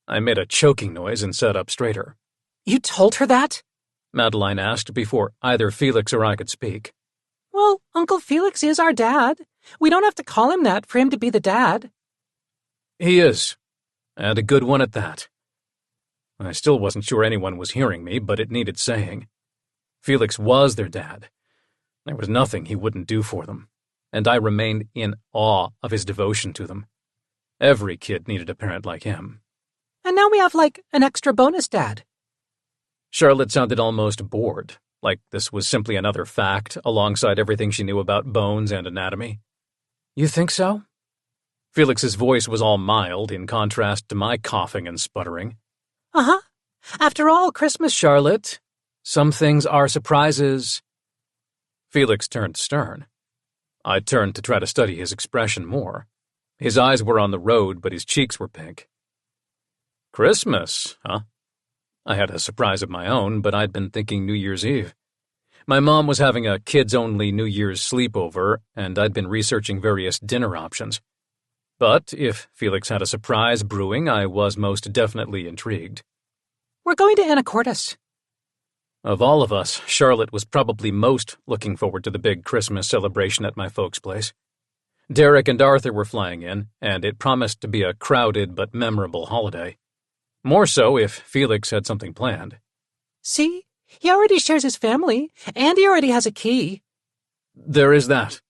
I made a choking noise and sat up straighter. You told her that? Madeline asked before either Felix or I could speak. Well, Uncle Felix is our dad. We don't have to call him that for him to be the dad. He is, and a good one at that. I still wasn't sure anyone was hearing me, but it needed saying. Felix was their dad. There was nothing he wouldn't do for them, and I remained in awe of his devotion to them. Every kid needed a parent like him. And now we have, an extra bonus dad. Charlotte sounded almost bored, like this was simply another fact alongside everything she knew about bones and anatomy. You think so? Felix's voice was all mild in contrast to my coughing and sputtering. Uh-huh. After all, Christmas... Charlotte, some things are surprises. Felix turned stern. I turned to try to study his expression more. His eyes were on the road, but his cheeks were pink. Christmas, huh? I had a surprise of my own, but I'd been thinking New Year's Eve. My mom was having a kids-only New Year's sleepover, and I'd been researching various dinner options. But if Felix had a surprise brewing, I was most definitely intrigued. We're going to Anacortes. Of all of us, Charlotte was probably most looking forward to the big Christmas celebration at my folks' place. Derek and Arthur were flying in, and it promised to be a crowded but memorable holiday. More so if Felix had something planned. See? He already shares his family, and he already has a key. There is that.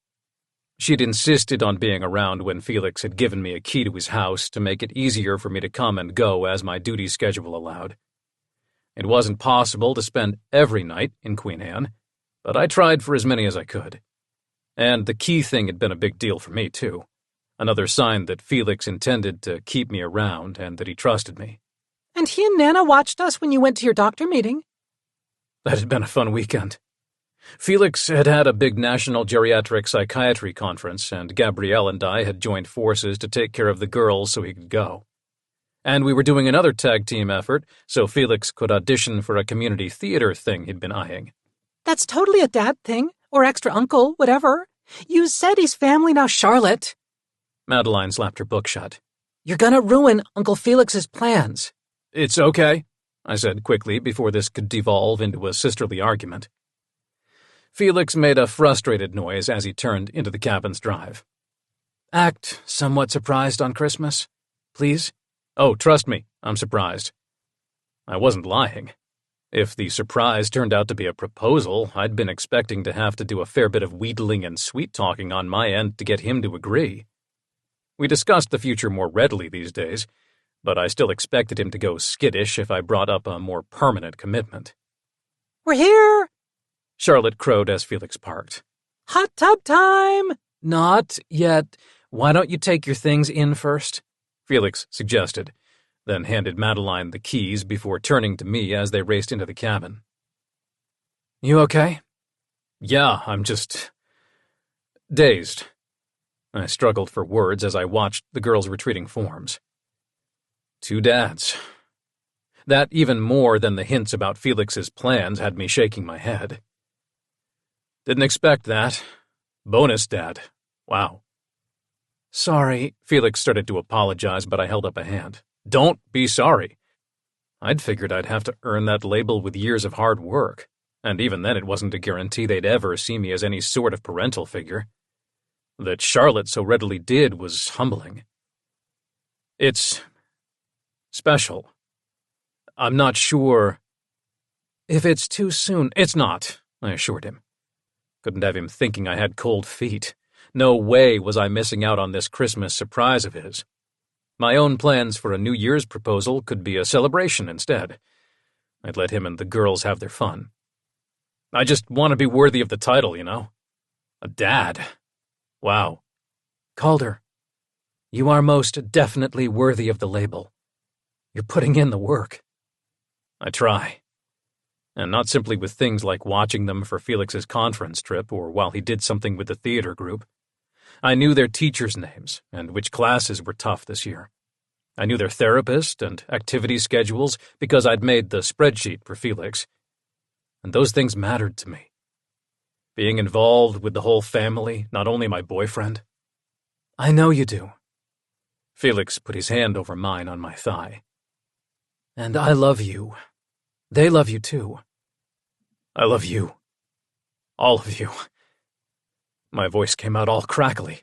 She'd insisted on being around when Felix had given me a key to his house to make it easier for me to come and go as my duty schedule allowed. It wasn't possible to spend every night in Queen Anne, but I tried for as many as I could. And the key thing had been a big deal for me, too. Another sign that Felix intended to keep me around and that he trusted me. And he and Nana watched us when you went to your doctor meeting. That had been a fun weekend. Felix had had a big national geriatric psychiatry conference, and Gabrielle and I had joined forces to take care of the girls so he could go. And we were doing another tag team effort so Felix could audition for a community theater thing he'd been eyeing. That's totally a dad thing, or extra uncle, whatever. You said he's family now, Charlotte. Madeline slapped her book shut. You're gonna ruin Uncle Felix's plans. It's okay, I said quickly before this could devolve into a sisterly argument. Felix made a frustrated noise as he turned into the cabin's drive. Act somewhat surprised on Christmas, please. Oh, trust me, I'm surprised. I wasn't lying. If the surprise turned out to be a proposal, I'd been expecting to have to do a fair bit of wheedling and sweet-talking on my end to get him to agree. We discussed the future more readily these days, but I still expected him to go skittish if I brought up a more permanent commitment. We're here! Charlotte crowed as Felix parked. Hot tub time! Not yet. Why don't you take your things in first? Felix suggested, then handed Madeline the keys before turning to me as they raced into the cabin. You okay? Yeah, I'm just dazed. I struggled for words as I watched the girls' retreating forms. 2 dads. That even more than the hints about Felix's plans had me shaking my head. Didn't expect that. Bonus dad. Wow. Sorry. Felix started to apologize, but I held up a hand. Don't be sorry. I'd figured I'd have to earn that label with years of hard work, and even then it wasn't a guarantee they'd ever see me as any sort of parental figure. That Charlotte so readily did was humbling. It's special. I'm not sure if it's too soon. It's not, I assured him. Couldn't have him thinking I had cold feet. No way was I missing out on this Christmas surprise of his. My own plans for a New Year's proposal could be a celebration instead. I'd let him and the girls have their fun. I just want to be worthy of the title, you know? A dad. Wow. Calder, you are most definitely worthy of the label. You're putting in the work. I try. And not simply with things like watching them for Felix's conference trip or while he did something with the theater group. I knew their teachers' names and which classes were tough this year. I knew their therapist and activity schedules because I'd made the spreadsheet for Felix. And those things mattered to me. Being involved with the whole family, not only my boyfriend. I know you do. Felix put his hand over mine on my thigh. And I love you. They love you too. I love you. All of you. My voice came out all crackly.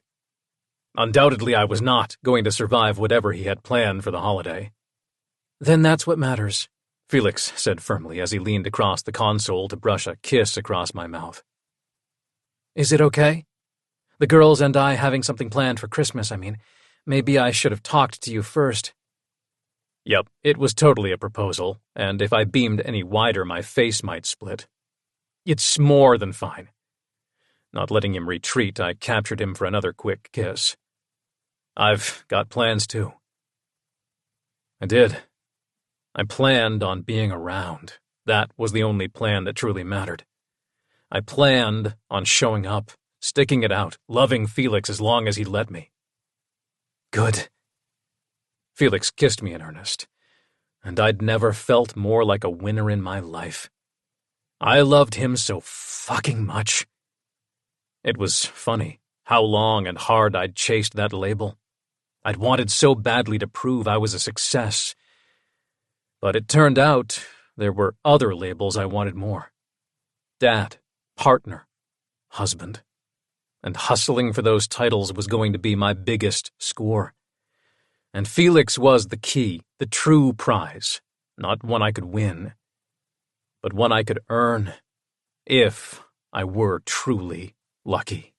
Undoubtedly, I was not going to survive whatever he had planned for the holiday. Then that's what matters, Felix said firmly as he leaned across the console to brush a kiss across my mouth. Is it okay? The girls and I having something planned for Christmas, I mean. Maybe I should have talked to you first. Yep, it was totally a proposal, and if I beamed any wider, my face might split. It's more than fine. Not letting him retreat, I captured him for another quick kiss. I've got plans, too. I did. I planned on being around. That was the only plan that truly mattered. I planned on showing up, sticking it out, loving Felix as long as he'd let me. Good. Felix kissed me in earnest, and I'd never felt more like a winner in my life. I loved him so fucking much. It was funny how long and hard I'd chased that label. I'd wanted so badly to prove I was a success. But it turned out there were other labels I wanted more. Dad, partner, husband. And hustling for those titles was going to be my biggest score. And Felix was the key, the true prize, not one I could win, but one I could earn, if I were truly lucky.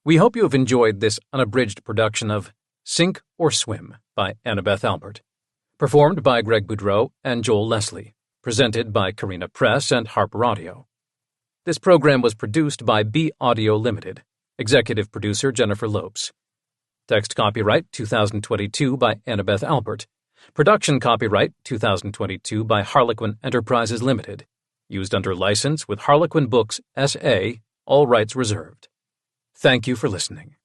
We hope you have enjoyed this unabridged production of Sink or Swim by Annabeth Albert, performed by Greg Boudreau and Joel Leslie, presented by Carina Press and Harper Audio. This program was produced by B Audio Limited, executive producer Jennifer Lopes. Text copyright 2022 by Annabeth Albert. Production copyright 2022 by Harlequin Enterprises Limited. Used under license with Harlequin Books S.A., all rights reserved. Thank you for listening.